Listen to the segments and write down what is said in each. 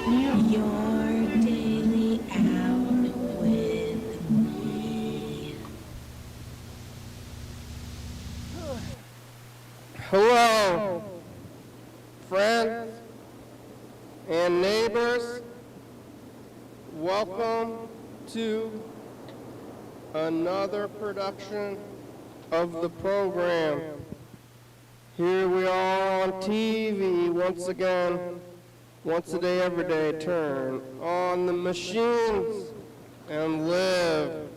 Your daily out with me. Hello, friends and neighbors. Welcome to another production of the program. Here we are on TV once again, once a day, every day, turn on the machines and live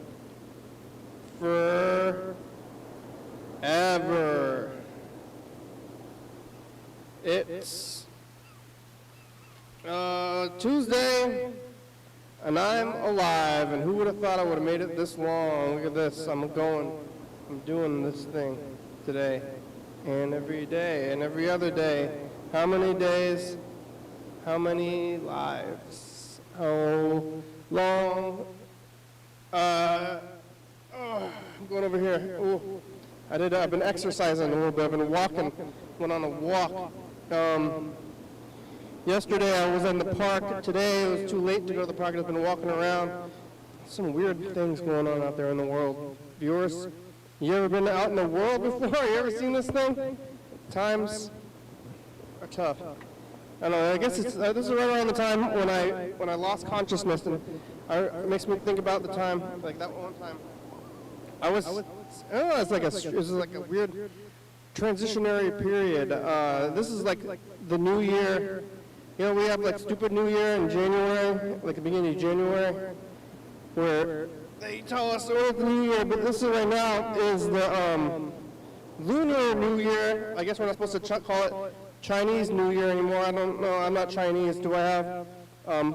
forever. It's Tuesday, and I'm alive, and who would have thought I would have made it this long? Look at this, I'm doing this thing today, and every day, and every other day. How many days? How many lives? How long? I'm going over here. Ooh, I've been exercising a little bit. I've been walking, went on a walk. Yesterday I was in the park. Today it was too late to go to the park. I've been walking around. Some weird things going on out there in the world. Viewers, you ever been out in the world before? You ever seen this thing? Times are tough. I don't know. I guess this is right around the time when I lost consciousness, and it makes me think about the time, like that one time. I don't know. It was like a weird transitionary period. This is like the new year. You know, we have like stupid new year in January, like the beginning of January, where they tell us it's the new year, but this right now is the lunar new year. I guess we're not supposed to call it Chinese New Year anymore. I don't know. I'm not Chinese. Do I have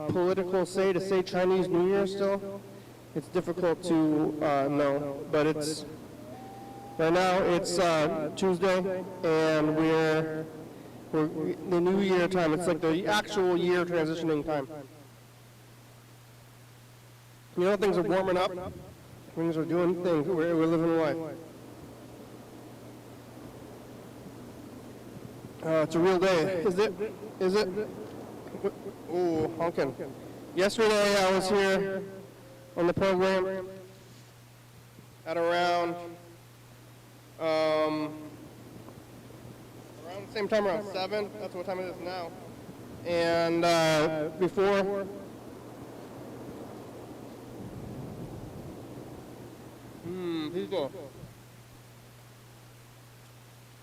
political say to say Chinese New Year still? It's difficult to know, but it's right now. It's Tuesday, and we're the New Year time. It's like the actual year transitioning time. You know, things are warming up. Things are doing things. We're living life. It's a real day. Is it? Is it? Ooh, honking. Yesterday I was here on the program at around the same time, around 7. That's what time it is now. And before people.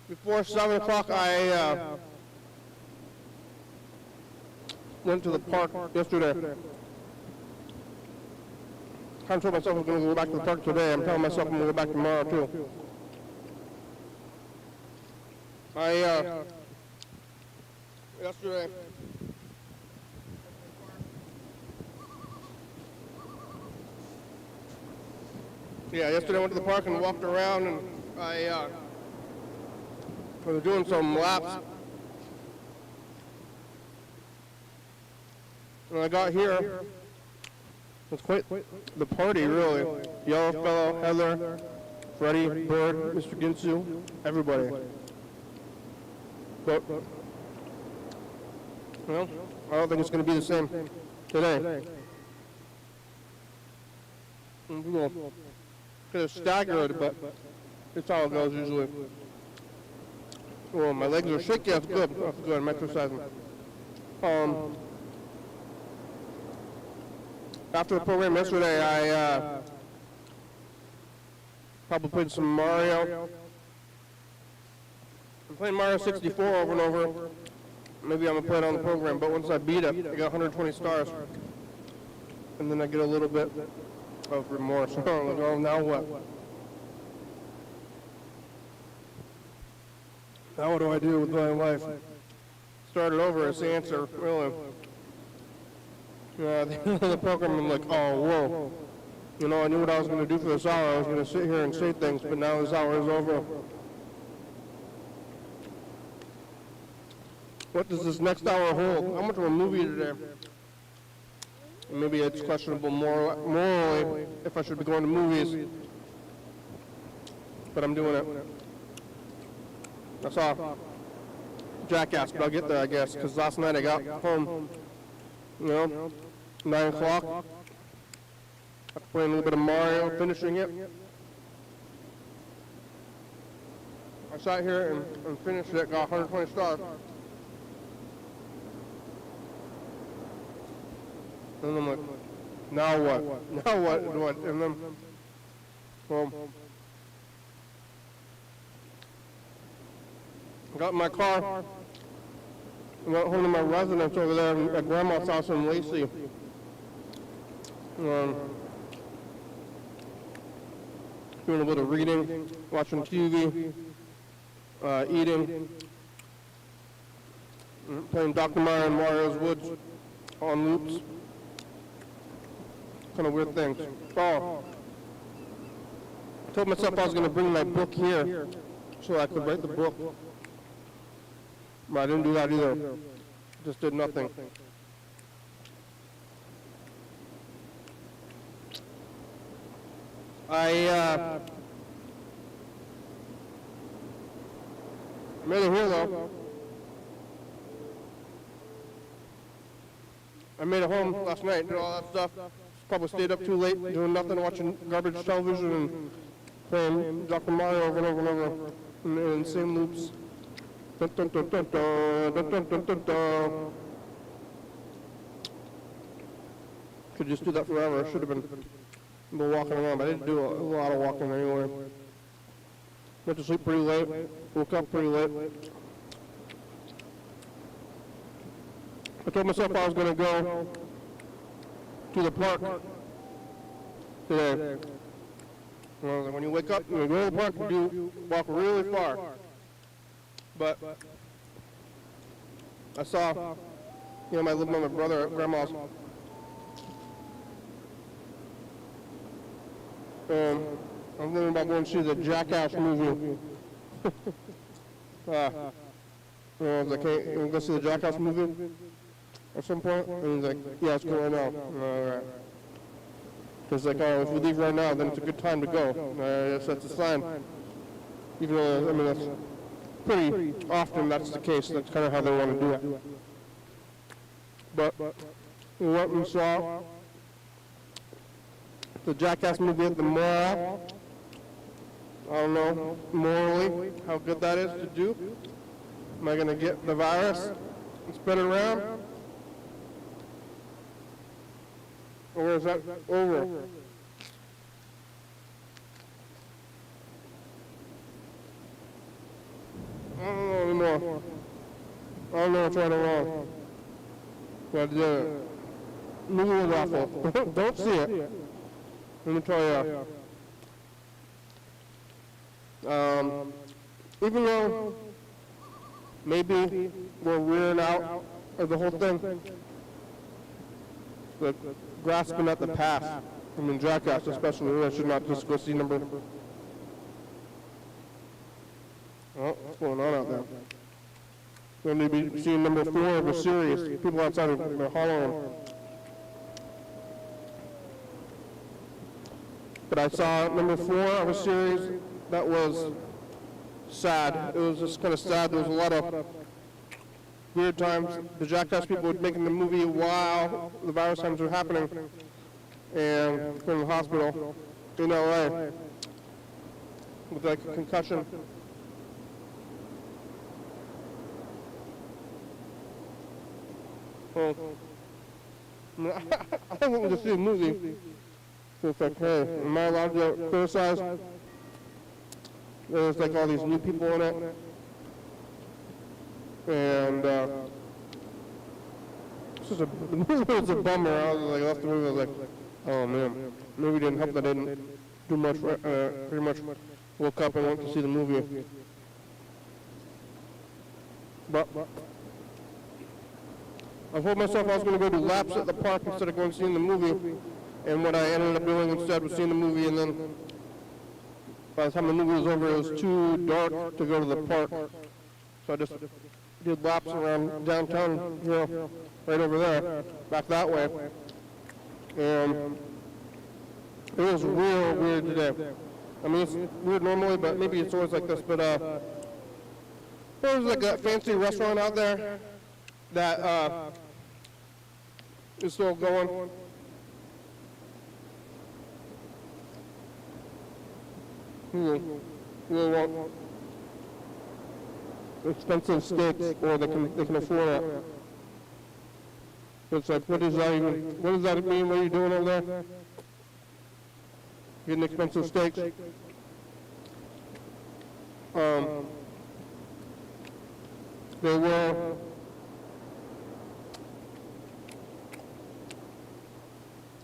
Before 7 o'clock, I went to the park yesterday. I told myself I was going to go back to the park today. I'm telling myself I'm going to go back tomorrow, too. Yesterday, yesterday I went to the park and walked around, and I was doing some laps. When I got here, it was quite the party, really. Yellowfellow, Heather, Freddie, Bird, Mr. Ginsu, everybody. But, well, I don't think it's going to be the same today. People kind of staggered, but it's how it goes usually. Well, my legs are shaky. That's good. That's good. I'm exercising. After the program yesterday, I probably played some Mario. I'm playing Mario 64 over and over. Maybe I'm going to play it on the program, but once I beat it, I got 120 stars. And then I get a little bit of remorse. Like, oh, now what? Now what do I do with my life? Started over as the answer, really. At the end of the program, I'm like, oh, whoa. You know, I knew what I was going to do for this hour. I was going to sit here and say things, but now this hour is over. What does this next hour hold? How much of a movie today? Maybe it's questionable morally if I should be going to movies. But I'm doing it. I saw Jackass, but I'll get there, I guess, because last night I got home you know, 9 o'clock. After playing a little bit of Mario, finishing it. I sat here and finished it, got 120 stars. And I'm like, now what? Now what? And then, well, I got in my car, went home to my residence over there at Grandma's house in Lacey. Doing a little reading, watching TV, eating, playing Dr. Mario and Mario's Woods on loops. Kind of weird things. Oh, I told myself I was going to bring my book here so I could write the book. But I didn't do that either. Just did nothing. I made it here though. I made it home last night, did all that stuff. Probably stayed up too late doing nothing, watching garbage television and playing Dr. Mario over and over and over in the same loops. Dun, dun, dun, dun, dun, dun, dun, dun, dun, dun. Could just do that forever. I should have been walking around, but I didn't do a lot of walking anyway. Went to sleep pretty late, woke up pretty late. I told myself I was going to go to the park today. When you wake up, you go to the park, you walk really far. But I saw, I lived with my brother at Grandma's. And I'm thinking about going to see the Jackass movie. I was like, hey, you want to go see the Jackass movie at some point? And he's like, yeah, let's go right now. All right. He's like, oh, if we leave right now, then it's a good time to go. I guess that's a sign. Even though, that's pretty often that's the case. That's kind of how they want to do it. But we went and saw the Jackass movie at the mall. I don't know, morally, how good that is to do. Am I going to get the virus and spread it around? Or is that over? I don't know anymore. I don't know what's right or wrong. But the movie was awful. Don't see it. Let me tell you. Even though maybe we're rearing out of the whole thing, the grasping at the past. Jackass especially, I should not just go see number. Oh, what's going on out there? We're going to be seeing number 4 of a series. People outside are hollering. But I saw number 4 of a series that was sad. It was just kind of sad. There was a lot of weird times. The Jackass people were making the movie while the virus times were happening, and from the hospital in LA with like a concussion. Well, I don't want to see a movie. So it's like, hey, am I allowed to criticize? There's like all these new people in it. And the movie was a bummer. I was like, left the movie, I was like, oh man, maybe didn't help that I didn't do much, pretty much woke up and went to see the movie. But I told myself I was going to go do laps at the park instead of going and seeing the movie. And what I ended up doing instead was seeing the movie, and then by the time the movie was over, it was too dark to go to the park. So I just did laps around downtown, right over there, back that way. And it was real weird today. It's weird normally, but maybe it's always like this. But there was like a fancy restaurant out there that It's still going. We'll want expensive steaks, or they can afford it. It's like, what does that mean? What are you doing over there? Getting expensive steaks. They were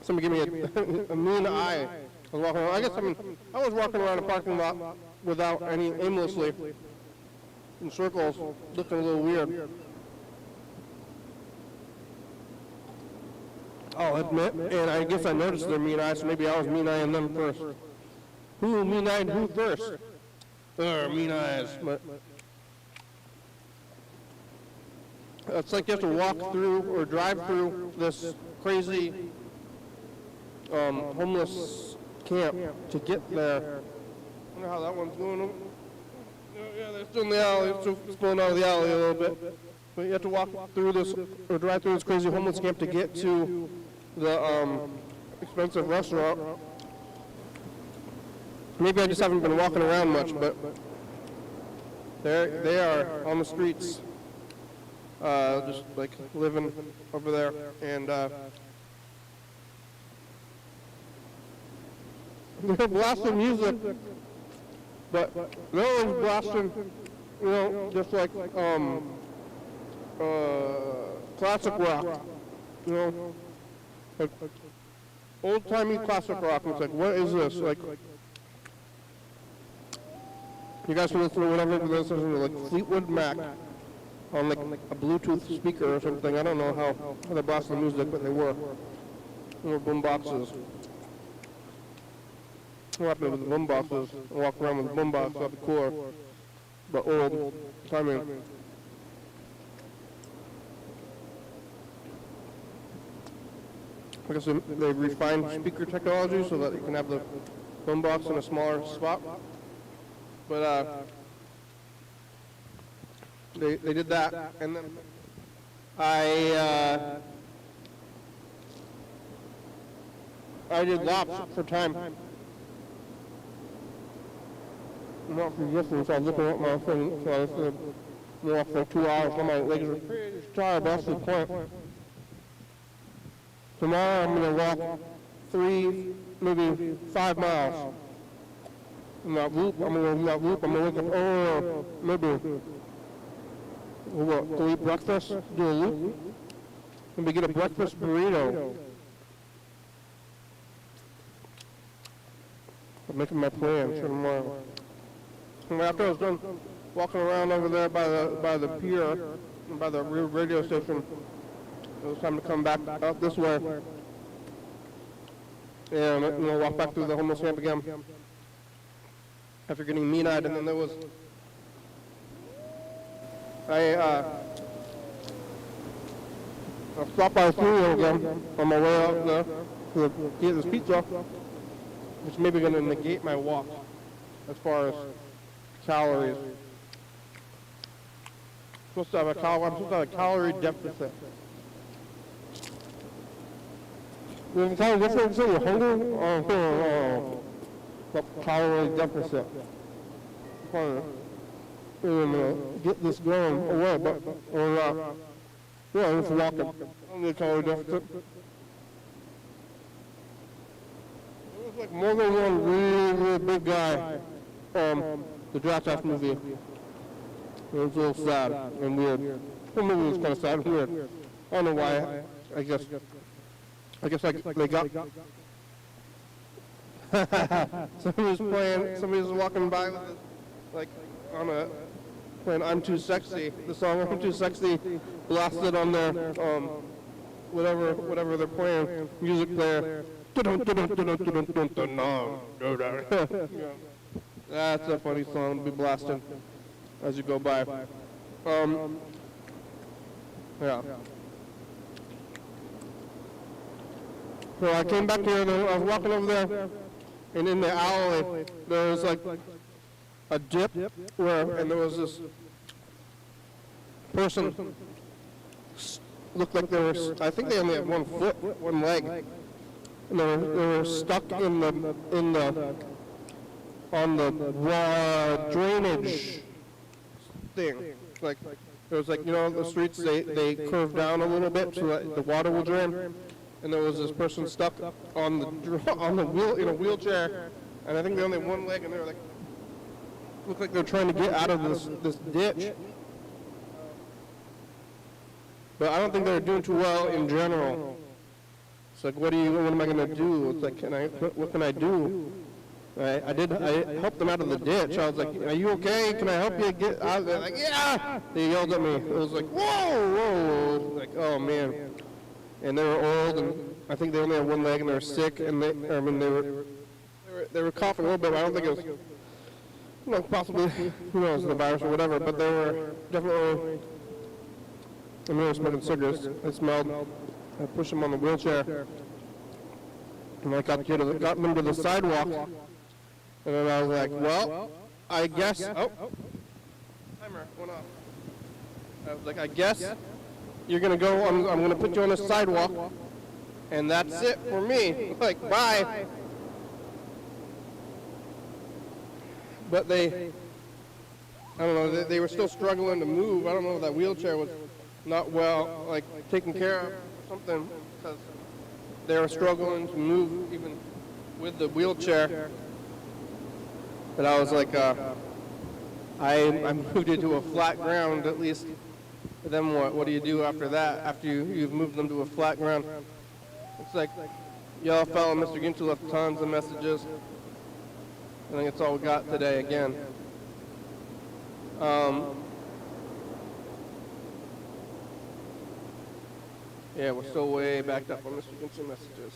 somebody gave me a mean eye. I was walking around. I was walking around a parking lot without aimlessly in circles, looking a little weird. I'll admit, and I guess I noticed their mean eyes, so maybe I was mean-eyeing them first. Who mean-eyed who first? Mean eyes. But it's like you have to walk through or drive through this crazy homeless camp to get there. I wonder how that one's going. Yeah, they're still in the alley. It's still spilling out of the alley a little bit. But you have to walk through this, or drive through this crazy homeless camp to get to the expensive restaurant. Maybe I just haven't been walking around much, but they are on the streets, just like living over there, and they're blasting music, but they're always blasting, just like classic rock, like old-timey classic rock. It's like, what is this? Like, you guys can listen to whatever this is, like Fleetwood Mac on like a Bluetooth speaker or something. I don't know how they blasted the music, but they were boom boxes. What happened with the boom boxes? Walk around with a boom box, that'd be cooler, but old timing. I guess they refined speaker technology so that you can have the boom box in a smaller spot. But they did that, and then I did laps for time. Not for distance. I was looking at my thing, so I was going to walk for 2 hours. So my legs are pretty tired, but that's the point. Tomorrow I'm going to walk 3, maybe 5 miles. In that loop, I'm going to do that loop. I'm going to wake up, maybe, go eat breakfast, do a loop, maybe get a breakfast burrito. I'm making my plans for tomorrow. And after I was done walking around over there by the pier, by the radio station, it was time to come back out this way and walk back through the homeless camp again. After getting mean-eyed, and then there was, I stopped by a studio again on my way out there to get this pizza, which may be going to negate my walk as far as calories. I'm supposed to have a calorie deficit. There's a calorie deficit, so you're hungry? Calorie deficit. I'm trying to get this going away, but or not. Yeah, I'm just walking. I don't need a calorie deficit. There was like more than one really big guy the Jackass movie. It was a little sad and weird. The movie was kind of sad and weird. I don't know why. I guess they got. Somebody was walking by with playing "I'm Too Sexy." The song "I'm Too Sexy" blasted on their whatever they're playing, music player. That's a funny song to be blasting as you go by. Yeah. So I came back here and I was walking over there, and in the alley there was like a dip and there was this person looked like they were, I think they only had 1 foot, 1 leg. And they were stuck in the, on the drainage thing. Like, it was like, you know, the streets, they curve down a little bit so that the water will drain. And there was this person stuck on the wheel, in a wheelchair. And I think they only had 1 leg, and they were like, looked like they were trying to get out of this ditch. But I don't think they're doing too well in general. It's like, what am I going to do? It's like, what can I do? I helped them out of the ditch. I was like, are you okay? Can I help you get out? They're like, yeah! They yelled at me. It was like, whoa, whoa. Like, oh man. And they were old, and I think they only had 1 leg, and they were sick, and they were coughing a little bit, but I don't think it was, you know, possibly, who knows, the virus or whatever, but they were definitely, I mean, they were smoking cigarettes. They smelled. I pushed them on the wheelchair, and I got them to the sidewalk, and then I was like, well, I guess, oh, timer went off. I was like, I guess you're going to go, I'm going to put you on the sidewalk, and that's it for me. Like, bye. But they, I don't know, they were still struggling to move. I don't know if that wheelchair was not well, like, taken care of or something, because they were struggling to move even with the wheelchair. But I was like, I moved it to a flat ground at least. But then what? What do you do after that? After you've moved them to a flat ground? It's like, y'all follow Mr. Ginter left tons of messages. I think it's all we got today again. Yeah, we're still way backed up on Mr. Ginter messages.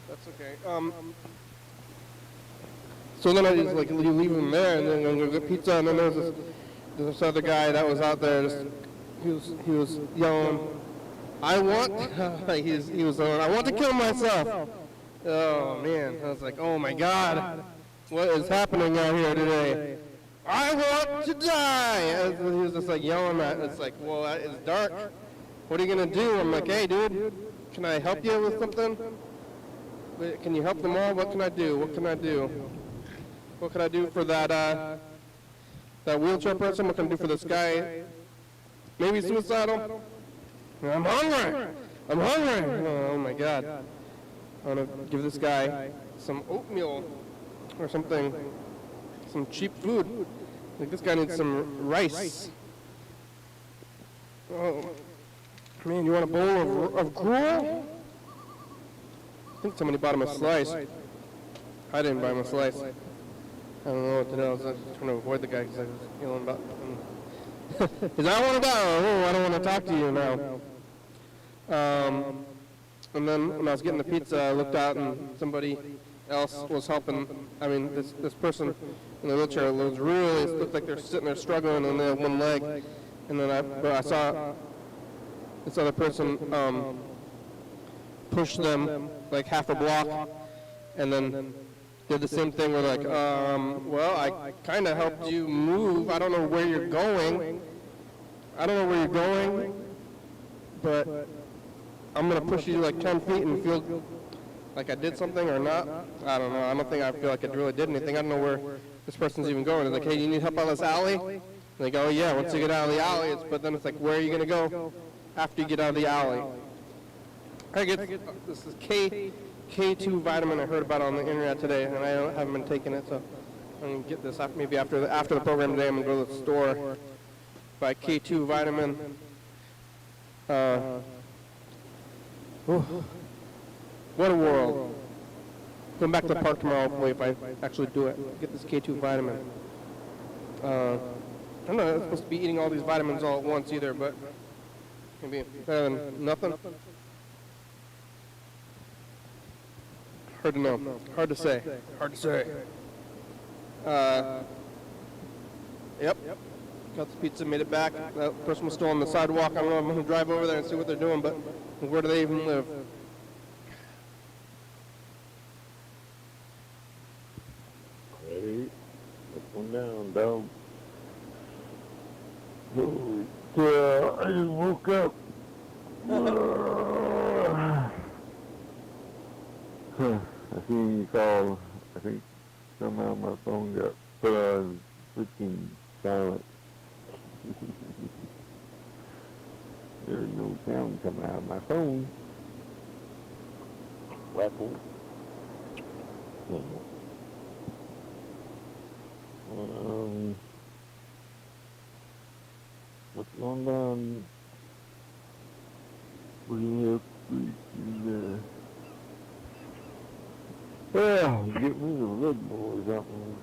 That's okay. So then I just like leave him there, and then I'm gonna get pizza. And then there's this other guy that was out there. He was yelling, "I want," he was yelling, "I want to kill myself." Oh man, I was like, oh my God, what is happening out here today? I want to die. He was just like yelling at. It's like, well, it's dark. What are you gonna do? I'm like, hey, dude, can I help you with something? Can you help them all? What can I do? What can I do? What can I do for that wheelchair person? What can I do for this guy? Maybe suicidal? I'm hungry! I'm hungry! Oh my God. I want to give this guy some oatmeal or something. Some cheap food. Like this guy needs some rice. Oh, man, you want a bowl of gruel? I think somebody bought him a slice. I didn't buy him a slice. I don't know what to do. I was trying to avoid the guy because I was yelling about him. Because I want to die. Oh, I don't want to talk to you now. And then when I was getting the pizza, I looked out and somebody else was helping. I mean, this person in the wheelchair was really, it looked like they're sitting there struggling and they have 1 leg. And then I saw this other person push them like half a block and then did the same thing where like, well, I kind of helped you move. I don't know where you're going. But I'm going to push you like 10 feet and feel like I did something or not. I don't know. I don't think I feel like I really did anything. I don't know where this person's even going. It's like, hey, you need help out of this alley? And they go, oh, yeah, once you get out of the alley. But then it's like, where are you going to go after you get out of the alley? I get this is K2 vitamin I heard about on the internet today, and I haven't been taking it, so I'm going to get this maybe after the program today. I'm going to go to the store, buy K2 vitamin. What a world. Going back to the park tomorrow, hopefully, if I actually do it. Get this K2 vitamin. I don't know, I'm supposed to be eating all these vitamins all at once either, but maybe better than nothing. Hard to know. Hard to say. Yep. Got the pizza, made it back. That person was still on the sidewalk. I don't know if I'm going to drive over there and see what they're doing, but where do they even live? Hey, up and down. Oh, I just woke up. I seen you call. I think somehow my phone got put on freaking silent. There's no sound coming out of my phone. Waffle. What's going on? What do you have freaking well, get rid of the Red Bull or something.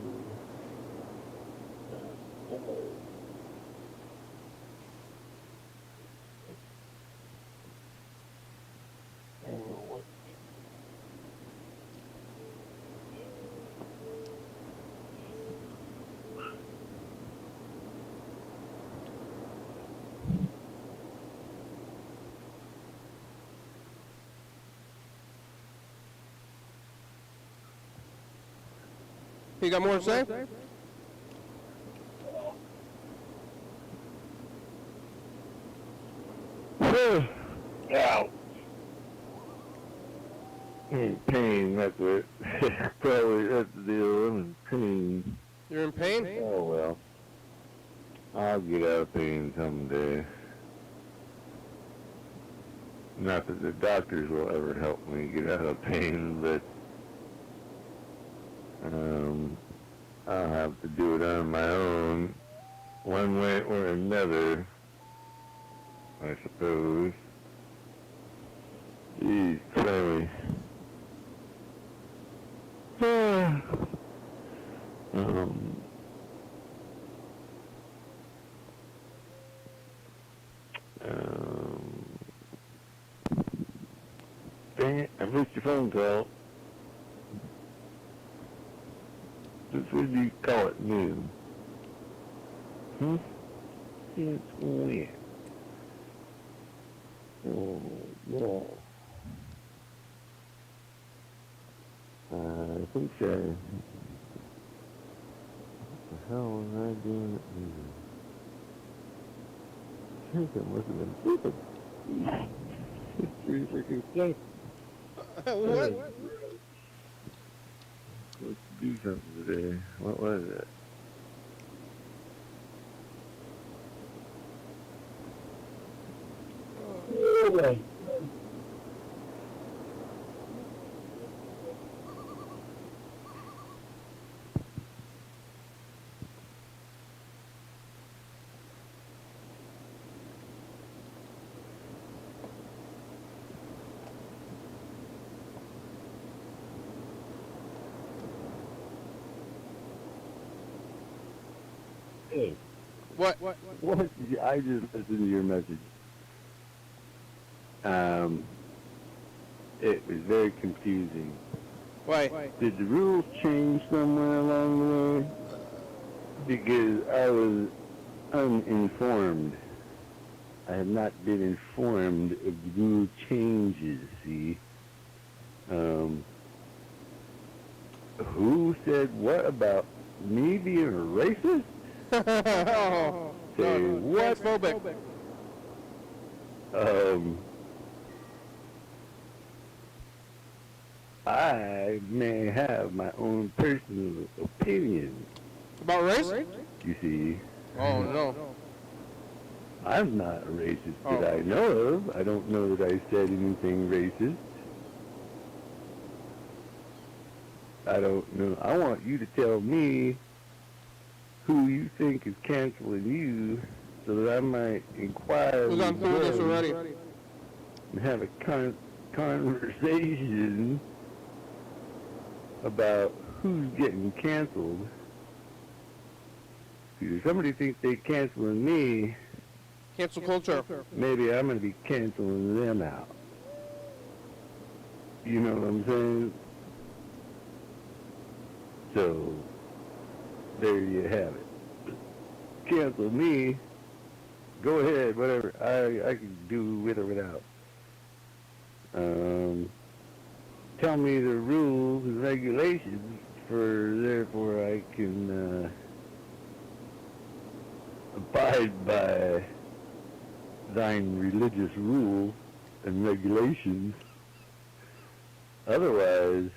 You got more to say? Ow. Pain, that's it. Probably that's the deal. I'm in pain. You're in pain? Oh well. I'll get out of pain someday. Not that the doctors will ever help me get out of pain, but I'll have to do it on my own, one way or another, I suppose. Jeez, Chloe. Dang it, I missed your phone call. What would you call it new? It's weird. Oh, yeah. I think so. What the hell was I doing at music? I think I must have been sleeping. It's 3 freaking seconds. What? Let's do something today. What was it? Okay. Hey, What? I just listened to your message. It was very confusing. Why? Did the rules change somewhere along the way? Because I was uninformed. I have not been informed of the rule changes, see? Who said what about me being a racist? Oh, Say no, what? transphobic. I may have my own personal opinion, About race? you see. Oh, no. I'm not a racist Oh. that I know of. I don't know that I said anything racist. I don't know. I want you to tell me who you think is canceling you so that I might inquire We've gone with through this them already. and have a conversation about who's getting canceled. If somebody thinks they're canceling me, Cancel culture. maybe I'm going to be canceling them out. You know what I'm saying? So, there you have it. Cancel me, go ahead, whatever. I can do with or without. Tell me the rules and regulations therefore I can abide by thine religious rule. and regulations. Otherwise,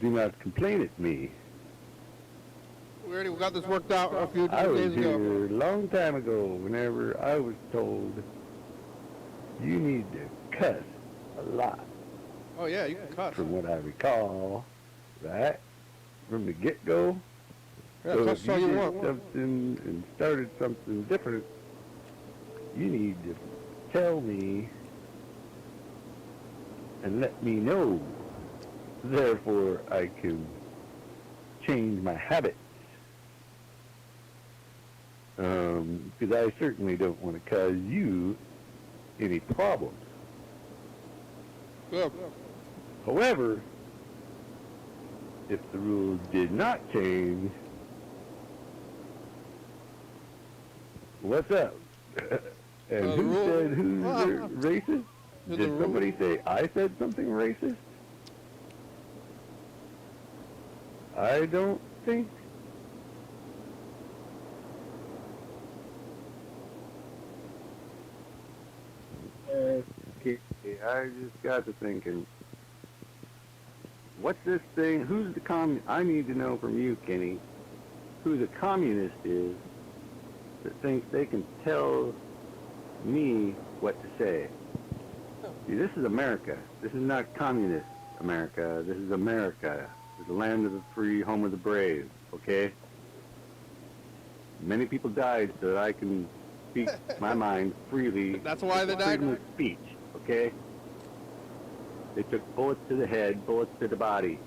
do not complain at me. We already got this worked out a few I was days here ago. a long time ago whenever I was told you need to cuss a lot. Oh yeah, you can cuss. From what I recall, right? From the get-go. Yeah, So cuss if all you you did want. something and started something different, you need to tell me and let me know. Therefore, I can change my habits. Because I certainly don't want to cause you any problems. Good. However, if the rules did not change, what's up? And The who rule- said who's Ah. racist? The Did rule- somebody say I said something racist? I don't think. Okay, I just got to thinking, what's this thing? Who's the I need to know from you, Kenny, who the communist is that thinks they can tell me what to say. See, this is America. This is not communist America. This is America. It's the land of the free, home of the brave, okay? Many people died so that I can speak my mind freely. That's why they died? Freedom of speech, okay? They took bullets to the head, bullets to the body.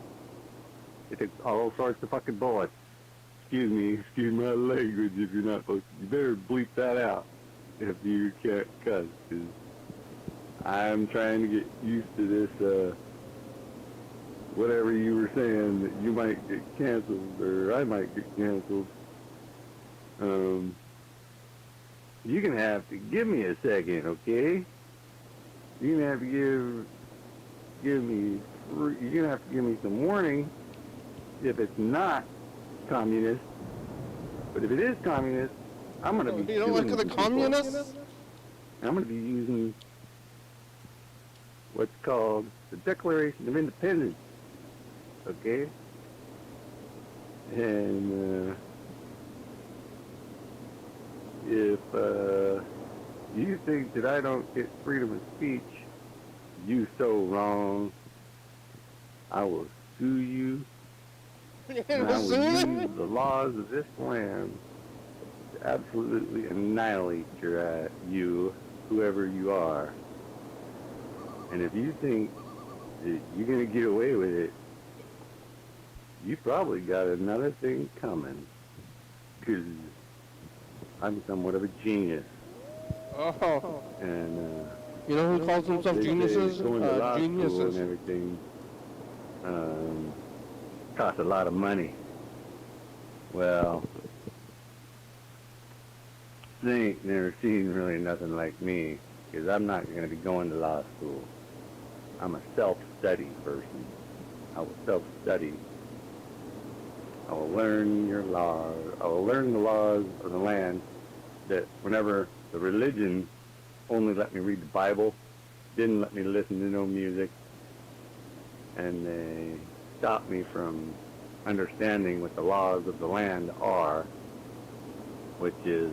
They took all sorts of fucking bullets. Excuse my language if you're not supposed to. You better bleep that out if you can't cuss, because I'm trying to get used to this, whatever you were saying, that you might get canceled, or I might get canceled. You're going to have to give me a second, okay? You're going to have to give me, you're going to have to give me some warning if it's not communist. But if it is communist, I'm going to be You don't like suing the people. communists? I'm going to be using what's called the Declaration of Independence, okay? And if you think that I don't get freedom of speech, you so wrong. I will sue you, and I will use the laws of this land to absolutely annihilate you, whoever you are. And if you think that you're going to get away with it, you probably got another thing coming, because I'm somewhat of a genius. Oh. And You know who calls themselves they say geniuses? going to law school Geniuses. and everything costs a lot of money. Well, they ain't never seen really nothing like me, because I'm not going to be going to law school. I'm a self-study person. I will self-study. I will learn your laws. I will learn the laws of the land, that whenever the religion only let me read the Bible, didn't let me listen to no music, and they stopped me from understanding what the laws of the land are, which is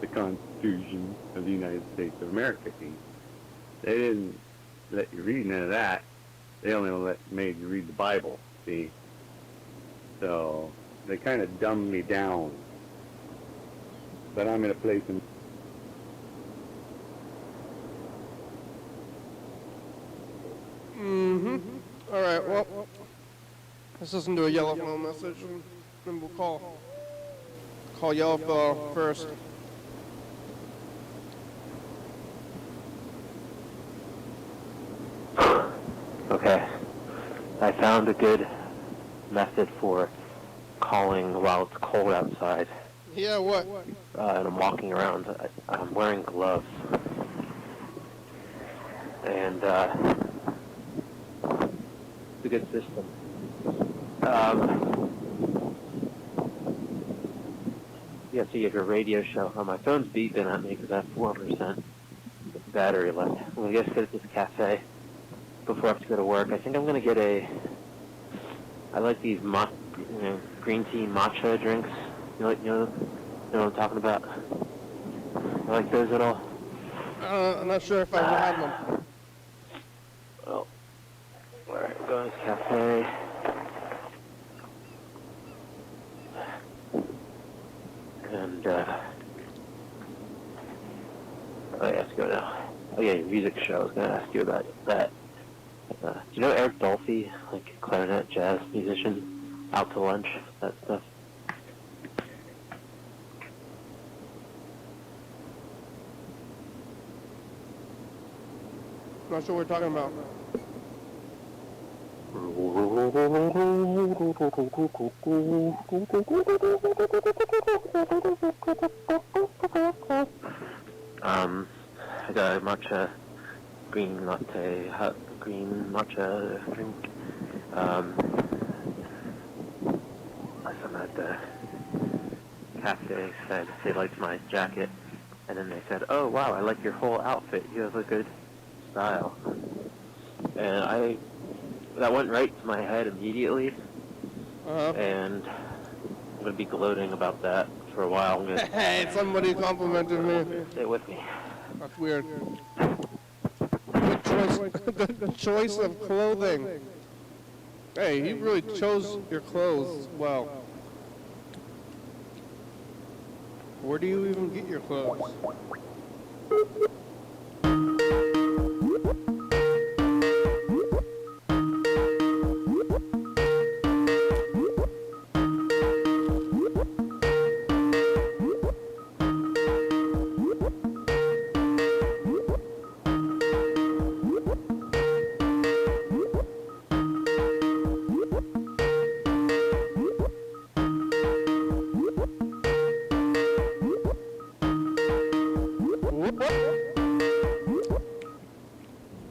the Constitution of the United States of America. They didn't let you read none of that. They only made you read the Bible, see? So they kind of dumbed me down. But I'm in a place in All right, well, let's listen to a yellow phone message, and then we'll call yellow phone first. Okay. I found a good method for calling while it's cold outside. Yeah, what? And I'm walking around. I'm wearing gloves. And it's a good system. Yeah, so you have your radio show. Oh, my phone's beeping at me because I have 4%. battery left. I'm gonna go sit at this cafe before I have to go to work. I think I'm gonna get I like these green tea matcha drinks. You know what I'm talking about? You like those at all? I'm not sure if I've had them. Well, alright, we're going to this cafe. And, oh yeah, let's go now. Oh yeah, your music show. I was going to ask you about that. Do you know Eric Dolphy, like clarinet, jazz musician, out to lunch, that stuff? Not sure what we're talking about. I got a matcha green latte, hot green matcha drink. Someone at the cafe said they liked my jacket, and then they said, "Oh wow, I like your whole outfit. You have a good style." And that went right to my head immediately, and I'm gonna be gloating about that for a while. Hey, somebody complimented me. Stay with me. That's weird. Good choice. Good choice of clothing. Hey, he really chose your clothes well. Where do you even get your clothes?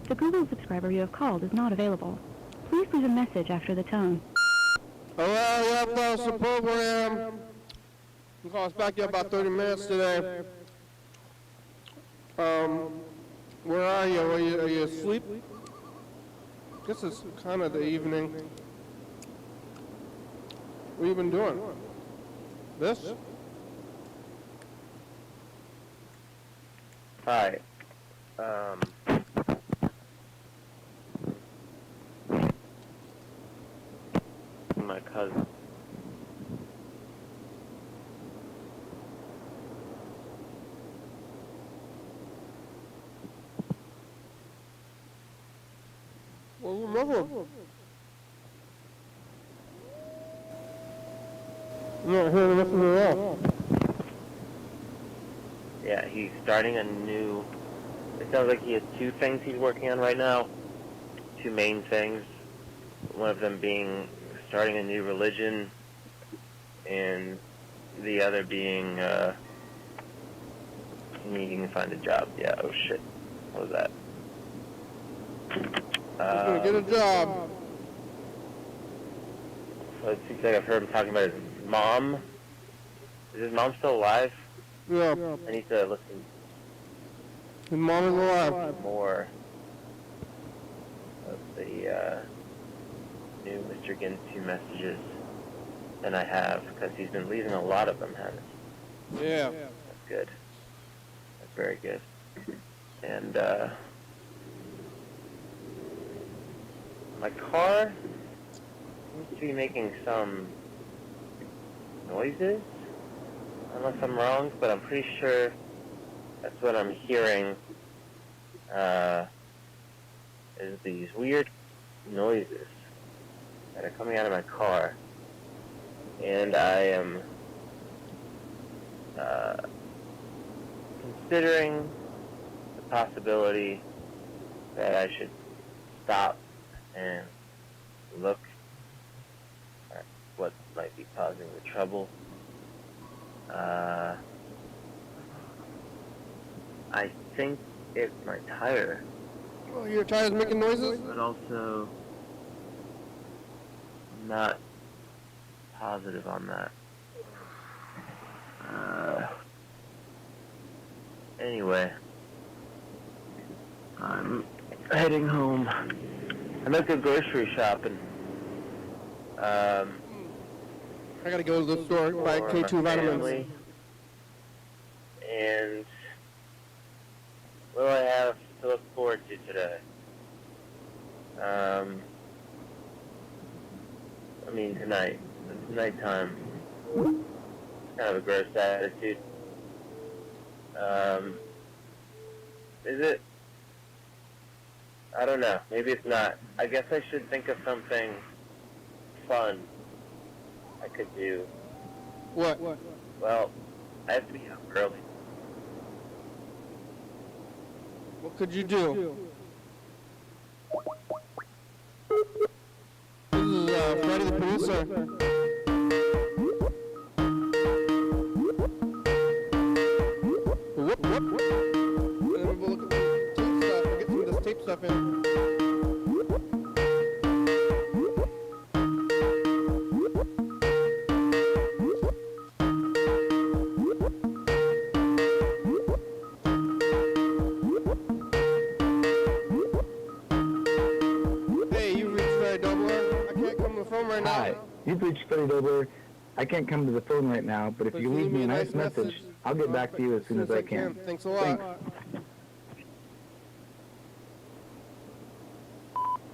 The Google subscriber you have called is not available. Please leave a message after the tone. Hello, you have lost the program. We'll call us back in about 30 minutes today. Where are you? Are you asleep? This is kind of the evening. What have you been doing? This? Hi. My cousin. Well, remember. I'm not hearing nothing at all. Yeah, he's starting a new... It sounds like he has two things he's working on right now. Two main things. One of them being starting a new religion, and the other being needing to find a job. Yeah, oh shit. What was that? He's gonna get a job. So it seems like I've heard him talking about his mom. Is his mom still alive? Yeah. I need to listen His mom is alive. more of the new Mr. Ginsu messages than I have, because he's been leaving a lot of them, hasn't he? Yeah. That's good. That's very good. And my car seems to be making some noises, unless I'm wrong, but I'm pretty sure that's what I'm hearing, is these weird noises that are coming out of my car. And I am considering the possibility that I should stop and look at what might be causing the trouble. I think it's my tire, Oh, your tire's making noises? but also not positive on that. Anyway, I'm heading home. I'm at the grocery shopping. I gotta go to the store, buy For K2 my vitamins. family. And what do I have to look forward to today? I mean tonight. It's nighttime. Kind of a gross attitude. Is it? I don't know. Maybe it's not. I guess I should think of something fun I could do. What? Well, I have to be up early. What could you do? This is Freddie the producer. Whoop, whoop, whoop. And then we'll look at the tape stuff and get some of this tape stuff in. Hey, you reached Freddie Dobler. I can't come to the phone right now. Hi, you've reached Freddie Dobler. I can't come to the phone right now, but if you leave me a nice message, I'll get back to you as soon as I can. Thanks a lot.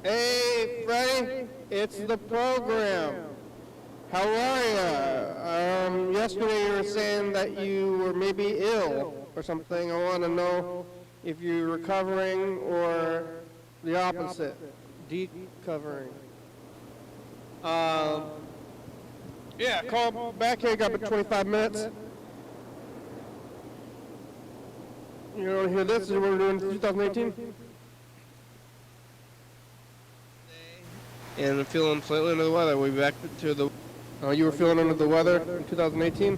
Hey, Freddie, it's the program. How are ya? Yesterday you were saying that you were maybe ill or something. I want to know if you're recovering or the opposite, decovering. Yeah, call back here. Got about 25 minutes. You want to hear this? Is what we're doing in 2018? And I'm feeling slightly under the weather. We'll be back to the... you were feeling under the weather in 2018?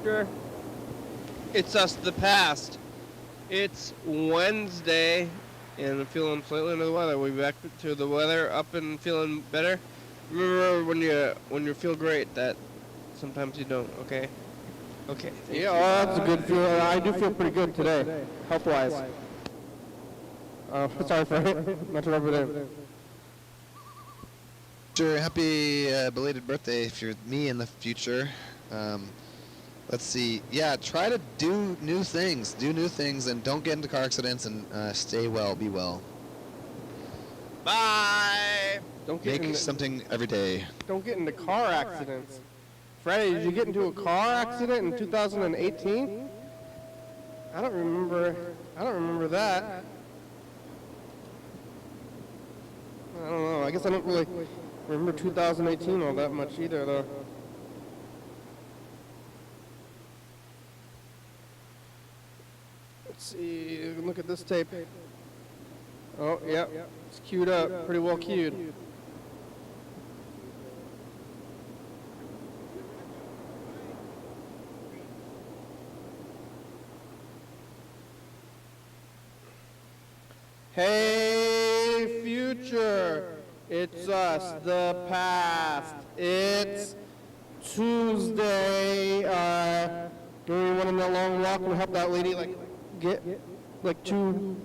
Sure. It's us, the past. It's Wednesday, and I'm feeling slightly under the weather. We'll be back to the weather, up and feeling better. Remember when you feel great that sometimes you don't, okay? Okay. Yeah, oh, that's a good feeling. I do feel pretty good today, health-wise. Sorry for not to rub it in. Sure, happy belated birthday if you're me in the future. Let's see. Yeah, try to do new things. Do new things and don't get into car accidents and stay well, be well. Bye! Don't get Make something every day. Don't get into car accidents. Freddie, did you get into a car accident in 2018? I don't remember that. I don't know. I guess I don't really remember 2018 all that much either, though. Let's see. Look at this tape. Oh, yep. It's queued up. Pretty well queued. Hey, future, it's us, the past. It's Tuesday. Do we want to know long walk and help that lady get 2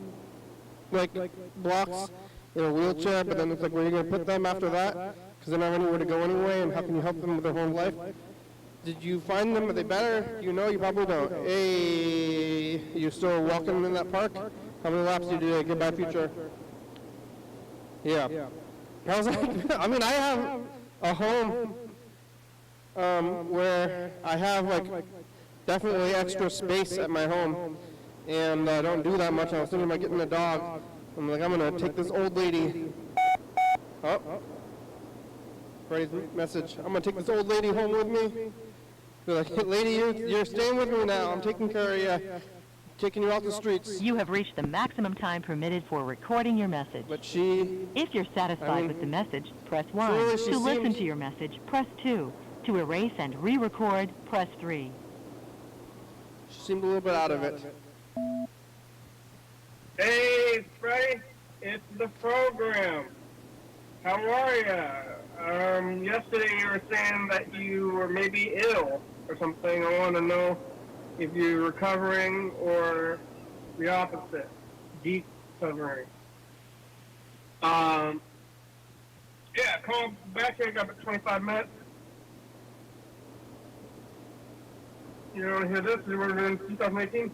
blocks in a wheelchair? But then it's where are you gonna put them after that? Because they don't have anywhere to go anyway. And how can you help them with their home life? Did you find them? Are they better? You know, you probably don't. Hey, you still walking in that park? How many laps do you do? Goodbye, future. Yeah. How's that? I mean, I have a home where I have definitely extra space at my home, and I don't do that much. I was thinking about getting a dog. I'm like, I'm gonna take this old lady. Oh, Freddie's message. I'm gonna take this old lady home with me. Be like, hey, lady, you're staying with me now. I'm taking care of you. Taking you off the streets. You have reached the maximum time permitted for recording your message. But she... If you're satisfied with the message, press 1. Really, To listen to your message, press 2. To erase and re-record, press 3. She seemed a little bit out of it. Hey, Freddie, it's the program. How are ya? Yesterday you were saying that you were maybe ill or something. I want to know if you're recovering, or the opposite, decovering. Yeah, call back here. I got about 25 minutes. You want to hear this? We were in 2018.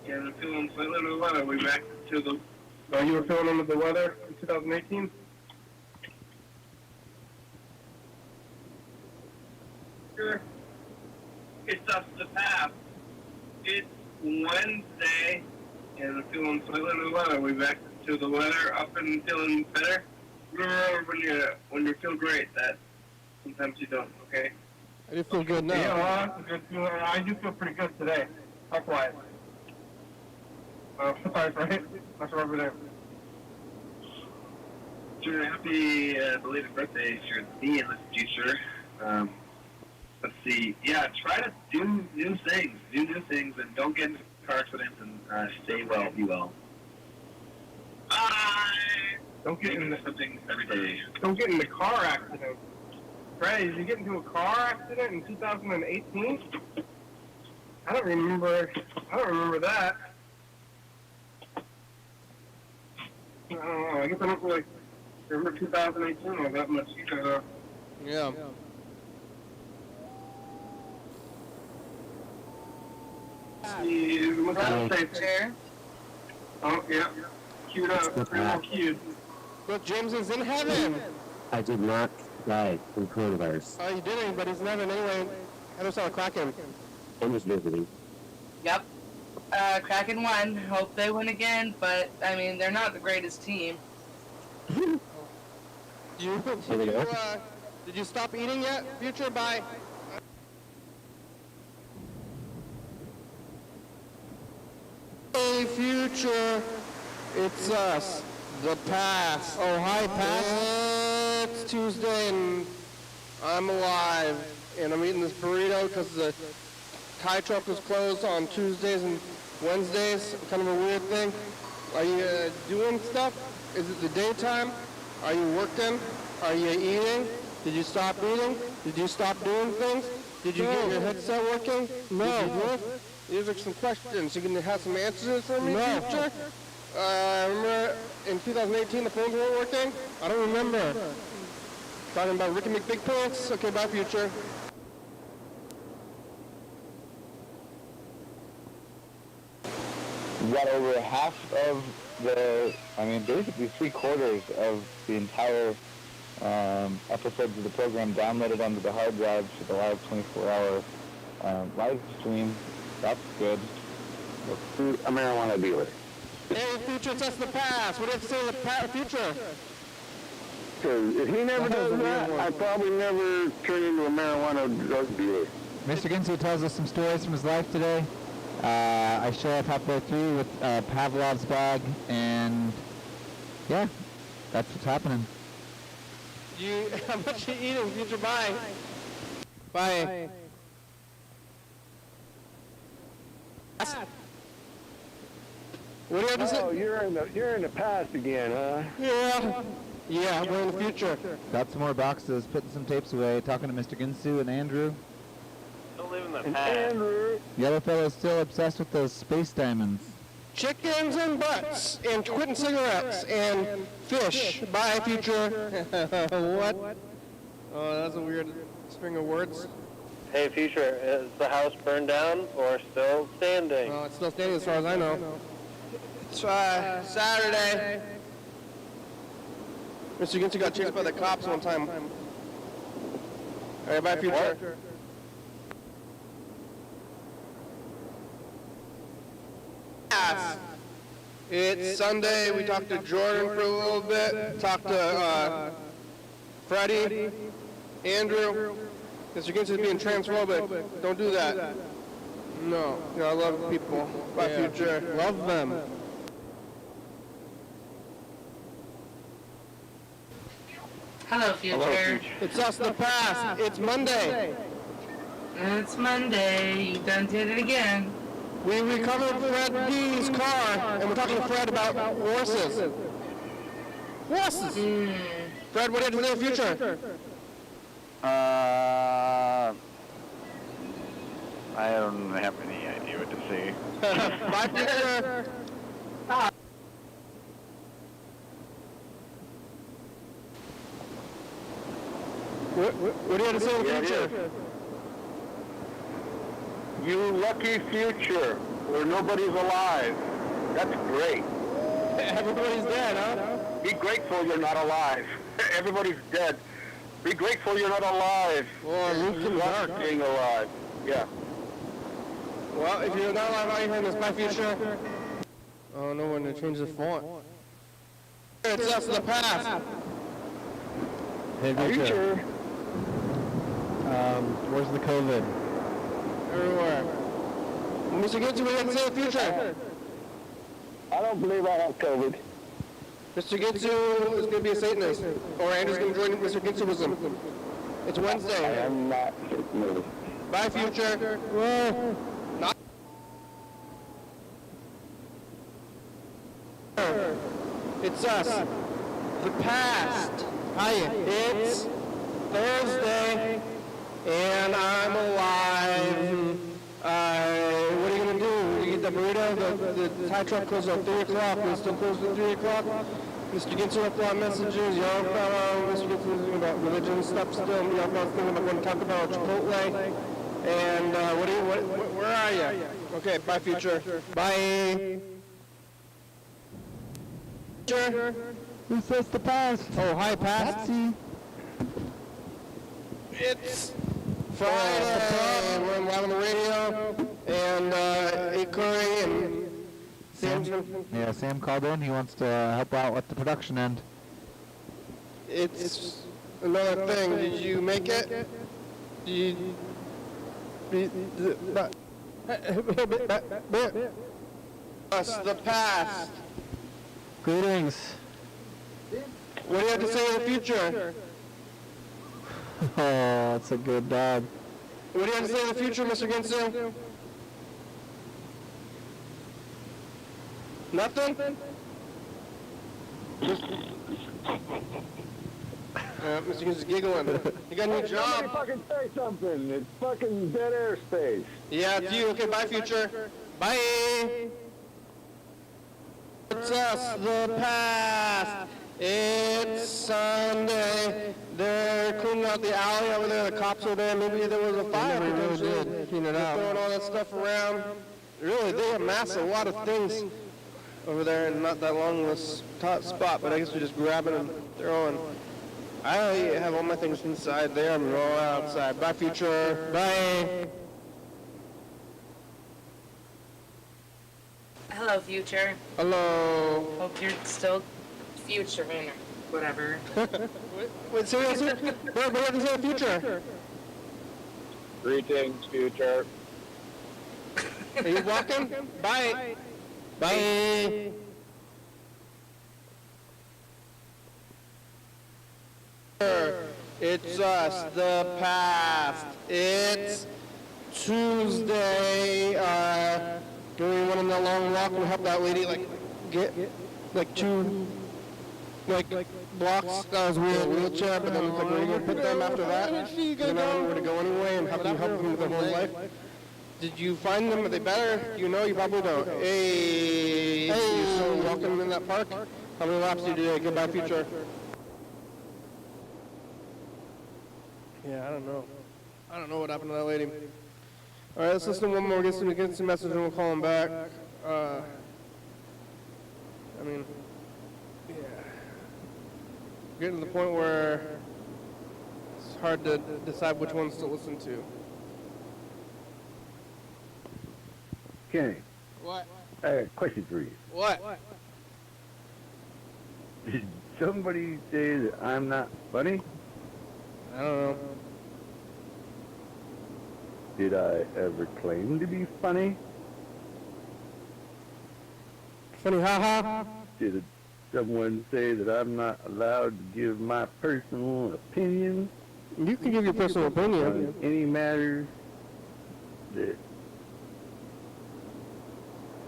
Yeah, I'm feeling slightly under the weather. We back to the. Oh, you were feeling under the weather in 2018? Sure. It's up to the past. It's Wednesday, and I'm feeling slightly under the weather. We back to the weather, up and feeling better. Remember when you feel great that sometimes you don't. Okay. I do feel good now. Yeah, well, that's good. I do feel pretty good today. Likewise. Sorry, right? That's over there. Sure, happy belated birthday to me in the future. Let's see. Yeah, try to do new things. Do new things, and don't get into car accidents, and stay well, be well. Don't get into something every day. Don't get into car accidents. Fred, did you get into a car accident in 2018? I don't remember that. I don't know. I guess I don't really remember 2018 or that much either. Yeah. Chair. Oh, yeah. Queued up. Pretty well queued. Look, James is in heaven. I did not die from coronavirus. Oh, you didn't, but he's in heaven anyway. I just saw a Kraken. I'm just visiting. Yep. Kraken won. Hope they win again, but, I mean, they're not the greatest team. Did you stop eating yet? Future, bye. Hey, Future. It's us. The Pass. Oh, hi, Pass. It's Tuesday, and I'm alive. And I'm eating this burrito because the Thai truck was closed on Tuesdays and Wednesdays. Kind of a weird thing. Are you doing stuff? Is it the daytime? Are you working? Are you eating? Did you stop eating? Did you stop doing things? Did you get your headset working? No. These are some questions. You can have some answers for me, Future? Remember in 2018 the phones weren't working? I don't remember. Talking about Ricky McBigpants? Okay, bye, Future. You got over half of basically 3/4 of the entire episodes of the program downloaded onto the hard drive for the live 24-hour live stream. That's good. A marijuana dealer. Hey, Future, test the pass. What do you have to say to the Future? Because if he never does that, I probably never turn into a marijuana drug dealer. Mr. Ginsu tells us some stories from his life today. I show up halfway through with Pavlov's bag, and yeah, that's what's happening. How much you eating, Future? Bye. Bye. What do you have to say? Oh, you're in the past again, huh? Yeah, we're in the future. Got some more boxes, putting some tapes away, talking to Mr. Ginsu and Andrew. Still live in the And past. Andrew. The other fellow's still obsessed with those space diamonds. Chickens and butts, and quitting cigarettes, and fish. Bye, Future. What? Oh, that's a weird string of words. Hey, Future, is the house burned down or still standing? Oh, it's still standing as far as I know. It's Saturday. Mr. Ginsu got chased by the cops one time. All right, bye, Future. It's Sunday. We talked to Jordan for a little bit. Talked to Freddie, Andrew. Mr. Ginsu is being transphobic. Don't do that. No. I love people. Bye, Future. Love them. Hello, Future. It's us, the past. It's Monday. It's Monday. You done did it again. We recovered Fred D's car, and we're talking to Fred about horses. Horses! Fred, what did you do in the future? I don't have any idea what to say. Bye, future. What do you have to say in the future? You lucky future, where nobody's alive. That's great. Everybody's dead, huh? Be grateful you're not alive. Everybody's dead. Be grateful you're not alive. Well, Luke Luck being alive. Yeah. Well, if you're not alive, are you hearing this? Bye, future. Oh, no one to change the font. It's us in the past. Hey, future. Where's the COVID? Everywhere. Mr. Gitsu, we have to say the future. I don't believe I have COVID. Mr. Gitsu is going to be a Satanist. Or Andrew's going to join Mr. Gitsuism. It's I Wednesday. am not Satanist. Bye, future. Well, not. It's us. The past. Hiya. It's Thursday, and I'm alive. What are you going to do? You get the burrito? The Thai truck closes at 3 o'clock. It's still closed at 3 o'clock. Mr. Gitsu left a lot of messages. Young fellow. Mr. Gitsu was thinking about religion stuff still. Young fellow's thinking about going to Taco Bell or Chipotle. And where are you? Okay, bye, future. Bye. Future. Who says the past? Oh, hi, past. It's Friday. We're live on the radio. And Curry and Sam. Yeah, Sam called in. He wants to help out with the production end. It's another thing. Did you make it? Us, the past. Greetings. What do you have to say in the future? Oh, that's a good dog. What do you have to say in the future, Mr. Ginsu? Nothing? Mr. Ginsu's giggling. You got a new job. Somebody fucking say something. It's fucking dead air space. Yeah, it's you. Okay, bye, future. Bye. It's us, the past. It's Sunday. They're cleaning out the alley over there. The cops over there. Maybe there was a fire potentially. Clean it out. Throwing all that stuff around. Really, they amass a lot of things over there and not that long this spot. But I guess we're just grabbing and throwing. I have all my things inside there. I'm all outside. Bye, future. Bye. Hello, future. Hello. Hope you're still futuring or whatever. Wait, seriously? What have to say the future? Greetings, future. Are you walking? Bye. Bye. It's us, the past. It's Tuesday. We went on that long walk and helped that lady get 2 blocks. That was weird, wheelchair, but then where are you gonna put them after that? You don't know where to go anyway, and how can you help them with their whole life? Did you find them? Are they better? You know, you probably don't. Hey, you still walking in that park? How many laps did you do? Goodbye, future. Yeah, I don't know. I don't know what happened to that lady. All right, let's listen to one more. Get some message, and we'll call him back. Yeah. Getting to the point where it's hard to decide which ones to listen to. Kenny, What? I have a question for you. What? Did somebody say that I'm not funny? I don't know. Did I ever claim to be funny? Funny, haha. Did someone say that I'm not allowed to give my personal opinion You can give your personal opinion. on any matters that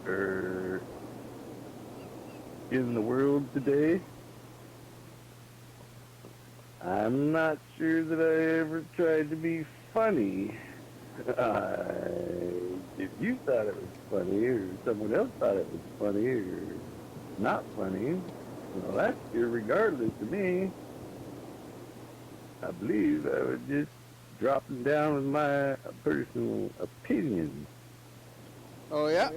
are in the world today? I'm not sure that I ever tried to be funny. I if you thought it was funny or someone else thought it was funny or not funny, well, that's irregardless to me. I believe I was just dropping down with my personal opinion. Oh, yeah?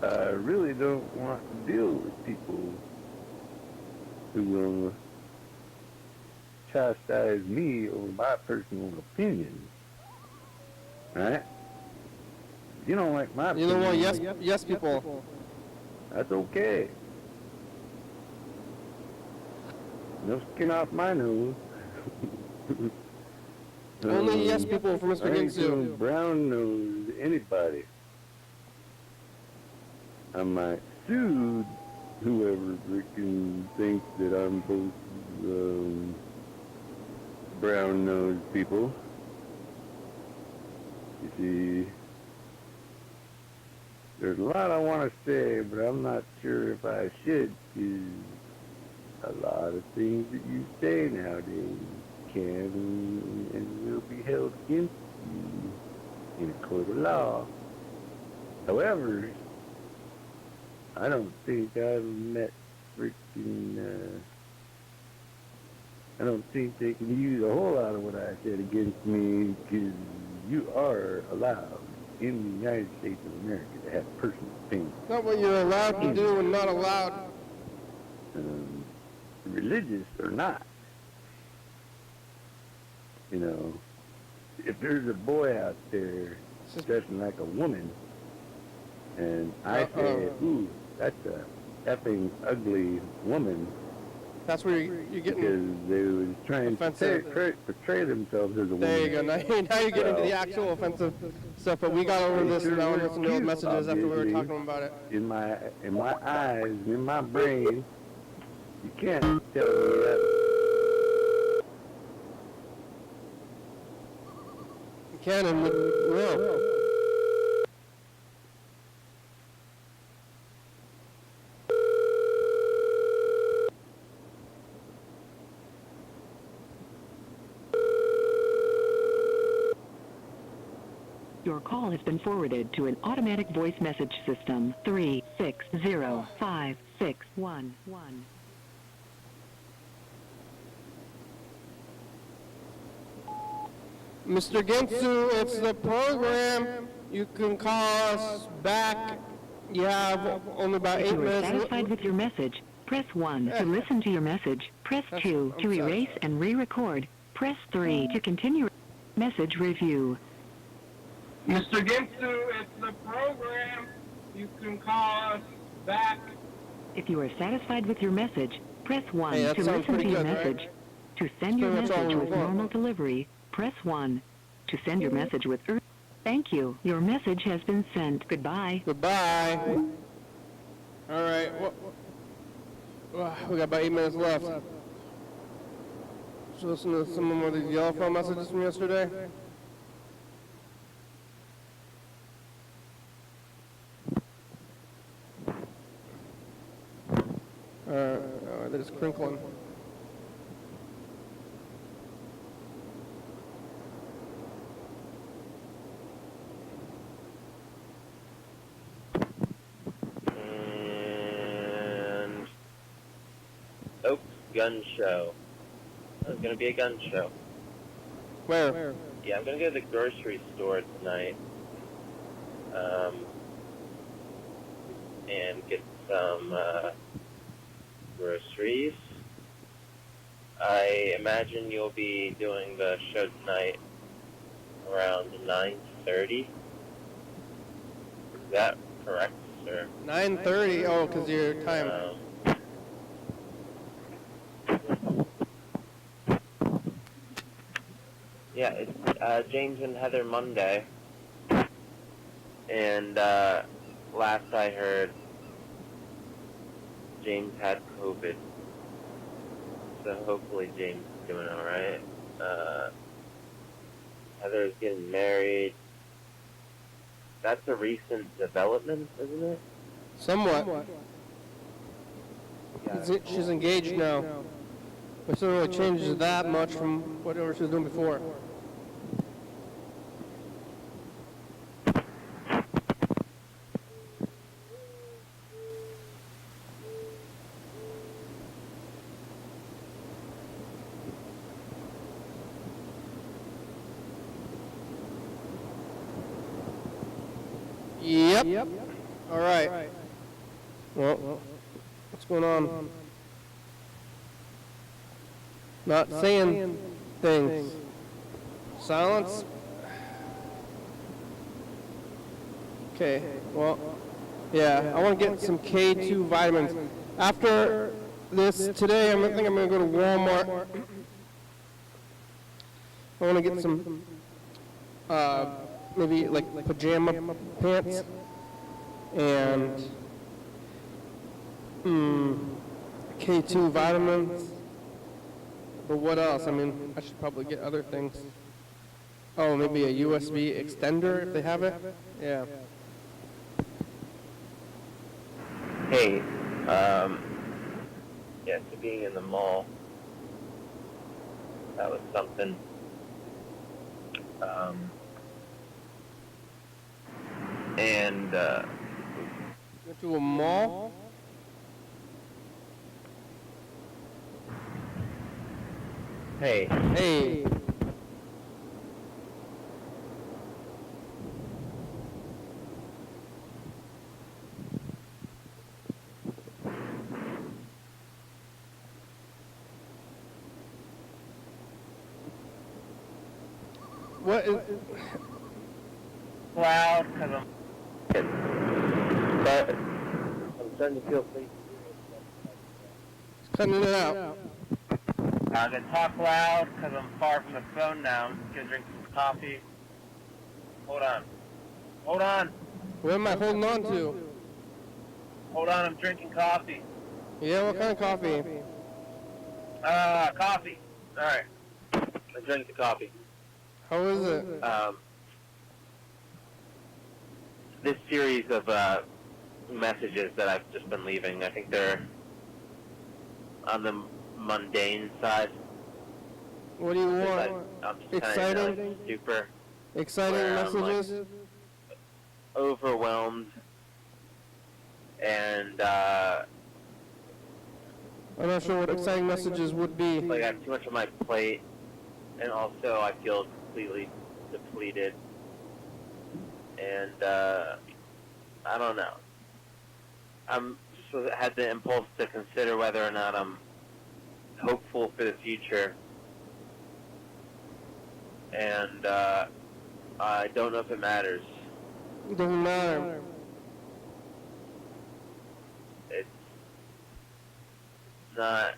I really don't want to deal with people who will chastise me over my personal opinion. Right? If you don't like my You opinion, don't want yes people. that's okay. No skin off my nose. Only yes people for Mr. I ain't Ginsu. doing brown nose anybody. I might sue whoever freaking thinks that I'm both brown nose people. You see, there's a lot I want to say, but I'm not sure if I should, because a lot of things that you say nowadays can and will be held against you in a court of law. However, I don't think I've met freaking, I don't think they can use a whole lot of what I said against me, because you are allowed in the United States of America to have personal opinions. Not what you're allowed to do and not allowed. Religious or not. You know, if there's a boy out there dressing like a woman, and I say, ooh, that's a effing ugly woman. That's where you're getting because they was trying to portray themselves as a woman. There you go. Now you get into the actual offensive stuff, but we got over this now and listened to those messages after we were talking about it. In my eyes, in my brain, you can't tell me that. You can and will. Your call has been forwarded to an automatic voice message system. 3605611. Mr. Ginsu, it's the program. You can call us back. You have only about 8 If you are minutes. satisfied with your message, press 1 to listen to your message. Press 2 to erase and re-record. Press 3 to continue message review. Mr. Ginsu, it's the program. You can call us back. If you are satisfied with your message, press 1 Hey, that to sounds listen to pretty your good, right? message. To send your Pretty much all message we with want. normal delivery, press 1. To send your message with thank you. Your message has been sent. Goodbye. Goodbye. All right. We got about 8 minutes left. So listen to some more of these yellow phone messages from yesterday. They're just crinkling. And gun show. There's gonna be a gun show. Where? Yeah, I'm gonna go to the grocery store tonight. And get some groceries. I imagine you'll be doing the show tonight around 9:30. Is that correct, sir? 9:30. Oh, because your time. Yeah, it's James and Heather Monday. And last I heard, James had COVID. So hopefully James is doing alright. Heather's getting married. That's a recent development, isn't it? Somewhat. Yeah. She's engaged now. Which doesn't really change that much from whatever she was doing before. Yep. All right. Well, what's going on? Not saying things. Silence. Okay. Well, yeah. I want to get some K2 vitamins. After this today, I think I'm going to go to Walmart. I want to get some. Maybe like pajama pants and K2 vitamins. But what else? I mean, I should probably get other things. Oh, maybe a USB extender if they have it. Yeah. Hey, yeah, so being in the mall, that was something. And Went to a mall. hey, Hey. What is? loud because I'm. But I'm starting to feel sleepy. Cutting it out. I'm gonna talk loud because I'm far from the phone now. I'm just gonna drink some coffee. Hold on. Hold on. What am I holding on to? Hold on, I'm drinking coffee. Yeah, what kind of coffee? Coffee. Alright. I drank the coffee. How is it? This series of messages that I've just been leaving, I think they're on the mundane side. What do you want? I'm just Exciting? Like super Exciting messages? I'm, like, overwhelmed and I'm not sure what exciting messages would be. like I have too much on my plate, and also I feel completely depleted, and I don't know. I'm just had the impulse to consider whether or not I'm hopeful for the future, and I don't know if it matters. It doesn't matter. It's not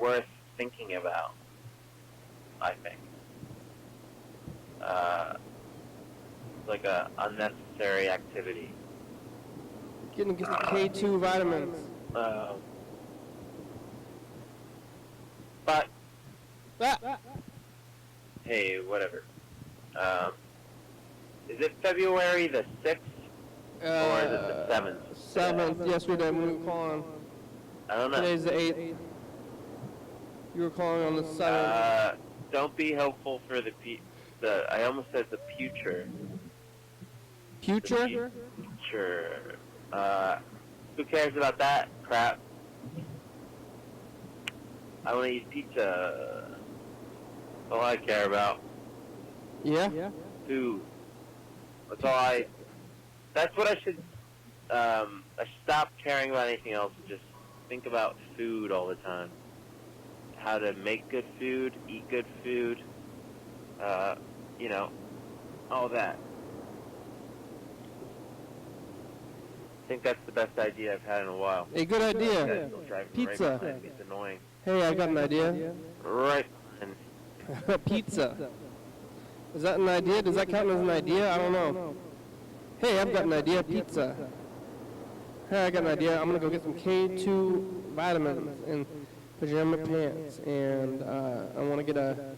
worth thinking about, I think. Like a unnecessary activity. Getting K2 vitamins. But Ah. hey, whatever. Is it February the 6th or is it the 7th? 7th, yesterday when we were calling. I don't know. Today's the 8th. You were calling on the 7th. Don't be hopeful for the I almost said the future. Future? Future. Who cares about that crap? I want to eat pizza. That's all I care about. Yeah? Food. That's what I should, I should stop caring about anything else and just think about food all the time. How to make good food, eat good food, you know, all that. I think that's the best idea I've had in a while. A good idea. Pizza. Pizza. Right, it's annoying. Hey, I got an idea. Right. Pizza. Is that an idea? Does that count as an idea? I don't know. Hey, I've got an idea. Pizza. Hey, I got an idea. I'm going to go get some K2 vitamins and pajama pants. And I want to get a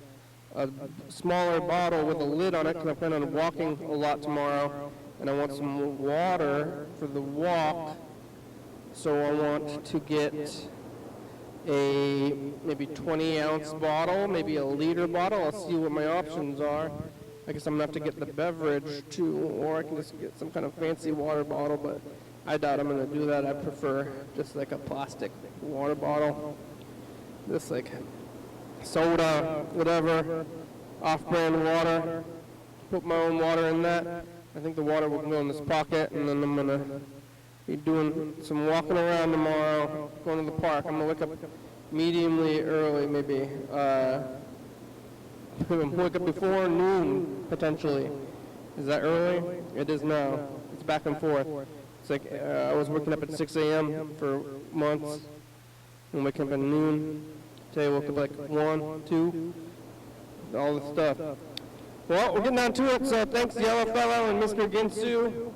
smaller bottle with a lid on it because I plan on walking a lot tomorrow. And I want some water for the walk. So I want to get a maybe 20-ounce bottle, maybe a liter bottle. I'll see what my options are. I guess I'm going to have to get the beverage too, or I can just get some kind of fancy water bottle, but I doubt I'm going to do that. I prefer just like a plastic water bottle. Just like soda, whatever, off-brand water. Put my own water in that. I think the water will go in this pocket, and then I'm going to be doing some walking around tomorrow, going to the park. I'm going to wake up mediumly early, maybe. Wake up before noon, potentially. Is that early? It is now. It's back and forth. It's like I was waking up at 6 a.m. for months, and waking up at noon. Today I woke up like 1, 2, all this stuff. Well, we're getting down to it, so thanks Yellow Fellow and Mr. Ginsu.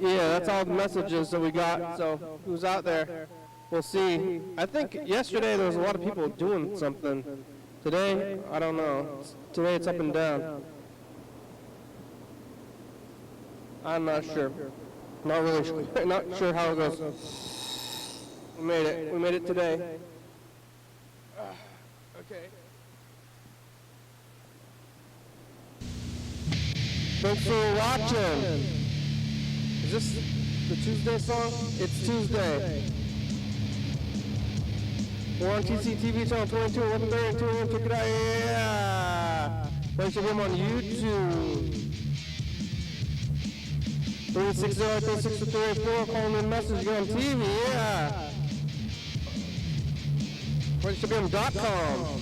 Yeah, that's all the messages that we got, so who's out there? We'll see. I think yesterday there was a lot of people doing something. Today, I don't know. Today it's up and down. I'm not sure. Not really sure. Not sure how it goes. We made it. We made it today. Okay. Thanks for watching. Is this the Tuesday song? It's Tuesday. We're on TCTV channel 22, 11:30, and 2 a.m. Check it out. Yeah. YDHWM on YouTube. 360-36-384. Call me a message. Go on TV. Yeah. YDHWM.com.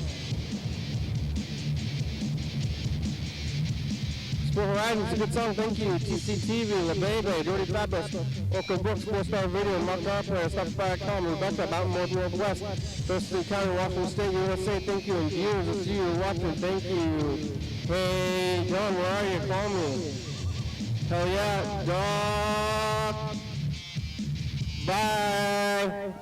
Sport Horizons, a good song, thank you. TCTV, La Baby, Jordy Fabulous, Oracle Books, 4-Star Video, Mark Garplayer, Stopfire.com, Rebecca, Mountain North Northwest, Thurston County, Washington State, USA, thank you. And viewers, it's you watching, thank you. Hey, John, where are you? Call me. Hell yeah, Doc. Bye.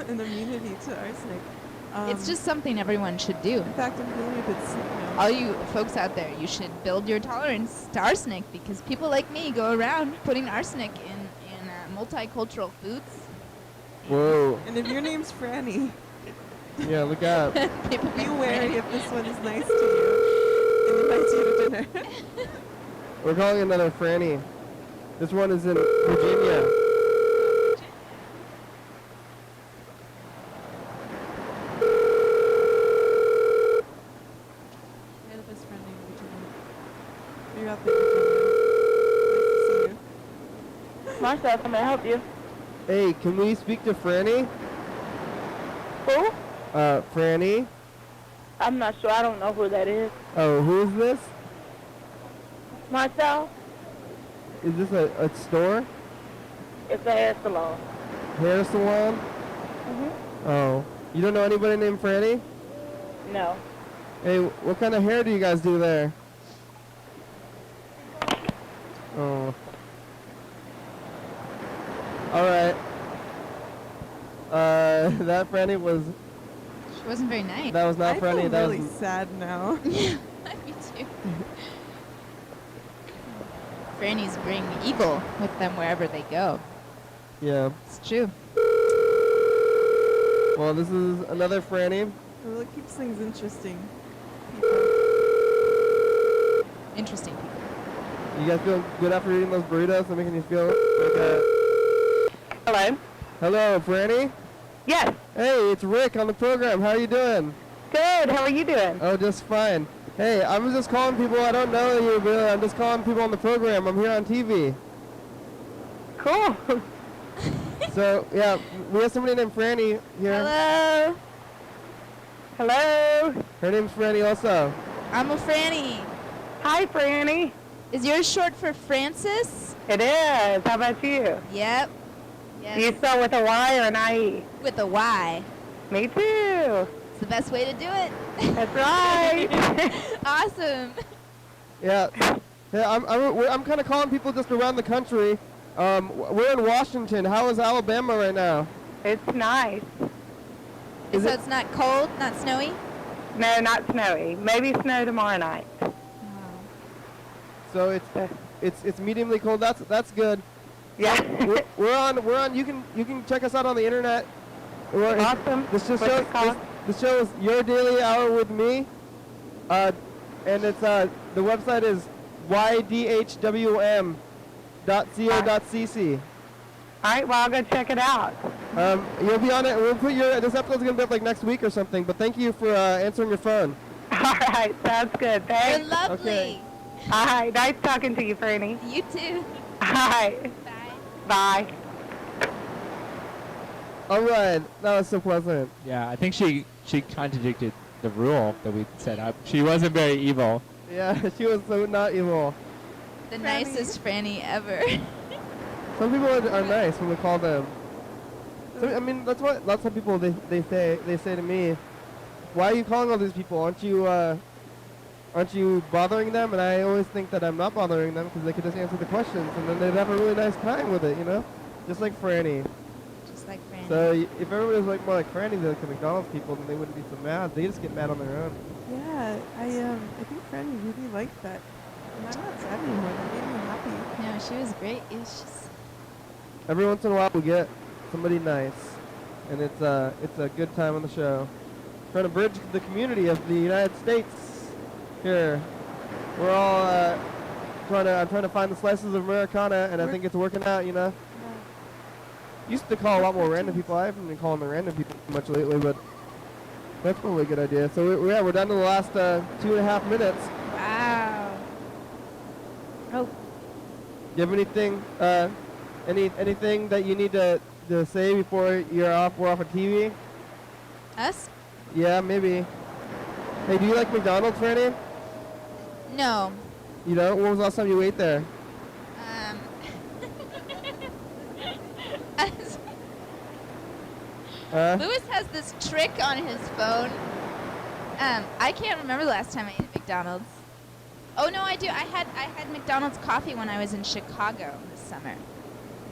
An immunity to arsenic. It's just something everyone should do. In fact, I'm feeling a bit sick now. All you folks out there, you should build your tolerance to arsenic, because people like me go around putting arsenic in multicultural foods. Whoa. And if your name's Franny, yeah, look out. Be wary if this one is nice to you and invites you to dinner. We're calling another Franny. This one is in Virginia. Marcel, can I help you? Hey, can we speak to Franny? Who? Franny? I'm not sure. I don't know who that is. Oh, who is this? Marcel? Is this a store? It's a hair salon. Hair salon? Mm-hmm. Oh. You don't know anybody named Franny? No. Hey, what kind of hair do you guys do there? Oh. Alright. That Franny was... She wasn't very nice. That was not Franny. I feel that really was... sad now. Me too. Frannies bring evil with them wherever they go. Yeah. It's true. Well, this is another Franny. Well, it keeps things interesting. Interesting people. You guys feel good after eating those burritos? They're making you feel like a... Hello? Hello, Franny? Yes. Hey, it's Rick on the program. How are you doing? Good. How are you doing? Oh, just fine. Hey, I was just calling people. I don't know you, but I'm just calling people on the program. I'm here on TV. Cool. So, yeah, we have somebody named Franny here. Hello. Hello. Her name's Franny also. I'm a Franny. Hi, Franny. Is yours short for Francis? It is. How about you? Yep. Yes. Do you spell with a Y or an I-E? With a Y. Me too. It's the best way to do it. That's right. Awesome. Yeah. Yeah, I'm kind of calling people just around the country. We're in Washington. How is Alabama right now? It's nice. Is So it- it's not cold, not snowy? No, not snowy. Maybe snow tomorrow night. So it's mediumly cold. That's good. Yeah. We're on. You can check us out on the internet. Awesome. This What's it called? This show is Your Daily Hour with me, and it's the website is YDHWM.co.cc. All right, well, I'll go check it out. You'll be on it. We'll put this episode's gonna be up like next week or something. But thank you for answering your phone. All right, sounds good. Thanks. You're lovely. Okay. All right, nice talking to you, Franny. You too. All right. Bye. All right, that was so pleasant. Yeah, I think she contradicted the rule that we set up. She wasn't very evil. Yeah, she was so not evil. The nicest Franny ever. Some people are nice when we call them. So, I mean, that's what lots of people they say to me, "Why are you calling all these people? Aren't you bothering them?" And I always think that I'm not bothering them because they could just answer the questions and then they'd have a really nice time with it, you know, just like Franny. Just like Franny. So if everybody was like more like Franny, like the McDonald's people, then they wouldn't be so mad. They just get mad on their own. Yeah, I think Franny really liked that. And I'm not sad anymore. That made me happy. No, she was great. It was just... Every once in a while we get somebody nice, and it's a good time on the show. Trying to bridge the community of the United States here. We're all I'm trying to find the slices of Americana, and I think it's working out, you know. Used to call a lot more random people. I haven't been calling the random people much lately, but that's probably a good idea. So we're down to the last 2.5 minutes. Wow. Oh. Do you have anything, anything that you need to say before we're off of TV? Us? Yeah, maybe. Hey, do you like McDonald's, Franny? No. You know, when was the last time you ate there? Lewis has this trick on his phone. I can't remember the last time I ate at McDonald's. Oh no, I do. I had McDonald's coffee when I was in Chicago this summer.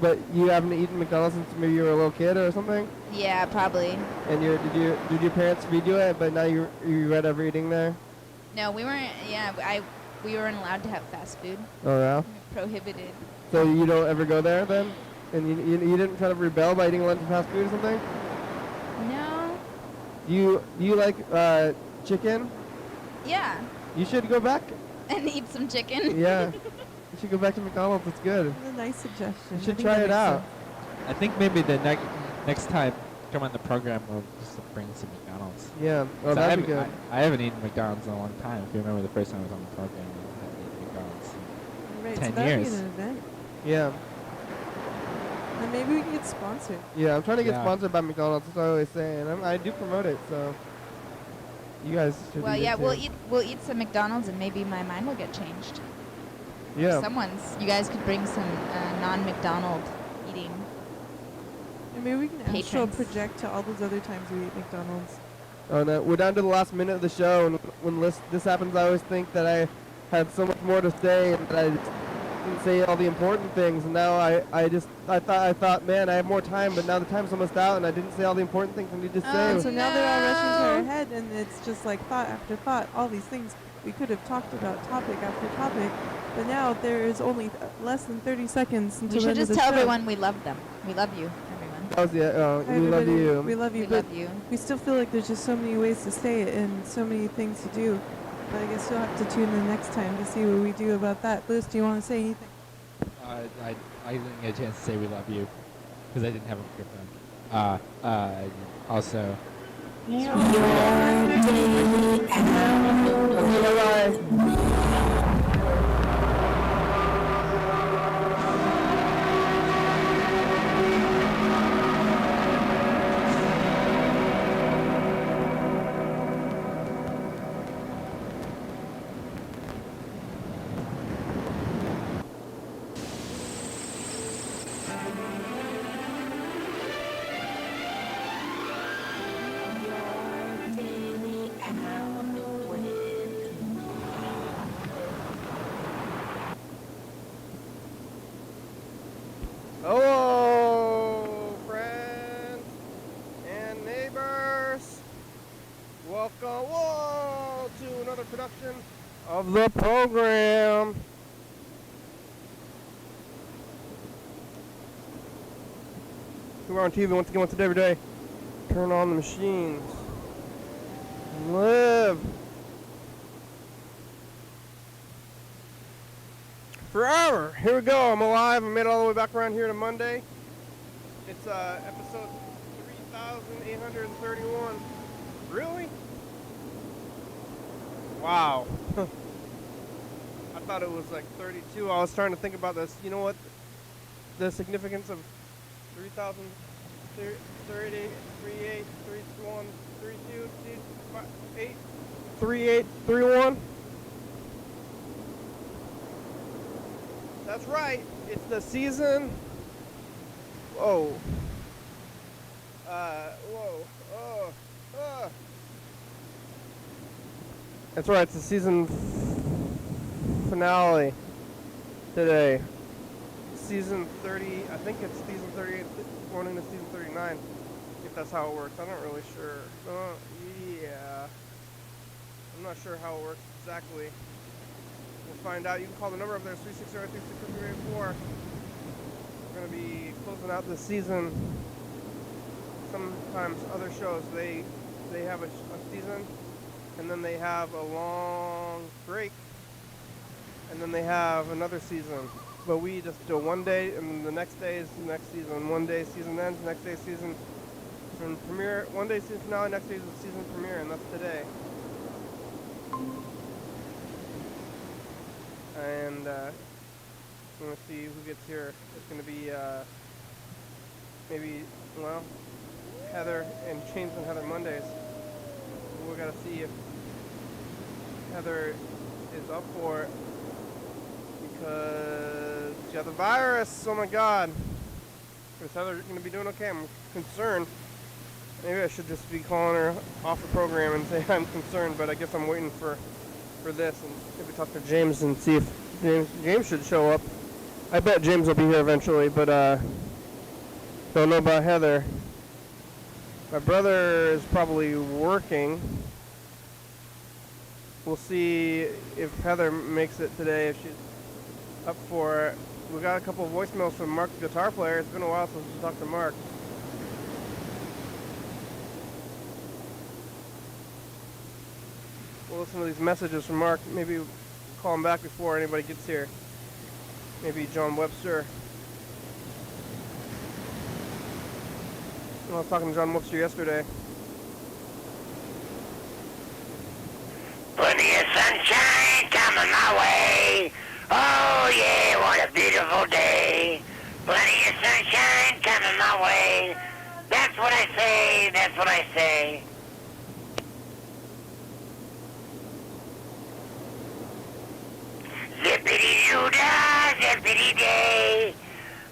But you haven't eaten McDonald's since maybe you were a little kid or something? Yeah, probably. And did your parents feed you it, but now you regret ever eating there? No, we weren't. Yeah, we weren't allowed to have fast food. Oh yeah. Prohibited. So you don't ever go there then? And you didn't try to rebel by eating lunch and fast food or something? No. You like chicken? Yeah. You should go back. And eat some chicken. Yeah. You should go back to McDonald's. It's good. That's a nice suggestion. You I should think try that it makes out. sense. I think maybe the next time come on the program we'll just bring some McDonald's. Yeah. Oh, 'Cause that'd be good. I haven't eaten McDonald's in a long time. If you remember the first time I was on the program, I hadn't eaten McDonald's in Right, 10 so that'd years. be an event. Yeah. And maybe we can get sponsored. Yeah, I'm trying to get Yeah. sponsored by McDonald's. That's what I always say, and I do promote it. So you guys should. Well, be yeah, good too. we'll eat some McDonald's and maybe my mind will get changed. Yeah. You guys could bring some non-McDonald eating. And maybe we can astral Patrons. project to all those other times we ate McDonald's. Oh no, we're down to the last minute of the show, and when this happens, I always think that I had so much more to say, and that I just didn't say all the important things. And now I thought, man, I have more time, but now the time's almost out, and I didn't say all the important things I need to say. So now they're all rushing to our head, and it's just like thought after thought, all these things we could have talked about topic after topic, but now there is only less than 30 seconds until We the should end of just the tell show. everyone we love them. We love you, everyone. That was the, Hi, we love everybody. you. We love you, We but love you. we still feel like there's just so many ways to say it and so many things to do. But I guess you'll have to tune in next time to see what we do about that. Liz, do you want to say anything? I didn't get a chance to say we love you because I didn't have a microphone. Also. introduction of the program. We're on TV once again, every day. Turn on the machines. Live. Forever. Here we go. I'm alive. I made it all the way back around here to Monday. It's episode 3,831. Really? Wow. I thought it was like 32. I was trying to think about this. You know what? The significance of 3,000, 38, 38, 31, 32, 8, 38, 31. That's right. It's the season. Whoa. Whoa. Oh. That's right. It's the season finale today. Season 30. I think it's season 38 going into season 39. If that's how it works. I'm not really sure. Yeah. I'm not sure how it works exactly. We'll find out. You can call the number up there, 360-363-384. We're going to be closing out the season. Sometimes other shows, they have a season, and then they have a long break, and then they have another season. But we just do one day, and the next day is the next season. One day season ends, next day season and premiere. One day season finale, next day is the season premiere, and that's today. And we're going to see who gets here. It's going to be maybe, well, Heather and Chains and Heather Mondays. We got to see if Heather is up for it, because she got the virus. Oh my God. Is Heather going to be doing okay? I'm concerned. Maybe I should just be calling her off the program and say I'm concerned, but I guess I'm waiting for this, and maybe talk to James and see if James should show up. I bet James will be here eventually, but don't know about Heather. My brother is probably working. We'll see if Heather makes it today, if she's up for it. We got a couple of voicemails from Mark, the guitar player. It's been a while since we talked to Mark. We'll listen to these messages from Mark. Maybe call him back before anybody gets here. Maybe John Webster. I was talking to John Webster yesterday. Plenty of sunshine coming my way. Oh yeah, what a beautiful day. Plenty of sunshine coming my way. That's what I say, that's what I say. Zippity-doo-dah, zippity-day.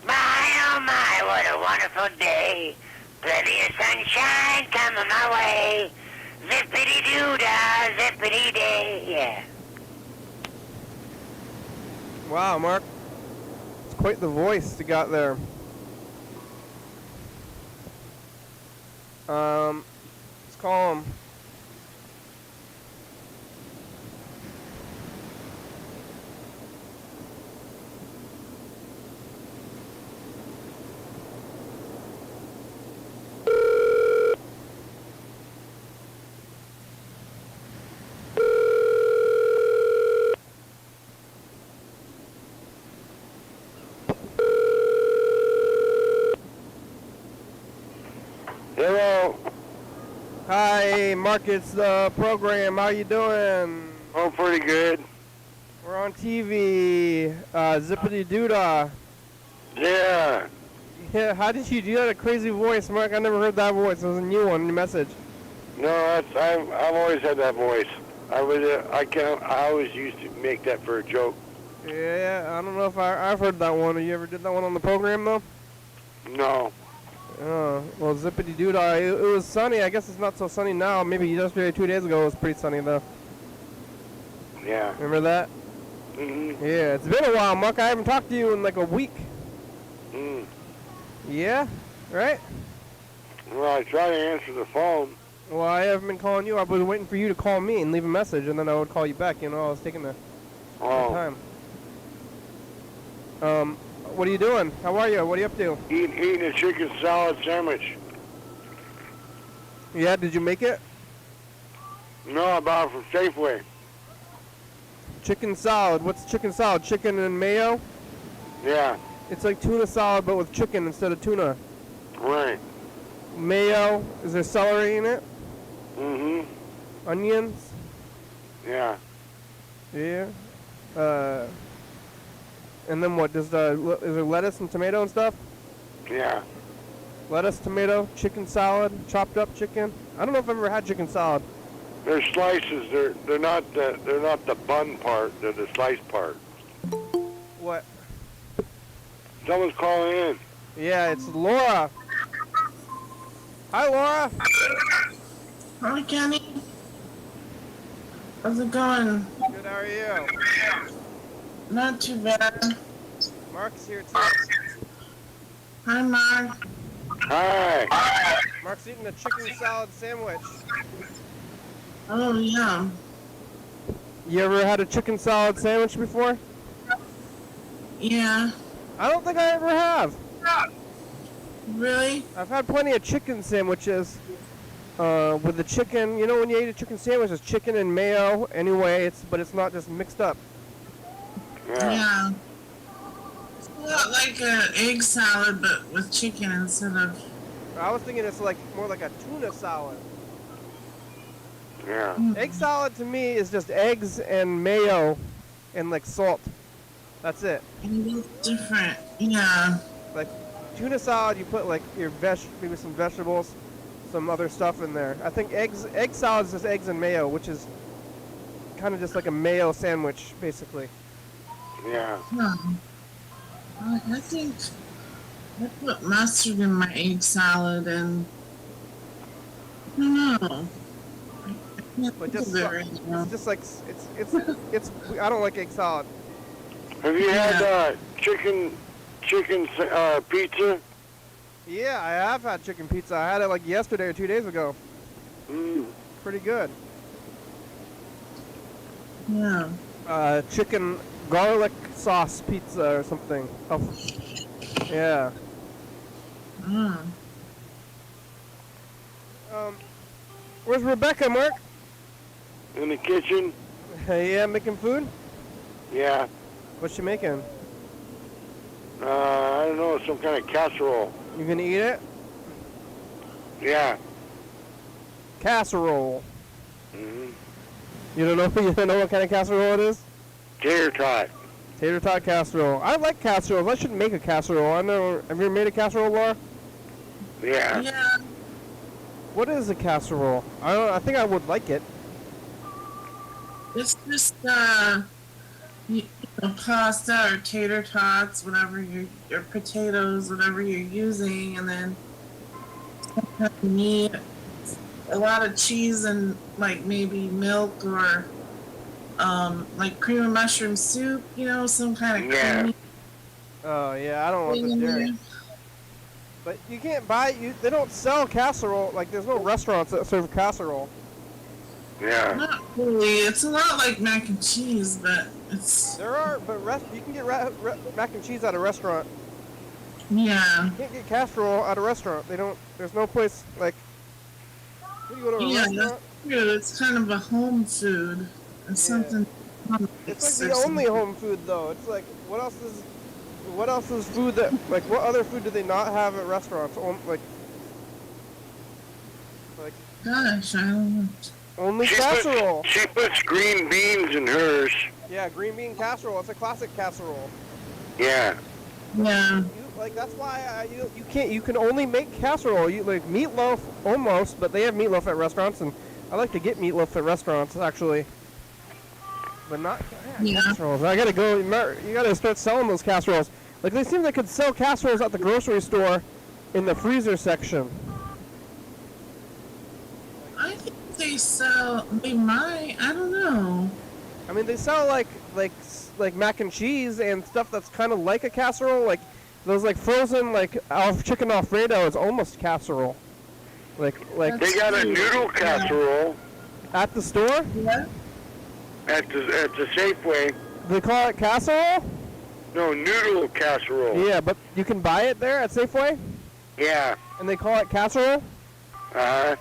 My, oh my, what a wonderful day. Plenty of sunshine coming my way. Zippity-doo-dah, zippity-day, yeah. Wow, Mark. It's quite the voice you got there. Let's call him. Hello. Hi, Mark. It's the program. How you doing? Oh, pretty good. We're on TV. Zippity Doodah. Yeah. Yeah. How did you do that? A crazy voice, Mark. I never heard that voice. It was a new one in your message. No, I've always had that voice. I always used to make that for a joke. Yeah. I don't know if I've heard that one. You ever did that one on the program though? No. Oh, well, zippity doodah. It was sunny. I guess it's not so sunny now. Maybe yesterday, 2 days ago, it was pretty sunny though. Yeah. Remember that? Mm-hmm. Yeah, it's been a while, Mark. I haven't talked to you in like a week. Mm. Yeah? Right? Well, I try to answer the phone. Well, I haven't been calling you. I was waiting for you to call me and leave a message, and then I would call you back. You know, I was taking the time. What are you doing? How are you? What are you up to? Eating a chicken salad sandwich. Yeah, did you make it? No, I bought it from Safeway. Chicken salad. What's chicken salad? Chicken and mayo? Yeah. It's like tuna salad, but with chicken instead of tuna. Right. Mayo. Is there celery in it? Mm-hmm. Onions? Yeah. Yeah. And then what? Is there lettuce and tomato and stuff? Yeah. Lettuce, tomato, chicken salad, chopped up chicken. I don't know if I've ever had chicken salad. They're slices. They're not the bun part. They're the slice part. What? Someone's calling in. Yeah, it's Laura. Hi, Laura. Hi, Kenny. How's it going? Good, how are you? Not too bad. Mark's here, too. Hi, Mark. Hi. Mark's eating a chicken salad sandwich. Oh, yeah. You ever had a chicken salad sandwich before? Yeah. I don't think I ever have. Really? I've had plenty of chicken sandwiches. With the chicken, you know when you eat a chicken sandwich, it's chicken and mayo anyway, but it's not just mixed up. Yeah. It's a lot like an egg salad, but with chicken instead of... I was thinking it's like more like a tuna salad. Yeah. Egg salad to me is just eggs and mayo and like salt. That's it. It's different. Yeah. Like tuna salad, you put like your maybe some vegetables, some other stuff in there. I think egg salad is just eggs and mayo, which is kind of just like a mayo sandwich, basically. Yeah. I think I put mustard in my egg salad and I don't know. But just it's just like it's I don't like egg salad. Have you had chicken pizza? Yeah, I have had chicken pizza. I had it like yesterday or 2 days ago. Pretty good. Yeah. Chicken garlic sauce pizza or something. Oh. Yeah. Where's Rebecca, Mark? In the kitchen. Yeah, making food? Yeah. What's she making? I don't know, some kind of casserole. You gonna eat it? Yeah. Casserole. Mm-hmm. You don't know what kind of casserole it is? Tater tot. Tater tot casserole. I like casseroles. I should make a casserole. Have you ever made a casserole, Laura? Yeah. Yeah. What is a casserole? I think I would like it. It's just pasta or tater tots, whatever your potatoes, whatever you're using, and then meat, a lot of cheese, and like maybe milk or like cream of mushroom soup, some kind of creamy. Oh yeah, I don't want the dairy. But you can't buy they don't sell casserole. Like there's no restaurants that serve casserole. Yeah. Not really. It's a lot like mac and cheese, but it's... There are, but you can get mac and cheese at a restaurant. Yeah. You can't get casserole at a restaurant. There's no place, like... What do you go to a restaurant? That's true. It's kind of a home food. It's something... It's like the only home food, though. It's like, what else is food that... Like, what other food do they not have at restaurants? Like... Gosh, I don't know. Only casserole. She puts green beans in hers. Yeah, green bean casserole. It's a classic casserole. Yeah. Yeah. That's why you can only make casserole. You like meatloaf almost, but they have meatloaf at restaurants, and I like to get meatloaf at restaurants actually. But not casseroles. I gotta go. You gotta start selling those casseroles. Like they seem they could sell casseroles at the grocery store, in the freezer section. I think they might, I don't know. I mean, they sell like mac and cheese and stuff that's kind of like a casserole. Like those like frozen like chicken Alfredo is almost casserole. Like They got a noodle casserole at the store? What? at the Safeway. They call it casserole? No, noodle casserole. Yeah, but you can buy it there at Safeway? Yeah. And they call it casserole? Uh-huh.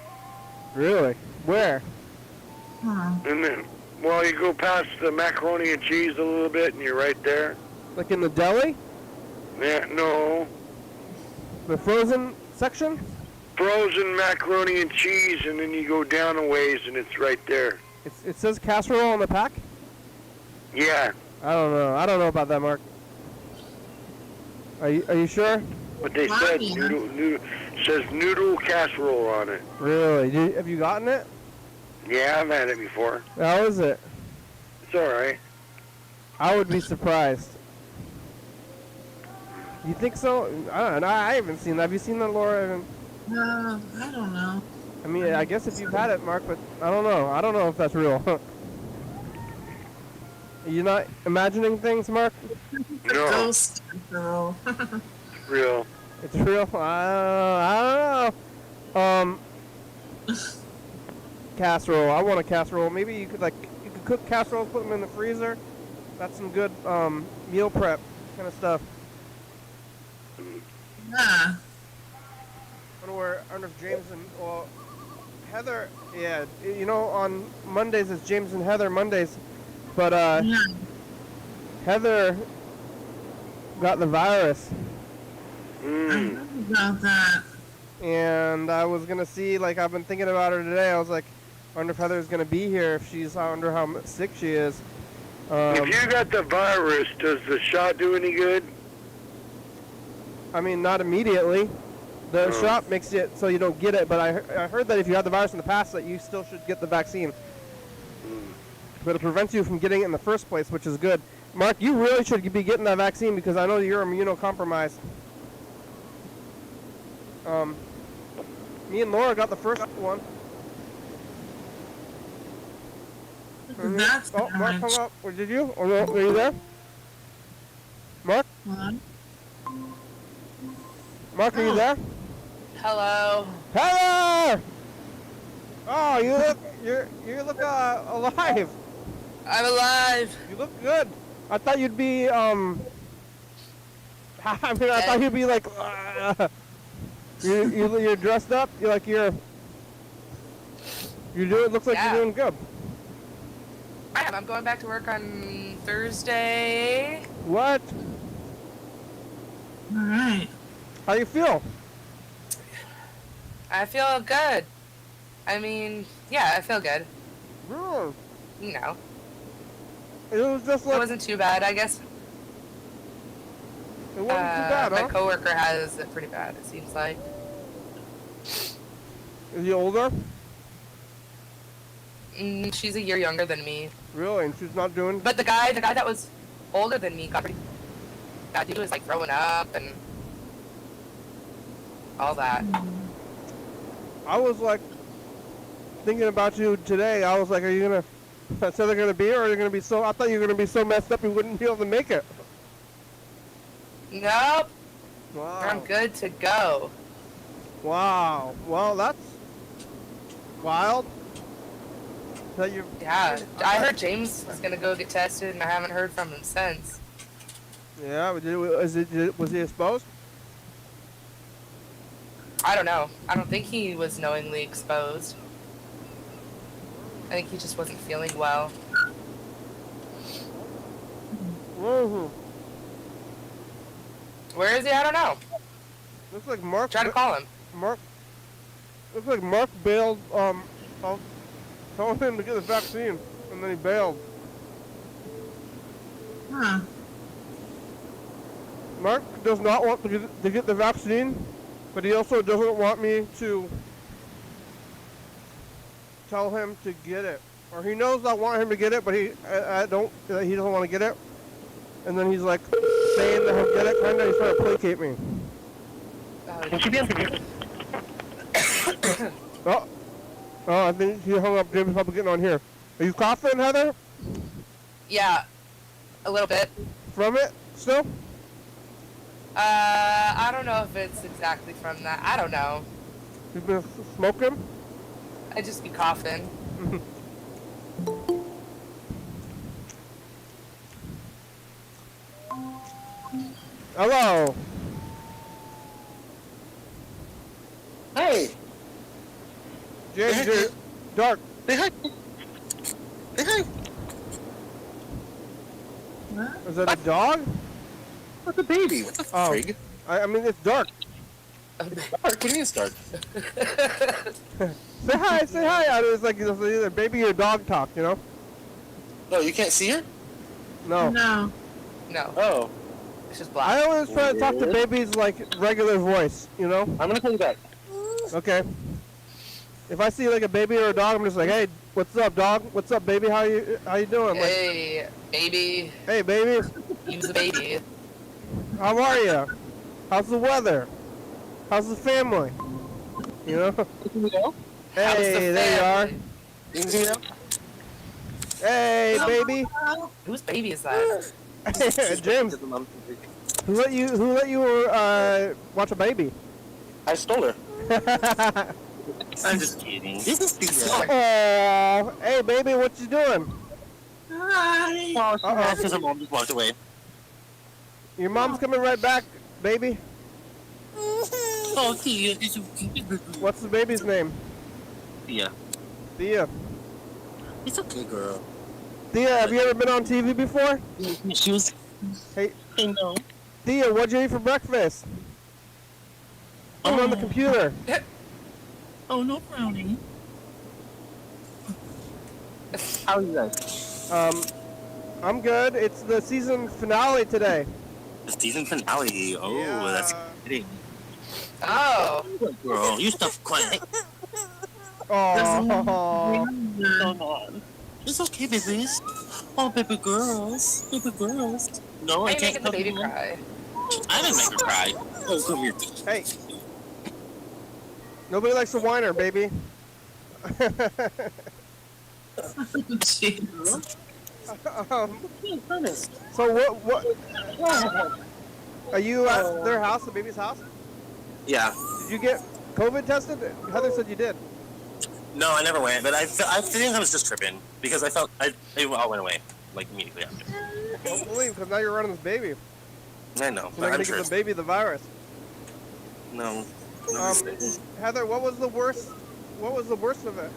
Really? Where? And then, well, you go past the macaroni and cheese a little bit, and you're right there. Like in the deli? Yeah, no. The frozen section? Frozen macaroni and cheese, and then you go down a ways, and it's right there. It says casserole on the pack? Yeah. I don't know. I don't know about that, Mark. Are you sure? But they said noodle says noodle casserole on it. Really? Have you gotten it? Yeah, I've had it before. How is it? It's all right. I would be surprised. You think so? I don't know. I haven't seen that. Have you seen that, Laura? I don't know. I mean, I guess if you've had it, Mark, but I don't know. I don't know if that's real. You're not imagining things, Mark? No. Ghost casserole. Real. It's real? I don't know. Casserole. I want a casserole. Maybe you could cook casseroles, put them in the freezer. That's some good meal prep kind of stuff. Yeah. I wonder if James and Heather. Yeah, you know, on Mondays it's James and Heather Mondays, but Heather got the virus. I heard about that. And I was gonna see, I've been thinking about her today. I was like, I wonder if Heather's gonna be here. I wonder how sick she is. If you got the virus, does the shot do any good? I mean, not immediately. The shot makes it so you don't get it, but I heard that if you had the virus in the past, that you still should get the vaccine. But it prevents you from getting it in the first place, which is good. Mark, you really should be getting that vaccine because I know you're immunocompromised. Me and Laura got the first one. That's Mark hung up. Or did you? Or no, were you there? Mark? Mark, are you there? Hello. Heather! Oh, you look alive. I'm alive. You look good. I thought you'd be I thought you'd be like you're dressed up. You're doing. Looks like you're doing good. I am. I'm going back to work on Thursday. What? All right. How you feel? I feel good. I mean, yeah, I feel good. Really? You know. It was just like. It wasn't too bad, I guess. It wasn't too bad, My coworker has it pretty bad, it seems like. Is he older? She's a year younger than me. Really? And she's not doing... But the guy that was older than me got pretty bad. He was throwing up and all that. I was thinking about you today. I was like, are you gonna... That's how they're gonna be, or are you gonna be so... I thought you were gonna be so messed up you wouldn't be able to make it. Nope. Wow. I'm good to go. Wow. Well, that's wild. Yeah, I heard James was gonna go get tested, and I haven't heard from him since. Yeah, was he exposed? I don't know. I don't think he was knowingly exposed. I think he just wasn't feeling well. Where is he? I don't know. Looks like Mark. Try to call him. Mark. Looks like Mark bailed. Told him to get the vaccine, and then he bailed. Huh. Mark does not want to get the vaccine, but he also doesn't want me to tell him to get it. Or he knows I want him to get it, but he doesn't want to get it. And then he's saying that he'll get it, kind of. He's trying to placate me. Would you be able to get it? Oh, I think he hung up. James probably getting on here. Are you coughing, Heather? Yeah, a little bit. From it, still? I don't know if it's exactly from that. I don't know. You've been smoking? I just be coughing. Hello. Hey. James, Dark. Hey, hi. Hey, hi. Is that a dog? What's a baby? What the frig? I mean, it's Dark. Dark? What do you mean it's dark? Say hi, say hi. It's like either baby or dog talk, you know? Oh, you can't see her? No. No. No. Oh. It's just black. I always try to talk to babies like regular voice, you know? I'm gonna call you back. Okay. If I see like a baby or a dog, I'm just like, hey, what's up, dog? What's up, baby? How you doing? Like, Hey, baby. hey, baby. He's a baby. How are you? How's the weather? How's the family? You know? Hey, there you are. Hey, baby. Whose baby is that? James. Who let you watch a baby? I stole her. I'm just kidding. This is Thea. Oh, hey, baby, what you doing? Hi. Oh, she laughed because her mom just walked away. Your mom's coming right back, baby. Oh, Thea, this is What's the baby's name? Thea. Thea. It's okay, girl. Thea, have you ever been on TV before? She was. Hey. Hey, no. Thea, what'd you eat for breakfast? I'm on the computer. Oh, no brownie. How are you guys? I'm good. It's the season finale today. The season finale. Oh, Yeah. that's exciting. Oh. Girl, you stop crying. Oh. It's okay, babies. Oh, baby girls. Baby girls. No, Why I are you can't making the baby cry? I didn't make her cry. Oh, come here. Hey. Nobody likes a whiner, baby. So what? Are you at their house, the baby's house? Yeah. Did you get COVID tested? Heather said you did. No, I never went, but I think I was just tripping because I felt it all went away like immediately after. Don't believe, because now you're running this baby. I know, So but they're I'm gonna sure. give the baby the virus. No. Heather, what was the worst? What was the worst of it?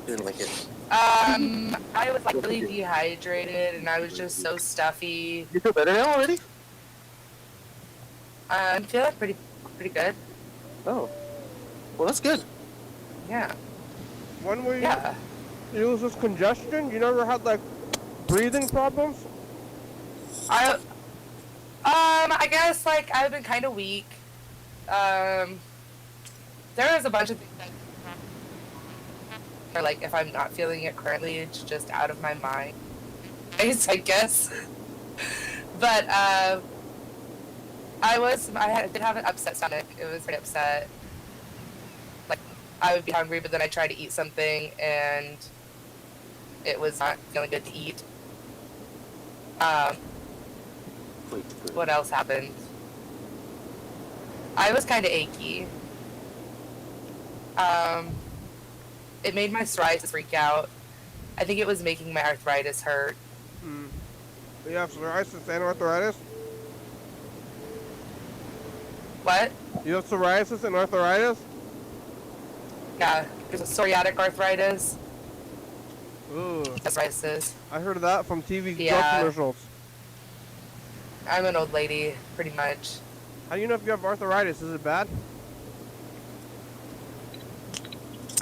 Didn't like it. I was like really dehydrated and I was just so stuffy. You feel better now already? I'm feeling pretty good. Oh. Well, that's good. Yeah. When were you? Yeah. It was just congestion. You never had like breathing problems? I guess like I've been kind of weak. There is a bunch of things that, or like if I'm not feeling it currently, it's just out of my mind. I guess. But I did have an upset stomach. It was pretty upset. Like I would be hungry, but then I tried to eat something and it was not feeling good to eat. What else happened? I was kind of achy. It made my psoriasis freak out. I think it was making my arthritis hurt. You have psoriasis and arthritis? What? You have psoriasis and arthritis? Yeah, there's a psoriatic arthritis. Ooh. Psoriasis. I heard of that from TV drug Yeah. commercials. I'm an old lady, pretty much. How do you know if you have arthritis? Is it bad?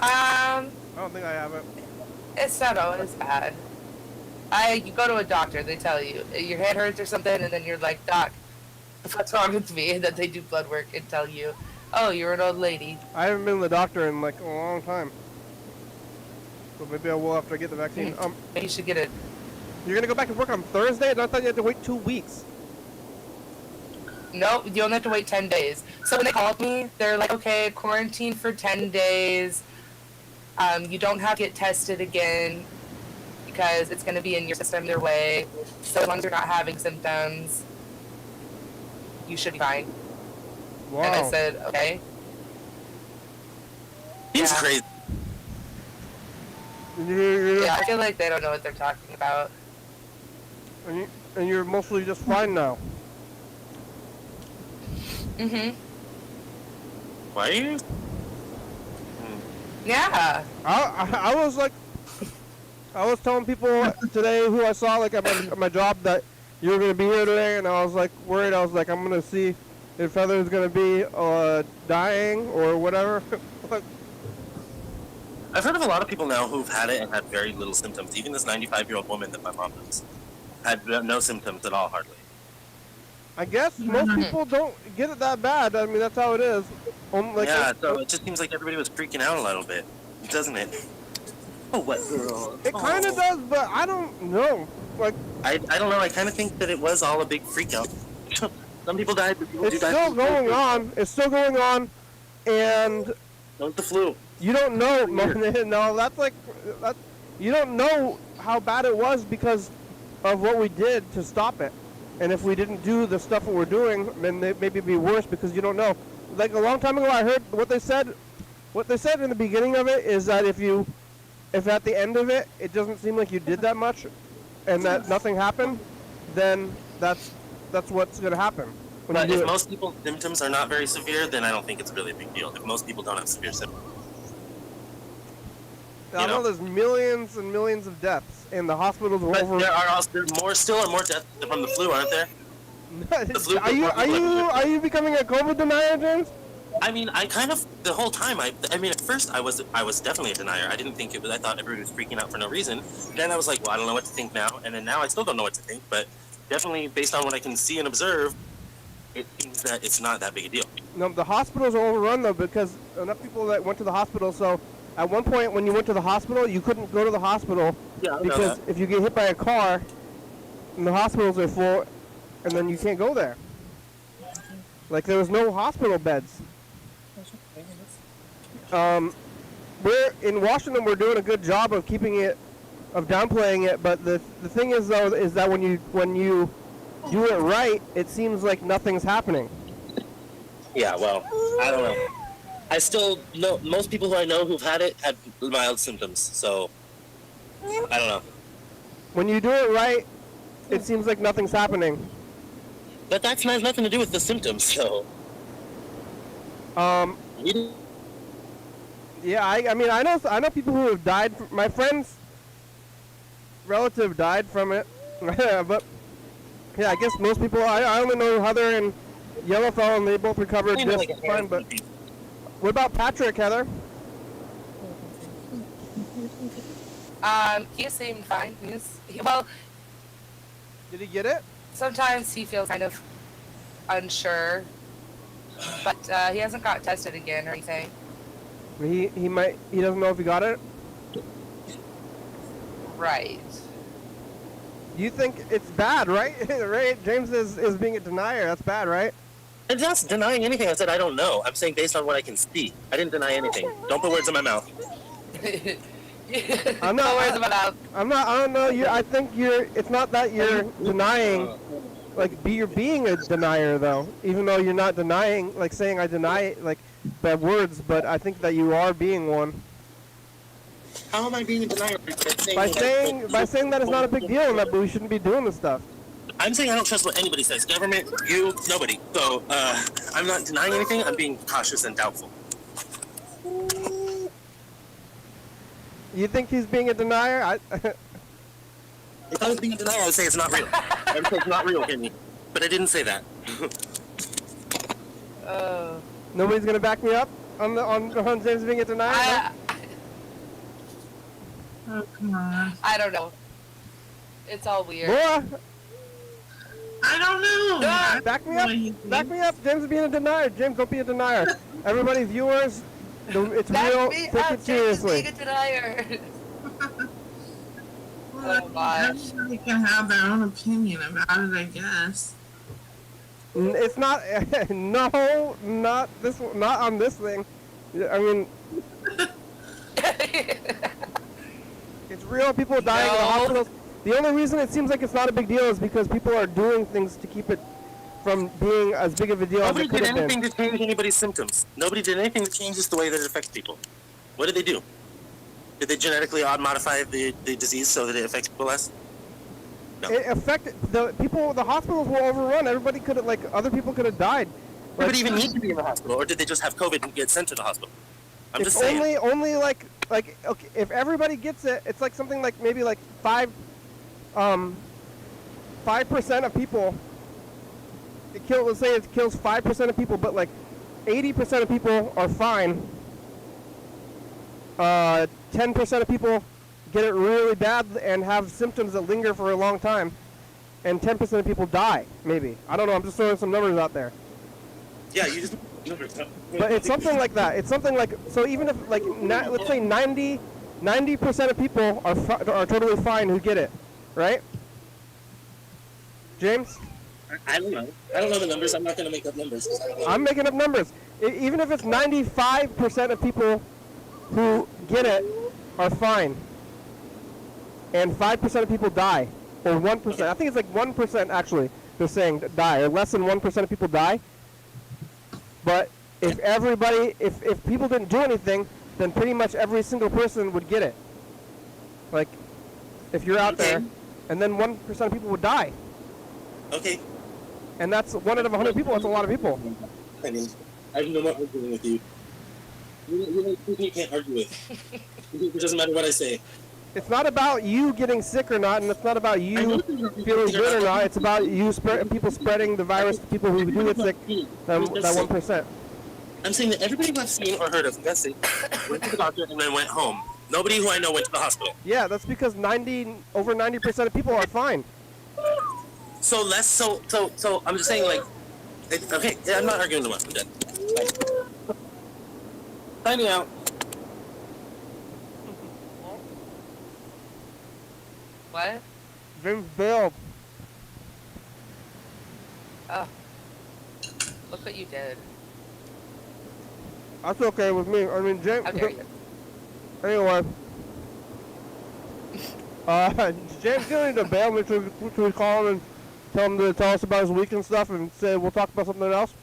I don't think I have it. It's not always bad. You go to a doctor, they tell you your head hurts or something, and then you're like, Doc, what's wrong with me? And then they do blood work and tell you, oh, you're an old lady. I haven't been to the doctor in like a long time. So maybe I will after I get the vaccine. Maybe you should get it. You're gonna go back to work on Thursday? And I thought you had to wait 2 weeks. No, you only have to wait 10 days. So when they called me, they're like, okay, quarantine for 10 days. You don't have to get tested again because it's going to be in your system their way. So as long as you're not having symptoms, you should be fine. Wow. And I said, okay. Seems crazy. Yeah, I feel like they don't know what they're talking about. And you're mostly just fine now. Mm-hmm. Why are you? Yeah. I was like, I was telling people today who I saw like at my job that you were gonna be here today, and I was like worried. I was like, I'm gonna see if Heather's gonna be dying or whatever. Like, I've heard of a lot of people now who've had it and had very little symptoms. Even this 95-year-old woman that my mom knows had no symptoms at all, hardly. I guess most people don't get it that bad. I mean, that's how it is. Yeah, so it just seems like everybody was freaking out a little bit, doesn't it? Oh, what girl? It kind of does, but I don't know. Like, I don't know. I kind of think that it was all a big freak out. Some people died, but people it's died. still going on. It's still going on, and Don't the flu. you don't know. No, that's like you don't know how bad it was because of what we did to stop it. And if we didn't do the stuff that we're doing, then maybe it'd be worse because you don't know. Like a long time ago, I heard what they said. What they said in the beginning of it is that if at the end of it, it doesn't seem like you did that much, and that nothing happened, then that's what's going to happen. But if most people's symptoms are not very severe, then I don't think it's really a big deal. If most people don't have severe symptoms. I know there's millions and millions of deaths, and the hospitals are over. There are more deaths from the flu, aren't there? The flu Are you becoming a COVID denier, James? I mean, I kind of the whole time. I mean, at first I was definitely a denier. I didn't think it was. I thought everybody was freaking out for no reason. Then I was like, well, I don't know what to think now. And then now I still don't know what to think. But definitely, based on what I can see and observe, it seems that it's not that big a deal. No, the hospitals are overrun though because enough people that went to the hospital. So at one point, when you went to the hospital, you couldn't go to the hospital because if you get hit by a car, and the hospitals are full, and then you can't go there. Like there was no hospital beds. We're in Washington. We're doing a good job of downplaying it. But the thing is though, is that when you do it right, it seems like nothing's happening. Yeah, well, I don't know. I still know most people who I know who've had it had mild symptoms. So I don't know. When you do it right, it seems like nothing's happening. But that has nothing to do with the symptoms. So. Yeah, I mean, I know people who have died. My friend's relative died from it, but yeah, I guess most people. I only know Heather and Yellowfell, and they both recovered just fine. But what about Patrick, Heather? He seemed fine. Well, did he get it? Sometimes he feels kind of unsure, but he hasn't got tested again or anything. He doesn't know if he got it? Right. You think it's bad, right? Right? James is being a denier. That's bad, right? I'm not denying anything. I said I don't know. I'm saying based on what I can see. I didn't deny anything. Don't put words in my mouth. I'm not. I don't know. I think it's not that you're denying. Like, you're being a denier, though. Even though you're not denying, like saying I deny, like bad words. But I think that you are being one. How am I being a denier? By saying that it's not a big deal and that we shouldn't be doing this stuff. I'm saying I don't trust what anybody says. Government, you, nobody. So I'm not denying anything. I'm being cautious and doubtful. You think he's being a denier? If I was being a denier, I would say it's not real. I would say it's not real, Kenny. But I didn't say that. Nobody's gonna back me up on James being a denier. Oh, come on. I don't know. It's all weird. Laura, I don't know. back me up. Back me up. James is being a denier. James, don't be a denier. Everybody, viewers, it's real. Take it seriously. Being a denier. Oh, everybody can have their own opinion about it, I guess. It's not. No, not this. Not on this thing. I mean, it's real. People dying in the hospitals. The only reason it seems like it's not a big deal is because people are doing things to keep it from being as big of a deal as it could have been. Nobody did anything to change anybody's symptoms. Nobody did anything to change just the way that it affects people. What did they do? Did they genetically modify the disease so that it affects people less? No. It affected the people. The hospitals were overrun. Everybody could have, like, other people could have died. Like, Everybody even need to be in the hospital, or did they just have COVID and get sent to the hospital? I'm it's just saying. only like okay, if everybody gets it, it's like something like maybe like 5% of people. Let's say it kills 5% of people, but like 80% of people are fine. 10% of people get it really bad and have symptoms that linger for a long time, and 10% of people die. Maybe, I don't know. I'm just throwing some numbers out there. Yeah, you just. But it's something like that. It's something like, so even if like let's say 90% of people are totally fine who get it, right? James? I don't know. I don't know the numbers. I'm not going to make up numbers. I'm making up numbers. Even if it's 95% of people who get it are fine, and 5% of people die, or 1%. I think it's like 1% actually. They're saying die, or less than 1% of people die. But if if people didn't do anything, then pretty much every single person would get it. Like, if you're out there, and then 1% of people would die. Okay. And that's 1 out of 100 people. That's a lot of people. I mean, I have no more arguing with you. You can't argue with. It doesn't matter what I say. It's not about you getting sick or not, and it's not about you feeling good or not. It's about you people spreading the virus to people who do get sick. That 1%. I'm saying that everybody who I've seen or heard of got sick, went to the doctor, and then went home. Nobody who I know went to the hospital. Yeah, that's because over 90% of people are fine. So less. So I'm just saying, like, okay. Yeah, I'm not arguing the one. I'm done. Bye. Signing out. What? James bailed. Oh. Look what you did. That's okay with me. I mean, James. How dare you? Anyway. James didn't need to bail me. Should we call him and tell him to tell us about his week and stuff and say we'll talk about something else?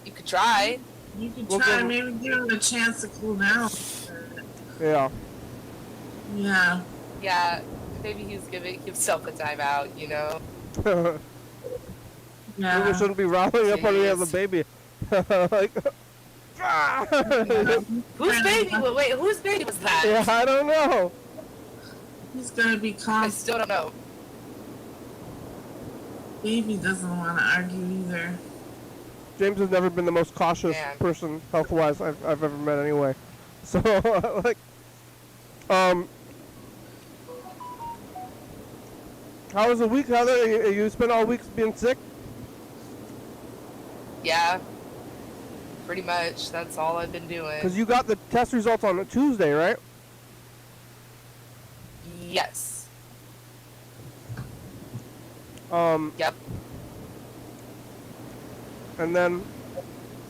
You could try. You could try, maybe give him a chance to cool down. Yeah. Yeah. Yeah, maybe he's giving himself a timeout, you know? Yeah. Maybe we shouldn't be riling up when he has a baby. Like, Whose baby? Wait, whose baby was that? yeah, I don't know. He's gonna be calm. I still don't know. Baby doesn't want to argue either. James has never been the most cautious person health-wise I've ever met anyway. So, like, how was the week, Heather? You spent all week being sick? Yeah. Pretty much. That's all I've been doing. Because you got the test results on a Tuesday, right? Yes. Yep. And then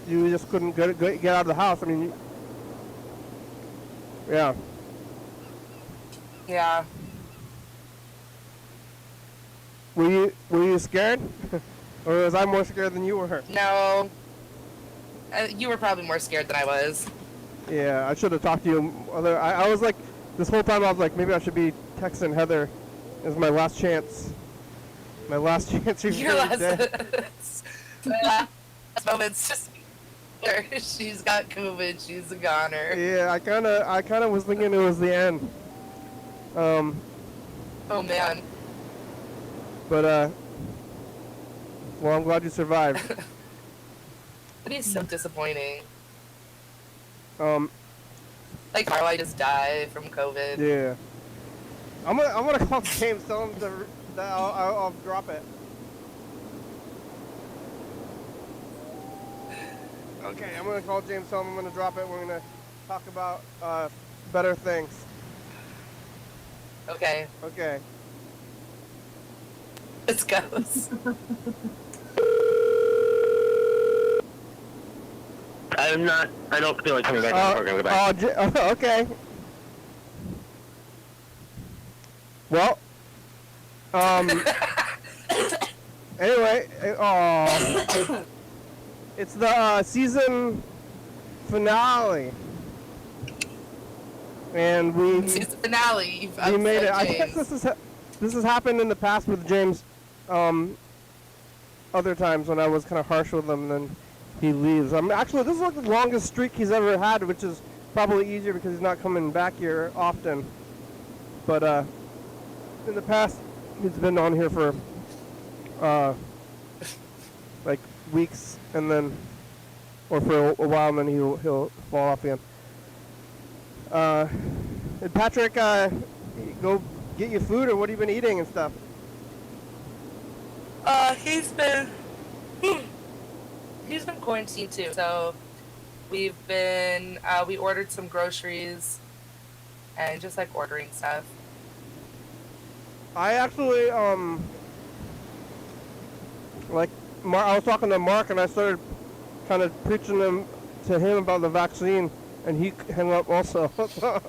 you just couldn't get out of the house. I mean, yeah. Yeah. Were you scared? Or was I more scared than you were? No. You were probably more scared than I was. Yeah, I should have talked to you. I was like, this whole time I was like, maybe I should be texting Heather as my last chance. My last chance. Your last moment's just she's got COVID. She's a goner. Yeah, I kind of was thinking it was the end. Oh man. But well, I'm glad you survived. It is so disappointing. Like Carl, I just died from COVID. Yeah. I'm gonna call James. Tell him that I'll drop it. Okay, I'm gonna call James. Tell him I'm gonna drop it. We're gonna talk about better things. Okay. Okay. This goes. I don't feel like coming back on the program. Goodbye. Okay. Well, anyway, it's the season finale. And we It's the finale. You've made it. upset I guess James. this has happened in the past with James. Other times when I was kind of harsh with him, then he leaves. Actually, this is like the longest streak he's ever had, which is probably easier because he's not coming back here often. But in the past, he's been on here for like weeks, and then, or for a while, and then he'll fall off again. Did Patrick go get you food, or what have you been eating and stuff? He's been quarantined too, so we ordered some groceries and just like ordering stuff. I actually I was talking to Mark, and I started kind of preaching to him about the vaccine, and he hung up also. Oh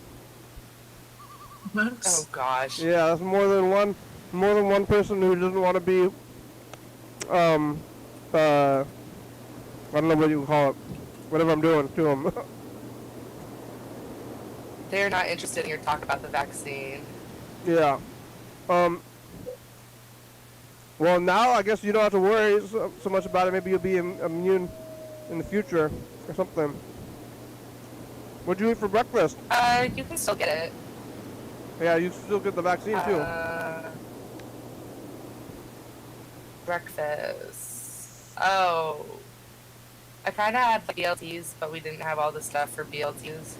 gosh. Yeah, that's more than one person who doesn't want to be I don't know what you would call it. Whatever I'm doing to them. They're not interested in your talk about the vaccine. Yeah. Well, now I guess you don't have to worry so much about it. Maybe you'll be immune in the future or something. What'd you eat for breakfast? You can still get it. Yeah, you still get the vaccine too. Breakfast. Oh. I kind of had BLTs, but we didn't have all the stuff for BLTs.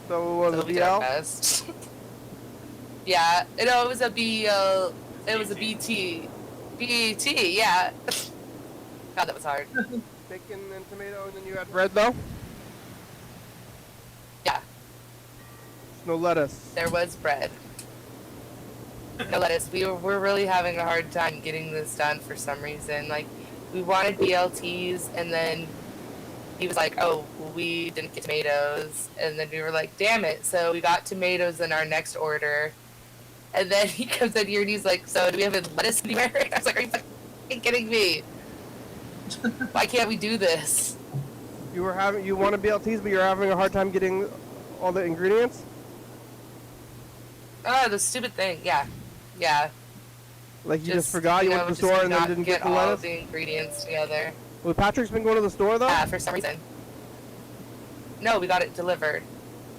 So it was a we did our BL? best. Yeah, it was a BL. It was a BT. BT, yeah. God, that was hard. Bacon and tomato, and then you had bread though? Yeah. No lettuce. There was bread. No lettuce. We're really having a hard time getting this done for some reason. Like, we wanted BLTs, and then he was like, oh, we didn't get tomatoes. And then we were like, damn it. So we got tomatoes in our next order. And then he comes in here and he's like, so do we have any lettuce anywhere? I was like, are you fucking kidding me? Why can't we do this? You wanted BLTs, but you're having a hard time getting all the ingredients? Oh, the stupid thing. Yeah. Yeah. Like you just forgot you went to the store and then didn't get the all lettuce? the ingredients together. Well, Patrick's been going to the store though? Yeah, for some reason. No, we got it delivered.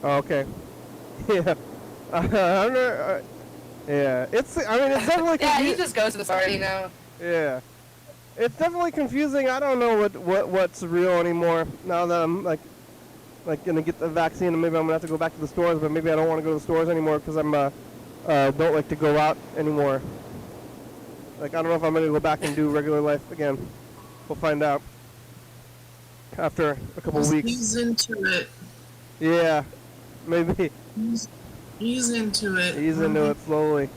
Oh, okay. Yeah. I don't know. Yeah. It's definitely Yeah, he just goes to the store, you know. Yeah. It's definitely confusing. I don't know what's real anymore now that I'm like gonna get the vaccine, and maybe I'm gonna have to go back to the stores, but maybe I don't want to go to the stores anymore because I'm don't like to go out anymore. Like, I don't know if I'm gonna go back and do regular life again. We'll find out after a couple weeks. Ease into it. Yeah, maybe. Ease into it. Ease into it slowly.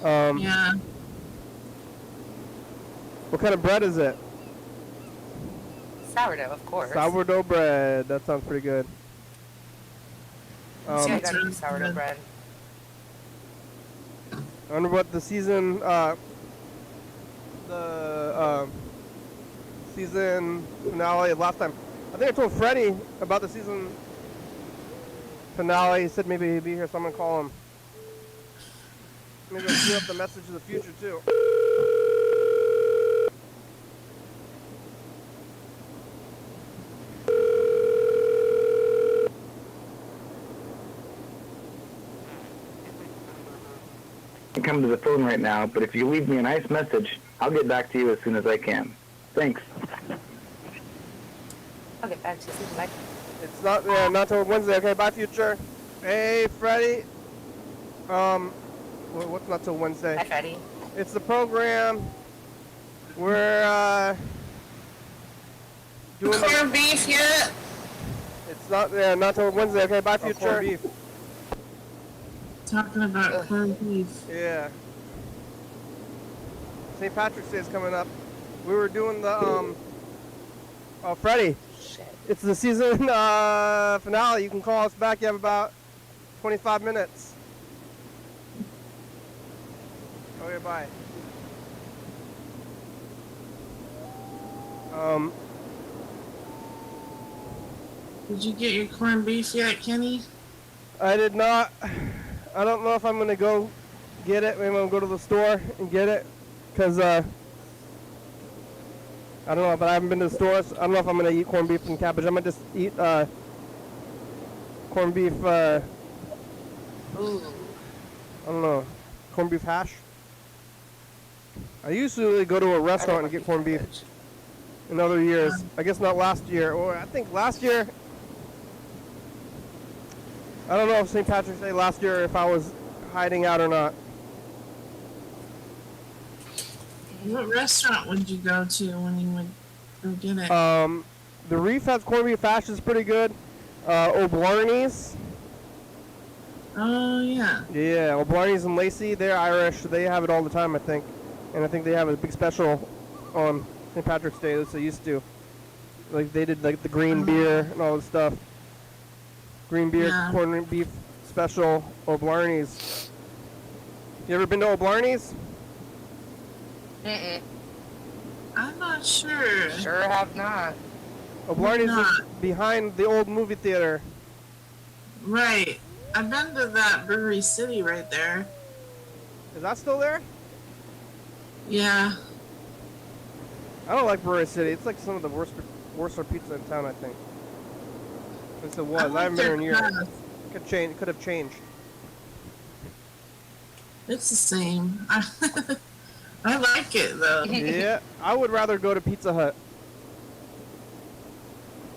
Yeah. What kind of bread is it? Sourdough, of course. Sourdough bread. That sounds pretty good. Yeah, I gotta do sourdough bread. I wonder what the season season finale last time. I think I told Freddie about the season finale. He said maybe he'd be here, so I'm gonna call him. Maybe I'll cue up the message of the future too. I come to the phone right now, but if you leave me a nice message, I'll get back to you as soon as I can. Thanks. I'll get back to you soon as I can. It's not till Wednesday. Okay, bye, future. Hey, Freddie. What's not till Wednesday? Hi, Freddie. It's the program. We're doing corned beef yet? It's not till Wednesday. Okay, bye, future. Corned beef. Talking about corned beef. Yeah. St. Patrick's Day is coming up. We were doing the Freddie. Shit. It's the season finale. You can call us back. You have about 25 minutes. Okay, bye. Did you get your corned beef yet, Kenny? I did not. I don't know if I'm gonna go get it. Maybe I'm gonna go to the store and get it, cause I don't know. But I haven't been to the stores. I don't know if I'm gonna eat corned beef and cabbage. I might just eat corned beef. Ooh. I don't know, corned beef hash. I usually go to a restaurant and get corned beef. In other years, I guess not last year, or I think last year. I don't know if St. Patrick's Day last year, if I was hiding out or not. What restaurant would you go to when you would go get it? The Reef has corned beef hash, is pretty good. O'Blarney's. Oh, yeah. Yeah, O'Blarney's and Lacey, they're Irish. They have it all the time, I think. And I think they have a big special on St. Patrick's Day, as they used to. Like, they did, like, the green beer and all this stuff. Green beer, corned beef special, O'Blarney's. You ever been to O'Blarney's? Mm-mm. I'm not sure. Sure have not. O'Blarney's is behind the old movie theater. Right. I've been to that Brewery City right there. Is that still there? Yeah. I don't like Brewery City. It's like some of the worst pizza in town, I think. At least it was. I haven't been here in years. Could have changed. It's the same. I like it though. Yeah, I would rather go to Pizza Hut.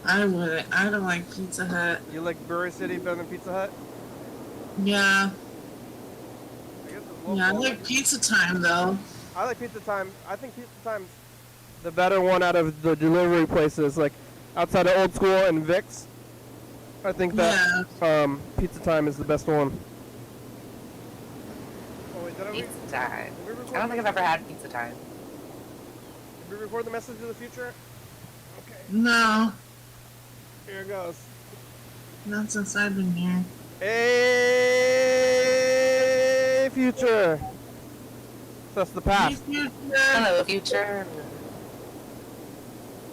I would. I don't like Pizza Hut. You like Brewery City better than Pizza Hut? Yeah. Yeah, I like Pizza Time though. I like Pizza Time. I think Pizza Time's the better one out of the delivery places, like outside of Old School and Vic's. I think that Pizza Time is the best one. Oh, wait, Pizza Time. I don't think I've ever had Pizza Time. Did we record the message of the future? Okay. No. Here it goes. Not since I've been here. Hey, future. That's the past. Hey, hello, future.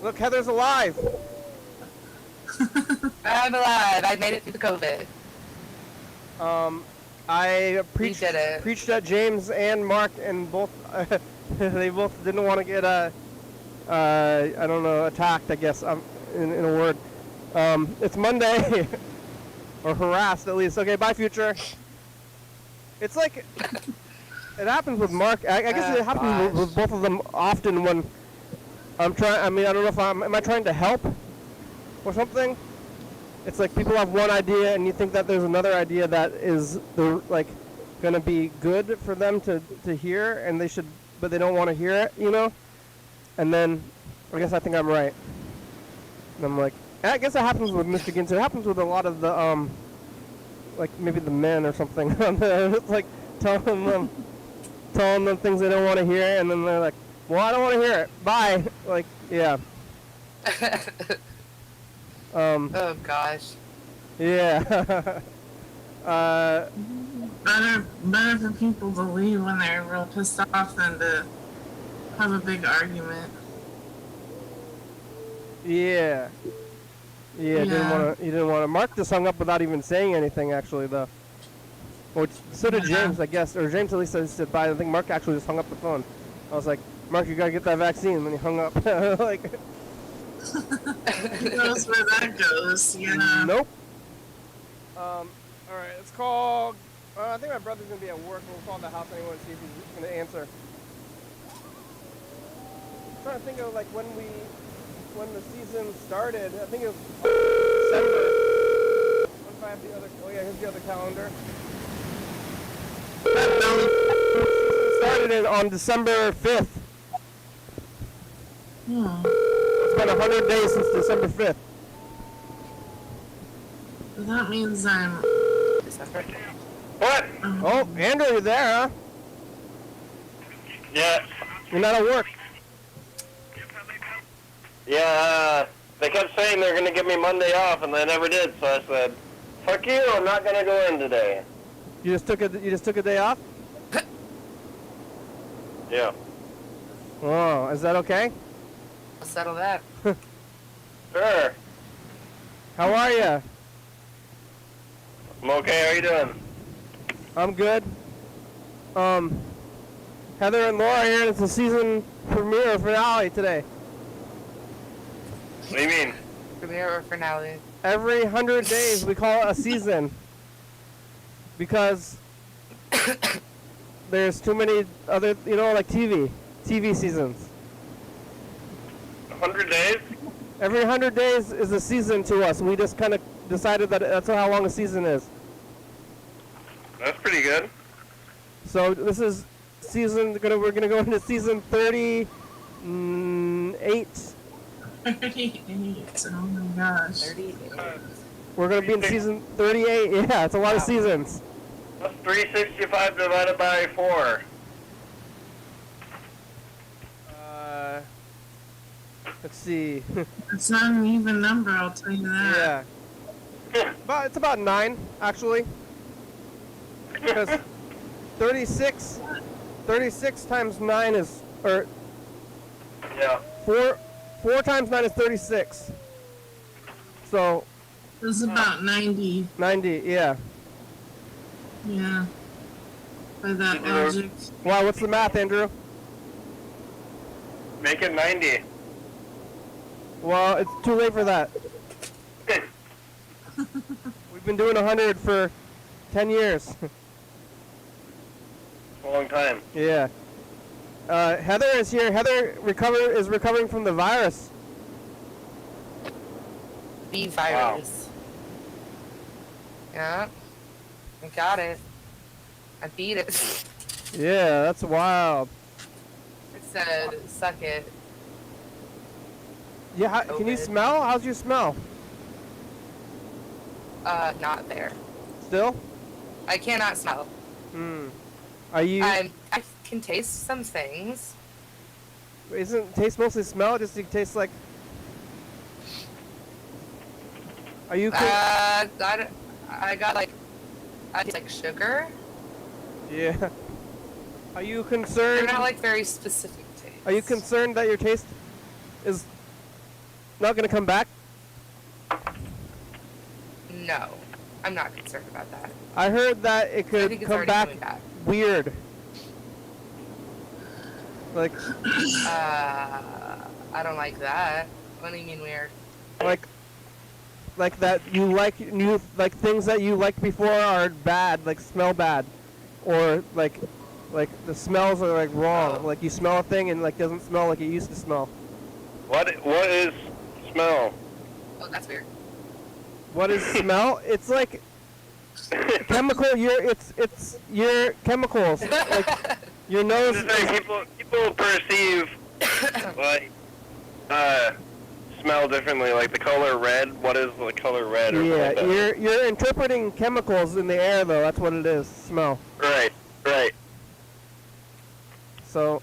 Look, Heather's alive. I'm alive. I made it through the COVID. I preached at James and Mark, and both they both didn't want to get I don't know, attacked, I guess, in a word. It's Monday, or harassed at least. Okay, bye, future. It's like it happens with Mark. I guess it happens with both of them often when I'm trying. I mean, I don't know if am I trying to help or something? It's like people have one idea and you think that there's another idea that is gonna be good for them to hear, and they should, but they don't want to hear it, you know? And then I guess I think I'm right. And I'm like, I guess it happens with Mr. Ginter. It happens with a lot of the like maybe the men or something. It's like telling them things they don't want to hear, and then they're like, well, I don't want to hear it. Bye. Like, yeah. Oh gosh. Yeah. Better for people to leave when they're real pissed off than to have a big argument. Yeah. Yeah. You didn't want to. Mark just hung up without even saying anything, actually, though. Which so did James, I guess, or James at least said bye. I think Mark actually just hung up the phone. I was like, Mark, you gotta get that vaccine, and then he hung up. Like. Who knows where that goes, you know? Nope. Alright, let's call... I think my brother's going to be at work. We'll call the house anyway and see if he's going to answer. I'm trying to think of, like, when the season started. I think it was December. What if I have the other... Oh, yeah, here's the other calendar. The season started on December 5th. It's been 100 days since December 5th. That means I'm... December. What? Oh, Andrew, you're there, huh? Yeah. You're not at work. Yeah, they kept saying they're going to give me Monday off, and they never did, so I said, fuck you, I'm not going to go in today. You just took a day off? Yeah. Oh, is that okay? I'll settle that. Sure. How are you? I'm okay. How you doing? I'm good. Heather and Laura here. It's the season premiere or finale today. What do you mean? Premiere or finale? Every 100 days we call it a season because there's too many other, like TV seasons. 100 days? Every 100 days is a season to us. We just kind of decided that that's how long a season is. That's pretty good. So this is we're gonna go into season 38. 38. Oh my gosh. 38. We're gonna be in season 38. Yeah, it's a lot of seasons. What's 365 divided by 4? Let's see. It's not an even number, I'll tell you that. Yeah. It's about 9, actually. Because 36 times 9 is, Yeah. 4 times 9 is 36. So. It's about 90. 90, yeah. Yeah. By that logic. Wow, what's the math, Andrew? Make it 90. Well, it's too late for that. We've been doing 100 for 10 years. A long time. Yeah. Heather is here. Heather is recovering from the virus. The virus. Yeah. I got it. I beat it. Yeah, that's wild. It said, suck it. Yeah, can you smell? How's your smell? Not there. Still? I cannot smell. Are you? I can taste some things. Isn't taste mostly smell? Just you taste like. Are you? I got like, I taste like sugar. Yeah. Are you concerned? They're not like very specific taste. Are you concerned that your taste is not going to come back? No, I'm not concerned about that. I heard that it I could think it's come already back coming back. weird. Like. I don't like that. What do you mean weird? Like that you like things that you liked before are bad, like smell bad, or like the smells are like wrong. Like you smell a thing and like doesn't smell like it used to smell. What is smell? Oh, that's weird. What is smell? It's like chemical. It's your chemicals. Like your nose. People perceive like smell differently. Like the color red. What is the color red? Or Yeah, like you're interpreting chemicals in the air though. That's what it is. Smell. Right. So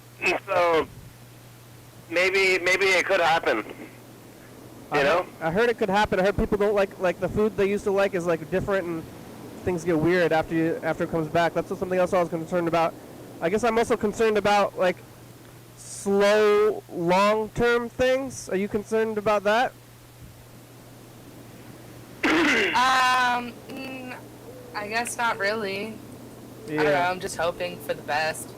maybe it could happen. You know? I heard it could happen. I heard people don't like the food they used to like is like different and things get weird after it comes back. That's something else I was concerned about. I guess I'm also concerned about like slow long-term things. Are you concerned about that? I guess not really. Yeah. I don't know. I'm just hoping for the best.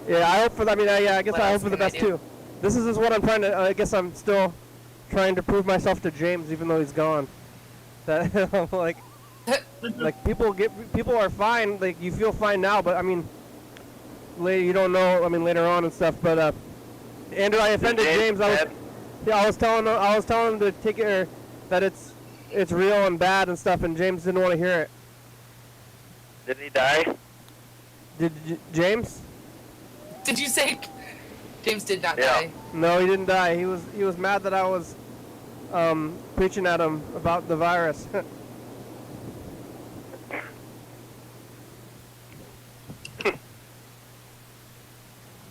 Yeah, I hope for. I mean, I guess What I hope else for the can I best do? too. This is what I'm trying to. I guess I'm still trying to prove myself to James, even though he's gone. That like people are fine. Like you feel fine now, but I mean, later you don't know. I mean, later on and stuff. But Andrew, I offended James. I was telling him to take it, that it's real and bad and stuff, and James didn't want to hear it. Did he die? James? Did you say James did not die? No, he didn't die. He was mad that I was preaching at him about the virus.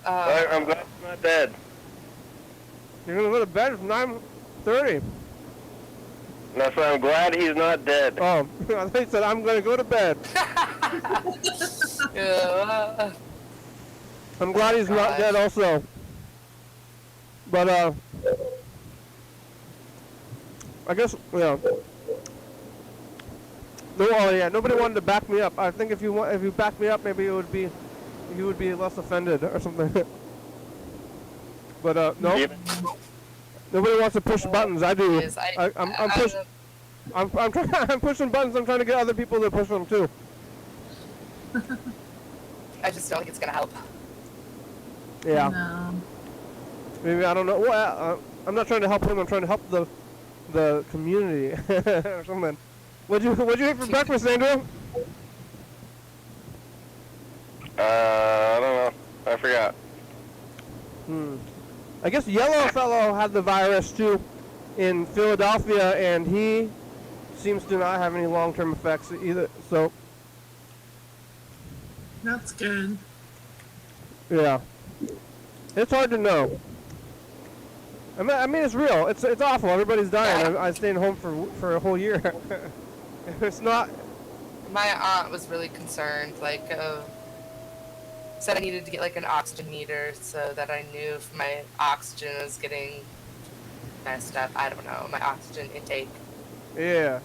I'm glad he's not dead. You're gonna go to bed. It's 9:30. That's why I'm glad he's not dead. Oh, I thought you said I'm gonna go to bed. I'm glad he's not dead also. But I guess No, oh yeah, nobody wanted to back me up. I think if you back me up, maybe you would be less offended or something. But no, nobody wants to push buttons. I do. I'm pushing buttons. I'm trying to get other people to push them too. I just don't think it's gonna help. Yeah. No. Maybe I don't know. Well, I'm not trying to help him. I'm trying to help the community or something. What'd you eat for breakfast, Andrew? I don't know. I forgot. I guess Yellow Fellow had the virus too in Philadelphia, and he seems to not have any long-term effects either. So That's good. yeah, it's hard to know. I mean, it's real. It's awful. Everybody's dying. I stayed home for a whole year. It's not. My aunt was really concerned, said I needed to get like an oxygen meter so that I knew if my oxygen was getting messed up. I don't know, my oxygen intake. Yeah.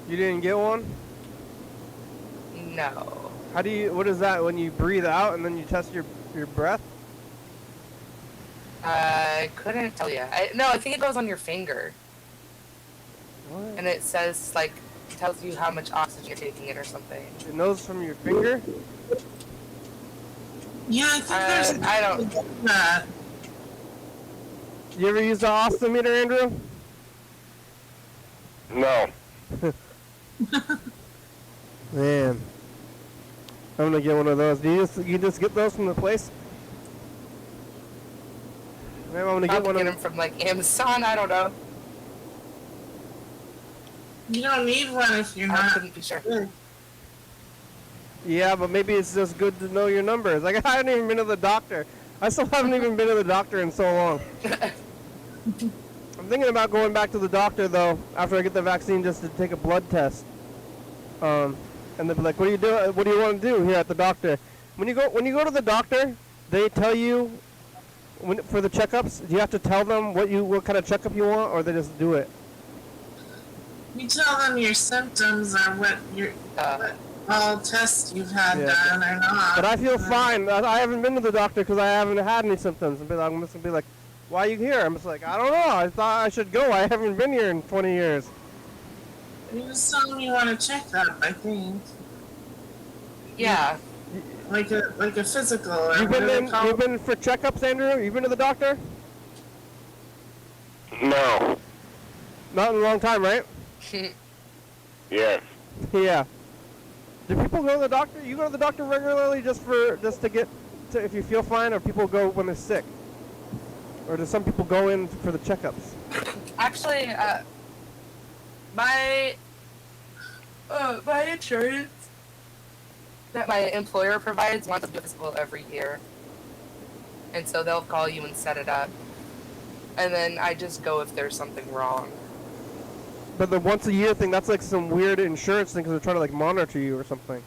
You didn't get one? No. What is that, when you breathe out and then you test your breath? I couldn't tell you. I think it goes on your finger. What? And it says, tells you how much oxygen you're taking in or something. It knows from your finger? Yeah, I think I don't. that. You ever use the oximeter, Andrew? No. Man. I'm gonna get one of those. Do you just get those from the place? Maybe I'm gonna get one of them from Amazon. I don't know. You don't need one if you're I not. couldn't be sure. Yeah, but maybe it's just good to know your numbers. I haven't even been to the doctor. I still haven't even been to the doctor in so long. I'm thinking about going back to the doctor though after I get the vaccine just to take a blood test. And they'll be like, "What do you do? What do you want to do here at the doctor?" When you go to the doctor, they tell you for the checkups. Do you have to tell them what kind of checkup you want, or they just do it? You tell them your symptoms or what all tests you've had done or not. But I feel fine. I haven't been to the doctor because I haven't had any symptoms. I'm just gonna be like, "Why are you here?" I'm just like, "I don't know. I thought I should go. I haven't been here in 20 years." You just tell them you want to check up, I think. Yeah. Like a physical. Or You've been for checkups, Andrew? You've been to the doctor? No. Not in a long time, right? Yes. Yeah. Do people go to the doctor? You go to the doctor regularly just to get to if you feel fine, or people go when they're sick? Or do some people go in for the checkups? Actually, my insurance that my employer provides wants to do a physical every year. And so they'll call you and set it up. And then I just go if there's something wrong. But the once a year thing, that's like some weird insurance thing because they're trying to monitor you or something.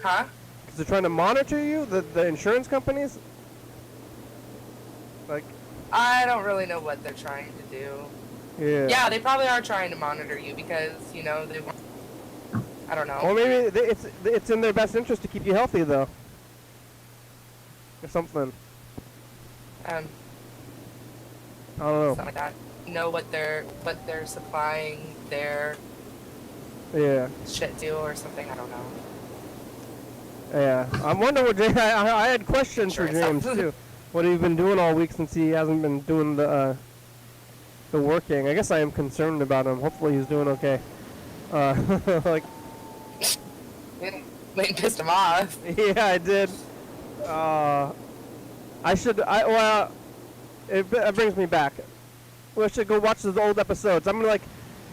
Huh? Because they're trying to monitor you, the insurance companies? I don't really know what they're trying to do. Yeah. Yeah, they probably are trying to monitor you because, they want... I don't know. Or maybe it's in their best interest to keep you healthy, though. Or something. I don't know. Something like that. Know what they're supplying their shit to or something. I don't know. Yeah. I'm wondering what James... I had questions for James, too. What have you been doing all week since he hasn't been doing the working? I guess I am concerned about him. Hopefully he's doing okay. They pissed him off. Yeah, I did. It brings me back. We should go watch those old episodes. I'm gonna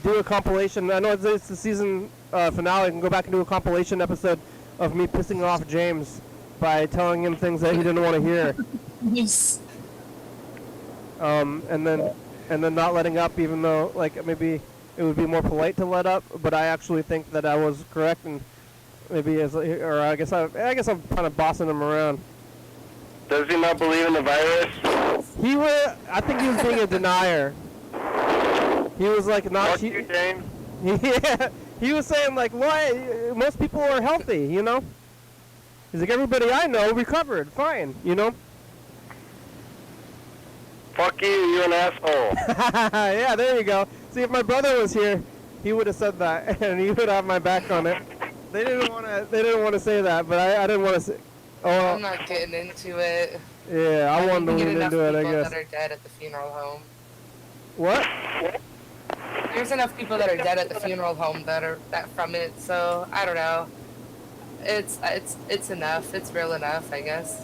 do a compilation. I know it's the season finale. I can go back and do a compilation episode of me pissing off James by telling him things that he didn't want to hear. Yes. And then not letting up, even though maybe it would be more polite to let up. But I actually think that I was correct, and maybe I guess I'm kind of bossing him around. Does he not believe in the virus? I think he was being a denier. He was like, not Fuck you, James. Yeah, he was saying like, why? Most people are healthy, you know. He's like, everybody I know recovered, fine, you know. Fuck you, you're an asshole. Yeah, there you go. See, if my brother was here, he would have said that, and he would have my back on it. They didn't want to. They didn't want to say that, but I didn't want to say. Oh, I'm not getting into it. yeah, I wanted to You lean get enough into it, I people guess. that are dead at the funeral home. What? There's enough people that are dead at the funeral home that from it, so I don't know. It's enough. It's real enough, I guess.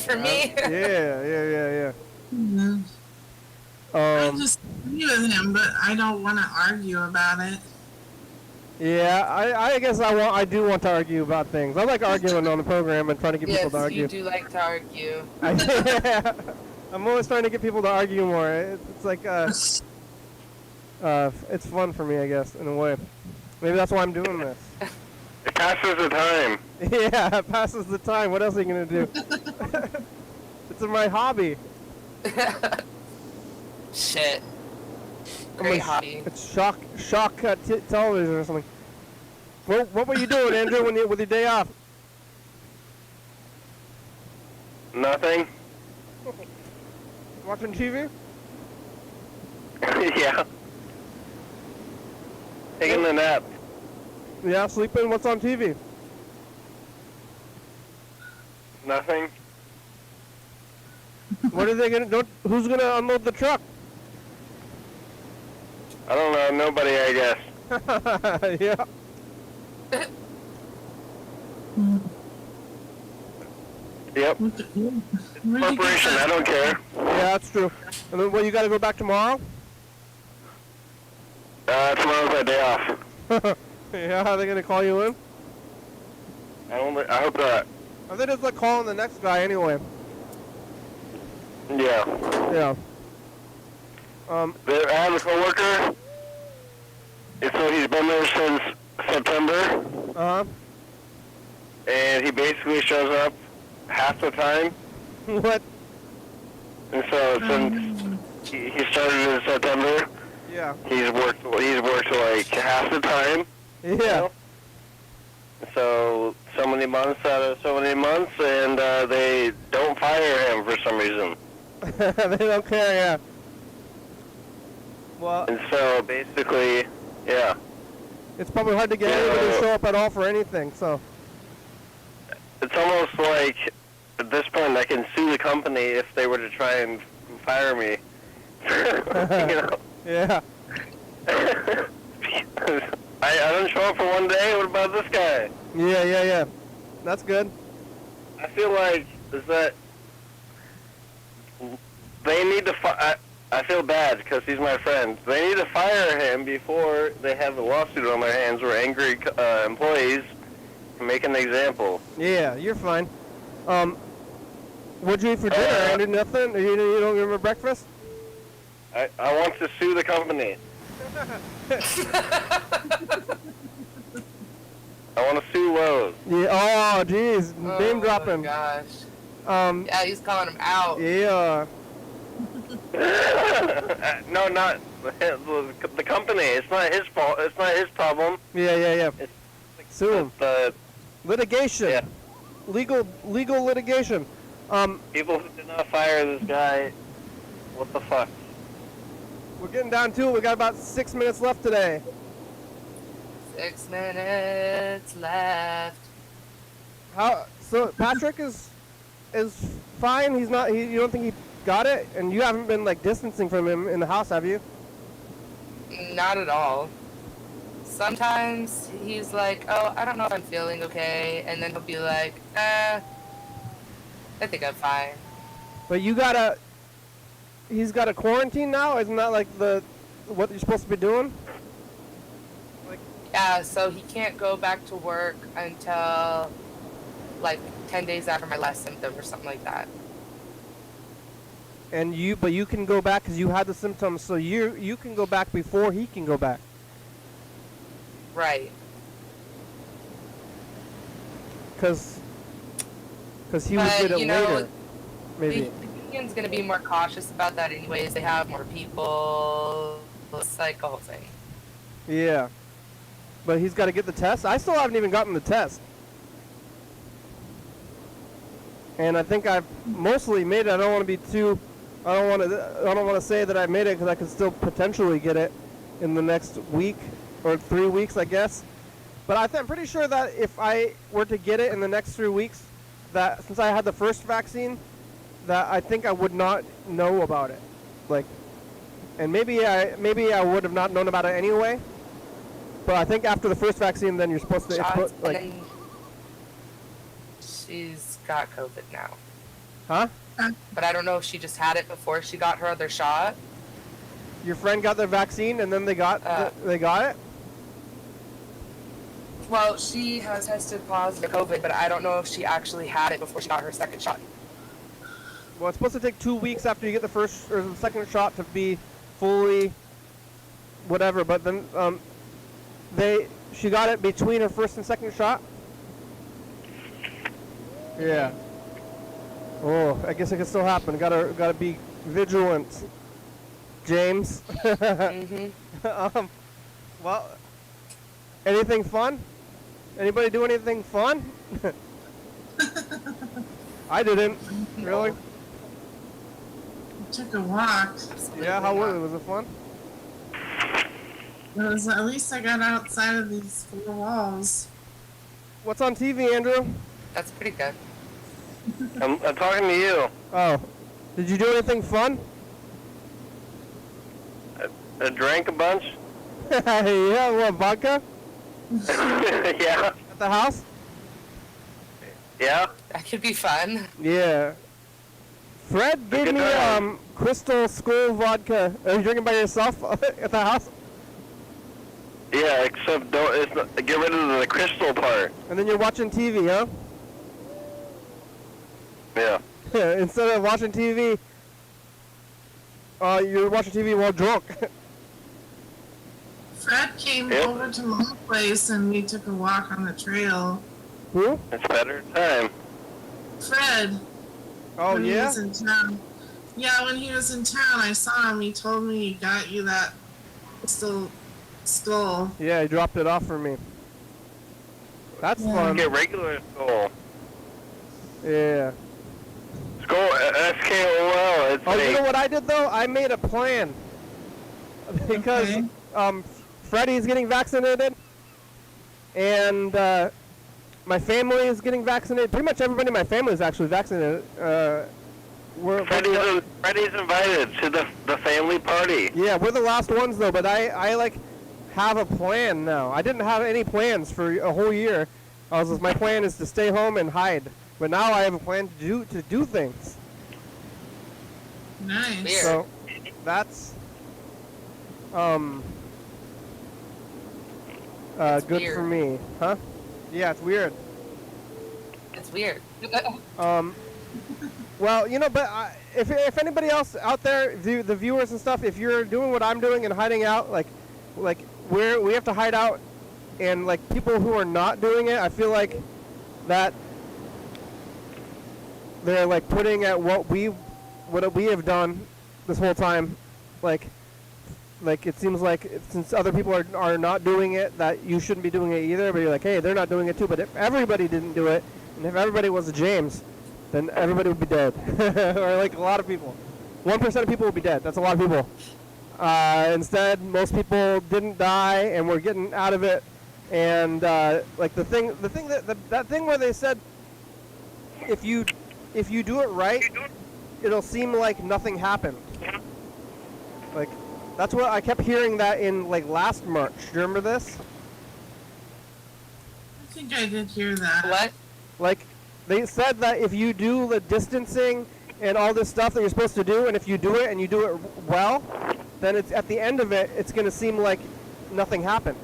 For me. Yeah. I just agree with him, but I don't want to argue about it. Yeah, I guess I do want to argue about things. I like arguing on the program and trying to get people to Yes, argue. you do like to argue. Yeah. I'm always trying to get people to argue more. It's like it's fun for me, I guess, in a way. Maybe that's why I'm doing this. It passes the time. Yeah, it passes the time. What else are you gonna do? It's my hobby. Shit. Great hobby. It's shock television or something. What were you doing, Andrew, with your day off? Nothing. Watching TV? Yeah. Taking a nap. Yeah, sleeping. What's on TV? Nothing. What are they gonna? Who's gonna unload the truck? I don't know. Nobody, I guess. Yeah. Yep. Corporation, I don't care. Yeah, that's true. And then, you got to go back tomorrow? Tomorrow's my day off. Yeah, are they gonna call you in? I hope not. Or they just like calling the next guy anyway? Yeah. Yeah. I have a coworker. So he's been there since September. Uh-huh. And he basically shows up half the time. What? And so since he started in September, yeah, he's worked like half the time. Yeah. You know? So many months out of so many months, and they don't fire him for some reason. They don't care, yeah. Well, And so basically, yeah. it's probably hard to get anybody to show up at all for anything, so. It's almost like, at this point, I can sue the company if they were to try and fire me. You know? Yeah. I don't show up for one day, what about this guy? Yeah. That's good. I feel like, is that they need to I feel bad because he's my friend. They need to fire him before they have a lawsuit on their hands where angry employees can make an example. Yeah, you're fine. What'd you eat for dinner, Andrew? Nothing? You don't remember breakfast? I want to sue the company. I want to sue Lowe's. Yeah. Oh, jeez. Name dropping. Oh my gosh. Yeah, he's calling him out. Yeah. No, not the company. It's not his fault. It's not his problem. Yeah. Sue him. The litigation. Yeah. Legal litigation. People who did not fire this guy. What the fuck? We're getting down to it. We got about 6 minutes left today. 6 minutes left. So Patrick is fine. He's not. You don't think he got it? And you haven't been like distancing from him in the house, have you? Not at all. Sometimes he's like, oh, I don't know if I'm feeling okay. And then he'll be like, I think I'm fine. But he's got a quarantine now? Isn't that like what you're supposed to be doing? Yeah, so he can't go back to work until like 10 days after my last symptom or something like that. And but you can go back because you had the symptoms, so you can go back before he can go back. Right. Because he would get it later. Maybe. The union's going to be more cautious about that anyways. They have more people. It's like a whole thing. Yeah. But he's got to get the test. I still haven't even gotten the test. And I think I've mostly made it. I don't want to be too. I don't want to say that I made it because I could still potentially get it in the next week or 3 weeks, I guess. But I'm pretty sure that if I were to get it in the next 3 weeks, that since I had the first vaccine, that I think I would not know about it. Like, and maybe I would have not known about it anyway. But I think after the first vaccine, then you're supposed to Shots, like. and then she's got COVID now. Huh? But I don't know if she just had it before she got her other shot. Your friend got their vaccine and then they got it? Well, she has tested positive for COVID, but I don't know if she actually had it before she got her second shot. Well, it's supposed to take 2 weeks after you get the first or the second shot to be fully whatever, but then she got it between her first and second shot? Yeah. Oh, I guess it can still happen. Gotta be vigilant, James. Well, anything fun? Anybody do anything fun? I didn't. Really? Took a walk. Yeah, how was it? Was it fun? It was, at least I got outside of these four walls. What's on TV, Andrew? That's pretty good. I'm talking to you. Oh. Did you do anything fun? I drank a bunch. Yeah, what, vodka? Yeah. At the house? Yeah. That could be fun. Yeah. Fred gave me Crystal Skull vodka. Are you drinking by yourself at the house? Yeah, except get rid of the crystal part. And then you're watching TV, huh? Yeah. Instead of watching TV, you're watching TV while drunk. Fred came over to my place and we took a walk on the trail. Who? It's better time. Fred. Oh, when yeah? He was in town. Yeah, when he was in town, I saw him. He told me he got you that crystal skull. Yeah, he dropped it off for me. That's fun. Get regular skull. Yeah. Skull, SKOL. It's You know what I did though? I made a plan because Freddie's getting vaccinated, and my family is getting vaccinated. Pretty much everybody in my family is actually vaccinated. Freddie's invited to the family party. Yeah, we're the last ones though, but I like have a plan now. I didn't have any plans for a whole year. My plan is to stay home and hide. But now I have a plan to do things. Nice. So that's good weird. for me, huh? Yeah, it's weird. It's weird. Well, but if anybody else out there, the viewers and stuff, if you're doing what I'm doing and hiding out, like we have to hide out, and like people who are not doing it, I feel like that they're like putting at what we have done this whole time, like it seems like since other people are not doing it, that you shouldn't be doing it either. But you're like, hey, they're not doing it too. But if everybody didn't do it, and if everybody was a James, then everybody would be dead, or like a lot of people. 1% of people would be dead. That's a lot of people. Instead, most people didn't die, and we're getting out of it. And like the thing that thing where they said, if you do it right, it'll seem like nothing happened. Like, that's what I kept hearing that in like last March. Do you remember this? I think I did hear that. What? Like, they said that if you do the distancing and all this stuff that you're supposed to do, and if you do it and you do it well, then it's at the end of it, it's going to seem like nothing happened.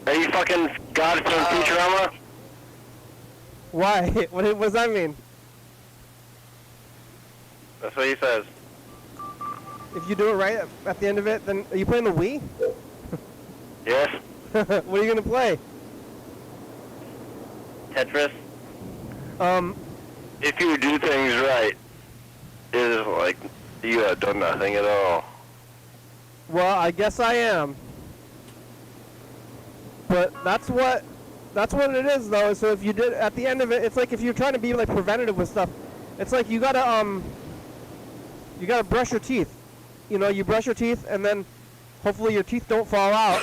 Are you fucking God from Futurama? Why? What does that mean? That's what he says. If you do it right at the end of it, then are you playing the Wii? Yes. What are you going to play? Tetris. If you do things right, it is like you have done nothing at all. Well, I guess I am. But that's what it is, though. So if you did, at the end of it, it's like if you're trying to be like preventative with stuff, it's like you gotta brush your teeth. You know, you brush your teeth, and then hopefully your teeth don't fall out.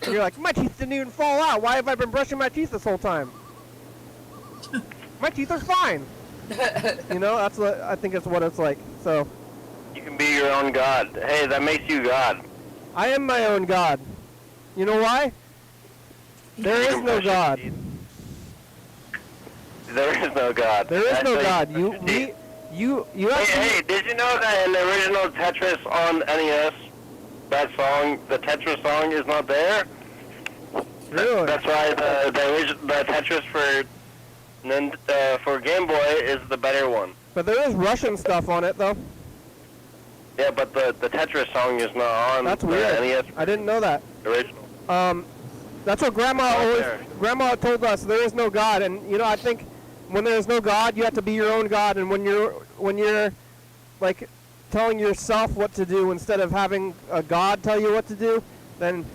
And you're like, my teeth didn't even fall out. Why have I been brushing my teeth this whole time? My teeth are fine. You know, that's what I think it's what it's like. So You can be your own God. Hey, that makes you God. I am my own God. You know why? There is no God. There is no God. There is no God. You actually... Hey, did you know that in the original Tetris on NES, that song, the Tetris song, is not there? Really? That's why the Tetris for Game Boy is the better one. But there is Russian stuff on it, though. Yeah, but the Tetris song is not on That's the weird. NES I didn't know that. original. That's what Grandma told us. There is no God, and you know, I think when there is no God, you have to be your own God, and when you're like telling yourself what to do instead of having a God tell you what to do, then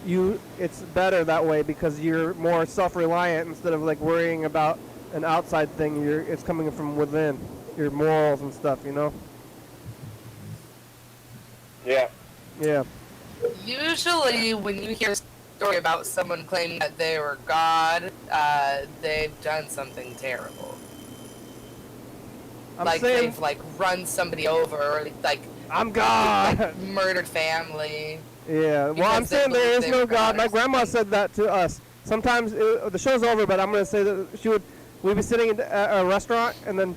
it's better that way because you're more self-reliant instead of like worrying about an outside thing. It's coming from within, your morals and stuff, you know. Yeah. Yeah. Usually, when you hear a story about someone claiming that they were God, they've done something terrible. They've like run somebody over, or like I'm God. Like, murdered family. Yeah. Well, I'm saying there is no God. My grandma said that to us. Sometimes the show's over, but I'm gonna say that we'd be sitting at a restaurant, and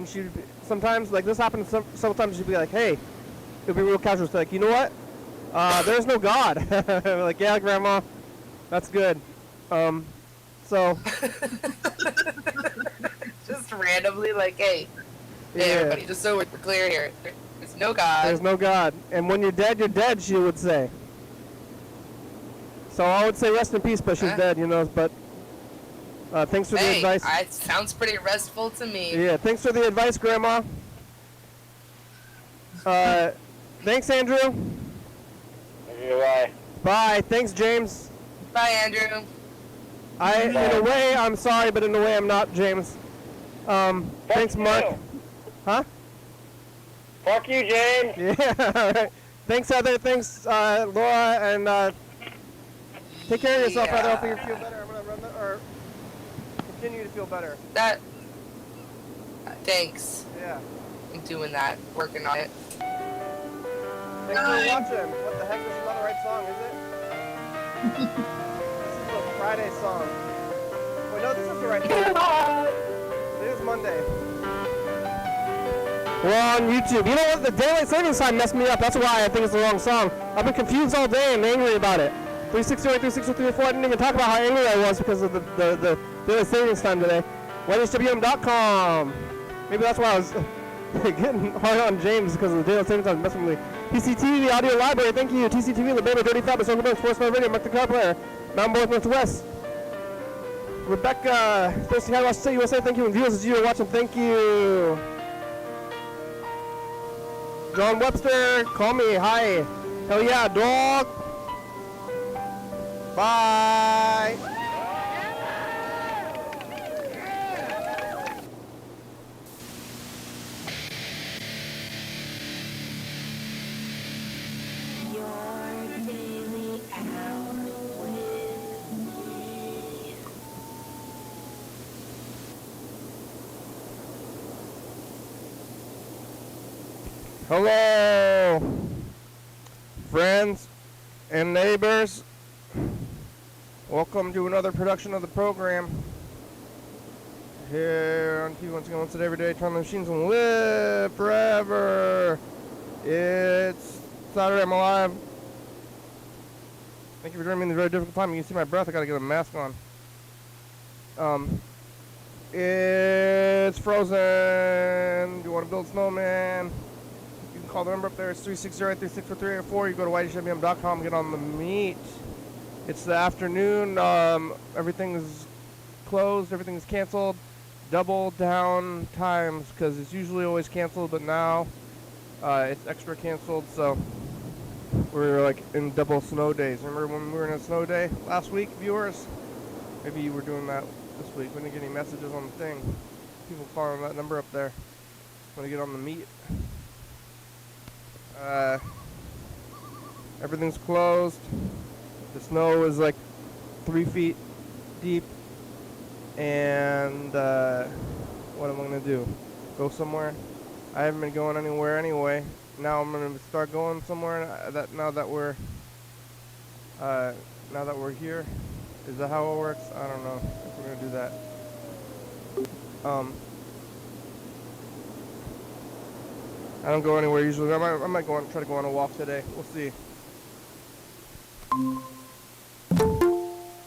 she'd sometimes like this happened several times. She'd be like, "Hey," it'd be real casual. She'd be like, "You know what? There's no God." We're like, "Yeah, Grandma, that's good." So just randomly, like, hey, everybody, just so we're clear here, there's no God. There's no God, and when you're dead, she would say. So I would say rest in peace, but she's dead, you know. But thanks for the advice. It sounds pretty restful to me. Yeah, thanks for the advice, Grandma. Thanks, Andrew. Bye. Bye. Thanks, James. Bye, Andrew. In a way, I'm sorry, but in a way, I'm not, James. Thanks, Mark. Huh? Fuck you, James. Yeah, all right. Thanks, Heather. Thanks, Laura, and take care of yourself, Heather. Hopefully you feel better. I'm going to run or continue to feel better. Thanks. Yeah. I'm doing that, working on it. Thanks for watching. What the heck? This is not the right song, is it? This is a Friday song. Wait, no, this is the right song. It is Monday. We're on YouTube. You know what? The daylight savings time messed me up. That's why I think it's the wrong song. I've been confused all day and angry about it. 360, 363, I didn't even talk about how angry I was because of the daylight savings time today. YDHWM.com. Maybe that's why I was getting hard on James because of the daylight savings time messing with me. PCTV, the audio library, thank you. TCTV, the Baby, Dirty Fat, Social Bank, Sports Radio, Mark the Car Player, Mountain Boys Northwest. Rebecca, Thirsty High Watch State USA, thank you. And viewers, as you are watching, thank you. John Webster, call me, hi. Hell yeah, dog. Bye. Hello, friends and neighbors. Welcome to another production of the program. Here on Q, once again, once a day, every day, time machines will live forever. It's Saturday, I'm alive. Thank you for joining me in this very difficult time. You can see my breath, I gotta get a mask on. It's frozen. Do you want to build snowman? You can call the number up there. It's 360-836-4384. You go to YDHWM.com, get on the meet. It's the afternoon. Everything is closed. Everything is canceled. Double down times because it's usually always canceled, but now it's extra canceled. So We were like in double snow days. Remember when we were in a snow day last week, viewers? Maybe you were doing that this week. We didn't get any messages on the thing. People calling that number up there. Want to get on the meet. Everything's closed. The snow is like 3 feet deep. And what am I gonna do? Go somewhere? I haven't been going anywhere anyway. Now I'm gonna start going somewhere. Now that we're here. Is that how it works? I don't know if we're gonna do that. I don't go anywhere usually. I might go try to go on a walk today. We'll see.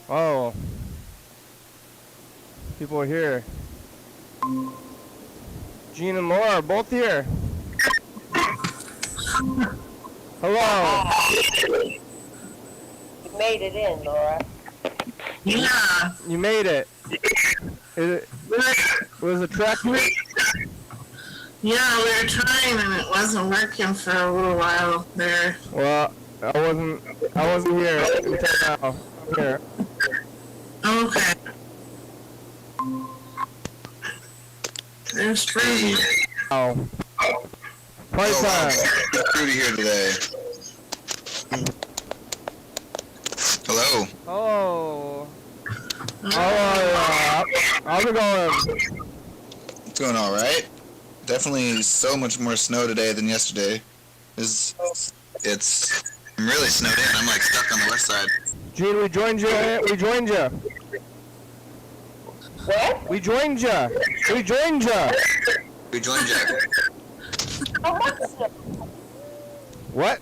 Oh. People are here. Gene and Laura are both here. Hello. You made it in, Laura. Yeah. You made it. Was it track meet? Yeah, we were trying and it wasn't working for a little while there. Well, I wasn't here until now. I'm here. Okay. There's Fruity. Oh. Party time. Fruity here today. Hello. Oh. How's it going? It's going all right. Definitely so much more snow today than yesterday. I'm really snowed in. I'm like stuck on the west side. Gene, we joined you. What? We joined you. We joined you. How much snow? What?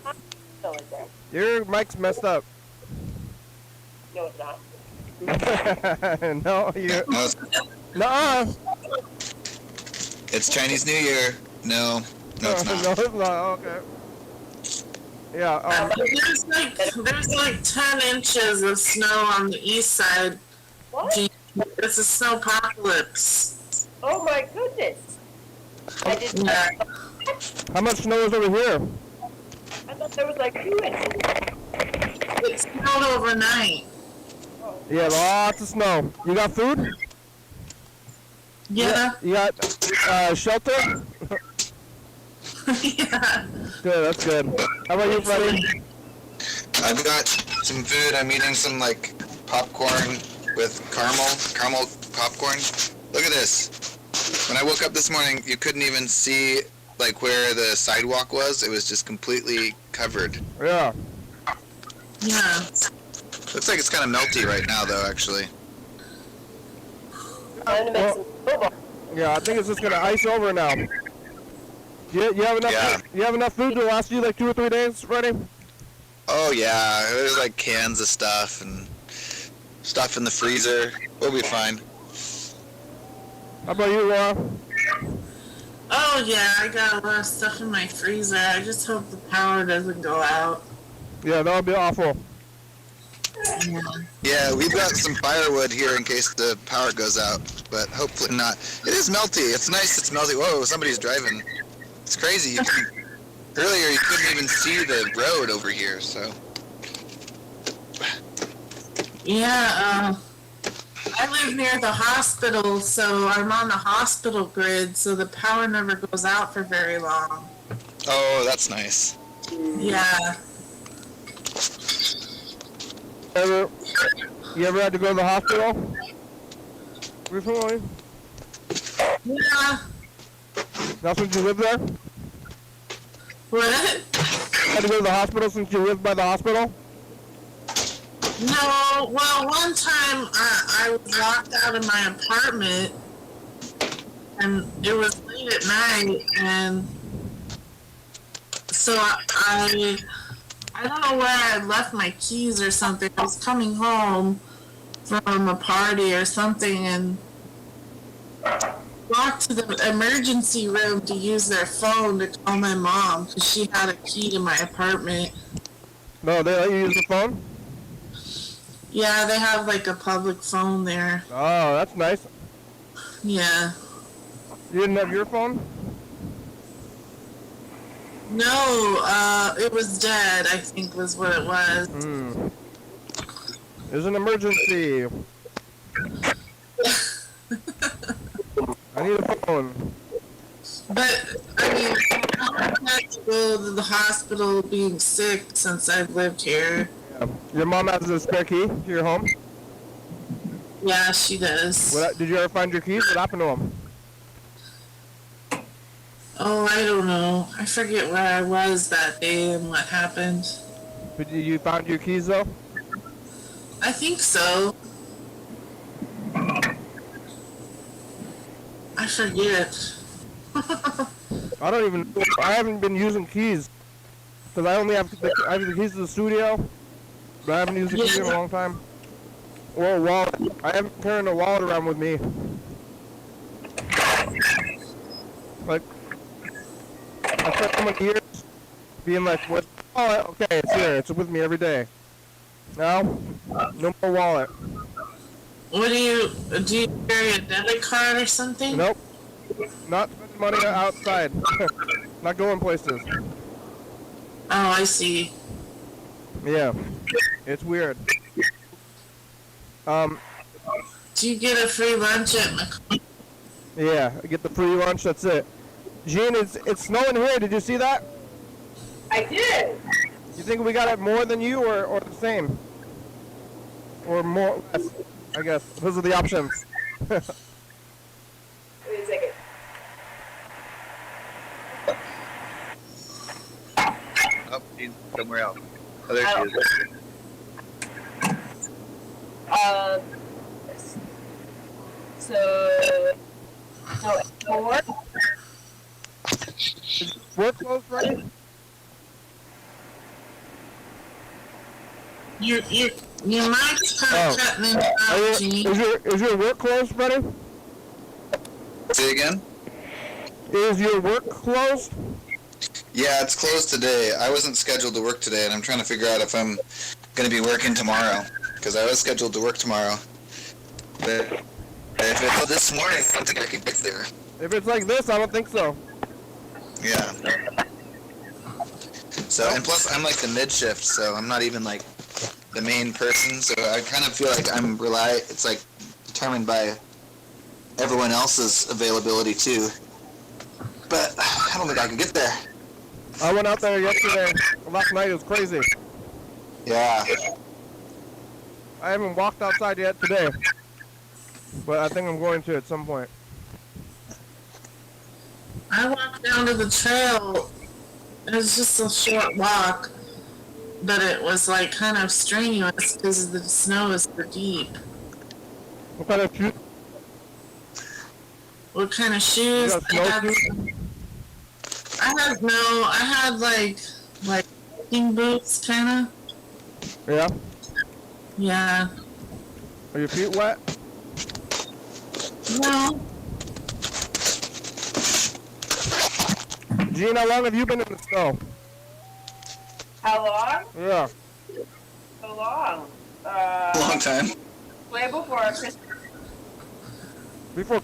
How much snow is there? Your mic's messed up. No, it's not. No, you. No, Nuh-uh. it's Chinese New Year. No, it's not. No, it's not. Okay. Yeah. There's like 10 inches of snow on the east side. What? It's a snowpocalypse. Oh my goodness. I didn't know. How much snow is over here? I thought there was like 2 inches. It snowed overnight. Yeah, lots of snow. You got food? Yeah. You got shelter? Yeah. Good, that's good. How about you, Freddie? I've got some food. I'm eating some like popcorn with caramel popcorn. Look at this. When I woke up this morning, you couldn't even see like where the sidewalk was. It was just completely covered. Yeah. Yeah. Looks like it's kind of melty right now, though. Actually. I'm gonna make some snowballs. Yeah, I think it's just gonna ice over now. You have enough? Yeah. You have enough food to last you like 2 or 3 days, Freddie? Oh yeah, there's like cans of stuff and stuff in the freezer. We'll be fine. How about you, Laura? Oh yeah, I got a lot of stuff in my freezer. I just hope the power doesn't go out. Yeah, that would be awful. Yeah, we've got some firewood here in case the power goes out, but hopefully not. It is melty. It's nice. It's melty. Whoa, somebody's driving. It's crazy. Earlier, you couldn't even see the road over here, so. Yeah, I live near the hospital, so I'm on the hospital grid, so the power never goes out for very long. Oh, that's nice. Yeah. You ever had to go to the hospital recently? Yeah. Not since you lived there? What? You had to go to the hospital since you lived by the hospital? No, well, one time I was locked out of my apartment, and it was late at night, and so I don't know where I had left my keys or something. I was coming home from a party or something, and walked to the emergency room to use their phone to call my mom, because she had a key to my apartment. No, they let you use the phone? Yeah, they have like a public phone there. Oh, that's nice. Yeah. You didn't have your phone? No, it was dead, I think was what it was. There's an emergency. I need a phone. But, I mean, I've had to go to the hospital being sick since I've lived here. Yeah. Your mom has a spare key to your home? Yeah, she does. Did you ever find your keys? What happened to them? Oh, I don't know. I forget where I was that day and what happened. But you found your keys though? I think so. I forget. I don't even. I haven't been using keys because I only have the keys to the studio, but I haven't used the keys in a long time. Or a wallet. I haven't carried a wallet around with me. Like, I spent so many years being like, "What? Oh, okay, it's here. It's with me every day." Now, no more wallet. What do you carry a debit card or something? Nope. Not spending money outside. Not going places. Oh, I see. Yeah. It's weird. Do you get a free lunch at McDonald's? Yeah, I get the free lunch, that's it. Gene, it's snowing here. Did you see that? I did. You think we got it more than you or the same? Or more, less, I guess. Those are the options. Wait a second. Oh, she's somewhere else. Oh, there she is. So work? Work clothes ready? Your mic's kind of cutting in and out, Gene. Is your work clothes ready? Say again? Is your work closed? Yeah, it's closed today. I wasn't scheduled to work today, and I'm trying to figure out if I'm going to be working tomorrow, because I was scheduled to work tomorrow. But if it's this morning, I don't think I can get there. If it's like this, I don't think so. Yeah. So, and plus, I'm like the mid-shift, so I'm not even like the main person, so I kind of feel like it's like determined by everyone else's availability too. But I don't think I can get there. I went out there yesterday. Last night it was crazy. Yeah. I haven't walked outside yet today, but I think I'm going to at some point. I walked down to the trail. It was just a short walk, but it was like kind of strenuous because the snow is so deep. What kind of shoes? What kind of shoes? I had like hiking boots, kind of. Yeah? Yeah. Are your feet wet? No. Gene, how long have you been in the snow? How long? Yeah. So long. Long time. Way before Christmas. Before.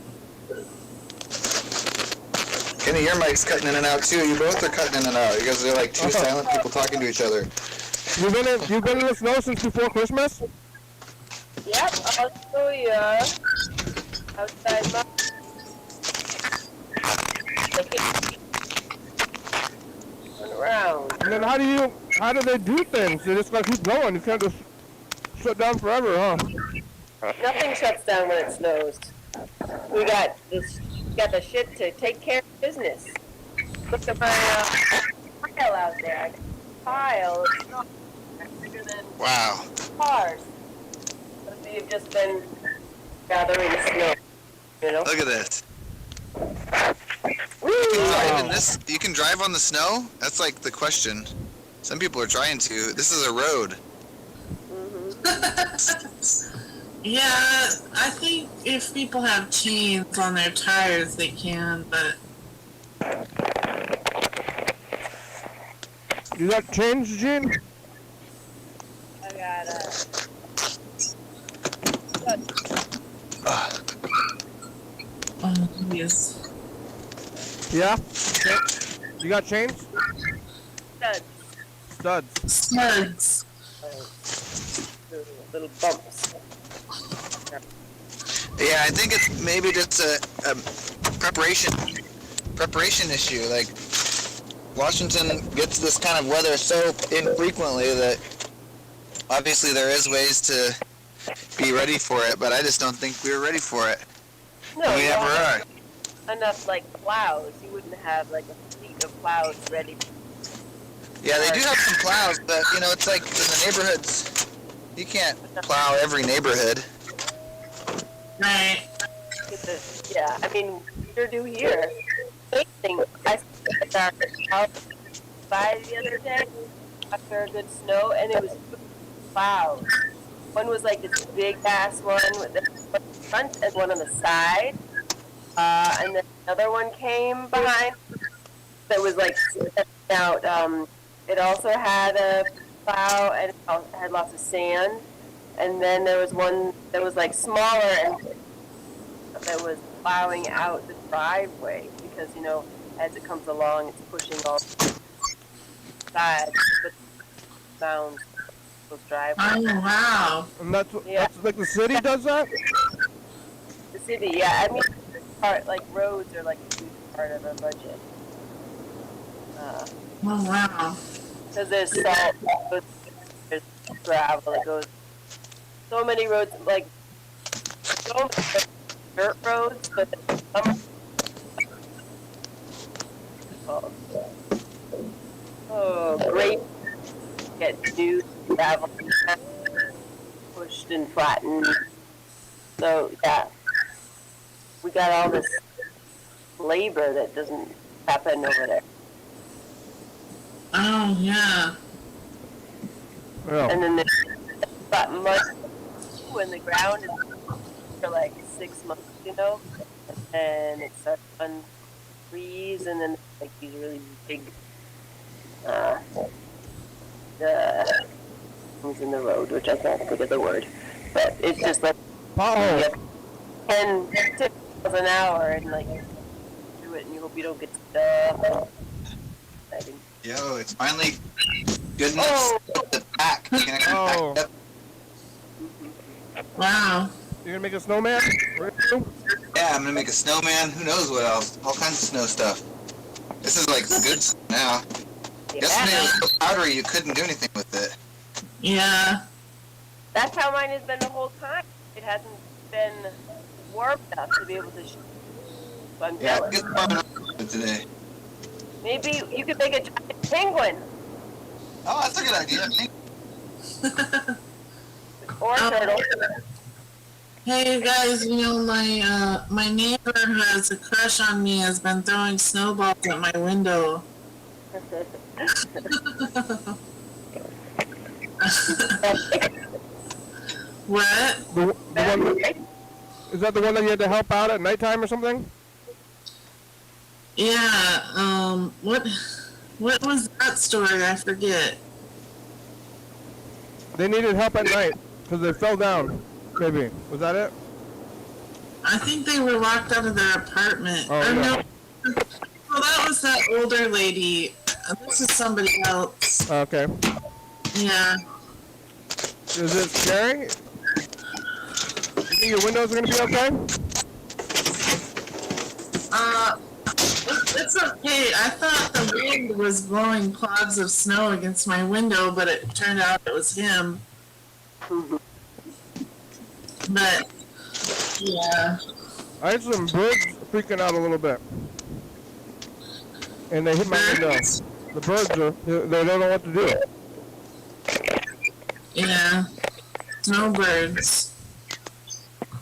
Kenny, your mic's cutting in and out too. You both are cutting in and out. You guys are like two silent people talking to each other. You've been in the snow since before Christmas? Yep, I'll show you. Outside my... Turn around. And then how do they do things? They just gotta keep going. You can't just shut down forever, huh? Nothing shuts down when it snows. We got the shit to take care of business. Look at my pile out there. I got a pile of snow bigger than cars. We've just been gathering snow. You know? Look at this. You can drive on the snow? That's like the question. Some people are trying to. This is a road. Yeah, I think if people have chains on their tires, they can, but... You got chains, Gene? I got Oh, yes. Yeah? You got chains? Studs. Studs. Little bumps. Yeah, I think it's maybe just a preparation issue. Like, Washington gets this kind of weather so infrequently that obviously there is ways to be ready for it, but I just don't think we were ready for it. No, We never are. Enough like plows. You wouldn't have like a fleet of plows ready. Yeah, they do have some plows, but you know, it's like in the neighborhoods, you can't plow every neighborhood. Right. Yeah, I mean, we sure do here. Same thing. I started outside the other day after a good snow, and it was clouds. One was like this big ass one with the front and one on the side, and then another one came behind that was like out. It also had a plow and it had lots of sand, and then there was one that was like smaller and that was plowing out the driveway because, you know, as it comes along, it's pushing all sides, but sounds those driveways. Oh, wow. And that's like the city does that? The city, yeah. I mean, like roads are like a huge part of our budget. Oh, wow. Because there's salt, there's gravel, it goes so many roads, like so many dirt roads, but some great get new gravel pushed and flattened. So yeah, we got all this labor that doesn't happen over there. Oh, yeah. And then there's got mud in the ground for like 6 months, you know, and it starts to freeze, and then like these really big things in the road, which I can't think of the word, but it's just like 10 miles an hour, and like you do it, and you hope you don't get stuck. Yo, it's finally good enough to pack. You're gonna pack it up. Wow. You're gonna make a snowman? Yeah, I'm gonna make a snowman. Who knows what else? All kinds of snow stuff. This is like good stuff now. Yesterday it was so powdery you couldn't do anything with it. Yeah. That's how mine has been the whole time. It hasn't been warm enough to be able to shoot. So I'm jealous. It's warm enough today. Maybe you could make a giant penguin. Oh, that's a good idea. Or turtle. Hey, you guys, you know, my neighbor who has a crush on me has been throwing snowballs at my window. What? The one is that the one that you had to help out at nighttime or something? Yeah, what was that story? I forget. They needed help at night because they fell down. Maybe. Was that it? I think they were locked out of their apartment. Oh, yeah. No. Well, that was that older lady. This is somebody else. Okay. Yeah. Is it scary? You think your windows are going to be okay? It's okay. I thought the wind was blowing clods of snow against my window, but it turned out it was him. But, yeah. I had some birds freaking out a little bit. And they hit my window. The birds they don't know what to do. Yeah. Snowbirds.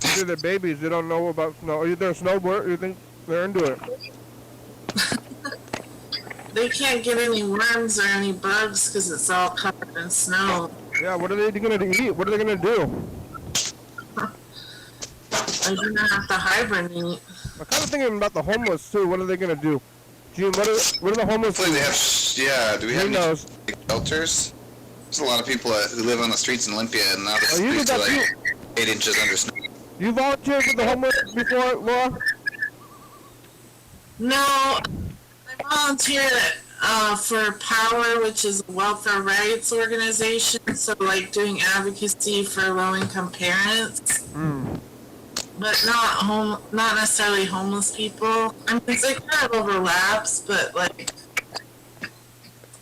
Either they're babies, they don't know about snow. Either they're a snowbird, you think they're into it. They can't get any worms or any bugs because it's all covered in snow. Yeah, what are they going to eat? What are they going to do? They're going to have to hibernate. I'm kind of thinking about the homeless, too. What are they going to do? Gene, what are the homeless do? Do we have any shelters? There's a lot of people who live on the streets in Olympia, and now the streets are like 8 inches under snow. You volunteered with the homeless before, Laura? No, I volunteered for Power, which is a welfare rights organization, so like doing advocacy for low-income parents, but not necessarily homeless people. I mean, it kind of overlaps, but like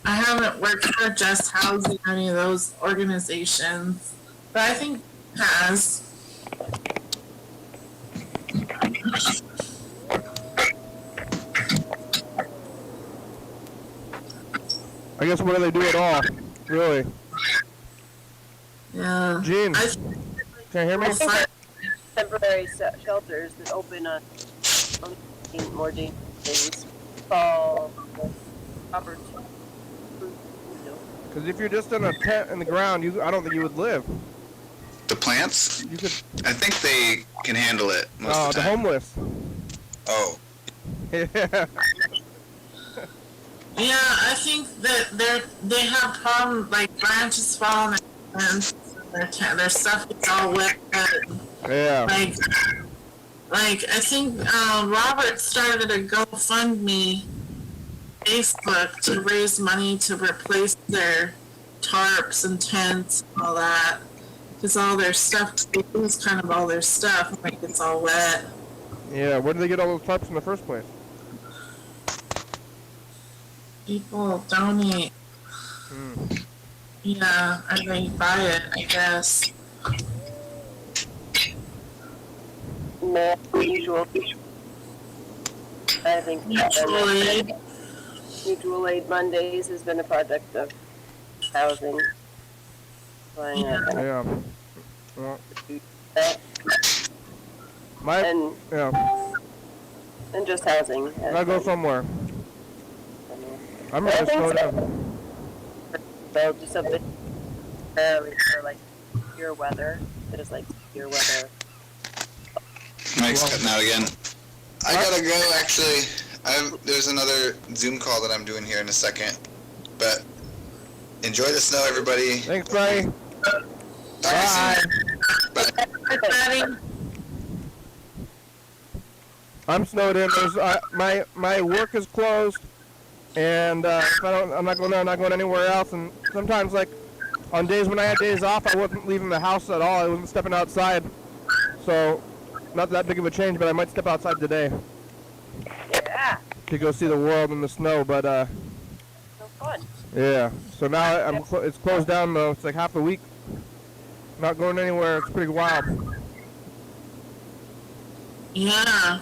I haven't worked for Just Housing or any of those organizations, but I think it has. I guess what do they do at all? Really? Yeah. Gene, can you hear me? Temporary shelters that open on more dangerous things. Fall, opportunity. Because if you're just in a tent in the ground, I don't think you would live. The plants? You could. I think they can handle it most of the the time. homeless. Oh. Yeah. Yeah, I think that they have problems like branches fall on their fence, their stuff is all wet. Yeah. Like I think Robert started a GoFundMe Facebook to raise money to replace their tarps and tents and all that, because all their stuff, they lose kind of all their stuff when it gets all wet. Yeah. Where did they get all those tarps in the first place? People donate. Yeah, or they buy it, I guess. More usual. I think Mutual Aid Mondays has been a project of housing. Yeah. Well, and just housing. Gotta go somewhere. I'm ready to slow down. So just something for like your weather. There's like your weather. Mike's cutting out again. I gotta go, actually. There's another Zoom call that I'm doing here in a second. But enjoy the snow, everybody. Thanks, buddy. Bye. Bye. I'm snowed in. My work is closed, and if I'm not going there. I'm not going anywhere else. And sometimes, like on days when I had days off, I wasn't leaving the house at all. I wasn't stepping outside. So, not that big of a change, but I might step outside today. Yeah. To go see the world in the snow, but So fun. yeah. So now it's closed down though. It's like half the week. Not going anywhere. It's pretty wild. Yeah.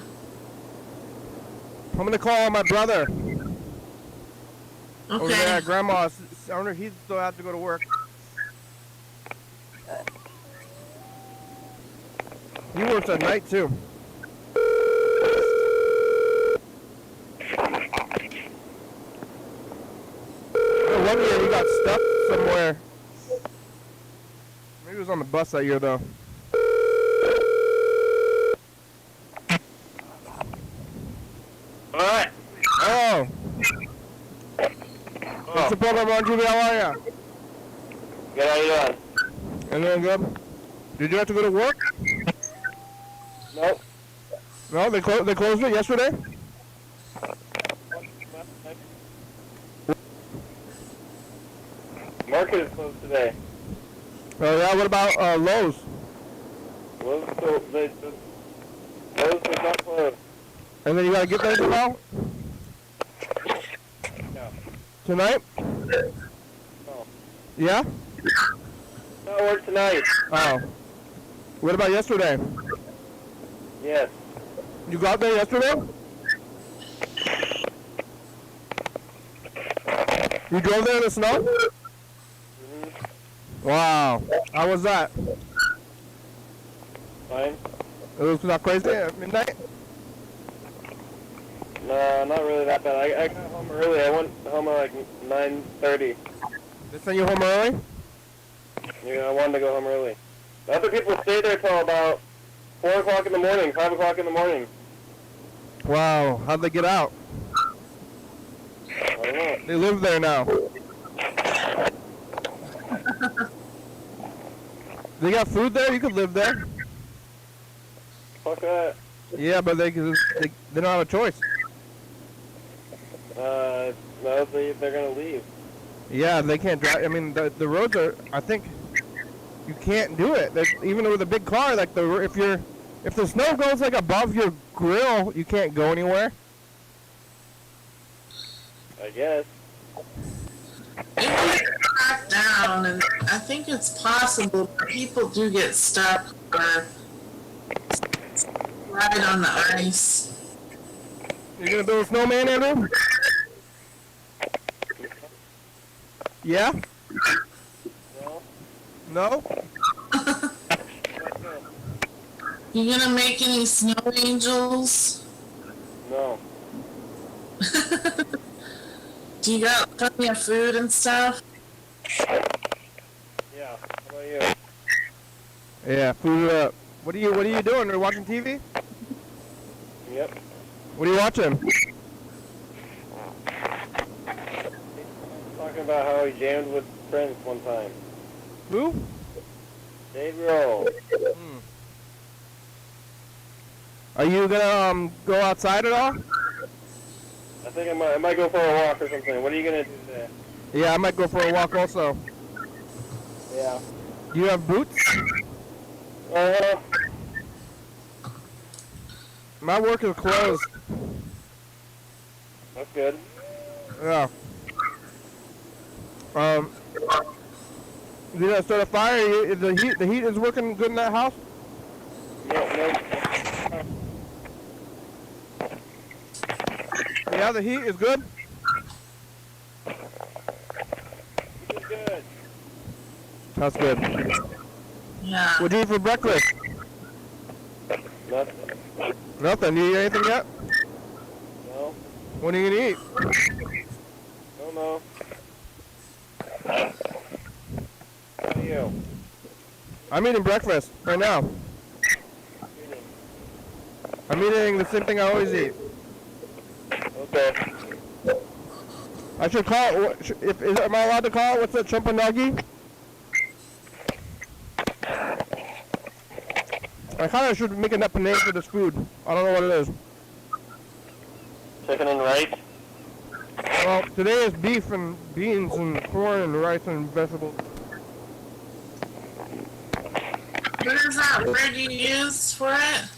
I'm gonna call my brother. Over Okay. there at Grandma's. I wonder if he still has to go to work. He works at night too. One year he got stuck somewhere. Maybe he was on the bus that year though. Alright. Oh. What's the program on, Julie? How are ya? Good, how you doing? And then good. Did you have to go to work? Nope. No, they closed it yesterday? Market is closed today. Oh yeah, what about Lowe's? Lowe's is not closed. And then you gotta get there tomorrow? No. Tonight? No. Yeah? Not work tonight. Oh. What about yesterday? Yes. You got there yesterday? You drove there in the snow? Wow. How was that? Fine. It was not crazy at midnight? No, not really that bad. I got home early. I went home at like 9:30. They sent you home early? Yeah, I wanted to go home early. Other people stay there till about 4 o'clock in the morning, 5 o'clock in the morning. Wow. How'd they get out? I don't know. They live there now. They got food there? You could live there. Fuck that. Yeah, but they don't have a choice. No, they're gonna leave. Yeah, they can't drive. I mean, the roads are. I think you can't do it. Even with a big car, like if the snow goes like above your grill, you can't go anywhere. I guess. It gets cracked down, and I think it's possible, but people do get stuck or ride on the ice. You gonna build a snowman, Andrew? Yeah? No? You gonna make any snow angels? No. Do you got plenty of food and stuff? Yeah. How about you? Yeah, food up. What are you doing? Are you watching TV? Yep. What are you watching? Talking about how he jammed with friends one time. Who? Dave Roll. Are you gonna go outside at all? I think I might go for a walk or something. What are you gonna do today? Yeah, I might go for a walk also. Yeah. You have boots? My work is closed. That's good. Yeah. You gonna start a fire? The heat is working good in that house? Yeah, the heat is good? It's good. That's good. Yeah. What'd you eat for breakfast? Nothing. Nothing. Did you eat anything yet? No. What are you gonna eat? Don't know. How are you? I'm eating breakfast right now. I'm eating the same thing I always eat. Okay. I should call it. Am I allowed to call it? What's that? Chumpanagi? I kind of should make up a name for this food. I don't know what it is. Chicken and rice? Well, today is beef and beans and corn and rice and vegetables. What is that word you use for it?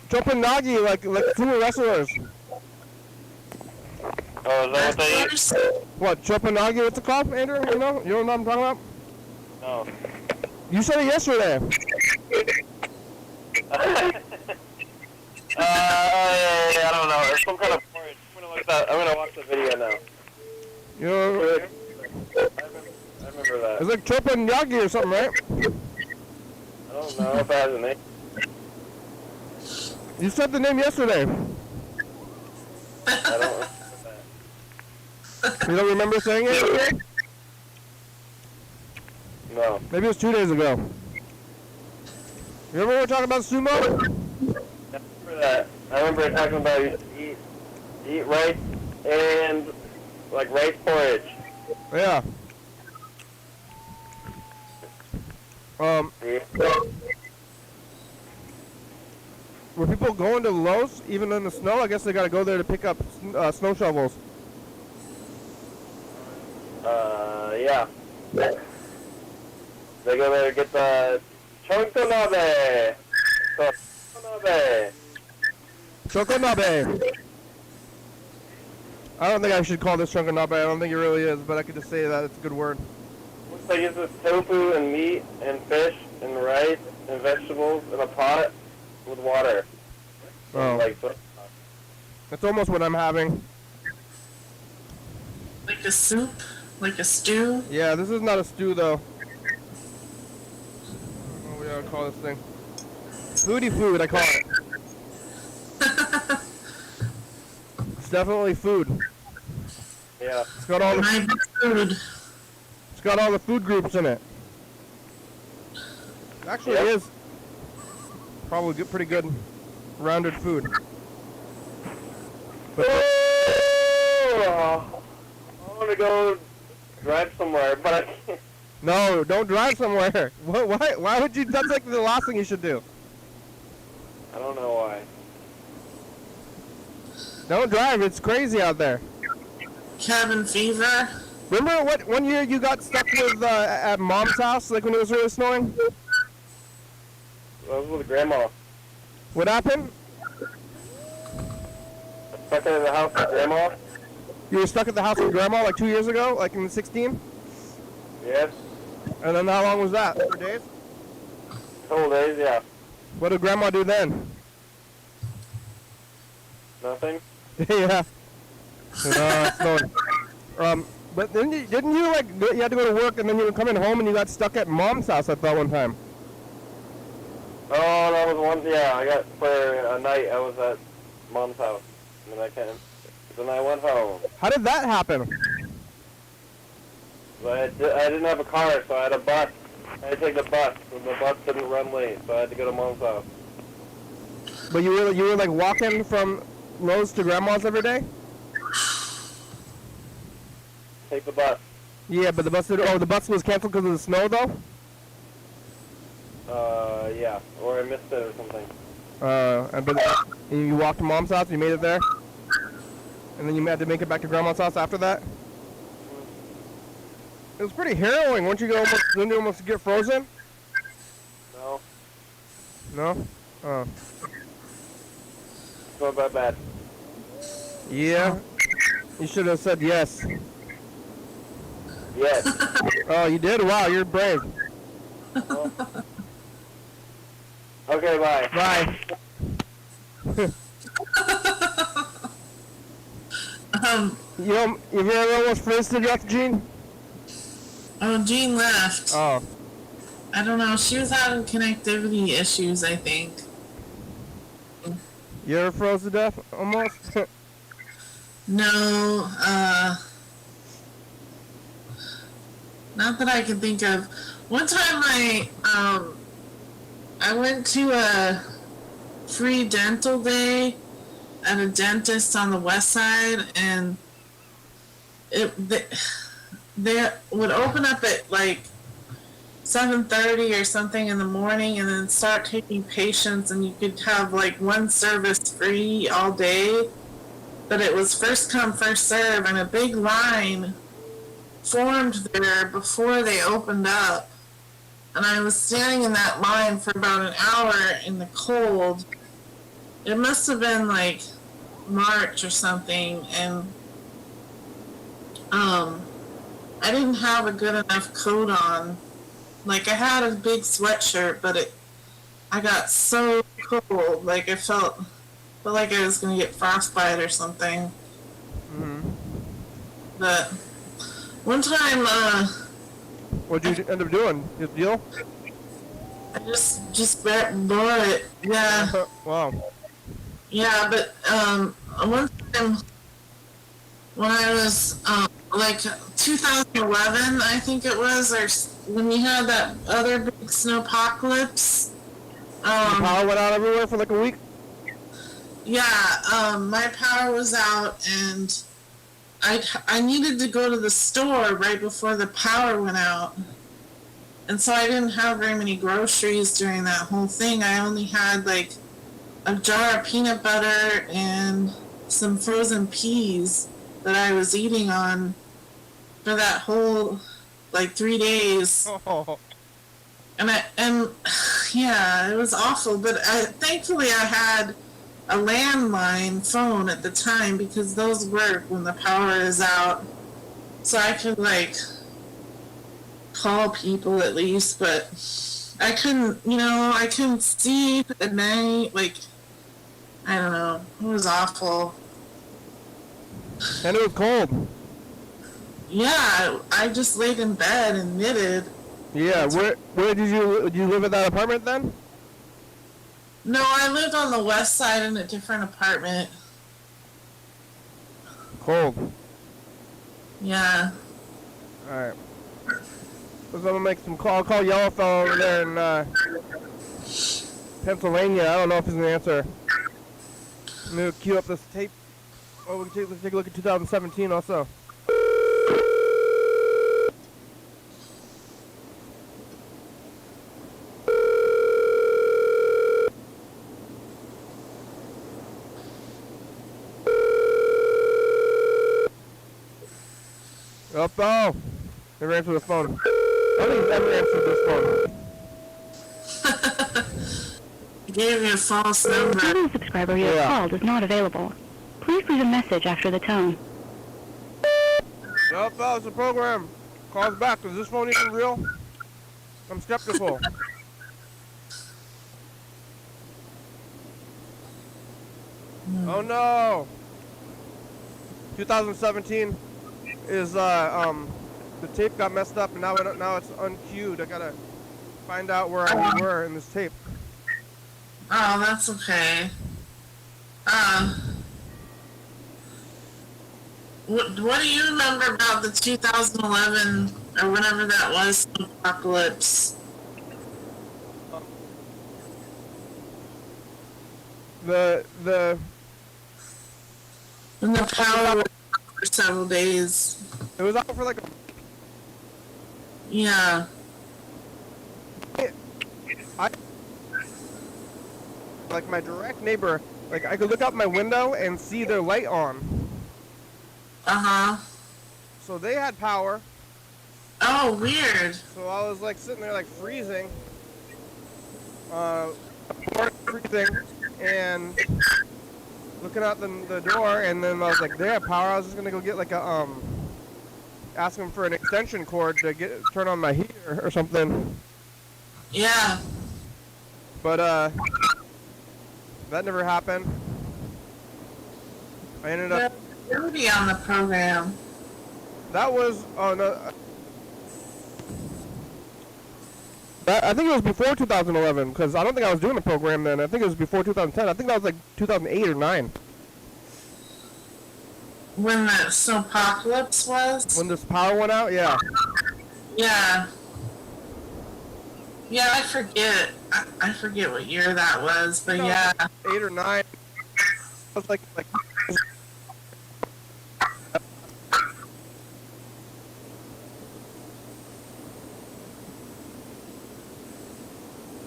Chumpanagi, like sumo wrestlers. Oh, is that what they eat? What, Chumpanagi? What's it called, Andrew? You know what I'm talking about? No. You said it yesterday. I don't know. It's some kind of porridge. I'm gonna watch the video now. You know, I remember that. it's like Chumpanagi or something, right? I don't know if it has a name. You said the name yesterday. I don't remember that. You don't remember saying it? No. Maybe it was 2 days ago. You remember we were talking about sumo? I remember that. I remember talking about you eat rice and like rice porridge. Yeah. Were people going to Lowe's even in the snow? I guess they got to go there to pick up snow shovels. Yeah. They go there to get the chokonabe. Chokonabe. I don't think I should call this chokonabe. I don't think it really is, but I could just say that it's a good word. Looks like it's just tofu and meat and fish and rice and vegetables in a pot with water. Oh. That's almost what I'm having. Like a soup? Like a stew? Yeah, this is not a stew though. What do we gotta call this thing? Foodie food, I call it. It's definitely food. Yeah. It's got all the food. It's got all the food groups in it. Actually, it is probably good, pretty good, rounded food. But I want to go drive somewhere, but I can't. no, don't drive somewhere. Why would you? That's like the last thing you should do. I don't know why. Don't drive. It's crazy out there. cabin fever. Remember what one year you got stuck with at Mom's house, like when it was really snowing? I was with Grandma. What happened? Stuck in the house with Grandma? You were stuck at the house with Grandma like 2 years ago, like in 16? Yes. And then how long was that? 4 days? Couple days, yeah. What did Grandma do then? Nothing? Yeah. Snowing. But didn't you like you had to go to work and then you were coming home and you got stuck at Mom's house? I thought one time. Oh, that was one. Yeah, I got for a night. I was at Mom's house, and then I went home. How did that happen? I didn't have a car, so I had a bus. I had to take the bus, and the bus didn't run late, so I had to go to Mom's house. But you were like walking from Lowe's to Grandma's every day? Take the bus. Yeah, but the bus the bus was canceled because of the snow though? Yeah, or I missed it or something. And you walked to Mom's house and you made it there? And then you had to make it back to Grandma's house after that? It was pretty harrowing. Didn't you almost get frozen? No. No? Oh. It's not that bad. Yeah? You should have said yes. Yes. Oh, you did? Wow, you're brave. Well. Okay, bye. Bye. You ever almost finished to death, Gene? Oh, Jean left. Oh. I don't know. She was having connectivity issues, I think. You ever froze to death, almost? No, not that I can think of. One time I went to a free dental day at a dentist on the west side, and they would open up at like 7:30 or something in the morning and then start taking patients, and you could have like one service free all day. But it was first come, first serve, and a big line formed there before they opened up. And I was standing in that line for about an hour in the cold. It must have been like March or something, and I didn't have a good enough coat on. Like, I had a big sweatshirt, but I got so cold, like I felt like I was gonna get frostbite or something. Mm-hmm. But one time, what'd you end up doing? Just deal? I just bore it. Yeah. Wow. Yeah, but one time when I was like 2011, I think it was, or when you had that other big snowpocalypse. The power went out everywhere for like a week? Yeah, my power was out, and I needed to go to the store right before the power went out. And so I didn't have very many groceries during that whole thing. I only had like a jar of peanut butter and some frozen peas that I was eating on for that whole like 3 days. Oh. And yeah, it was awful. But thankfully I had a landline phone at the time, because those work when the power is out. So I could like call people at least, but I couldn't see at night. Like, I don't know. It was awful. And it was cold. Yeah, I just laid in bed and knitted. Yeah, where did you live at that apartment then? No, I lived on the west side in a different apartment. Cold. Yeah. Alright. So I'm gonna make some call. I'll call Yellowfell over there in Pennsylvania. I don't know if he's gonna answer. I'm gonna queue up this tape. Oh, let's take a look at 2017 also. Oh, never answered the phone. I don't think he's ever answered this phone. Gave you a false number. The TV subscriber you have called is not available. Please leave a message after the tone. Yep, it's a program. Calls back. Is this phone even real? I'm skeptical. Oh no! 2017 is the tape got messed up and now it's unqueued. I gotta find out where we were in this tape. Oh, that's okay. What do you remember about the 2011 or whenever that was apocalypse? When the power was out for several days. It was out for like a... Yeah. Like my direct neighbor, like I could look out my window and see their light on. Uh-huh. So they had power. Oh, weird. So I was like sitting there like freezing. Freezing and looking out the door, and then I was like, they have power. I was just gonna go get like a ask them for an extension cord to turn on my heater or something. Yeah. But that never happened. I ended up be on the program. That was no. I think it was before 2011 because I don't think I was doing the program then. I think it was before 2010. I think that was like 2008 or 9. When the snowpocalypse was? When this power went out, yeah. Yeah. Yeah, I forget. I forget what year that was, but yeah. 8 or 9. I was like.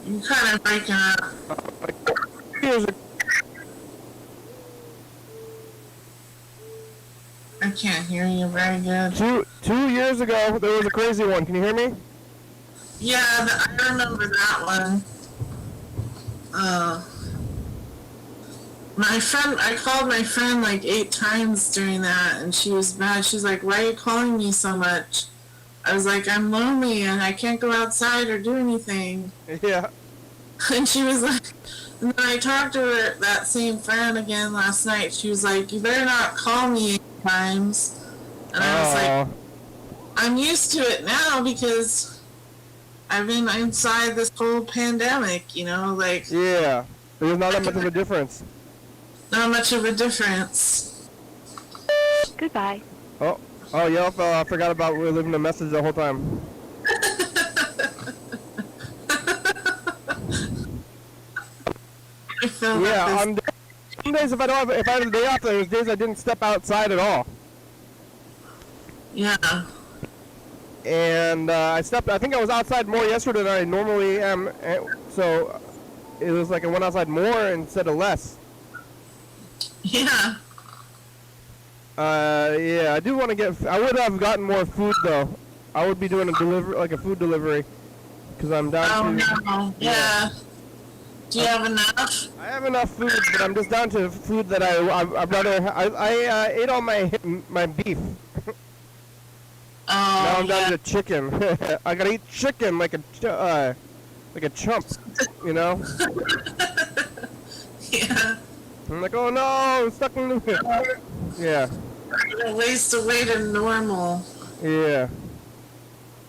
You kind of breaking up. I can't hear you very good. 2 years ago, there was a crazy one. Can you hear me? Yeah, I remember that one. My friend, I called my friend like 8 times during that, and she was mad. She's like, "Why are you calling me so much?" I was like, "I'm lonely and I can't go outside or do anything." Yeah. And she was like, and then I talked to her, that same friend again last night. She was like, "You better not call me 8 times." And I was like, I'm used to it now because I've been inside this whole pandemic, you know, like. Yeah. There's not that much of a difference. Not much of a difference. Goodbye. Oh, yep, I forgot about we were leaving a message the whole time. Yeah, on some days if I had a day off, there's days I didn't step outside at all. Yeah. And I think I was outside more yesterday than I normally am, so it was like I went outside more instead of less. Yeah. Yeah, I do want to I would have gotten more food though. I would be doing a food delivery, because I'm down to. No. Yeah. Do you have enough? I have enough food, but I'm just down to food that I'd rather. I ate all my beef. Now I'm down to chicken. I gotta eat chicken like a chump, you know. Yeah. I'm like, oh no, I'm stuck in the. Yeah. A waste away to normal. Yeah.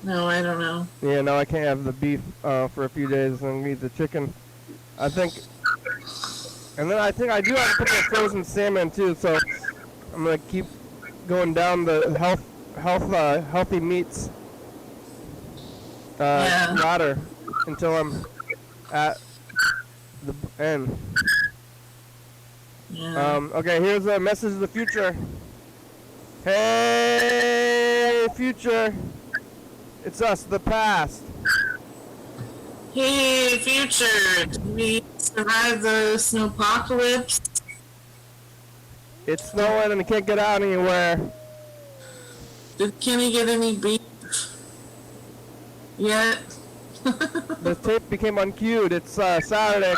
No, I don't know. Yeah, now I can't have the beef for a few days and eat the chicken. I think, and then I think I do have to put the frozen salmon too. So I'm gonna keep going down the healthy meats ladder until I'm at the end. Yeah. Okay, here's a message of the future. Hey, future. It's us, the past. Hey, future. Did we survive the snowpocalypse? It's snowing and I can't get out anywhere. Did Kenny get any beef yet? The tape became unqueued. It's Saturday.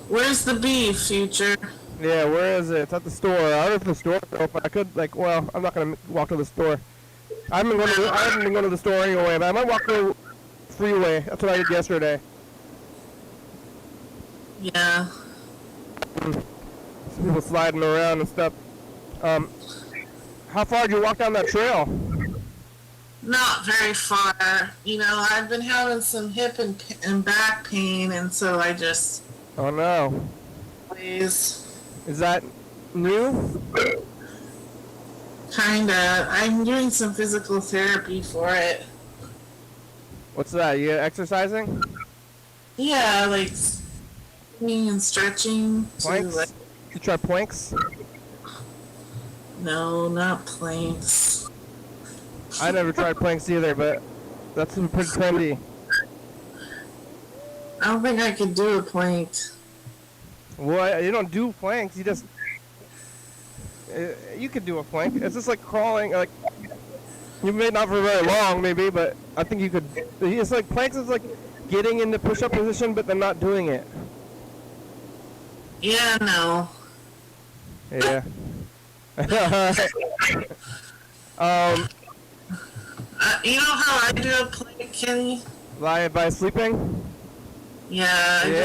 Where's the beef, Future? Yeah, where is it? It's at the store. I don't know if the store is open. I could, like, well, I'm not going to walk to the store. I haven't been going to the store anyway, but I might walk to the freeway. That's what I did yesterday. Yeah. Some people sliding around and stuff. How far did you walk down that trail? Not very far. You know, I've been having some hip and back pain, and so I just... Oh, no. Please. Is that new? Kinda. I'm doing some physical therapy for it. What's that? You exercising? Yeah, like swimming and stretching. Planks? Like, You try planks? no, not planks. I never tried planks either, but that's pretty trendy. I don't think I could do a plank. Well, you don't do planks. You just you could do a plank. It's just like crawling. Like you may not for very long, maybe, but I think you could. It's like planks is like getting into push-up position, but then not doing it. Yeah, no. Yeah. You know how I do a plank, Kenny? By sleeping? Yeah, I Yeah.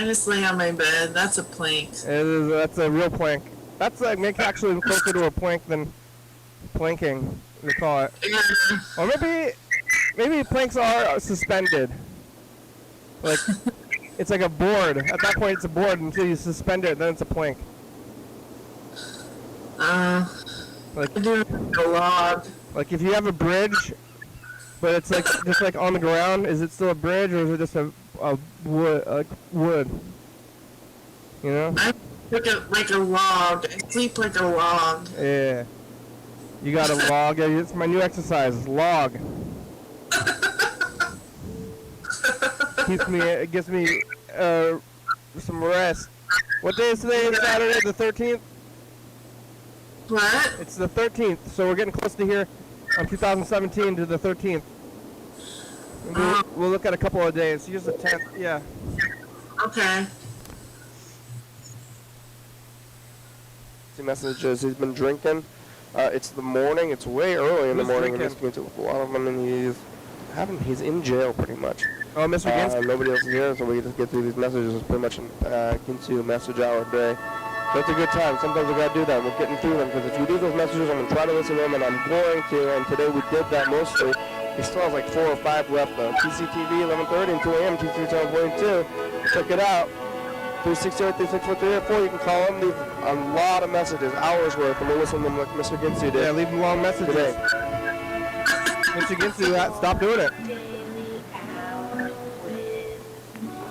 just lay on my bed. That's a plank. That's a real plank. That's like actually closer to a plank than planking, they call it. Yeah. Or maybe planks are suspended. Like it's like a board. At that point, it's a board until you suspend it, then it's a plank. Like I do a log. Like if you have a bridge, but it's like just like on the ground, is it still a bridge or is it just a wood? You know? I like a log. I sleep like a log. Yeah. You got a log. Yeah, it's my new exercise. Log. It gives me some rest. What day is today? Saturday, the 13th. What? It's the 13th, so we're getting close to here on 2017 to the 13th. We'll look at a couple of days. Here's the 10th. Yeah. Okay. See messages. He's been drinking. It's the morning. It's way early in the morning. drinking? A lot of them, and he's in jail pretty much. Oh, Mr. Ginsburg. Nobody else is here, so we can just get through these messages. It's pretty much into a message hour a day. So it's a good time. Sometimes we gotta do that. We're getting through them because if you do those messages, I'm gonna try to listen to them, and I'm going to. And today we did that mostly. He still has like 4 or 5 left though. TCTV 11:30 and 2 a.m. TCTV channel 42. Check it out. 368-364-384. You can call him. Leave a lot of messages, hours worth, and we'll listen to them like Mr. Ginsu did. Yeah, leave them long messages. Today. Mr. Ginsu, stop doing it.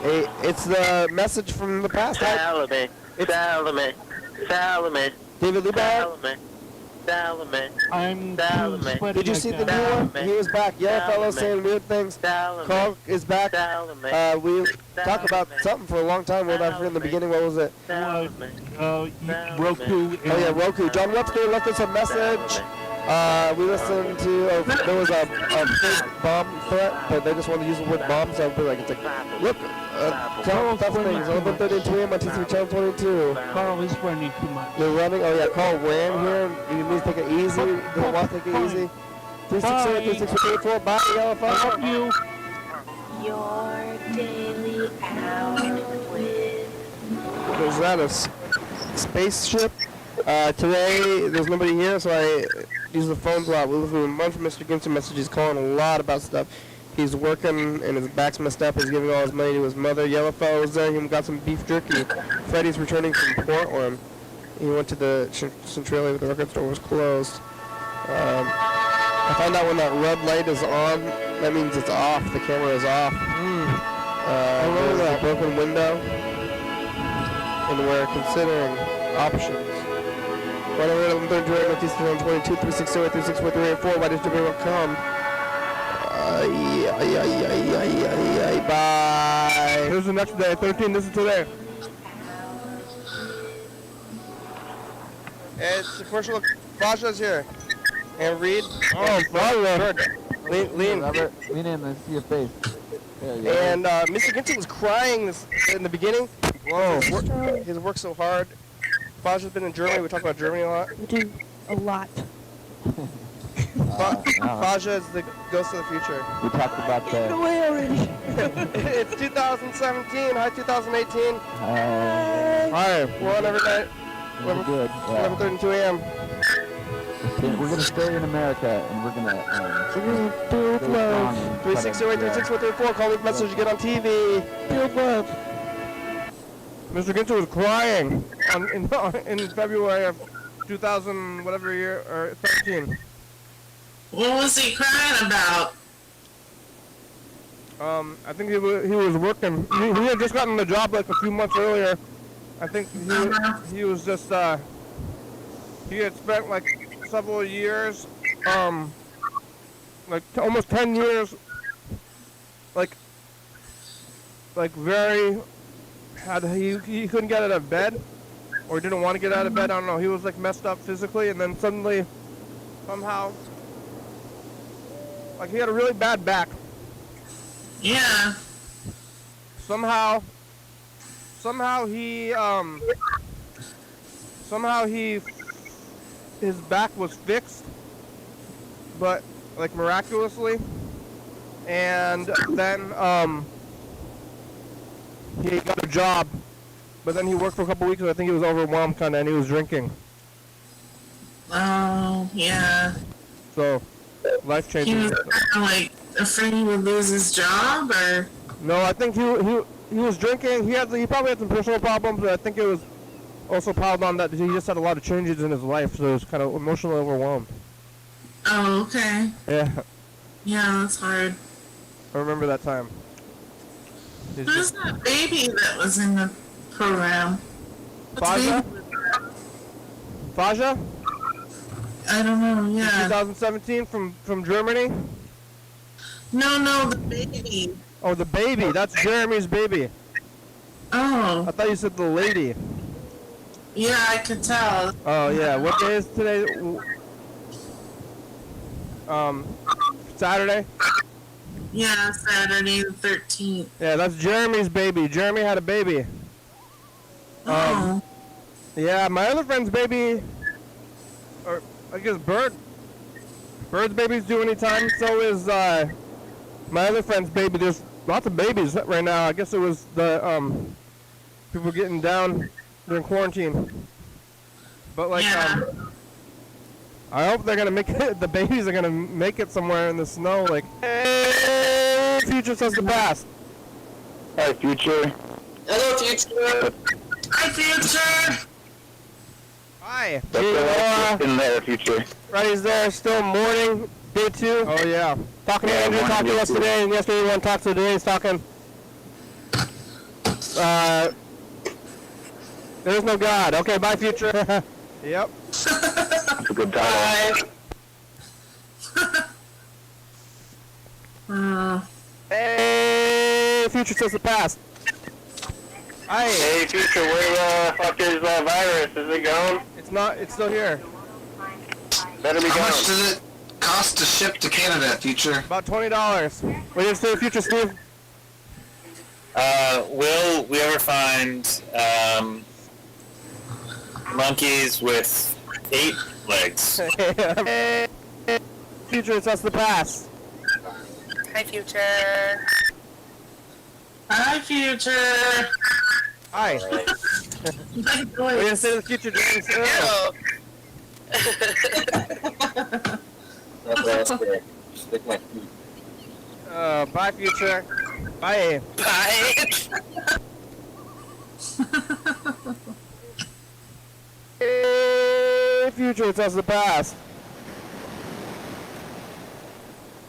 Hey, it's the message from the past. Salome, Salome, David Lubai? Salome, I'm Salome. Did you see the new one? He was back. Yellow fellow saying weird things. Carl is back. We talked about something for a long time. What I forget in the beginning. What was it? Roku. Oh yeah, Roku. John Webster left us a message. We listened to, there was a fake bomb threat, but they just wanted to use the word bomb, so it's like, look, tough things, 11:30 2 a.m. on TCTV channel 22. Carl is running too much. They're running, oh yeah, Carl ran here, you need to take it easy, don't want to take it easy. 368-364-84, bye, Yellow Phone. I love you. Your daily outfit. There's that, a spaceship. Today, there's nobody here, so I use the phones a lot. We listen to a bunch of Mr. Ginsu messages calling a lot about stuff. He's working, and his back's messed up. He's giving all his money to his mother. Yellowfell was there. He got some beef jerky. Freddie's returning from Portland. He went to the Centralia, but the record store was closed. I found out when that red light is on, that means it's off. The camera is off. There's a broken window, and we're considering options. 1-800-11-30-22, 360-364-384, YDHWM.com. Bye. Here's the next day, 13, this is today. It's a commercial Fasha's here. And Reed. Oh, Faja. Lean. Robert, lean in. Let's see your face. There you go. And Mr. Ginty was crying in the beginning. Whoa. He's worked so hard. Faja's been in Germany. We talk about Germany a lot. We do a lot. Faja is the ghost of the future. We talked about Get away already. It's 2017. Hi, 2018. Hi. We're on every night. We're good. 11:32 a.m. We're gonna stay in America, and we're gonna build love. 360-836-134. Call, leave message, get on TV. Build love. Mr. Ginter was crying in February of 2000 whatever year or 17. What was he crying about? I think he was working. He had just gotten the job like a few months earlier. I think he was just he had spent like several years, like almost 10 years, like very he couldn't get out of bed, or didn't want to get out of bed. I don't know. He was like messed up physically, and then suddenly, somehow, like he had a really bad back. Yeah. Somehow his back was fixed, but like miraculously, and then he got a job, but then he worked for a couple weeks and I think he was overwhelmed kinda, and he was drinking. Oh, yeah. So, life changing. He was like afraid he would lose his job, or? No, I think he was drinking. He probably had some personal problems, but I think it was also piled on that he just had a lot of changes in his life, so he was kind of emotionally overwhelmed. Oh, okay. Yeah, Yeah, that's hard. I remember that time. Who's that baby that was in the program? Faja? Faja? I don't know, yeah. 2017 from Germany? No, the baby. Oh, the baby. That's Jeremy's baby. Oh. I thought you said the lady. Yeah, I could tell. Oh, yeah. What day is today? Saturday? Yeah, Saturday the 13th. Yeah, that's Jeremy's baby. Jeremy had a baby. Oh. Yeah, my other friend's baby, or I guess Bird's baby's due anytime. So is my other friend's baby. There's lots of babies right now. I guess it was the people getting down during quarantine. But like, I hope they're gonna make it. The babies are gonna make it somewhere in the snow. Like, hey, future says the past. Hi, future. Hello, future. Hi, future. Hi. In there, future. Freddy's there. Still morning. Day 2. Oh yeah. Talking to Andrew. Talked to us today, and yesterday we talked to today. He's talking. There's no God. Okay, bye, future. Yep. That's a good title. Hey, future says the past. Hi. Hey, future, where the fuck is that virus? Is it gone? It's not. It's still here. Better be gone. How much does it cost to ship to Canada, future? About $20. What do you say, future Steve? Will we ever find monkeys with 8 legs? Future, it's us the past. Hi, future. Hi, future. Hi. What do you say to the future, James? Hello. Stick my feet. Bye, future. Bye. Bye. Hey, future, it's us the past.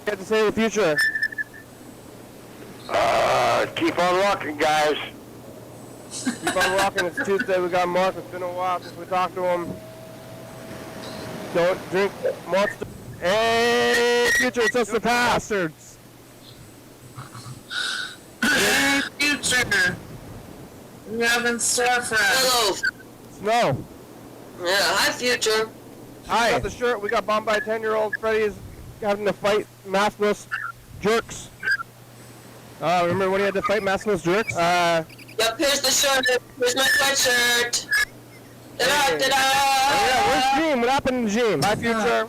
You have to say the future. Keep on walking, guys. Keep on walking. It's Tuesday. We got Mark. It's been a while since we talked to him. Don't drink Monster. Hey, future, it's us the bastards. Hey, future. We have in store for us. Hello. Snow. Yeah, hi, future. Hi. Got the shirt. We got bombed by a 10-year-old. Freddy's having to fight maskless jerks. Remember when he had to fight maskless jerks? Yep, here's the shirt. Here's my sweatshirt. Ta-da, ta-da! Oh yeah, where's Gene? What happened to Gene? Bye, Future.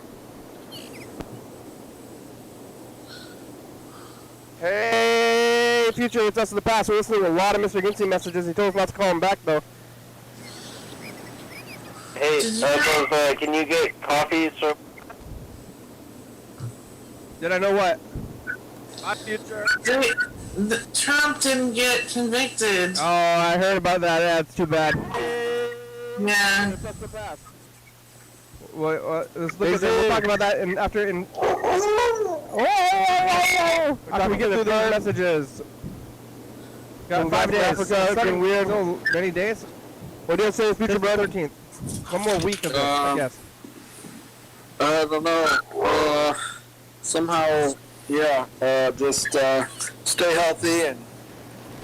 Hey, Future, it's us in the past. We're listening to a lot of Mr. Ginty messages. He told us not to call him back, though. Hey, can you get coffee? So Did I know what? Bye, Future. Trump didn't get convicted. Oh, I heard about that. Yeah, it's too bad. Yeah. It's us in the past. What, let's look at this. We'll talk about that after we get through the messages. Got 5 days. Africa, it's been weird. So many days. What do you say, Future Brother? 13th. One more week of this, I guess. I don't know. Somehow, yeah. Just stay healthy and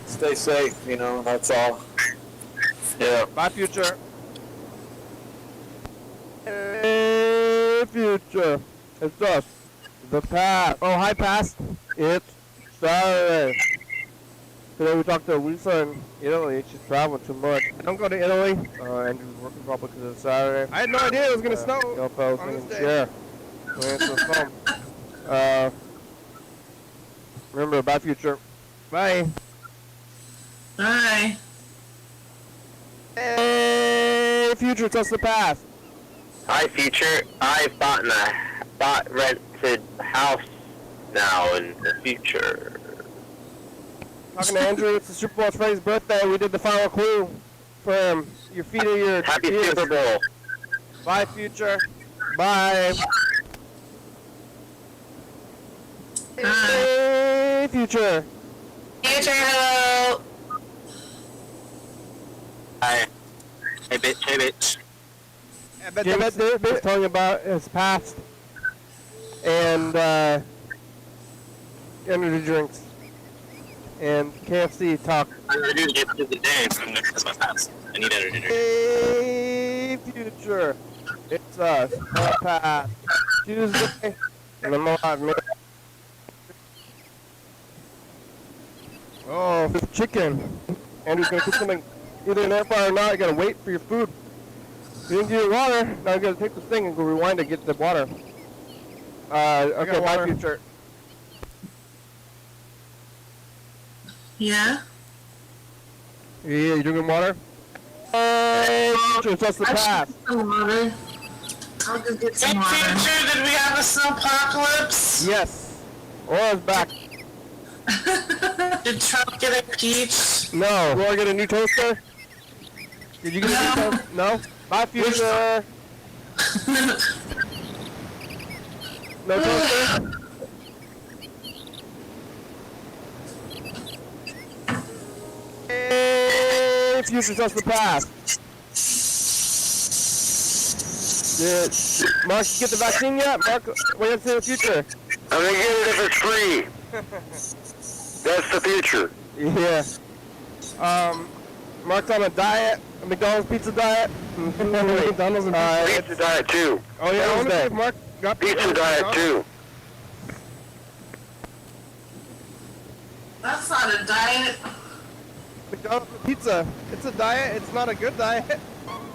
stay safe. You know, that's all. Yeah. Bye, Future. Hey, Future. It's us. The past. Oh, hi, past. It's Saturday. Today we talked to Lisa in Italy. She's traveling too much. Don't go to Italy. Andrew's working probably because it's Saturday. I had no idea it was going to snow. On this day. Yeah. We answer the phone. Remember, bye, Future. Bye. Bye. Hey, Future. It's us the past. Hi, Future. I bought rented house now in the future. Talking to Andrew, it's the Super Bowl. It's Freddy's birthday. We did the final clue for him. Your feet are your Happy ears. Super Bowl. Bye, Future. Bye. Hey, Future. Future, hello. Hi. Hey, bitch. Hey, bitch. James is telling about his past and energy drinks and KFC talk. I'm going to do the day. That's my past. I need energy drink. Hey, Future. It's us. Our past. Tuesday. And I'm alive, man. Oh, this chicken. Andrew's going to cook something either in air fryer or not. You got to wait for your food. You didn't get your water. Now you got to take this thing and go rewind to get the water. Okay, bye, Future. Yeah? Yeah, you drinking water? Hey, Future, it's us the past. Some water. I'll just get some water. Future, did we have a snowpocalypse? Yes. Laura's back. Did Trump get impeached? No. Laura get a new toaster? Did you get a new toaster? No? Bye, Future. No toaster? Hey, Future's us the past. Did Mark get the vaccine yet? Mark, what do you have to say to the Future? I'm going to get it if it's free. That's the future. Yeah. Mark's on a diet, a McDonald's pizza diet. McDonald's and pizza diet too. Oh yeah, I want to see if Mark got pizza diet too. That's not a diet. McDonald's pizza. It's a diet. It's not a good diet.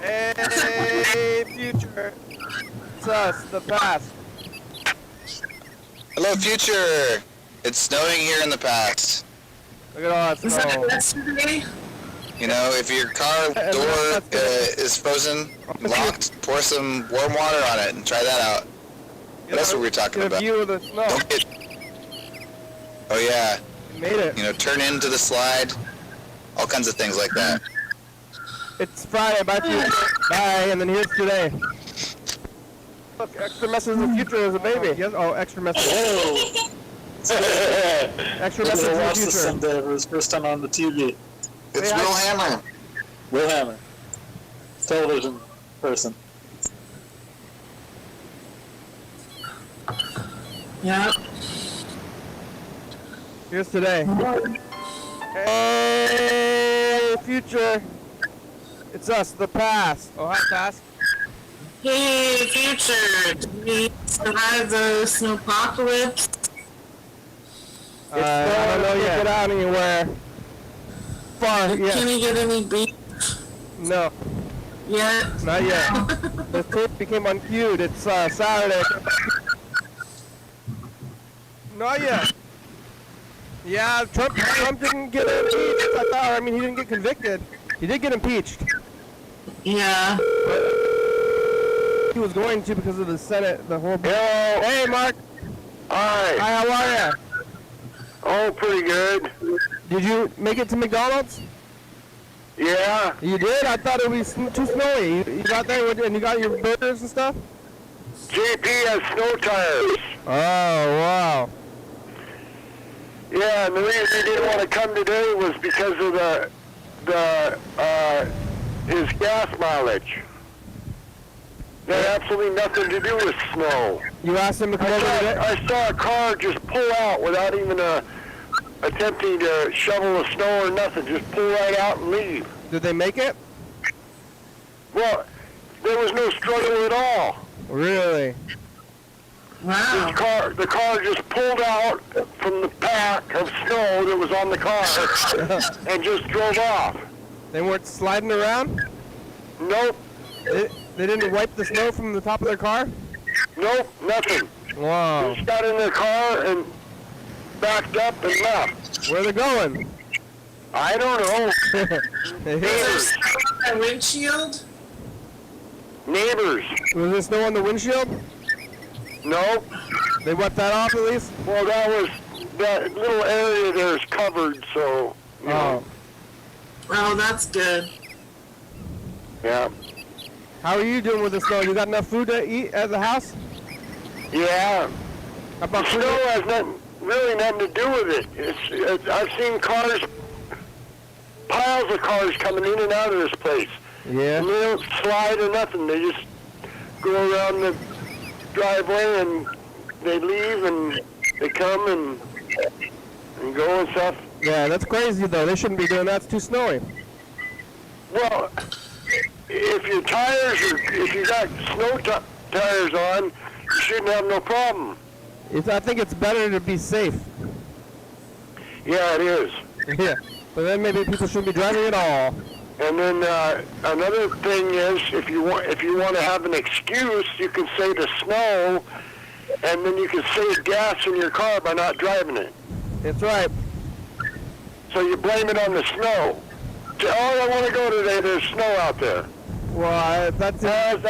Hey, Future. It's us, the past. Hello, Future. It's snowing here in the past. Look at all that snow. Is that yesterday? You know, if your car door is frozen, locked, pour some warm water on it and try that out. That's what we're talking about. View of the snow. Don't get... Oh yeah. You made it. You know, turn into the slide. All kinds of things like that. It's Friday. Bye, Future. Bye. And then here's today. Look, extra message in the future as a baby. Yes. Oh, extra message. Whoa. Extra message in the watched future. this someday for his first time on the TV. It's Will Hammer. Will Hammer. Television person. Yeah. Here's today. Hey, Future. It's us, the past. Oh, hi, past. Hey, future, did we survive the snowpocalypse? I don't know yet. Get out anywhere. Far, yes. Can we get any beef? No. Yet? Not yet. The tape became unqueued. It's Saturday. Not yet. Yeah, Trump didn't get impeached. I mean, he didn't get convicted. He did get impeached. Yeah. He was going to because of the Senate, the whole... Hello. Hey, Mark. Hi. Hi, how are you? Oh, pretty good. Did you make it to McDonald's? Yeah. You did? I thought it would be too snowy. You got there and you got your burgers and stuff? JP has snow tires. Oh, wow. Yeah, and the reason he didn't want to come today was because of his gas mileage. That had absolutely nothing to do with snow. You asked him to come over today? I saw a car just pull out without even attempting to shovel the snow or nothing. Just pull right out and leave. Did they make it? Well, there was no struggle at all. Really? Wow. The car just pulled out from the pack of snow that was on the car and just drove off. They weren't sliding around? Nope. They didn't wipe the snow from the top of their car? Nope, nothing. Wow. They just got in their car and backed up and left. Where are they going? I don't know. Neighbors. A windshield? Neighbors. Was there snow on the windshield? Nope. They wiped that off at least? Well, that little area there is covered, so, you know. Oh, that's good. Yeah. How are you doing with the snow? You got enough food to eat at the house? Yeah. How about snow has really nothing to do with it. I've seen piles of cars coming in and out of this place. Yeah. And they don't slide or nothing. They just go around the driveway and they leave and they come and go and stuff. Yeah, that's crazy though. They shouldn't be doing that. It's too snowy. Well, if you got snow tires on, you shouldn't have no problem. I think it's better to be safe. Yeah, it is. Yeah, but then maybe people shouldn't be driving at all. And then another thing is, if you want to have an excuse, you can say the snow, and then you can save gas in your car by not driving it. That's right. So you blame it on the snow. Say, oh, I want to go today. There's snow out there. Well, that has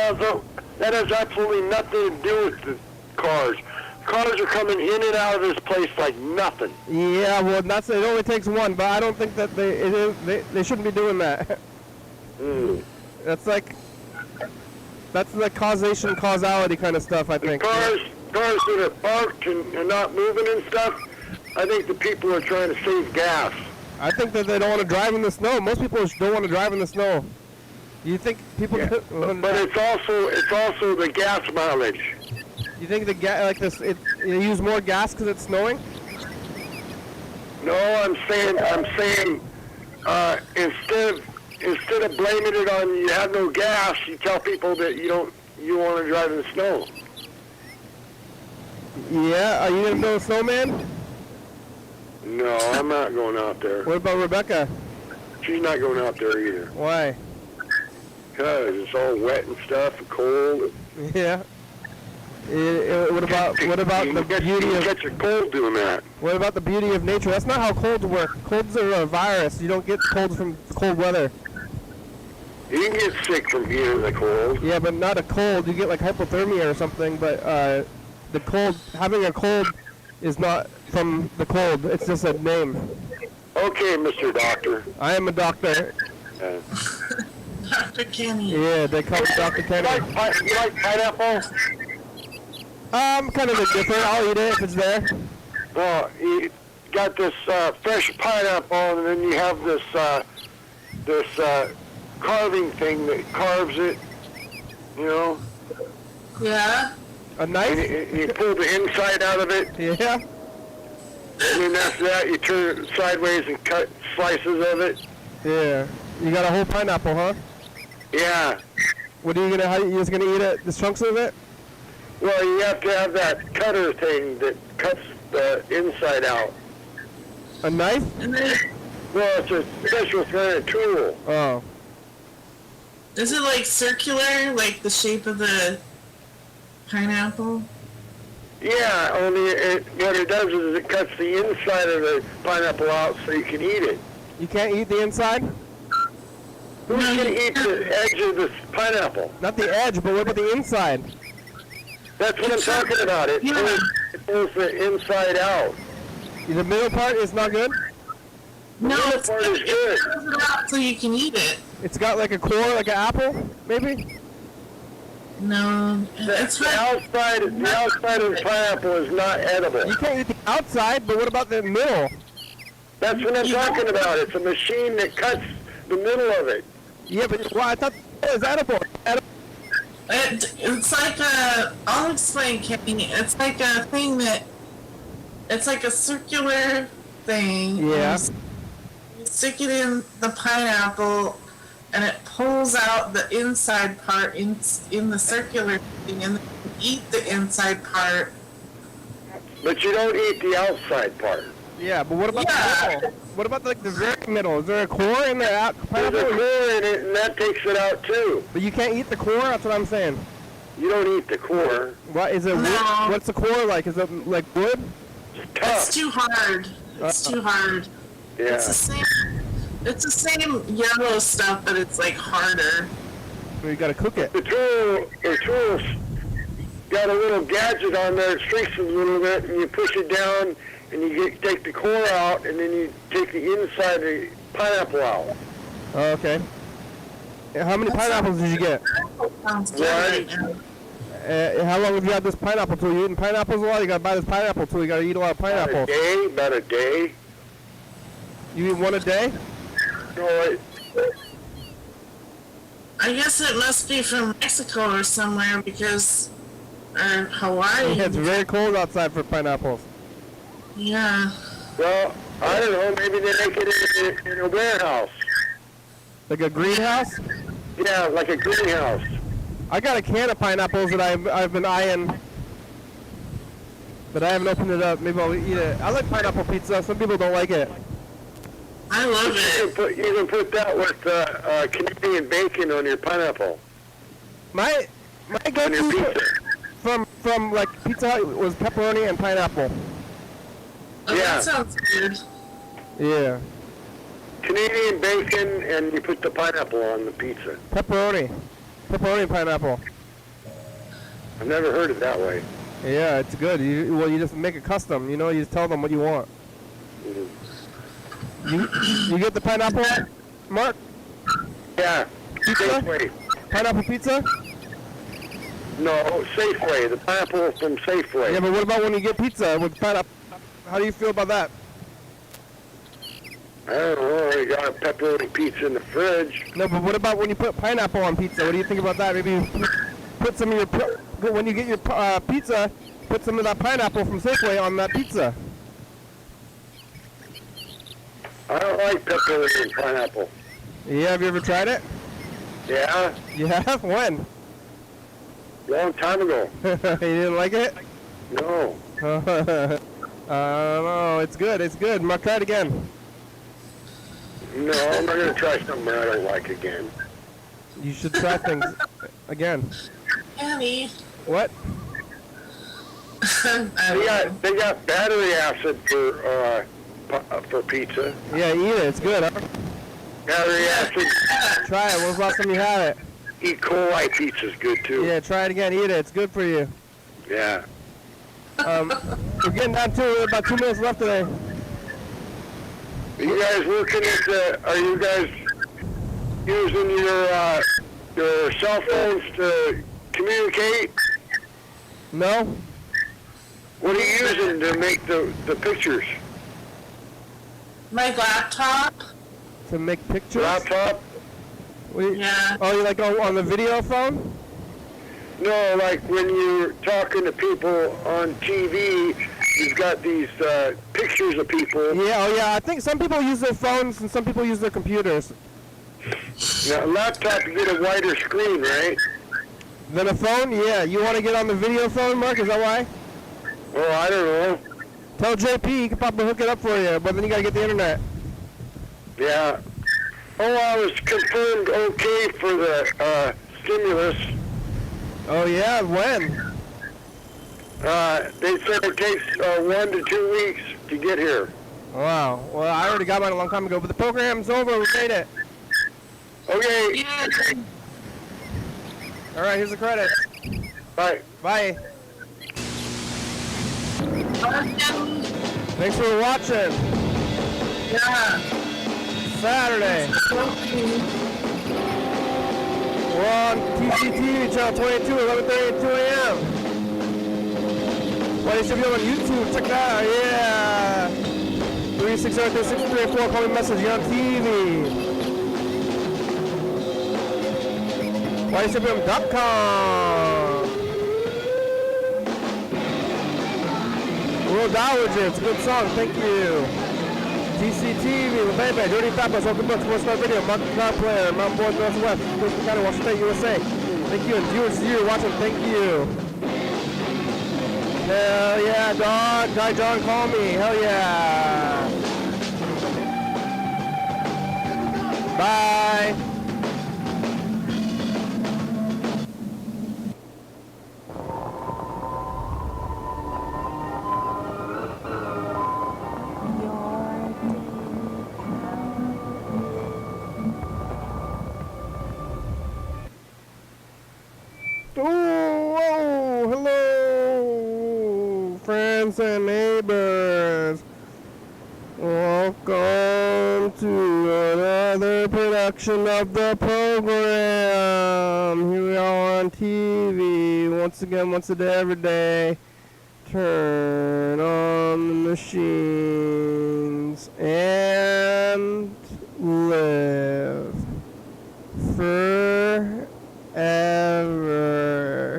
absolutely nothing to do with the cars. Cars are coming in and out of this place like nothing. Yeah, well, it only takes one, but I don't think that they shouldn't be doing that. That's like causation, causality kind of stuff, I think. Cars that are parked and not moving and stuff, I think the people are trying to save gas. I think that they don't want to drive in the snow. Most people don't want to drive in the snow. You think people? Yeah. But it's also the gas mileage. You think the you use more gas because it's snowing? No, I'm saying instead of blaming it on you have no gas, you tell people that you want to drive in the snow. Yeah, are you gonna build a snowman? No, I'm not going out there. What about Rebecca? She's not going out there either. Why? Because it's all wet and stuff and cold. Yeah. What about the beauty of catch a cold doing that? What about the beauty of nature? That's not how colds work. Colds are a virus. You don't get colds from cold weather. You can get sick from being in the cold. Yeah, but not a cold. You get like hypothermia or something. But having a cold is not from the cold. It's just a name. Okay, Mr. Doctor. I am a doctor. Dr. Kenny. Yeah, they call me Dr. Kenny. You like pineapple? Kind of indifferent. I'll eat it if it's there. Well, you got this fresh pineapple, and then you have this carving thing that carves it. You know. Yeah. A knife? And you pull the inside out of it. Yeah. And then after that, you turn it sideways and cut slices of it. Yeah. You got a whole pineapple, huh? Yeah. What are you gonna? How you just gonna eat it? The chunks of it? Well, you have to have that cutter thing that cuts the inside out. A knife? Well, it's a special kind of tool. Oh. Is it like circular, like the shape of the pineapple? Yeah, only what it does is it cuts the inside of the pineapple out so you can eat it. You can't eat the inside? Who's going to eat the edge of this pineapple? Not the edge, but what about the inside? That's what I'm talking about. It pulls the inside out. The middle part is not good? No, The middle part is good. pulls it out so you can eat it. It's got like a core, like an apple, maybe? No, it's the outside of the pineapple is not edible. You can't eat the outside, but what about the middle? That's what I'm talking about. It's a machine that cuts the middle of it. Yeah, but I thought it was edible. It's like I'll explain, Kenny. It's like a thing it's like a circular thing. Yeah. You stick it in the pineapple, and it pulls out the inside part in the circular thing, and then you eat the inside part. But you don't eat the outside part. Yeah, but what about the middle? What about like the very middle? Is there a core in the pineapple? There's a core in it, and that takes it out too. But you can't eat the core? That's what I'm saying. You don't eat the core. What is it? No. Wood? What's the core like? Is it like wood? It's too hard. It's too hard. Yeah. It's the same yellow stuff, but it's like harder. You gotta cook it. The tool's got a little gadget on there. It shrinks it a little bit, and you push it down, and you take the core out, and then you take the inside of the pineapple out. Oh, okay. How many pineapples did you get? Sounds good right now. How long have you had this pineapple tool? You eating pineapples a lot? You gotta buy this pineapple tool. You gotta eat a lot of pineapples. About a day. You eat one a day? No, I guess it must be from Mexico or somewhere because, or Hawaii. Yeah, it's very cold outside for pineapples. Yeah. Well, I don't know. Maybe they make it in a warehouse. Like a greenhouse? Yeah, like a greenhouse. I got a can of pineapples that I've been eyeing, but I haven't opened it up. Maybe I'll eat it. I like pineapple pizza. Some people don't like it. I love it. You can put that with Canadian bacon on your pineapple. My go-to from like Pizza Hut was pepperoni and pineapple. Oh, Yeah. that sounds good. Yeah. Canadian bacon, and you put the pineapple on the pizza. Pepperoni and pineapple. I've never heard it that way. Yeah, it's good. You just make it custom. You know, you just tell them what you want. You get the pineapple, Mark? Yeah. Pizza? Safeway. Pineapple pizza? No, Safeway. The pineapple from Safeway. Yeah, but what about when you get pizza with pineapple? How do you feel about that? I don't know. I got a pepperoni pizza in the fridge. No, but what about when you put pineapple on pizza? What do you think about that? Maybe you put some of your when you get your pizza, put some of that pineapple from Safeway on that pizza. I don't like pepperoni and pineapple. Yeah, have you ever tried it? Yeah, You have? When? long time ago. You didn't like it? No. No, it's good. It's good. Mark, try it again. No, I'm not going to try something I don't like again. You should try things again. Annie. What? They got battery acid for pizza. Yeah, eat it. It's good, huh? Battery acid. Try it. When was the last time you had it? E. coli pizza's good too. Yeah, try it again. Eat it. It's good for you. Yeah. We're getting down to about 2 minutes left today. Are you guys working are you guys using your cell phones to communicate? No. What are you using to make the pictures? My laptop. To make pictures? Laptop? Yeah. Oh, you like on the video phone? No, like when you're talking to people on TV, you've got these pictures of people. Yeah, oh yeah. I think some people use their phones and some people use their computers. Now, a laptop, you get a wider screen, right? Then a phone? Yeah. You want to get on the video phone, Mark? Is that why? Well, I don't know. Tell JP he can probably hook it up for you, but then you got to get the internet. Yeah. Oh, I was confirmed okay for the stimulus. Oh, yeah? When? They said it takes 1 to 2 weeks to get here. Wow. Well, I already got mine a long time ago, but the program's over. We made it. Okay. All right, here's the credit. Bye. Bye. Thanks for watching. Yeah. Saturday. We're on TCTV channel 22, 11:30 and 2 a.m. YDHWM on YouTube. Check it out. Yeah. 360-634. Call me message. You're on TV. YDHWM.com. World Dowager. It's a good song. Thank you. TCTV, La Baby, Dirty Tapas, Open Books, 4-Star Video, Market Car Player, Mountain Boys Northwest, Coastal County, Washington State, USA. Thank you, and viewers here watching, thank you. Hell yeah, dog. Guy John, call me. Hell yeah. Bye. Oh, hello, friends and neighbors. Welcome to another production of the program. Here we are on TV, once again, once a day, every day. Turn on the machines and live forever.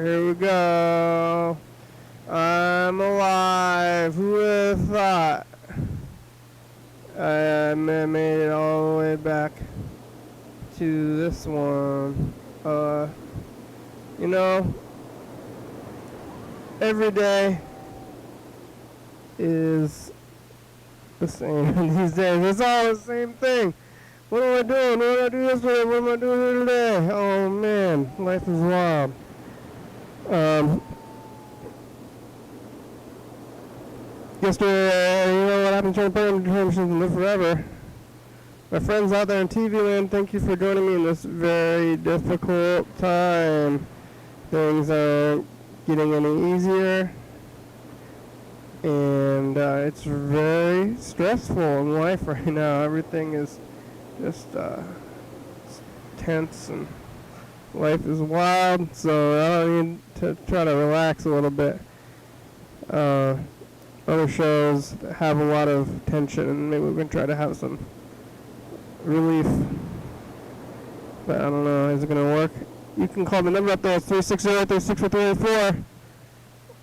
Here we go. I'm alive. Who would have thought? I made it all the way back to this one. You know, every day is the same these days. It's all the same thing. What am I doing? What did I do yesterday? What am I doing here today? Oh man, life is wild. Yesterday, you know what happened trying to put in terms and live forever. My friends out there in TV land, thank you for joining me in this very difficult time. Things aren't getting any easier. And it's very stressful in life right now. Everything is just tense and life is wild, so I need to try to relax a little bit. Other shows have a lot of tension, and maybe we can try to have some relief, but I don't know, is it going to work? You can call the number up there, 360-364-384,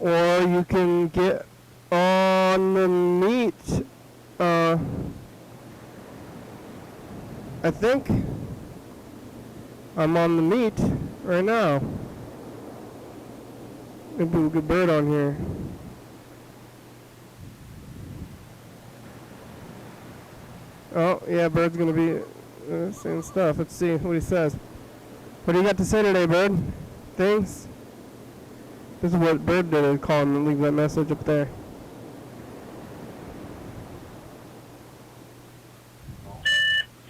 or you can get on the Meet. I think I'm on the Meet right now. Maybe we'll get Bird on here. Oh, yeah, Bird's going to be saying stuff. Let's see what he says. What do you got to say today, Bird? Things? This is what Bird did, call him and leave that message up there.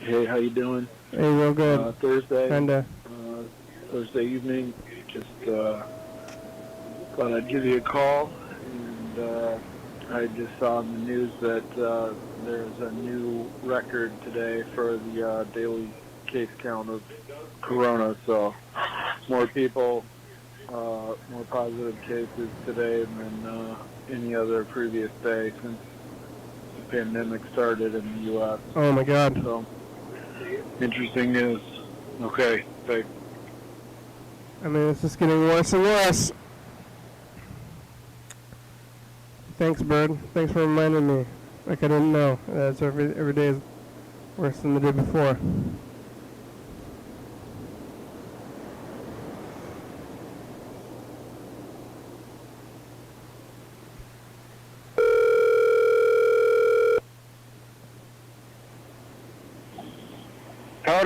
Hey, how you doing? Hey, real good. Thursday. Kinda. Thursday evening. Just thought I'd give you a call, and I just saw in the news that there's a new record today for the daily case count of corona. So more people, more positive cases today than any other previous day since the pandemic started in the U.S. Oh my God. So interesting news. Okay, thanks. I mean, it's just getting worse and worse. Thanks, Bird. Thanks for reminding me. Like I didn't know. That's every day is worse than the day before.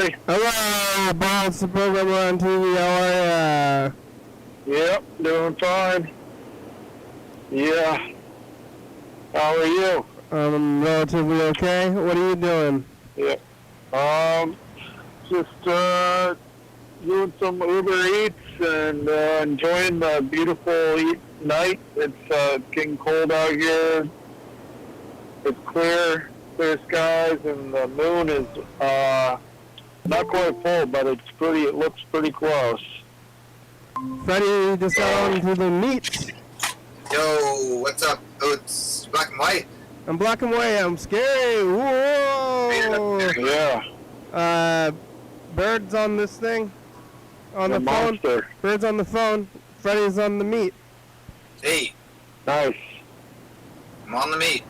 Freddie? Hello, Boss, the program on TV. How are ya? Yep, doing fine. Yeah. How are you? I'm relatively okay. What are you doing? Yeah. Just doing some Uber Eats and enjoying the beautiful night. It's getting cold out here. It's clear skies, and the moon is not quite full, but it looks pretty close. Freddie just got on to the meat. Yo, what's up? Oh, it's black and white. I'm black and white. I'm scary. Whoa. Yeah. Bird's on this thing. On the phone. Monster. Bird's on the phone. Freddie's on the meat. Hey. Nice. I'm on the meat.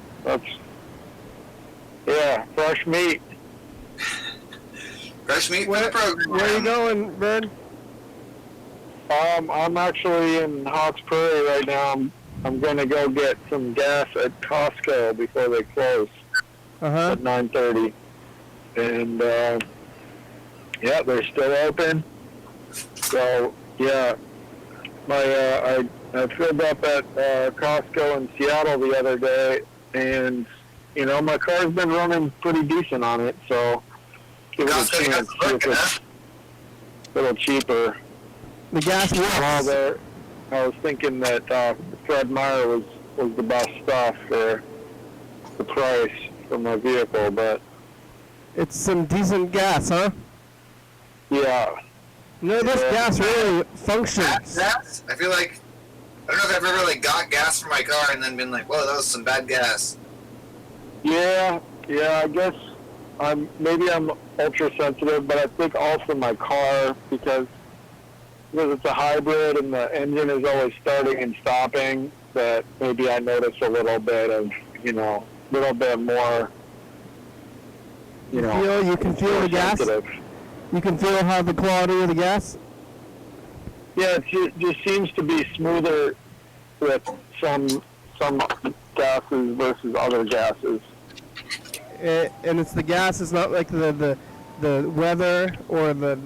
Yeah, fresh meat. Fresh meat for the program. Where are you going, Bird? I'm actually in Hawks Prairie right now. I'm going to go get some gas at Costco before they close at 9:30. And, yeah, they're still open. So, yeah, I filled up at Costco in Seattle the other day, and, you know, my car's been running pretty decent on it, so give it a chance. See if it's a little cheaper. The gas works. There, I was thinking that Fred Meyer was the best stuff for the price for my vehicle, but It's some decent gas, huh? yeah. No, this gas really functions. Gas? I feel like, I don't know if I've ever like got gas for my car and then been like, whoa, that was some bad gas. Yeah, I guess maybe I'm ultra sensitive, but I think also my car because it's a hybrid and the engine is always starting and stopping, that maybe I notice a little bit of, a little bit more, You can feel the gas? sensitive. You can feel how the quality of the gas? Yeah, it just seems to be smoother with some gases versus other gases. And it's the gas, it's not like the weather or the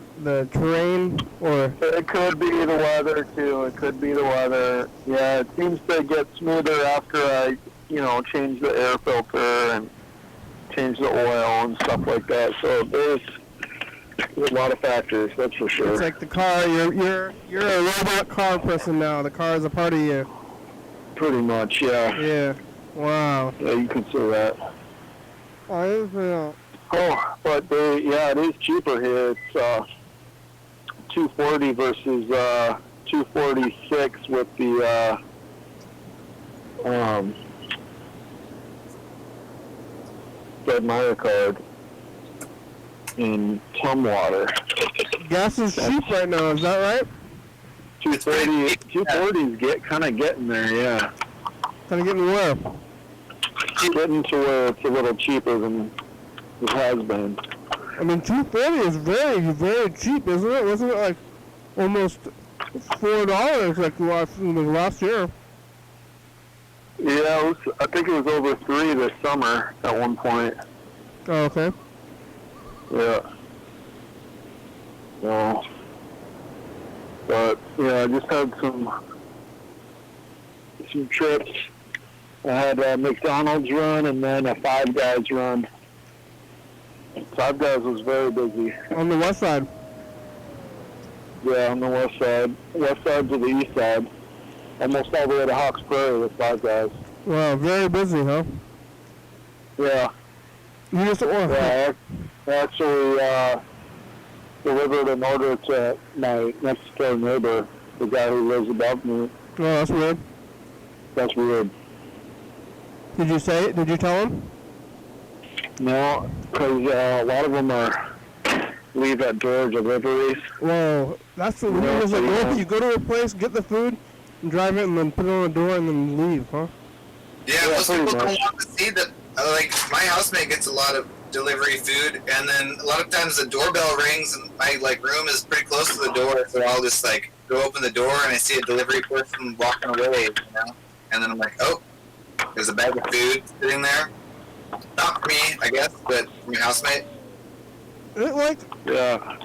terrain, or... It could be the weather, too. It could be the weather. Yeah, it seems to get smoother after I, change the air filter and change the oil and stuff like that. So there's a lot of factors, that's for sure. It's like the car, you're a robot car person now. The car is a part of you. Pretty much, yeah. Yeah. Wow. Yeah, you could say that. Oh, but it is cheaper here. It's $240 versus $246 with the Fred Meyer card in Tumwater. Gas is cheap right now, is that right? 240 is kind of getting there, yeah. Kind of getting where? Getting to where it's a little cheaper than it has been. I mean, 240 is very, very cheap, isn't it? Wasn't it like almost $4 like last year? Yeah, I think it was over $3 this summer at one point. Oh, okay. Yeah. So, but yeah, I just had some trips. I had a McDonald's run and then a Five Guys run. Five Guys was very busy. On the west side? Yeah, on the west side. West side to the east side. Almost all the way to Hawks Prairie with Five Guys. Wow, very busy, huh? Yeah. You just I actually delivered an order to my next door neighbor, the guy who lives above me. Oh, that's weird. That's weird. Did you say it? Did you tell him? No, because a lot of them leave at door deliveries. Whoa, that's the rules at work. You go to a place, get the food, and drive it, and then put it on the door, and then leave, huh? Yeah, most people don't want to see that. Like, my housemate gets a lot of delivery food, and then a lot of times the doorbell rings, and my room is pretty close to the door, so I'll just go open the door, and I see a delivery person walking away, and then I'm like, oh, there's a bag of food sitting there. Not for me, I guess, but for my housemate. Like, yeah.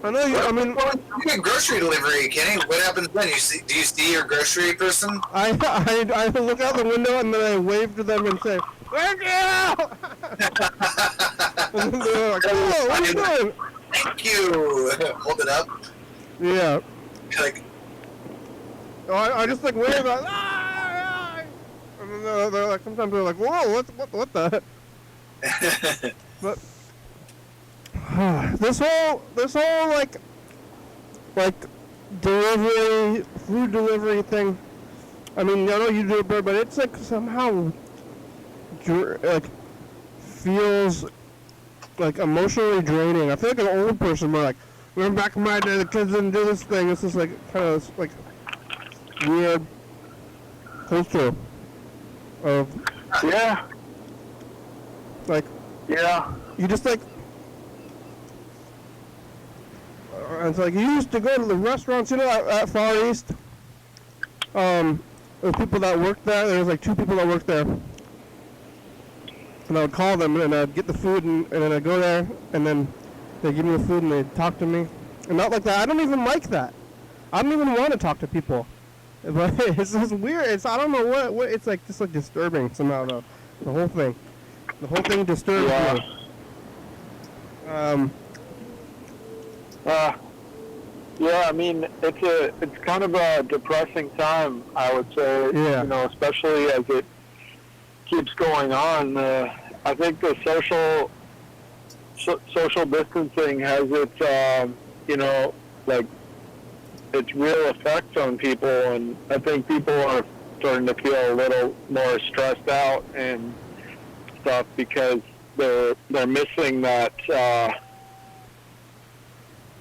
I know you. I mean, you get grocery delivery, Kenny. What happens then? Do you see your grocery person? I look out the window and then I wave to them and say, "Thank you." And then they're like, "Oh, what are you doing?" Thank you. Hold it up. Yeah. Like, I just like wave like, ah! And then they're like, sometimes they're like, "Whoa, what the?" But this whole like delivery, food delivery thing. I mean, I know you do it, but it's like somehow like feels like emotionally draining. I feel like an old person, but like, remember back in my day, the kids didn't do this thing. It's just like kind of like weird culture of like you just like. It's like you used to go to the restaurants, you know, at Far East. The people that worked there, there was like 2 people that worked there. And I would call them and I'd get the food and then I'd go there and then they'd give me the food and they'd talk to me. And not like that. I don't even like that. I don't even want to talk to people. But it's just weird. I don't know what it's like, just like disturbing somehow, the whole thing. The whole thing disturbs me. Yeah, I mean, it's kind of a depressing time, I would say. Yeah. You know, especially as it keeps going on. I think the social distancing has its, you know, like its real effects on people, and I think people are starting to feel a little more stressed out and stuff because they're missing that.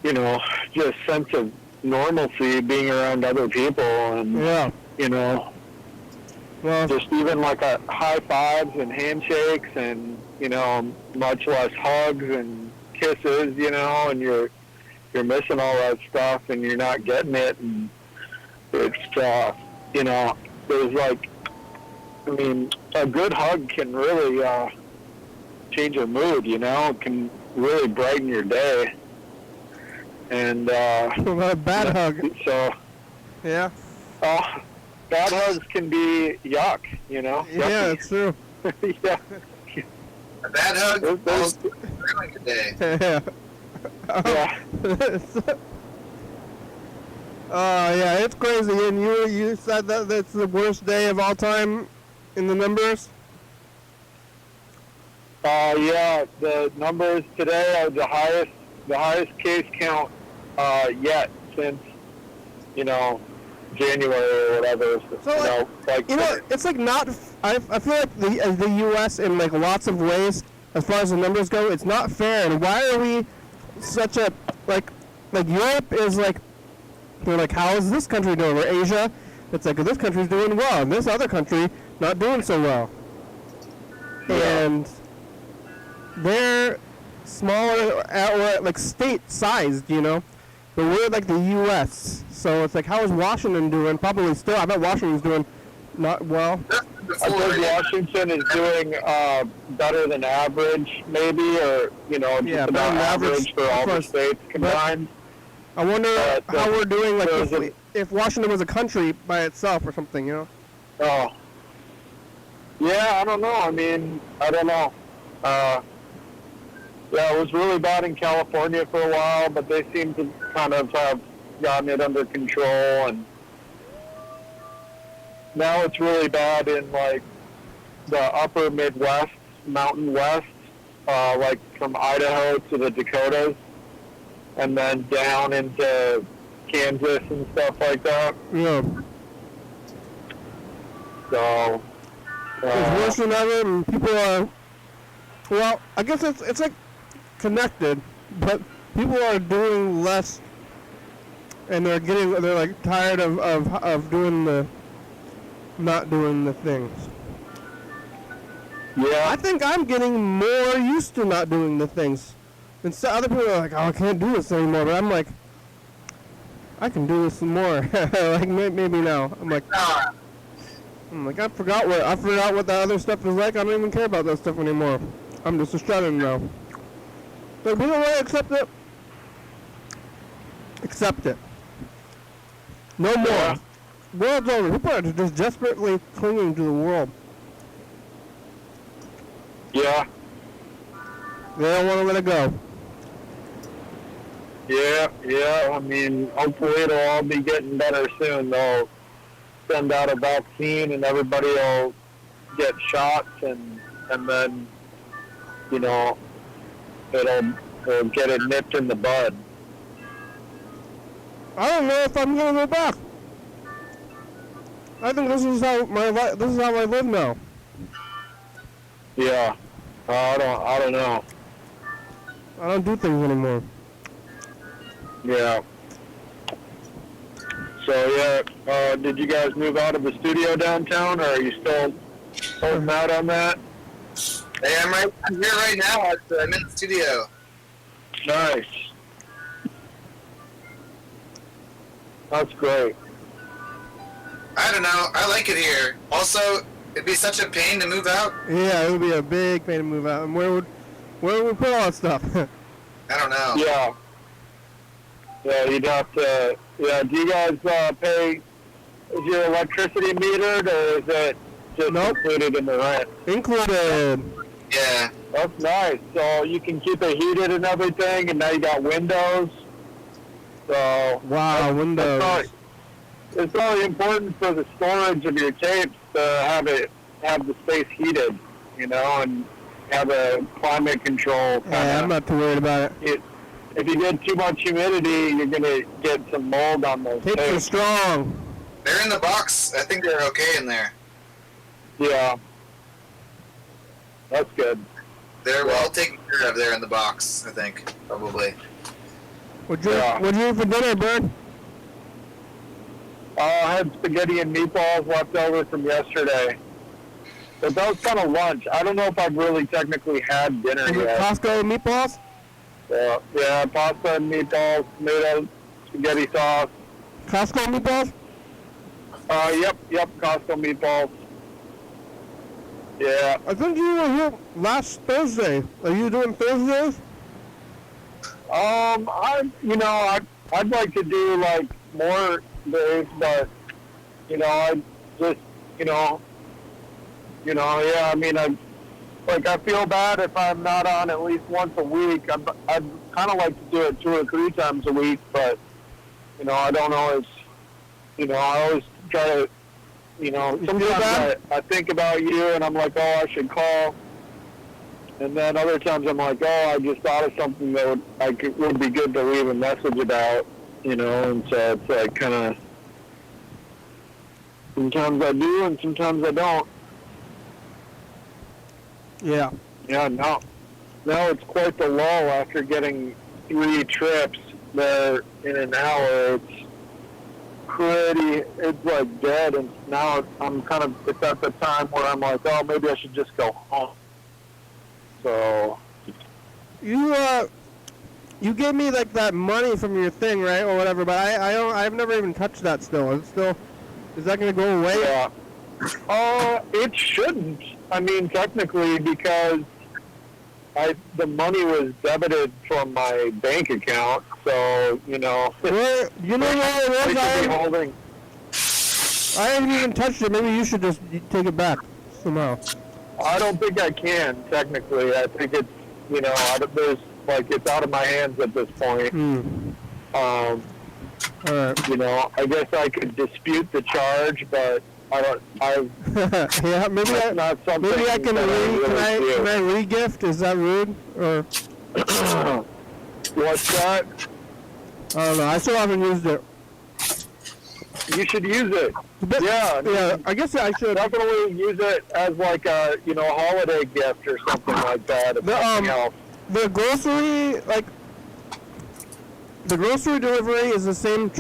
You know, just sense of normalcy being around other people and, you know, just even like a high fives and handshakes and, you know, much less hugs and kisses, you know, and you're missing all that stuff and you're not getting it. And it's, you know, there's like, I mean, a good hug can really change your mood, you know, it can really brighten your day. And a bad hug. So yeah. Bad hugs can be yuck, you know. Yeah, it's true. Yeah. A bad hug almost ruined a day. Yeah. Yeah, it's crazy. And you said that that's the worst day of all time in the numbers. Yeah, the numbers today are the highest case count yet since, you know, January or whatever. So it's like not. I feel like the U.S. in like lots of ways, as far as the numbers go, it's not fair. And why are we such a like Europe is like, they're like, how is this country doing? Or Asia, it's like, this country's doing well, and this other country not doing so well. And they're smaller, or like state-sized, you know. But we're like the U.S., so it's like, how is Washington doing? Probably still, I bet Washington's doing not well. I think Washington is doing better than average, maybe, or, you know, just about average for all the states combined. I wonder how we're doing, like, if Washington was a country by itself or something, you know? Oh. Yeah, I don't know. I mean, I don't know. Yeah, it was really bad in California for a while, but they seem to kind of have gotten it under control, and now it's really bad in, like, the upper Midwest, Mountain West, like from Idaho to the Dakotas, and then down into Kansas and stuff like that. Yeah. So, it's worse than ever, and people are, well, I guess it's like connected, but people are doing less, and they're like tired of doing not doing the things. Yeah. I think I'm getting more used to not doing the things. And so other people are like, oh, I can't do this anymore, but I'm like, I can do this some more. Like maybe now. I'm like, I forgot what the other stuff is like. I don't even care about that stuff anymore. I'm just a shut-in now. But we don't want to accept it. Accept it. No more. Yeah. World's over. People are just desperately clinging to the world. Yeah. They don't want to let it go. Yeah. I mean, hopefully it'll all be getting better soon. They'll send out a vaccine and everybody will get shots and then, you know, it'll get it nipped in the bud. I don't know if I'm gonna go back. I think this is how I live now. Yeah. I don't know. I don't do things anymore. Yeah. So yeah, did you guys move out of the studio downtown, or are you still holding out on that? Hey, I'm here right now. I'm in the studio. Nice. That's great. I don't know. I like it here. Also, it'd be such a pain to move out. Yeah, it would be a big pain to move out. And where would we put all that stuff? I don't know. Yeah. Yeah, you'd have to. Yeah, do you guys pay? Is your electricity metered, or is it just included in the rent? Included. Yeah. That's nice. So you can keep it heated and everything, and now you got windows. So wow, windows. It's probably important for the storage of your tapes to have the space heated, you know, and have a climate control. Yeah, I'm not too worried about it. If you get too much humidity, you're gonna get some mold on those tapes. Are strong. They're in the box. I think they're okay in there. Yeah. That's good. They're well taken care of there in the box, I think, probably. What'd you eat for dinner, Bird? I had spaghetti and meatballs left over from yesterday. But that was kind of lunch. I don't know if I've really technically had dinner yet. Costco meatballs? Yeah, pasta and meatballs, tomato, spaghetti sauce. Costco meatballs? Yep, Costco meatballs. Yeah. I think you were here last Thursday. Are you doing Thursdays? I'd like to do like more days, but I just, yeah. I mean, I feel bad if I'm not on at least once a week. I'd kind of like to do it 2 or 3 times a week, but I don't always. I always try to. Sometimes I think about you and I'm like, oh, I should call. And then other times I'm like, oh, I just thought of something that would be good to leave a message about, and so it's like kind of, sometimes I do and sometimes I don't. Yeah. Yeah, now it's quite the lull after getting 3 trips there in an hour. It's like dead, and now it's at the time where I'm like, oh, maybe I should just go home. So you gave me like that money from your thing, right, or whatever, but I've never even touched that still. Is that gonna go away? Yeah. It shouldn't. I mean, technically, because the money was debited from my bank account, so Well, you know what it was? I haven't even touched it. Maybe you should just take it back somehow. I don't think I can, technically. I think it's, it's out of my hands at this point. All right. I guess I could dispute the charge, but yeah, maybe I can can I re-gift? Is that rude? Or what's that? I don't know. I still haven't used it. You should use it. Yeah, I guess I should. Definitely use it as like a, holiday gift or something like that. The grocery delivery is the same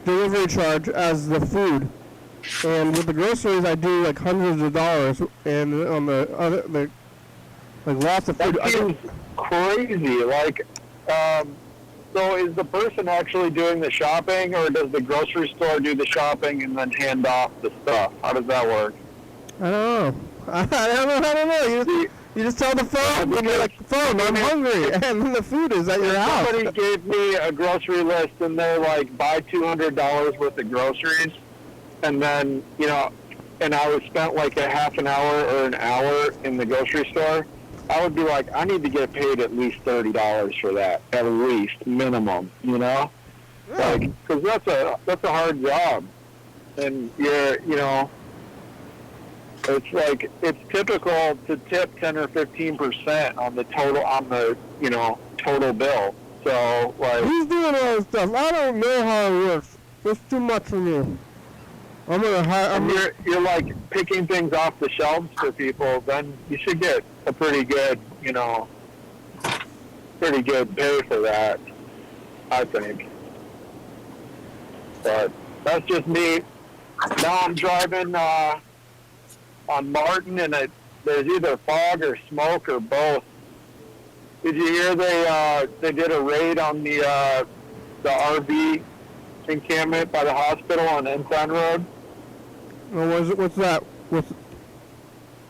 delivery charge as the food. And with the groceries, I do like hundreds of dollars, and on the other, lots of food. That seems crazy. So is the person actually doing the shopping, or does the grocery store do the shopping and then hand off the stuff? How does that work? I don't know. I don't know. You just tell the phone, and you're like, phone, I'm hungry, and then the food is at your house. Somebody gave me a grocery list, and they're like, buy $200 worth of groceries, and then, you know, and I was spent like a half an hour or an hour in the grocery store. I would be like, I need to get paid at least $30 for that, at least, minimum, you know? Like, because that's a hard job. And you know, it's like, it's typical to tip 10 or 15% on the total, you know, total bill. So, like... He's doing all this stuff. I don't know how it works. That's too much for me. I'm gonna hire... You're like picking things off the shelves for people, then you should get a pretty good, you know, pretty good pay for that, I think. But that's just me. Now I'm driving on Martin, and there's either fog or smoke or both. Did you hear they did a raid on the RV encampment by the hospital on Ensign Road? Well, what's that?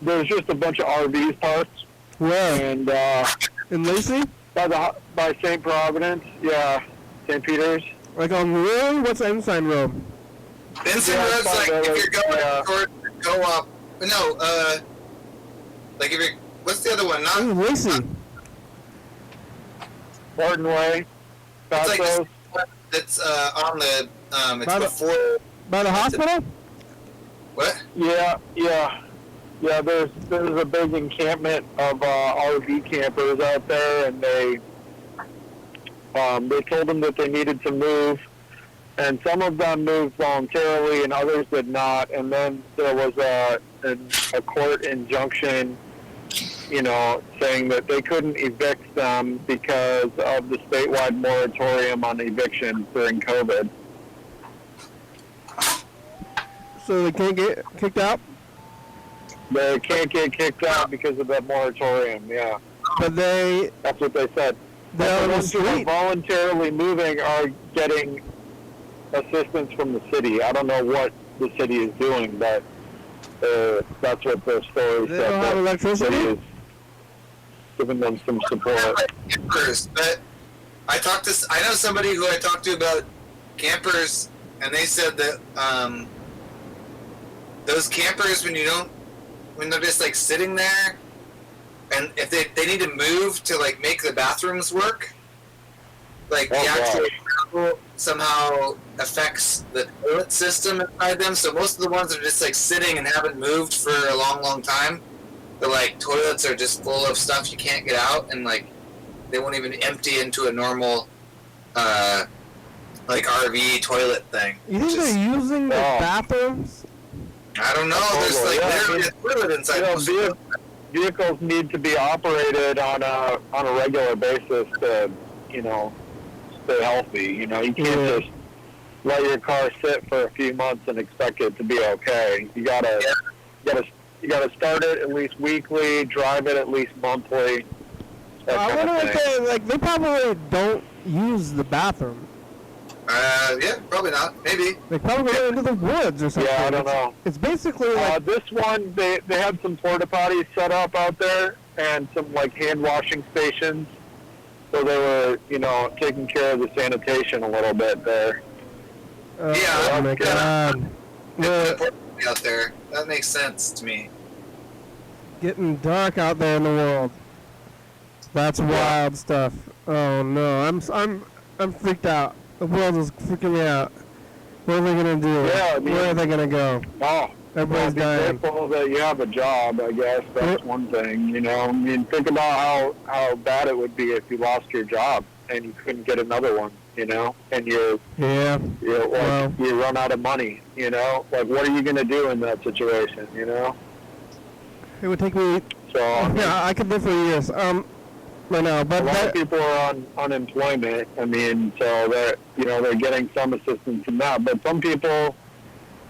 There's just a bunch of RVs parked. Where? And in Lacey? By St. Providence, yeah, St. Peter's. Like on really? What's Ensign Road? Ensign Road's like if you're going go up. No, like if you're what's the other one? Not Lacey. Martin Way. It's like it's on the it's before by the hospital. What? Yeah. There's a big encampment of RV campers out there, and they told them that they needed to move, and some of them moved voluntarily, and others did not. And then there was a court injunction, you know, saying that they couldn't evict them because of the statewide moratorium on evictions during COVID. So they can't get kicked out? They can't get kicked out because of that moratorium, yeah. But that's what they said. The ones who are voluntarily moving are getting assistance from the city. I don't know what the city is doing, but that's what the story said. They don't have electricity? The city is giving them some support. Campers, but I know somebody who I talked to about campers, and they said that those campers, when they're just like sitting there, and if they need to move to like make the bathrooms work, like the actual travel somehow affects the toilet system inside them. So most of the ones that are just like sitting and haven't moved for a long time, the like toilets are just full of stuff you can't get out, and like they won't even empty into a normal like RV toilet thing. You think they're using the bathrooms? I don't know. There's like literally a toilet inside. Vehicles need to be operated on a regular basis to, you know, stay healthy. You know, you can't just let your car sit for a few months and expect it to be okay. You gotta start it at least weekly, drive it at least monthly. I wonder if they probably don't use the bathroom. Yeah, probably not. Maybe. They probably go into the woods or something. Yeah, I don't know. It's basically like... this one, they had some porta potties set up out there and some, like, hand washing stations. So they were, you know, taking care of the sanitation a little bit there. Oh my God. Out there. That makes sense to me. Getting dark out there in the world. That's wild stuff. Oh no, I'm freaked out. The world is freaking me out. What are they gonna do? Yeah, I mean, where are they gonna go? Oh, everybody's dying. Be grateful that you have a job, I guess. That's one thing, you know. I mean, think about how bad it would be if you lost your job and you couldn't get another one, you know, and you run out of money, you know. Like, what are you gonna do in that situation, you know? It would take me. So yeah, I could live for years. Right now, but a lot of people are on unemployment. I mean, so they're getting some assistance from that. But some people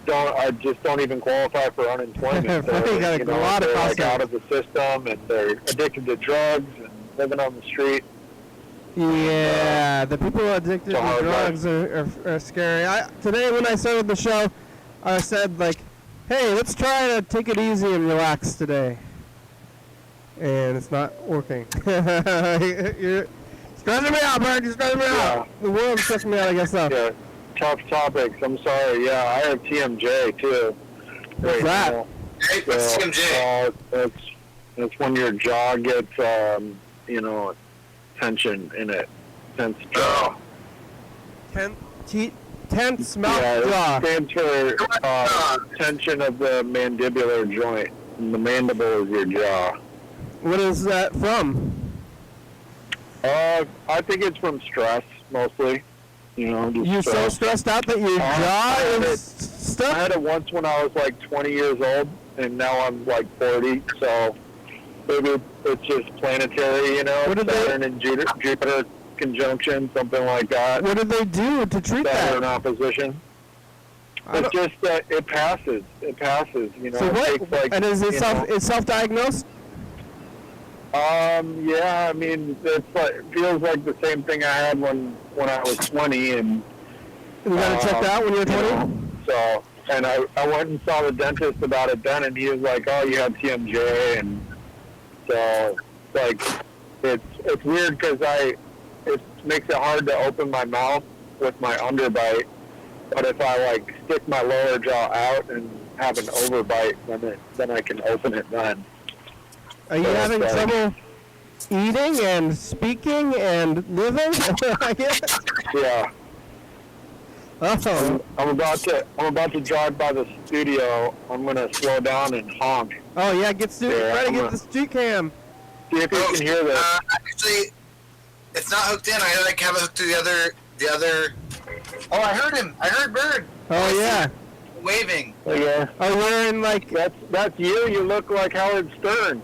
don't even qualify for unemployment. They're like out of the system, and they're addicted to drugs and living on the street. Yeah, the people addicted to drugs are scary. Today when I started the show, I said like, hey, let's try to take it easy and relax today. and it's not working. You're stressing me out, Bert. You're stressing me out. The world's stressing me out, I guess so. Yeah, tough topics. I'm sorry. Yeah, I have TMJ too. What's that? Hey, what's TMJ? It's when your jaw gets, tension in it. Tense jaw. Tense mouth Yeah, jaw. it stands for tension of the mandibular joint. And the mandible is your jaw. What is that from? I think it's from stress, mostly. Just You're so stressed out that your jaw is stuck? I had it once when I was like 20 years old, and now I'm like 40, so maybe it's just planetary, Saturn and Jupiter conjunction, something like that. What did they do to treat Saturn that? opposition. It's just that it passes. It passes, So it what? takes like, And is it it's self-diagnosed? Yeah, I mean, it feels like the same thing I had when I was 20, and You got it checked out when you were 20? So, and I went and saw the dentist about it then, and he was like, "Oh, you have TMJ," and so like it's weird because it makes it hard to open my mouth with my underbite, but if I like stick my lower jaw out and have an overbite, then I can open it then. Are you having trouble eating and speaking and living? Yeah. Oh. I'm about to drive by the studio. I'm gonna slow down and honk. Oh yeah, try to get the street cam. See if you can hear this. Actually, it's not hooked in. I have it hooked to the other. Oh, I heard him. I heard Bird. Oh yeah. Waving. Yeah. Oh, you're in like that's you. You look like Howard Stern.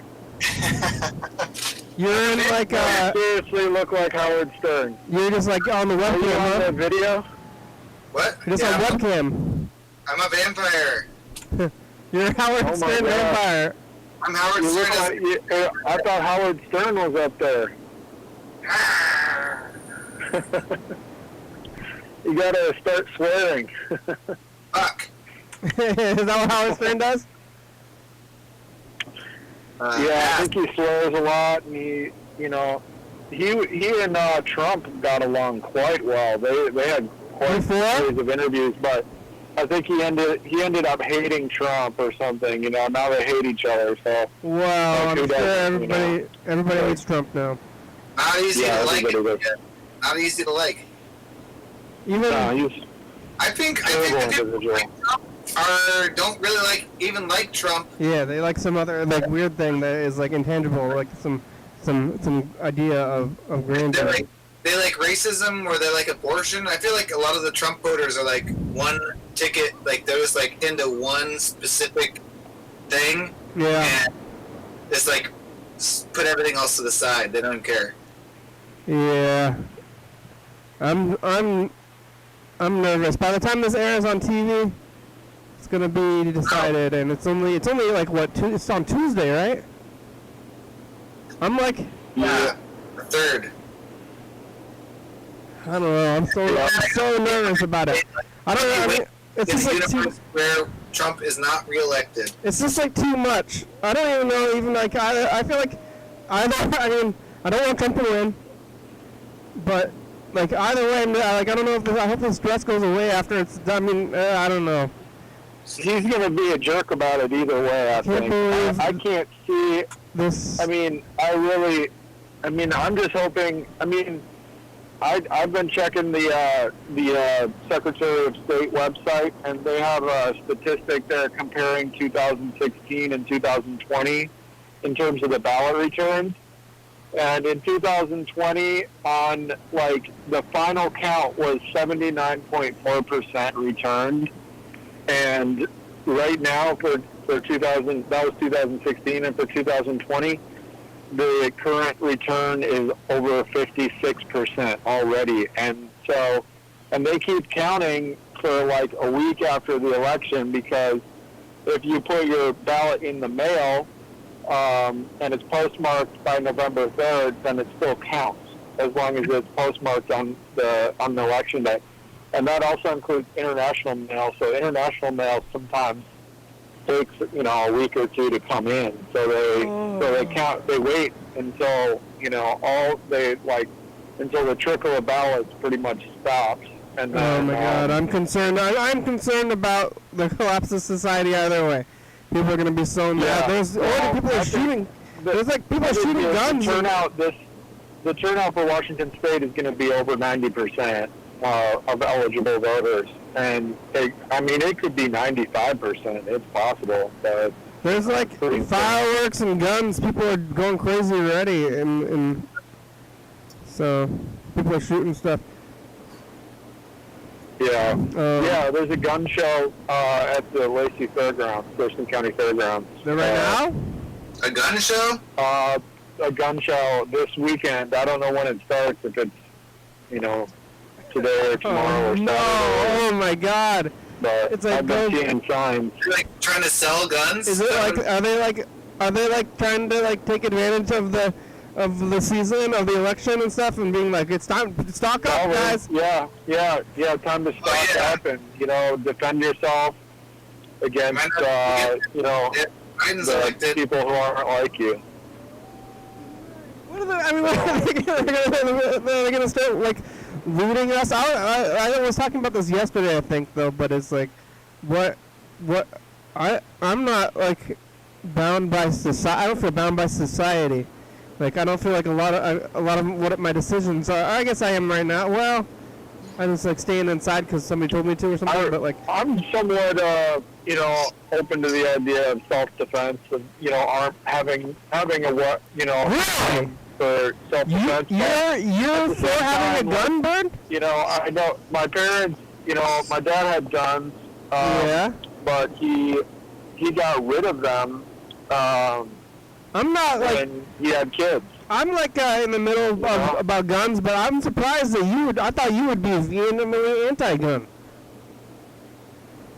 You're in like you seriously look like Howard Stern. You're just like on the webcam. Are you on the video? What? You're just on webcam. I'm a vampire. You're a Howard Stern vampire. I'm Howard You look Stern. like, I thought Howard Stern was up there. You gotta start swearing. Fuck. Is that what Howard Stern does? Yeah, I think he swears a lot, and he and Trump got along quite well. They had quite a series of interviews, but I think he ended up hating Trump or something. Now they hate each other. So Wow, I'm sure everybody hates Trump now. Not easy to like. Not easy to like. Even I think people like Trump don't really like Trump. Yeah, they like some other weird thing that is like intangible, like some idea of grandeur. They like racism or they like abortion. I feel like a lot of the Trump voters are like one ticket, like they're just like into one specific thing. Yeah. And it's like put everything else to the side. They don't care. Yeah. I'm nervous. By the time this airs on TV, it's gonna be decided, and it's only like what? It's on Tuesday, right? I'm like. Yeah. The 3rd. I don't know. I'm so nervous about it. I don't know. I mean, it's just like where Trump is not reelected. It's just like too much. I don't even know. Even like I feel like I don't want Trump to win, but like either way, I don't know if I hope the stress goes away after it's done. I mean, I don't know. He's gonna be a jerk about it either way. I think. I can't see this. I mean, I'm just hoping. I mean, I've been checking the Secretary of State website, and they have a statistic there comparing 2016 and 2020 in terms of the ballot returns. And in 2020, on like the final count was 79.4% returned, and right now for 2000, that was 2016, and for 2020. The current return is over 56% already. And they keep counting for like a week after the election, because if you put your ballot in the mail and it's postmarked by November 3rd, then it still counts as long as it's postmarked on the election day. And that also includes international mail. So international mail sometimes takes, you know, a week or two to come in. So they wait until, you know, until the trickle of ballots pretty much stops. And then, oh my God, I'm concerned. I'm concerned about the collapse of society either way. People are going to be so mad. There's already people are shooting. There's like people are shooting guns. The turnout for Washington State is going to be over 90% of eligible voters, and it could be 95%. It's possible, but there's like fireworks and guns. People are going crazy already, and so people are shooting stuff. Yeah, there's a gun show at the Lacey Fairgrounds, Thurston County Fairgrounds. Right now? A gun show? A gun show this weekend. I don't know when it starts, if it's, you know, today or tomorrow or Saturday. Oh my God! But it's like I've been seeing signs. You're like trying to sell guns? Is it like are they like trying to like take advantage of the season of the election and stuff and being like, it's time to stock up, guys? Yeah, time to stock up and, you know, defend yourself against, you know, the people who aren't like you. What are they going to start, like, looting us? I was talking about this yesterday, I think, though, but it's like, I'm not, like, bound by society. I don't feel bound by society. Like, I don't feel like a lot of what my decisions are. I guess I am right now. Well, I'm just like staying inside because somebody told me to or something. But like, I'm somewhat, you know, open to the idea of self-defense and, you know, having a you know, for self-defense. You're for having a gun, Bird? You know, I know my parents. You know, my dad had guns. But he got rid of them. I'm not like when he had kids. I'm like in the middle of about guns, but I'm surprised that I thought you would be vehemently anti-gun.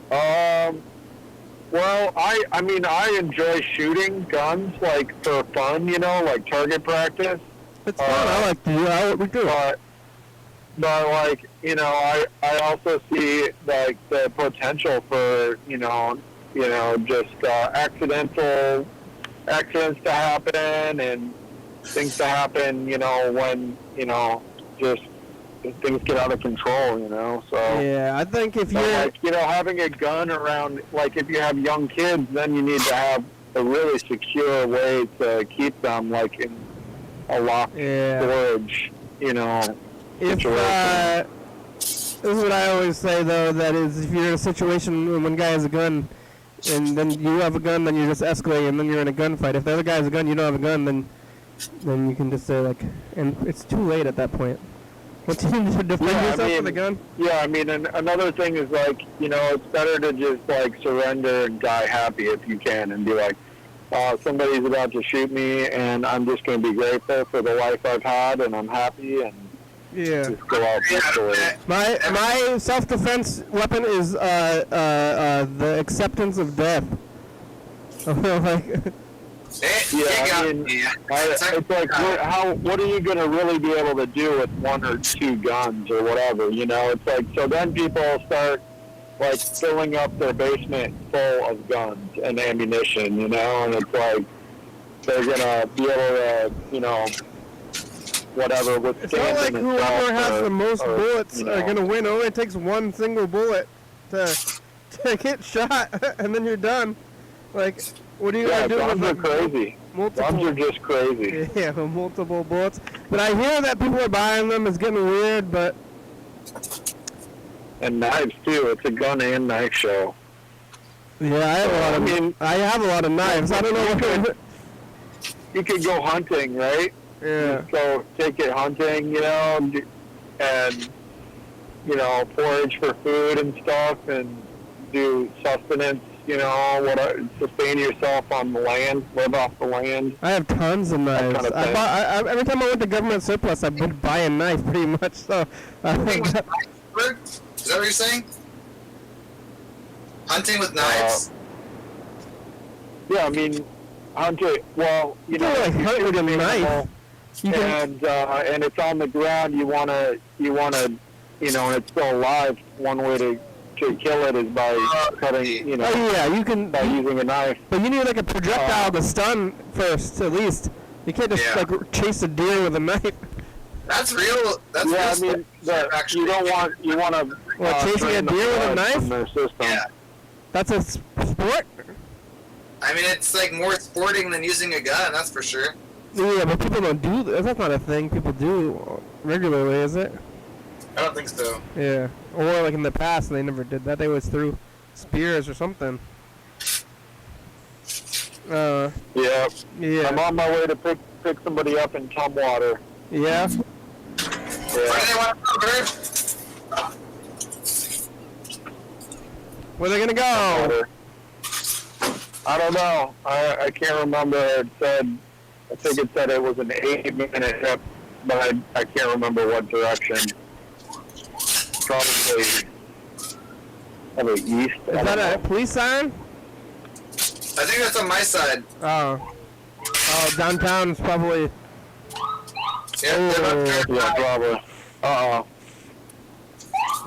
Well, I enjoy shooting guns, like, for fun, you know, like target practice. It's fun. I like to do what we do. But like, you know, I also see like the potential for, you know, just accidents to happen and things to happen, you know, when, you know, just things get out of control, you know, so. Yeah, I think if you're... like, you know, having a gun around, like, if you have young kids, then you need to have a really secure way to keep them, like, in a locked storage, you know, situation. This is what I always say, though, that is, if you're in a situation when one guy has a gun, and then you have a gun, then you just escalate, and then you're in a gunfight. If the other guy has a gun, you don't have a gun, then you can just say, like, and it's too late at that point. Once you need to defend yourself with a gun. Yeah, I mean, and another thing is, like, you know, it's better to just, like, surrender and die happy if you can, and be like, somebody's about to shoot me, and I'm just going to be grateful for the life I've had, and I'm happy, and just go out peacefully. My self-defense weapon is the acceptance of death. It's like, what are you going to really be able to do with one or two guns or whatever, you know? It's like, so then people start, like, filling up their basement full of guns and ammunition, you know? And it's like, they're going to be able to, you know, whatever, withstand. It's not like whoever has the most bullets are going to win. It only takes one single bullet to get shot, and then you're done. Like, what are you going to do guns with are crazy. Guns are just crazy. Yeah, multiple bullets. But I hear that people are buying them. It's getting weird, but... And knives, too. It's a gun and knife show. Yeah, I have a lot of knives. I don't know you could go hunting, right? Yeah. So take it hunting, you know, and, you know, forage for food and stuff, and do sustenance, you know, sustain yourself on the land, live off the land. I have tons of knives. Kind of every time I went to government surplus, I would buy a knife pretty much. So, Is that what you're saying? Hunting with knives? Yeah, I mean, hunting. Well, you know, like hunt with a knife. And it's on the ground. You wanna, you know, and it's still alive. One way to actually kill it is by cutting, you know. Oh yeah, you can. By using a knife. But you need like a projectile to stun first, at least. You can't just like chase a deer with a knife. That's real. That's yeah, real I mean, you don't want you want to. Chasing a deer with a knife? Their system. Yeah. That's a sport. I mean, it's like more sporting than using a gun. That's for sure. Yeah, but people don't do that. That's not a thing people do regularly, is it? I don't think so. Yeah. Or like in the past, they never did that. They always threw spears or something. Yeah. Yeah. I'm on my way to pick somebody up in Tumwater. Yeah. Where are they gonna go? I don't know. I can't remember. I think it said it was an 8-minute trip, but I can't remember what direction. Probably east. Is that a police siren? I think that's on my side. Oh. Oh, downtown is probably. Yeah, probably.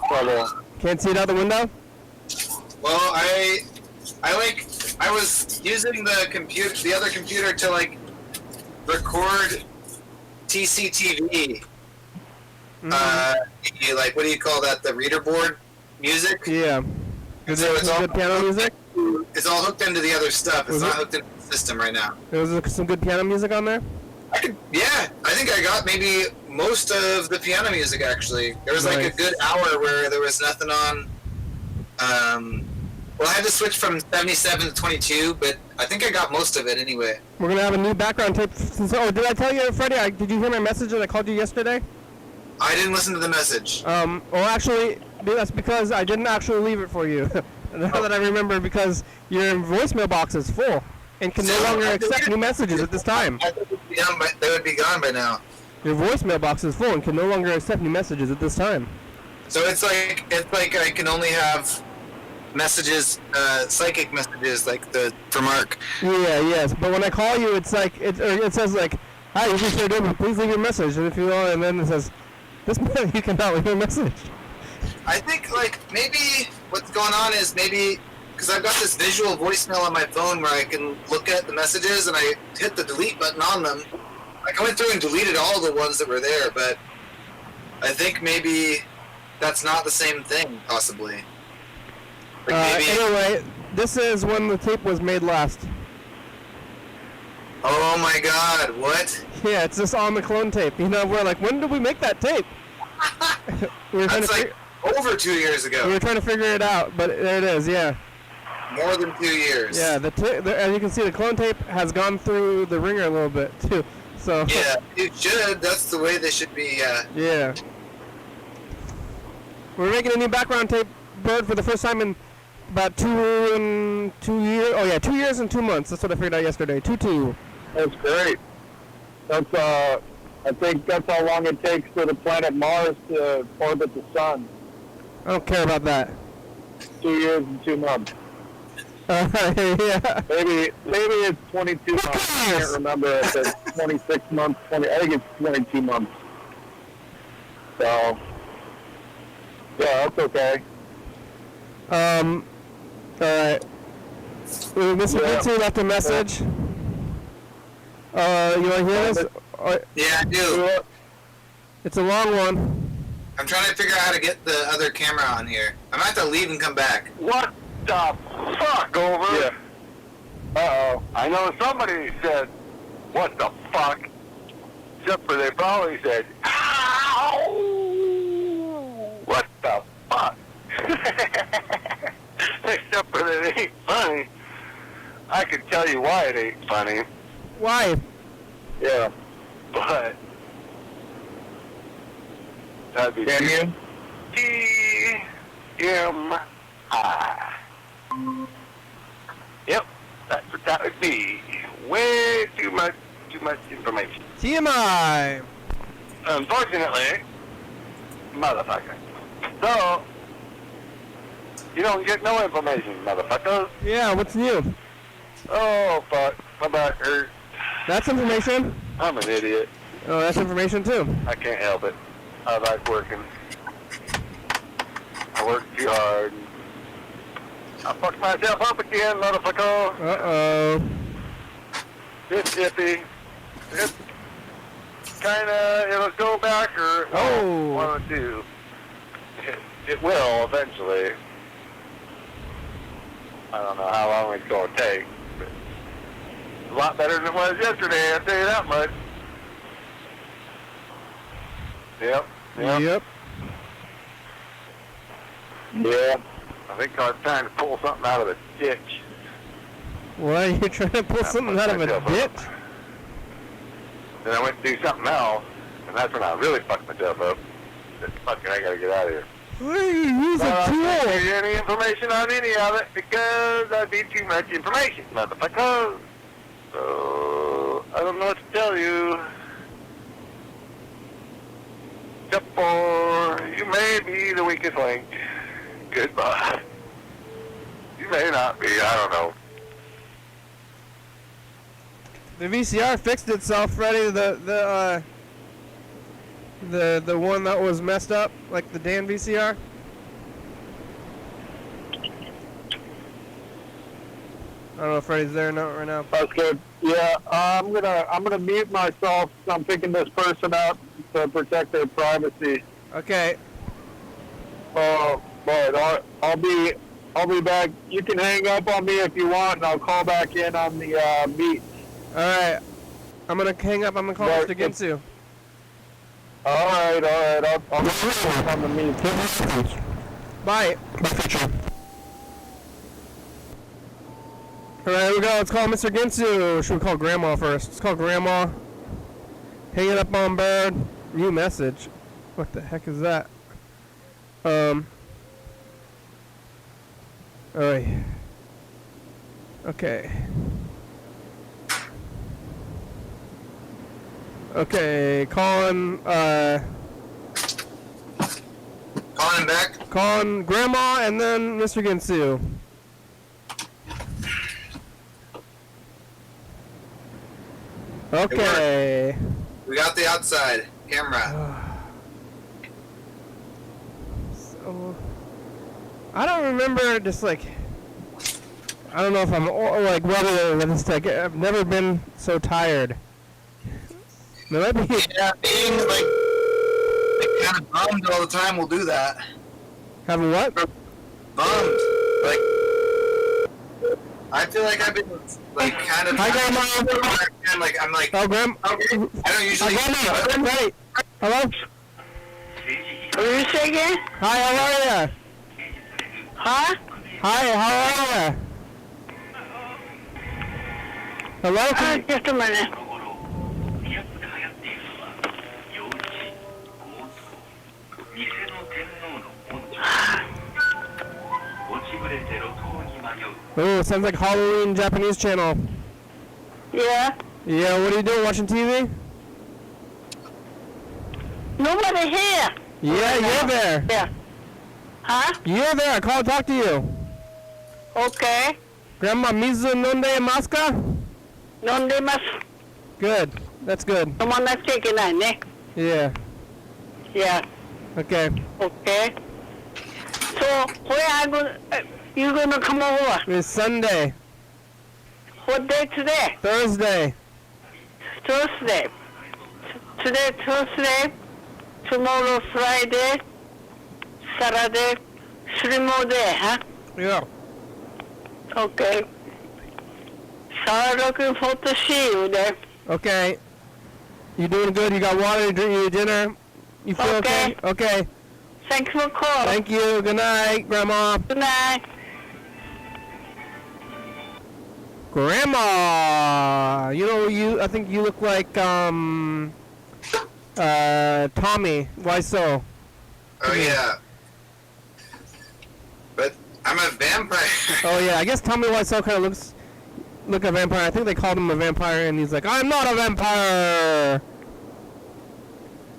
Probably. Can't see it out the window? Well, I was using the other computer to like record TCTV. Like, what do you call that? The reader board music? Yeah. And so it's all good piano music? It's all hooked into the other stuff. It's not hooked into the system right now. There was some good piano music on there? Yeah, I think I got maybe most of the piano music, actually. There was like a good hour where there was nothing on. Well, I had to switch from 77 to 22, but I think I got most of it anyway. We're going to have a new background tape. Oh, did I tell you, Freddie, did you hear my message that I called you yesterday? I didn't listen to the message. Well, actually, that's because I didn't actually leave it for you. Now that I remember, because your voicemail box is full and can no longer accept new messages at this time. They would be gone by now. Your voicemail box is full and can no longer accept new messages at this time. So it's like I can only have messages, psychic messages, like for Mark. Yeah, yes. But when I call you, it's like it says like, "Hi, you just heard it. Please leave your message." And if you want, and then it says, "This man, you cannot leave a message." I think like maybe what's going on is maybe because I've got this visual voicemail on my phone where I can look at the messages and I hit the delete button on them. Like I went through and deleted all the ones that were there, but I think maybe that's not the same thing, possibly. Like anyway, this is when the tape was made last. Oh my God! What? Yeah, it's just on the clone tape. You know, we're like, when did we make that tape? That's like over 2 years ago. We were trying to figure it out, but there it is. Yeah. More than 2 years. Yeah, as you can see, the clone tape has gone through the ringer a little bit too. So. Yeah, it should. That's the way they should be. Yeah. We're making a new background tape, Bird, for the first time in about 2 years. Oh yeah, 2 years and 2 months. That's what I figured out yesterday. 2. That's great. That's I think that's how long it takes for the planet Mars to orbit the sun. I don't care about that. 2 years and 2 months. Yeah. Maybe it's 22 months. I can't remember if it's 26 months. I think it's 22 months. So yeah, that's okay. All right. Mr. Vinci left a message. You want to hear this? Yeah, I do. It's a long one. I'm trying to figure out how to get the other camera on here. I might have to leave and come back. What the fuck, over? Yeah. Uh-oh. I know somebody said, what the fuck? Except for they probably said, ow! What the fuck? Except for that it ain't funny. I can tell you why it ain't funny. Why? Yeah. But that'd be Can you? TMI. Yep, that's what that would be. Way too much information. TMI. Unfortunately, motherfucker. So you don't get no information, motherfuckers. Yeah, what's new? Oh fuck, my back hurts. That's information. I'm an idiot. Oh, that's information too. I can't help it. I like working. I work too hard. I fucked myself up again, motherfucker. Uh-oh. It's iffy. It's kinda, it'll go back or one or two. It will eventually. I don't know how long it's gonna take. But it's a lot better than it was yesterday, I'll tell you that much. Yep. Yep. Yeah. I think I was trying to pull something out of the ditch. What? You're trying to pull something out of a ditch? Then I went to do something else, and that's when I really fucked myself up. Fucking, I gotta get out of here. Why are you using I can't tools? give you any information on any of it because that'd be too much information, motherfucker. So, I don't know what to tell you. Except for, you may be the weakest link. Goodbye. You may not be, I don't know. The VCR fixed itself, Freddy. The one that was messed up, like the Dan VCR. I don't know if Freddy's there or not right now. That's good. Yeah, I'm gonna mute myself. I'm picking this person up to protect their privacy. Okay. But I'll be back. You can hang up on me if you want, and I'll call back in on the meet. All right. I'm gonna hang up. I'm gonna call Mr. Ginsu. All right. I'll be on the meet. Bye. All right, here we go. Let's call Mr. Ginsu. Should we call Grandma first? Let's call Grandma. Hang it up on bird. New message. What the heck is that? Alright. Okay. Okay, calling Calling back? Calling Grandma and then Mr. Ginsu. Okay. We got the outside camera. So, I don't remember just like, I don't know if I'm like whether it's like I've never been so tired. There might be being like kind of bummed all the time will do that. Having what? Bummed. Like I feel like I've been like kind of. Hi, Grandma. I'm like. Oh, Grandma. I don't usually. Grandma. Right. Hello. What are you saying? Hi, how are ya? Huh? Hi, how are ya? Hello? Just a minute. Oh, sounds like Halloween Japanese channel. Yeah? Yeah, what are you doing, watching TV? Nobody here. Yeah, you're there. Yeah. Huh? You're there, I called to talk to you. Okay. Grandma, mizu nonde imasu ka? Nonde imasu. Good, that's good. Ne? Yeah. Yeah. Okay. Okay. So, where you gonna come over? It's Sunday. What day today? Thursday. Thursday. Today Thursday. Tomorrow Friday. Saturday. 3 more days, huh? Yeah. Okay. So I'm looking forward to see you there. Okay. You doing good? You got water, you drink your dinner? You feel okay? Okay. Thanks for calling. Thank you. Good night, Grandma. Good night. Grandma! You know, I think you look like, Tommy. Why so? Oh yeah. But I'm a vampire. Oh yeah, I guess Tommy Wiseau kind of looks like a vampire. I think they called him a vampire, and he's like, I'm not a vampire!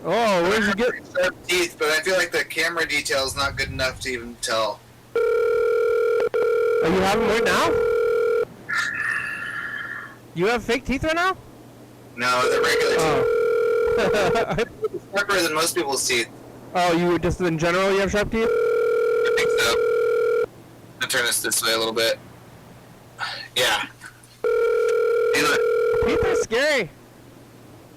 Oh, where'd you get... Sharp teeth, but I feel like the camera detail is not good enough to even tell. Oh, you have them right now? You have fake teeth right now? No, they're regular teeth. Sharper than most people's teeth. Oh, you just in general you have sharp teeth? I think so. turn this way a little bit. Yeah. Hey, look. People are scary.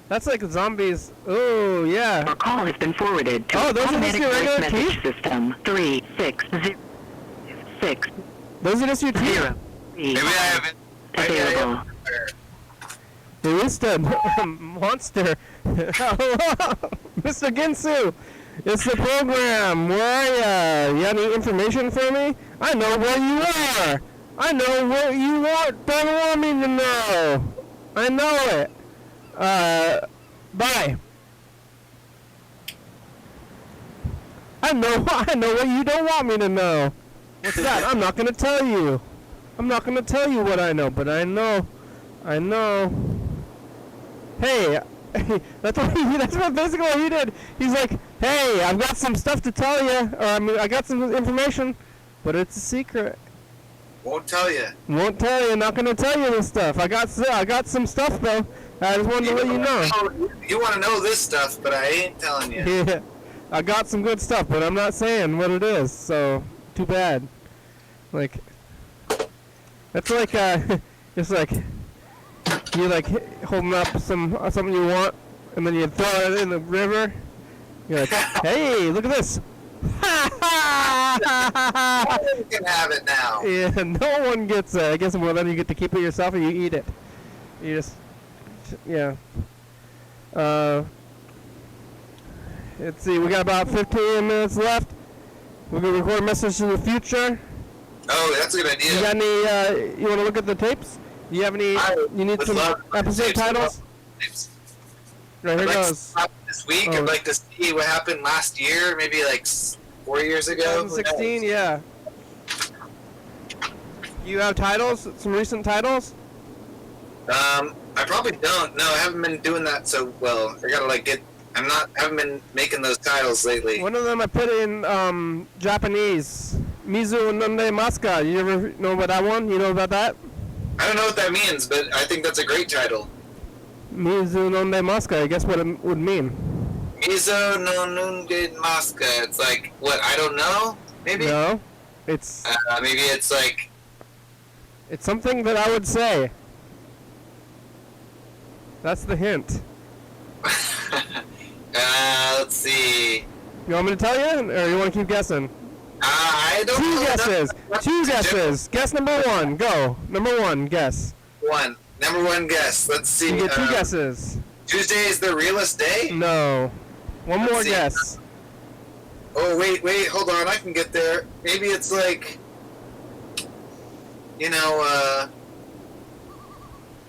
That's like zombies. Oh, yeah. Your call has been forwarded to those are just automatic your voice regular message teeth? system 3606. Those are just your teeth? Maybe I haven't. Available. It is the monster. Mr. Ginsu, it's the program. Where are ya? You got any information for me? I know where you are. I know what you don't want me to know. I know it. Bye. I know what you don't want me to know. What's that? I'm not gonna tell you. I'm not gonna tell you what I know, but I know. Hey, that's what basically what he did. He's like, hey, I've got some stuff to tell you, or I got some information, but it's a secret. Won't tell you. Won't tell you. Not gonna tell you this stuff. I got some stuff though. I just wanted to let you know. You want to know this stuff, but I ain't telling you. Yeah, I got some good stuff, but I'm not saying what it is. So too bad. Like, that's like it's like you like holding up something you want, and then you throw it in the river. You're like, hey, look at this. You can have it now. Yeah, no one gets it. I guess well then you get to keep it yourself, or you eat it. You just, yeah. Let's see, we got about 15 minutes left. We're gonna record a message to the future. Oh, that's a good idea. You got any? You want to look at the tapes? Do you have any? You need some episode titles. Right, here goes. This week, I'd like to see what happened last year, maybe like 4 years ago. 2016, yeah. You have titles? Some recent titles? I probably don't. No, I haven't been doing that so well. I gotta like get. Haven't been making those titles lately. One of them I put in Japanese. Mizu Nonde Maska. You ever know about that one? You know about that? I don't know what that means, but I think that's a great title. Mizu Nonde Maska. I guess what it would mean. Mizo no Nunde Maska. It's like, what, I don't know? Maybe? No. It's... maybe it's like... It's something that I would say. That's the hint. Let's see. You want me to tell you, or you want to keep guessing? I don't know. Two enough. guesses. Guess number one. Go. Number one, guess. Number one guess. Let's see. You get two guesses. Tuesday is the realest day? No. One more guess. Oh, wait, hold on. I can get there. Maybe it's like,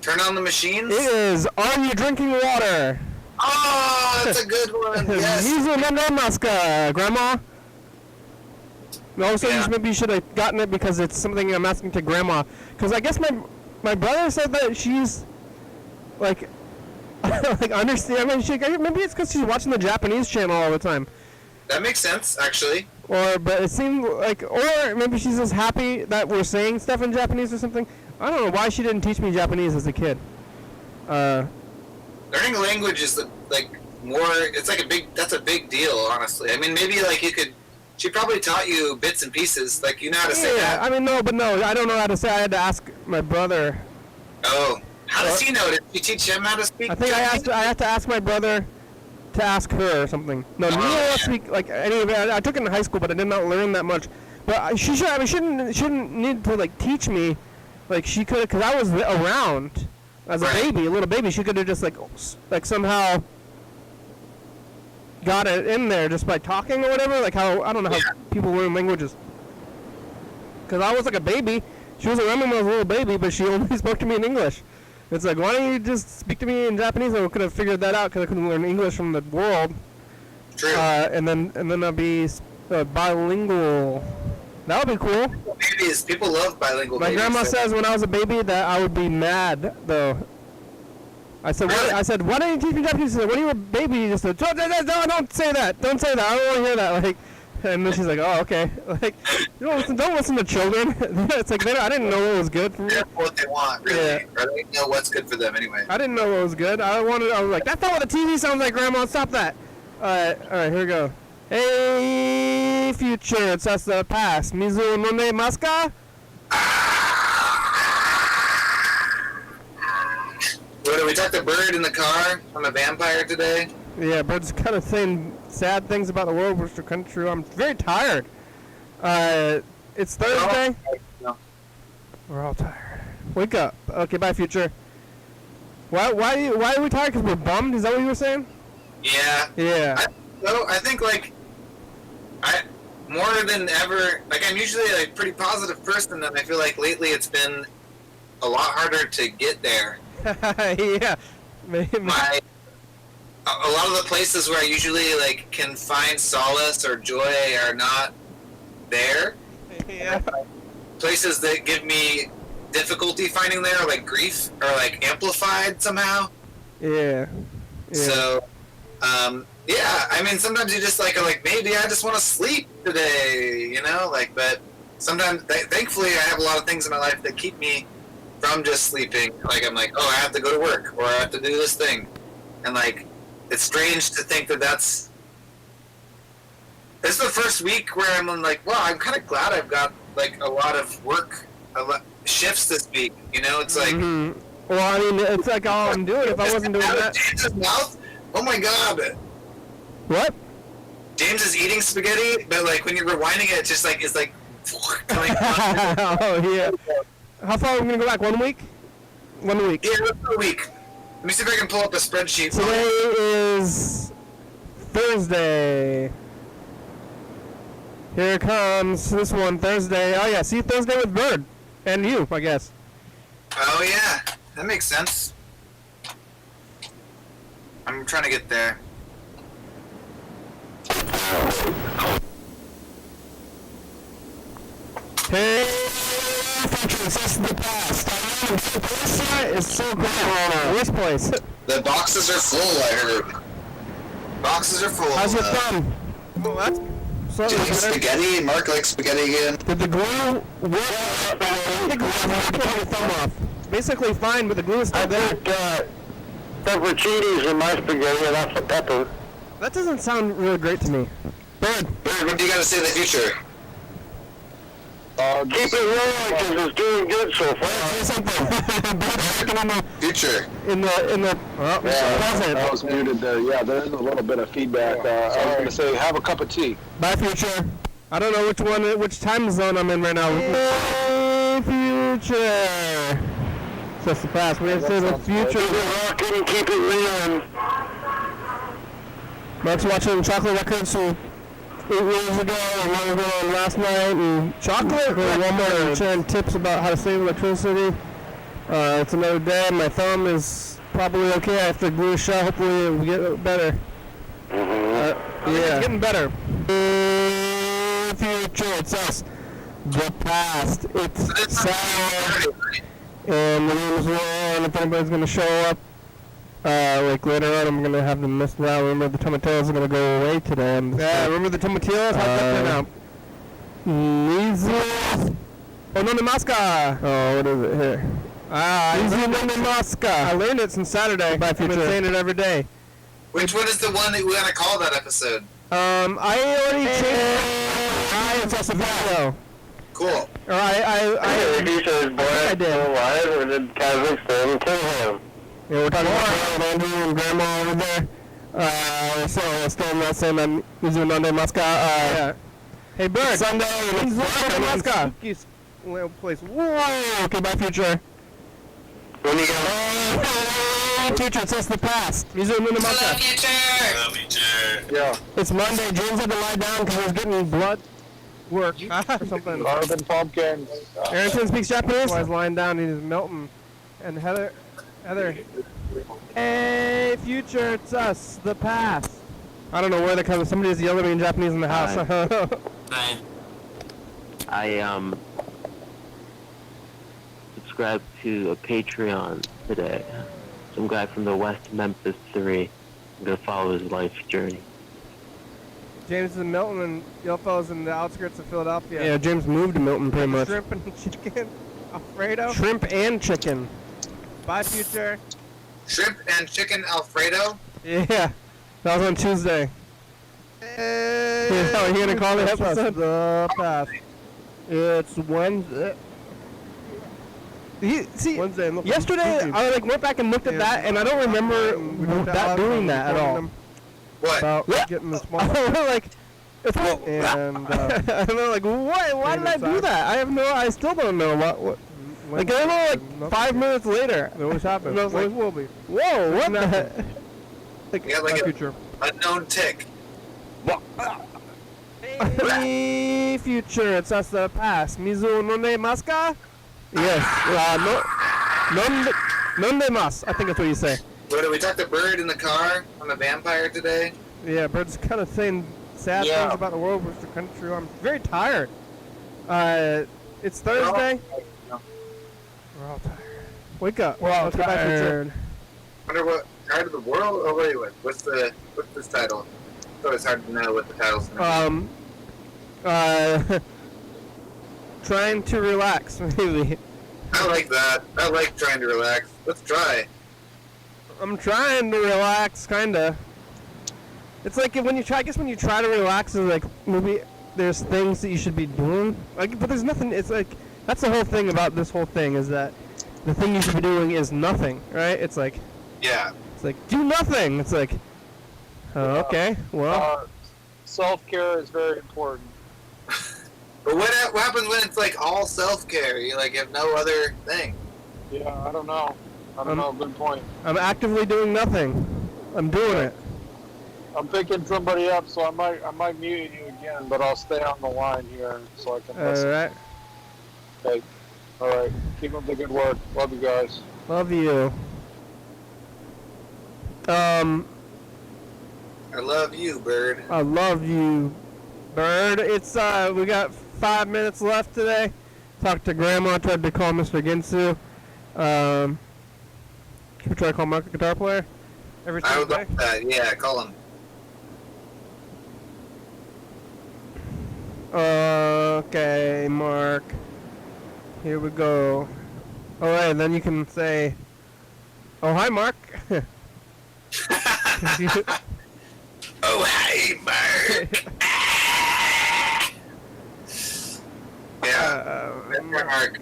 turn on the machines? It is, are you drinking water? Oh, that's a good one. Yes. Mizu Nonde Maska, Grandma. Also, maybe you should have gotten it because it's something I'm asking to Grandma. Because I guess my brother said that she's, like understand. I mean, maybe it's because she's watching the Japanese channel all the time. That makes sense, actually. But it seemed like, or maybe she's just happy that we're saying stuff in Japanese or something. I don't know why she didn't teach me Japanese as a kid. Learning a language is it's like that's a big deal, honestly. I mean, maybe she probably taught you bits and pieces, like you know how to say that. Yeah, I mean, no, I don't know how to say. I had to ask my brother. Oh, how does he know? Did you teach him how to speak? I think I had to ask my brother to ask her or something. No, Nia speak like any of it. I took it in high school, but I did not learn that much. But she shouldn't need to like teach me, like she could, because I was around as a baby, a little baby. She could have just like somehow got it in there just by talking or whatever. Like how I don't know how people learn languages. Because I was like a baby. She was around me when I was a little baby, but she only spoke to me in English. It's like, why don't you just speak to me in Japanese? I could have figured that out because I couldn't learn English from the world. True. And then I'd be bilingual. That would be cool. Babies, people love bilingual My babies. grandma says when I was a baby that I would be mad, though. I said, why don't you teach me Japanese? She said, when you were a baby, you just said, don't say that. Don't say that. I don't want to hear that. Like, and then she's like, oh, okay. Like, don't listen to children. It's like, I didn't know what was good for me. They're what they want, really. Yeah. Or they know what's good for them anyway. I didn't know what was good. I was like, that's not what the TV sounds like, Grandma. Stop that. All right, here we go. Hey, future, it's us the past. Mizu none maska? What, did we talk to Bird in the car? I'm a vampire today. Yeah, Bird's kind of saying sad things about the world, which are kind of true. I'm very tired. It's Thursday. No. We're all tired. Wake up. Okay, bye, future. Why are we tired? Because we're bummed? Is that what you were saying? Yeah. Yeah. I think, like, more than ever, like, I'm usually a pretty positive person, and I feel like lately it's been a lot harder to get there. Yeah. A lot of the places where I usually, like, can find solace or joy are not there. Yeah. Places that give me difficulty finding there, like grief, are like amplified somehow. Yeah. So, yeah, I mean, sometimes you just are like, maybe I just want to sleep today, you know, like, but sometimes, thankfully, I have a lot of things in my life that keep me from just sleeping. Like, I'm like, oh, I have to go to work, or I have to do this thing. And, like, it's strange to think that this is the first week where I'm like, wow, I'm kind of glad I've got, like, a lot of work, shifts this week, you know? It's like... Mm-hmm. Well, I mean, it's like all I'm doing. If I wasn't doing that... James's mouth? Oh my god! What? James is eating spaghetti, but, like, when you're rewinding it, it's just like, it's like... Oh, yeah. How far are we going to go back? 1 week? 1 week. Yeah, let's go a week. Let me see if I can pull up a spreadsheet. Today is Thursday. Here comes this one, Thursday. Oh, yeah, see, Thursday with Bird. And you, I guess. Oh, yeah. That makes sense. I'm trying to get there. Hey, this is the past. This is so cool. Which place? The boxes are full, I heard. Boxes are full. How's your thumb? Oh, that's... Do you like spaghetti? Mark likes spaghetti again. Did the glue work? The glue pull your thumb off. Basically fine, but the glue is still there. Pepperoncinis in my spaghetti, and that's a pepper. That doesn't sound really great to me. Bird, what do you got to say in the future? Keep it rolling, because it's doing good so far. Future. In the I was muted there. Yeah, there is a little bit of feedback. I was going to say, have a cup of tea. Bye, future. I don't know which time zone I'm in right now. Hey, future. Just the past. We have to say the future. Couldn't keep it real. Mark's watching Chocolate Records from 8 years ago, and one was on last night, and chocolate. One more, and sharing tips about how to save electricity. It's another day. My thumb is probably okay. I have to glue it shut. Hopefully it will get better. Yeah. It's getting better. Future, it's us. The past. It's Saturday. And the room's on. If anybody's going to show up, like later on, I'm going to have them missed out. Remember, the tomatillos are going to go away today. Remember the tomatillos? How's that turn out? Mizu. Oh, no, Namaska. Oh, what is it here? I learned it since Saturday. I've been saying it every day. Which one is the one that we want to call that episode? I already changed it. It's a Cool. Or I did. Alive, or did Kazakhstan kill him? Yeah, we're talking about Andrew and Grandma over there. So still not saying that he's doing Monday Moscow. Yeah. Hey, Bird. Sunday. He's doing Moscow. Little place. Whoa. Okay, bye, future. When you go, future, it's just the past. He's doing Moscow. Hello, future. Yeah. It's Monday. James had to lie down because he was getting blood work or something. Carbon pumpkins. Arrington speaks Japanese. While he's lying down, he's melting. And Heather. Hey, future, it's us, the past. I don't know where they're coming. Somebody is yelling at me in Japanese in the house. Hi. I subscribed to a Patreon today. Some guy from the West Memphis 3. I'm gonna follow his life journey. James is in Milton and Yellowfellow's in the outskirts of Philadelphia. Yeah, James moved to Milton pretty much. Shrimp and chicken Alfredo. Shrimp and chicken. Bye, future. Shrimp and chicken Alfredo? Yeah, that was on Tuesday. Are you gonna call the episode? The past. It's Wednesday. Wednesday. Yesterday I went back and looked at that, and I don't remember that doing that at all. What? About getting the small. Like, and and I'm like, what? Why did I do that? I still don't know what. Like, I don't know, like 5 minutes later. It always happens. It Always will be. Whoa, what the heck? You got like future. Unknown tick. Hey, future, it's us the past. Mizu no ne masu ka? Yes. Non de mas. I think that's what you say. What did we talk to Bird in the car? I'm a vampire today. Yeah, Bird's kind of saying sad things about the world, which are kind of true. I'm very tired. It's Thursday. We're all tired. Wake up. We're all Let's go back to tired. Wonder what Tired of the World? Oh wait, what's this title? So it's hard to know what the title's gonna be. Trying to relax, maybe. I like that. I like trying to relax. Let's try. I'm trying to relax, kinda. It's like when you try. I guess when you try to relax, it's like maybe there's things that you should be doing. Like, but there's nothing. It's like that's the whole thing about this whole thing is that the thing you should be doing is nothing, right? It's like. Yeah. It's like do nothing. It's like. Okay. Well. Self-care is very important. But what happens when it's like all self-care? You like have no other thing. Yeah, I don't know. Good point. I'm actively doing nothing. I'm doing it. I'm picking somebody up, so I might mute you again, but I'll stay on the line here so I can listen. All right. Okay. All right. Keep up the good work. Love you guys. Love you. I love you, Bird. I love you, Bird. It's we got 5 minutes left today. Talked to Grandma. Tried to call Mr. Ginsu. Should we try to call Mark, a guitar player? Every I single would like that. Yeah, call him. Okay, Mark. Here we go. All right, then you can say, "Oh, hi, Mark." Oh, hey, Mark. Yeah, Mark.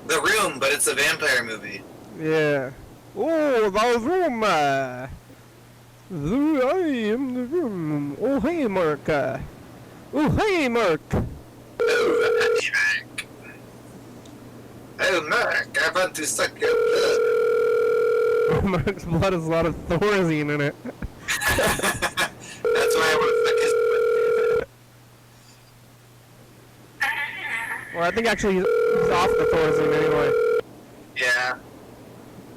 The Room, but it's a vampire movie. Yeah. Oh, the room. I am the room. Oh, hey, Mark. Oh, hey, Mark. Oh, hey, Mark. Oh, Mark, I want to suck your blood. Mark's blood has a lot of Thorazine in it. That's why I want to suck his blood. Well, I think actually he's off the Thorazine anyway. Yeah.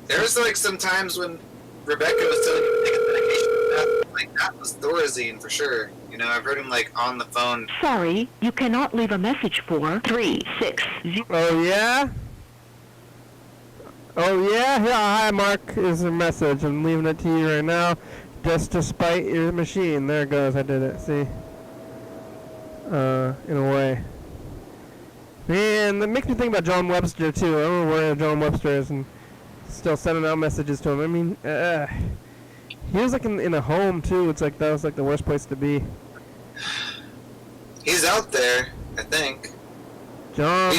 There was like some times when Rebecca was telling him to take his medication for that. Like, that was Thorazine for sure. You know, I've heard him like on the phone. Sorry, you cannot leave a message for 360. Oh, yeah? Oh, yeah? Yeah, hi, Mark. Is a message. I'm leaving it to you right now. Just to spite your machine. There it goes. I did it. See? In a way. Man, that makes me think about John Webster, too. I don't know where John Webster is and still sending out messages to him. I mean, he was like in a home, too. It's like that was like the worst place to be. He's out there, I think. John.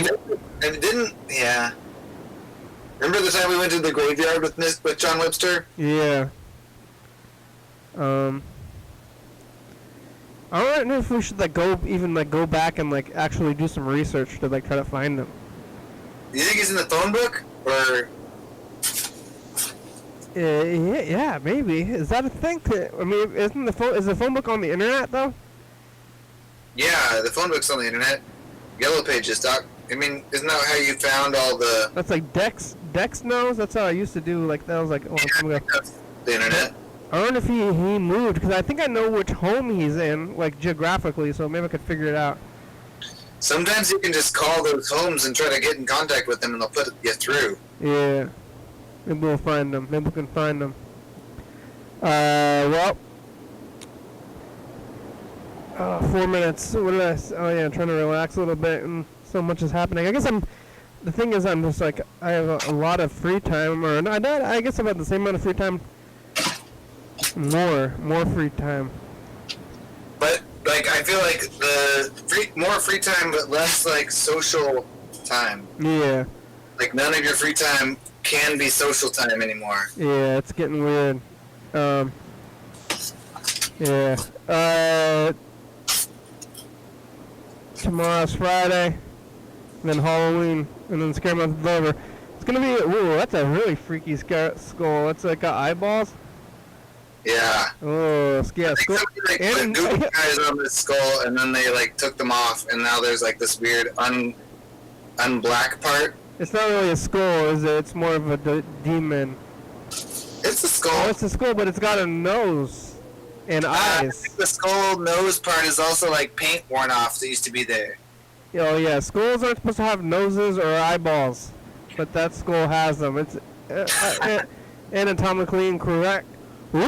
Yeah. Remember the time we went to the graveyard with John Webster? Yeah. I don't know if we should go back and like actually do some research to like try to find him. Do you think he's in the phone book or? Yeah, maybe. Is that a thing? I mean, is the phone book on the internet though? Yeah, the phone book's on the internet. Yellow Pages, Doc. I mean, isn't that how you found all the? That's like Dex knows. That's how I used to do. Like that was like a long time ago. The internet. I wonder if he moved because I think I know which home he's in, like geographically. So maybe I could figure it out. Sometimes you can just call those homes and try to get in contact with them, and they'll put you through. Yeah. Maybe we'll find them. Maybe we can find them. Well. 4 minutes. What did I say? Oh yeah, trying to relax a little bit, and so much is happening. I guess the thing is, I'm just like, I have a lot of free time, or I guess I've had the same amount of free time More free time. But like I feel like more free time, but less like social time. Yeah. Like none of your free time can be social time anymore. Yeah, it's getting weird. Yeah. Tomorrow's Friday, and then Halloween, and then Scare Month is over. It's gonna be. Ooh, that's a really freaky skull. It's like got eyeballs. Yeah. Oh, yeah. Skull. Like put goop eyes on this skull, and then they like took them off, and now there's like this weird unblack part. It's not really a skull, is it? It's more of a demon. It's a skull. Oh, it's a skull, but it's got a nose and eyes. I think the skull nose part is also like paint worn off that used to be there. Oh yeah, skulls aren't supposed to have noses or eyeballs, but that skull has them. It's anatomically incorrect. Woo!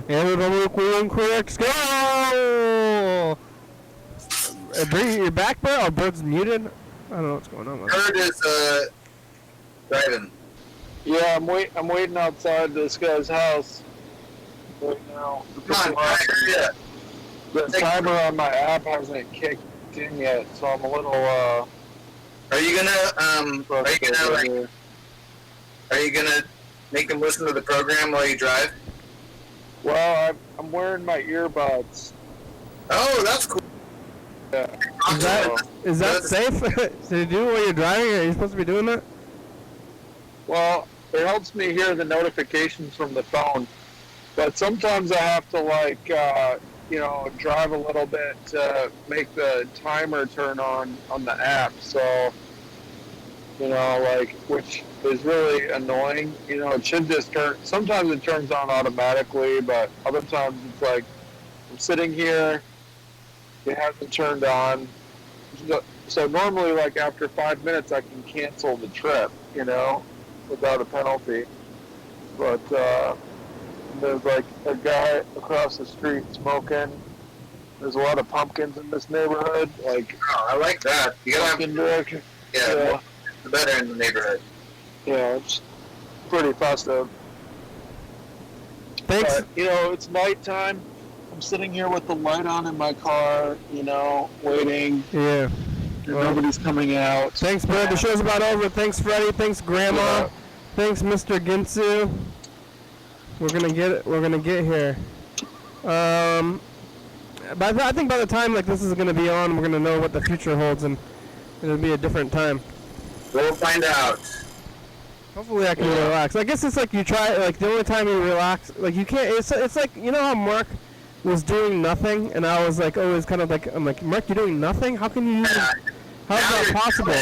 Anatomically incorrect skull! Your back bird? Oh, bird's muted? I don't know what's going on with it. Bird is driving. Yeah, I'm waiting outside this guy's house right now. Come on, yeah. The timer on my app hasn't kicked in yet, so I'm a little Are you gonna make them listen to the program while you drive? Well, I'm wearing my earbuds. Oh, that's cool. Yeah. Is that safe to do while you're driving? Are you supposed to be doing that? Well, it helps me hear the notifications from the phone, but sometimes I have to drive a little bit to make the timer turn on the app. So, which is really annoying. It should just turn. Sometimes it turns on automatically, but other times it's like I'm sitting here, it hasn't turned on. So normally, like after 5 minutes, I can cancel the trip, without a penalty. But there's like a guy across the street smoking. There's a lot of pumpkins in this neighborhood. Like, oh, I like that. You gotta pumpkin direction. Yeah, the better in the neighborhood. Yeah, it's pretty festive. Thanks. But, it's nighttime. I'm sitting here with the light on in my car, waiting. Yeah. Nobody's coming out. Thanks, Brad. The show's about over. Thanks, Freddie. Thanks, Grandma. Yeah. Thanks, Mr. Ginsu. We're gonna get it. We're gonna get here. But I think by the time this is gonna be on, we're gonna know what the future holds, and it'll be a different time. We'll find out. Hopefully, I can relax. I guess it's like you try. The only time you relax, you can't. It's like how Mark was doing nothing, and I was always kind of I'm like, Mark, you're doing nothing? How can you use how is that possible?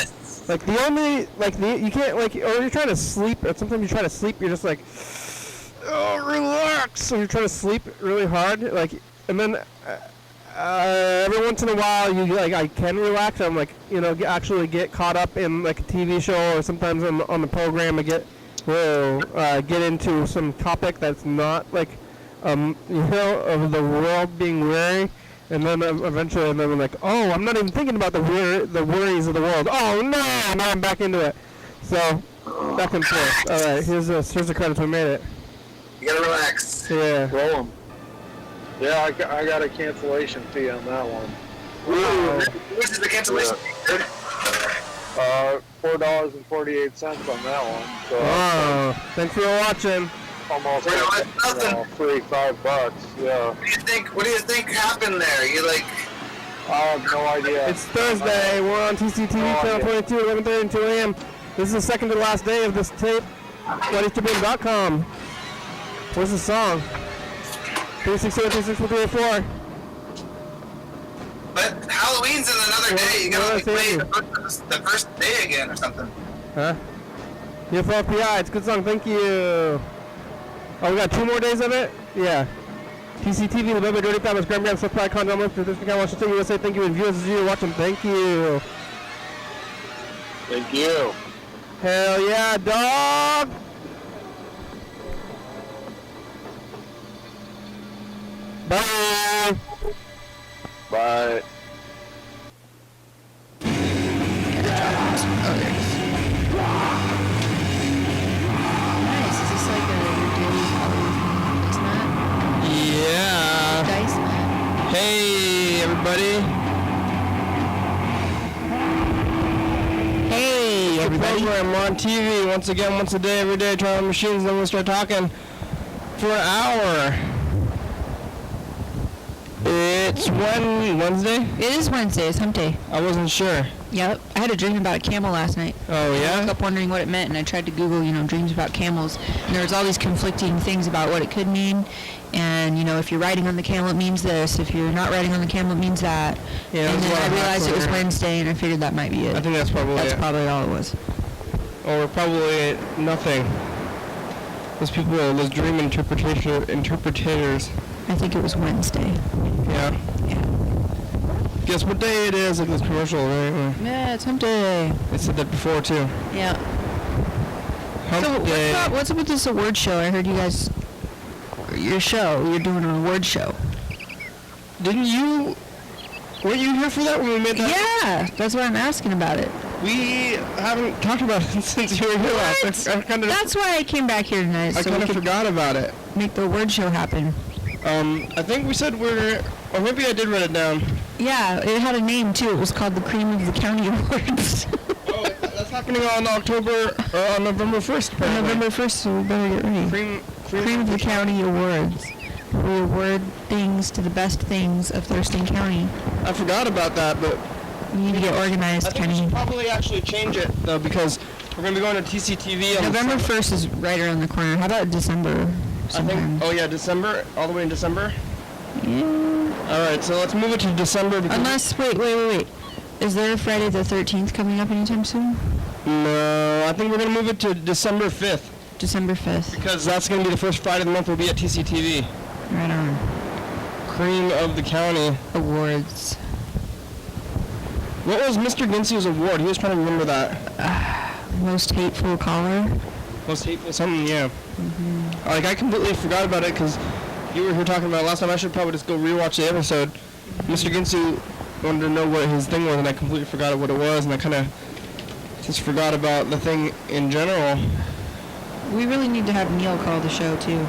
You can't, or you're trying to sleep, or sometimes you try to sleep, you're just oh, relax! So you're trying to sleep really hard, and then every once in a while, I can relax, I'm actually get caught up in a TV show, or sometimes on the program, get into some topic that's not of the world being weary, and then eventually, I'm oh, I'm not even thinking about the worries of the world. Oh no! Now I'm back into it. So back and forth. All right, here's the credits. We made it. You gotta relax. Yeah. Roll them. Yeah, I got a cancellation fee on that one. Ooh, which is the cancellation fee? $4.48 on that one. So thanks for watching. Almost free $5. Yeah. What do you think happened there? I have no idea. It's Thursday. We're on TCTV channel 22, 11:30 and 2 a.m. This is the second to last day of this tape. YDHWM.com. Where's the song? 360-364. But Halloween's in another day. You gotta play the first day again or something. Huh? UFOPI. It's a good song. Thank you. Oh, we got 2 more days of it? Yeah. TCTV, the Baby Dirty Famous, Graham Graham, Subscribe, Condom, Lift, this week I want to say USA, thank you, and viewers as you're watching, thank you. Thank you. Hell yeah, dog! Bye! Bye. Nice. Is this like a daily Halloween? everybody. program on TV once again, once a day, every day, trying on machines, then we'll start talking for an hour. It's Wednesday? It is Wednesday. It's hump day. I wasn't sure. Yep. I had a dream about a camel last night. Oh, yeah? I woke up wondering what it meant, and I tried to Google, dreams about camels. And there was all these conflicting things about what it could mean. And, if you're riding on the camel, it means this. If you're not riding on the camel, it means that. Yeah, and then I realized it was Wednesday, and I figured that might be it. I think that's probably all it was. Or probably nothing. Those dream interpreters. I think it was Wednesday. Yeah? Yeah. Guess what day it is? Like this commercial, right? Yeah, it's hump day. They said that before, too. Yeah. Hump day. What's up with this award show? I heard you guys... Your show, you're doing an award show. Weren't you here for that when we made that? Yeah, that's why I'm asking about it. We haven't talked about it since you were here last. That's why I came back here tonight. I kind of forgot about it. Make the award show happen. I think we said or maybe I did write it down. Yeah, it had a name too. It was called the Cream of the County Awards. That's happening on November 1st. Apparently. November 1st, so we better get ready. Cream of the County Awards. We award things to the best things of Thurston County. I forgot about that, but you need to get organized, Kenny. We should probably actually change it though, because we're going to be going to TCTV on November 1st is right around the corner. How about December? Sometime? I think. December, all the way in December. Yeah. All right, so let's move it to December. Unless, wait. Is there a Friday the 13th coming up anytime soon? No, I think we're going to move it to December 5th. December 5th. Because that's going to be the first Friday of the month we'll be at TCTV. Right on. Cream of the County. Awards. What was Mr. Ginsu's award? He was trying to remember that. Most hateful caller? Most hateful something, yeah. Mm-hmm. I completely forgot about it because you were here talking about it last time. I should probably just go rewatch the episode. Mr. Ginsu wanted to know what his thing was, and I completely forgot what it was, and I kind of just forgot about the thing in general. We really need to have Neil call the show, too.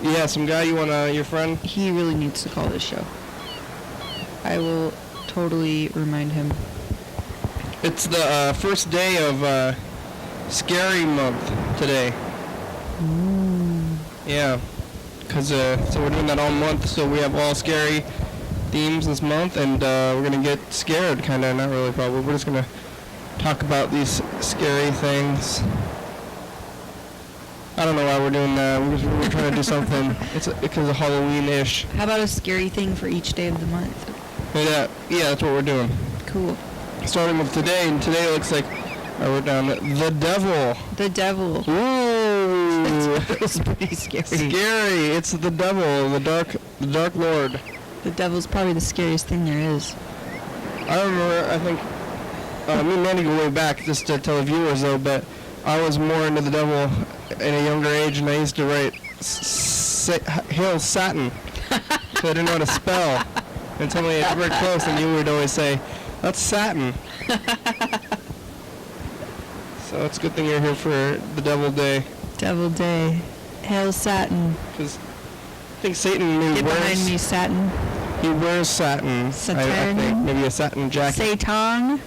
Yeah, some guy your friend? He really needs to call this show. I will totally remind him. It's the first day of Scary Month today. Yeah, because so we're doing that all month, so we have all scary themes this month, and we're going to get scared, kind of, not really probably. We're just going to talk about these scary things. I don't know why we're doing that. We're trying to do something. It's because of Halloween-ish. How about a scary thing for each day of the month? Yeah, that's what we're doing. Cool. Starting with today, and today looks like I wrote down the devil. The devil. Ooh. It's pretty scary. Scary. It's the devil, the dark lord. The devil's probably the scariest thing there is. I remember, I think, me and Mandy go way back, just to tell the viewers though, but I was more into the devil at a younger age, and I used to write Hail Satin, so I didn't know how to spell. Until we got very close, and you would always say, "That's satin." So it's a good thing you're here for the Devil Day. Devil Day. Hail Satin. Because I think Satan wears... Get behind me, Satin. He wears satin. Saturn. I think maybe a satin jacket. Satan.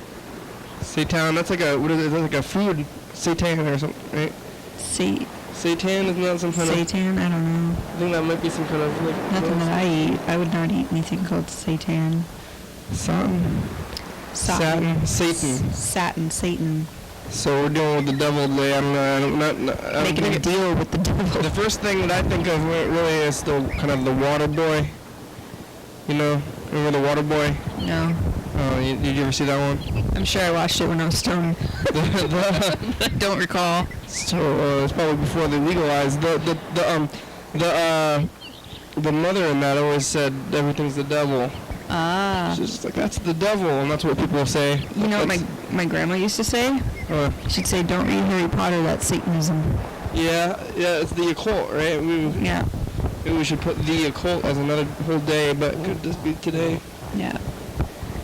Satan. That's like a that's like a food. Satan or something, right? Satan, isn't that some kind of... Satan? I don't know. I think that might be some kind of... Nothing that I eat. I would not eat anything called Satan. Satan. Satan. Satan. So we're dealing with the devil today. I'm not making a deal with the devil. The first thing that I think of really is the kind of the water boy. You know, remember the water boy? No. Oh, did you ever see that one? I'm sure I watched it when I was stoned. I don't recall. So it's probably before they legalized the mother in that always said everything's the devil. Ah. She's just like, that's the devil, and that's what people say. You know what my grandma used to say? She'd say, don't read Harry Potter, that's Satanism. Yeah, it's the occult, right? Yeah. Maybe we should put the occult as another whole day, but could this be today? Yeah.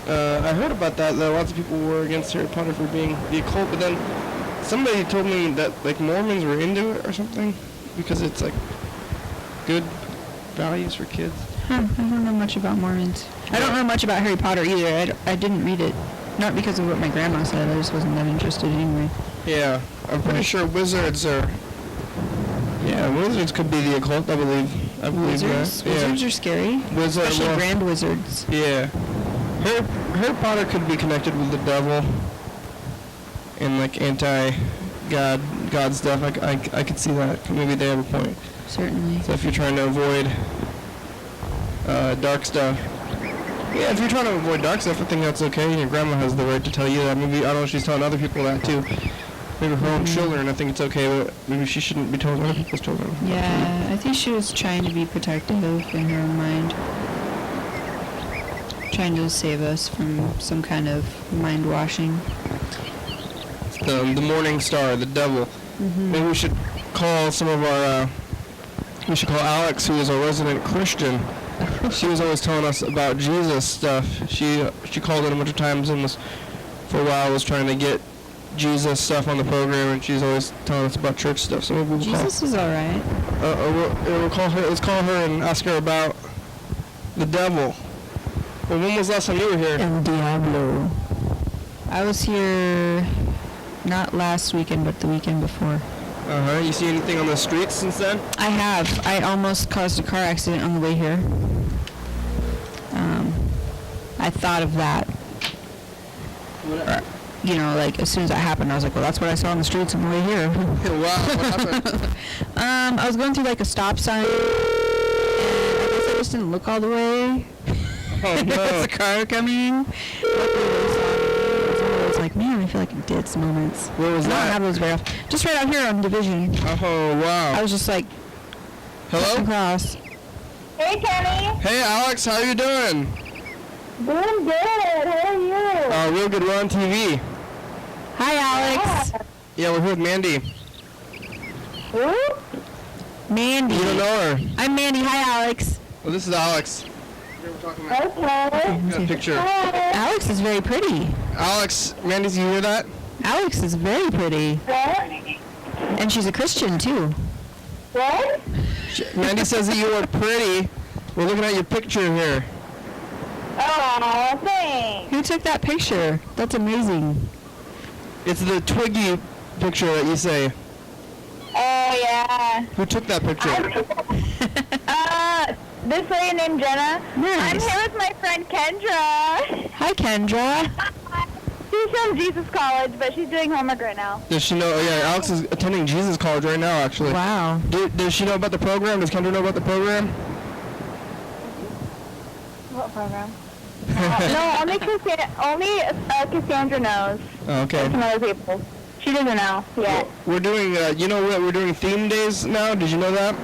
I heard about that lots of people were against Harry Potter for being the occult, but then somebody told me that like Mormons were into it or something because it's like good values for kids. I don't know much about Mormons. I don't know much about Harry Potter either. I didn't read it. Not because of what my grandma said, I just wasn't that interested anyway. Yeah, I'm pretty sure wizards are... Yeah, wizards could be the occult, I believe. Wizards? That. Yeah. Wizards are scary. Especially grand wizards. Yeah. Harry Potter could be connected with the devil and like anti-God stuff. I could see that. Maybe they have a point. Certainly. So if you're trying to avoid dark stuff. Yeah, if you're trying to avoid dark stuff, I think that's okay. Your grandma has the right to tell you that. Maybe, I don't know if she's telling other people that too. Maybe her own children, I think it's okay, but maybe she shouldn't be telling other people's children. Yeah, I think she was trying to be protective in her mind. Trying to save us from some kind of mind washing. The morning star, the devil. Mm-hmm. Maybe we should call some of our, we should call Alex, who is a resident Christian. She was always telling us about Jesus stuff. She called in a bunch of times and was, for a while, was trying to get Jesus stuff on the program, and she's always telling us about church stuff. So maybe we'll Jesus is all right. We'll call her. Let's call her and ask her about the devil. Well, when was the last time you were here? El Diablo. I was here not last weekend, but the weekend before. You see anything on the streets since then? I have. I almost caused a car accident on the way here. I thought of that. You know, like, as soon as that happened, I was like, well, that's what I saw on the streets on the way here. Wow, what happened? I was going through, like, a stop sign, and I guess I just didn't look all the way. Oh, no. There was a car coming. Luckily, they saw me. It was like, man, I feel like in Ditz moments. Where was I that? don't have those very often. Just right out here on Division. Oh, wow. I was just like, hello? Across. Hey, Kenny. Hey, Alex, how you doing? Doing good. How are you? Real good. We're on TV. Hi, Alex. Yeah, we're here with Mandy. Who? Mandy. You don't know her. I'm Mandy. Hi, Alex. Well, this is Alex. Okay. Got a picture. Alex is very pretty. Alex, Mandy, do you hear that? Alex is very pretty. What? And she's a Christian, too. What? Mandy says that you are pretty. We're looking at your picture here. Oh, thanks. Who took that picture? That's amazing. It's the Twiggy picture that you say. Oh, yeah. Who took that picture? This lady named Jenna. Nice. I'm here with my friend Kendra. Hi, Kendra. She's from Jesus College, but she's doing homework right now. Does she know? Yeah, Alex is attending Jesus College right now, actually. Wow. Does she know about the program? Does Kendra know about the program? What program? No, only Cassandra knows. Okay. Some other people. She doesn't know yet. We're doing, you know what? We're doing theme days now. Did you know that?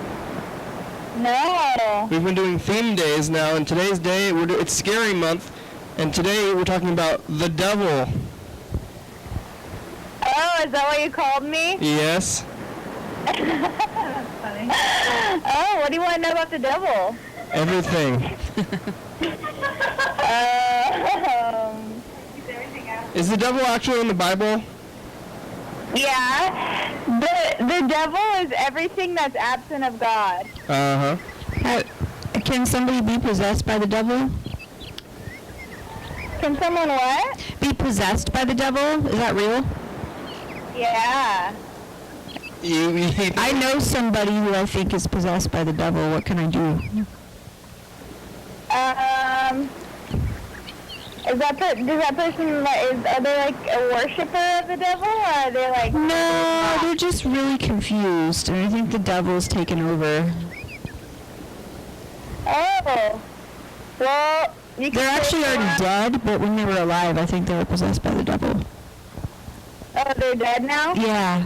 No. We've been doing theme days now, and today's day, it's Scary Month, and today we're talking about the devil. Oh, is that what you called me? Yes. That's funny. Oh, what do you want to know about the devil? Everything. Is the devil actually in the Bible? Yeah. The devil is everything that's absent of God. Uh-huh. Can somebody be possessed by the devil? Can someone what? Be possessed by the devil? Is that real? Yeah. I know somebody who I think is possessed by the devil. What can I do? Does that person, are they like a worshiper of the devil, or are they like... No, they're just really confused, and I think the devil's taken over. Oh. Well, they're actually already dead, but when they were alive, I think they were possessed by the devil. Oh, they're dead now? Yeah.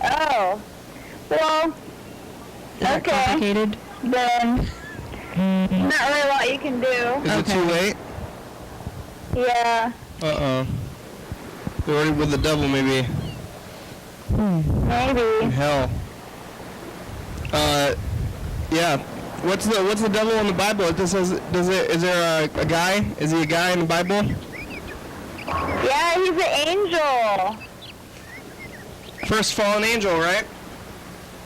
Oh. Well, Is that complicated? Then not really a lot you can do. Is it too late? Yeah. Uh-oh. They're already with the devil, maybe. Maybe. In hell. Yeah. What's the devil in the Bible? Is there a guy? Is he a guy in the Bible? Yeah, he's an angel. First fallen angel, right?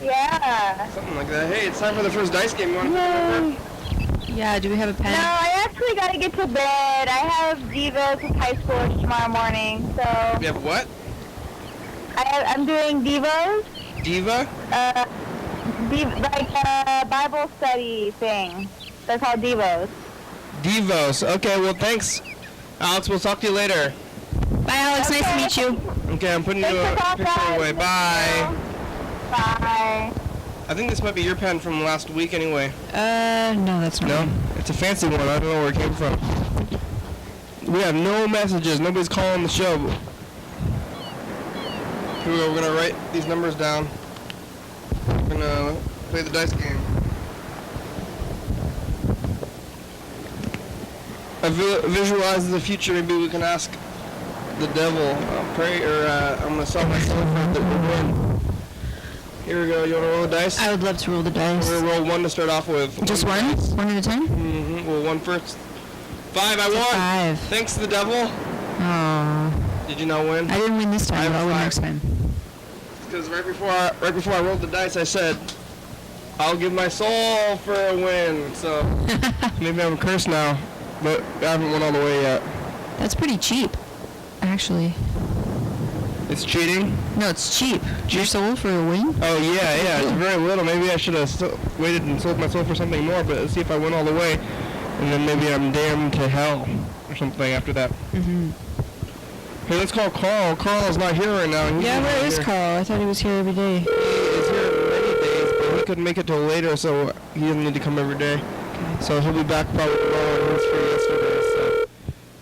Yeah. Something like that. Hey, it's time for the first dice game. You want to Yeah, do we have a pen? No, I actually got to get to bed. I have Divas with high schoolers tomorrow morning, so... You have what? I'm doing Divas. Diva? Like a Bible study thing. They're called Devos. Devos. Okay, well, thanks, Alex. We'll talk to you later. Bye, Alex. Nice to meet you. Okay, I'm putting you a picture away. Bye. Bye. I think this might be your pen from last week anyway. No, that's not. No? It's a fancy one. I don't know where it came from. We have no messages. Nobody's calling the show. Here we go. We're going to write these numbers down. We're going to play the dice game. I visualize the future. Maybe we can ask the devil. Pray, or I'm going to sell myself for the win. Here we go. You want to roll the dice? I would love to roll the dice. We're going to roll one to start off with. Just one? One at a time? Mm-hmm. Well, one first. 5. I won. 5. Thanks to the devil. Oh. Did you not win? I didn't win this time, but I'll win next time. Because right before I rolled the dice, I said, I'll give my soul for a win. So maybe I'm cursed now, but I haven't won all the way yet. That's pretty cheap, actually. It's cheating? No, it's cheap. Your soul for a win? Oh, yeah. It's very little. Maybe I should have waited and sold my soul for something more, but let's see if I win all the way. And then maybe I'm damned to hell or something after that. Mm-hmm. Hey, let's call Carl. Carl is not here right now. Yeah, where is Carl? I thought he was here every day. He is here many days, but he couldn't make it till later, so he doesn't need to come every day. Okay. So he'll be back probably tomorrow, and he was free yesterday, so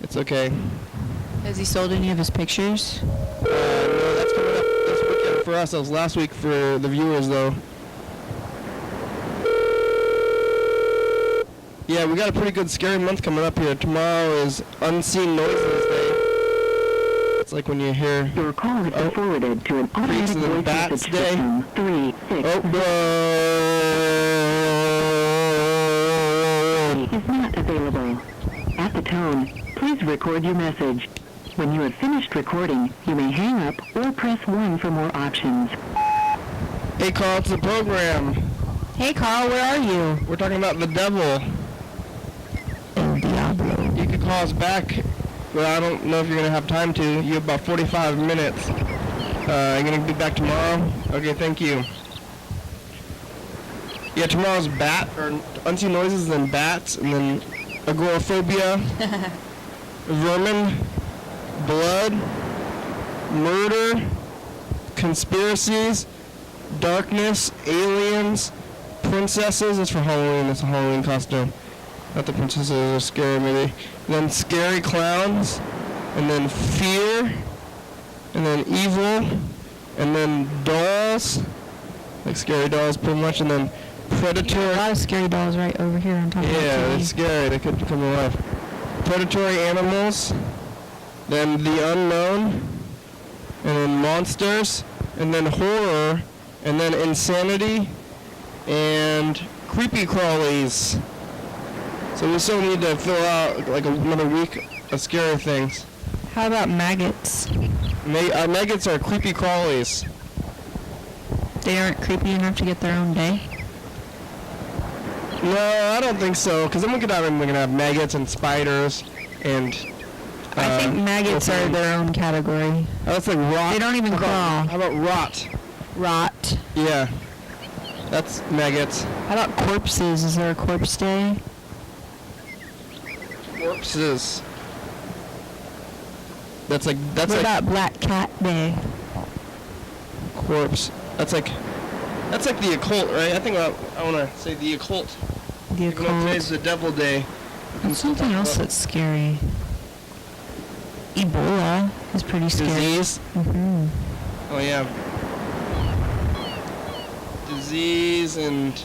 it's okay. Has he sold any of his pictures? No, that's coming up this weekend for us. That was last week for the viewers, though. Yeah, we got a pretty good scary month coming up here. Tomorrow is Unseen Noises Day. It's like when you hear... Your call has been forwarded to an automatic voice Bats message Day. system. 3, 6, is not available. At the tone, please record your message. When you have finished recording, you may hang up or press 1 for more options. Hey, Carl, it's the program. Hey, Carl, where are you? We're talking about the devil. El Diablo. You can call us back, but I don't know if you're going to have time to. You have about 45 minutes. You're going to be back tomorrow? Okay, thank you. Yeah, tomorrow's Unseen Noises, and then bats, and then agoraphobia, vermin, blood, murder, conspiracies, darkness, aliens, princesses. That's for Halloween. That's a Halloween costume. Not the princesses are scary, maybe. And then scary clowns, and then fear, and then evil, and then dolls, like scary dolls pretty much, and then predatory. A lot of scary dolls right over here on top of the TV. Yeah, they're scary. They could come alive. Predatory animals, then the unknown, and then monsters, and then horror, and then insanity, and creepy crawlies. So we still need to fill out like another week of scary things. How about maggots? Maggots are creepy crawlies. They aren't creepy enough to get their own day? No, I don't think so. Because then we're gonna have maggots and spiders and. I think maggots are their own category. That's like rot. They don't even crawl. How about rot? Rot. Yeah. That's maggots. How about corpses? Is there a corpse day? Corpses. What about Black Cat Day? Corpse. That's like the occult, right? I think I want to say the occult. The occult. Today's the devil day. That's something else that's scary. Ebola is pretty scary. Disease? Mm-hmm. Oh, yeah. Disease and...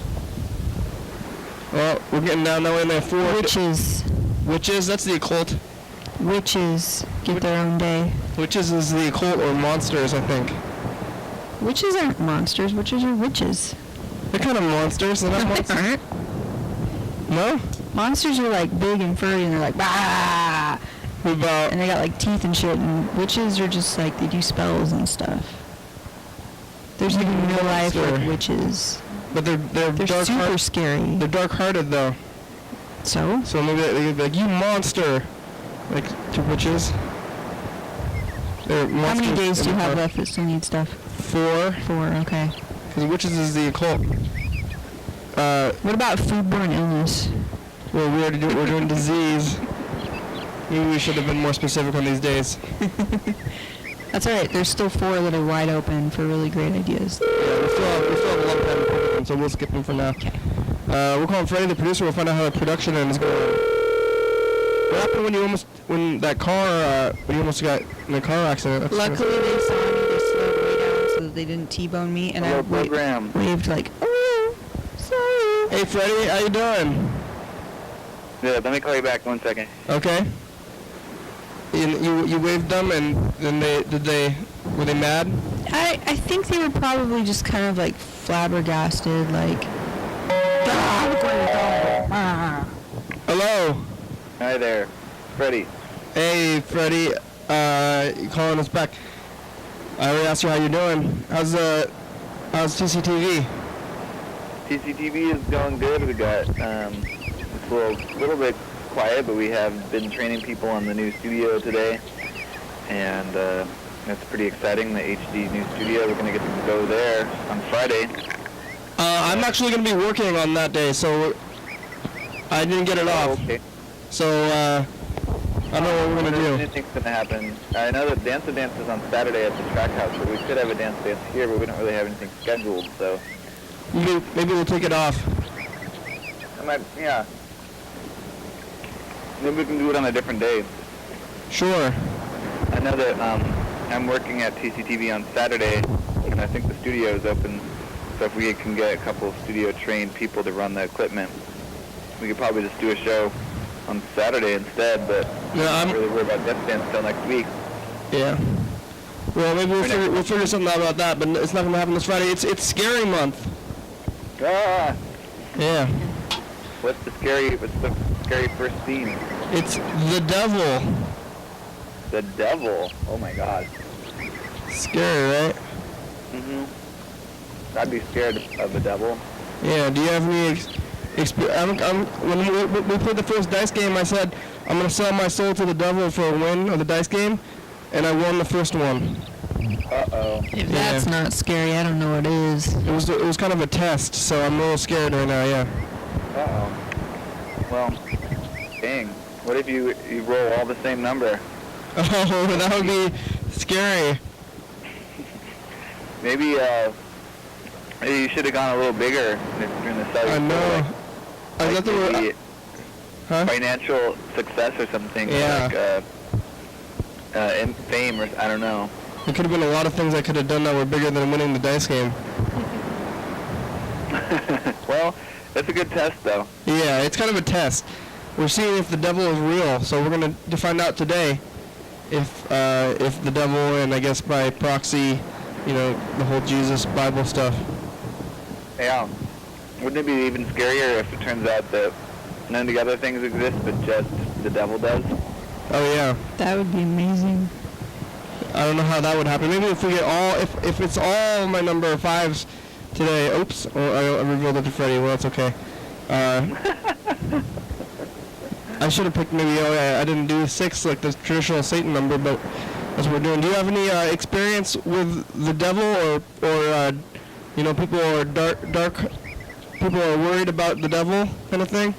Well, we're getting down now in there. Witches. Witches, that's the occult. Witches get their own day. Witches is the occult, or monsters, I think. Witches aren't monsters. Witches are witches. They're kind of monsters. They're not monsters. Aren't. No? Monsters are like big and furry and they're like, bah! And they got like teeth and shit. And witches are just like, they do spells and stuff. There's even real life like witches. But they're super scary. They're dark-hearted though. So? So maybe they'd be like, you monster! Like, to witches. How many days do you have left that still need stuff? 4. 4, okay. Because witches is the occult. What about foodborne illness? Well, we're doing disease. Maybe we should have been more specific on these days. That's alright, there's still 4 that are wide open for really great ideas. Yeah, we still have a lot of time to pick them, so we'll skip them for now. Okay. We'll call Freddie, the producer. We'll find out how the production end is going. What happened when you almost got in a car accident? Luckily, they saw me. They slowed way down so that they didn't T-bone me, and I waved like, oh, sorry. Hey, Freddie, how you doing? Yeah, let me call you back 1 second. Okay. You waved them, and then were they mad? I think they were probably just kind of like flabbergasted, like, Hello. Hi there, Freddie. Hey, Freddie. You calling us back? I already asked you how you're doing. How's TCTV? TCTV is going good. We got it's a little bit quiet, but we have been training people on the new studio today, and that's pretty exciting. The HD new studio. We're going to get to go there on Friday. I'm actually going to be working on that day, so I didn't get it off. Okay. So, I don't know what we're going to do. Anything's going to happen. I know that Dance is on Saturday at the track house, so we could have a dance here, but we don't really have anything scheduled, so. Maybe we'll take it off. Yeah. Maybe we can do it on a different day. Sure. I know that I'm working at TCTV on Saturday, and I think the studio is open. So if we can get a couple of studio-trained people to run the equipment, we could probably just do a show on Saturday instead, but I'm not really worried about Death Dance until next week. Yeah. Well, maybe we'll figure something out about that, but it's not going to happen this Friday. It's Scary Month. Ah! Yeah. What's the scary first scene? It's the devil. The devil? Oh my god. Scary, right? Mm-hmm. I'd be scared of the devil. Yeah, do you have any experience? When we played the first dice game, I said, I'm going to sell my soul to the devil for a win of the dice game, and I won the first one. Uh-oh. If that's not scary, I don't know what is. It was kind of a test, so I'm a little scared right now, yeah. Uh-oh. Well, dang. What if you roll all the same number? Oh, that would be scary. Maybe you should have gone a little bigger during the sale. I know. I thought there were financial success or something. Yeah. Like in fame or I don't know. There could have been a lot of things I could have done that were bigger than winning the dice game. Well, that's a good test, though. Yeah, it's kind of a test. We're seeing if the devil is real, so we're going to find out today if the devil, and I guess by proxy, the whole Jesus Bible stuff. Yeah. Wouldn't it be even scarier if it turns out that none of the other things exist, but just the devil does? Oh yeah. That would be amazing. I don't know how that would happen. Maybe if we get if it's all my number 5s today. Oops. Oh, I revealed it to Freddie. Well, that's okay. I should have picked maybe. Oh yeah, I didn't do 6 like the traditional Satan number, but that's what we're doing. Do you have any experience with the devil, or people are dark people are worried about the devil kind of thing?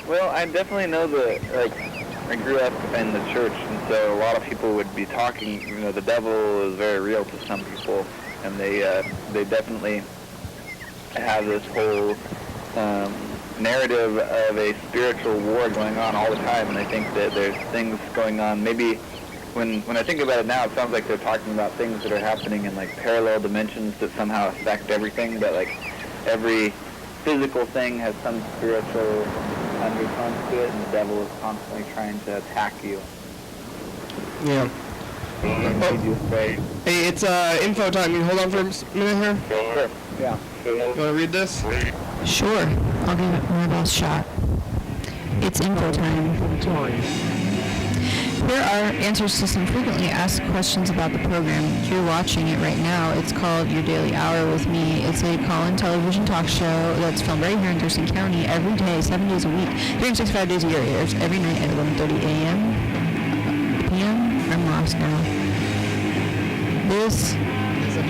Well, I definitely know I grew up in the church, and so a lot of people would be talking, the devil is very real to some people, and they definitely have this whole narrative of a spiritual war going on all the time, and I think that there's things going on. Maybe when I think about it now, it sounds like they're talking about things that are happening in parallel dimensions that somehow affect everything, but every physical thing has some spiritual undertones to it, and the devil is constantly trying to attack you. Yeah. Hey, it's info time. You hold on for a minute here? Sure. Yeah. You want to read this? Sure. I'll give it my best shot. It's info time. Here are answers to some frequently asked questions about the program. You're watching it right now. It's called Your Daily Hour with Me. It's a call-in television talk show that's filmed right here in Thurston County every day, 7 days a week, 365 days a year. It airs every night at 11:30 a.m. p.m. I'm lost now. This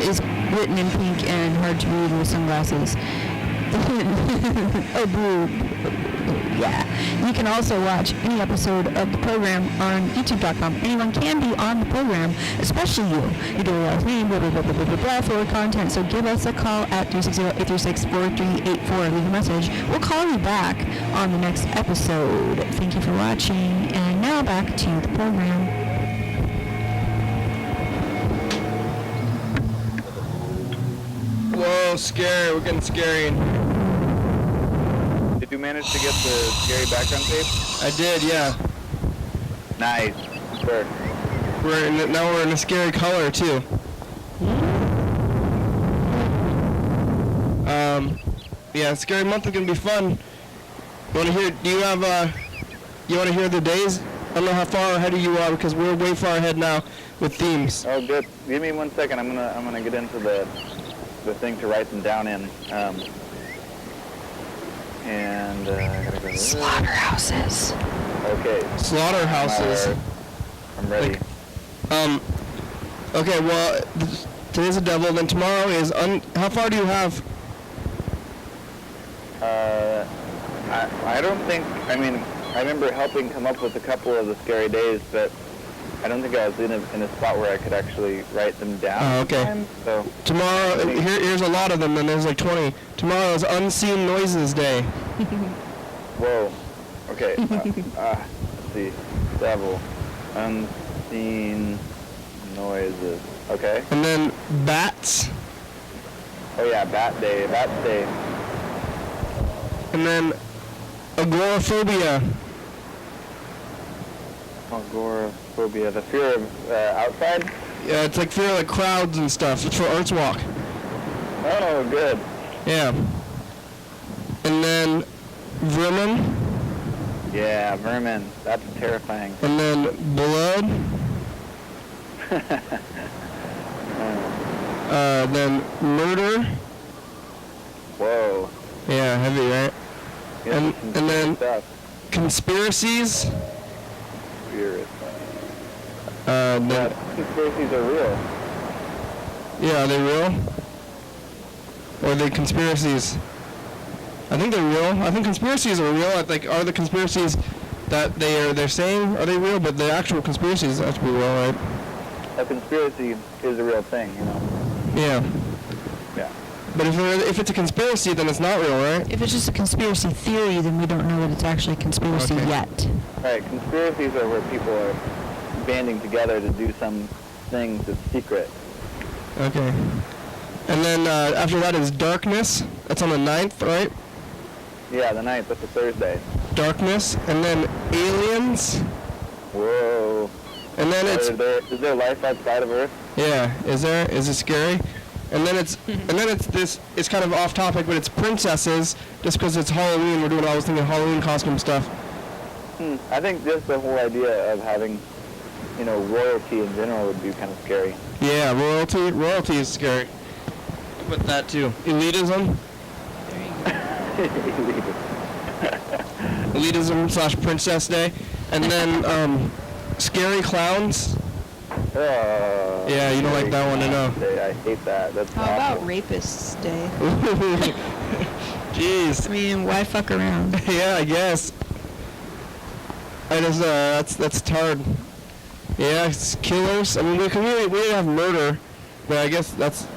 is written in pink and hard to read with sunglasses. Oh, boo. Yeah. You can also watch any episode of the program on YouTube.com. Anyone can be on the program, especially you. You do a last name, blah, blah, blah, blah, blah, blah, blah, for content. So give us a call at 360-836-4384. Leave a message. We'll call you back on the next episode. Thank you for watching. And now back to the program. Whoa, scary. We're getting scary. Did you manage to get the scary background tape? I did, yeah. Nice. Sure. Now we're in a scary color, too. Yeah, scary month is going to be fun. You want to hear, you want to hear the days? I don't know how far ahead you are because we're way far ahead now with themes. Oh, good. Give me 1 second. I'm gonna get into the thing to write them down in. And I gotta go. Slaughterhouses. Okay. Slaughterhouses. I'm ready. Okay, well, today's the devil, then tomorrow is how far do you have? I don't think, I mean, I remember helping come up with a couple of the scary days, but I don't think I was in a spot where I could actually write them down. Oh, okay. So Tomorrow, here's a lot of them, and there's like 20. Tomorrow is Unseen Noises Day. Whoa. Okay. Let's see. Devil. Unseen noises. Okay. And then Bats. Oh yeah, Bat Day. Bats Day. And then Agoraphobia. Agoraphobia. The fear of outside? Yeah, it's like fear of like crowds and stuff. It's for Arts Walk. Oh, good. Yeah. And then Vermin. Yeah, vermin. That's terrifying. And then Blood. Then Murder. Whoa. Yeah, heavy, right? Yeah, and then stuff. Conspiracies. Then conspiracies are real. Yeah, are they real? Or are they conspiracies? I think they're real. I think conspiracies are real. I think are the conspiracies that they're saying, are they real? But the actual conspiracies have to be real, right? A conspiracy is a real thing, you know. Yeah. Yeah. But if it's a conspiracy, then it's not real, right? If it's just a conspiracy theory, then we don't know that it's actually a conspiracy yet. Right. Conspiracies are where people are banding together to do some things that's secret. Okay. And then after that is Darkness. That's on the 9th, right? Yeah, the 9th. That's a Thursday. Darkness. And then Aliens. Whoa. And then is there life outside of Earth? Yeah. Is there? Is it scary? And then it's this. It's kind of off topic, but it's princesses. Just because it's Halloween, we're doing all this thing of Halloween costume stuff. I think just the whole idea of having, royalty in general would be kind of scary. Yeah, royalty is scary. But that too. Elitism. Elitism / Princess Day, and then Scary Clowns. Yeah, you don't like that one, I know. I hate that. That's How awful. about Rapists Day? Jeez. I mean, why fuck around? Yeah, I guess. I just that's hard. Yeah, it's killers. I mean, we have murder, but I guess that's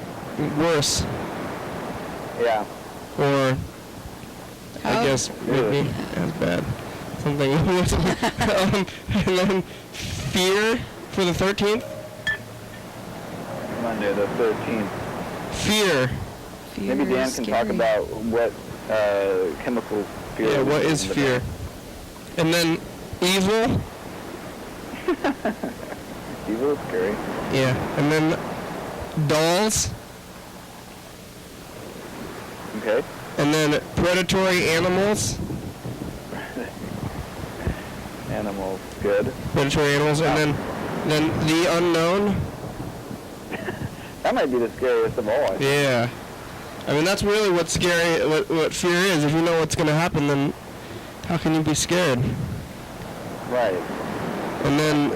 worse. Yeah. Or I guess maybe as bad. Something. And then Fear for the 13th. Monday the 13th. Fear. Maybe Dan can talk about what chemical fear. Yeah, what is fear? And then Evil. Evil is scary. Yeah, and then Dolls. Okay. And then Predatory Animals. animals. Good. Predatory animals, and then the unknown. That might be the scariest of all. Yeah. I mean, that's really what's scary, what fear is. If you know what's going to happen, then how can you be scared? Right. And then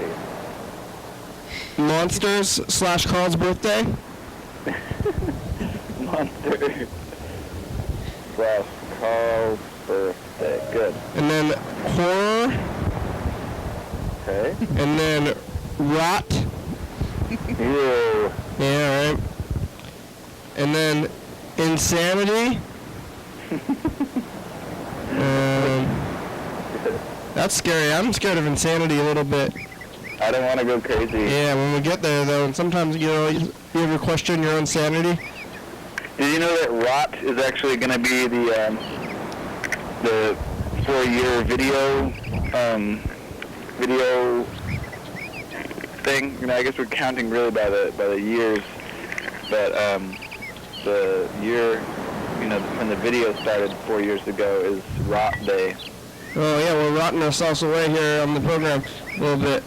monsters / Carl's birthday. Monster / Carl's birthday. Good. And then horror. Okay. And then rot. Ew. Yeah, right. And then insanity. That's scary. I'm scared of insanity a little bit. I don't want to go crazy. Yeah, when we get there, though, and sometimes, you ever question your own sanity? Did you know that rot is actually going to be the 4-year video thing? I guess we're counting really by the years, but the year, when the video started 4 years ago is Rot Day. Oh yeah, we're rotting ourselves away here on the program a little bit.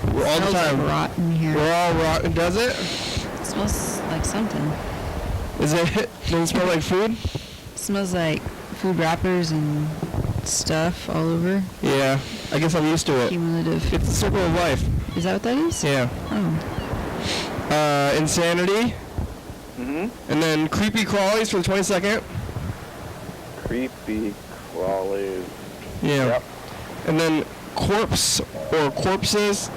All the time. Like rotten here. We're all rotten. Does it? It smells like something. Does it smell like food? It smells like food wrappers and stuff all over. Yeah, I guess I'm used to it. Cumulative. It's the circle of life. Is that what that is? Yeah. Oh. Insanity. Mm-hmm. And then creepy crawlies for the 22nd. Creepy crawlies. Yeah. Yep. And then corpse or corpses.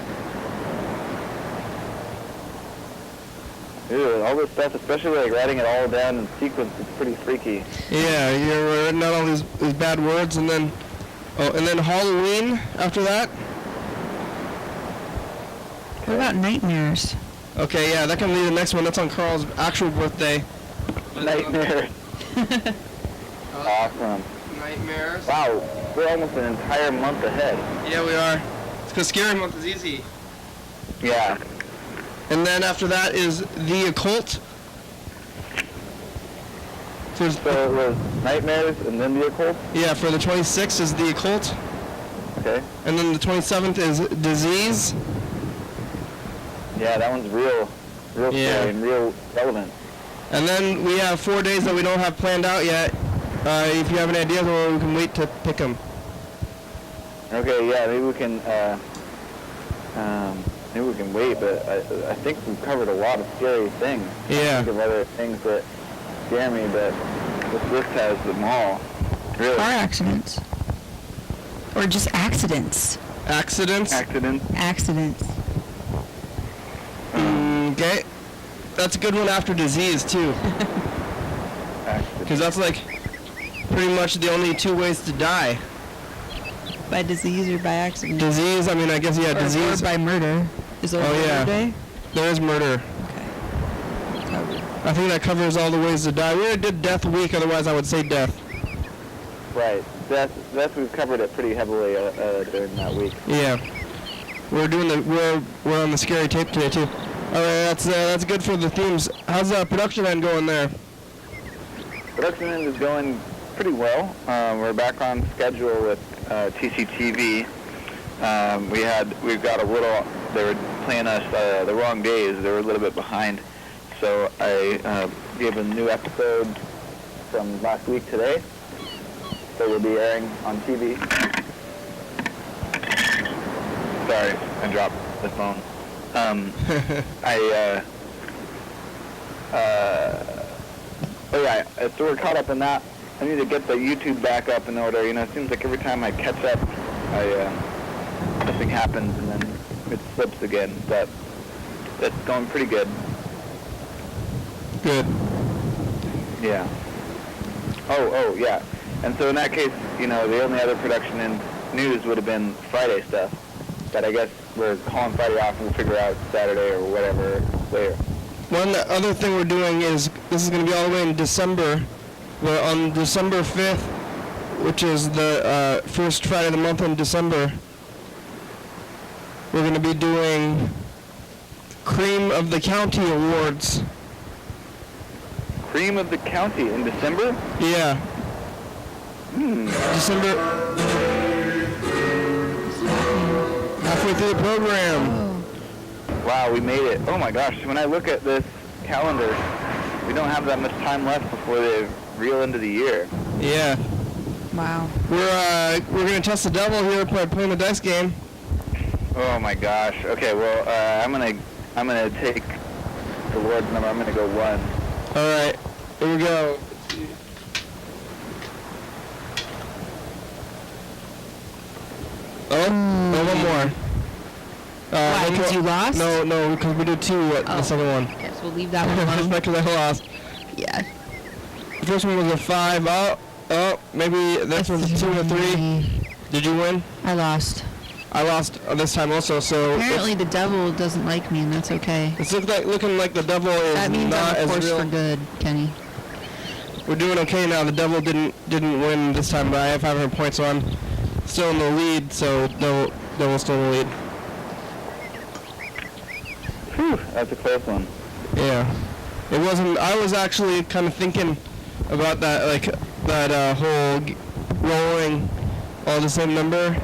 Ew, all this stuff, especially like writing it all down in sequence, it's pretty freaky. Yeah, you're writing out all these bad words, and then Halloween after that. What about nightmares? Okay, yeah, that can be the next one. That's on Carl's actual birthday. Nightmares. Awesome. Nightmares. Wow, we're almost an entire month ahead. Yeah, we are. It's because Scary Month is easy. Yeah. And then after that is the occult. So it was nightmares and then the occult? Yeah, for the 26th is the occult. Okay. And then the 27th is disease. Yeah, that one's real scary and real relevant. And then we have 4 days that we don't have planned out yet. If you have any ideas, or we can wait to pick them. Okay, yeah, maybe we can wait, but I think we've covered a lot of scary things. Yeah. I think of other things that scare me, but this list has them all. Really. Car accidents. Or just accidents. Accidents? Accidents. Okay. That's a good one after disease, too. Because that's like pretty much the only 2 ways to die. By disease or by accident? Disease, I mean, I guess, yeah, disease. Or by murder. Is there a murder day? There is murder. Okay. I think that covers all the ways to die. We already did death week, otherwise I would say death. Right. Death, we've covered it pretty heavily during that week. Yeah. We're on the scary tape today, too. All right, that's good for the themes. How's production end going there? Production end is going pretty well. We're back on schedule with TCTV. We've got a little. They were playing us the wrong days. They were a little bit behind, so I gave a new episode from last week today. So we'll be airing on TV. Sorry, I dropped the phone. So we're caught up in that. I need to get the YouTube back up in order. It seems like every time I catch up, something happens and then it slips again. But it's going pretty good. Good. Yeah. Oh, yeah. And so in that case, the only other production in news would have been Friday stuff. But I guess we're calling Friday off and we'll figure out Saturday or whatever later. One other thing we're doing is, this is going to be all the way in December. We're on December 5th, which is the first Friday of the month in December. We're going to be doing Cream of the County Awards. Cream of the County in December? Yeah. December halfway through the program. Wow, we made it. Oh my gosh, when I look at this calendar, we don't have that much time left before they reel into the year. Yeah. Wow. We're gonna test the devil here by playing the dice game. Oh my gosh. Okay, well, I'm gonna take the Lord's number. I'm gonna go 1. All right, here we go. One more. Why, because you lost? No, because we did 2 the second one. Okay, so we'll leave that one alone. Just because I lost. Yeah. The first one was a 5. Oh, maybe this one's a 2 and a 3. Did you win? I lost. I lost this time also, so... Apparently the devil doesn't like me, and that's okay. It's looking like the devil is that means not I'm a as force real. for good, Kenny. We're doing okay now. The devil didn't win this time, but I have 500 points, so I'm still in the lead, so devil's still in the lead. Whew, that's a close one. Yeah. It wasn't... I was actually kind of thinking about that, like, that whole rolling all the same number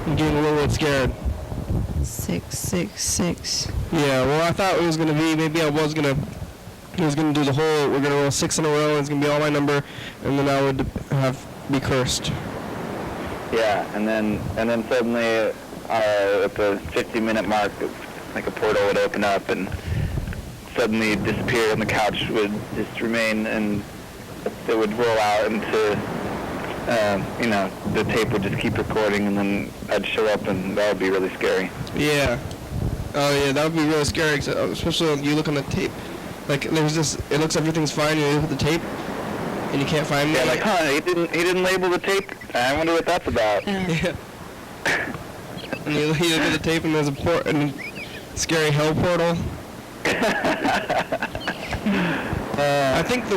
and getting a little bit scared. 666. Yeah, well, I thought it was going to be, maybe I was going to do the whole, we're going to roll 6 in a row, and it's going to be all my number, and then I would be cursed. Yeah, and then suddenly at the 50-minute mark, like a portal would open up and suddenly disappear, and the couch would just remain, and it would roll out into, the tape would just keep recording, and then I'd show up, and that would be really scary. Yeah. Oh, yeah, that would be really scary, especially when you look on the tape. Like, there's this, it looks everything's fine, and you look at the tape, and you can't find Yeah, it. like, he didn't label the tape? I wonder what that's about. Yeah. And you look at the tape, and there's a scary hell portal. I think the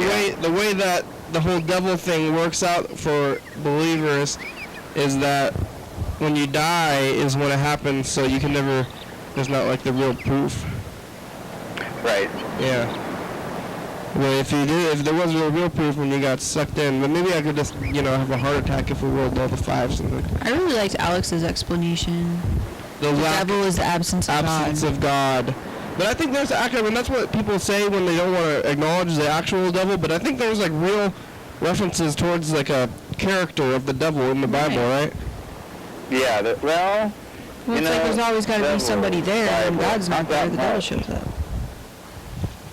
way that the whole devil thing works out for believers is that when you die is when it happens, so you can never, there's not like the real proof. Right. Yeah. Well, if there was real proof when you got sucked in, but maybe I could just, have a heart attack if we rolled all the 5s. I really liked Alex's explanation. The devil is the absence of God. But I think there's that's what people say when they don't want to acknowledge the actual devil, but I think there's like real references towards like a character of the devil in the Bible, right? Yeah, it's like there's always got to be somebody there, and God's not there, the devil shows up.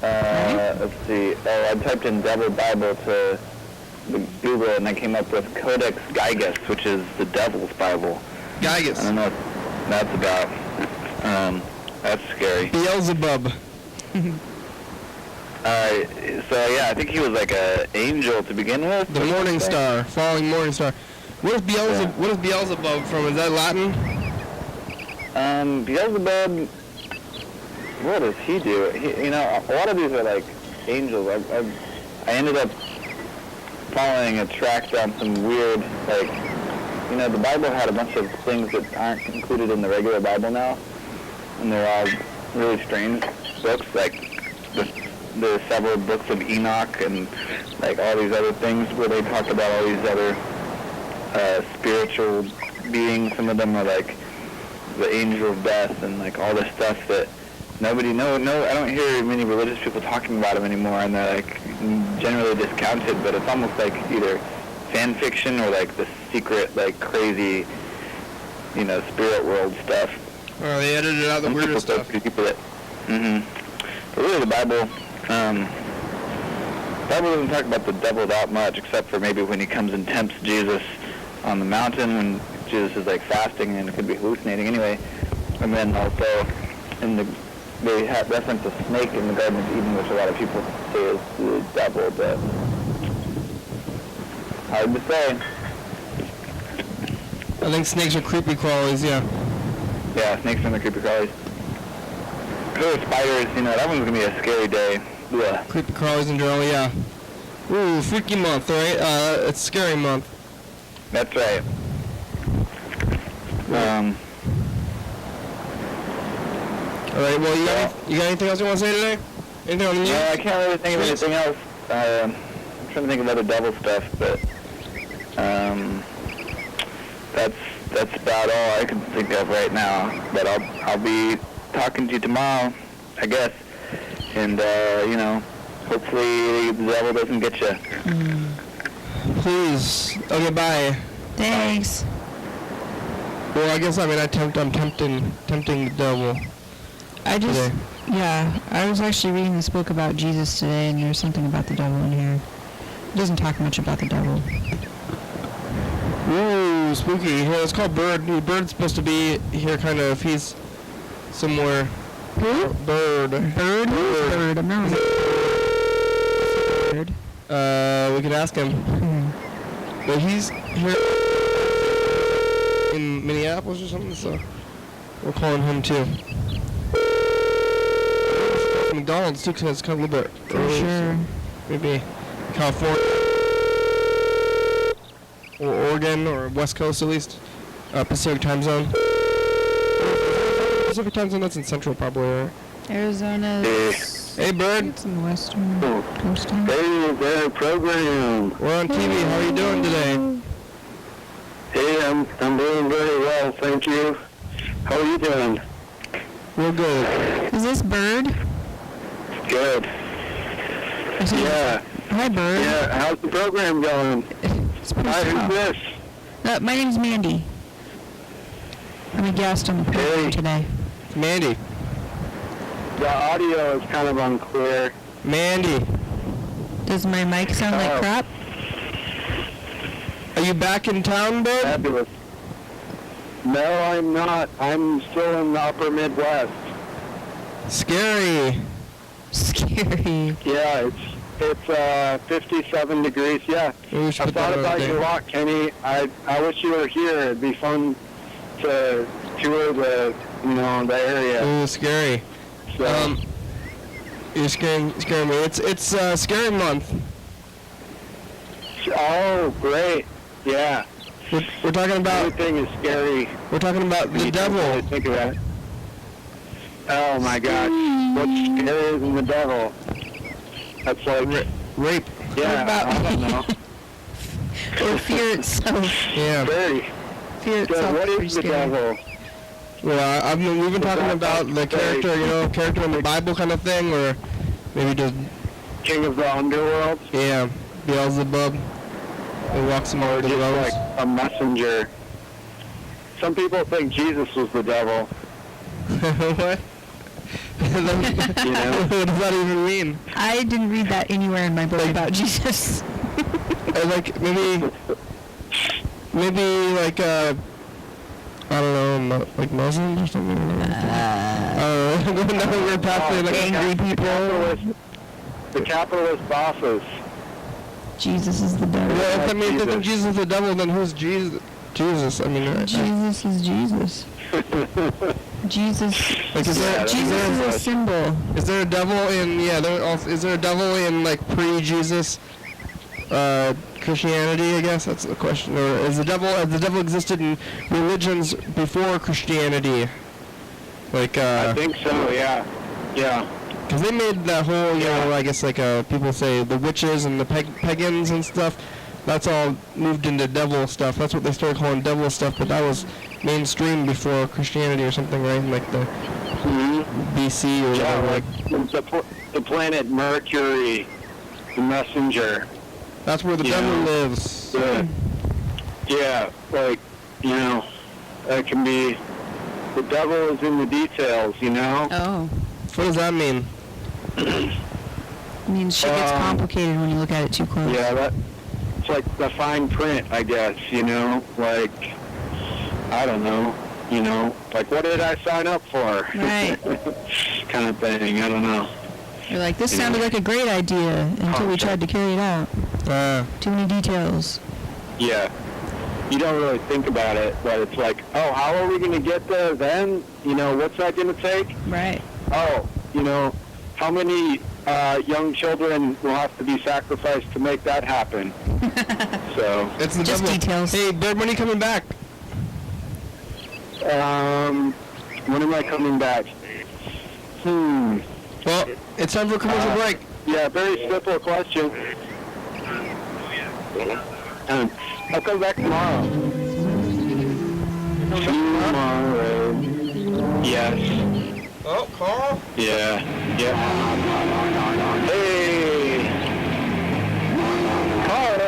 Let's see. Oh, I typed in devil Bible to Google, and I came up with Codex Gigas, which is the devil's Bible. Gigas. I don't know what that's about. That's scary. Beelzebub. So yeah, I think he was like an angel to begin with. The morning star, falling morning star. What is Beelzebub from? Is that Latin? Beelzebub. What does he do? A lot of these are like angels. I ended up following a track down some weird, the Bible had a bunch of things that aren't included in the regular Bible now, and they're all really strange books, like the several books of Enoch and like all these other things where they talk about all these other spiritual beings. Some of them are like the angel of death and like all this stuff that nobody I don't hear many religious people talking about them anymore, and they're like generally discounted, but it's almost like either fan fiction or like the secret, like crazy, spirit world stuff. Oh, they edited out the weirder stuff. But really the Bible doesn't talk about the devil that much, except for maybe when he comes and tempts Jesus on the mountain when Jesus is like fasting and could be hallucinating anyway. And then also they have reference a snake in the Garden of Eden, which a lot of people say is the devil, but hard to say. I think snakes are creepy crawlies, yeah. Yeah, snakes are the creepy crawlies. Killer spiders, that one's gonna be a scary day. Ugh. Creepy crawlies in general, yeah. Ooh, freaky month, right? It's scary month. That's right. Alright, well, you got anything else you want to say today? Anything on the news? No, I can't really think of anything else. I'm trying to think of other devil stuff, but that's about all I can think of right now. But I'll be talking to you tomorrow, I guess. And hopefully the devil doesn't get you. Please. Okay, bye. Thanks. Well, I guess I'm tempting the devil. I was actually reading this book about Jesus today, and there's something about the devil in here. It doesn't talk much about the devil. Ooh, spooky. Yeah, it's called Bird. Bird's supposed to be here, kind of. He's somewhere. Who? Bird. Bird? Bird. I'm not Bird. We could ask him. But he's here in Minneapolis or something, so we're calling him too. McDonald's too, because it's kind of a little bit early. Sure. So maybe California or Oregon or West Coast at least. Pacific time zone. Pacific time zone, that's in Central probably, right? Arizona's... Hey, Bird. It's in the Western Coast. Hey, there, program. We're on TV. How are you doing today? Hey, I'm doing very well, thank you. How are you doing? We're good. Is this Bird? Good. Yeah. Hi, Bird. Yeah, how's the program going? It's pretty Hi, slow. who's this? My name's Mandy. I'm a guest on the program today. Mandy. The audio is kind of unclear. Mandy. Does my mic sound like crap? Are you back in town, Bird? Fabulous. No, I'm not. I'm still in the upper Midwest. Scary. Scary. Yeah, it's 57 degrees. Yeah. I thought about you a lot, Kenny. I wish you were here. It'd be fun to tour the area. Ooh, scary. So, you're scaring me. It's scary month. Oh, great. Yeah. We're talking about everything is scary. We're talking about the devil. Think of that. Oh my gosh. What's scarier than the devil? That's like rape. Yeah, I don't know. Or fear itself. Yeah. Scary. Fear itself. What is the devil? Well, we've been talking about the character, character in the Bible kind of thing, or maybe just King of the underworld. Yeah, Beelzebub. He walks among the rows. Like a messenger. Some people think Jesus was the devil. What? What does that even mean? I didn't read that anywhere in my book about Jesus. Like maybe like I don't know, like Muslims or something. I don't know. We're past like angry people. The capitalist bosses. Jesus is the devil. Well, if they think Jesus is the devil, then who's Jesus? Jesus, I mean. Jesus is Jesus. Jesus. Like, Jesus is a symbol. Is there a devil in? Is there a devil in like pre-Jesus Christianity? I guess that's the question. Or has the devil existed in religions before Christianity? Like. I think so. Yeah. Yeah. Because they made that whole, I guess like people say the witches and the pagans and stuff. That's all moved into devil stuff. That's what they started calling devil stuff. But that was mainstream before Christianity or something, right? Like the BC or whatever. Like the planet Mercury, the messenger. That's where the devil lives. Yeah, like that can be. The devil is in the details, Oh. What does that mean? It means shit gets complicated when you look at it too close. Yeah, it's like the fine print, I guess, like, I don't know, like, what did I sign up for? Right. Kind of thing, I don't know. You're like, this sounded like a great idea until we tried to carry it out. Too many details. Yeah. You don't really think about it, but it's like, oh, how are we going to get there then? What's that going to take? Right. Oh, how many young children will have to be sacrificed to make that happen? So it's the just devil. Details. Hey, Bird, when are you coming back? When am I coming back? Well, it's time for a commercial break. Yeah, very simple question. I'll come back tomorrow. Tomorrow. Yes. Oh, Carl? Yeah. Yep. Hey! Carl!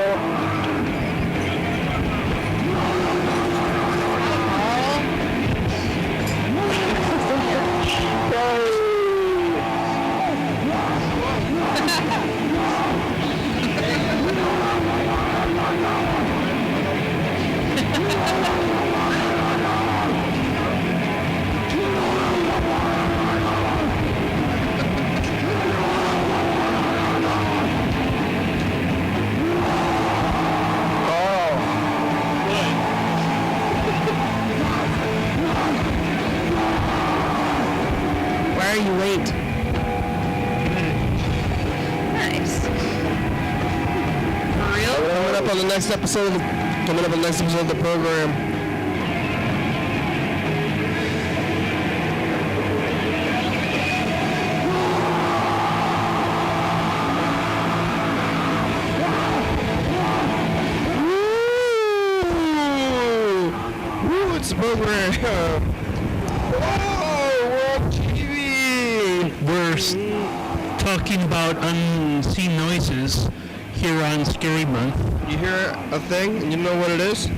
Why are you late? Nice. For real? Coming up on the next episode of the program. Woo! It's the program. World TV. We're talking about unseen noises here on Scary Month. You hear a thing and you know what it is?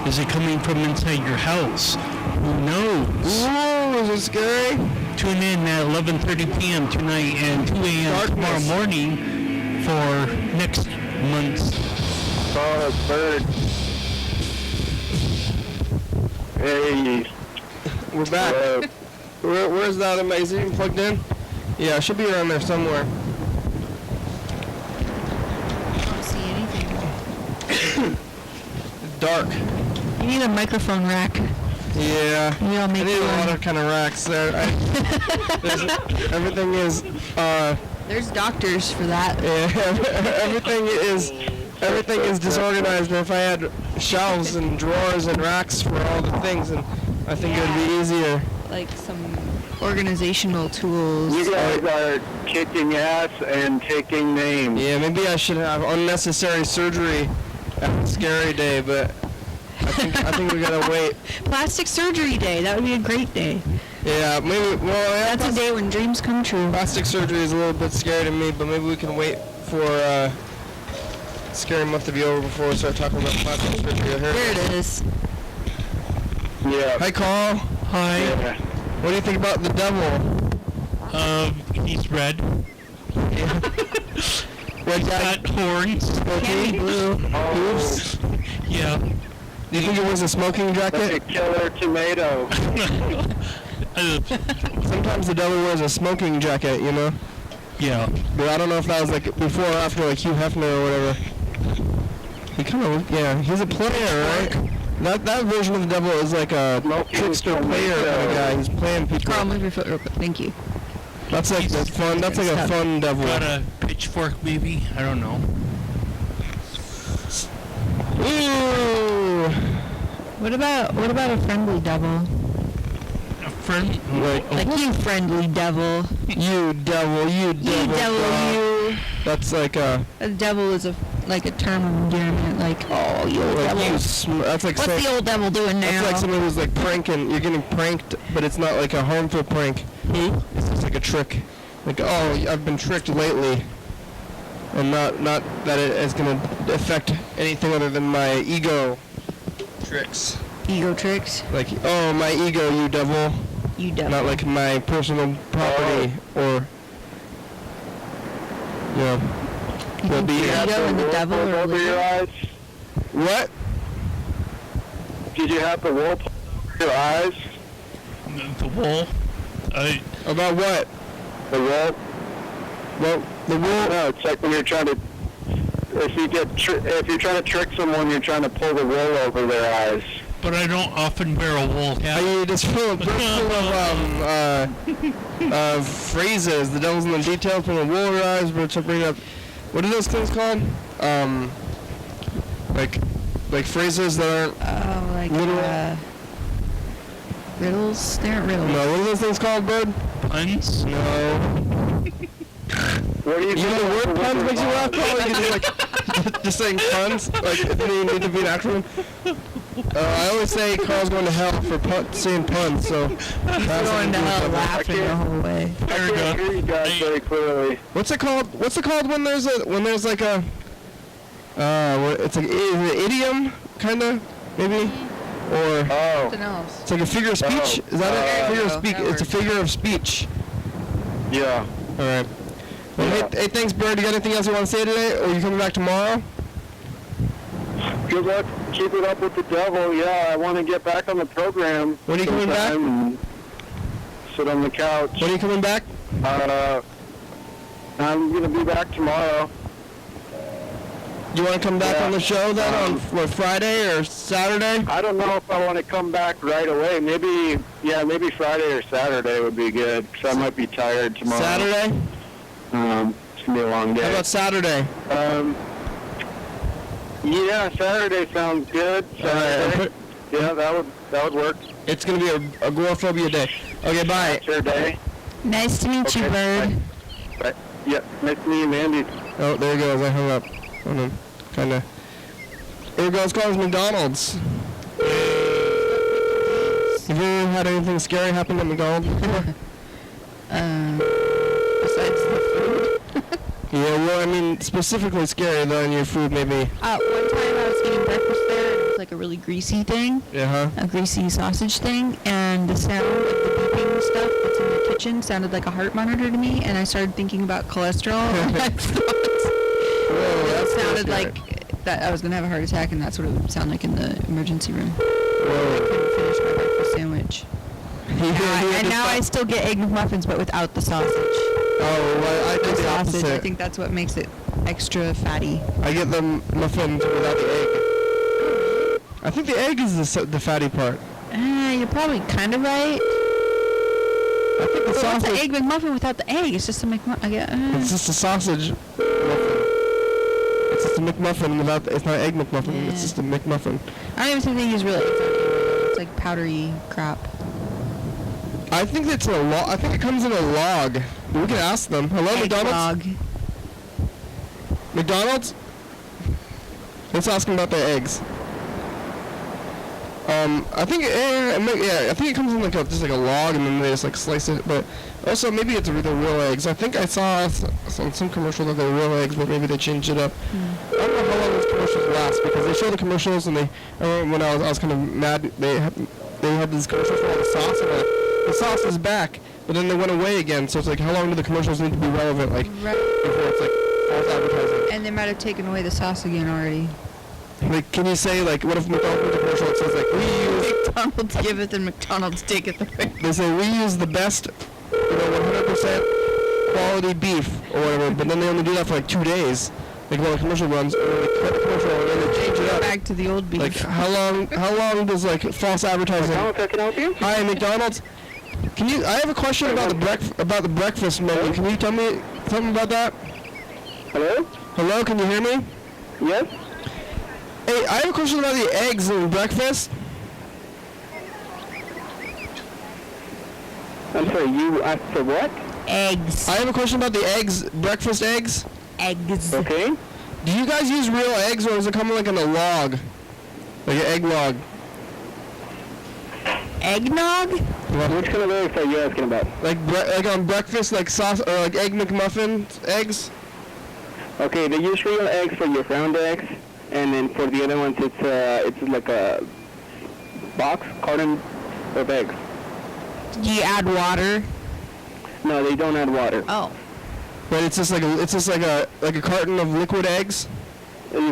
Is it coming from inside your house? Who knows? Ooh, is it scary? Tune in at 11:30 p.m. tonight and 2 a.m. tomorrow morning for next month's. Oh, bird. Hey. We're back. Where's that? Is it even plugged in? Yeah, it should be around there somewhere. I don't see anything. Dark. You need a microphone rack. Yeah. Maybe I'll make I need you a lot one. of kind of racks there. Everything is. There's doctors for that. Yeah. Everything is disorganized. And if I had shelves and drawers and racks for all the things, and I think it would be easier. Like some organizational tools. You guys are kicking ass and taking names. Yeah, maybe I should have unnecessary surgery at Scary Day, but I think we gotta wait. Plastic surgery day. That would be a great day. Yeah, maybe. Well, yeah, that's a day when dreams come true. Plastic surgery is a little bit scary to me, but maybe we can wait for Scary Month to be over before we start talking about plastic surgery. There it is. Yeah. Hi, Carl. Hi. Yeah. What do you think about the devil? He's red. Red got horns. Candy blue. Hooves. Yeah. Do you think it was a smoking jacket? Like a killer tomato. Sometimes the devil wears a smoking jacket, you know? Yeah. But I don't know if that was like before or after like Hugh Hefner or whatever. He kind of, yeah, he's a player, right? That version of the devil is like a trickster player kind of guy. He's playing people. Carl, move your foot real quick. Thank you. That's like a fun. That's like a fun devil. Got a pitchfork, maybe? I don't know. Ooh. What about a friendly devil? A friend? Like you friendly devil. You devil. You devil. You devil. You. That's like a. A devil is like a term of endearment. Like, oh, you old devil. That's like What's saying, the old devil doing now? That's like somebody who's like pranking. You're getting pranked, but it's not like a harmful prank. It's just like a trick. Like, oh, I've been tricked lately. And not that it is going to affect anything other than my ego tricks. Ego tricks? Like, oh, my ego, you devil. You devil. Not like my personal property or, you know. You think the ego and the devil are over your eyes? What? Did you have the wool over your eyes? The wool? About what? The wool? Well, the wool. No, it's like when you're trying to. If you're trying to trick someone, you're trying to pull the wool over their eyes. But I don't often wear a wool hat. I just full of phrases. The devil's in the details from the wool over your eyes, but to bring up. What are those things called? Like phrases that aren't. Oh, like literal. Riddles? They aren't riddles. No, what are those things called, Bird? Puns? No. What do you know the word puns makes you laugh, Paul? You just like just saying puns? Like it didn't even need to be an acronym. I always say Carl's going to hell for saying puns, so... That's going to hell laughing the whole way. I can't hear you guys very clearly. What's it called when there's like a... it's like an idiom, kind of, maybe? Or... Something else. It's like a figure of speech? Is that it? Figure of speech. It's a figure of speech. Yeah. All right. Well, hey, thanks, Bird. You got anything else you want to say today? Or are you coming back tomorrow? Good luck. Keep it up with the devil. Yeah, I want to get back on the program. When are you coming back? And sit on the couch. When are you coming back? I'm going to be back tomorrow. Do you want to come back on the show then on Friday or Saturday? I don't know if I want to come back right away. Maybe Friday or Saturday would be good, because I might be tired tomorrow. Saturday? It's going to be a long day. How about Saturday? Yeah, Saturday sounds good. Saturday. Yeah, that would work. It's going to be a agoraphobia day. Okay, bye. Saturday. Nice to meet you, Bird. Bye. Yeah, nice to meet you, Mandy. Oh, there he goes. I hung up. Hold on. Kind of. Here goes Carl's McDonald's. Have you ever had anything scary happen at McDonald's before? Besides the food? Yeah, well, I mean, specifically scary though in your food, maybe. One time I was eating breakfast there, and it was like a really greasy thing. Yeah. A greasy sausage thing, and the sound of the beeping stuff that's in the kitchen sounded like a heart monitor to me, and I started thinking about cholesterol. And I thought it sounded like that I was gonna have a heart attack, and that's what it would sound like in the emergency room. I couldn't finish my breakfast sandwich. And now I still get egg McMuffins, but without the sausage. Oh, well, I do the sausage. opposite. I think that's what makes it extra fatty. I get the muffin without the egg. I think the egg is the fatty part. You're probably kind of right. I think the sausage. What's an egg McMuffin without the egg? It's just a McMuffin. It's just a sausage muffin. It's just a McMuffin without. It's not egg McMuffin. Yeah. It's just a McMuffin. I don't even think they use real eggs on it. It's like powdery crap. I think it's a log. I think it comes in a log. We can ask them. Hello, Egg McDonald's. log. McDonald's. Let's ask them about their eggs. I think I think it comes in like just like a log, and then they just like slice it. But also maybe it's the real eggs. I think I saw on some commercial that they're real eggs, but maybe they changed it up. I don't know how long those commercials last, because they show the commercials, and I remember when I was kind of mad. They had these commercials for all the sauce, and the sauce is back, but then they went away again. So it's like, how long do the commercials need to be relevant? Like before it's like false advertising. And they might have taken away the sauce again already. Like, can you say, like, what if McDonald's with a commercial, it says, like, we use... McDonald's giveth and McDonald's taketh away. They say, we use the best, 100% quality beef, or whatever, but then they only do that for, like, 2 days. Like, when the commercial runs, or they cut the commercial, and then they change it up. Back to the old beef. Like, how long does, like, false advertising... McDonald's, I can help you? Hi, McDonald's. I have a question about the breakfast menu. Can you tell me something about that? Hello? Hello, can you hear me? Yes? Hey, I have a question about the eggs in breakfast. I'm sorry, you asked for what? Eggs. I have a question about the eggs, breakfast eggs. Eggs. Okay. Do you guys use real eggs, or is it coming like in a log? Like an egg log? Eggnog? Which kind of eggs are you asking about? Like on breakfast, like sauce, or like egg McMuffin eggs? Okay, they use real eggs for your round eggs. And then for the other ones, it's like a carton of eggs. Do you add water? No, they don't add water. Oh. But it's just like a carton of liquid eggs. For some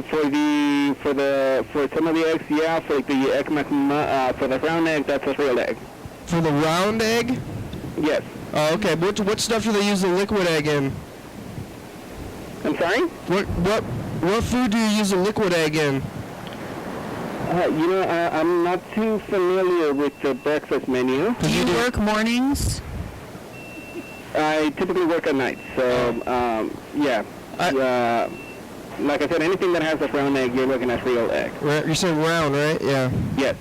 of the eggs, yeah. For the egg for the round egg, that's a real egg. For the round egg? Yes. Oh, okay. But what stuff do they use the liquid egg in? I'm sorry? What food do you use a liquid egg in? I'm not too familiar with the breakfast menu. Do you work mornings? I typically work at night, so yeah. Like I said, anything that has a round egg, you're looking at real egg. You're saying round, right? Yeah. Yes.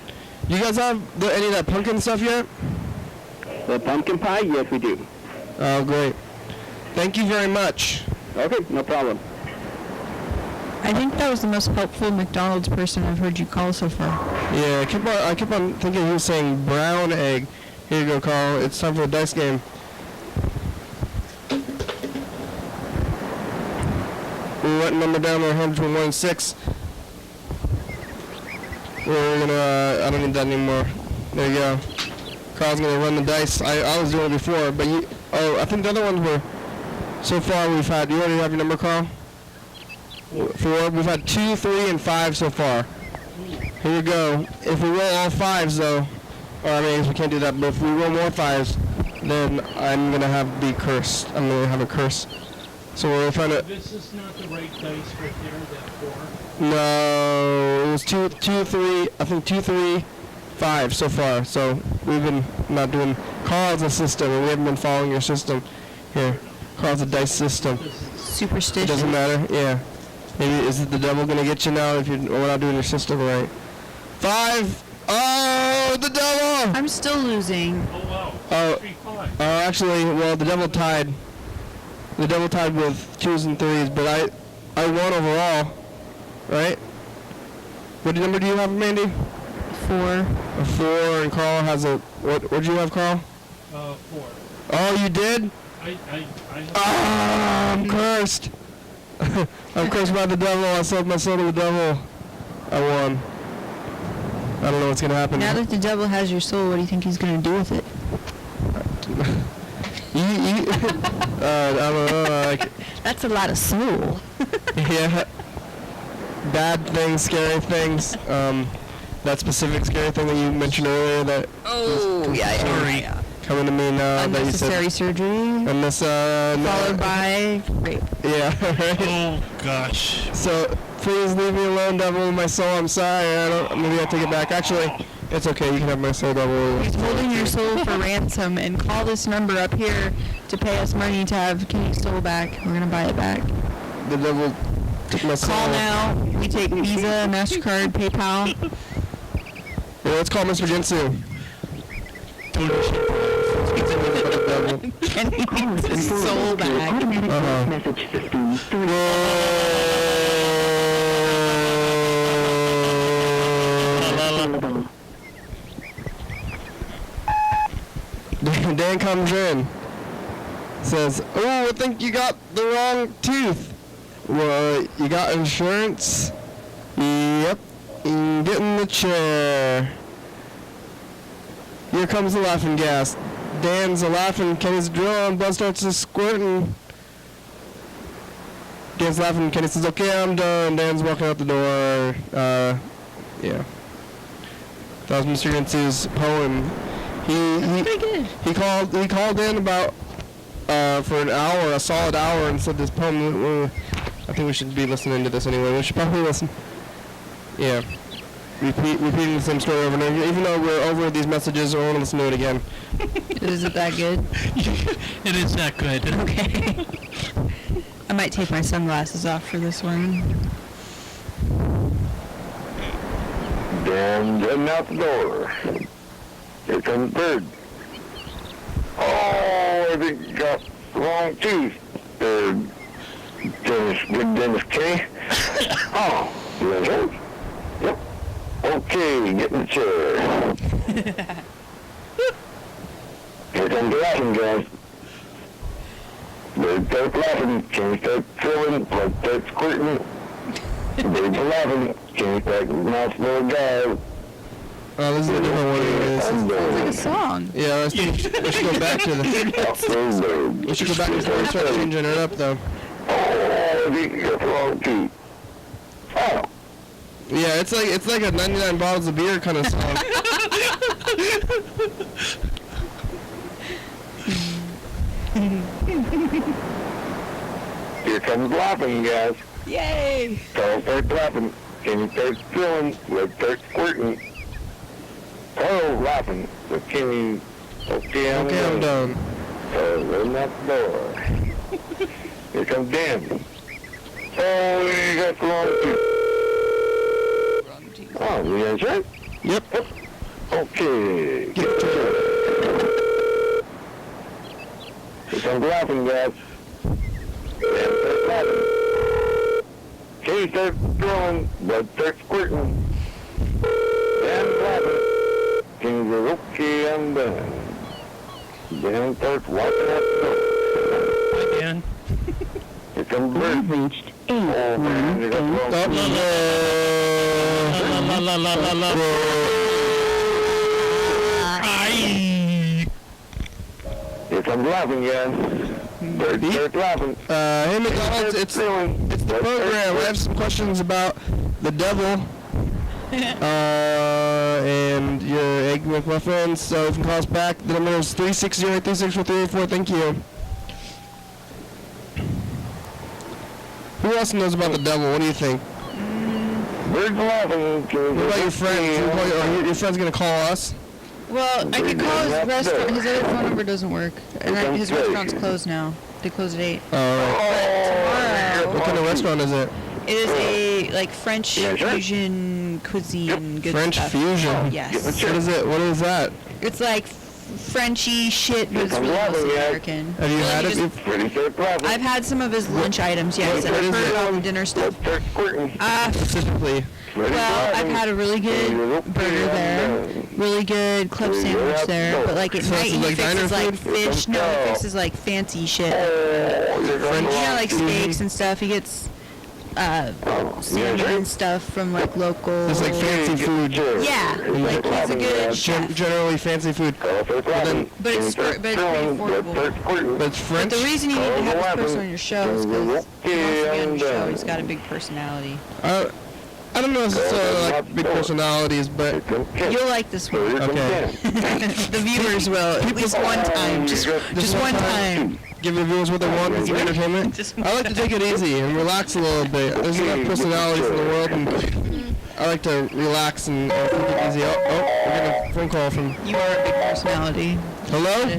You guys have any of that pumpkin stuff yet? The pumpkin pie? Yes, we do. Oh, great. Thank you very much. Okay, no problem. I think that was the most helpful McDonald's person I've heard you call so far. Yeah, I kept on thinking he was saying brown egg. Here you go, Carl. It's time for a dice game. We went number down our hand between 1 and 6. We're gonna, I don't need that anymore. There you go. Carl's gonna run the dice. I was doing it before, but I think the other ones were, so far we've had, you already have your number, Carl? 4. We've had 2, 3, and 5 so far. Here we go. If we roll all 5s though, or I mean, we can't do that, but if we roll more 5s, then I'm gonna have the curse. I'm gonna have a curse. So we're trying to. This is not the right dice right there, that 4. No, it was 2, 3. I think 2, 3, 5 so far. So we've been not doing. Carl's a system, and we haven't been following your system. Here, Carl's a dice system. Superstition. It doesn't matter. Yeah. Maybe is it the devil gonna get you now if we're not doing your system right? 5. Oh, the devil! I'm still losing. Oh, wow. Oh, actually, well, the devil tied. The devil tied with 2s and 3s, but I won overall, right? What number do you have, Mandy? 4. A 4, and Carl has a, what did you have, Carl? 4. Oh, you did? I'm cursed. I'm cursed by the devil. I sold my soul to the devil. I won. I don't know what's going to happen. Now that the devil has your soul, what do you think he's going to do with it? I don't know. That's a lot of soul. Yeah. Bad things, scary things. That specific scary thing that you mentioned earlier that. Oh, yeah. Coming to me now that you said. Unnecessary surgery. Followed by rape. Yeah, right? Oh, gosh. So, please leave me alone, devil, my soul. I'm sorry. Maybe I'll take it back. Actually, it's okay. You can have my soul, devil. He's holding your soul for ransom, and call this number up here to pay us money to have Kenny's soul back. We're going to buy it back. The devil took my soul. Call now. We take Visa, MasterCard, PayPal. Yeah, let's call Mr. Jinsu. Kenny needs his soul back. Message system. Dan comes in. Says, "Oh, I think you got the wrong tooth." Well, you got insurance? Yep. Get in the chair. Here comes the laughing gas. Dan's laughing, Kenny's drilling, blood starts to squirting. Dan's laughing, Kenny says, "Okay, I'm done." Dan's walking out the door. Yeah. That was Mr. Ginsu's poem. He called in about for an hour, a solid hour, and said this poem. I think we should be listening to this anyway. We should probably listen. Yeah. Repeating the same story over and over. Even though we're over these messages, I want to listen to it again. Is it that good? It is that good. Okay. I might take my sunglasses off for this one. Dan getting out the door. Here comes Bird. Oh, I think you got the wrong tooth. Dennis K. Oh, you okay? Yep. Okay, get in the chair. Here comes the laughing guys. Bird starts laughing, Kenny starts filling, blood starts squirting. Birds are laughing, Kenny starts mouth full of gas. Oh, this is a different one. It sounds like a song. Yeah, we should go back to the. We should go back before we start changing it up, though. Oh, I think you got the wrong tooth. Oh. Yeah, it's like a 99 bottles of beer kind of song. Here comes laughing, guys. Yay! Carl starts laughing. Kenny starts filling. Blood starts squirting. Carl's laughing. So Kenny, okay, I'm done. So run out the door. Here comes Dan. Oh, you got the wrong tooth. Oh, you guys right? Yep. Okay. Here comes laughing, guys. Dan starts laughing. body starts swelling, blood starts squirting, and blabbing. Things are okay, I'm done. Dan starts walking out the door. Hi, Dan. Here comes Bert. You've reached Oh, man, you got the wrong La la la la la. Here comes laughing again. Bert starts laughing. Hey McDonald's, it's the program. I have some questions about the devil and your Egg McMuffins. So you can call us back. The number is 360-836-4384. Thank you. Who else knows about the devil? What do you think? Bird's laughing. What about your friend? Your friend's gonna call us? Well, I could call his restaurant. His other phone number doesn't work. And his restaurant's closed now. They closed at 8. Oh, right. Tomorrow. What kind of restaurant is it? It is a like French fusion cuisine. Good French stuff. fusion? Yes. What is it? What is that? It's like Frenchy shit, but it's really mostly American. Have you had it? I've had some of his lunch items, yes, and I've heard all the dinner stuff. Specifically. Well, I've had a really good burger there, really good club sandwich there, but like at So night it's he like fixes diner like food? fish, no, he fixes like fancy shit. Like steaks and stuff. He gets salmon and stuff from like local. It's like fancy food. Yeah, like he's a good chef. Generally fancy food. But it's pretty affordable. But it's French? But the reason you need to have this person on your show is because he wants to be on your show. He's got a big personality. I don't know necessarily like big personalities, but you'll like this one. Okay. The viewers will at least one time. Just one time. Give the viewers what they want for entertainment. I like to take it easy and relax a little bit. There's enough personalities in the world, and I like to relax and take it easy. Oh, we're getting a phone call from. You are a big personality. Hello?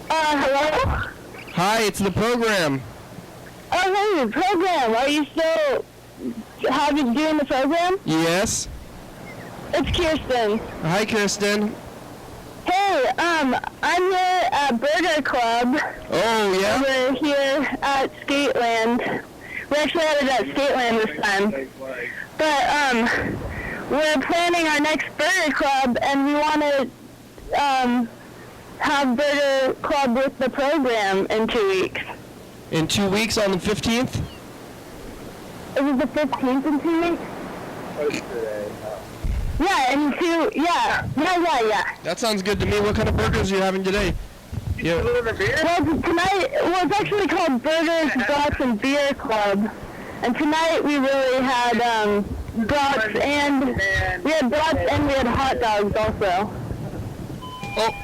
Hello? Hi, it's the program. Oh, hey, the program. Are you still doing the program? Yes. It's Kirsten. Hi, Kirsten. Hey, I'm here at Burger Club. Oh, yeah? We're here at Skateland. We actually had it at Skateland this time. But, we're planning our next Burger Club, and we want to, have Burger Club with the program in 2 weeks. In 2 weeks on the 15th? Is it the 15th in 2 weeks? Yeah. That sounds good to me. What kind of burgers are you having today? Yeah. Well, tonight, it's actually called Burgers, Brats, and Beer Club. And tonight we really had, brats and, we had hot dogs also. Oh.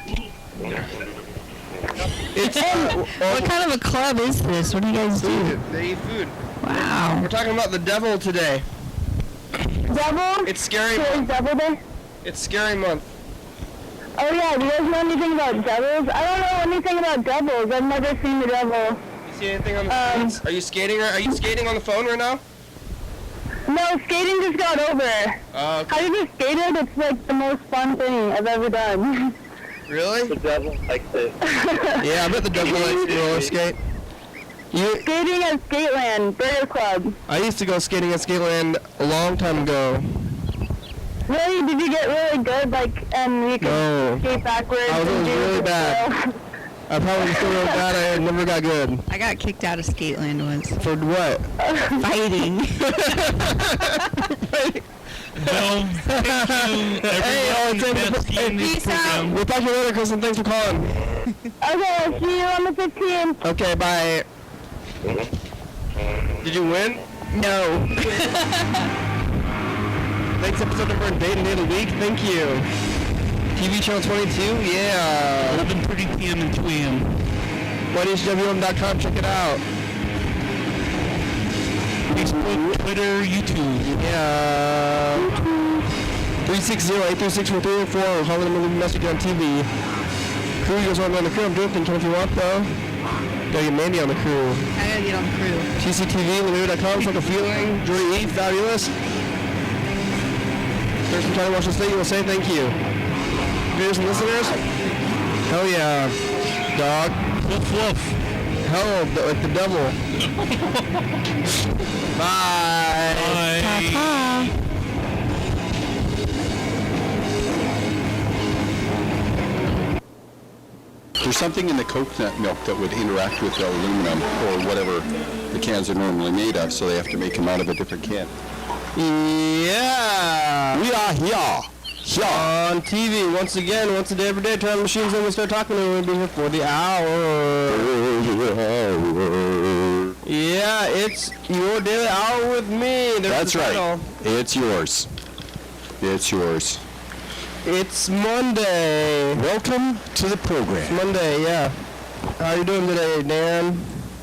It's, what kind of a club is this? What do you guys do? They eat food. Wow. We're talking about the devil today. Devil? It's scary month. Devil Day? It's scary month. Oh yeah, do you guys know anything about devils? I don't know anything about devils. I've never seen the devil. You see anything on the streets? Are you skating on the phone right now? No, skating just got over. Okay. Have you just skated? It's like the most fun thing I've ever done. Really? The devil likes it. Yeah, I bet the devil likes to roller skate. Skating at Skateland, Burger Club. I used to go skating at Skateland a long time ago. Really? Did you get really good, and you could skate backwards? I was always really bad. I probably still really bad. I never got good. I got kicked out of Skateland once. For what? Fighting. Well, thank you, everyone. Peace out. We'll talk to you later, Kristen. Thanks for calling. Okay, I'll see you on the 15th. Okay, bye. Did you win? No. Thanks, episode number and date and day of the week. Thank you. TV channel 22, yeah. 11:30 p.m. and 2 a.m. YDHWM.com, check it out. Facebook, Twitter, YouTube. Yeah. 360-836-4384. Call them and leave a message on TV. Crew, you guys want to go on the crew? I'm doing things if you want, though. Gotta get Mandy on the crew. I gotta get on the crew. TCTV, Laredo.com, it's like a feeling. Jordy E, fabulous. There's some time to watch the state, you will say thank you. Viewers and listeners, hell yeah. Dog. Woof woof. hell, like the devil. Bye. Ta-ta. There's something in the coconut milk that would interact with the aluminum or whatever the cans are normally made of, so they have to make them out of a different can. Yeah. We are here. On TV, once again, once a day, every day, turn the machines on and start talking to we'll be here for the hour. Yeah, it's your daily hour with me. That's right. It's yours. It's yours. It's Monday. Welcome to the program. It's Monday, yeah. How you doing today, Dan?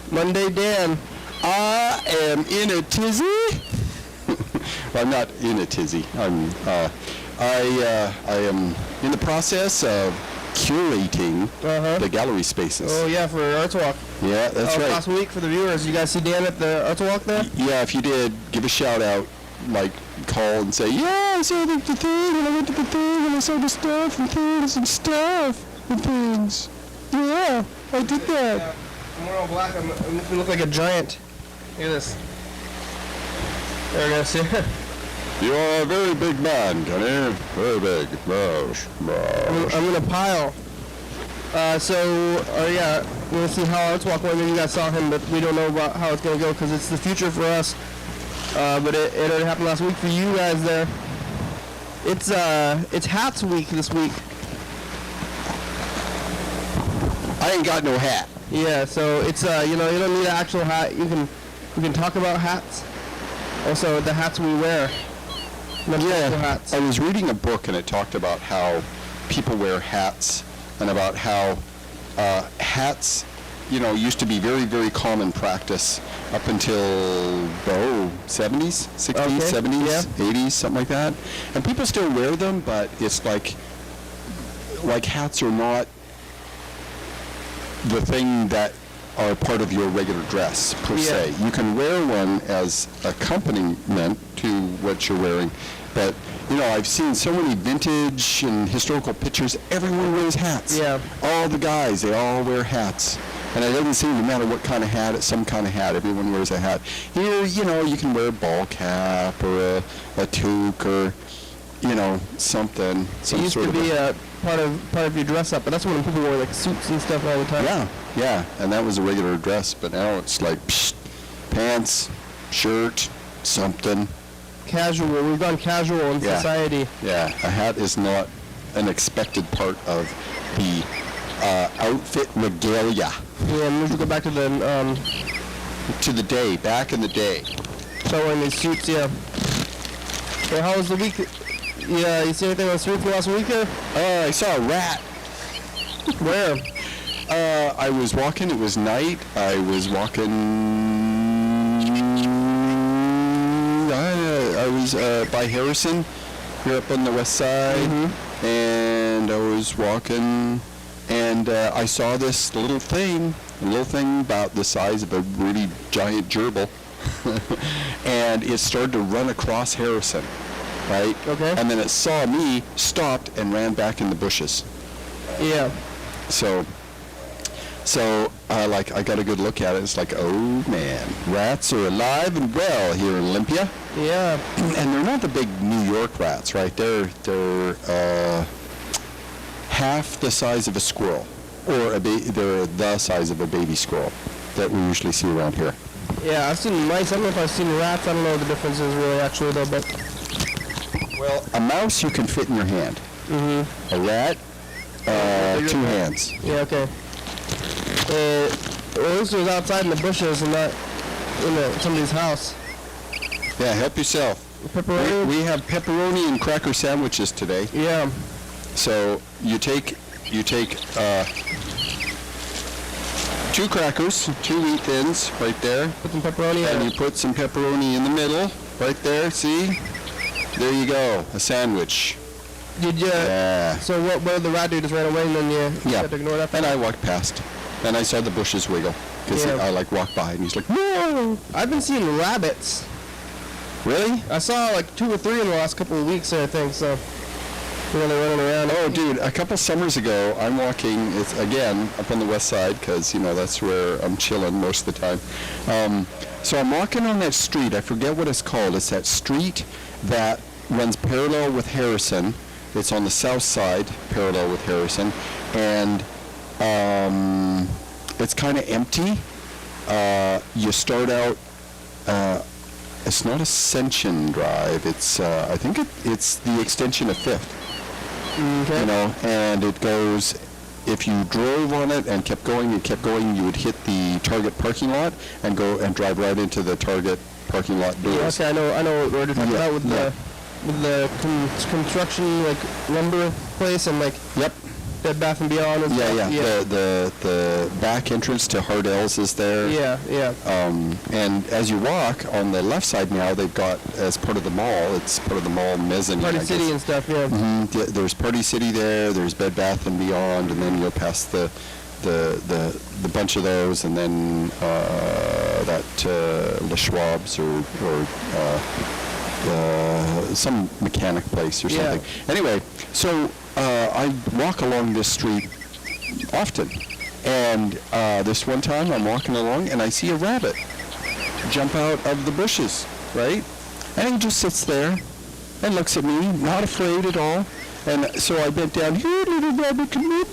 Monday, Dan. I am in a tizzy. Well, I'm not in a tizzy. I am in the process of curating the gallery spaces. Oh yeah, for Arts Walk. Yeah, that's right. Last week for the viewers, you guys see Dan at the Arts Walk there? Yeah, if you did, give a shout out, like call and say, yeah, I saw the thing, and I went to the thing, and I saw the stuff and things and stuff and things. Yeah, I did that. I'm wearing all black. I'm making me look like a giant. Look at this. There we go. See. You are a very big man, Johnny. Very big. I'm in a pile. Yeah, we're going to see how Arts Walk went. Maybe you guys saw him, but we don't know about how it's going to go because it's the future for us. But it already happened last week for you guys there. It's Hats Week this week. I ain't got no hat. Yeah, so it's you don't need an actual hat. We can talk about hats. Also, the hats we wear. Hats. I was reading a book and it talked about how people wear hats and about how hats, used to be very, very common practice up until 70s, 60s, 70s, 80s, something like that. And people still wear them, but it's like hats are not the thing that are part of your regular dress, per se. You can wear one as accompaniment to what you're wearing, but, I've seen so many vintage and historical pictures, everyone wears hats. Yeah. All the guys, they all wear hats. And it doesn't seem to matter what kind of hat, it's some kind of hat. Everyone wears a hat. Here, you can wear a ball cap or a toque or, something. It used to be part of your dress up, but that's when people wore like suits and stuff all the time. Yeah, and that was a regular dress, but now it's like pants, shirt, something. Casual. We've gone casual in society. Yeah, a hat is not an expected part of the outfit regalia. Yeah, and we should go back to the day, back in the day. So wearing these suits, yeah. So how was the week? Yeah, you see anything on the street for last week there? I saw a rat. Where? I was walking, it was night, I was walking, I was by Harrison, here up on the west side, and I was walking, and I saw this little thing about the size of a really giant gerbil, and it started to run across Harrison, right? Okay. And then it saw me, stopped, and ran back in the bushes. Yeah. So I got a good look at it. It's like, oh man, rats are alive and well here in Olympia. Yeah. And they're not the big New York rats, right? They're half the size of a squirrel, or they're the size of a baby squirrel that we usually see around here. Yeah, I've seen mice. I don't know if I've seen rats. I don't know what the difference is really actually though, but. Well, a mouse you can fit in your hand. A rat, 2 hands. Yeah, okay. Well, at least it was outside in the bushes and not in somebody's house. Yeah, help yourself. Pepperoni? We have pepperoni and cracker sandwiches today. Yeah. So you take 2 crackers, 2 wheat thins right there. Put some pepperoni and you put some pepperoni in the middle, right there, see? There you go, a sandwich. Did you? Yeah. So what did the rat do? Just ran away and then you had to ignore that? And I walked past. And I saw the bushes wiggle. Because I walked by and he's like, no! I've been seeing rabbits. Really? I saw 2 or 3 in the last couple of weeks, I think, so. Really running around. Oh, dude, a couple summers ago, I'm walking, it's again, up on the west side, because, you know, that's where I'm chilling most of the time. So I'm walking on that street. I forget what it's called. It's that street that runs parallel with Harrison. It's on the south side, parallel with Harrison. And it's kind of empty. You start out, it's not Ascension Drive. It's, I think it's the extension of 5th. Okay. You know, and it goes, if you drove on it and kept going, you would hit the Target parking lot and go and drive right into the Target parking lot doors. Yeah, okay, I know what we're talking about with the construction, like, lumber place and, like, Bed Bath & Beyond and stuff. Yeah. The back entrance to Hardell's is there. Yeah. And as you walk on the left side now, they've got, as part of the mall, it's part of the mall mezzanine. Party City and stuff, yeah. Mm-hmm. There's Party City there, there's Bed Bath & Beyond, and then you'll pass the bunch of those, and then that Le Schwab's or some mechanic place or something. Anyway, so I walk along this street often, and this one time I'm walking along and I see a rabbit jump out of the bushes, right? And he just sits there and looks at me, not afraid at all. And so I bent down, here, little rabbit, come here,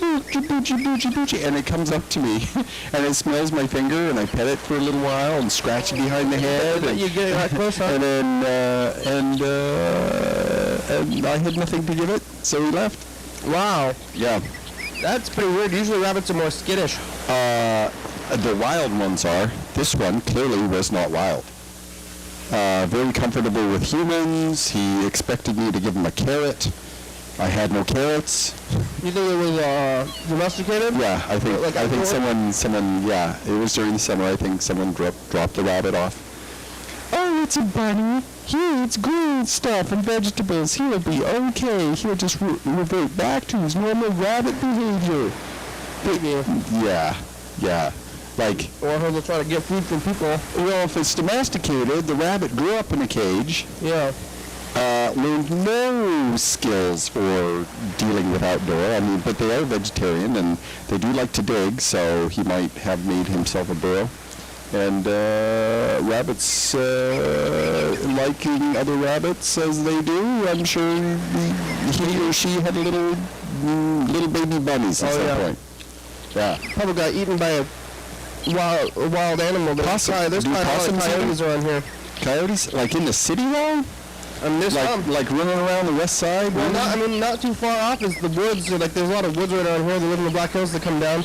and it comes up to me, and it smells my finger, and I pet it for a little while, and scratch it behind the head, and, you get right close, huh? and then, and I had nothing to give it, so he left. Wow. Yeah. That's pretty weird. Usually rabbits are more skittish. The wild ones are. This one clearly was not wild. Very comfortable with humans. He expected me to give him a carrot. I had no carrots. You think it was domesticated? Yeah, I think someone, yeah, it was during the summer. I think someone dropped the rabbit off. Oh, it's a bunny. He eats green stuff and vegetables. He'll be okay. He'll just revert back to his normal rabbit behavior. Yeah. Like, or he'll try to get food from people. Well, if it's domesticated, the rabbit grew up in a cage. Yeah. Learned no skills for dealing with outdoor. I mean, but they are vegetarian and they do like to dig, so he might have made himself a burrow. And rabbits liking other rabbits as they do, I'm sure he or she had little baby bunnies at some point. Yeah. Probably got eaten by a wild animal. There's probably a lot of coyotes around here. Coyotes? Like in the city though? I mean, there's like running around the west side? Well, not too far off is the woods. Like, there's a lot of woods right around here. They live in the Black Hills that come down.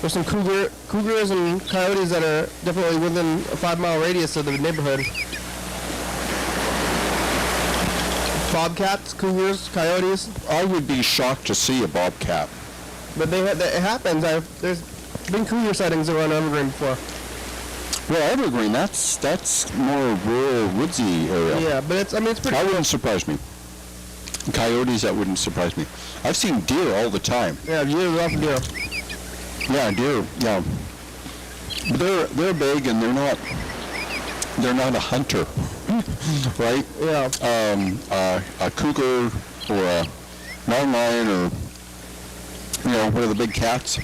There's some cougars and coyotes that are definitely within a 5-mile radius of the neighborhood. Bobcats, cougars, coyotes. I would be shocked to see a bobcat. But it happens. There's been cougar sightings around Evergreen before. Well, Evergreen, that's more rural, woodsy area. Yeah, but it's pretty. That wouldn't surprise me. Coyotes, that wouldn't surprise me. I've seen deer all the time. Yeah, lots of deer. Yeah, deer. Yeah, but they're big and they're not a hunter, right? Yeah. A cougar or a mountain lion or one of the big cats.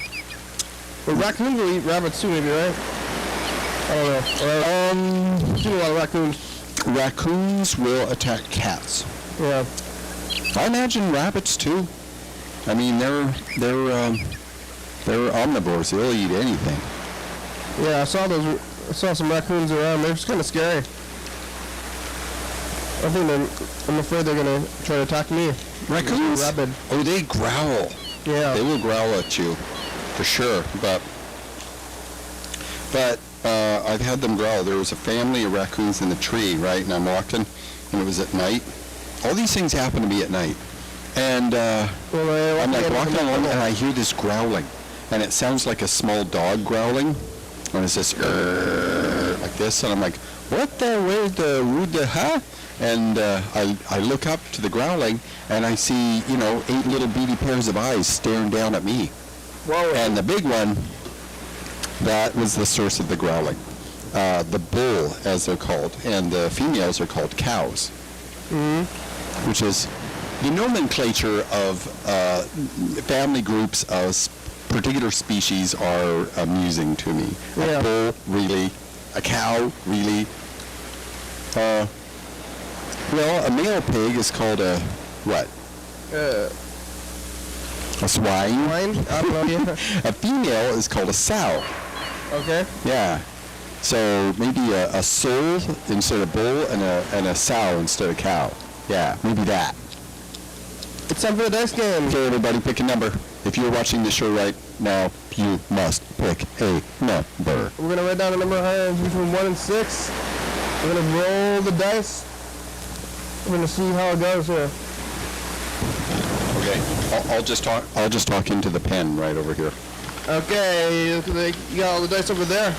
Well, raccoons will eat rabbits too, maybe, right? I don't know. I've seen a lot of raccoons. Raccoons will attack cats. Yeah. I imagine rabbits too. I mean, they're omnivores. They'll eat anything. Yeah, I saw some raccoons around. They're just kind of scary. I'm afraid they're gonna try to attack me. Raccoons? Rabid. Oh, they growl. Yeah. They will growl at you, for sure. But I've had them growl. There was a family of raccoons in the tree, right? And I'm walking, and it was at night. All these things happen to me at night. And I'm like walking along, and I hear this growling. And it sounds like a small dog growling. And it's this, like this. And I'm like, what the, huh? And I look up to the growling, and I see, 8 little beady pairs of eyes staring down at me. Whoa. And the big one, that was the source of the growling. The bull, as they're called, and the females are called cows. Mm-hmm. Which is the nomenclature of family groups of particular species are amusing to me. Yeah. A bull, really. A cow, really. Well, a male pig is called a what? A swine. Swine? I don't know. Yeah. A female is called a sow. Okay. Yeah. So maybe a sow instead of bull and a sow instead of cow. Yeah, maybe that. It's time for the dice game. Okay, everybody, pick a number. If you're watching the show right now, you must pick a number. We're going to write down a number between 1 and 6. We're going to roll the dice. We're going to see how it goes here. Okay. I'll just talk into the pen right over here. Okay, you got all the dice over there. Open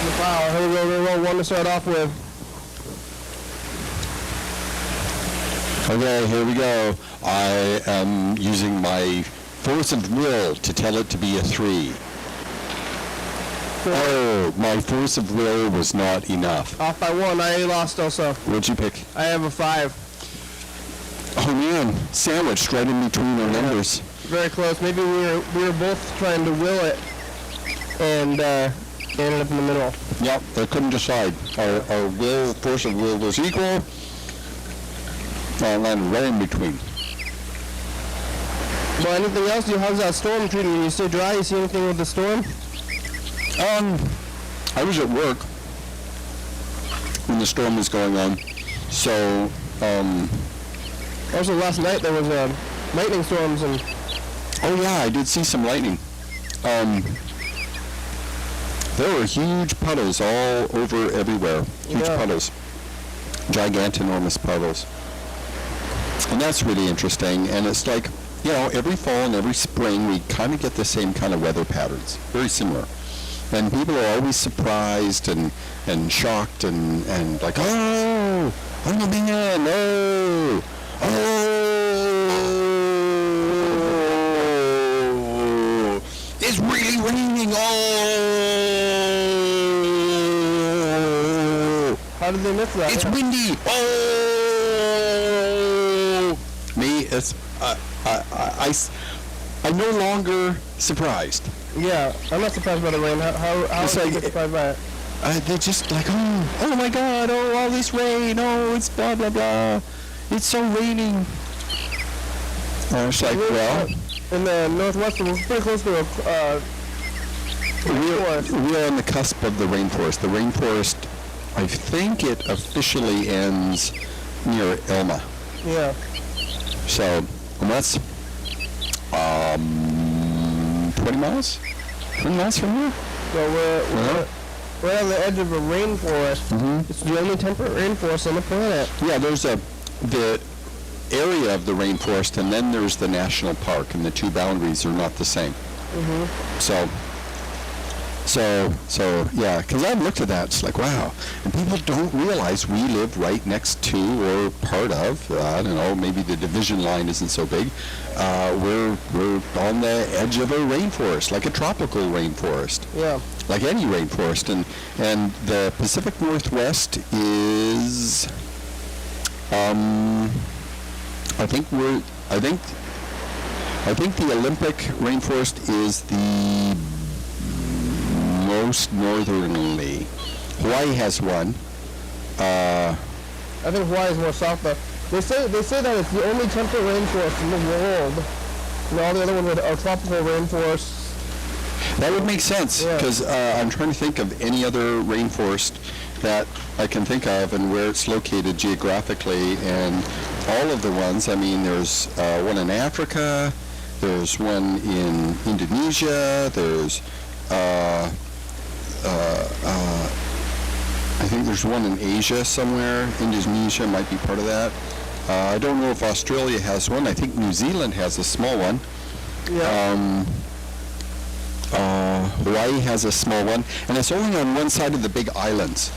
the file. Here we go. We're going to roll 1 to start off with. Okay, here we go. I am using my force of will to tell it to be a 3. Oh, my force of will was not enough. Off by 1. I lost also. What'd you pick? I have a 5. Oh man, sandwiched right in between our numbers. Very close. Maybe we were both trying to will it, and ended up in the middle. Yep, I couldn't decide. Our force of will was equal. I landed right in between. Well, anything else? How's that storm treating you? You stay dry? You see anything with the storm? I was at work when the storm was going on, so, Also, last night there was lightning storms and... Oh yeah, I did see some lightning. There were huge puddles all over everywhere. Huge puddles. Gigantinormous puddles. And that's really interesting, and it's like, you know, every fall and every spring we kind of get the same kind of weather patterns, very similar. And people are always surprised and shocked and like, oh man, oh, it's really raining, oh. How did they miss that? It's windy, oh. Me, it's, I'm no longer surprised. Yeah, I'm not surprised by the rain. How It's are you like- surprised by it? They're just like, oh my God, oh, all this rain, oh, it's blah, blah, blah. It's so raining. It's like, well, In the northwest, we're pretty close to a we're on the cusp of the rainforest. The rainforest, I think it officially ends near Elma. Yeah. So, and that's 20 miles? 20 miles from here? So we're on the edge of a rainforest. It's the only temperate rainforest on the planet. Yeah, there's the area of the rainforest, and then there's the national park, and the two boundaries are not the same. So yeah, because I've looked at that, it's like, wow. And people don't realize we live right next to or part of, I don't know, maybe the division line isn't so big. We're on the edge of a rainforest, like a tropical rainforest. Yeah. Like any rainforest. And the Pacific Northwest is, I think the Olympic rainforest is the most northerly. Hawaii has one. I think Hawaii is more south, though. They say that it's the only temperate rainforest in the world. And all the other ones are tropical rainforests. That would make sense, because I'm trying to think of any other rainforest that I can think of and where it's located geographically, and all of the ones, I mean, there's one in Africa, there's one in Indonesia, there's I think there's one in Asia somewhere. Indonesia might be part of that. I don't know if Australia has one. I think New Zealand has a small one. Yeah. Hawaii has a small one, and it's only on one side of the big islands.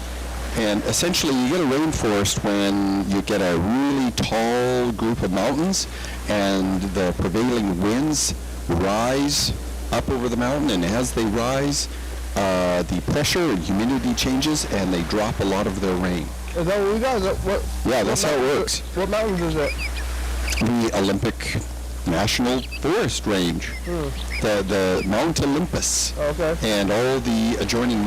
And essentially, you get a rainforest when you get a really tall group of mountains, and the prevailing winds rise up over the mountain, and as they rise, the pressure and humidity changes, and they drop a lot of their rain. Is that what we got? Is that what? Yeah, that's how it works. What mountains is it? The Olympic National Forest Range, the Mount Olympus, Okay. and all the adjoining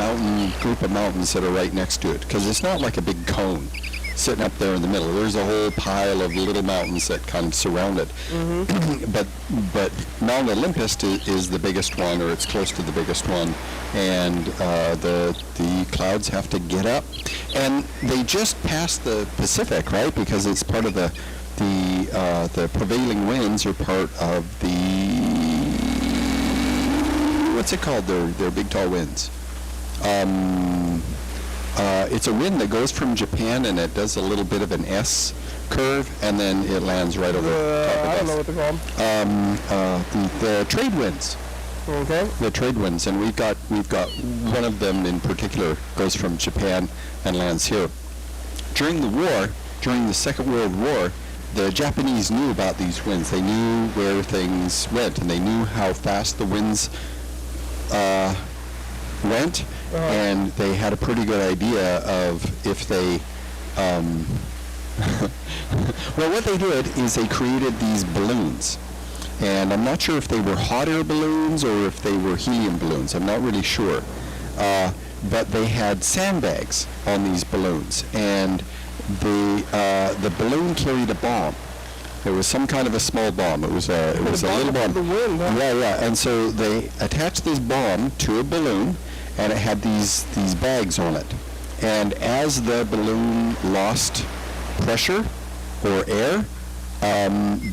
group of mountains that are right next to it. Because it's not like a big cone sitting up there in the middle. There's a whole pile of little mountains that kind of surround it. But Mount Olympus is the biggest one, or it's close to the biggest one, and the clouds have to get up. And they just passed the Pacific, right? Because it's part of the prevailing winds are part of the, what's it called? They're big tall winds. It's a wind that goes from Japan, and it does a little bit of an S curve, and then it lands right over top of us. I don't know what they're called. The trade winds. Okay. The trade winds, and we've got one of them in particular goes from Japan and lands here. During the Second World War, the Japanese knew about these winds. They knew where things went, and they knew how fast the winds went, and they had a pretty good idea of if they well, what they did is they created these balloons, and I'm not sure if they were hot air balloons or if they were helium balloons. I'm not really sure, but they had sandbags on these balloons, and the balloon carried a bomb. It was some kind of a small bomb. It was a little bomb. Yeah. And so they attached this bomb to a balloon, and it had these bags on it. And as the balloon lost pressure or air,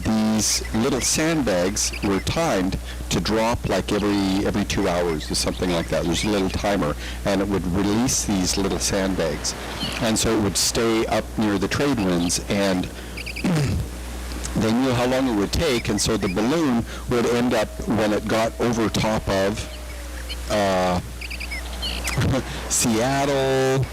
these little sandbags were timed to drop like every 2 hours or something like that. There's a little timer, and it would release these little sandbags. And so it would stay up near the trade winds, and they knew how long it would take, and so the balloon would end up, when it got over top of Seattle,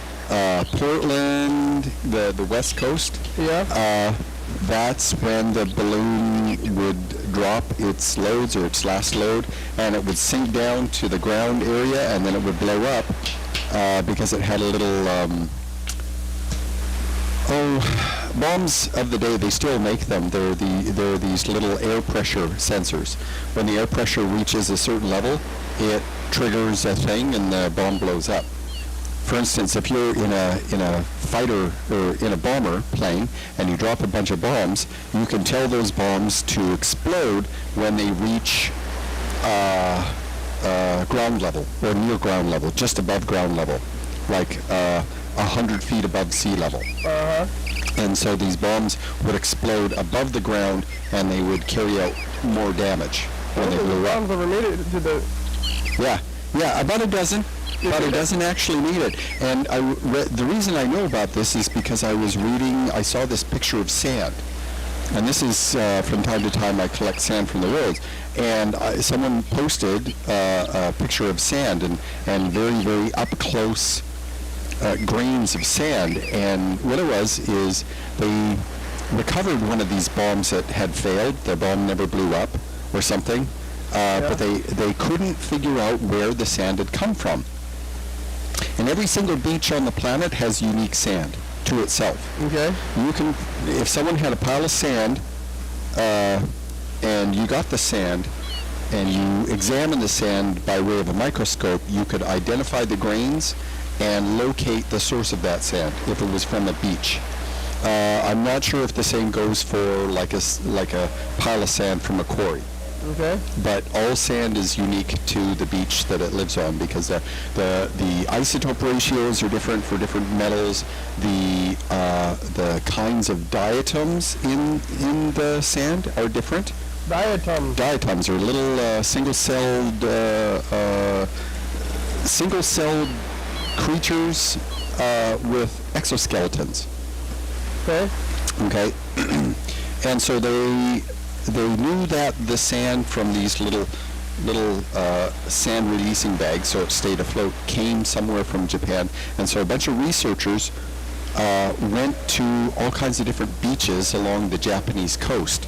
Portland, the West Coast. Yeah. That's when the balloon would drop its loads, or its last load, and it would sink down to the ground area, and then it would blow up because it had a little bombs of the day. They still make them. They're these little air pressure sensors. When the air pressure reaches a certain level, it triggers a thing, and the bomb blows up. For instance, if you're in a fighter or in a bomber plane and you drop a bunch of bombs, you can tell those bombs to explode when they reach ground level or near ground level, just above ground level, like 100 feet above sea level. And so these bombs would explode above the ground, and they would carry out more damage when they blew up. Ever made it to the... Yeah, about a dozen. But it doesn't actually need it. And the reason I know about this is because I saw this picture of sand. And this is, from time to time, I collect sand from the roads. And someone posted a picture of sand and very, very up-close grains of sand. And what it was is they recovered one of these bombs that had failed. The bomb never blew up or something. But they couldn't figure out where the sand had come from. And every single beach on the planet has unique sand to itself. Okay. You can, if someone had a pile of sand, and you got the sand, and you examine the sand by way of a microscope, you could identify the grains and locate the source of that sand if it was from a beach. I'm not sure if the same goes for like a pile of sand from a quarry. Okay. But all sand is unique to the beach that it lives on, because the isotope ratios are different for different metals. The kinds of diatoms in the sand are different. Diatoms are little single-celled creatures with exoskeletons. Okay. And so they knew that the sand from these little sand releasing bags, so it stayed afloat, came somewhere from Japan. And so a bunch of researchers went to all kinds of different beaches along the Japanese coast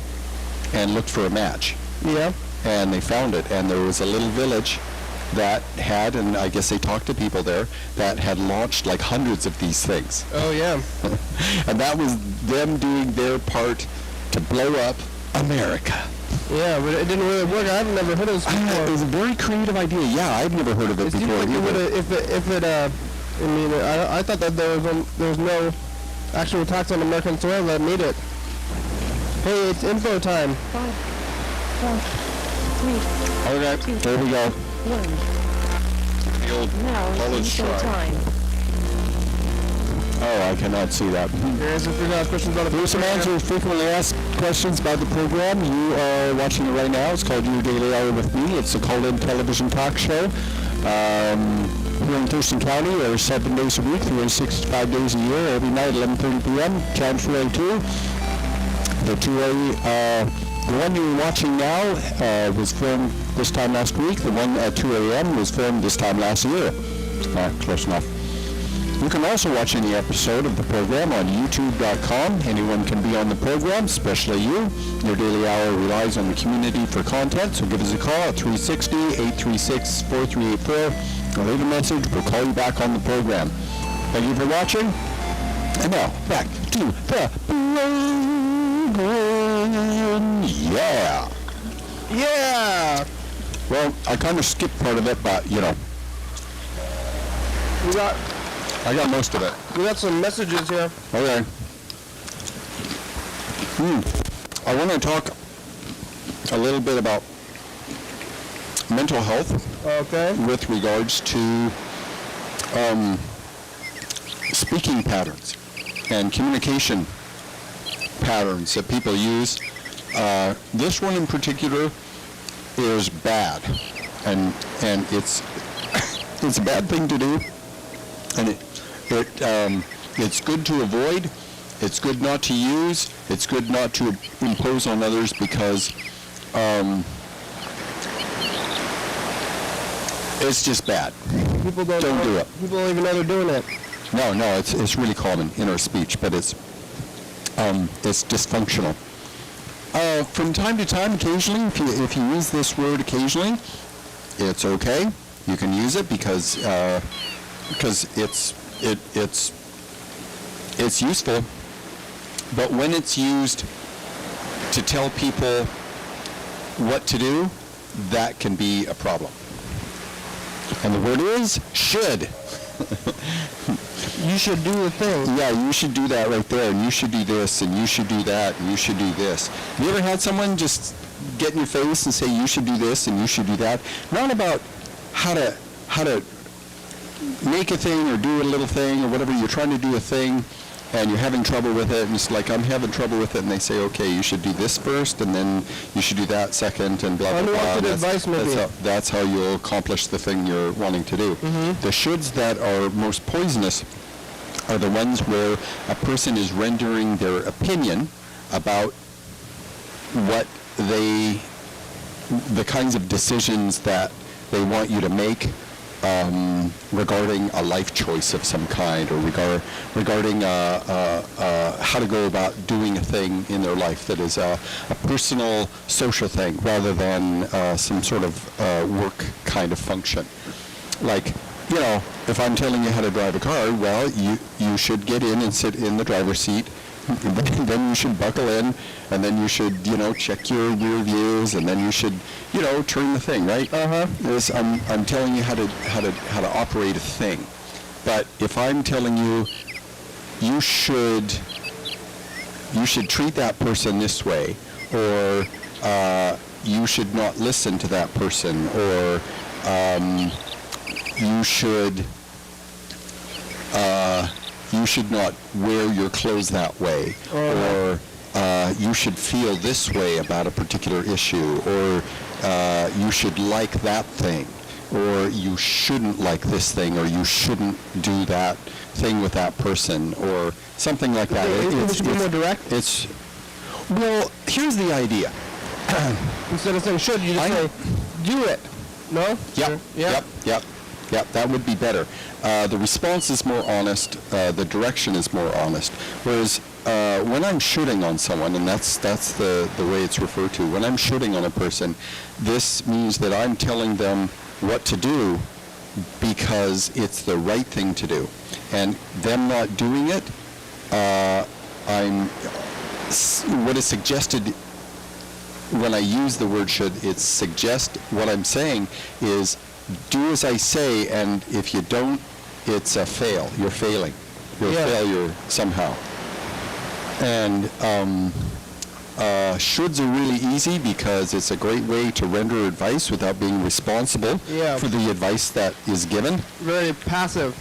and looked for a match. Yeah. And they found it, and there was a little village that had, and I guess they talked to people there, that had launched like hundreds of these things. Oh, yeah. And that was them doing their part to blow up America. Yeah, but it didn't really work. I've never heard of this before. It was a very creative idea. Yeah, I've never heard of it before either. I thought that there was no actual attacks on American soil that made it. Hey, it's info time. 5, 4, 3, Okay, there we go. 1. The old Now college is info strike. time. Oh, I cannot see that. Here's some frequently asked questions about the Here's some answers frequently asked questions about the program. You are watching it right now. It's called Your Daily Hour with Me. It's a call-in television talk show. Here in Thurston County, there are 7 days a week, 365 days a year, every night, 11:30 p.m. Channel 2A2. The one you're watching now was filmed this time last week. The one at 2 a.m. was filmed this time last year. Close enough. You can also watch any episode of the program on YouTube.com. Anyone can be on the program, especially you. Your Daily Hour relies on the community for content, so give us a call at 360-836-4384. Leave a message. We'll call you back on the program. Thank you for watching. And now, back to the program. Yeah. Yeah. Well, I kind of skipped part of it, but, you know. I got most of it. We got some messages here. Okay. I want to talk a little bit about mental health. Okay. With regards to speaking patterns and communication patterns that people use. This one in particular is bad, and it's it's a bad thing to do, and it's good to avoid. It's good not to use. It's good not to impose on others because it's just bad. People don't do it. People don't even know they're doing it. No, it's really common in our speech, but it's dysfunctional. From time to time, occasionally, if you use this word occasionally, it's okay. You can use it because it's useful. But when it's used to tell people what to do, that can be a problem. And the word is should. You should do the thing. Yeah, you should do that right there, and you should do this, and you should do that, and you should do this. Have you ever had someone just get in your face and say you should do this and you should do that? Not about how to make a thing or do a little thing or whatever. You're trying to do a thing and you're having trouble with it, and it's like, I'm having trouble with it, and they say, okay, you should do this first, and then you should do that second, and blah, blah, blah. Unwanted advice, maybe. That's how you'll accomplish the thing you're wanting to do. Mm-hmm. The shoulds that are most poisonous are the ones where a person is rendering their opinion about the kinds of decisions that they want you to make regarding a life choice of some kind, or regarding how to go about doing a thing in their life that is a personal, social thing rather than some sort of work kind of function. Like, you know, if I'm telling you how to drive a car, well, you should get in and sit in the driver's seat. Then you should buckle in, and then you should, check your rear views, and then you should, turn the thing, right? I'm telling you how to operate a thing. But if I'm telling you, you should treat that person this way, or you should not listen to that person, or you should not wear your clothes that way, or you should feel this way about a particular issue, or you should like that thing, or you shouldn't like this thing, or you shouldn't do that thing with that person, or something like that. It should be more direct? Well, here's the idea. Instead of saying should, you just say do it. No? Yep, that would be better. The response is more honest. The direction is more honest. Whereas when I'm shooting on someone, and that's the way it's referred to, when I'm shooting on a person, this means that I'm telling them what to do because it's the right thing to do. And them not doing it, what is suggested when I use the word should, what I'm saying is do as I say, and if you don't, it's a fail. You're failing. You're a failure somehow. And shoulds are really easy because it's a great way to render advice without being responsible for the advice that is given. Very passive.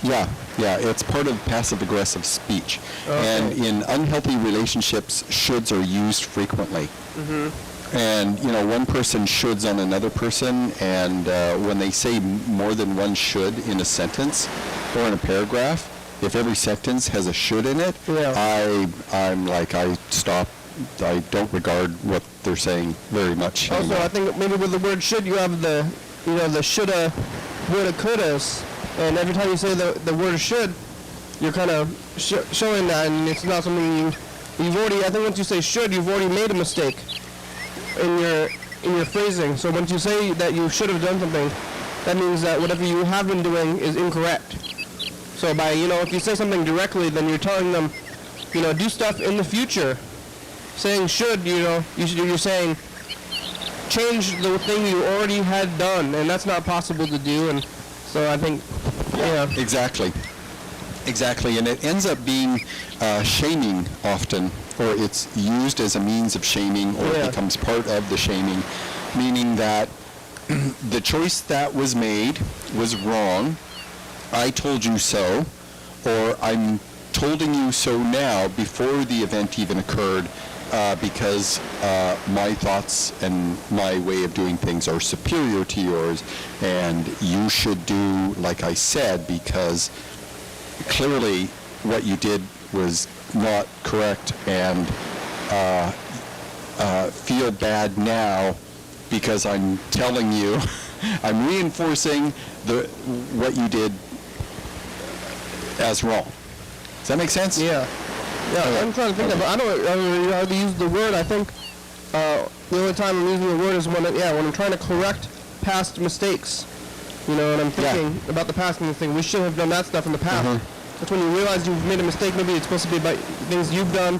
Yeah, it's part of passive-aggressive speech. Okay. And in unhealthy relationships, shoulds are used frequently. And, one person shoulds on another person, and when they say more than one should in a sentence or in a paragraph, if every sentence has a should in it, I stop. I don't regard what they're saying very much. Also, I think maybe with the word should, you have the shoulda, woulda, couldas, and every time you say the word should, you're kind of showing that, and it's not something you've already. I think once you say should, you've already made a mistake in your phrasing. So once you say that you should have done something, that means that whatever you have been doing is incorrect. So by if you say something directly, then you're telling them, do stuff in the future. Saying should, you're saying change the thing you already had done, and that's not possible to do. And so I think, Exactly, and it ends up being shaming often, or it's used as a means of shaming, or it becomes part of the shaming, meaning that the choice that was made was wrong. I told you so, or I'm tolding you so now before the event even occurred, because my thoughts and my way of doing things are superior to yours, and you should do like I said, because clearly what you did was not correct, and feel bad now because I'm telling you, I'm reinforcing what you did as wrong. Does that make sense? Yeah, I'm trying to think of it. I don't know how to use the word. I think the only time I'm using the word is when I'm trying to correct past mistakes. And I'm thinking about the past and think we should have done that stuff in the past. That's when you realize you've made a mistake. Maybe it's supposed to be about things you've done,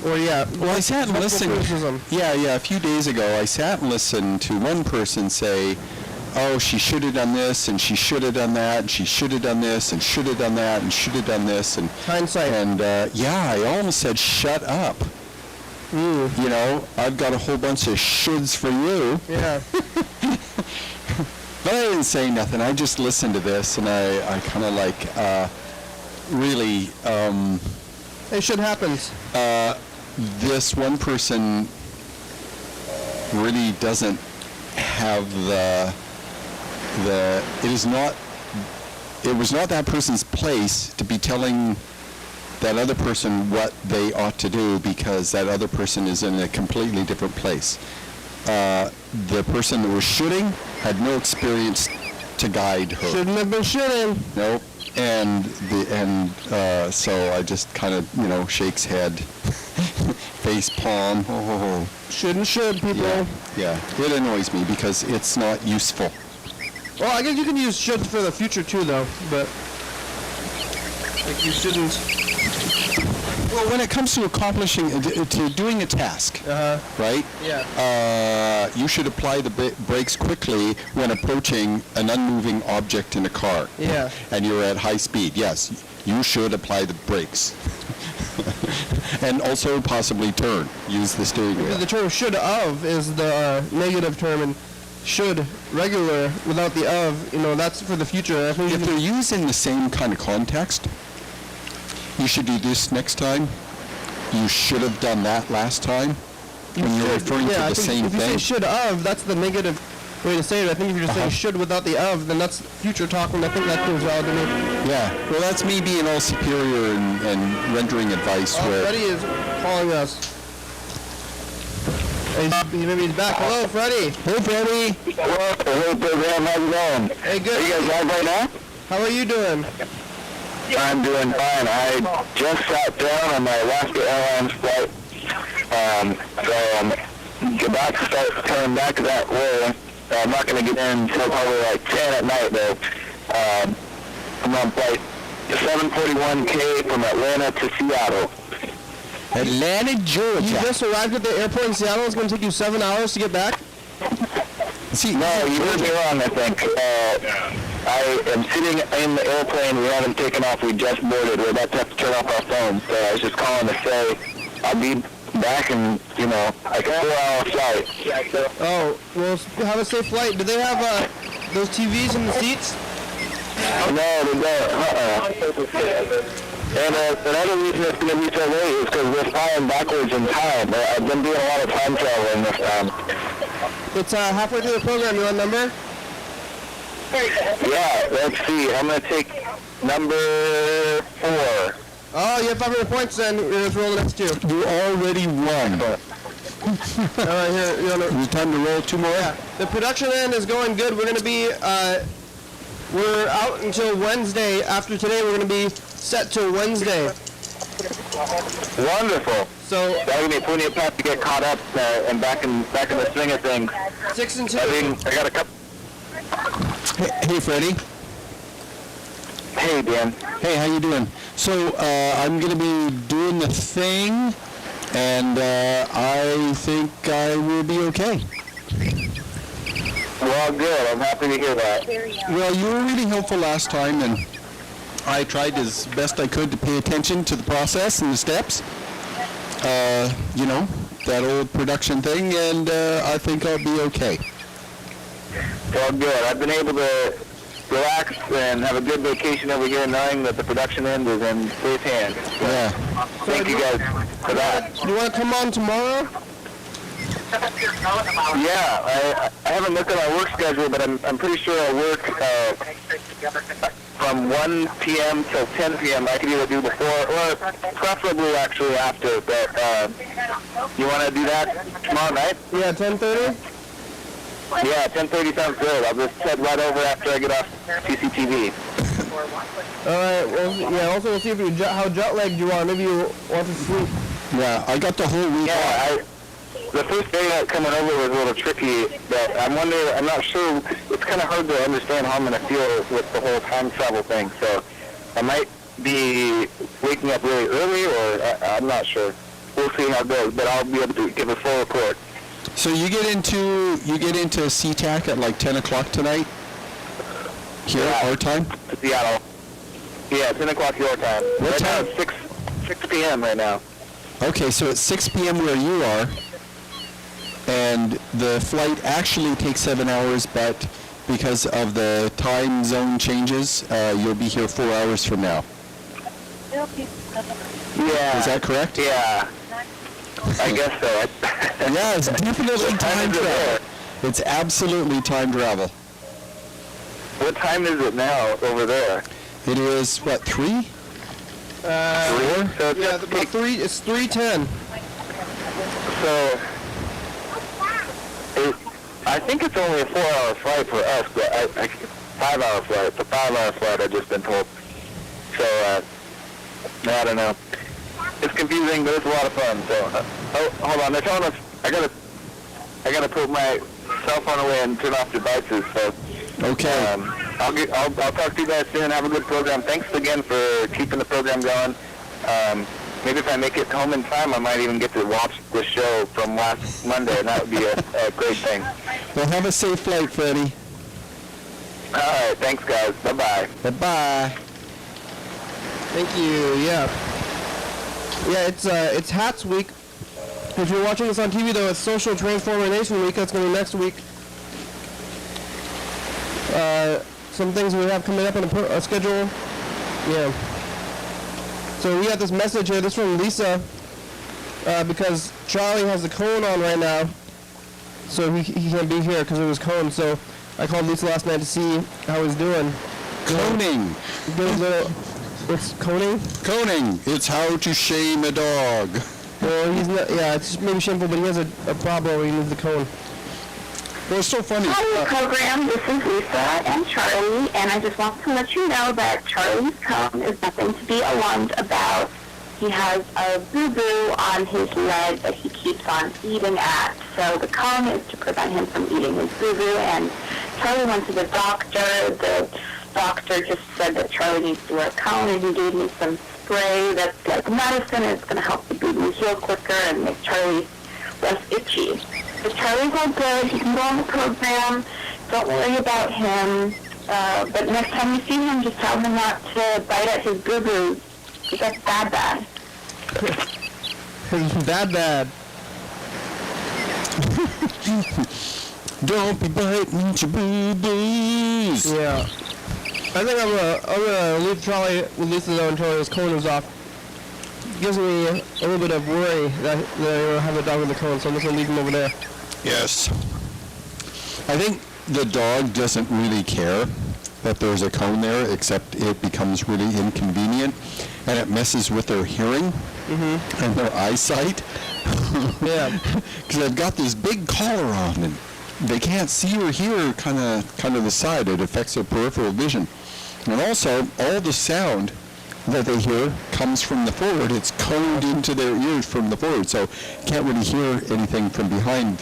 or Well, I sat and listened. A few days ago, I sat and listened to one person say, "Oh, she should have done this, and she should have done that, and she should have done this, and should have done that, and should have done this." And hindsight. And I almost said, "Shut up." I've got a whole bunch of shoulds for you. Yeah. But I didn't say nothing. I just listened to this, and I kind of really. It should happen. This one person really doesn't have it was not that person's place to be telling that other person what they ought to do, because that other person is in a completely different place. The person that was shooting had no experience to guide her. Shouldn't have been shooting. Nope. And so I just kind of shakes head, face palm. Oh. Should people. Yeah, it annoys me because it's not useful. Well, I guess you can use should for the future too, though. But you shouldn't. Well, when it comes to to doing a task, right? Yeah. You should apply the brakes quickly when approaching an unmoving object in a car. Yeah. And you're at high speed. Yes, you should apply the brakes. And also possibly turn. Use the steering wheel. The term should of is the negative term, and should regular without the of, that's for the future. If they're used in the same kind of context, you should do this next time. You should have done that last time. When you're referring to the same if you thing. say should of, that's the negative way to say it. I think if you're just saying should without the of, then that's future talk, and I think that feels valid to me. Yeah. Well, that's me being all superior and rendering advice. Freddie is calling us. Maybe he's back. Hello, Freddie. Hey, Freddie. Hello, program. How's it going? Hey, good. Are you guys live right now? How are you doing? I'm doing fine. I just sat down on my Alaska Airlines flight, so I'm about to start coming back that way. I'm not going to get in until probably like 10 at night, though. I'm on flight 741K from Atlanta to Seattle. Atlanta, Georgia. You just arrived at the airport in Seattle. It's going to take you 7 hours to get back? See, no, you heard me wrong, I think. I am sitting in the airplane. We haven't taken off. We just boarded. We're about to have to turn off our phones. So I was just calling to say I'll be back in, like a 4-hour flight. Oh, well, have a safe flight. Do they have those TVs in the seats? No, they don't. And another reason it's going to be so late is because we're flying backwards in time. I've been doing a lot of time traveling this time. It's halfway through the program. You want a number? Yeah, let's see. I'm going to take number 4. Oh, you have 500 points then. Let's roll the next 2. You already won. All right, here. It's time to roll 2 more? Yeah. The production end is going good. We're going to be, we're out until Wednesday. After today, we're going to be set till Wednesday. Wonderful. So that'll give me plenty of time to get caught up and back in the swing of things. 6 and 2. I got a couple. Hey, Freddie. Hey, Dan. Hey, how you doing? So I'm going to be doing the thing, and I think I will be okay. Well, good. I'm happy to hear that. Well, you were really helpful last time, and I tried as best I could to pay attention to the process and the steps. That old production thing, and I think I'll be okay. Well, good. I've been able to relax and have a good vacation over here knowing that the production end is in safe hands. So yeah. Thank you guys for that. Do you want to come on tomorrow? Yeah, I haven't looked at my work schedule, but I'm pretty sure I work from 1 p.m. till 10 p.m. I could either do before or preferably actually after. But you want to do that tomorrow night? Yeah, 10:30? Yeah, 10:30 sounds good. I'll just head right over after I get off CCTV. All right. Well, yeah. Also, we'll see if how jet lagged you are. Maybe you want to sleep. Yeah, I got the whole week off. The first day coming over was a little tricky, but I'm not sure, it's kind of hard to understand how I'm going to feel with the whole time travel thing, so I might be waking up really early, or I'm not sure. We'll see how it goes, but I'll be able to give a full report. So you get into SeaTac at like 10 o'clock tonight? Here, our time? Seattle. Yeah, 10 o'clock your time. What time? Now it's 6 p.m. right now. Okay, so it's 6 p.m. where you are. And the flight actually takes 7 hours, but because of the time zone changes, you'll be here 4 hours from now. Yeah. Is that correct? Yeah. I guess so. Yeah, it's definitely time travel. It's absolutely time travel. What time is it now over there? It is, what, 3? 3? So yeah, about 3. It's 3:10. So I think it's only a 4-hour flight for us, but 5-hour flight. It's a 5-hour flight, I've just been told. So, I don't know. It's confusing, but it's a lot of fun. So, hold on. They're telling us I gotta put my cell phone away and turn off devices. So, okay. I'll talk to you guys soon. Have a good program. Thanks again for keeping the program going. Maybe if I make it home in time, I might even get to watch the show from last Monday, and that would be a great thing. Well, have a safe flight, Freddie. All right, thanks, guys. Bye-bye. Bye-bye. Thank you. Yeah. Yeah, it's Hats Week. If you're watching this on TV, though, it's Social Transformation Week. That's going to be next week. Some things we have coming up on the schedule. Yeah. So we got this message here. This is from Lisa, because Charlie has the cone on right now, so he can't be here because of his cone. So I called Lisa last night to see how he's doing. Coning. It's coning? Coning. It's how to shame a dog. Well, he's not. Yeah, it's maybe shameful, but he has a problem where he needs the cone. Well, it's so funny. Hi, program. This is Lisa and Charlie, and I just want to let you know that Charlie's cone is nothing to be alarmed about. he has a boo-boo on his leg that he keeps on eating at. So the cone is to prevent him from eating his boo-boo, and Charlie went to the doctor. The doctor just said that Charlie needs to wear a cone, and he gave me some spray that's like medicine, and it's going to help the boo-boo heal quicker and make Charlie less itchy. So Charlie's all good. He can go on the program. Don't worry about him. But next time you see him, just tell him not to bite at his boo-boo. That's bad. Bad. Don't be biting your boo-boos. Yeah. I think I'm gonna leave Charlie with Lisa though until his cone is off. Gives me a little bit of worry that I have a dog with a cone, so I'm just gonna leave him over there. Yes. I think the dog doesn't really care that there's a cone there, except it becomes really inconvenient, and it messes with their hearing and their eyesight. Yeah. Because they've got this big collar on, and they can't see or hear kind of the side. It affects their peripheral vision. And also, all the sound that they hear comes from the forward. It's coned into their ears from the forward, so you can't really hear anything from behind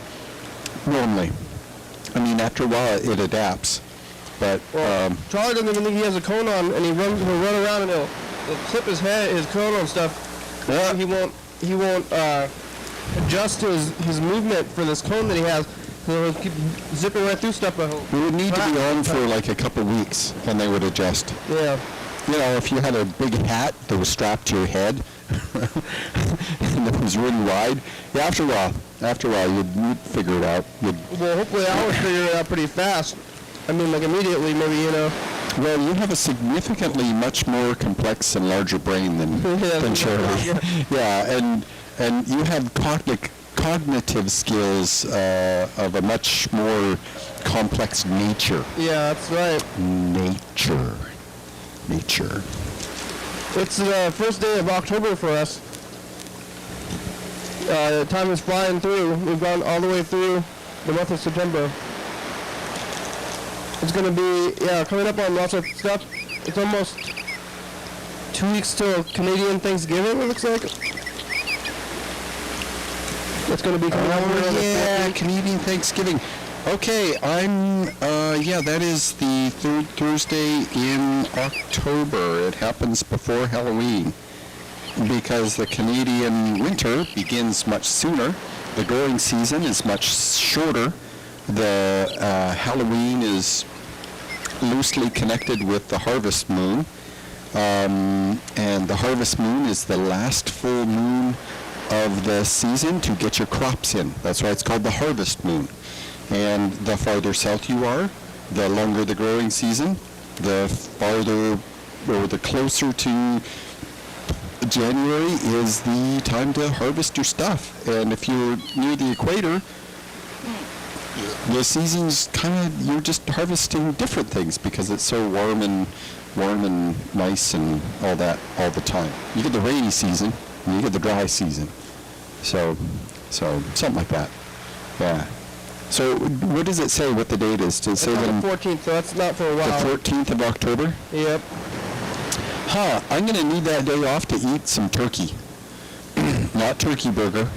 normally. I mean, after a while, it adapts. But Charlie doesn't even think he has a cone on, and he'll run around and he'll clip his cone on stuff. Yeah. He won't adjust his movement for this cone that he has. So he'll keep zipping right through stuff. It would need to be on for like a couple weeks, and they would adjust. Yeah. You know, if you had a big hat that was strapped to your head and it was really wide, yeah, after a while, you'd figure it out. Well, hopefully I would figure it out pretty fast. I mean, like immediately, maybe, you know. Well, you have a significantly much more complex and larger brain than Shirley. Yeah, and you have cognitive skills of a much more complex nature. Yeah, that's right. Nature. It's the first day of October for us. Time is flying through. We've gone all the way through the month of September. It's going to be, coming up on lots of stuff. It's almost 2 weeks till Canadian Thanksgiving, it looks like. It's going to be coming up on the 14th. Canadian Thanksgiving. Okay, that is the third Thursday in October. It happens before Halloween because the Canadian winter begins much sooner. The growing season is much shorter. The Halloween is loosely connected with the harvest moon, and the harvest moon is the last full moon of the season to get your crops in. That's why it's called the harvest moon. And the farther south you are, the longer the growing season, the farther or the closer to January is the time to harvest your stuff. And if you're near the equator, the season's you're just harvesting different things because it's so warm and nice and all that all the time. You get the rainy season and you get the dry season. So something like that. Yeah. So what does it say, what the date is? Does it say on the 14th, so that's not for a while. The 14th of October? Yep. I'm going to need that day off to eat some turkey. Not turkey burger.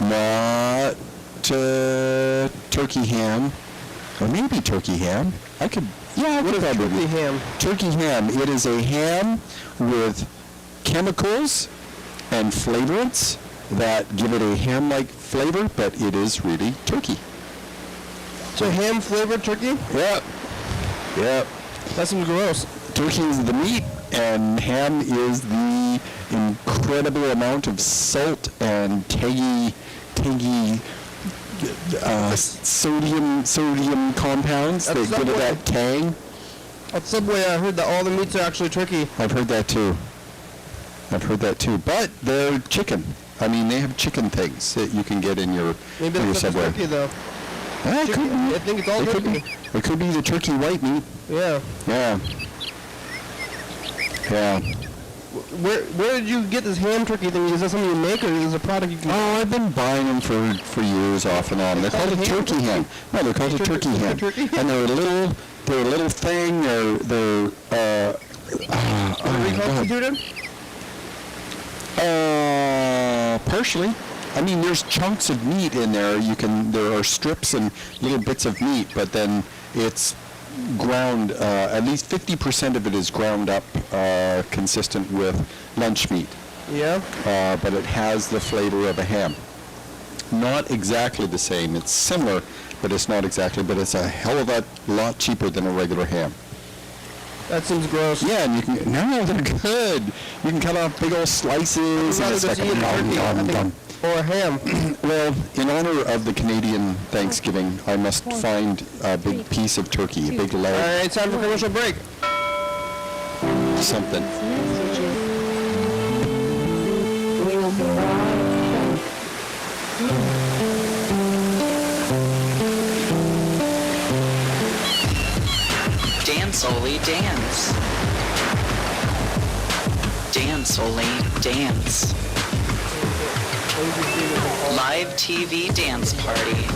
Not turkey ham. Or maybe turkey ham. What is turkey ham? Turkey ham. It is a ham with chemicals and flavorants that give it a ham-like flavor, but it is really turkey. So ham-flavored turkey? Yep. That's some gross. Turkey is the meat, and ham is the incredible amount of salt and tangy sodium compounds that give it that tang. At Subway, I heard that all the meats are actually turkey. I've heard that too. But they're chicken. I mean, they have chicken things that you can get in your Subway. Turkey, though. It could be. I think it's all turkey. It could be the turkey white meat. Yeah. Where did you get this ham turkey thing? Is that something you make, or is it a product you can... Oh, I've been buying them for years off and on. They're called a turkey ham. No, they're called a turkey ham. And they're a little thing. They're reconstituted? Partially. I mean, there's chunks of meat in there. There are strips and little bits of meat, but then it's ground, at least 50% of it is ground up, consistent with lunch meat. Yeah. But it has the flavor of a ham. Not exactly the same. It's similar, but it's not exactly. But it's a hell of a lot cheaper than a regular ham. That seems gross. Yeah, and no, they're good. You can cut off big old slices. I'd rather just eat a turkey, or a ham. Well, in honor of the Canadian Thanksgiving, I must find a big piece of turkey, a big leg. All right, time for commercial break. Something. Dance, Oli, dance. Dance, Oli, dance. Live TV dance party.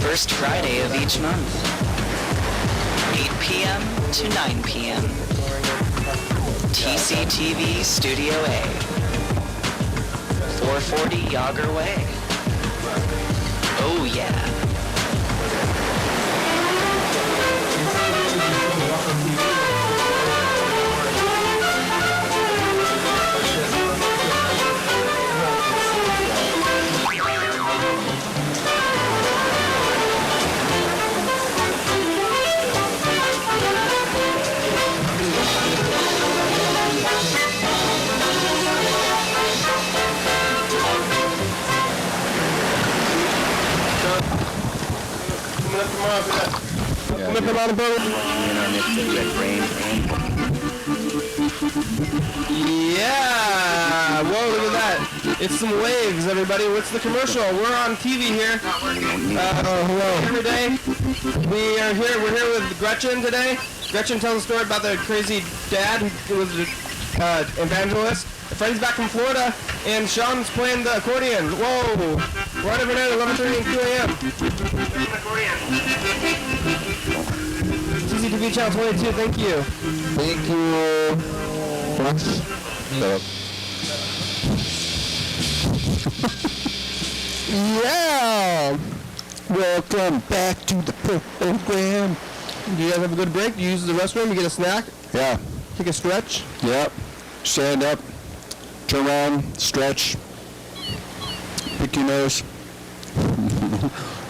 First Friday of each month. 8 p.m. to 9 p.m. TCTV Studio A. 440 Yager Way. Oh yeah. Yeah! Whoa, look at that. It's some waves, everybody. What's the commercial? We're on TV here. Hello. Every day. We're here with Gretchen today. Gretchen tells a story about the crazy dad who was an evangelist. A friend's back from Florida, and Sean's playing the accordion. Whoa! Right over there, 11:30 and 2 a.m. CCTV Channel 22, thank you. Thank you. Yeah! Welcome back to the program. Do you guys have a good break? Do you use the restroom? You get a snack? Yeah. Take a stretch? Yep. Stand up, turn around, stretch, pick your nose,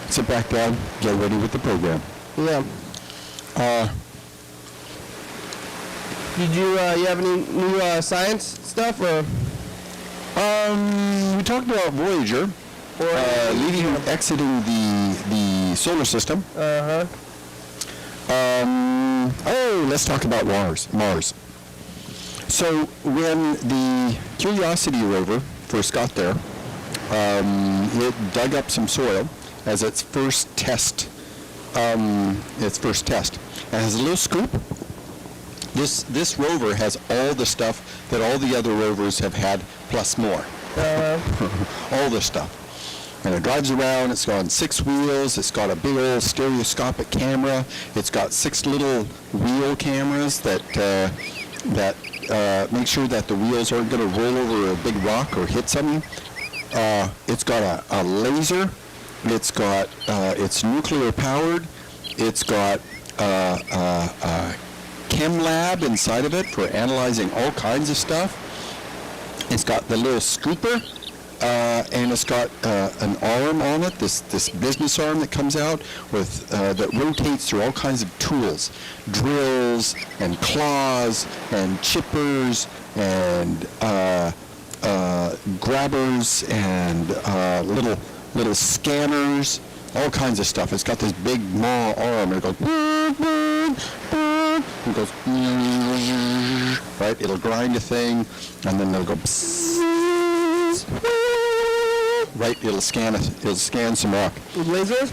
sit back down, get ready with the program. Yeah. Did you have any new science stuff, or? We talked about Voyager, exiting the solar system. Let's talk about Mars. So when the Curiosity rover first got there, it dug up some soil as its first test. It has a little scoop. This rover has all the stuff that all the other rovers have had, plus more. All this stuff. And it drives around. It's got 6 wheels. It's got a big old stereoscopic camera. It's got 6 little wheel cameras that make sure that the wheels aren't going to roll over a big rock or hit something. It's got a laser. It's got it's nuclear powered. It's got a chem lab inside of it for analyzing all kinds of stuff. It's got the little scooper, and it's got an arm on it, this business arm that comes out with that rotates through all kinds of tools, drills and claws and chippers and grabbers and little scanners, all kinds of stuff. It's got this big maw arm, and it goes. It goes, right? It'll grind a thing, and then it'll go, right? It'll scan some rock. With lasers?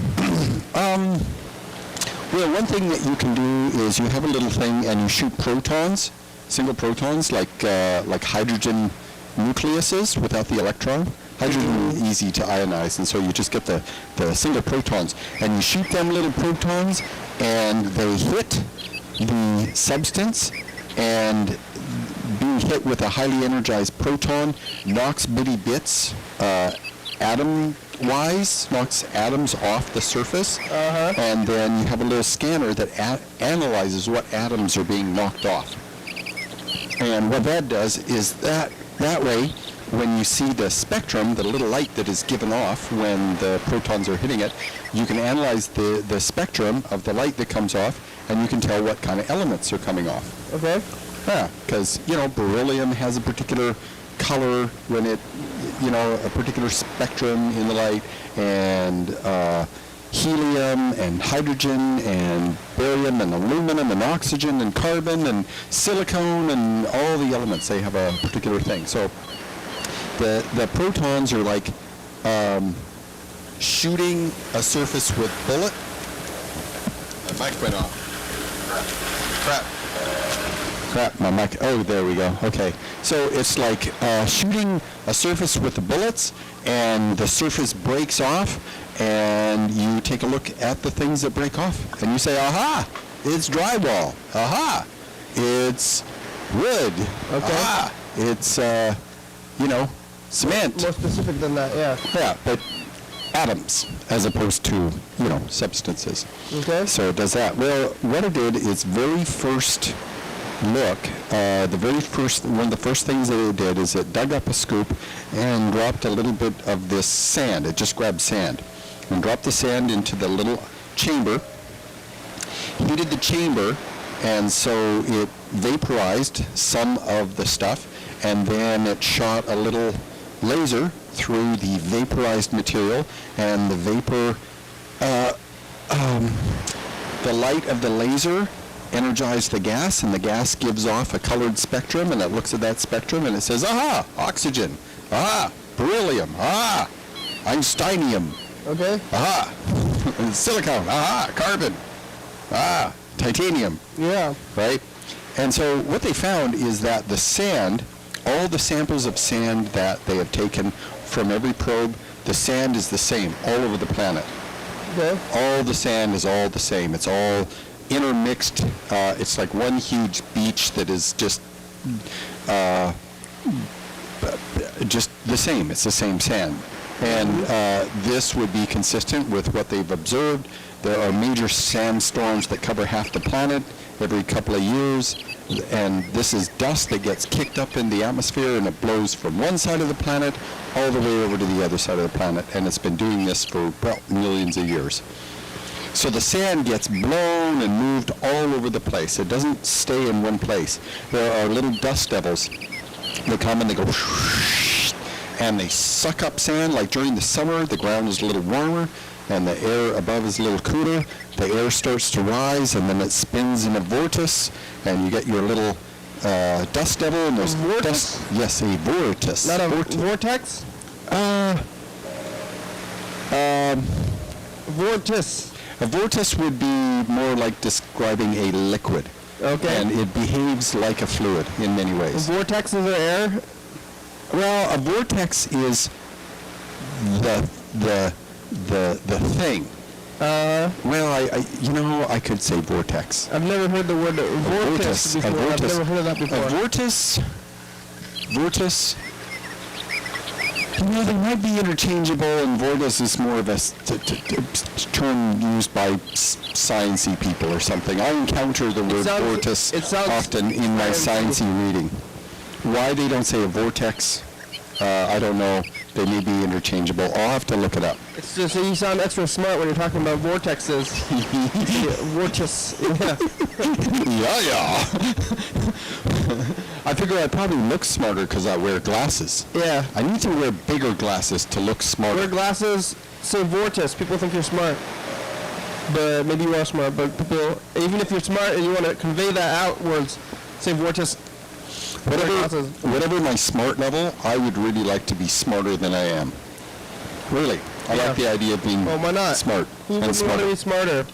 Well, one thing that you can do is you have a little thing, and you shoot protons, single protons, like hydrogen nucleuses without the electron. Hydrogen is easy to ionize, and so you just get the single protons, and you shoot them little protons, and they hit the substance, and being being hit with a highly energized proton knocks bitty bits, atom-wise, knocks atoms off the surface, and then you have a little scanner that analyzes what atoms are being knocked off. And what that does is that way, when you see the spectrum, the little light that is given off when the protons are hitting it, you can analyze the spectrum of the light that comes off, and you can tell what kind of elements are coming off. Okay. Yeah, because, beryllium has a particular color when it, a particular spectrum in the light, and helium and hydrogen and barium and aluminum and oxygen and carbon and silicone and all the elements, they have a particular thing. So the protons are like shooting a surface with bullet. My mic went off. Crap, my mic. Oh, there we go. Okay. So it's like shooting a surface with the bullets, and the surface breaks off, and you take a look at the things that break off, and you say, aha, it's drywall. Aha, it's wood. Okay. Aha, it's, cement. More specific than that, yeah. Yeah, but atoms as opposed to, substances. Okay. So it does that. Well, what it did is very first look, one of the first things that it did is it dug up a scoop and dropped a little bit of this sand. It just grabbed sand and dropped the sand into the little chamber, heated the chamber, and so it vaporized some of the stuff, and then it shot a little laser through the vaporized material, and the vapor, the light of the laser energized the gas, and the gas gives off a colored spectrum, and it looks at that spectrum and it says, aha, oxygen, aha, beryllium, aha, einsteinium, okay, aha, silicon, aha, carbon, aha, titanium. Yeah. Right? And so what they found is that the sand, all the samples of sand that they have taken from every probe, the sand is the same all over the planet. Okay. All the sand is all the same. It's all intermixed. It's like one huge beach that is just the same. It's the same sand. And this would be consistent with what they've observed. There are major sandstorms that cover half the planet every couple of years, and this is dust that gets kicked up in the atmosphere, and it blows from one side of the planet all the way over to the other side of the planet, and it's been doing this for, millions of years. So the sand gets blown and moved all over the place. It doesn't stay in one place. There are little dust devils that come and they go and they suck up sand. Like during the summer, the ground is a little warmer and the air above is a little cooler. The air starts to rise and then it spins in a vortex, and you get your little dust devil. And there's dust. Yes, a vortex. Not a vortex? Vortex. A vortex would be more like describing a liquid. Okay. And it behaves like a fluid in many ways. A vortex is air? Well, a vortex is the thing. Well, I could say vortex. I've never heard the word vortex before. I've never heard of that before. A vortex, they might be interchangeable, and vortex is more of a term used by sciencey people or something. I encounter the word vortex often in my sciencey reading. Why they don't say a vortex, I don't know. They may be interchangeable. I'll have to look it up. It's just you sound extra smart when you're talking about vortexes. Vortex. Yeah. I figure I probably look smarter because I wear glasses. Yeah. I need to wear bigger glasses to look smarter. Wear glasses, say vortex. People think you're smart. But maybe you are smart. But people, even if you're smart and you want to convey that outwards, say vortex. Whatever my smart level, I would really like to be smarter than I am. Really. I like the idea of being smart. Who would want to be smarter?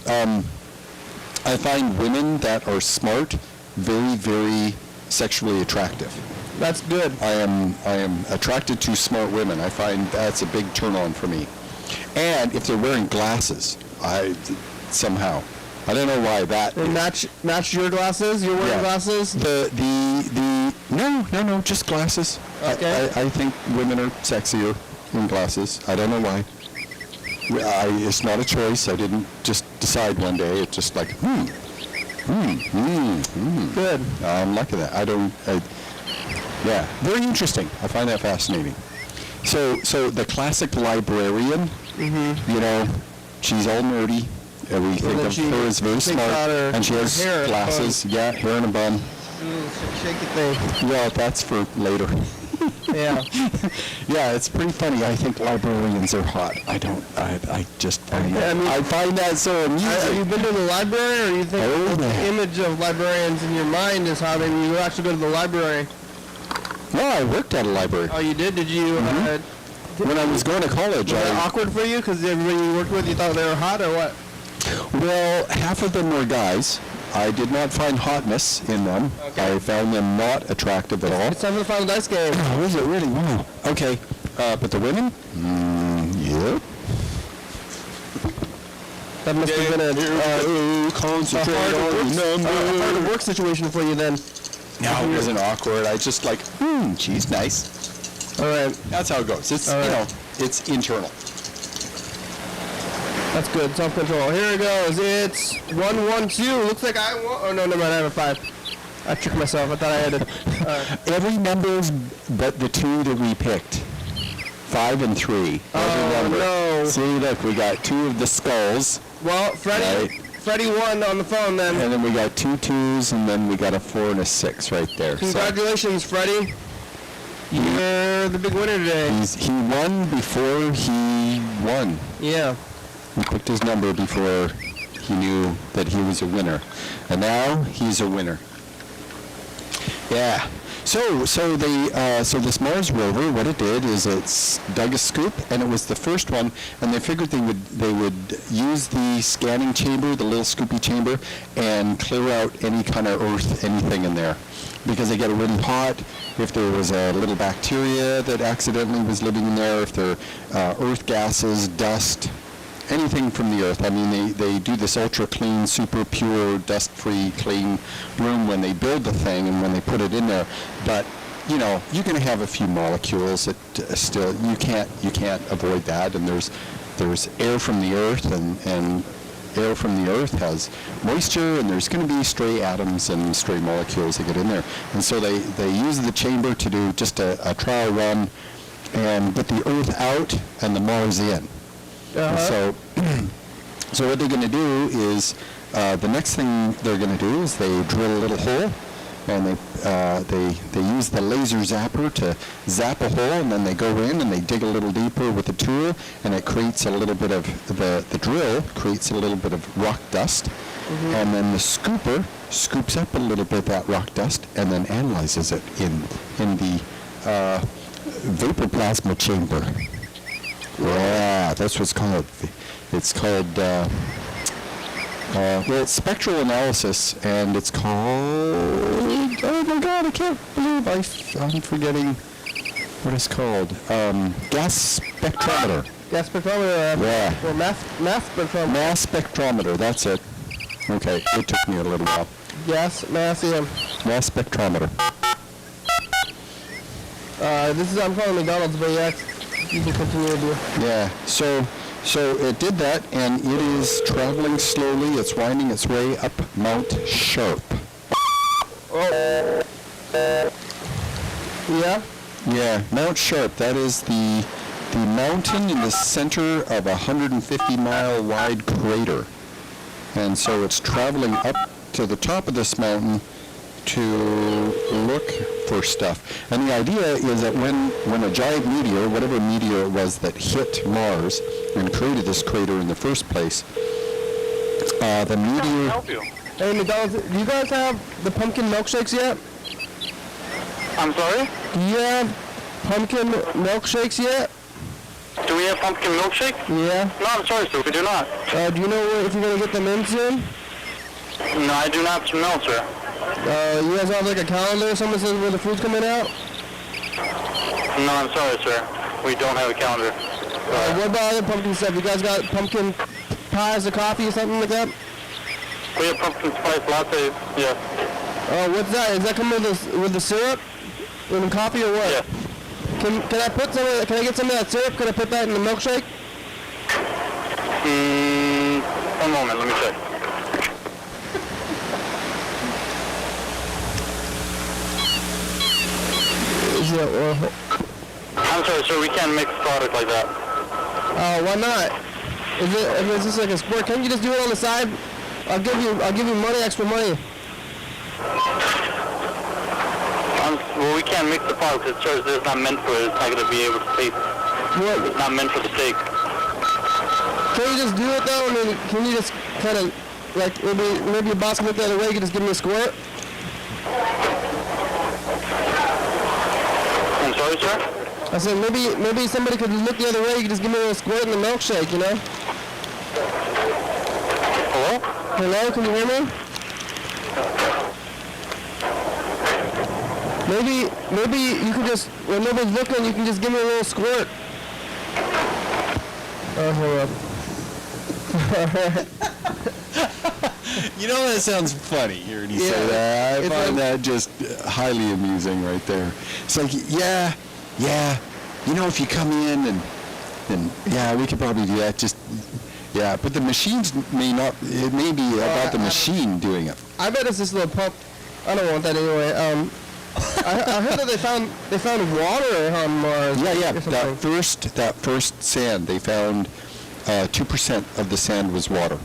I find women that are smart very, very sexually attractive. That's good. I am attracted to smart women. I find that's a big turn on for me. And if they're wearing glasses, somehow. I don't know why that. They match your glasses? You're wearing glasses? No, just glasses. Okay. I think women are sexier in glasses. I don't know why. It's not a choice. I didn't just decide one day. It's just like, Good. I'm liking that. Yeah, very interesting. I find that fascinating. So the classic librarian, you know, she's all nerdy. We think of her as very smart, and she has glasses. Yeah, hair in a bun. Shaky thing. Well, that's for later. Yeah. Yeah, it's pretty funny. I think librarians are hot. I just find that. I find that so amusing. Have you been to the library, or you think the image of librarians in your mind is how maybe you actually go to the library? No, I worked at a library. Oh, you did? Did you? When I was going to college. Was that awkward for you? Because everybody you worked with, you thought they were hot, or what? Well, half of them were guys. I did not find hotness in them. Okay. I found them not attractive at all. It's time for the final dice game. Oh, is it really? Wow. Okay. But the women? Yep. That must have been a hard work situation for you then. No, it wasn't awkward. I just like, she's nice. All right. That's how it goes. It's, you know, it's internal. That's good. Self-control. Here it goes. It's 1-1-2. Looks like I won. Oh, no, never mind. I have a 5. I tricked myself. I thought I had it. Every number but the two that we picked. 5 and 3. Oh, no. See, look, we got 2 of the skulls. Well, Freddie won on the phone then. And then we got 2 2s, and then we got a 4 and a 6 right there. Congratulations, Freddie. You're the big winner today. He won before he won. Yeah. He picked his number before he knew that he was a winner. And now he's a winner. Yeah. So this Mars rover, what it did is it's dug a scoop, and it was the first one, and they figured they would use the scanning chamber, the little scoopy chamber, and clear out any kind of earth, anything in there. Because they get it really hot, if there was a little bacteria that accidentally was living in there, if there earth gases, dust, anything from the earth. I mean, they do this ultra clean, super pure, dust-free, clean room when they build the thing and when they put it in there. But you know, you're going to have a few molecules that still you can't avoid that. And there's air from the earth, and air from the earth has moisture, and there's going to be stray atoms and stray molecules that get in there. And so they use the chamber to do just a trial run and get the earth out and the Mars in. So what they're going to do is the next thing they're going to do is they drill a little hole, and they use the laser zapper to zap a hole, and then they go in and they dig a little deeper with the tool, and it creates a little bit of the drill creates a little bit of rock dust, and then the scooper scoops up a little bit of that rock dust and then analyzes it in the vapor plasma chamber. Yeah, that's what it's called. It's called, it's spectral analysis, and it's called, oh my God, I can't believe I'm forgetting what it's called. Gas spectrometer. Gas spectrometer. Yeah. Or mass spectrometer. Mass spectrometer, that's it. Okay, it took me a little while. Mass spectrometer. I'm calling McDonald's, but yeah. You can continue to do. Yeah, so it did that, and it is traveling slowly. It's winding its way up Mount Sharp. Oh. Yeah? Yeah, Mount Sharp. That is the mountain in the center of a 150-mile wide crater. And so it's traveling up to the top of this mountain to look for stuff. And the idea is that when a giant meteor, whatever meteor it was that hit Mars and created this crater in the first place, the meteor... Help you. Hey, McDonald's, do you guys have the pumpkin milkshakes yet? I'm sorry? Do you have pumpkin milkshakes yet? Do we have pumpkin milkshake? Yeah. No, I'm sorry, sir. We do not. Do you know if you're going to get them in soon? No, I do not know, sir. You guys have like a calendar or something that says where the food's coming out? No, I'm sorry, sir. We don't have a calendar. What about other pumpkin stuff? You guys got pumpkin pies or coffee or something like that? We have pumpkin spice latte, yeah. Oh, what's that? Is that coming with the syrup? In the coffee or what? Yeah. Can I put some? Can I get some of that syrup? Can I put that in the milkshake? One moment, let me check. I'm sorry, sir, we can't mix product like that. Why not? Is this like a sport? Can't you just do it on the side? I'll give you money, extra money. Well, we can't mix the product because sir, it's not meant for it. It's not going to be able to taste. What? It's not meant for the steak. Can you just do it though? I mean, can you just kind of like maybe your boss can look the other way? You can just give me a squirt. I'm sorry, sir? I said maybe somebody could look the other way. You could just give me a squirt in the milkshake, you know? Hello? Hello, can you hear me? Maybe you could just, when nobody's looking, you can just give me a little squirt. Oh, hold up. You know, that sounds funny hearing you say that. I find that just highly amusing right there. It's like, yeah, you know, if you come in and yeah, we could probably do that. Just, yeah, but the machines may not, it may be about the machine doing it. I bet it's this little pump. I don't want that anyway. I heard that they found water on Mars. Yeah. That first sand, they found 2% of the sand was water.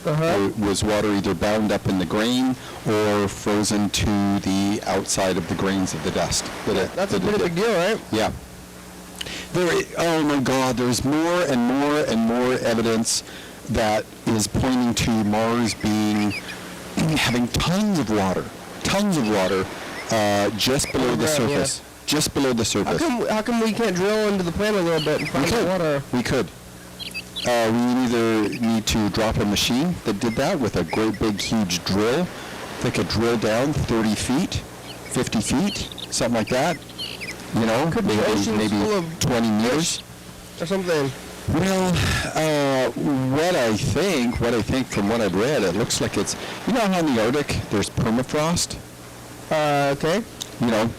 It was water either bound up in the grain or frozen to the outside of the grains of the dust. That's a pretty big deal, right? Yeah. Oh my God, there's more and more and more evidence that is pointing to Mars having tons of water, just below the surface. Yeah. Just below the surface. How come we can't drill into the planet a little bit and find the water? We could. We either need to drop a machine that did that with a great big huge drill. They could drill down 30 feet, 50 feet, something like that. You know, could maybe 20 meters. Or something. Well, what I think from what I've read, it looks like it's, you know how in the Arctic there's permafrost? Okay. You know,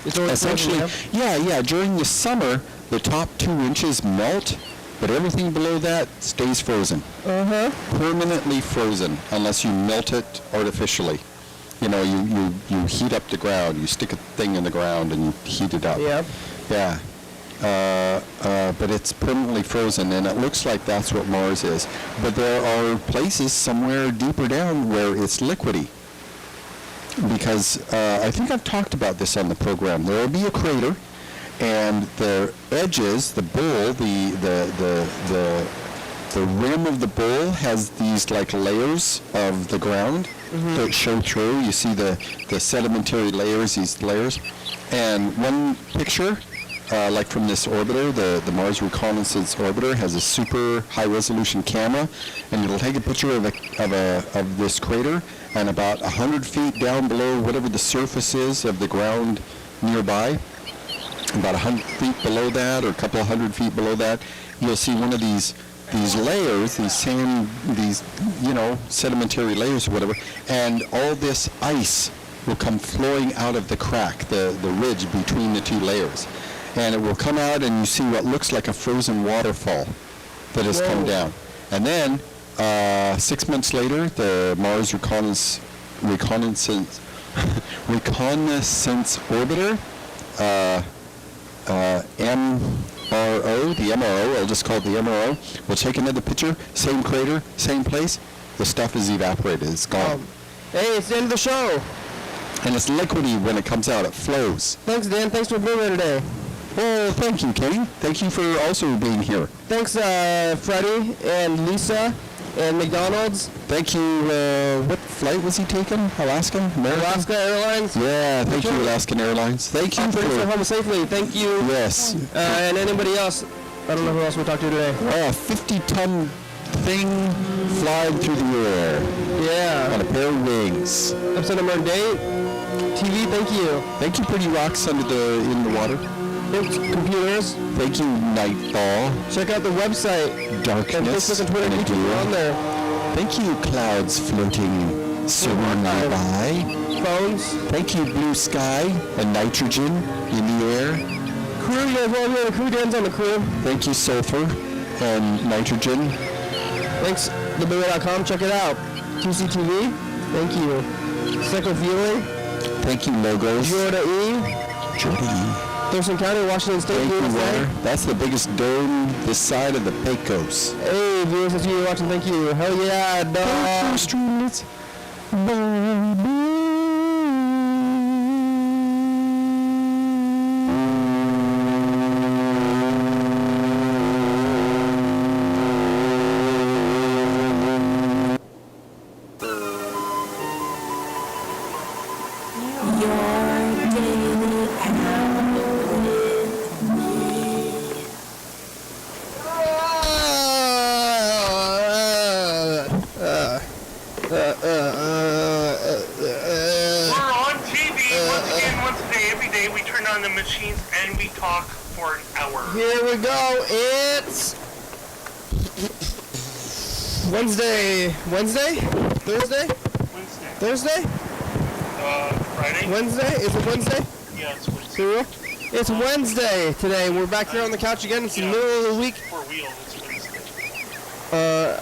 essentially, frozen, yeah, during the summer, the top 2 inches melt, but everything below that stays frozen. Permanently frozen, unless you melt it artificially. You know, you heat up the ground, you stick a thing in the ground and you heat it up. Yep. Yeah. But it's permanently frozen, and it looks like that's what Mars is. But there are places somewhere deeper down where it's liquidy. Because I think I've talked about this on the program. There will be a crater, and the edges, the bowl, the rim of the bowl has these like layers of the ground that show through. You see the sedimentary layers, these layers. And one picture, like from this orbiter, the Mars Reconnaissance Orbiter has a super high resolution camera, and it'll take a picture of this crater, and about 100 feet down below whatever the surface is of the ground nearby, about 100 feet below that, or a couple of 100 feet below that, you'll see one of these layers, these sedimentary layers or whatever, and all this ice will come flowing out of the crack, the ridge between the 2 layers. And it will come out, and you see what looks like a frozen waterfall that has come down. And then 6 months later, the Mars Reconnaissance Orbiter, MRO, the MRO, I'll just call it the MRO, we'll take another picture, same crater, same place, the stuff is evaporated, it's gone. Hey, it's the end of the show. And it's liquidy when it comes out, it flows. Thanks, Dan. Thanks for being here today. Well, thank you, Kenny. Thank you for also being here. Thanks, Freddie and Lisa and McDonald's. Thank you. What flight was he taking? Alaska? American? Alaska Airlines. Yeah, thank you, Alaskan Airlines. Thank you for home safely. Thank you. Yes. And anybody else. I don't know who else we'll talk to today. 50-ton thing flying through the air. Yeah. On a pair of wings. Episode number 8. TV, thank you. Thank you, Pretty Rocks in the water. Thanks, computers. Thank you, Nightfall. Check out the website. Darkness. And Facebook and Twitter and YouTube are on there. Thank you, clouds floating serenely by. Phones. Thank you, blue sky and nitrogen in the air. Crew, you guys want to hear the crew dance on the crew? Thank you, sulfur and nitrogen. Thanks, thebigger.com. Check it out. QCTV. Thank you. Second Viewing. Thank you, logos. Jordan E. Thurston County, Washington State, Thank you, USA. water. That's the biggest dome this side of the Pecos. Hey, viewers, that's you watching. Thank you. Hell yeah, dog. Streets. Here we go. It's Wednesday. Thursday? Thursday? Friday? Wednesday? Is it Wednesday? Yeah, it's Wednesday. It's Wednesday today. We're back here on the couch again. It's the middle of the week. For real, it's Wednesday.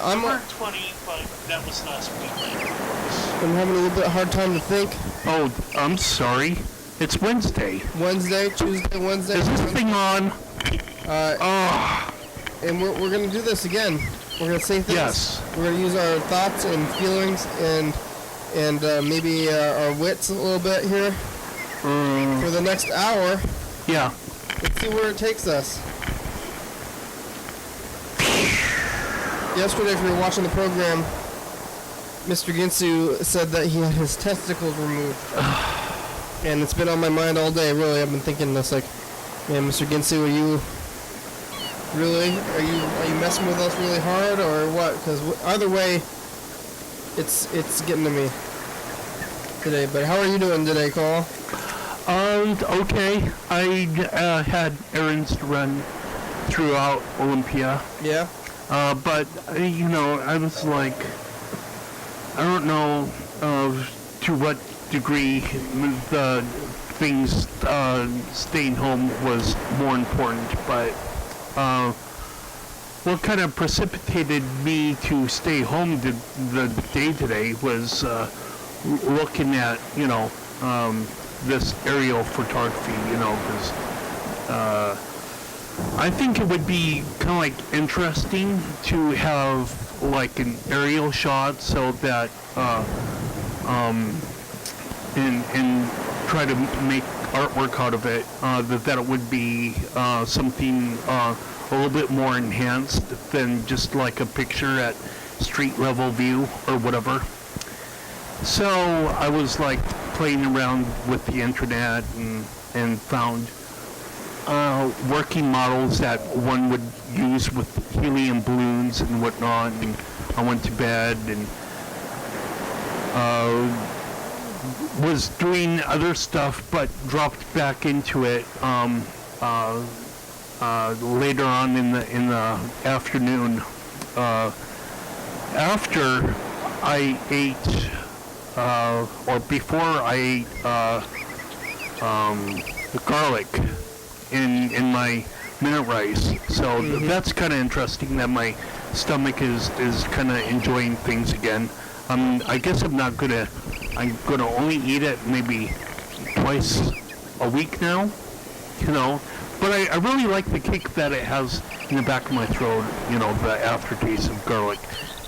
I'm 20, but that was last week. I'm having a little bit hard time to think. Oh, I'm sorry. It's Wednesday. Wednesday, Tuesday, Wednesday. Is this thing on? And we're going to do this again. We're going to say things. Yes. We're going to use our thoughts and feelings and maybe our wits a little bit here for the next hour. Yeah. Let's see where it takes us. Yesterday, if you were watching the program, Mr. Ginsu said that he had his testicles removed. And it's been on my mind all day, really. I've been thinking this, like, man, Mr. Ginsu, are you messing with us really hard, or what? Because either way, it's getting to me today. But how are you doing today, Cole? Okay. I had errands to run throughout Olympia. Yeah. But I was like, I don't know to what degree the things staying home was more important, but what kind of precipitated me to stay home the day today was looking at this aerial photography, because I think it would be kind of like interesting to have like an aerial shot so that and try to make artwork out of it, that it would be something a little bit more enhanced than just like a picture at street level view or whatever. So I was like playing around with the internet and found working models that one would use with helium balloons and whatnot, and I went to bed and was doing other stuff, but dropped back into it later on in the afternoon. After I ate, or before I ate garlic in my minute rice. So that's kind of interesting that my stomach is kind of enjoying things again. I guess I'm gonna only eat it maybe twice a week now, but I really like the kick that it has in the back of my throat, the aftertaste of garlic.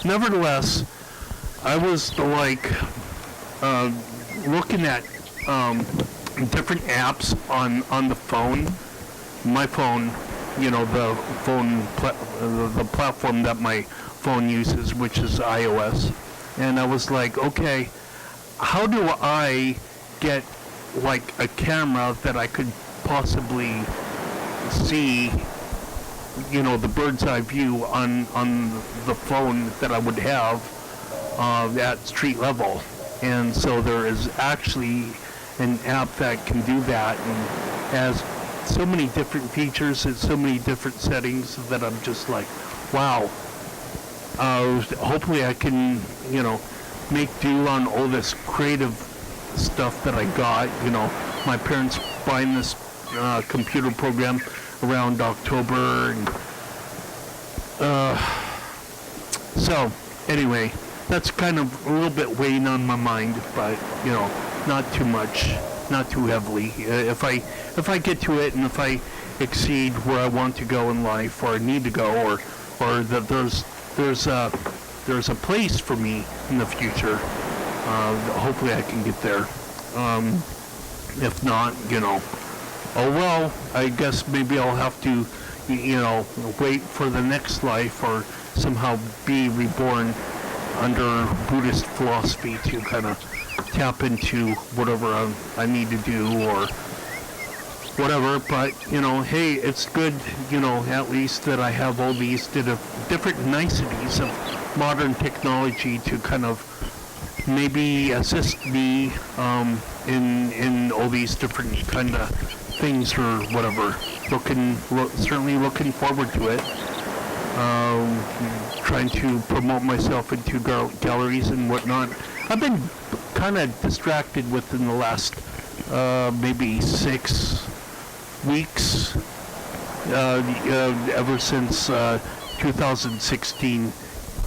Nevertheless, I was like looking at different apps on the phone, my phone, the platform that my phone uses, which is iOS. And I was like, okay, how do I get like a camera that I could possibly see, the bird's eye view on the phone that I would have at street level. And so there is actually an app that can do that and has so many different features and so many different settings that I'm just like, wow. hopefully I can, make do on all this creative stuff that I got. My parents buying this computer program around October, and so anyway, that's kind of a little bit weighing on my mind, but not too much, not too heavily. If I get to it, and if I exceed where I want to go in life, or I need to go, or that there's a place for me in the future, hopefully I can get there. If not, oh well, I guess maybe I'll have to, wait for the next life, or somehow be reborn under Buddhist philosophy to kind of tap into whatever I need to do, or whatever. But hey, it's good, at least that I have all these different niceties of modern technology to kind of maybe assist me in all these different kind of things, or whatever. Certainly looking forward to it. Trying to promote myself into galleries and whatnot. I've been kind of distracted within the last maybe 6 weeks, ever since 2016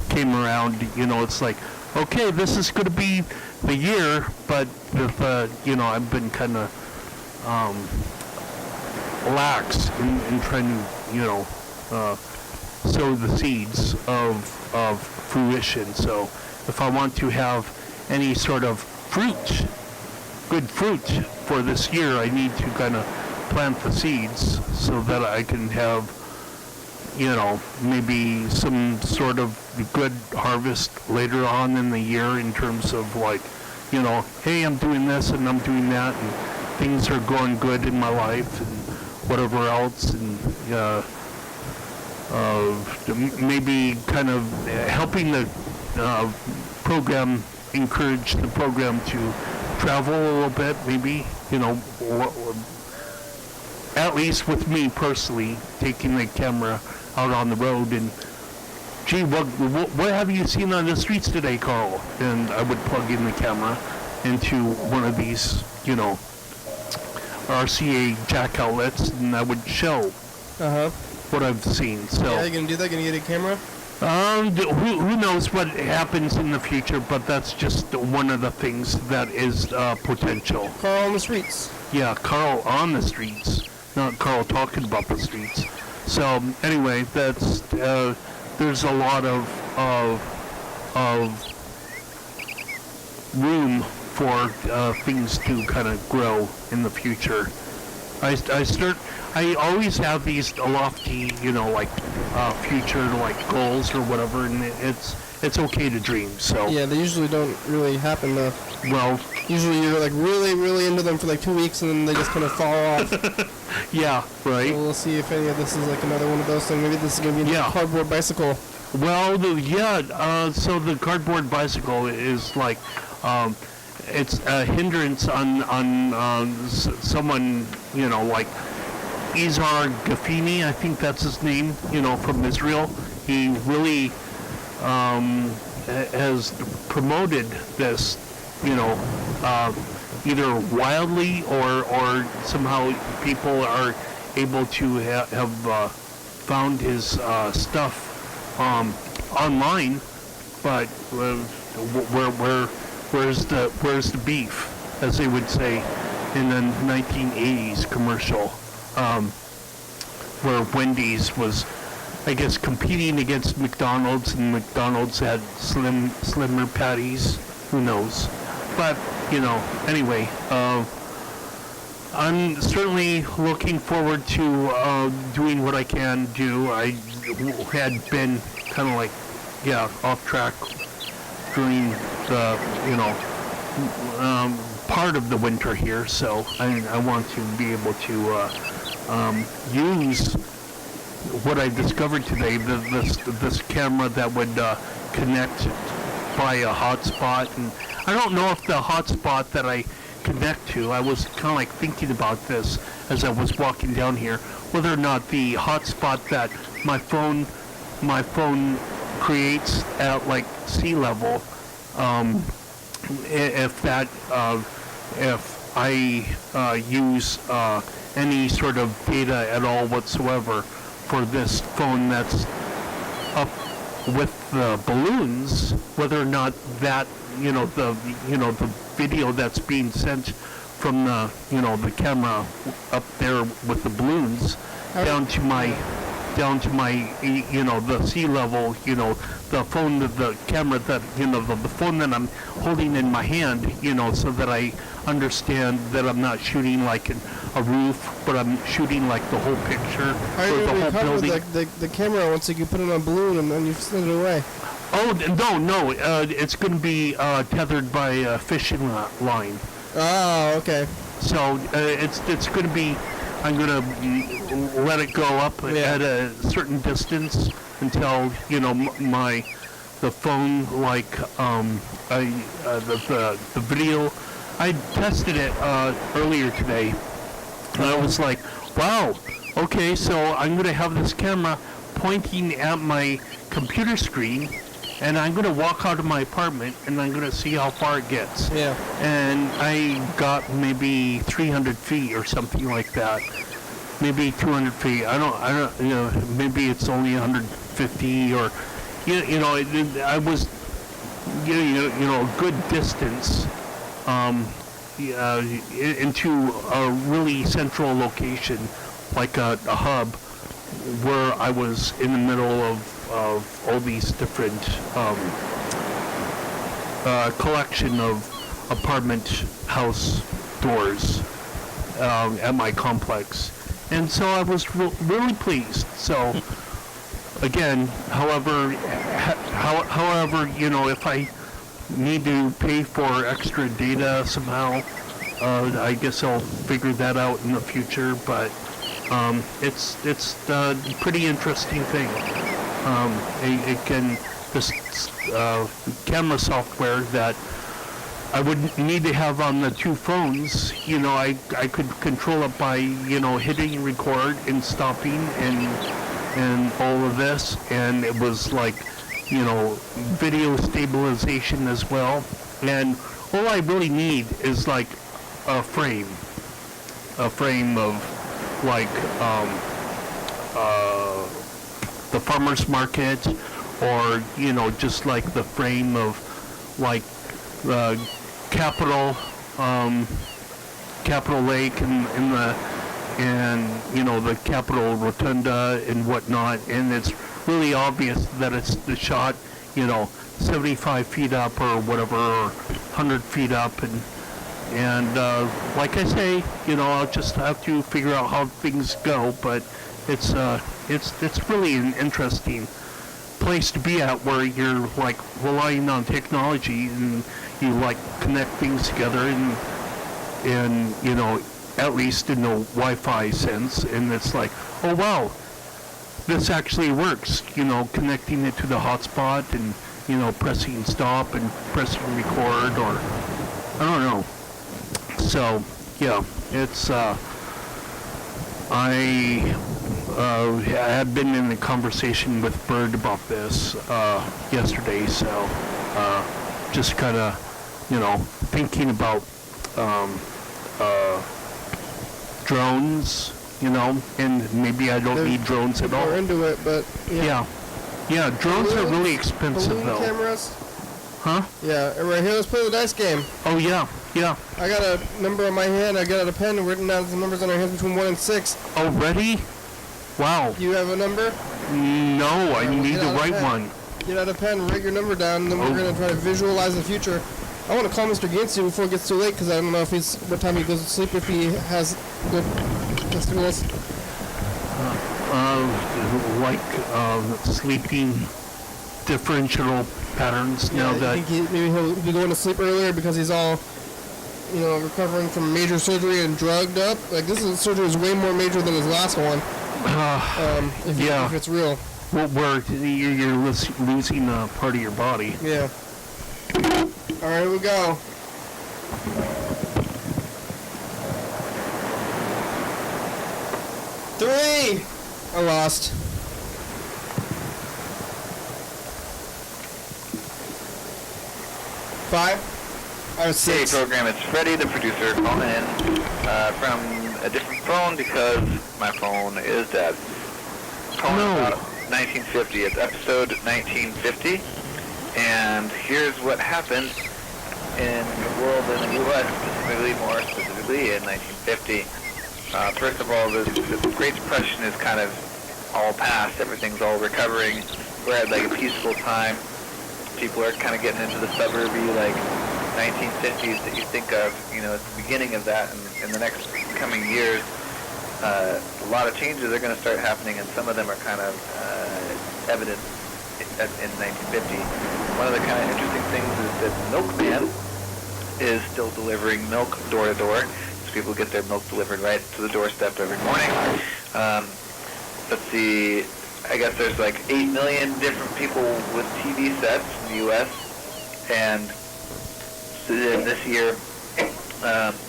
came around. It's like, okay, this is going to be the year, but with, I've been kind of lax in trying to, sow the seeds of fruition. So if I want to have any sort of good fruit for this year, I need to kind of plant the seeds so that I can have, maybe some sort of good harvest later on in the year, in terms of like, hey, I'm doing this and I'm doing that, and things are going good in my life and whatever else, and maybe kind of helping the program, encourage the program to travel a little bit, maybe, at least with me personally, taking the camera out on the road, and gee, what have you seen on the streets today, Carl? And I would plug in the camera into one of these, RCA jack outlets, and I would show what I've seen. So yeah, you gonna do that? Gonna get a camera? Who knows what happens in the future, but that's just one of the things that is potential. Carl on the streets. Yeah, Carl on the streets, not Carl talking about the streets. So anyway, that's there's a lot of room for things to kind of grow in the future. I always have these lofty, future goals or whatever, and it's okay to dream. So yeah, they usually don't really happen though. Well, usually you're really, really into them for 2 weeks, and then they just kind of fall off. Yeah, right. So we'll see if any of this is another one of those things. Maybe this is gonna be a cardboard bicycle. Well, so the cardboard bicycle is it's a hindrance on someone, Izar Gafini, I think that's his name, from Israel. He really has promoted this, either wildly or somehow people are able to have found his stuff online, but where's the beef, as they would say in the 1980s commercial, where Wendy's was, I guess, competing against McDonald's, and McDonald's had slimmer patties. Who knows? But anyway, I'm certainly looking forward to doing what I can do. I had been kind of off track during the part of the winter here, so I want to be able to use what I discovered today, this camera that would connect by a hotspot. And I don't know if the hotspot that I connect to, I was kind of thinking about this as I was walking down here, whether or not the hotspot that my phone creates at like sea level, if I use any sort of data at all whatsoever for this phone that's up with the balloons, whether or not that the video that's being sent from the the camera up there with the balloons down to my the sea level, the phone, the camera that the phone that I'm holding in my hand, so that I understand that I'm not shooting like a roof, but I'm shooting like the whole picture How are you or the going to whole recover building. the camera once you put it on a balloon and then you send it away? Oh no! It's going to be tethered by a fishing line. Oh, okay. So it's going to be. I'm going to let it go up at a certain distance until the phone the video. I tested it earlier today, and I was like, wow. Okay, so I'm going to have this camera pointing at my computer screen, and I'm going to walk out of my apartment, and I'm going to see how far it gets. Yeah. And I got maybe 300 feet or something like that. Maybe 200 feet. I don't, maybe it's only 150 or, I was, a good distance, into a really central location, like a hub, where I was in the middle of all these different collection of apartment house doors at my complex, and so I was really pleased. So again, however, if I need to pay for extra data somehow, I guess I'll figure that out in the future. But it's a pretty interesting thing. This camera software that I would need to have on the two phones, I could control it by, hitting record and stopping and all of this, and it was like, video stabilization as well. And all I really need is like a frame of like the farmer's market, or just like the frame of like the Capitol Lake and the Capitol Rotunda and whatnot, and it's really obvious that it's the shot 75 feet up or whatever, or 100 feet up, and like I say, I'll just have to figure out how things go, but it's really an interesting place to be at, where you're like relying on technology and you like connect things together and at least in the Wi-Fi sense, and it's like, oh wow, this actually works, connecting it to the hotspot and pressing stop and pressing record, or I don't know. So yeah, it's I had been in a conversation with Bird about this yesterday, so just kind of thinking about drones, and maybe I don't need drones at all. We're into it, but yeah, drones are really expensive balloon though. Cameras. Huh? Yeah, and right here, let's play the dice game. Oh yeah. I got a number on my hand. I got a pen and written down some numbers on our hands between 1 and 6. Already? Wow. You have a number? No, I need to write one. Get out a pen, write your number down, and then we're going to try to visualize the future. I want to call Mr. Ginsu before it gets too late, because I don't know what time he goes to sleep, if he has good stimulus. Sleeping differential patterns now that... I think maybe he'll be going to sleep earlier because he's all, recovering from major surgery and drugged up. Like, this surgery is way more major than his last one. If it's real. Well, where you're losing a part of your body. Yeah. All right, here we go. Three. I lost. 5? I was 6. Hey, program, it's Freddie, the producer, calling in from a different phone because my phone is dead. Calling about 1950. It's episode 1950. And here's what happened in the world in the U.S., more specifically in 1950. First of all, the Great Depression is kind of all past. Everything's all recovering. We're at like a peaceful time. People are kind of getting into the suburby, like 1950s that you think of. You know, it's the beginning of that. And in the next coming years, a lot of changes are going to start happening, and some of them are kind of evident in 1950. One of the kind of interesting things is that the milkman is still delivering milk door to door. So people get their milk delivered right to the doorstep every morning. Let's see, I guess there's like 8 million different people with TV sets in the U.S. And this year,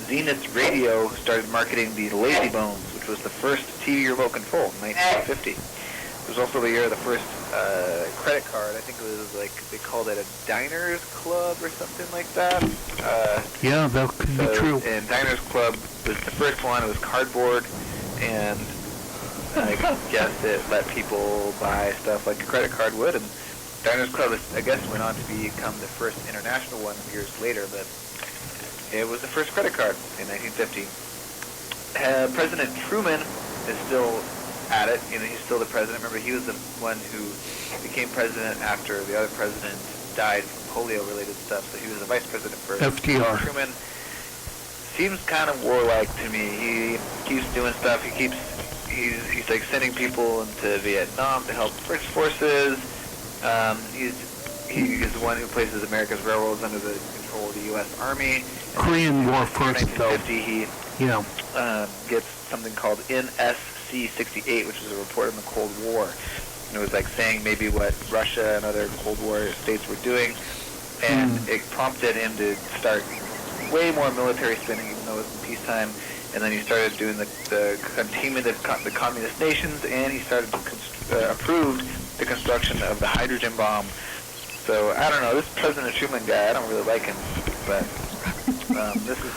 Zenith Radio started marketing the Lazy Bones, which was the first TV remote control in 1950. It was also the year of the first credit card. I think it was like, they called it a Diners Club or something like that. Yeah, that could be true. And Diners Club was the first one. It was cardboard, and I guess it let people buy stuff like a credit card would. And Diners Club, I guess, went on to become the first international one years later, but it was the first credit card in 1950. President Truman is still at it. You know, he's still the president. Remember, he was the one who became president after the other president died from polio-related stuff, so he was the vice president first. FDR. Truman seems kind of warlike to me. He keeps doing stuff. He's like sending people into Vietnam to help the British forces. He's the one who places America's railroads under the control of the U.S. Army. Korean War first, though. In 1950, he gets something called NSC-68, which is a report on the Cold War. And it was like saying maybe what Russia and other Cold War states were doing, and it prompted him to start way more military spending, even though it was in peacetime. And then he started doing the containment of the communist nations, and he started to approve the construction of the hydrogen bomb. So I don't know, this President Truman guy, I don't really like him, but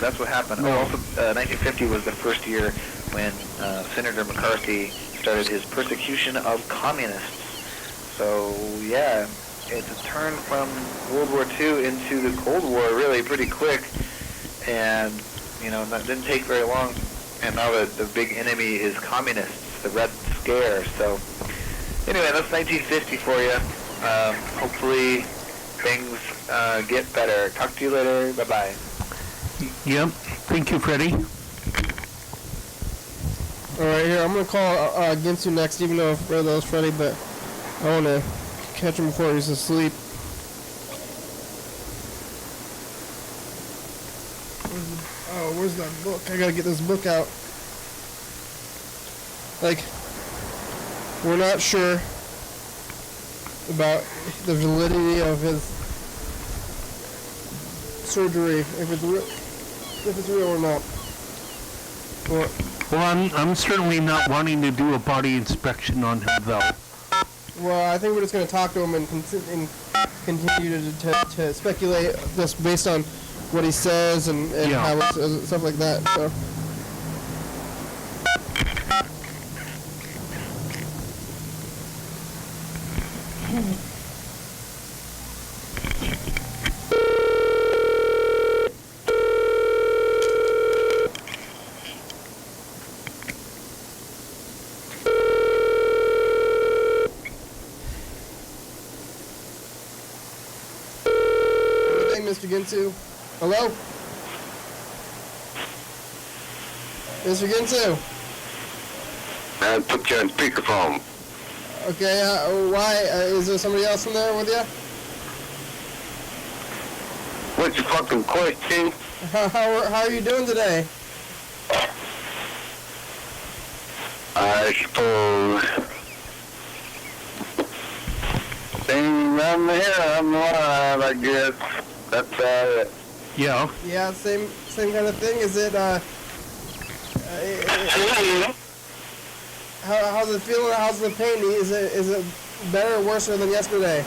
that's what happened. Also, 1950 was the first year when Senator McCarthy started his persecution of communists. So yeah, it's a turn from World War II into the Cold War really pretty quick, and you know, that didn't take very long. And now the big enemy is communists, the Red Scare. So anyway, that's 1950 for you. Hopefully things get better. Talk to you later. Bye-bye. Yep. Thank you, Freddie. All right, here, I'm going to call Ginsu next, even though that was Freddie, but I want to catch him before he's asleep. Oh, where's that book? I got to get this book out. Like, we're not sure about the validity of his surgery, if it's real or not. Well, I'm certainly not wanting to do a body inspection on him, though. Well, I think we're just going to talk to him and continue to speculate just based on what he says and how stuff like that. So. Mr. Ginsu. Hello? Mr. Ginsu. I put you on speakerphone. Okay, why? Is there somebody else in there with you? What's your fucking question? How are you doing today? I suppose. Things I'm here, I'm alive, I guess. That's it. Yeah. Yeah, same kind of thing. Is it, how's it feeling? How's the pain? Is it better or worse than yesterday?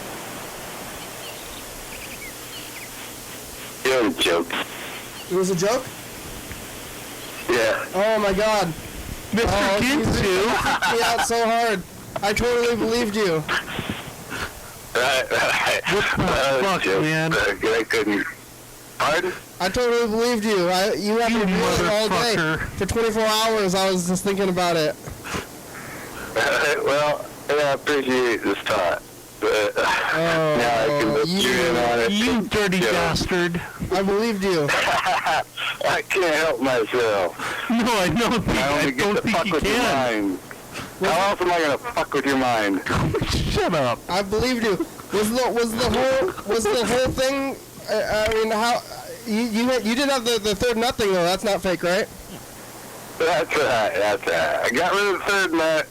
It was a joke. It was a joke? Yeah. Oh my God. Mr. Ginsu. You freaked me out so hard. I totally believed you. Right. Fuck, man. I couldn't. Pardon? I totally believed you. You had me reading all day. motherfucker. For 24 hours, I was just thinking about it. Well, I appreciate this thought. But now I can look you in on it. You dirty bastard. I believed you. I can't help myself. No, I don't think, I only get to fuck with your mind. How else am I gonna fuck with your mind? Shut up. I believed you. Was the whole thing? I mean, how you did have the third nut thing though. That's not fake, right? That's right. I got rid of the third nut.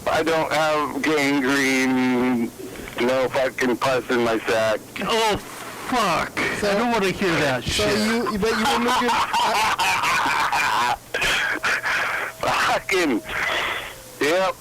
I don't have gangrene, no fucking pus in my sack. Oh, fuck. So, I don't want to hear that shit. So you removed your... Fucking... Yep.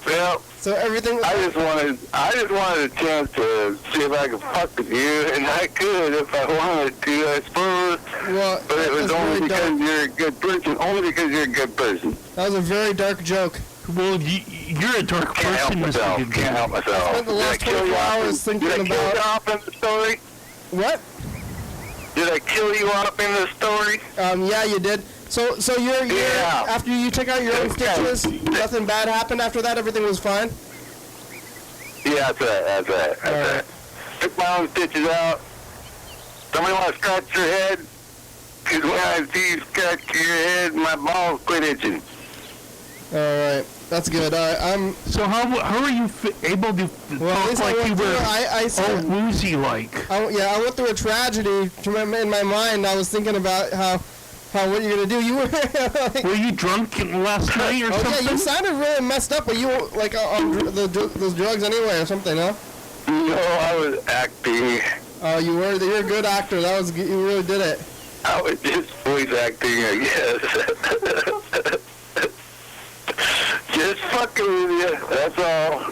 So everything... I just wanted a chance to see if I could fuck with you, and I could if I wanted to, I suppose. Well, but it was only because you're a good person. Only because you're a good person. That was a very dark joke. Well, you're a dark person, Mr. Ginsu. Can't help myself. I spent the last 24 hours thinking about... Did I kill you off in the story? What? Did I kill you off in the story? Yeah, you did. So you're after you took out your own stitches, nothing bad happened after that? Everything was fine? Yeah, that's right. Took my own stitches out. Somebody want to scratch your head? Because when I see you scratch your head, my balls quit itching. All right. That's good. So how are you able to talk like you were all woozy like? I went through a tragedy in my mind. I was thinking about how what you're gonna do. You were were you drunk last night or something? Yeah, you sounded really messed up, but you were like on those drugs anyway or something, huh? No, I was acting. Oh, you were. You're a good actor. You really did it. I was just voice acting, I guess. Just fucking with you, that's all.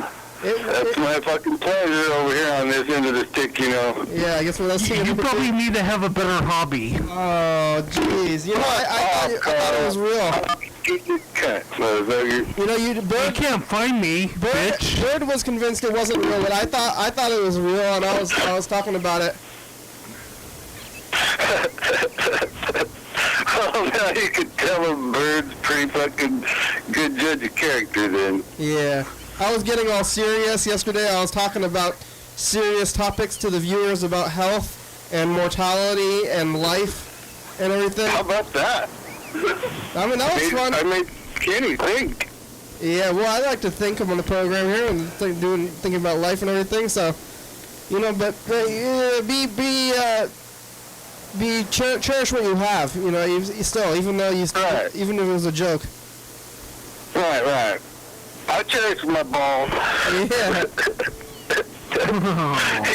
That's my fucking pleasure over here on this end of the stick, you know. Yeah, I guess what else you probably need to have a better hobby. Oh, jeez. You know, I thought it was real. You know, Bird, you can't find me, bitch. Bird was convinced it wasn't real, but I thought it was real, and I was talking about it. Oh, now you could tell a Bird's pretty fucking good judge of character then. Yeah. I was getting all serious yesterday. I was talking about serious topics to the viewers about health and mortality and life and everything. How about that? I mean, that was fun. I made Kenny think. Yeah, well, I like to think on the program here and thinking about life and everything. So, you know, but cherish what you have. You know, you still, even though even if it was a joke. Right. I cherish my balls. Yeah.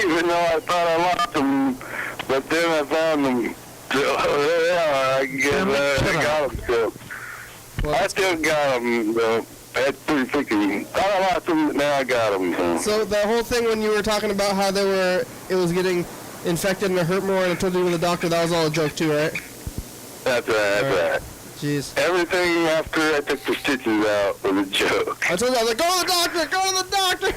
Even though I thought I lost them, but then I found them. So there they are. I guess I got them still. Well, I still got them, though. That's pretty freaking. Thought I lost them, but now I got them. So the whole thing when you were talking about how it was getting infected and it hurt more and it told you to the doctor, that was all a joke too, right? That's right. Jeez. Everything after I took the stitches out was a joke. I told you, I was like, go to the doctor!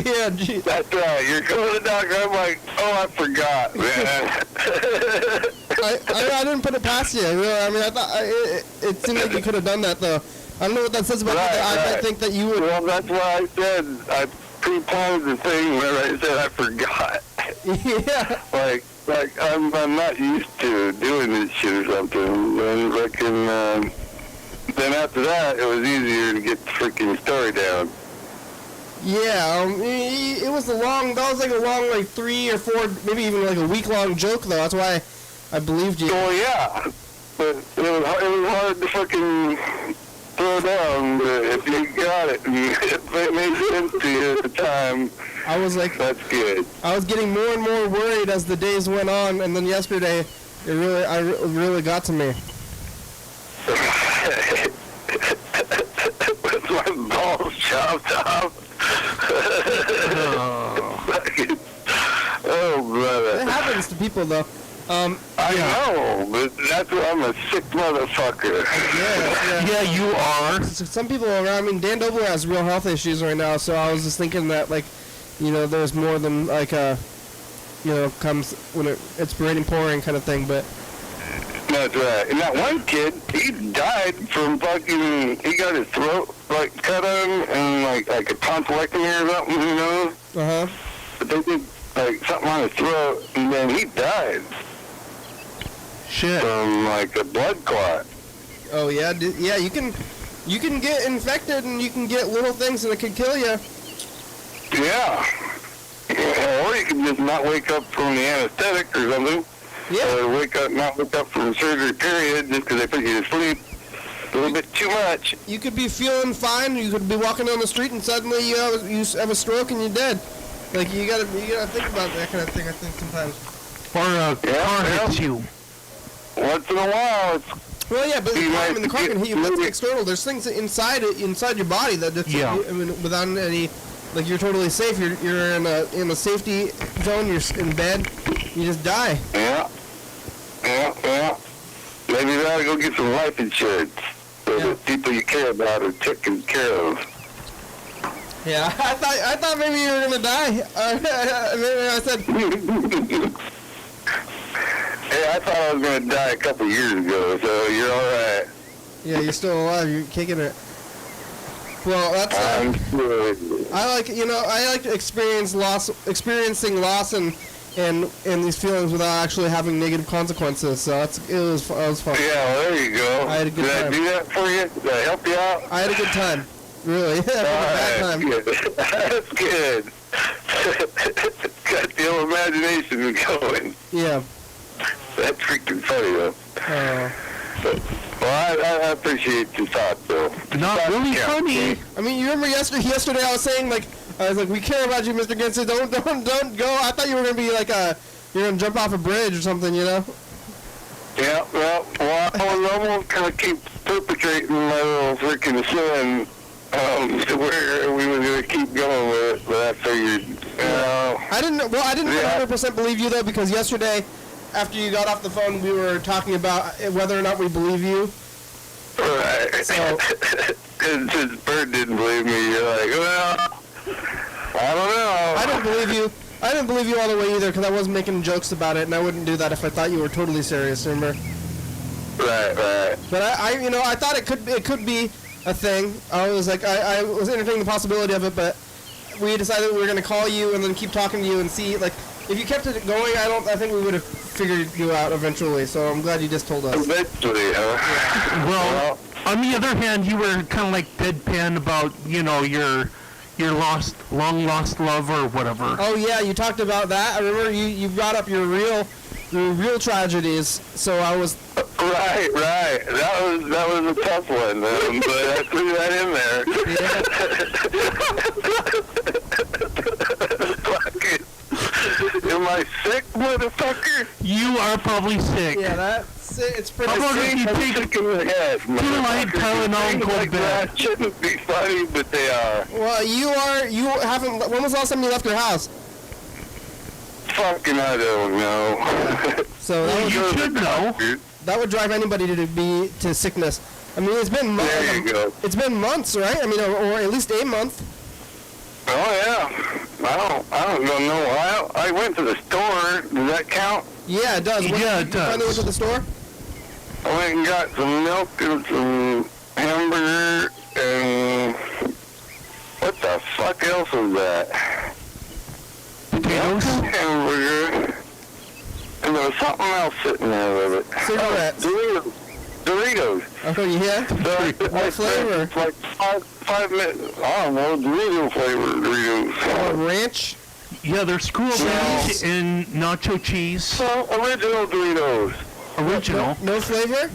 Yeah, jeez. That's right, you're going to the doctor. I'm like, oh, I forgot, man. I didn't put it past you, really. I mean, I thought, it seemed like you could have done that, though. I don't know what that says about you. I think that you would... Well, that's why I said, I pre-planned the thing whenever I said I forgot. Yeah. Like I'm not used to doing this shit or something. And then after that, it was easier to get the freaking story down. Yeah, it was like a long 3 or 4, maybe even like a week-long joke, though. That's why I believed you. Oh, yeah. But it was hard to fucking throw down, but if you got it, and if it made sense to you at the time, I was like, that's good. I was getting more and more worried as the days went on, and then yesterday, it really got to me. With my balls chopped off. Oh, brother. It happens to people, though. I know, but that's why I'm a sick motherfucker. Yeah, you are. Some people around, I mean, Dan Dobler has real health issues right now, so I was just thinking that, like, you know, there's more than, like, comes when it's raining pouring kind of thing, but... That's right. And that one kid, he died from fucking, he got his throat, like, cut on, and, like a tonsillectomy or something, you know? Uh-huh. But they did, like, something on his throat, and then he died. Shit. From, like, a blood clot. Oh, yeah? Yeah, you can get infected, and you can get little things, and it can kill you. Yeah. Or you can just not wake up from the anesthetic or something. Yeah. Or not wake up from surgery, period, just because they put you to sleep a little bit too much. You could be feeling fine, you could be walking down the street, and suddenly you have a stroke and you're dead. Like, you gotta think about that kind of thing, I think, sometimes. Or a car hits you. Once in a while, it's... Well, yeah, but the car can hit you. That's external. There's things inside your body that just, I mean, without any, like, you're totally safe. You're in a safety zone. You're in bed. You just die. Yeah. Maybe you ought to go get some life insurance so that people you care about are taken care of. Yeah, I thought maybe you were gonna die. Maybe I said. Hey, I thought I was gonna die a couple years ago, so you're all right. Yeah, you're still alive. You're kicking it. Well, that's. I like experiencing loss and these feelings without actually having negative consequences. So it was fun. Yeah, well, there you go. I had a good time. Did I do that for you? Did I help you out? I had a good time. Really. All right, good. That's good. Got the old imagination going. Yeah. That's freaking funny, though. Well, I appreciate your thought, though. Not really funny. I mean, you remember yesterday I was saying, like, we care about you, Mr. Genson. Don't go. I thought you were going to be like you're going to jump off a bridge or something, you know? Yeah, well, I was almost going to keep perpetrating my little freaking sin to where we were going to keep going with it, but I figured, I didn't 100% believe you, though, because yesterday, after you got off the phone, we were talking about whether or not we believe you. Right. So, since Bert didn't believe me, you're like, well, I don't know. I didn't believe you. I didn't believe you all the way either, because I wasn't making jokes about it, and I wouldn't do that if I thought you were totally serious, remember? Right. But I thought it could be a thing. I was like, I was entertaining the possibility of it, but we decided we were going to call you and then keep talking to you and see, like, if you kept it going, I think we would have figured you out eventually. So I'm glad you just told us. Eventually, huh? Yeah. Well, on the other hand, you were kind of like deadpan about, your long lost love or whatever. Oh yeah, you talked about that. I remember you brought up your real tragedies. So I was. Right. That was a tough one, but I threw that in there. Am I sick, motherfucker? You are probably sick. Yeah, it's pretty sick. How about if you take 2 light Tylenol and go to bed? That shouldn't be funny, but they are. Well, you haven't. When was the last time you left your house? Fucking, I don't know. So that you should know. That would drive anybody to sickness. I mean, it's been months. There you go. It's been months, right? I mean, or at least a month. Oh yeah. I don't know why. I went to the store. Does that count? Yeah, it does. Yeah, it does. You finally went to the store? I went and got some milk and some hamburger and what the fuck else was that? Potatoes? Hamburger. And there was something else sitting there with it. Cigarettes. Doritos. Oh, yeah? What flavor? It's like 5 minutes. I don't know, Dorito flavor Doritos. Ranch? Yeah, they're school ranch and nacho cheese. So, original Doritos. Original? No flavor?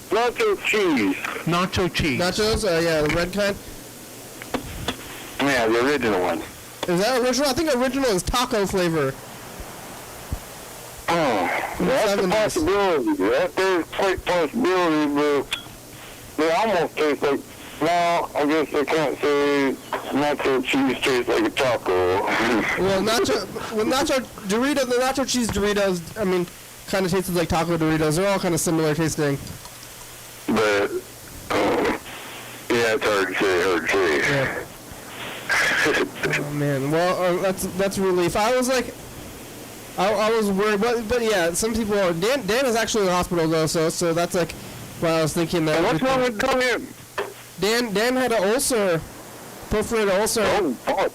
Nacho cheese. Nacho cheese. Nachos? Yeah, the red kind? Yeah, the original one. Is that original? I think original is taco flavor. Oh, that's a possibility. That is quite a possibility, but they almost taste like, no, I guess I can't say nacho cheese tastes like a taco. Well, nacho Doritos, the nacho cheese Doritos, I mean, kind of tasted like taco Doritos. They're all kind of similar tasting. But, yeah, it's hard to say, Yeah. Oh, man. Well, that's a relief. I was like, I was worried, but yeah, some people are. Dan is actually in the hospital though, so that's like why I was thinking that. What's wrong with Dan? Dan had an ulcer, perforated ulcer. Oh, fuck.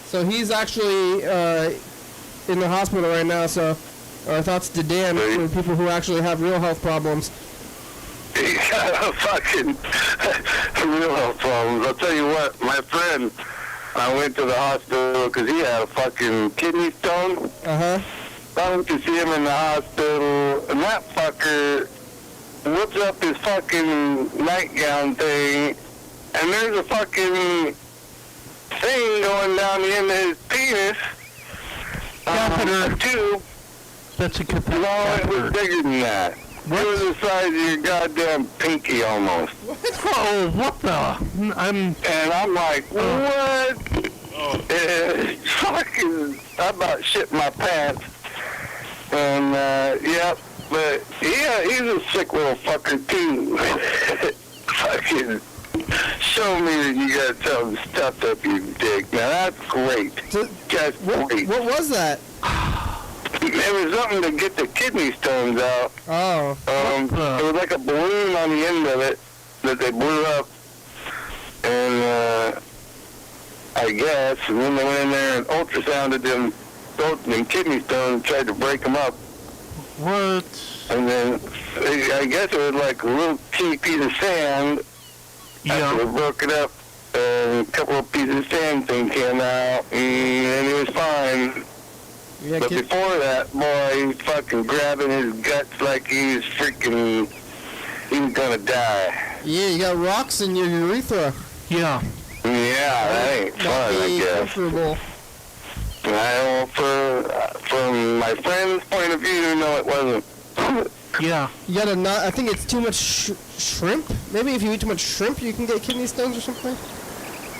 So he's actually in the hospital right now. So our thoughts to Dan for people who actually have real health problems. He got a fucking real health problems. I'll tell you what, my friend, I went to the hospital because he had a fucking kidney stone. Uh-huh. I went to see him in the hospital, and that fucker whips up his fucking nightgown thing, and there's a fucking thing going down the end of his penis. A tube. That's a catheter. No, it was bigger than that. It was the size of your goddamn pinky almost. Oh, what the? And I'm like, what? Fucking, I about shit my pants. And, yeah, but, yeah, he's a sick little fucker, too. Fucking, show me that you got something stuffed up your dick. Now, that's great. That's great. What was that? It was something to get the kidney stones out. Oh. It was like a balloon on the end of it that they blew up. And, I guess, and then they went in there and ultrasounded them kidney stones and tried to break them up. What? And then, I guess it was like a little teeny piece of sand. Yeah. After we broke it up, and a couple of pieces of sand thing came out, and it was fine. Yeah, but before that, boy, he was fucking grabbing his guts like he was freaking, he was gonna die. Yeah, you got rocks in your urethra. Yeah. Yeah, that ain't fun, I guess. Comfortable. From my friend's point of view, no, it wasn't. Yeah. You gotta not. I think it's too much shrimp. Maybe if you eat too much shrimp, you can get kidney stones or something.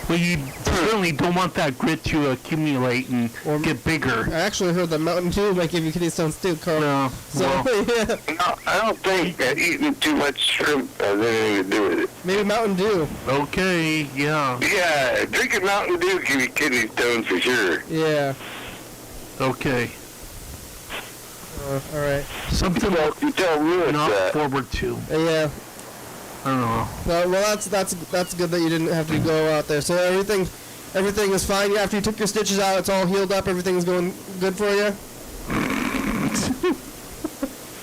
Well, you certainly don't want that grit to accumulate and get bigger. I actually heard that Mountain Dew might give you kidney stones too, Carl. Yeah. So, yeah. No, I don't think that eating too much shrimp has anything to do with it. Maybe Mountain Dew. Okay, yeah. Yeah, drinking Mountain Dew gives you kidney stones for sure. Yeah. Okay. All right. Something you tell me not that. forward to. Yeah. I don't know. Well, that's good that you didn't have to go out there. So everything is fine. After you took your stitches out, it's all healed up. Everything's going good for you.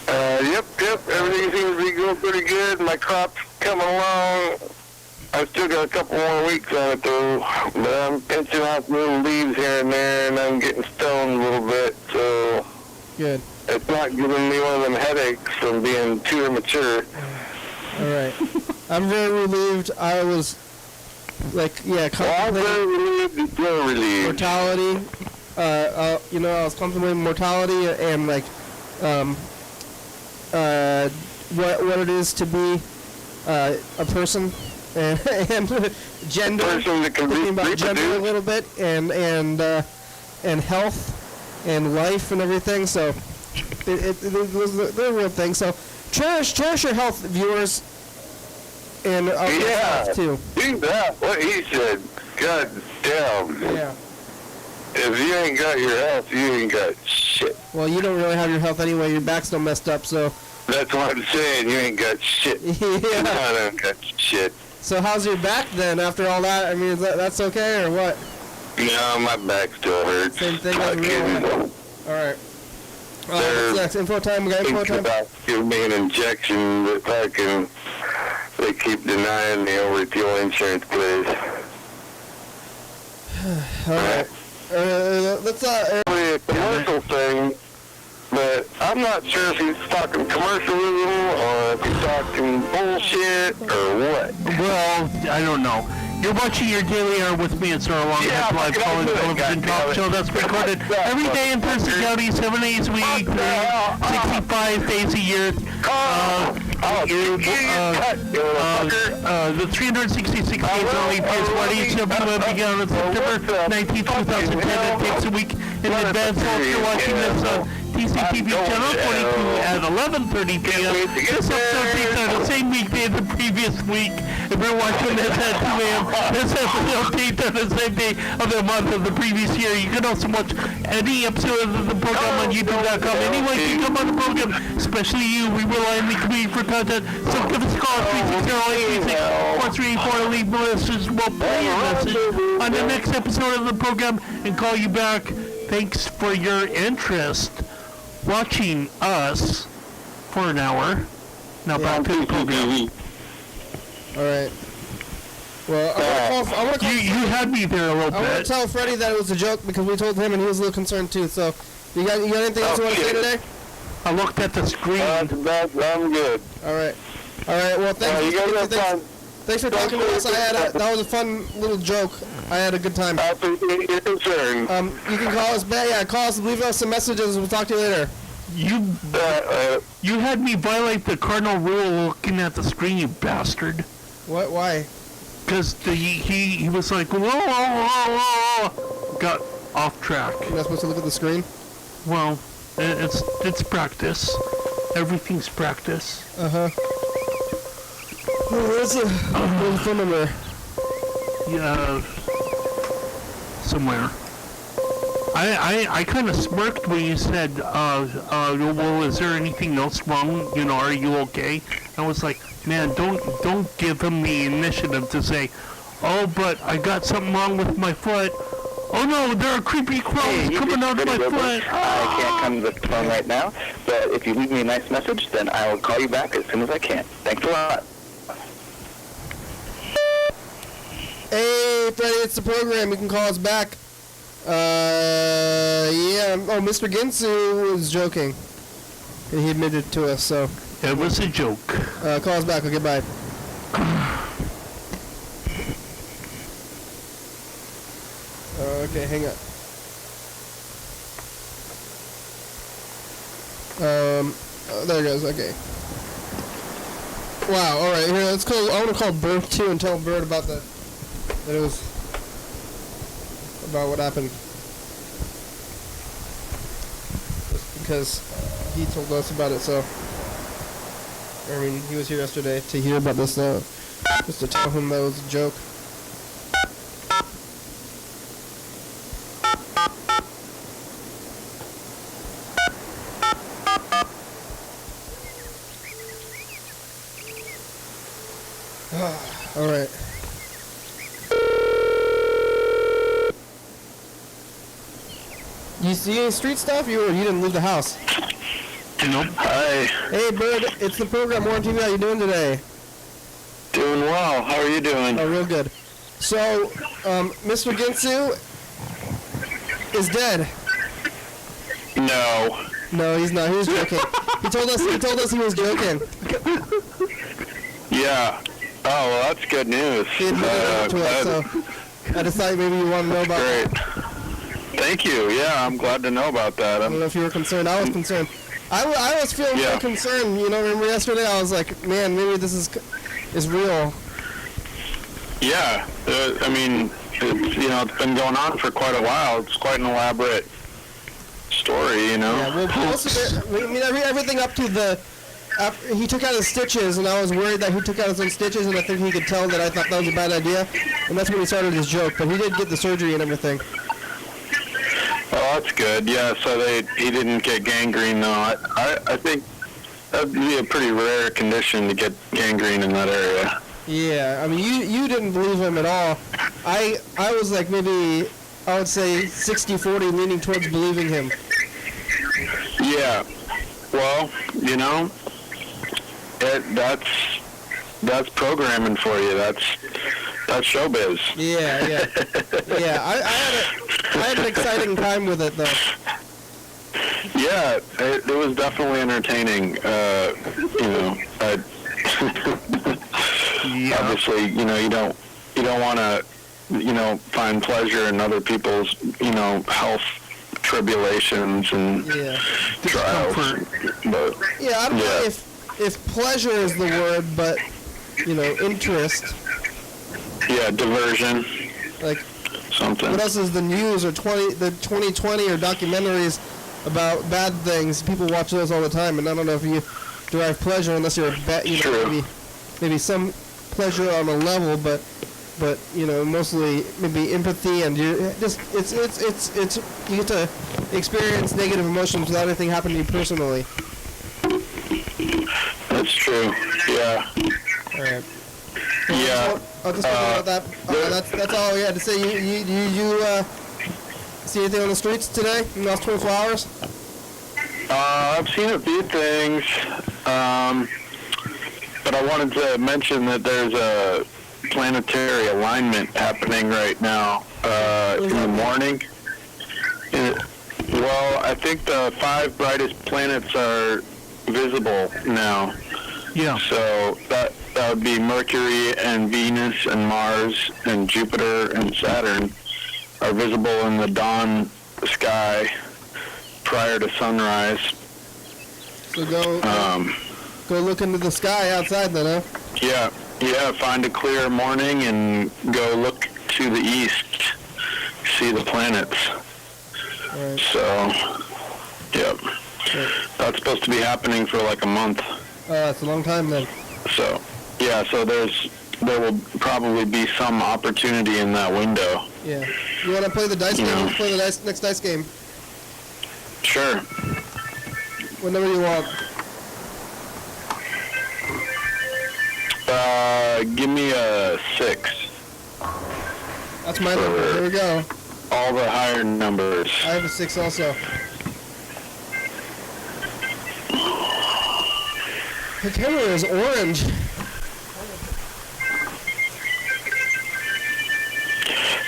Yep. Everything seems to be going pretty good. My crop's coming along. I've still got a couple more weeks on it though, but I'm pinching off little leaves here and there, and I'm getting stoned a little bit. So good. It's not giving me one of them headaches from being too immature. All right. I'm very relieved. I was I'm very relieved. You're relieved. Mortality. I was contemplating mortality and what it is to be a person and gender. A person that can thinking about reproduce. gender a little bit and health and life and everything. So they're real things. So cherish your health, viewers, and health too. Do that. What he said. God damn. Yeah. If you ain't got your health, you ain't got shit. Well, you don't really have your health anyway. Your back's still messed up, so. That's what I'm saying. You ain't got shit. Yeah. No, I don't got shit. So how's your back then after all that? I mean, that's okay or what? No, my back still hurts. Same thing as real. All right. What's next? Info time. We got info time. About giving me an injection, but fucking they keep denying me over at the old insurance place. All right. Let's Probably a commercial thing, but I'm not sure if he's talking commercialism or if he's talking bullshit or what. Well, I don't know. You're watching your daily hour with me. It's our long-head live call-in television talk show that's recorded every day in Thursday County, 7 days a week, 65 days a year. The 366 days only appears YDHWM began on September 19, 2010. It takes a week in advance. So if you're watching this on TCTV channel 22 at 11:30 p.m. This episode takes on the same weekday as the previous week. If you're watching this at 2 a.m., this episode takes on the same day of the month of the previous year. You can also watch any episode of the program on YouTube.com. Anyone can come on the program, especially you. We rely on the community for content. So give us a call at 360-836-4384 to leave messages. We'll play your message on the next episode of the program and call you back. Thanks for your interest watching us for an hour. Now back to the program. All right. Well, I'm gonna call. You had me there a little bit. I want to tell Freddie that it was a joke because we told him and he was a little concerned too. So, you got anything else you want to say today? I looked at the screen. I'm good. All right. Well, thanks for talking to us. That was a fun little joke. I had a good time. I appreciate your concern. You can call us back. Yeah, call us. Leave us some messages. We'll talk to you later. You had me violate the cardinal rule looking at the screen, you bastard. What? Why? Because he was like, whoa, got off track. You're not supposed to look at the screen? Well, it's practice. Everything's practice. Where's the phone number? Yeah, somewhere. I kind of smirked when you said, well, is there anything else wrong? You know, are you okay? I was like, man, don't give him the initiative to say, oh, but I got something wrong with my foot. Oh no, there are creepy crawls coming out of my foot. I can't come to the phone right now, but if you leave me a nice message, then I will call you back as soon as I can. Thanks a lot. Hey, Freddie, it's the program. You can call us back. Yeah. Oh, Mr. Ginsu was joking. He admitted to us, so. It was a joke. Call us back. Okay, bye. Okay, hang on. Oh, there it goes. Okay. Wow. All right. Here, let's call. I want to call Bert too and tell Bert about that it was about what happened. Just because he told us about it, so. I mean, he was here yesterday to hear about this. Just to tell him that it was a joke. All right. You see any street stuff? You didn't leave the house? Nope. Hi. Hey, Bird. It's the program. Warren TV. How you doing today? Doing well. How are you doing? Oh, real good. So, Mr. Ginsu is dead. No. No, he's not. He was joking. He told us he was joking. Yeah. Oh, well, that's good news. He admitted to us, so I decided maybe you want to know about Great. that. Thank you. Yeah, I'm glad to know about that. I don't know if you were concerned. I was concerned. I was feeling pretty concerned. You know, remember yesterday? I was like, man, maybe this is real. Yeah. I mean, it's been going on for quite a while. It's quite an elaborate story, you know. Yeah, well, most of it, I mean, everything up to the... he took out his stitches, and I was worried that he took out his own stitches, and I think he could tell that I thought that was a bad idea, and that's when he started his joke. But he did get the surgery and everything. Oh, that's good. Yeah, so he didn't get gangrene, though. I think that would be a pretty rare condition to get gangrene in that area. Yeah, I mean, you didn't believe him at all. I was like maybe, I would say 60-40 leaning towards believing him. Yeah. Well, that's programming for you. That's showbiz. Yeah. I had an exciting time with it, though. Yeah, it was definitely entertaining. Obviously, you don't don't want to, find pleasure in other people's, health tribulations and trials. But, Yeah, I don't know if pleasure is the word, but, interest. Yeah, diversion. Like, something. What else is the news or the 2020 or documentaries about bad things? People watch those all the time, and I don't know if you derive pleasure unless you're maybe some pleasure on a level, but mostly maybe empathy, and you just it's you get to experience negative emotions without anything happening to you personally. That's true. Yeah. All right. Yeah. I'll just talk about that. That's all we had to say. You see anything on the streets today in the last 24 hours? I've seen a few things, but I wanted to mention that there's a planetary alignment happening right now in the morning. Well, I think the 5 brightest planets are visible now. Yeah. So that would be Mercury and Venus and Mars and Jupiter and Saturn are visible in the dawn sky prior to sunrise. So go look into the sky outside then, huh? Yeah, find a clear morning and go look to the east, see the planets. Right. So, yep. Right. That's supposed to be happening for like a month. It's a long time then. So, yeah, so there will probably be some opportunity in that window. Yeah. You want to play the dice game? Let's play the next dice game. Sure. Whenever you want. Give me a 6. That's my number. Here we go. All the higher numbers. I have a 6 also. The camera is orange.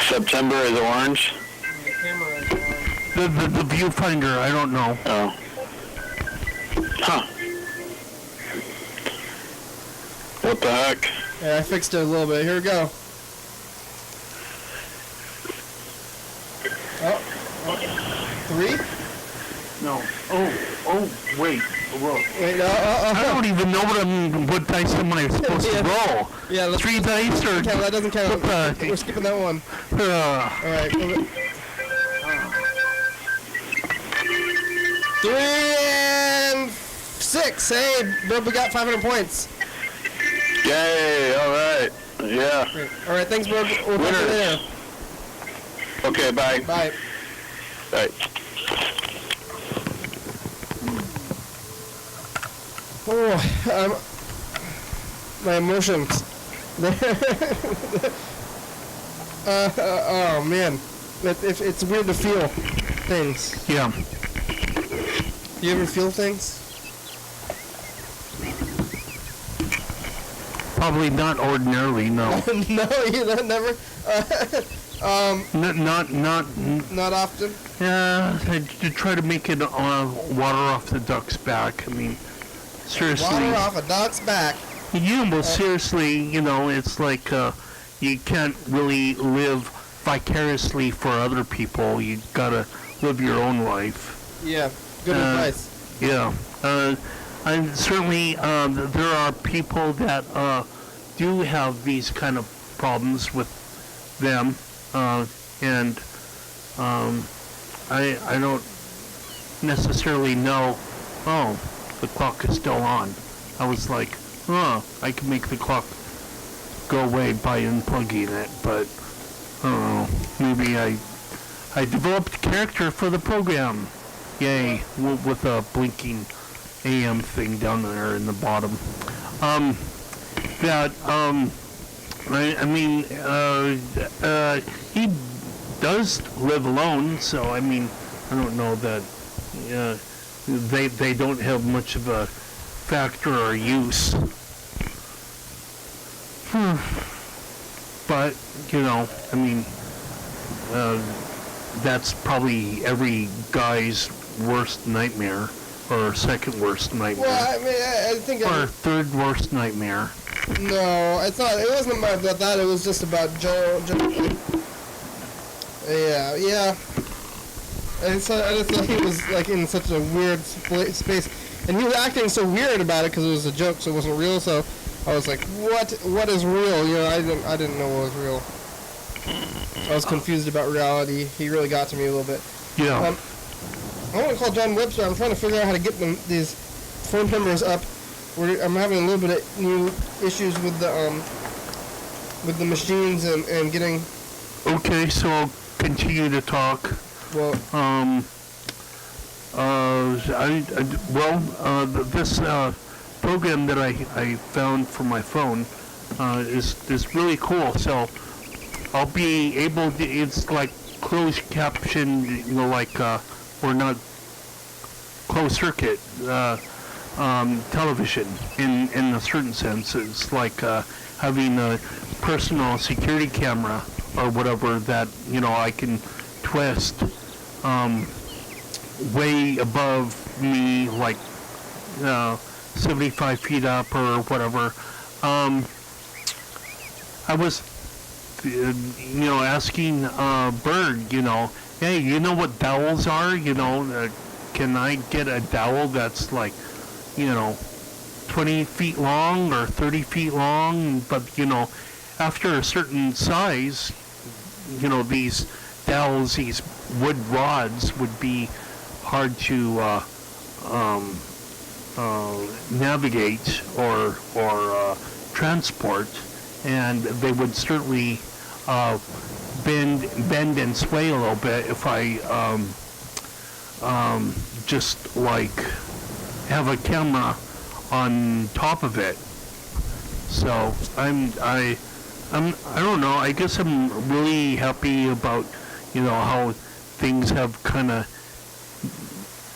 September is orange. The camera is orange. The viewfinder, I don't know. Oh. Huh. What the heck? Yeah, I fixed it a little bit. Here we go. Oh. 3? No. Oh, wait. Whoa. Wait, no. I don't even know what dice am I supposed to roll. Yeah, 3 dice or... That doesn't count. We're skipping that one. Alright. 3 and 6. Hey, bro, we got 500 points. Yay, alright. Yeah. Alright, thanks, bro. We'll talk to you later. Okay, bye. Bye. Bye. Oh, my emotions. Oh man, it's weird to feel things. Yeah. You ever feel things? Probably not ordinarily, no. No, you never. Not often. Yeah, I try to make it water off the duck's back. I mean, seriously. Water off a duck's back. Yeah, well, seriously, it's like you can't really live vicariously for other people. You gotta live your own life. Yeah, good advice. Yeah, and certainly there are people that do have these kind of problems with them, and I don't necessarily know. Oh, the clock is still on. I was like, I can make the clock go away by unplugging it, but I don't know. Maybe I developed character for the program. Yay, with a blinking AM thing down there in the bottom. He does live alone, so I mean, I don't know that they don't have much of a factor or use. But, I mean, that's probably every guy's worst nightmare, or second worst nightmare. Well, I mean, I think... Or third worst nightmare. No, I thought it wasn't about that. It was just about Joe. Yeah. And so I just thought he was like in such a weird space, and he was acting so weird about it because it was a joke, so it wasn't real. So I was like, what is real? You know, I didn't know what was real. I was confused about reality. He really got to me a little bit. Yeah. I want to call John Webster. I'm trying to figure out how to get these phone numbers up. I'm having a little bit of new issues with the machines and getting. Okay, so I'll continue to talk. Well. This program that I found for my phone is really cool. So I'll be able to. It's like closed caption, you know, like or not closed circuit. Television in a certain sense. It's like having a personal security camera or whatever that, you know, I can twist way above me, like 75 feet up or whatever. I was, you know, asking Bird, you know, hey, you know what dowels are? You know, can I get a dowel that's like, you know, 20 feet long or 30 feet long, but, you know, after a certain size, you know, these dowels, these wood rods would be hard to navigate or transport, and they would certainly bend and sway a little bit if I just like have a camera on top of it. So I don't know, I guess I'm really happy about, you know, how things have kind of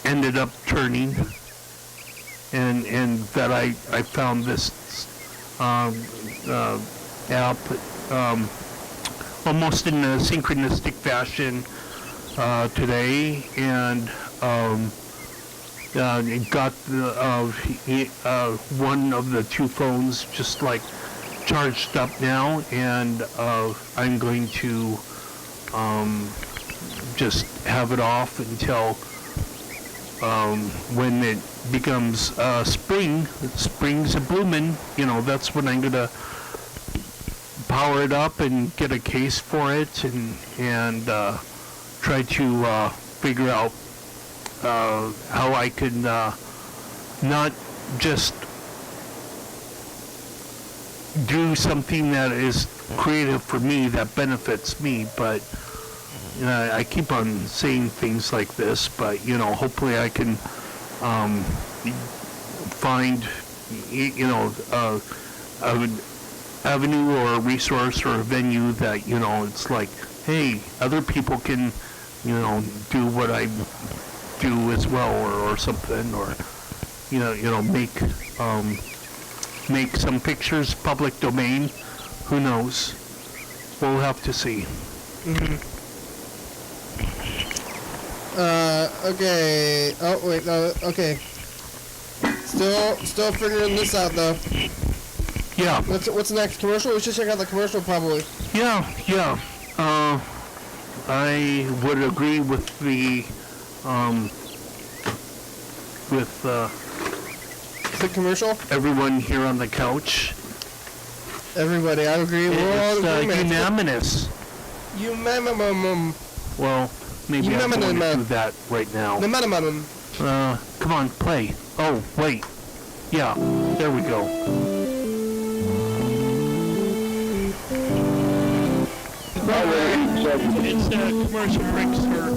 ended up turning, and that I found this app almost in a synchronistic fashion today, and got one of the two phones just like charged up now, and I'm going to just have it off until when it becomes spring's a bloomin', you know, that's when I'm gonna power it up and get a case for it, and try to figure out how I can not just do something that is creative for me, that benefits me, but I keep on saying things like this, but, you know, hopefully I can find, you know, an avenue or a resource or a venue that, you know, it's like, hey, other people can, you know, do what I do as well, or something, or, you know, make some pictures public domain. Who knows? We'll have to see. Okay. Oh wait, no. Okay. Still figuring this out though. Yeah. What's next? Commercial? We should check out the commercial probably. Yeah. I would agree with the commercial. Everyone here on the couch. Everybody, I agree. We're all unanimous. Well, maybe I'm going to do that right now. Come on, play. Oh, wait. Yeah, there we go. It's commercial break, sir.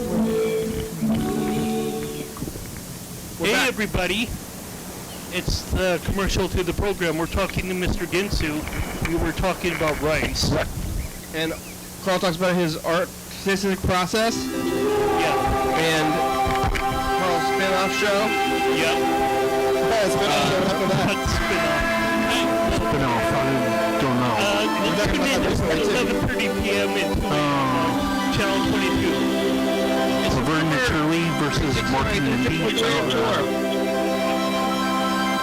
Hey, everybody. It's the commercial to the program. We're talking to Mr. Ginsu. We were talking about rice. And Carl talks about his artistic process. Yeah. And Carl's spin-off show. Yep. Spin-off show after that. Spin-off, I don't know. Tune in at 11:30 p.m. in Channel 22. Laverne and Shirley versus Morton and Mindy.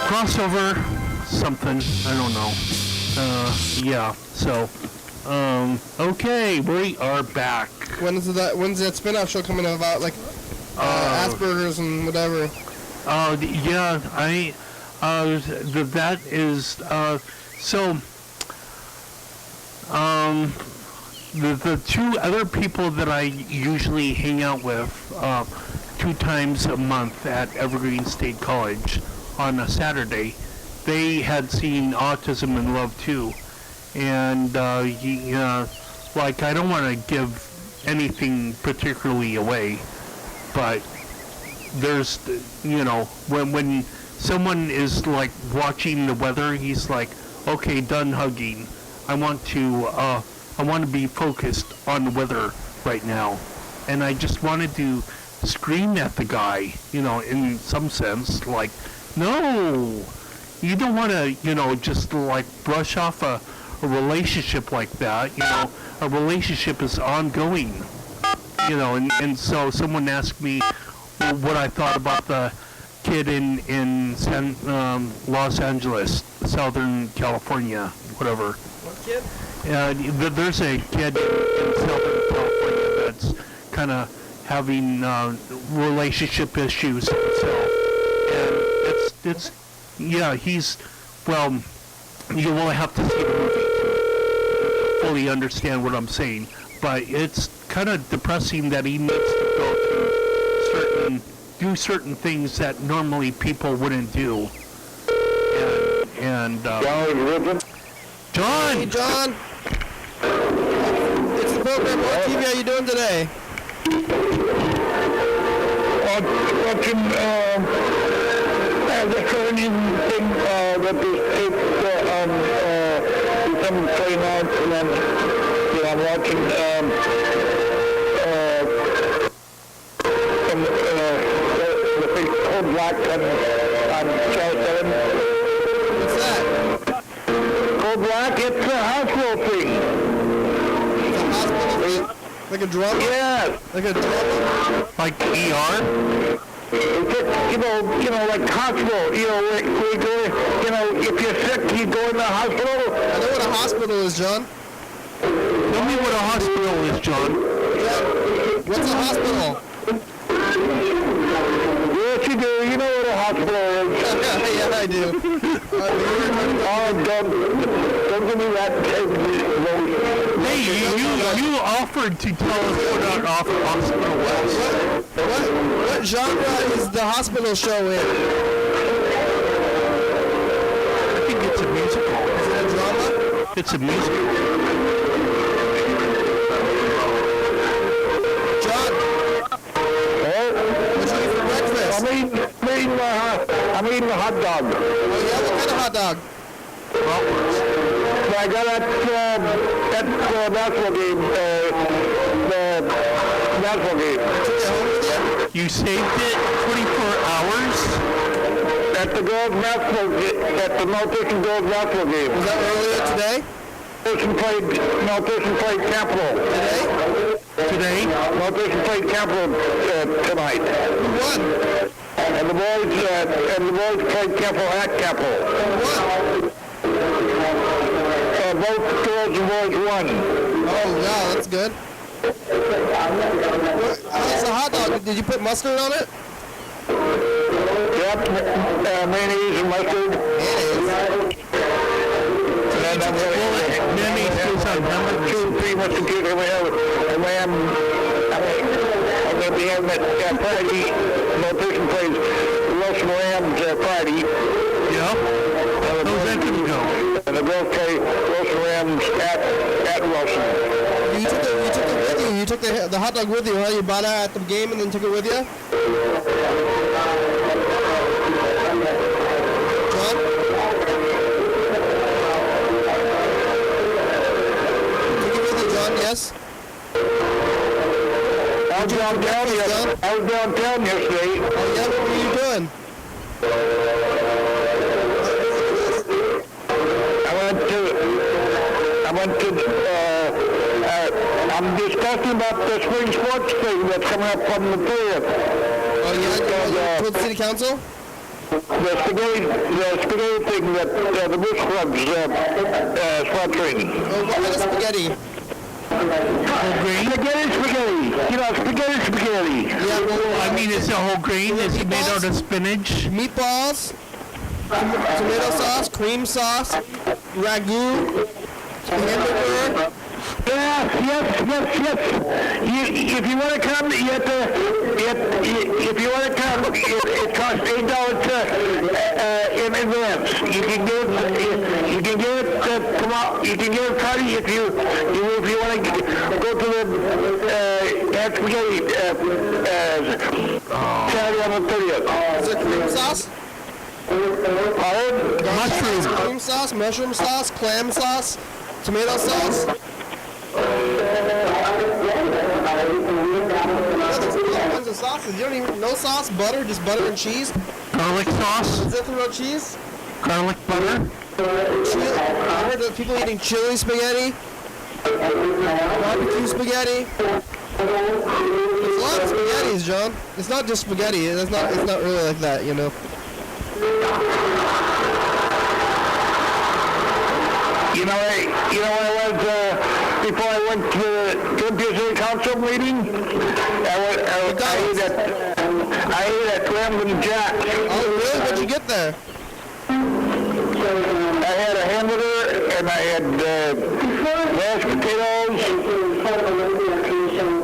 Crossover something, I don't know. Yeah, so, okay, we are back. When's that spin-off show coming about, like, Asperger's and whatever? Yeah, that is, the two other people that I usually hang out with 2 times a month at Evergreen State College on a Saturday, they had seen Autism in Love too. And, like, I don't want to give anything particularly away, but there's, when someone is, like, watching the weather, he's like, okay, done hugging. I want to be focused on the weather right now. And I just wanted to scream at the guy, in some sense, like, no, you don't want to, just, like, brush off a relationship like that. A relationship is ongoing, and so someone asked me what I thought about the kid in Los Angeles, Southern California, whatever. What kid? There's a kid in Southern California that's kind of having relationship issues himself, and you will have to see the movie to fully understand what I'm saying, but it's kind of depressing that he needs to go through do certain things that normally people wouldn't do. And John! Hey, John! It's the program. What TV are you doing today? Watching the training thing that is some playing out, and then I'm watching the big Cold Black on Channel 7. What's that? Cold Black, it's a hospital thing. It's a hospital thing? Like a drama? Yeah. Like a drama? Like ER? Like hospital, where you go, if you're sick, you go in the hospital. I know what a hospital is, John. Tell me what a hospital is, John. Yeah. What's a hospital? Yes, you do. You know what a hospital is. Yeah, I do. Don't give me that. Hey, you offered to tell us what a hospital was. What genre is the hospital show in? I think it's a musical. Is it a drama? It's a musical. John! What did you eat for breakfast? I'm eating a hot dog. Oh yeah, what kind of hot dog? I got that basketball game, the basketball game. You saved it 24 hours? At the Maltesian Gold basketball game. Was that earlier today? Maltesian played Capital. Today? Maltesian played Capital tonight. Who won? And the boys played Capital at Capital. Who won? Both girls and boys won. Oh, wow, that's good. How's the hot dog? Did you put mustard on it? Yep, mayonnaise and mustard. Mayonnaise? Mayonnaise goes on hamburgers. Pretty much the case. And I'm going to be having it Friday. Maltesian plays Wilson Rams Friday. Yeah? How's that going to go? And the girls play Wilson Rams at Wilson. You took it with you. You took the hot dog with you, huh? You bought it at the game and then took it with you? John? Took it with you, John, yes? I was downtown yesterday. Oh yeah, what were you doing? I'm discussing about the spring sports thing that's coming up on the 30th. Oh yeah, you told the city council? the spaghetti thing that the Moose Club's sponsoring. Oh, what kind of spaghetti? Spaghetti. You know, spaghetti. Yeah, well, I mean, it's a whole grain. Is it made out of spinach? Meatballs, tomato sauce, cream sauce, ragu, hamburger. Yes. If you want to come, you have to. If you want to come, it costs $8 in advance. You can get it tomorrow. You can get it Friday if you want to go to the spaghetti Saturday on the 30th. Is it cream sauce? Mushroom. Cream sauce, mushroom sauce, clam sauce, tomato sauce. Tons of sauces. You don't even no sauce, butter, just butter and cheese. Garlic sauce. Is that the real cheese? Garlic butter. Chili. I heard of people eating chili spaghetti, barbecue spaghetti. There's a lot of spaghettis, John. It's not just spaghetti. It's not really like that, you know. You know, I was before I went to the Olympia City Council meeting. I ate at Ramblin' Jack. Oh, really? What'd you get there? I had a hamburger and I had mashed potatoes.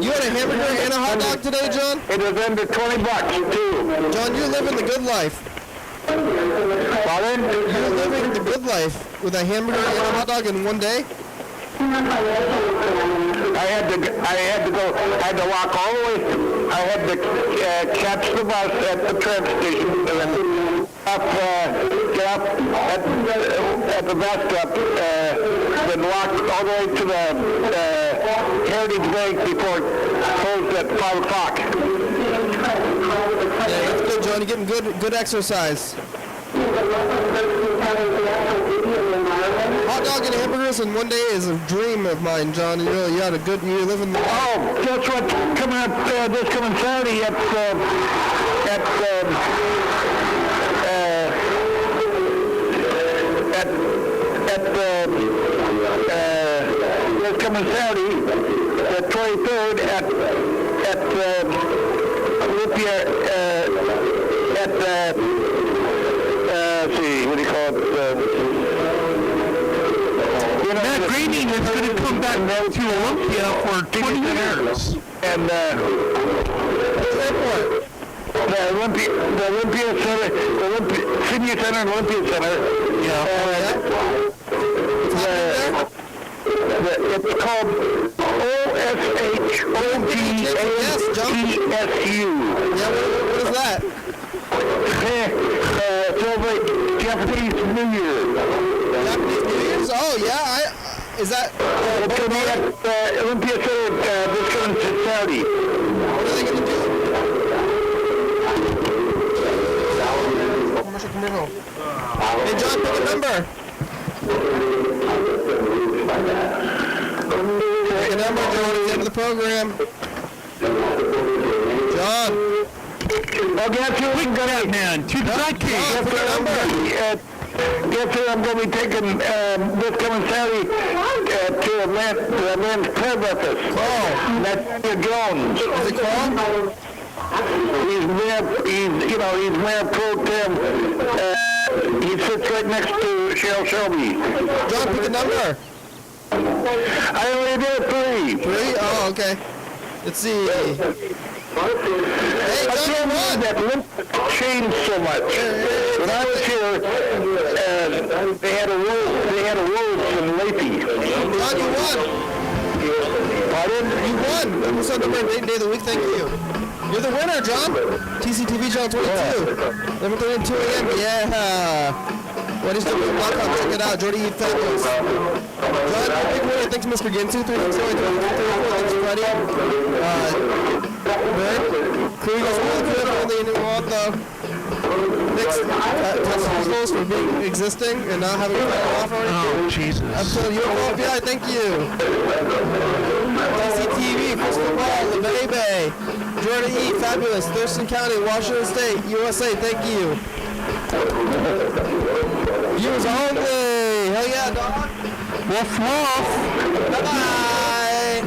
You had a hamburger and a hot dog today, John? It was under $20 too. John, you're living the good life. Pardon? You're living the good life with a hamburger and a hot dog in one day? I had to walk all the way. I had to catch the bus at the train station and then get up at the bus stop, then walk all the way to the Heritage Bank before it closed at 5 o'clock. Yeah, that's good, John. You're getting good exercise. Hot dog and hamburgers in one day is a dream of mine, John. You had a good, you're living the life. Oh, that's what's coming up this coming Saturday at this coming Saturday, the 23rd at Olympia let's see, what do you call it? That grading is going to come back to Olympia for 20 years. And the Olympia Center, Senior Center and Olympia Center. Yeah. It's called OSHOGASU. Yeah, what is that? Celebrate Japanese New Year. Japanese New Year's? Oh, yeah. Is that... it's going to be at Olympia Center this coming Saturday. What are they going to do? Commercial. Hey, John, pick a number. Pick a number, John, at the end of the program. John. I'll get you. Quick that man, to the sidekick. Guess who I'm going to be taking this coming Saturday to a man's prayer breakfast. Oh, that's Jones. Is it called? He's mayor pro tem. He sits right next to Cheryl Shelby. John, pick a number. I only did 3. 3? Oh, okay. Let's see. Hey, I can't believe that limp changed so much. When I was here, they had a road from Leafy. John, you won. Pardon? You won. I'm on number day of the week. Thank you. You're the winner, John. TCTV Channel 22. 11:30 and 2 a.m. Yeah. YDHWM.com. Check it out. Jordy Fabulous. John, big winner. Thanks, Mr. Ginsu. 364. Thanks, Freddie. Crew goes really good on the next testicles for being existing and not having a final offer. Oh, Jesus. Episode UFO, thank you. TCTV, Crystal Ball, the Baby, Jordan E, Fabulous, Thurston County, Washington State, USA, thank you. Viewers only! Hell yeah, dog! Woof woof! Bye-bye!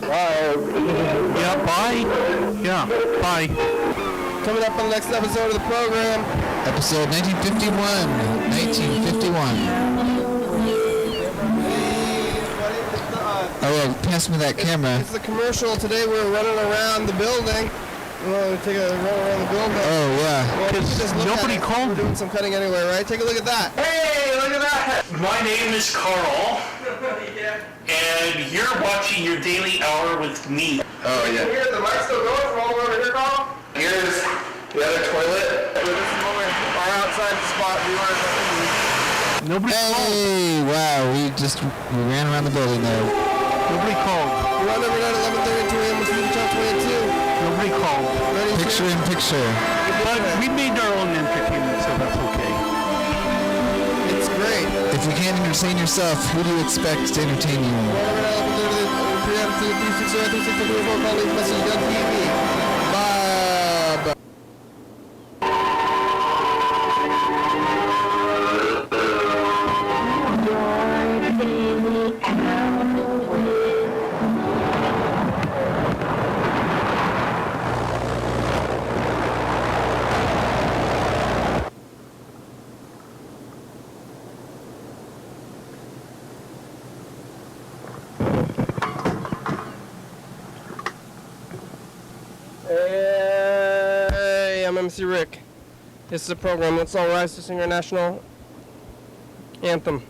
Bye. Yeah, bye. Yeah, bye. Coming up on the next episode of the program. Episode 1951. Oh, well, pass me that camera. It's the commercial. Today we're running around the building. We'll take a run around the building. Oh, yeah. Well, you can just look nobody at it. called. We're doing some cutting anyway, right? Take a look at that. Hey, look at that! My name is Carl, and you're watching your daily hour with me. Oh, yeah. Here's the mic still going from all over here, Carl? Here's the other toilet. This is when we are outside the spot. Nobody Hey, wow, we ran around the building there. Nobody called. We're on every night at 11:32 a.m. with Future Top 22. Nobody called. Picture in picture. But we made our own entertainment, so that's okay. It's great. If you can't entertain yourself, who do you expect to entertain you? Bob. Hey, I'm MC Rick. This is a program. Let's all rise to sing our national anthem.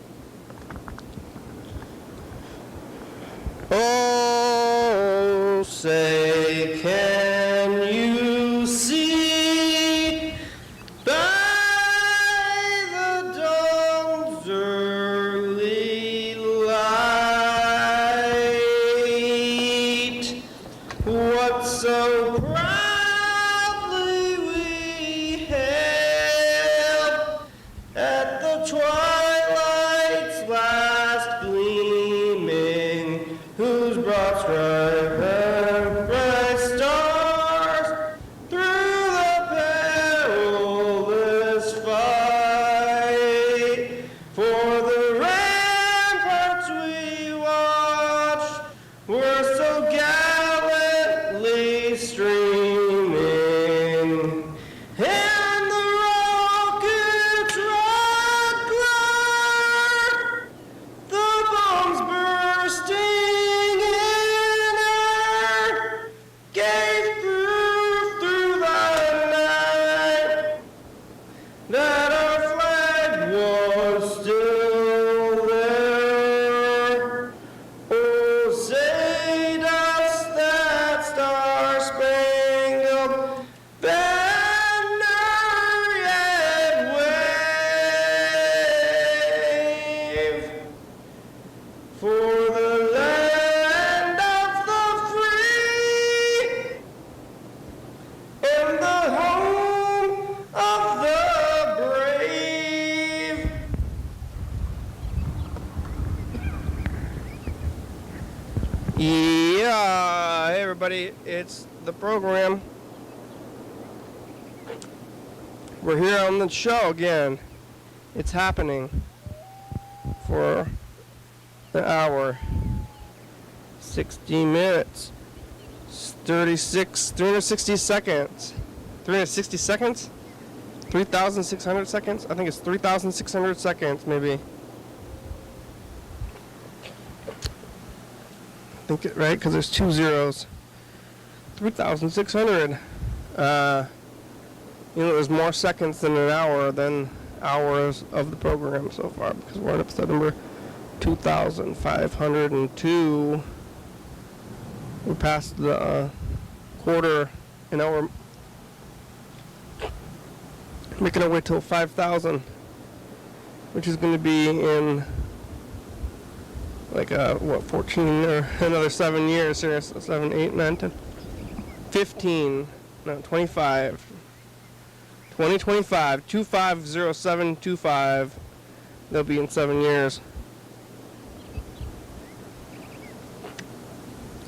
Oh, say, can you see by the dawn's early light what so proudly we hailed at the twilight's last gleaming, whose broad stripe and bright stars through the perilous fight for the ramparts we watched were so gallantly streaming, and the rockets' red glare, the bombs bursting in air, gave proof through the night that our flag was still there. Oh, say does that star-spangled banner yet wave for the land of the free and the home of the brave. Yeah, hey everybody, it's the program. We're here on the show again. It's happening for an hour, 60 minutes, 360 seconds. 360 seconds? 3,600 seconds? I think it's 3,600 seconds, maybe. I think it right, because there's 2 zeros. 3,600. You know, there's more seconds than an hour than hours of the program so far, because we're on episode number 2,502. We're past the quarter, and now we're making our way till 5,000, which is going to be in like 14 or another 7 years here. 7, 8, 9, 10, 15, no, 25. 2025, 250725. They'll be in 7 years.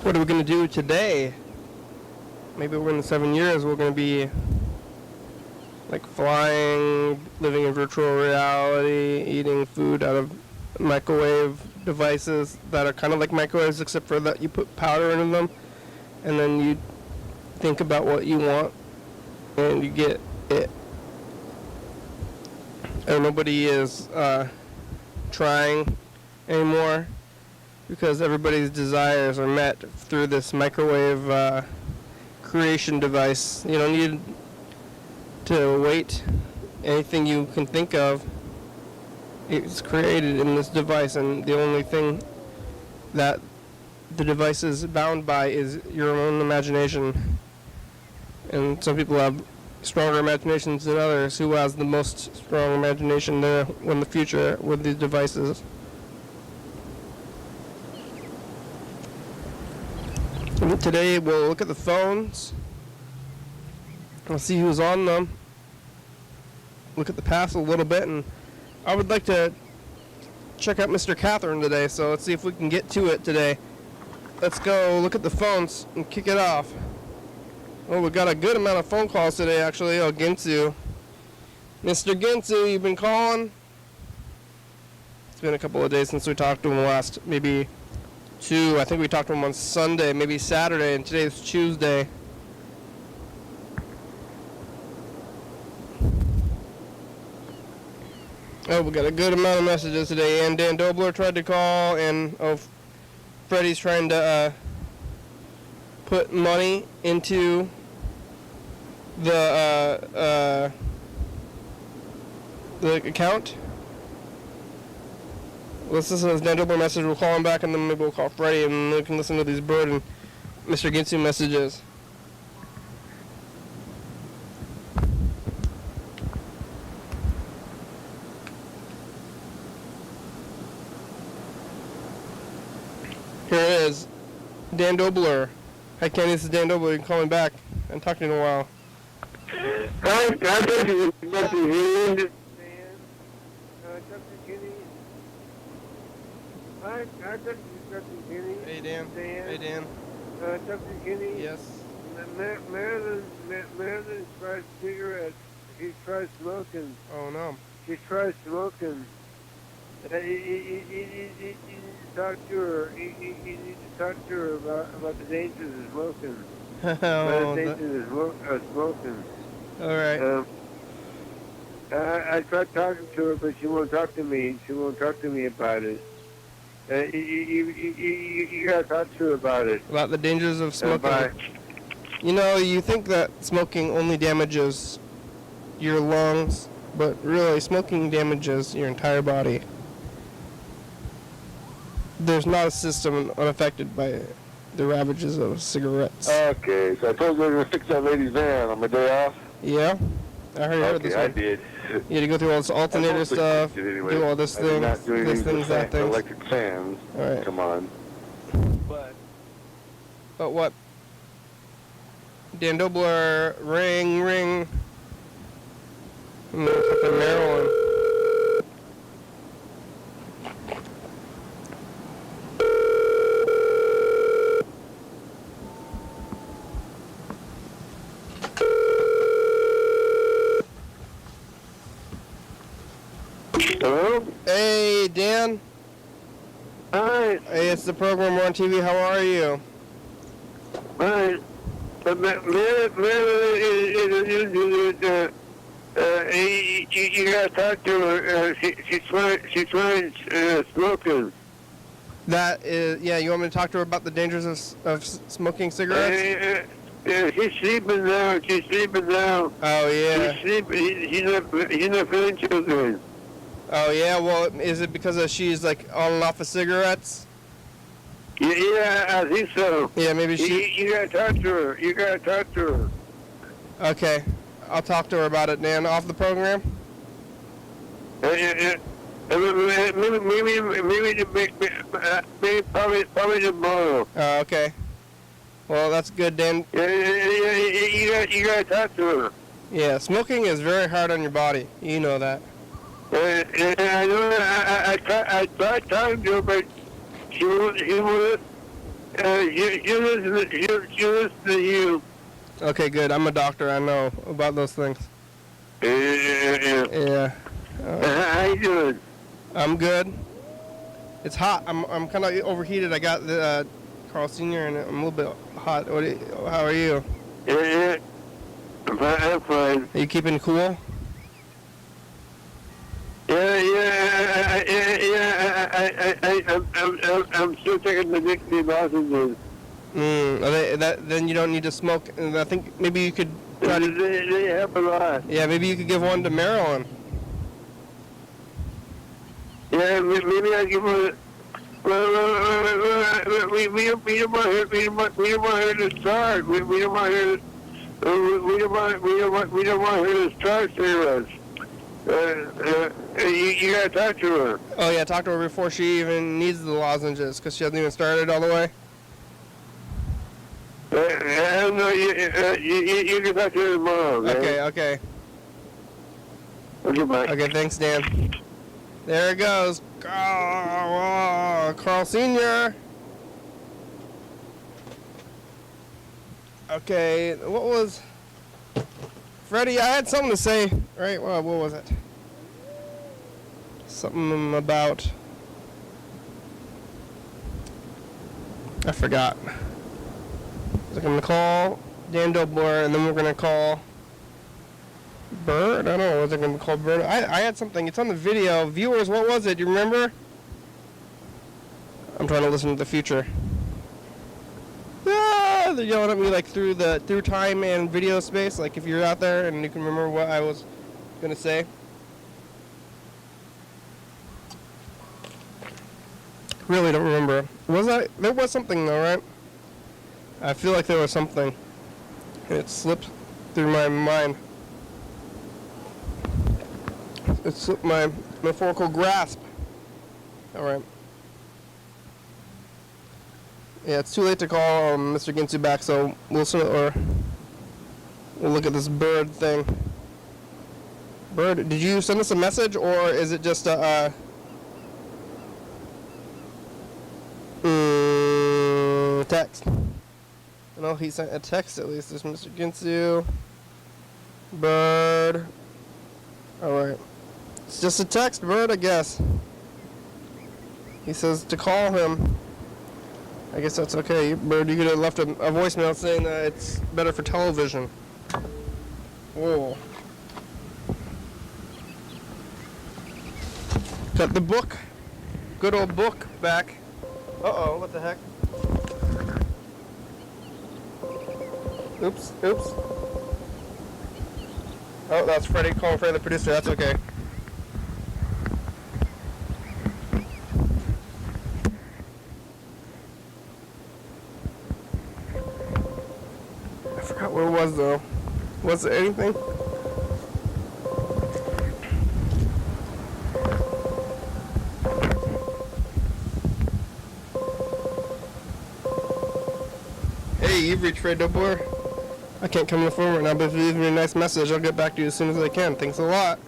What are we going to do today? Maybe we're in the 7 years. We're going to be like flying, living in virtual reality, eating food out of microwave devices that are kind of like microwaves except for that you put powder in them, and then you think about what you want and you get it. And nobody is trying anymore because everybody's desires are met through this microwave creation device. You don't need to wait. Anything you can think of, it's created in this device, and the only thing that the device is bound by is your own imagination. And some people have stronger imaginations than others. Who has the most strong imagination there in the future with these devices? And today we'll look at the phones. We'll see who's on them. Look at the past a little bit, and I would like to check out Mr. Catherine today, so let's see if we can get to it today. Let's go look at the phones and kick it off. Oh, we got a good amount of phone calls today, actually. Oh, Ginsu. Mr. Ginsu, you've been calling? It's been a couple of days since we talked to him last, maybe two. I think we talked to him on Sunday, maybe Saturday, and today's Tuesday. Oh, we got a good amount of messages today, and Dan Dobler tried to call, and Freddie's trying to put money into the account. Let's listen to this Dan Dobler message. We'll call him back, and then maybe we'll call Freddie, and then we can listen to these Bird and Mr. Ginsu messages. Here it is. Dan Dobler. Hi, Kenny. This is Dan Dobler. You can call me back. I haven't talked to you in a while. Hi, Dr. Kenny. Hi, Dr. Kenny. Hey, Dan. Hey, Dan. Dr. Kenny. Yes. Marilyn tried cigarettes. She tried smoking. Oh, no. She tried smoking. You need to talk to her. You need to talk to her about the dangers of smoking. About the dangers of smoking. All right. I tried talking to her, but she won't talk to me. She won't talk to me about it. You gotta talk to her about it. About the dangers of smoking. You know, you think that smoking only damages your lungs, but really, smoking damages your entire body. There's not a system unaffected by the ravages of cigarettes. Okay, so I told you I was going to fix that lady's van on my day off? Yeah? I heard this one. I did. You had to go through all this alternator stuff, do all this thing, that thing. Electric fans. All right. Come on. But what? Dan Dobler, ring. I'm going to talk to Marilyn. Hello? Hey, Dan. Hi. Hey, it's the program. We're on TV. How are you? Hi. You gotta talk to her. She's trying smoking. That is, yeah, you want me to talk to her about the dangers of smoking cigarettes? She's sleeping now. Oh, yeah. She's sleeping. She's not feeling too good. Oh, yeah, well, is it because she's, like, on and off of cigarettes? Yeah, I think so. Yeah, maybe she... You gotta talk to her. Okay. I'll talk to her about it, Dan. Off the program? Maybe probably tomorrow. Oh, okay. Well, that's good, Dan. You gotta talk to her. Yeah, smoking is very hard on your body. You know that. I know. I tried talking to her, but she won't. She listens to you. Okay, good. I'm a doctor. I know about those things. Yeah. How you doing? I'm good. It's hot. I'm kind of overheated. I got the Carl Sr. and I'm a little bit hot. How are you? Yeah. I'm fine. Are you keeping cool? I'm still taking the nicotine lozenges. Then you don't need to smoke. And I think maybe you could try to. They help a lot. Yeah, maybe you could give one to Marilyn. Yeah, maybe I give her. We don't want her to start. We don't want her to. We don't want her to start cigarettes. You gotta talk to her. Oh yeah, talk to her before she even needs the lozenges, because she hasn't even started all the way. No, you can talk to her tomorrow. Man. Okay. Okay, bye. Okay, thanks, Dan. There it goes. Carl Sr. Okay, what was... Freddie, I had something to say, right? Well, what was it? Something about... I forgot. I'm going to call Dan Dobler, and then we're going to call... Bird? I don't know. Was it going to call Bird? I had something. It's on the video. Viewers, what was it? You remember? I'm trying to listen to the future. Ah, they're yelling at me like through time and video space. Like if you're out there and you can remember what I was going to say. Really don't remember. There was something though, right? I feel like there was something. And it slipped through my mind. It slipped my metaphorical grasp. Alright. Yeah, it's too late to call Mr. Ginsu back, so we'll look at this Bird thing. Bird, did you send us a message, or is it just a text? No, he sent a text at least. There's Mr. Ginsu. Bird. Alright. It's just a text, Bird, I guess. He says to call him. I guess that's okay. Bird, you could have left a voicemail saying that it's better for television. Whoa. Got the book. Good old book back. Uh-oh, what the heck? Oops. Oh, that's Freddie calling Freddie the producer. That's okay. I forgot where it was, though. Was it anything? Hey, you've reached Fred Dobler. I can't come to the phone right now, but if you leave me a nice message, I'll get back to you as soon as I can. Thanks a lot.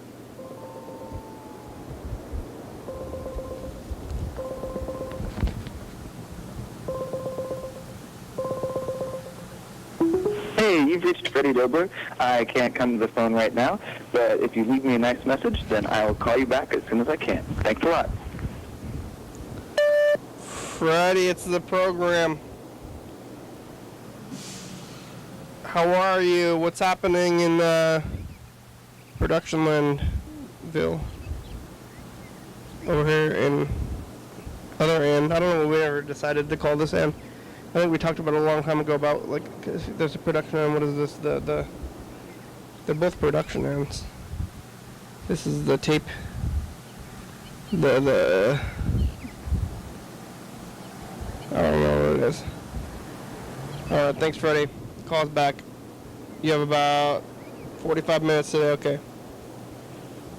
Hey, you've reached Freddie Dobler. I can't come to the phone right now, but if you leave me a nice message, then I'll call you back as soon as I can. Thanks a lot. Freddie, it's the program. How are you? What's happening in Production Landville? Over here in other end. I don't know what we ever decided to call this end. I think we talked about it a long time ago about, like, 'cause there's a production end. What is this? They're both production ends. This is the tape. I don't know what it is. Alright, thanks, Freddie. Call us back. You have about 45 minutes today, okay.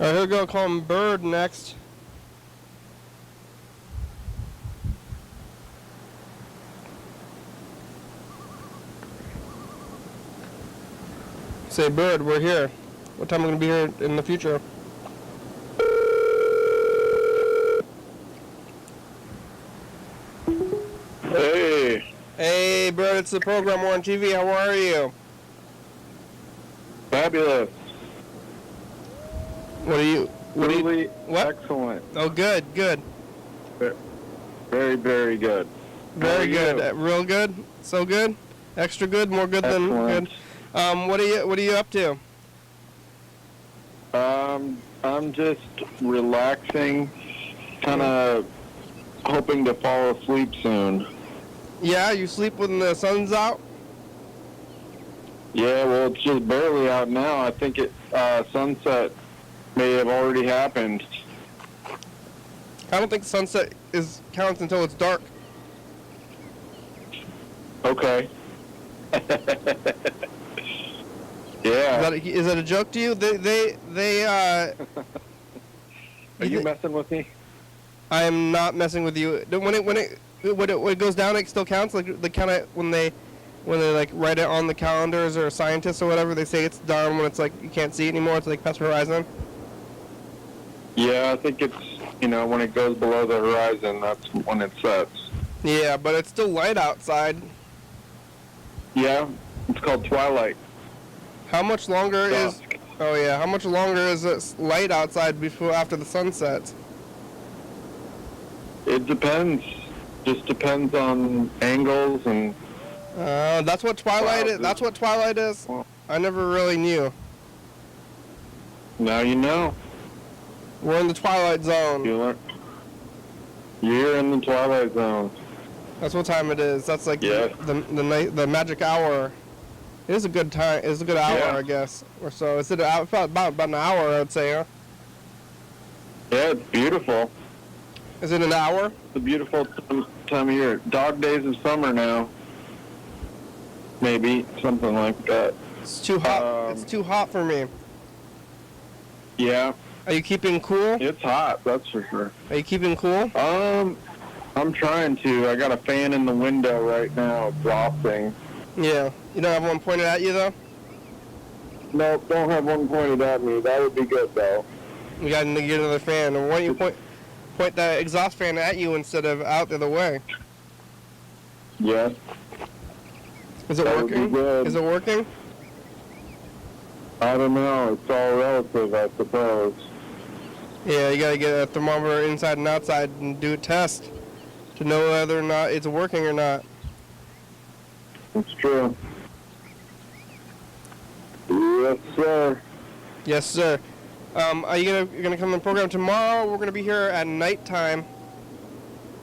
Alright, here we go. Call him Bird next. Say, Bird, we're here. What time are we going to be here in the future? Hey. Hey, Bird, it's the program. We're on TV. How are you? Fabulous. Truly what? excellent. Oh, good. Very, very good. Very good. Real good. So good. Extra good. More good than good. What are you up to? I'm just relaxing, kind of hoping to fall asleep soon. Yeah, you sleep when the sun's out? Yeah, well, it's just barely out now. I think sunset may have already happened. I don't think sunset counts until it's dark. Okay. Yeah. Is that a joke to you? They Are you messing with me? I am not messing with you. When it goes down, it still counts. Like the kind of when they like write it on the calendars or scientists or whatever, they say it's done when it's like you can't see it anymore. It's like past horizon. Yeah, I think it's when it goes below the horizon, that's when it sets. Yeah, but it's still light outside. Yeah, it's called twilight. How much longer how much longer is it light outside after the sun sets? It depends. Just depends on angles and. That's what twilight is. That's what twilight is. I never really knew. Now you know. We're in the twilight zone. You're in the twilight zone. That's what time it is. That's like the magic hour. It is a good time. It's a good hour, I guess, or so. Is it about an hour? I'd say, huh? Yeah, it's beautiful. Is it an hour? It's a beautiful time of year. Dog days of summer now. Maybe something like that. It's too hot. It's too hot for me. Yeah. Are you keeping cool? It's hot, that's for sure. Are you keeping cool? I'm trying to. I got a fan in the window right now, exhausting. Yeah. You don't have one pointed at you, though? No, don't have one pointed at me. That would be good, though. We got to get another fan. Or why don't you point that exhaust fan at you instead of out the other way? Yeah. Is it working? Is it working? I don't know. It's all relative, I suppose. Yeah, you got to get a thermometer inside and outside and do a test to know whether or not it's working or not. It's true. Yes, sir. Yes, sir. Are you're gonna come on the program tomorrow? We're gonna be here at nighttime,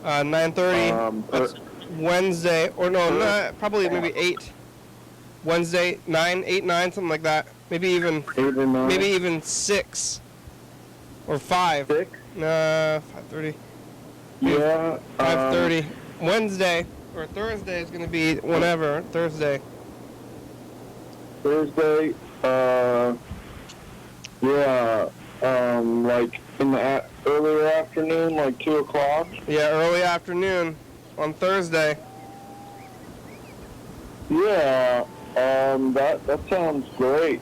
9:30. That's Wednesday, or no, probably maybe 8. Wednesday, 8, 9, something like that. Maybe even 6 or 5. 6? 5:30. Yeah. 5:30. Wednesday or Thursday is gonna be whenever. Thursday. Yeah, like in the earlier afternoon, like 2 o'clock. Yeah, early afternoon on Thursday. Yeah, that sounds great.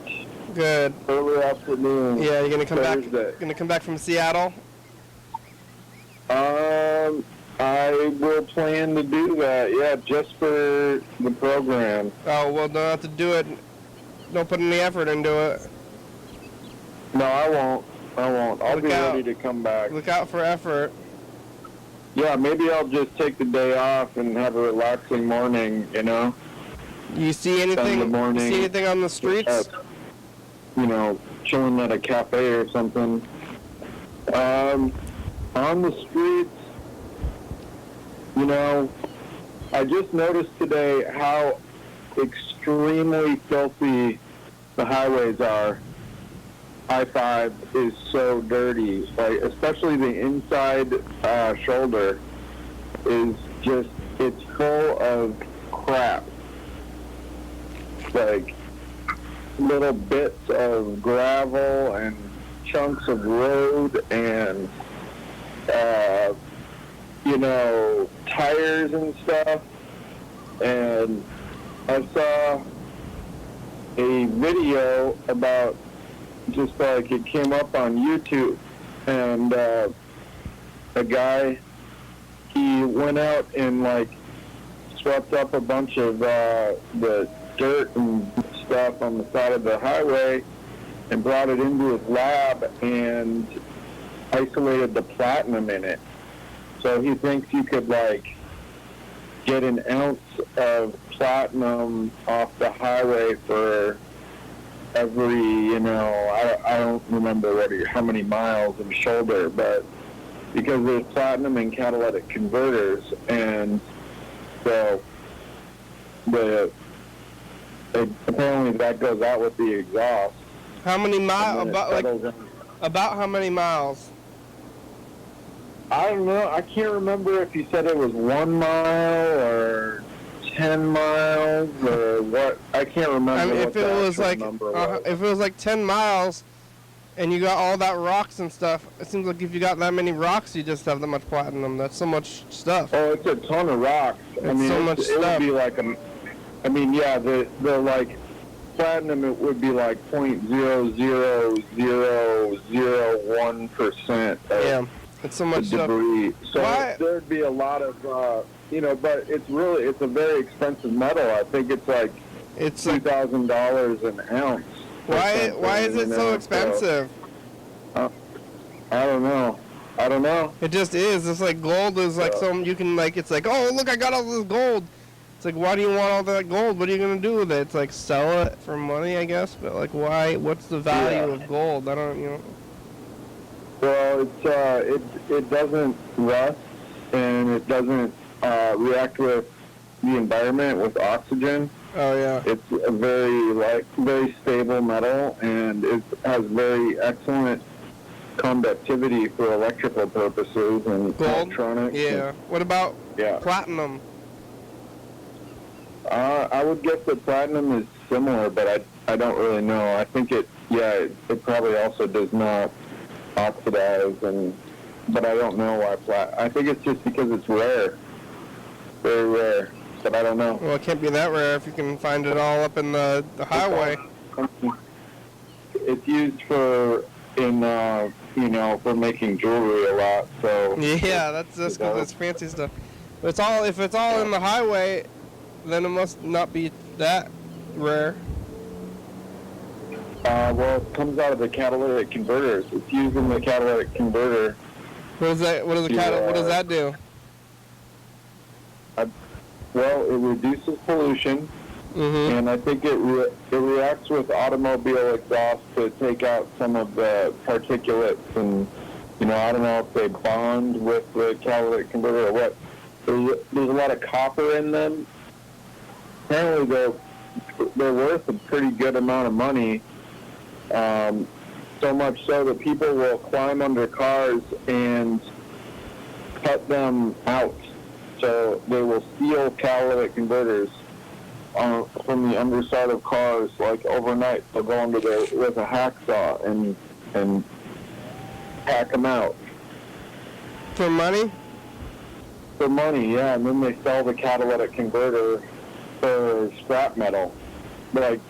Good. Early afternoon. Yeah, you're gonna come Thursday. back. Gonna come back from Seattle. I will plan to do that. Yeah, just for the program. Oh well, don't have to do it. Don't put any effort into it. No, I won't. I'll be ready to come back. Look out for effort. Yeah, maybe I'll just take the day off and have a relaxing morning, You see anything? You see anything on the streets? Chilling at a cafe or something. On the streets, I just noticed today how extremely filthy the highways are. I-5 is so dirty, like especially the inside shoulder is just, it's full of crap. Like little bits of gravel and chunks of road and tires and stuff. And I saw a video about just like it came up on YouTube, and a guy, he went out and like swept up a bunch of the dirt and stuff on the side of the highway, and brought it into his lab and isolated the platinum in it. So he thinks you could like get an ounce of platinum off the highway for every, I don't remember how many miles in shoulder, but because there's platinum in catalytic converters, and so apparently that goes out with the exhaust. How many miles? About how many miles? I don't know. I can't remember if he said it was 1 mile or 10 miles or what. I can't remember. I mean, what if it was like 10 miles, and you got all that rocks and stuff, it seems like if you got that many rocks, you just have that much platinum. That's so much stuff. Oh, it's a ton of rocks. So much it stuff. would be like the like platinum, it would be like 0.00001%. Yeah, it's so much debris. stuff. So there'd be a lot of, but it's a very expensive metal. I think it's like $2,000 an ounce. Why is it so expensive? I don't know. It just is. It's like gold is like you can like, it's like, oh, look, I got all this gold. It's like, why do you want all that gold? What are you going to do with it? It's like, sell it for money, I guess. But like, why? What's the value of gold? I don't, Well, it doesn't rust, and it doesn't react with the environment with oxygen. Oh yeah. It's a very stable metal, and it has very excellent conductivity for electrical purposes and electronics. Yeah. What about platinum? I would guess that platinum is similar, but I don't really know. I think it probably also does not oxidize, but I don't know why I think it's just because it's rare, very rare, but I don't know. Well, it can't be that rare if you can find it all up in the highway. It's used for making jewelry a lot. So yeah, that's just because it's fancy stuff. But if it's all in the highway, then it must not be that rare. Well, it comes out of the catalytic converters. It's used in the catalytic converter. What does that do? Well, it reduces pollution, and I think it reacts with automobile exhaust to take out some of the particulates, and I don't know if they bond with the catalytic converter or what. There's a lot of copper in them. Apparently, they're worth a pretty good amount of money. So much so that people will climb under cars and cut them out. So they will steal catalytic converters from the underside of cars, like overnight. They'll go under there with a hacksaw and hack them out. For money? For money, yeah. And then they sell the catalytic converter for scrap metal. Like,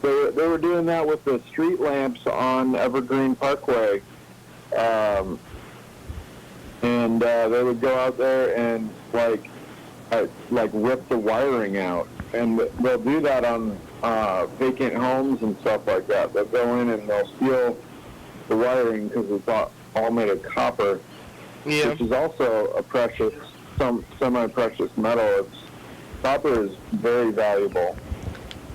they were doing that with the street lamps on Evergreen Parkway. And they would go out there and rip the wiring out. And they'll do that on vacant homes and stuff like that. They'll go in and they'll steal the wiring because it's all made of copper, which is also a semi-precious metal. Copper is very valuable.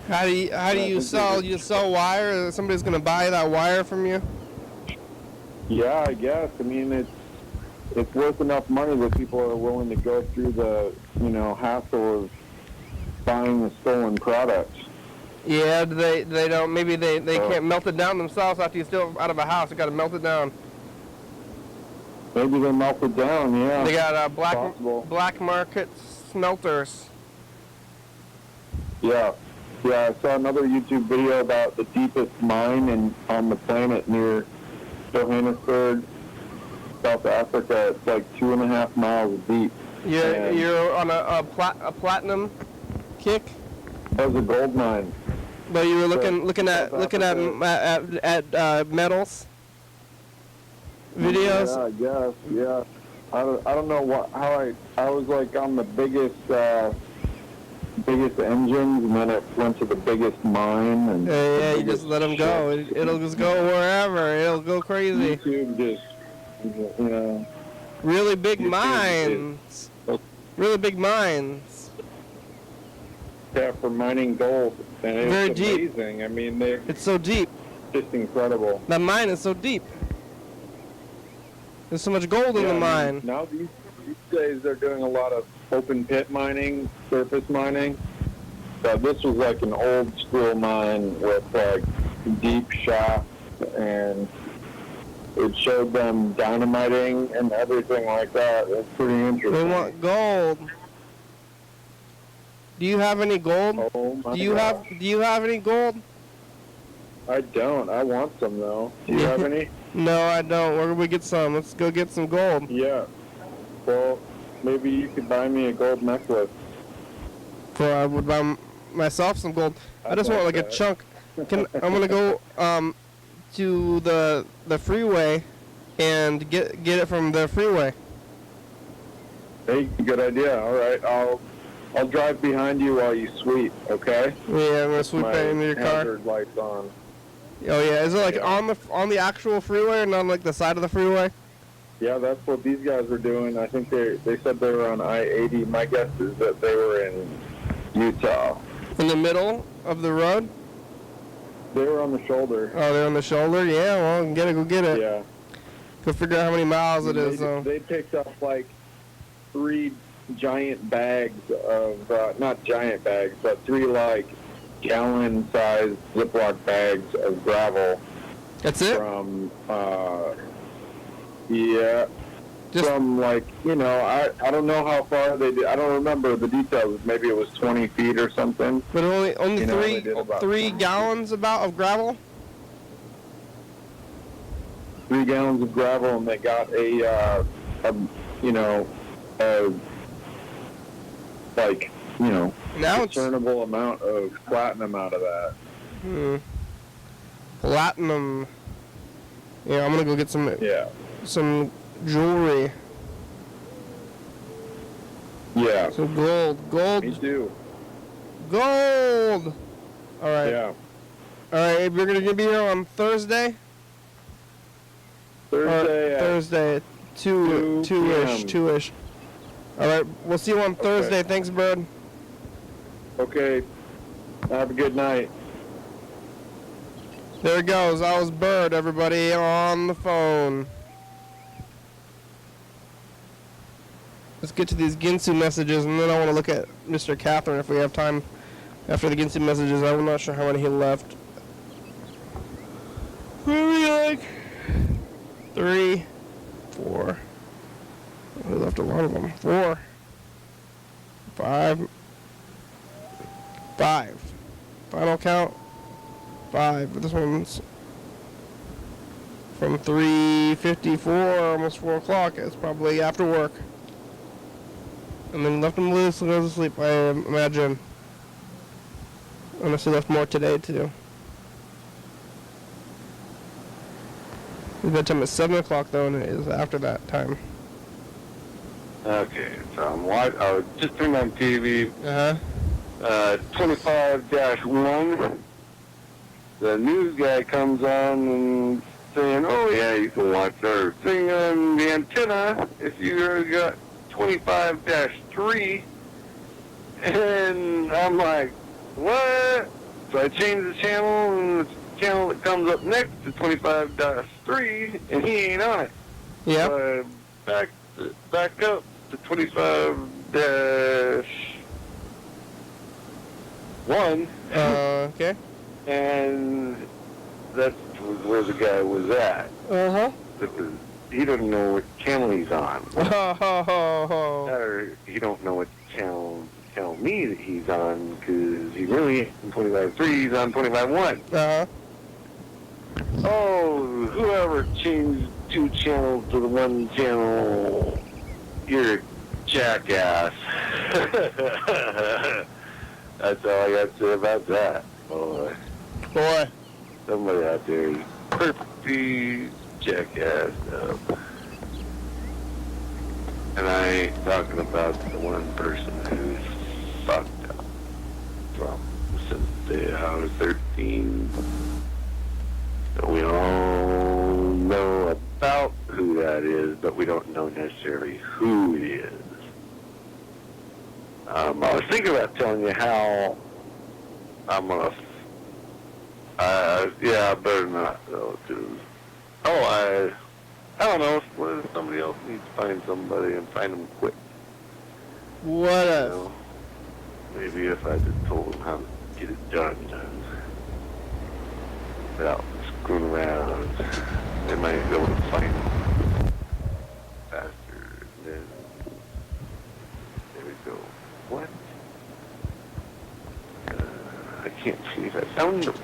How do you sell? You sell wire? Somebody's going to buy that wire from you? Yeah, I guess. I mean, it's worth enough money that people are willing to go through the hassle of buying the stolen product. Yeah, they don't. Maybe they can't melt it down themselves after you steal it out of a house. You got to melt it down. Maybe they melt it down. Yeah. They got black market smelters. Yeah. Yeah, I saw another YouTube video about the deepest mine on the planet near Johannesburg, South Africa. It's like 2.5 miles deep. You're on a platinum kick? That was a gold mine. But you were looking at metals videos. Yeah, I guess. Yeah, I don't know how I was like on the biggest biggest engines, and then it went to the biggest mine. And yeah, you just let them go. It'll just go wherever. It'll go crazy. YouTube just, you know. Really big mines. Really big mines. Yeah, for mining gold. And it's Very deep. amazing. I mean, it's so deep. Just incredible. That mine is so deep. There's so much gold in the mine. Now these days they're doing a lot of open pit mining, surface mining. So this was like an old school mine with like deep shafts, and it showed them dynamiting and everything like that. It's pretty interesting. They want gold. Do you have any gold? Oh my Do you have any gold? I don't. I want some though. Do you have any? No, I don't. Where can we get some? Let's go get some gold. Yeah. Well, maybe you could buy me a gold necklace. I would buy myself some gold. I just want like a chunk. I'm gonna go to the freeway and get it from the freeway. Hey, good idea. All right, I'll drive behind you while you sweep. Okay? Yeah, I'm gonna sweep that into your car. Hazard lights on. Oh yeah, is it like on the actual freeway or not on like the side of the freeway? Yeah, that's what these guys were doing. I think they said they were on I-80. My guess is that they were in Utah. In the middle of the road? They were on the shoulder. Oh, they're on the shoulder? Yeah, well, go get it. Yeah. Go figure out how many miles it is, though. They picked up like 3 giant bags of, not giant bags, but 3 like gallon-sized Ziploc bags of gravel. That's it? From, yeah. From like, you know, I don't know how far they did. I don't remember the details. Maybe it was 20 feet or something. But only three gallons of gravel? 3 gallons of gravel, and they got discernible amount of platinum out of that. Platinum. Yeah, I'm gonna go get some jewelry. Yeah. Some gold. Me too. Gold. All right. Yeah. All right, we're gonna be here on Thursday. Thursday, 2-ish. All right, we'll see you on Thursday. Thanks, Bird. Okay. Have a good night. There it goes. That was Bird, everybody, on the phone. Let's get to these Ginsu messages, and then I want to look at Mr. Catherine if we have time after the Ginsu messages. I'm not sure how many he left. Maybe like 3, 4. He left a lot of them. 4, 5. Final count. 5. But this one's from 3:54, almost 4 o'clock. It's probably after work. And then left him loose and goes to sleep, I imagine. Unless he left more today, too. His bedtime is 7 o'clock, though, and it is after that time. Okay, so I just turned on TV. 25-1. The news guy comes on and saying, oh, yeah, you can watch our thing on the antenna if you got 25-3, and I'm like, what? So I changed the channel, and the channel that comes up next is 25-3, and he ain't on it. Yeah. So I back up to 25-1. Okay. And that's where the guy was at. Uh-huh. He doesn't know what channel he's on. Oh. Or he don't know what channel to tell me that he's on, because he really ain't on 25.3, he's on 25.1. Uh-huh. Oh, whoever changed 2 channels to the 1 channel, you're a jackass. That's all I got to say about that, boy. Somebody out there is perfectly jackassed up. And I ain't talking about the one person who's fucked up. birthday. I was 13. So we all know about who that is, but we don't know necessarily who it is. I was thinking about telling you how I'm gonna. Yeah, I better not though, because I don't know. What if somebody else needs to find somebody and find them quick? What You if? know, maybe if I just told them how to get it done without screwing around, they might be able to find it faster. And then there we go. What? I can't see if I found them.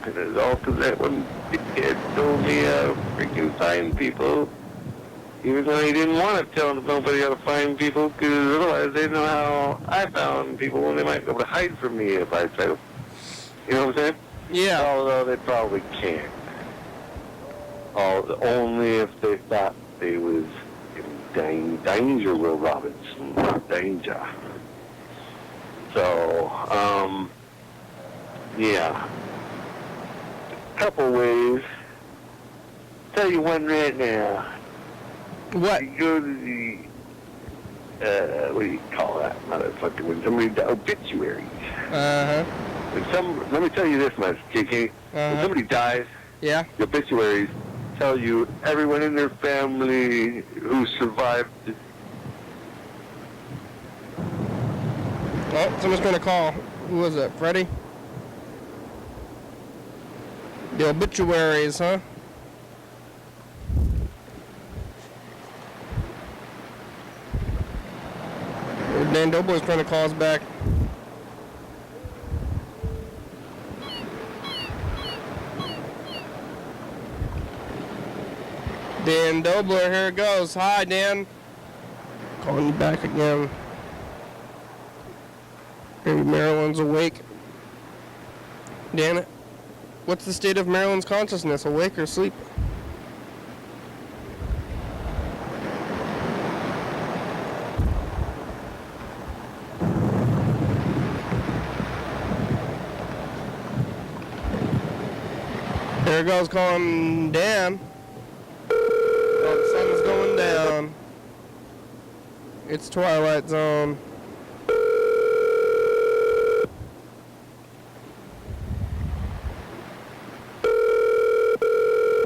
And it's all because that one kid told me how to freaking find people. Even though he didn't want to tell nobody how to find people, because otherwise they'd know how I found people, and they might be able to hide from me if I try to. You know what I'm saying? Yeah. Although they probably can't. Only if they thought they was in danger, Will Robinson. Danger. So, yeah. Couple ways. Tell you one right now. What? You go to the, what do you call that, motherfucker, when somebody dies, obituaries. Uh-huh. Let me tell you this much, KK. When somebody dies, yeah, the obituaries tell you everyone in their family who survived. Oh, someone's going to call. Who was it? Freddie? The obituaries, huh? Dan Doughboy's trying to call us back. Dan Dobler, here it goes. Hi, Dan. Calling you back again. Maybe Marilyn's awake. Dan, what's the state of Marilyn's consciousness, awake or asleep? There goes calling Dan. Oh, the sun's going down. It's Twilight Zone.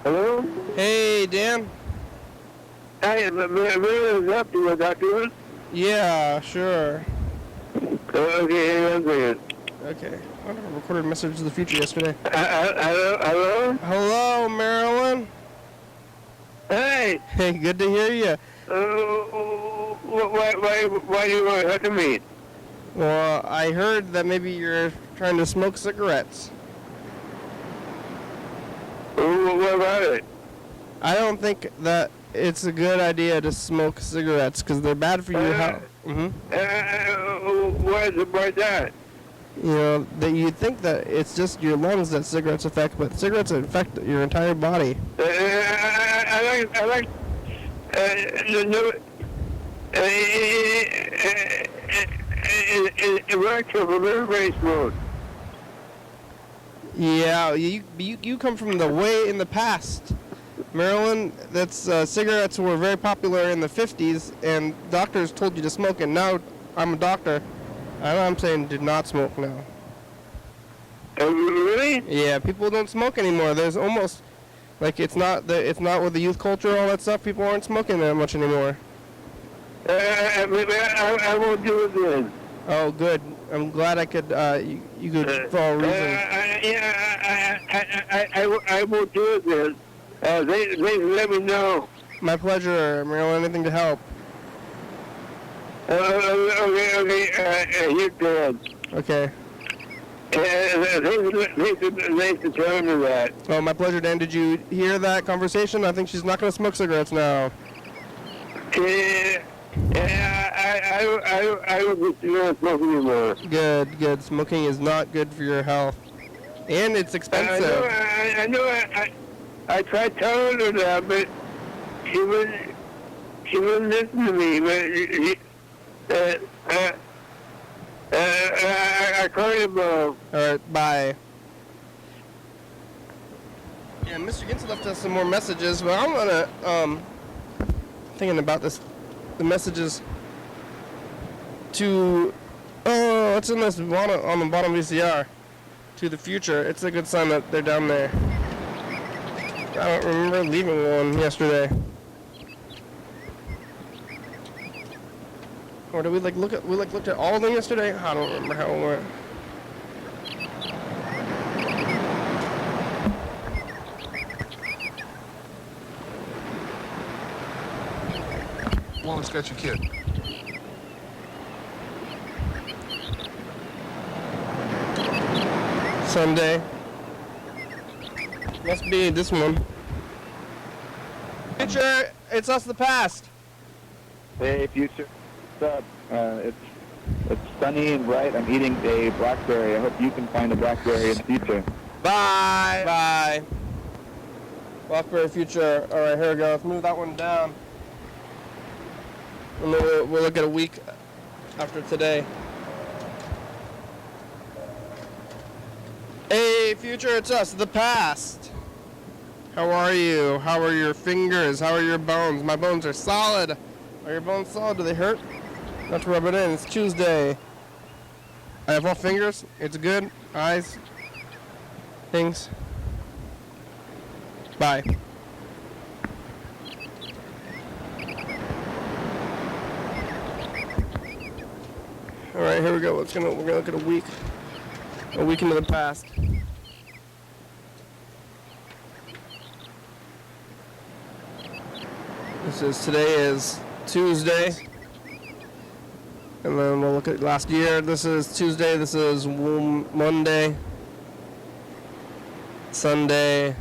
Hello? Hey, Dan. Hey, is up to what I'm doing? Yeah, sure. Okay, I'm good. Okay. I recorded a message to the future yesterday. Hello? Hello, Marilyn. Hey. Hey, good to hear you. Why do you want to talk to me? Well, I heard that maybe you're trying to smoke cigarettes. What about it? I don't think that it's a good idea to smoke cigarettes because they're bad for your health. Why is it about that? You know, that you think that it's just your lungs that cigarettes affect, but cigarettes affect your entire body. I like it works for everybody's mode. Yeah, you come from the way in the past. Marilyn, cigarettes were very popular in the 50s, and doctors told you to smoke, and now I'm a doctor. I'm saying do not smoke now. Really? Yeah, people don't smoke anymore. There's almost, like, it's not with the youth culture, all that stuff, people aren't smoking that much anymore. I won't do it then. Oh, good. I'm glad I could, you could follow reason. I won't do it then. They let me know. My pleasure, Marilyn. Anything to help. Okay, you're good. Okay. Thanks for telling me that. Oh, my pleasure, Dan. Did you hear that conversation? I think she's not going to smoke cigarettes now. I would be not smoking anymore. Good. Smoking is not good for your health. And it's expensive. I know. I tried telling her that, but she wouldn't listen to me. But I I call you, All right, bye. Yeah, Mr. Ginson left us some more messages, but I'm gonna thinking about this, the messages to what's in this on the bottom VCR to the future. It's a good sign that they're down there. I don't remember leaving one yesterday. Or did we looked at all of them yesterday? I don't remember how it went. Well, it's got your kid. Sunday. Must be this one. Future, it's us the past. Hey, future. What's up? It's sunny and bright. I'm eating a blackberry. I hope you can find a blackberry in the future. Bye. Bye. Blackberry future. All right, here we go. Let's move that one down. And then we'll look at a week after today. Hey, future, it's us, the past. How are you? How are your fingers? How are your bones? My bones are solid. Are your bones solid? Do they hurt? Not to rub it in. It's Tuesday. I have all fingers. It's good. Eyes. Things. Bye. All right, here we go. We're gonna look at a week into the past. Today is Tuesday, and then we'll look at last year. This is Tuesday. This is Monday, Sunday,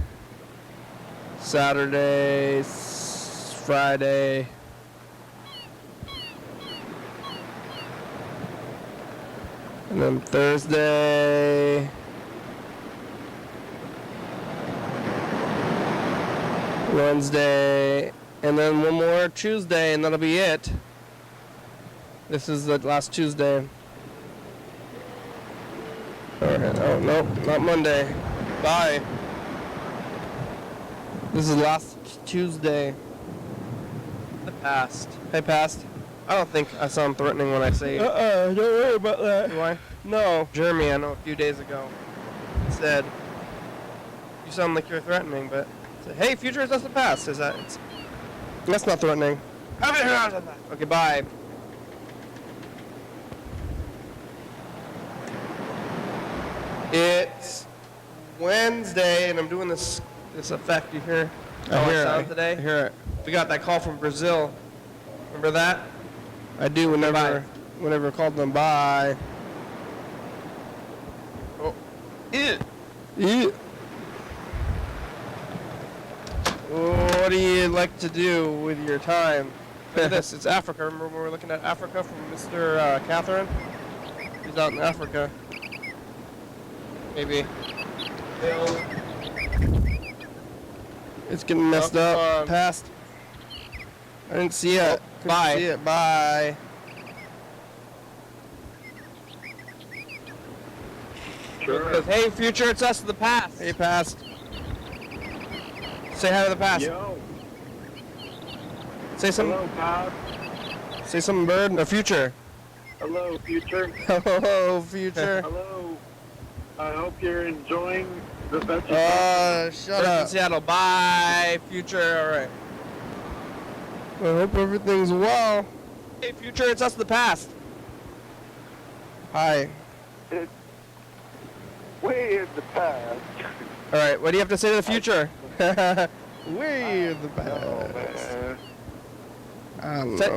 Saturday, Friday. And then Thursday, Wednesday, and then one more Tuesday, and that'll be it. This is the last Tuesday. Alright, oh, no, not Monday. Bye. This is last Tuesday. The past. Hey, past. I don't think I sound threatening when I say don't worry about that. Do I? No. Jeremy, I know a few days ago, said, you sound like you're threatening, but said, hey, future is just the past. Is that that's not threatening. Okay, bye. It's Wednesday, and I'm doing this effect. You hear how I sound today? I hear it. We got that call from Brazil. Remember that? I do whenever I called them. Bye. Oh. What do you like to do with your time? Look at this. It's Africa. Remember when we were looking at Africa from Mr. Catherine? He's out in Africa. Maybe. It's getting messed up. Past. I didn't see it. Bye. See it. Bye. Sure. Hey, future, it's us to the past. Hey, past. Say hi to the past. Yo. Say something. Hello, past. Say something, bird. A future. Hello, future. Hello, future. Hello. I hope you're enjoying the festival. Shut up. In Seattle. Bye, future. All right. I hope everything's well. Hey, future, it's us, the past. Hi. It's way in the past. All right, what do you have to say to the future? Way in the past.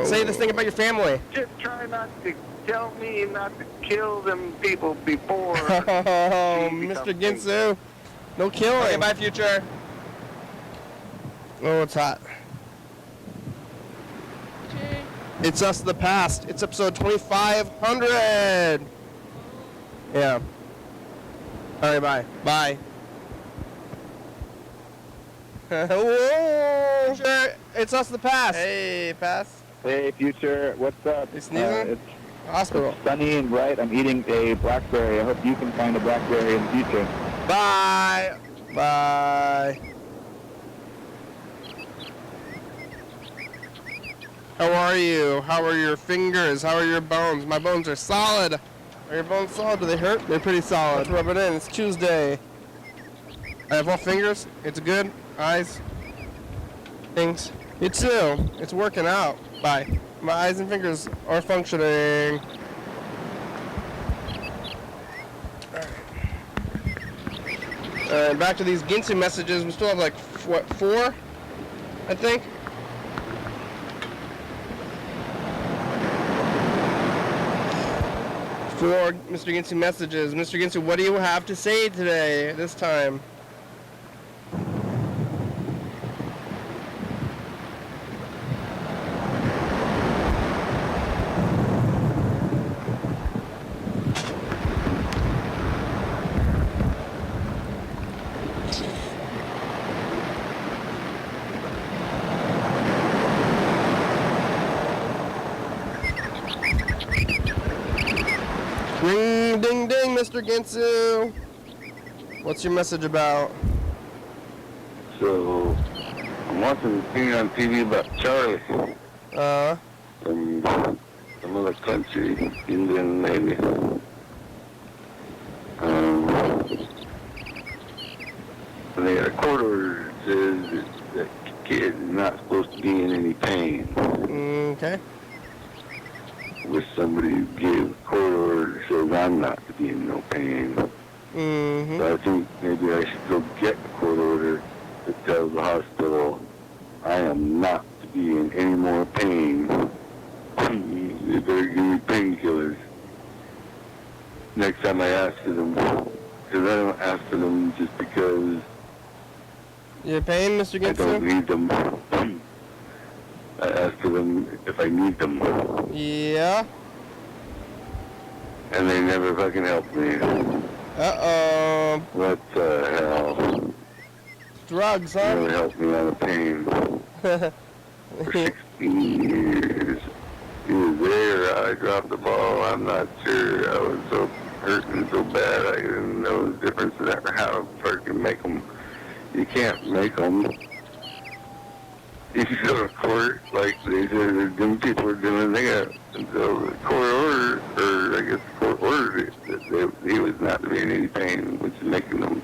Say this thing about your family. Just try not to tell me not to kill them people before. Oh, Mr. Ginsu. No killing. Okay, bye, future. Oh, it's hot. It's us, the past. It's episode 2500. Yeah. All right, bye. Bye. Whoa! Sure, it's us, the past. Hey, past. Hey, future. What's up? You sneezing? Hospital. It's sunny and bright. I'm eating a blackberry. I hope you can find a blackberry in the future. Bye. Bye. How are you? How are your fingers? How are your bones? My bones are solid. Are your bones solid? Do they hurt? They're pretty solid. Let's rub it in. It's Tuesday. I have all fingers. It's good. Eyes. Things. You too. It's working out. Bye. My eyes and fingers are functioning. Alright, back to these Ginsu messages. We still have like, what, 4? I think. 4 Mr. Ginsu messages. Mr. Ginsu, what do you have to say today, this time? Ring, ding, ding, Mr. Ginsu. What's your message about? So, I'm watching a thing on TV about Charlie. From some other country, Indian maybe. And they got a court order that says that kid is not supposed to be in any pain. Okay. Wish somebody would give a court order that says I'm not to be in no pain. Mm-hmm. So I think maybe I should go get a court order that tells the hospital I am not to be in any more pain. They better give me painkillers. Next time I ask for them, because I don't ask for them just because You're in pain, Mr. Ginsu? I don't need them. I ask for them if I need them. Yeah. And they never fucking help me. Uh-oh. What the hell? Drugs, huh? They never helped me out of pain. For 16 years. He was there, I dropped the ball, I'm not sure. I was so hurting so bad, I didn't know the difference in how to fucking make them. You can't make them. If you go to court, like they said, them people are doing, they got until the court order, or I guess the court ordered it, that he was not to be in any pain, which is making them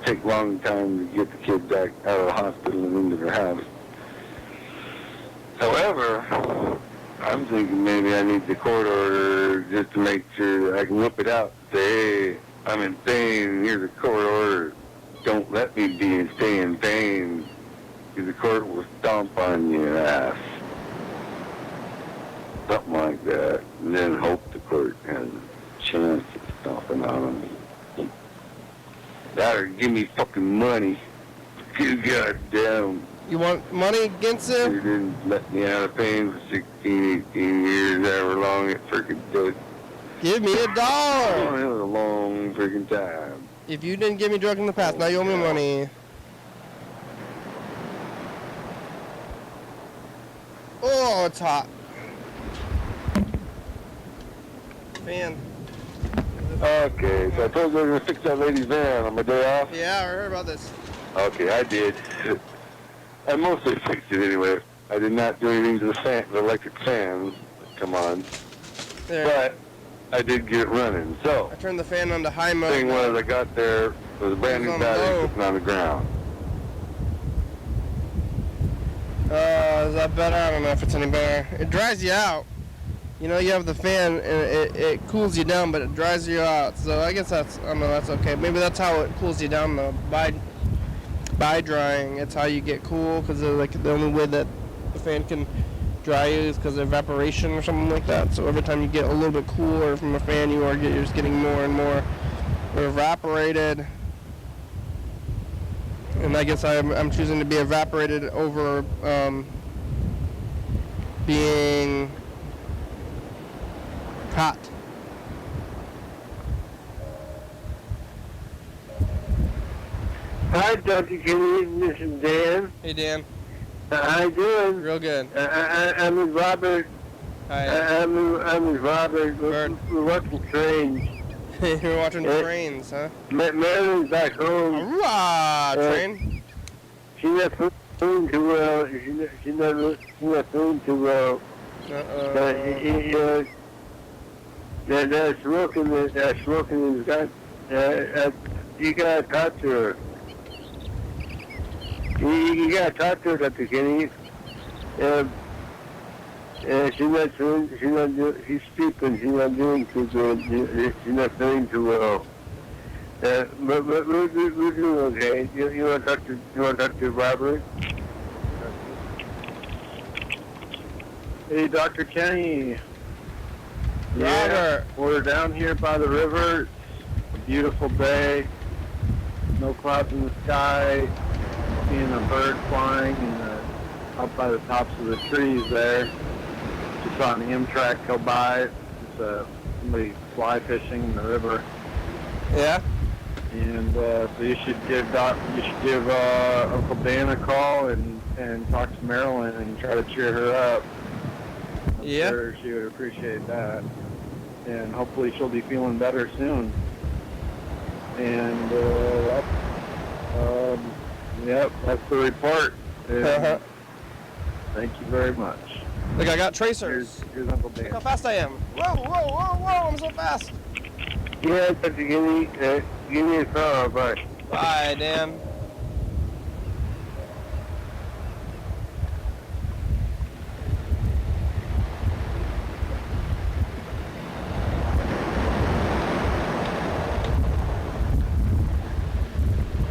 take a long time to get the kid back out of the hospital and into their house. However, I'm thinking maybe I need the court order just to make sure that I can whip it out and say, hey, I'm in pain, here's a court order. Don't let me stay in pain. The court will stomp on your ass. Something like that. And then hope the court has a chance of stomping on them. That or give me fucking money. You goddamn. You want money, Ginsu? You didn't let me out of pain for 16, 18 years, however long it freaking took. Give me $1. Oh, it was a long freaking time. If you didn't give me drugs in the past, now you owe me money. Oh, it's hot. Fan. Okay, so I told you I was going to fix that lady's van on my day off? Yeah, I heard about this. Okay, I did. I mostly fixed it anyway. I did not do anything to the electric fans that come on. There. But I did get it running. So, I turned the fan on to high mode. the thing was, I got there, there was a brand new battery sitting on the ground. Is that better? I don't know if it's any better. It dries you out. You know, you have the fan, and it cools you down, but it dries you out. So I guess that's, I don't know, that's okay. Maybe that's how it cools you down, though. By drying, it's how you get cool, because like the only way that the fan can dry you is because of evaporation or something like that. So every time you get a little bit cooler from a fan, you're just getting more and more evaporated. And I guess I'm choosing to be evaporated over being hot. Hi, Dr. Kenny. This is Dan. Hey, Dan. How you doing? Real good. I'm with Robert I'm Robert. We're watching trains. You're watching trains, huh? Maryland's back home. Hoorah! Train? She's not feeling too well. She's not feeling too well. That smoking is got. You gotta talk to her. You gotta talk to her, Dr. Kenny. She's sleeping. She's not doing too good. She's not feeling too well. But we're doing okay. You want to talk to Robert? Hey, Dr. Kenny. Yeah, we're down here by the river. It's a beautiful day. No clouds in the sky. Seeing a bird flying up by the tops of the trees there. Just saw an Amtrak go by. Just somebody fly fishing in the river. Yeah. And so you should give Uncle Dan a call and talk to Marilyn and try to cheer her up. I'm sure she would appreciate that. And hopefully she'll be feeling better soon. And that's the report. And thank you very much. Look, I got tracers. Here's Uncle Dan. Look how fast I am. Whoa, I'm so fast. Yeah, Dr. Kenny. Give me a call. Bye. Bye, Dan.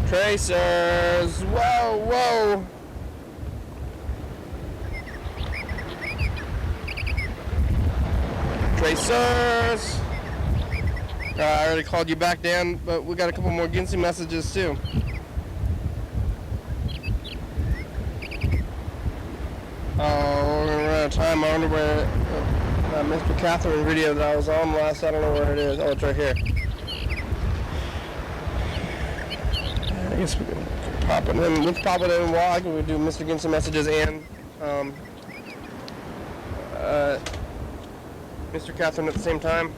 Tracers! Whoa! Tracers! I already called you back, Dan, but we got a couple more Ginsey messages too. Oh, we're gonna run out of time. I wonder where Mr. Catherine video that I was on last. I don't know where it is. Oh, it's right here. I guess we can pop it in. Let's pop it in while I can do Mr. Ginsey messages and Mr. Catherine at the same time.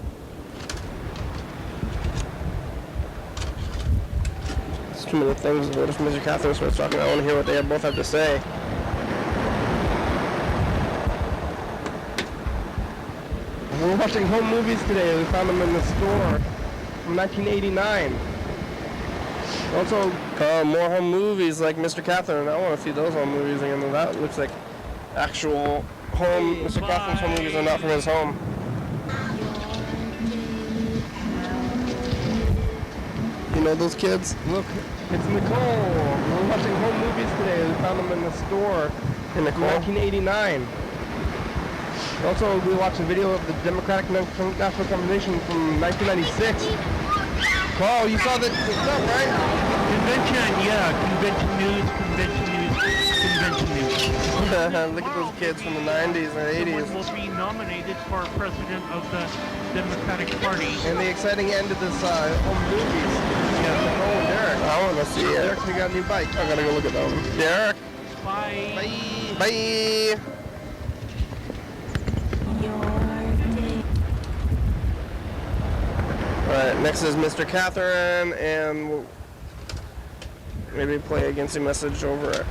There's too many things. What if Mr. Catherine starts talking? I want to hear what they both have to say. We're watching home movies today. We found them in the store from 1989. Also, more home movies like Mr. Catherine. I want to see those home movies again. That looks like actual home. Mr. Catherine's home movies are not from his home. You know those kids? Look, it's Nicole. We're watching home movies today. We found them in the store in 1989. Also, we watched a video of the Democratic National Convention from 1996. Oh, you saw the stuff, right? Convention news. Look at those kids from the 90s and 80s. Will be nominated for president of the Democratic Party. And the exciting end of this home movies. Yeah, Nicole and Derek. I want to see it. Derek, we got a new bike. I gotta go look at that one. Derek. Bye. Bye. Alright, next is Mr. Catherine, and we'll maybe play against a message over it.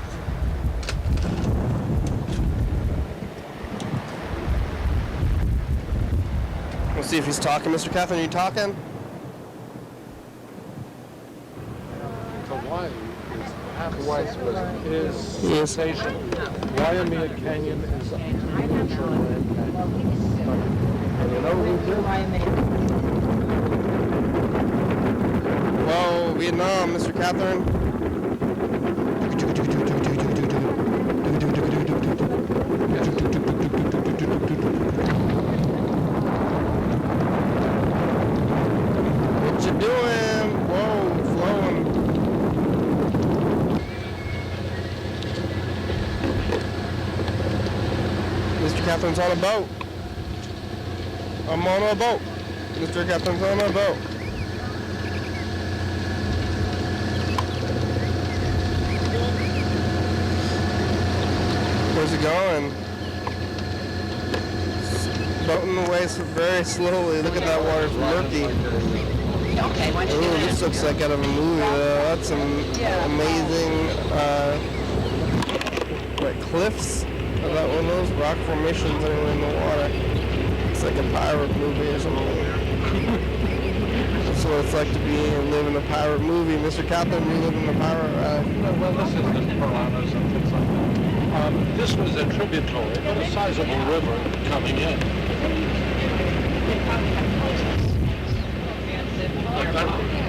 We'll see if he's talking. Mr. Catherine, are you talking? Hawaii is halfway is sensation. Waimea Canyon is a natural land canyon. And you know who did? Whoa, Vietnam, Mr. Catherine. What you doing? Whoa, flowing. Mr. Catherine's on a boat. I'm on a boat. Mr. Catherine's on a boat. Where's it going? floating away very slowly. Look at that water, it's murky. Ooh, this looks like out of a movie though. That's some amazing, cliffs? Is that one of those rock formations anyway in the water? It's like a pirate movie or something. That's what it's like to live in a pirate movie. Mr. Kaplan, you live in a pirate Well, this isn't piranhas and things like that. This was a tributary, but a sizable river coming in.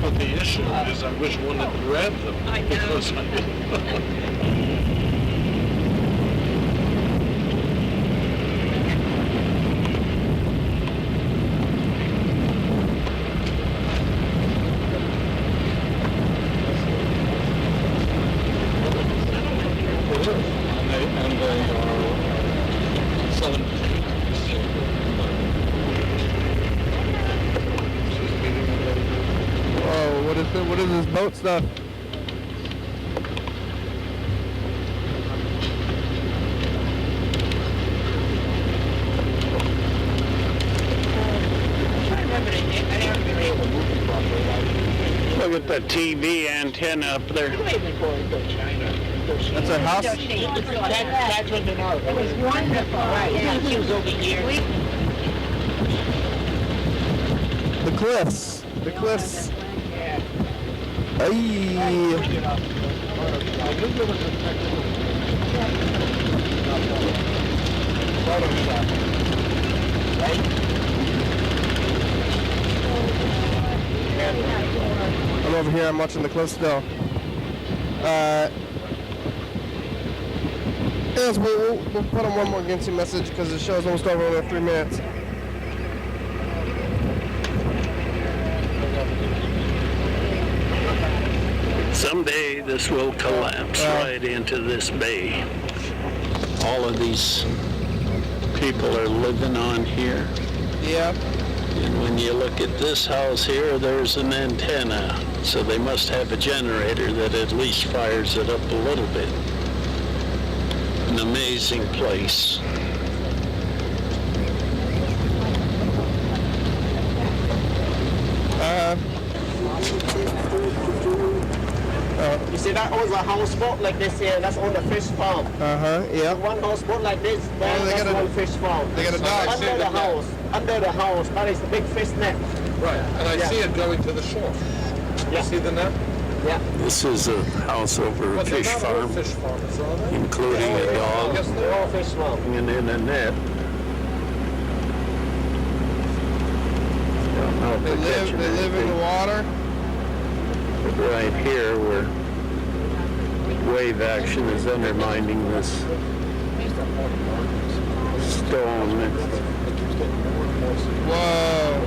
But the issue is I wish one had grabbed them because what is this boat stuff? Look at the TV antenna up there. That's a house? That's what they are. It was wonderful. Right, yeah, she was over here. The cliffs. The cliffs. Ayy. I'm over here, I'm watching the cliffs still. Yes, we'll put on one more Ginsu message because the show's almost over in 3 minutes. Someday this will collapse right into this bay. All of these people are living on here. Yeah. And when you look at this house here, there's an antenna. So they must have a generator that at least fires it up a little bit. An amazing place. You see, that was a houseboat like this here. That's on the fish farm. Yeah. One houseboat like this, that's one fish farm. They got a dock. Under the house, that is the big fish net. Right, and I see it going to the shore. You see the net? Yeah. This is a house over a fish farm, including a dog, Yes, they're all fish farm. and in a net. They live in the water. But right here, where wave action is undermining this stone. Whoa.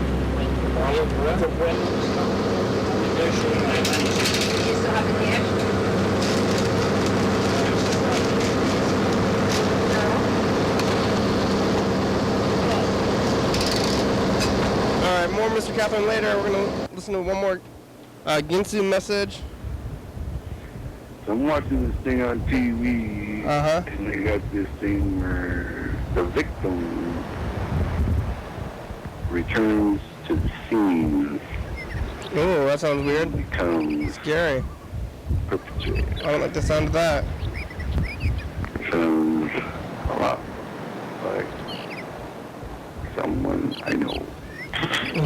Alright, more Mr. Kaplan later. We're going to listen to one more Ginsu message. I'm watching this thing on TV, and they got this thing where the victim returns to the scene. Oh, that sounds weird. Becomes scary. Perpetrator. I don't like the sound of that. Sounds a lot like someone I know.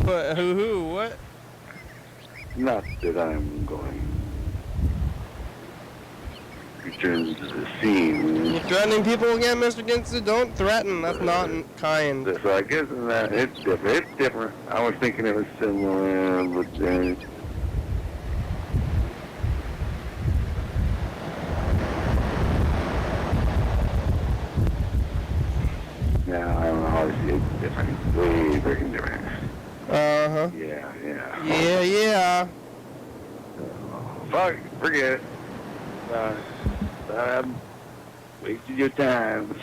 What? Who? What? Not that I'm going to return to the scene. You're threatening people again, Mr. Ginsu? Don't threaten. That's not kind. So I guess that it's different. It's different. I was thinking it was similar, but then yeah, I don't know how to see it. It's different. Way very different. Yeah. Fuck, forget it. Wasted your time.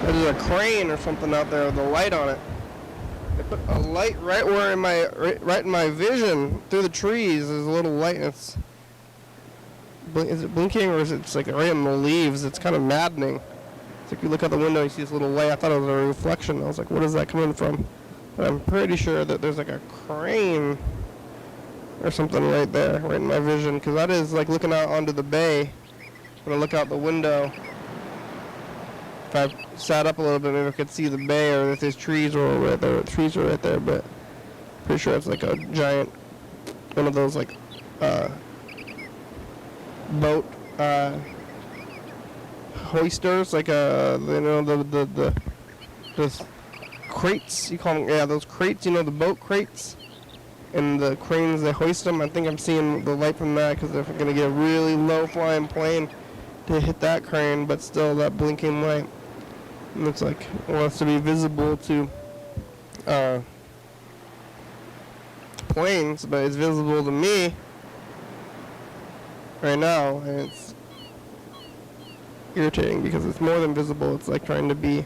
There's a crane or something out there with a light on it. They put a light right where in my right in my vision through the trees. There's a little light. And it's is it blinking or is it like right in the leaves? It's kind of maddening. It's like you look out the window, you see this little light. I thought it was a reflection. I was like, what is that coming from? But I'm pretty sure that there's like a crane or something right there, right in my vision, because that is like looking out onto the bay. When I look out the window, if I sat up a little bit, maybe I could see the bay, or if there's trees or right there. Trees are right there, but pretty sure it's like a giant, one of those like boat hoisters, like the crates, you call them, yeah, those crates, the boat crates, and the cranes, they hoist them. I think I'm seeing the light from that, because they're going to get a really low flying plane to hit that crane, but still that blinking light looks like it wants to be visible to planes, but it's visible to me right now, and it's irritating because it's more than visible. It's like trying to be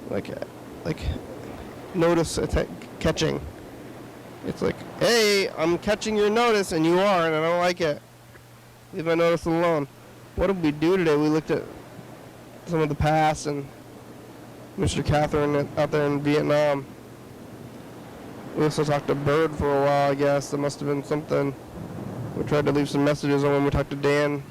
like notice catching. It's like, hey, I'm catching your notice, and you are, and I don't like it. Leave my notice alone. What did we do today? We looked at some of the past and Mr. Catherine out there in Vietnam. We also talked to Bird for a while, I guess. There must have been something. We tried to leave some messages on when we talked to Dan.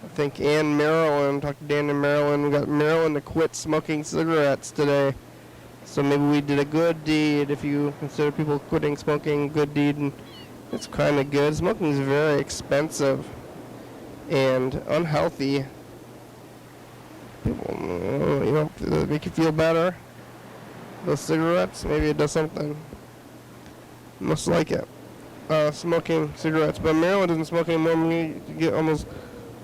I think and Marilyn. Talked to Dan and Marilyn. We got Marilyn to quit smoking cigarettes today. So maybe we did a good deed. If you consider people quitting smoking good deed, and it's kind of good. Smoking is very expensive and unhealthy. People, does it make you feel better? Those cigarettes, maybe it does something. Must like it. Smoking cigarettes, but Marilyn doesn't smoke anymore. We get almost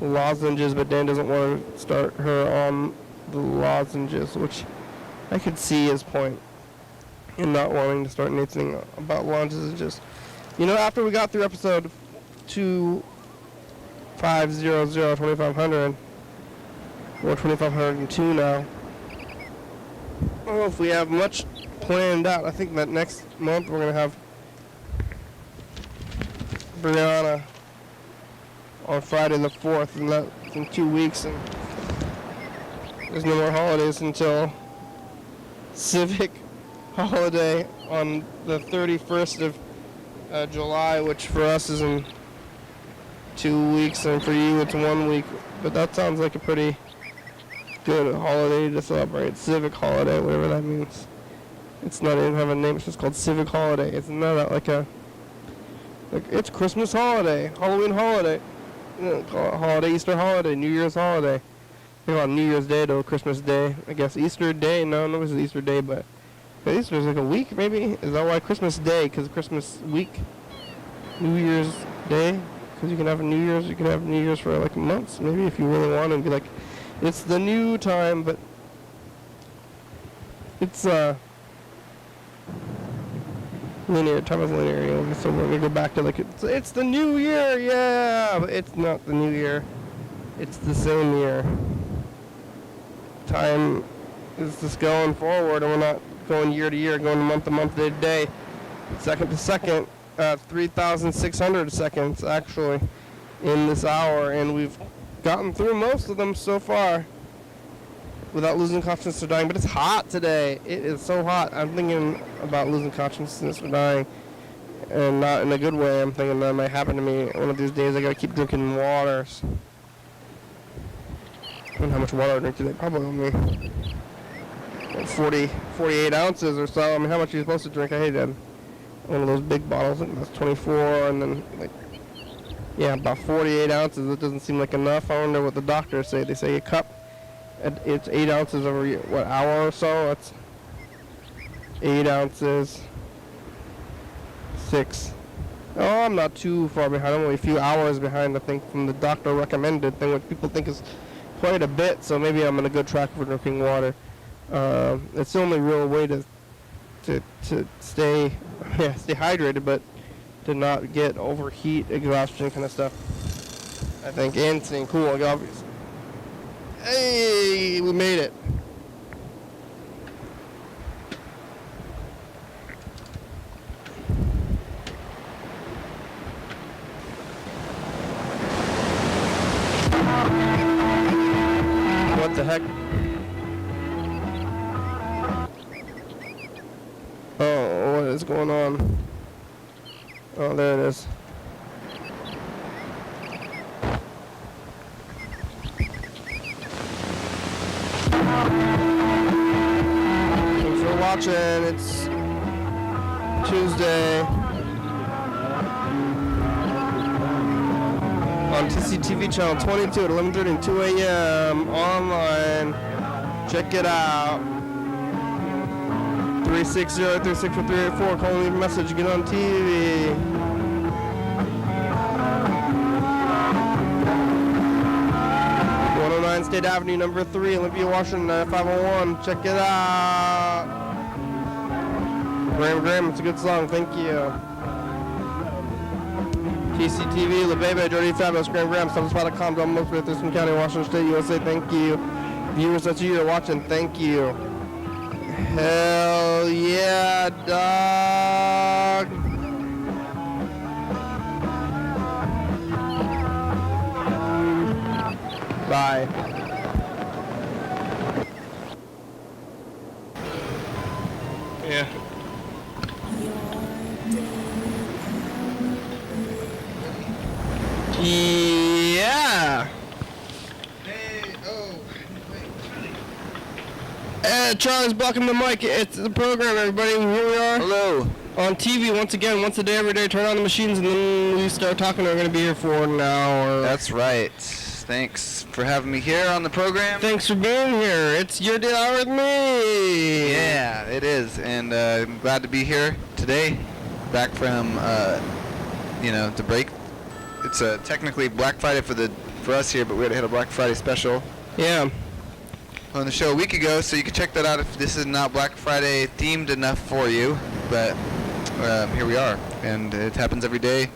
lozenges, but Dan doesn't want to start her on the lozenges, which I could see his point in not wanting to start anything about lozenges. After we got through episode 2500, 2500, or 2502 now, I don't know if we have much planned out. I think that next month we're going to have Brianna on Friday the 4th, and that's in 2 weeks, and there's no more holidays until Civic holiday on the 31st of July, which for us is in 2 weeks, and for you it's 1 week. But that sounds like a pretty good holiday to celebrate. Civic holiday, whatever that means. It's not even have a name, it's just called Civic holiday. It's not like it's Christmas holiday, Halloween holiday, call it holiday, Easter holiday, New Year's holiday. They call it New Year's Day to Christmas Day. I guess Easter Day, no, it's Easter Day, but Easter's like a week maybe? Is that why Christmas Day? Because Christmas week? New Year's Day? Because you can have New Year's for like months, maybe, if you really want to be like, it's the new time, but it's linear, time is linear, so we're going to go back to it's the new year, yeah, but it's not the new year, it's the same year. Time is just going forward, and we're not going year to year, going month to month, day to day, second to second, 3,600 seconds actually in this hour, and we've gotten through most of them so far without losing consciousness or dying. But it's hot today. It is so hot. I'm thinking about losing consciousness or dying, and not in a good way. I'm thinking that might happen to me one of these days. I gotta keep drinking waters. I don't know how much water I drink today. Probably only 48 ounces or so. I mean, how much are you supposed to drink? I hate that. One of those big bottles. I think that's 24, and then about 48 ounces. It doesn't seem like enough. I wonder what the doctors say. They say a cup, it's 8 ounces every hour or so. That's 8 ounces. 6. Oh, I'm not too far behind. I'm only a few hours behind, I think, from the doctor recommended thing, which people think is quite a bit. So maybe I'm on a good track for drinking water. It's the only real way to stay hydrated, but to not get overheat, exhaustion kind of stuff, I think, and staying cool, obviously. Hey, we made it. What the heck? Oh, what is going on? Oh, there it is. Thanks for watching. It's Tuesday on TCTV channel 22 at 11:30 and 2 a.m. online. Check it out. 360-364-384. Call and leave a message. Get on TV. State Avenue, number 3, Olympia, Washington, 501. Check it out. Graham, it's a good song. Thank you. TCTV, La Bebe, Dirty Fabulous, Graham, Subspot.com, Don Mosby, Thurston County, Washington State, USA. Thank you. Viewers, that's you that are watching. Thank you. Hell yeah, dog. Bye. Yeah. Yeah. Charlie's blocking the mic. It's the program, everybody. Here we are. Hello. On TV once again, once a day, every day. Turn on the machines, and then we start talking. We're going to be here for an hour. That's right. Thanks for having me here on the program. Thanks for being here. It's your day out with me. Yeah, it is, and I'm glad to be here today. Back from, the break. It's technically Black Friday for us here, but we had a Black Friday special. Yeah. On the show a week ago, so you can check that out if this is not Black Friday themed enough for you. But here we are, and it happens every day.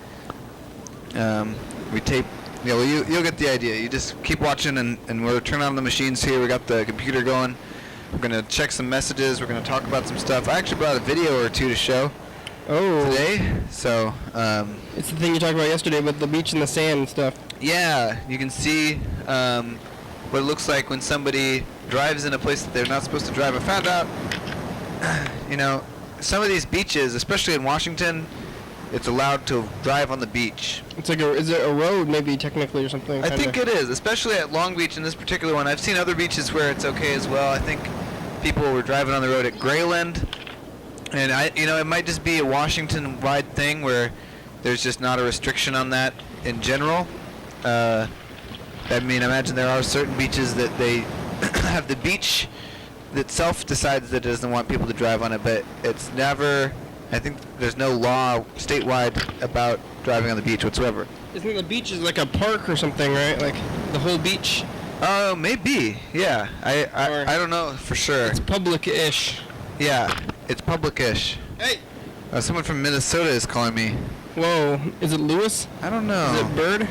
We tape. Yeah, well, you'll get the idea. You just keep watching, and we'll turn on the machines here. We got the computer going. We're going to check some messages. We're going to talk about some stuff. I actually brought a video or two to show today. So it's the thing you talked about yesterday about the beach and the sand and stuff. Yeah, you can see what it looks like when somebody drives in a place that they're not supposed to drive. I found out, some of these beaches, especially in Washington, it's allowed to drive on the beach. It's like is it a road maybe technically or something? I think it is, especially at Long Beach in this particular one. I've seen other beaches where it's okay as well. I think people were driving on the road at Grayland, and it might just be a Washington-wide thing where there's just not a restriction on that in general. I imagine there are certain beaches that they have the beach itself decides that it doesn't want people to drive on it, but it's never. I think there's no law statewide about driving on the beach whatsoever. Isn't the beach is like a park or something, right? Like the whole beach? Oh, maybe. Yeah. I don't know for sure. It's public-ish. Yeah, it's public-ish. Hey! Someone from Minnesota is calling me. Whoa. Is it Lewis? I don't know. Is it Bird?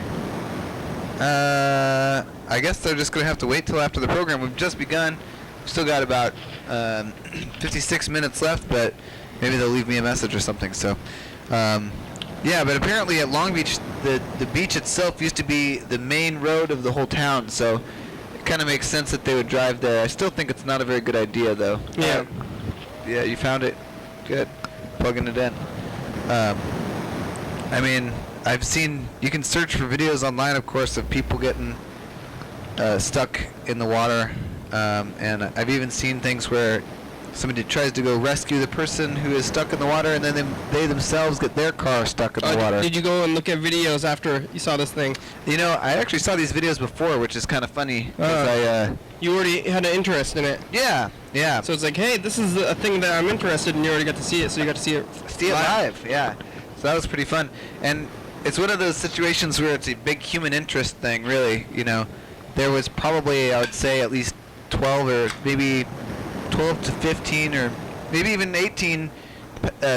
I guess they're just going to have to wait till after the program. We've just begun. We've still got about 56 minutes left, but maybe they'll leave me a message or something. So, yeah, but apparently at Long Beach, the beach itself used to be the main road of the whole town, so it kind of makes sense that they would drive there. I still think it's not a very good idea, though. Yeah. Yeah, you found it. Good. Plugging it in. I've seen, you can search for videos online, of course, of people getting stuck in the water, and I've even seen things where somebody tries to go rescue the person who is stuck in the water, and then they themselves get their car stuck in the water. Did you go and look at videos after you saw this thing? I actually saw these videos before, which is kind of funny. You already had an interest in it. Yeah. So it's like, hey, this is a thing that I'm interested in. You already got to see it, so you got to see it live. Yeah. So that was pretty fun. And it's one of those situations where it's a big human interest thing, really. There was probably, I would say, at least 12 or maybe 12 to 15 or maybe even 18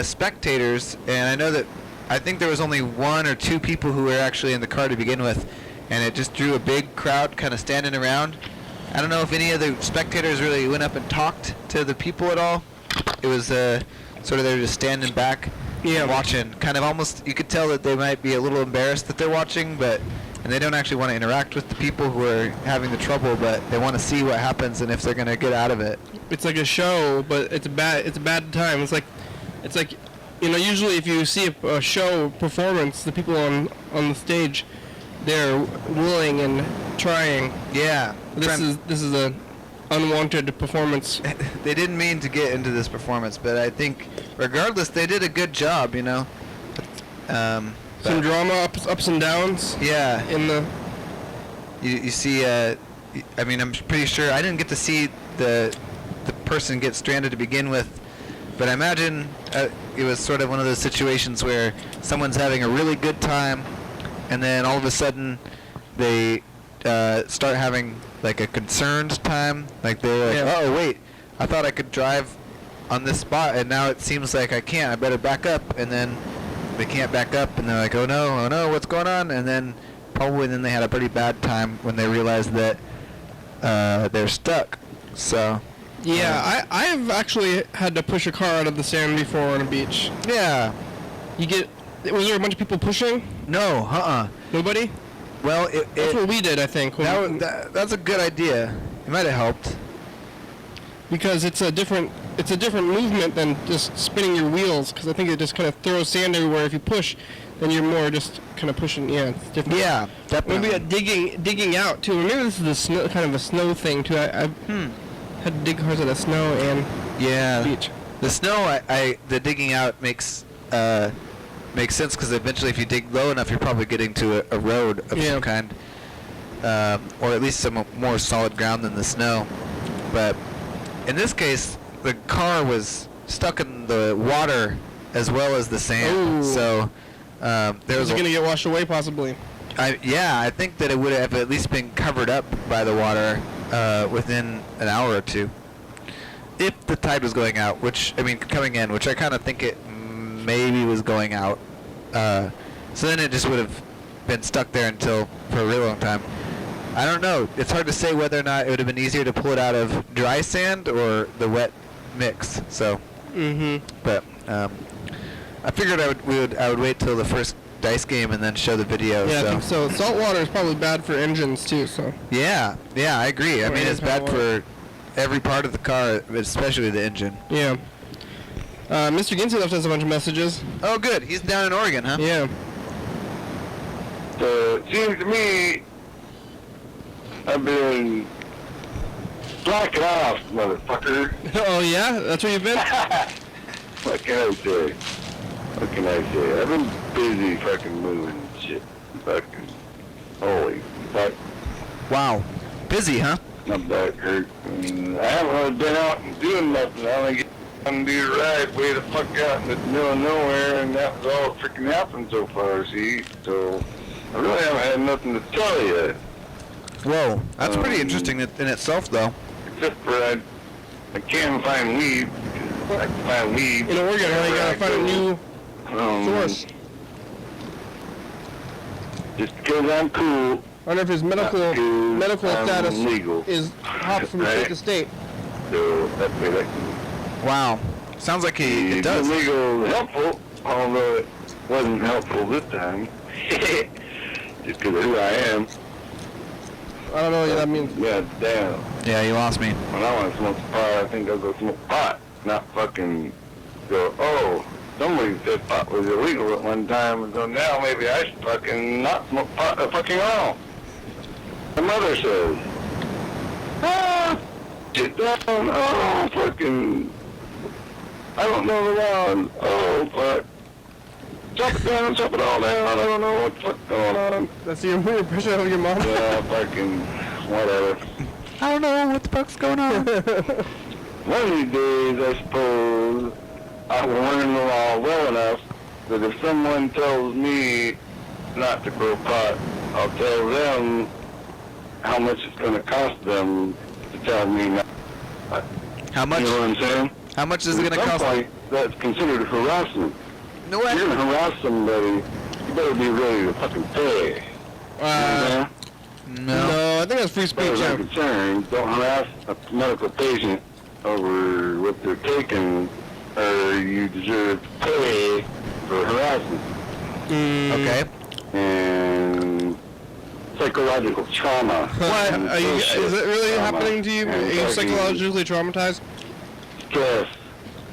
spectators, and I know that I think there was only 1 or 2 people who were actually in the car to begin with, and it just drew a big crowd kind of standing around. I don't know if any of the spectators really went up and talked to the people at all. It was sort of they were just standing back, watching, kind of almost, you could tell that they might be a little embarrassed that they're watching, but and they don't actually want to interact with the people who are having the trouble, but they want to see what happens and if they're going to get out of it. It's like a show, but it's a bad time. It's like, usually if you see a show performance, the people on the stage, they're willing and trying. Yeah. This is a unwanted performance. They didn't mean to get into this performance, but I think regardless, they did a good job, Some drama, ups and downs. Yeah. In the. You see, I'm pretty sure I didn't get to see the person get stranded to begin with, but I imagine it was sort of one of those situations where someone's having a really good time, and then all of a sudden they start having like a concerned time. Like they're like, oh wait, I thought I could drive on this spot, and now it seems like I can't. I better back up, and then they can't back up, and they're like, oh no, what's going on? And then then they had a pretty bad time when they realized that they're stuck. So. Yeah, I've actually had to push a car out of the sand before on a beach. Yeah. Was there a bunch of people pushing? No, Nobody? Well, that's what we did, I think. That's a good idea. It might have helped. Because it's a different movement than just spinning your wheels. Because I think it just kind of throws sand everywhere. If you push, then you're more just kind of pushing. Yeah, it's different. Yeah, definitely. Maybe digging out too. Maybe this is a snow, kind of a snow thing too. I had to dig cars out of snow and beach. The snow, the digging out makes sense because eventually, if you dig low enough, you're probably getting to a road of some kind, or at least some more solid ground than the snow. But in this case, the car was stuck in the water as well as the sand. Ooh. So was it going to get washed away possibly? I think that it would have at least been covered up by the water within an hour or two, if the tide was going out. Coming in, which I kind of think it maybe was going out. So then it just would have been stuck there for a really long time. I don't know. It's hard to say whether or not it would have been easier to pull it out of dry sand or the wet mix. So. But I figured I would wait till the first dice game and then show the video. Yeah, I think so. Salt water is probably bad for engines too. So. Yeah, I agree. I mean, it's bad for every part of the car, especially the engine. Yeah. Mr. Ginsu left us a bunch of messages. Oh, good. He's down in Oregon, huh? Yeah. It seems to me I've been slacking off, motherfucker. Oh, yeah? That's where you've been? What can I say? I've been busy fucking moving shit. Fucking holy fuck. Wow. Busy, huh? My back hurt. I mean, I haven't really been out and doing nothing. I only get to do the ride way the fuck out in the middle of nowhere, and that was all freaking happened so far, see? So, I really haven't had nothing to tell you. Whoa. That's pretty interesting in itself, though. Except for I can't find weed. I can find weed. In Oregon, you gotta find a new source. Just because I'm cool. I wonder if his medical status is hops from state to state. So that's way that can. Wow. Sounds like it does. Legal helpful, although it wasn't helpful this time. Just because of who I am. I don't know what that means. Yeah, damn. Yeah, you lost me. When I want to smoke pot, I think I'll go smoke pot. Not fucking go, oh, somebody said pot was illegal at one time, and so now maybe I should fucking not smoke pot fucking all. My mother says, get down, oh, fucking, I don't know the law, oh, fuck. Chop it down, chop it all down, I don't know what the fuck's going on. That's your impression of your mom? Yeah, fucking, whatever. I don't know what the fuck's going on. One of these days, I suppose, I will learn the law well enough that if someone tells me not to grow pot, I'll tell them how much it's going to cost them to tell me not. How much? You know what I'm saying? How much is it going to cost? At some point, that's considered harassment. No way. If you're going to harass somebody, you better be ready to fucking pay. No, I think that's free speech. As far as I'm concerned, don't harass a medical patient over what they're taking, or you deserve to pay for harassment. Okay. And psychological trauma. What? Is it really happening to you? Are you psychologically traumatized? Stress.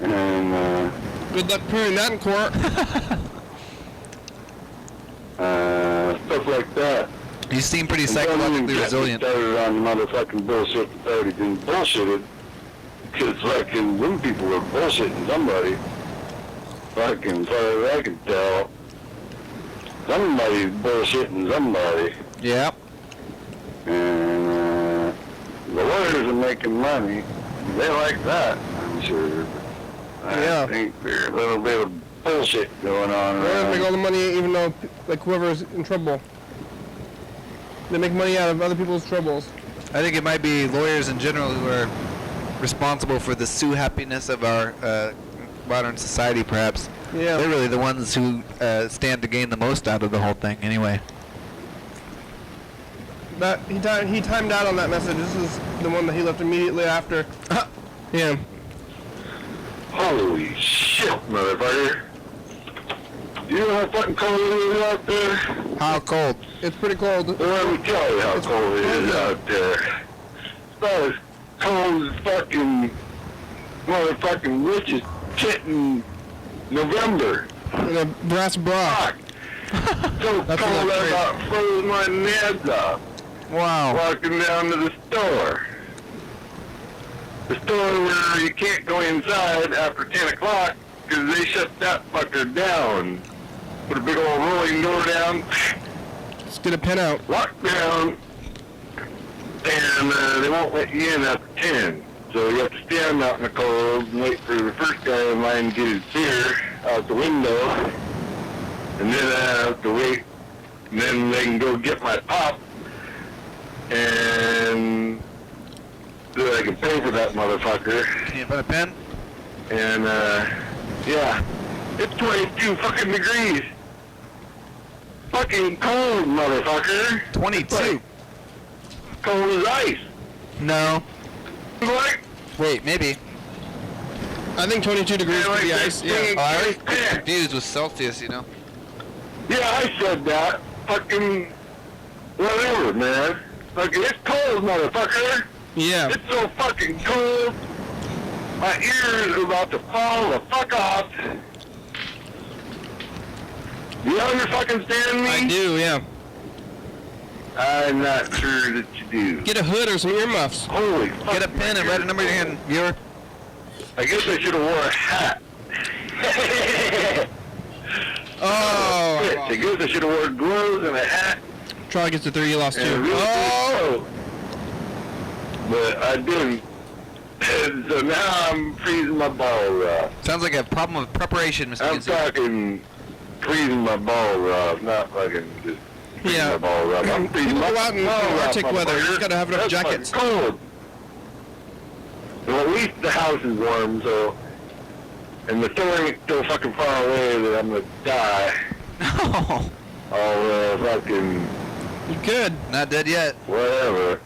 And, good luck proving that in court. stuff like that. You seem pretty psychologically resilient. Started on motherfucking bullshit that's already been bullshitted. Because fucking them people were bullshitting somebody. Fucking, as far as I can tell, somebody's bullshitting somebody. Yep. And the lawyers are making money. They like that, I'm sure. I think there's a little bit of bullshit going on. Lawyers make all the money, even though like whoever's in trouble. They make money out of other people's troubles. I think it might be lawyers in general who are responsible for the sue happiness of our modern society, perhaps. Yeah. They're really the ones who stand to gain the most out of the whole thing, anyway. But he timed out on that message. This is the one that he left immediately after. Yeah. Holy shit, motherfucker. You know how fucking cold it is out there? How cold? It's pretty cold. Well, let me tell you how cold it is out there. It's about as cold as fucking motherfucking witch's tit in November. In a brass bra. So cold I about froze my nads off. Wow. Walking down to the store. The store where you can't go inside after 10 o'clock because they shut that fucker down. Put a big old rolling door down. Let's get a pen out. Lock down. And they won't let you in after 10. So you have to stand out in the cold and wait for the first guy in line to get his beer out the window. And then I have to wait. And then they can go get my pop. And so I can pay for that motherfucker. Can you put a pen? And, yeah. It's 22 fucking degrees. Fucking cold, motherfucker. 22? Like cold as ice. No. What? Wait, maybe. I think 22 degrees could be ice. Yeah. Oh, I always get confused with Celsius, you know. Yeah, I said that. Fucking whatever, man. Fucking, it's cold, motherfucker. Yeah. It's so fucking cold. My ears are about to fall the fuck off. You understand me? I do, yeah. I'm not sure that you do. Get a hood or some earmuffs. Holy fuck. Get a pen and write a number in your hand, viewer. I guess I should have wore a hat. Oh. I guess I should have wore gloves and a hat. Charlie gets to 3, you lost 2. Oh! But I didn't. And so now I'm freezing my balls off. Sounds like a problem of preparation, Mr. I'm talking freezing my balls off, not fucking just freezing my balls off. I'm freezing my Go out in Arctic weather. You just gotta have enough jackets. Cold. Well, at least the house is warm, so... And the store ain't so fucking far away that I'm gonna die. Oh. I'll fucking... You could. Not dead yet. Whatever.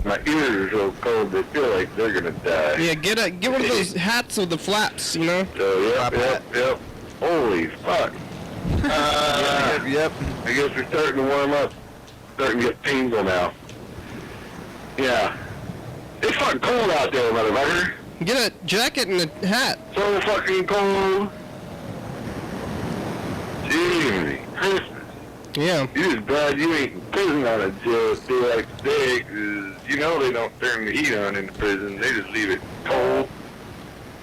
My ears are so cold they feel like they're gonna die. Yeah, get one of those hats with the flaps, you know? So, yep. Holy fuck. Yep. I guess we're starting to warm up. Starting to get painful now. Yeah. It's fucking cold out there, motherfucker. Get a jacket and a hat. So fucking cold. Gee, Christmas. Yeah. You're just glad you ain't in prison on a day like today, 'cause you know they don't turn the heat on in the prison. They just leave it cold.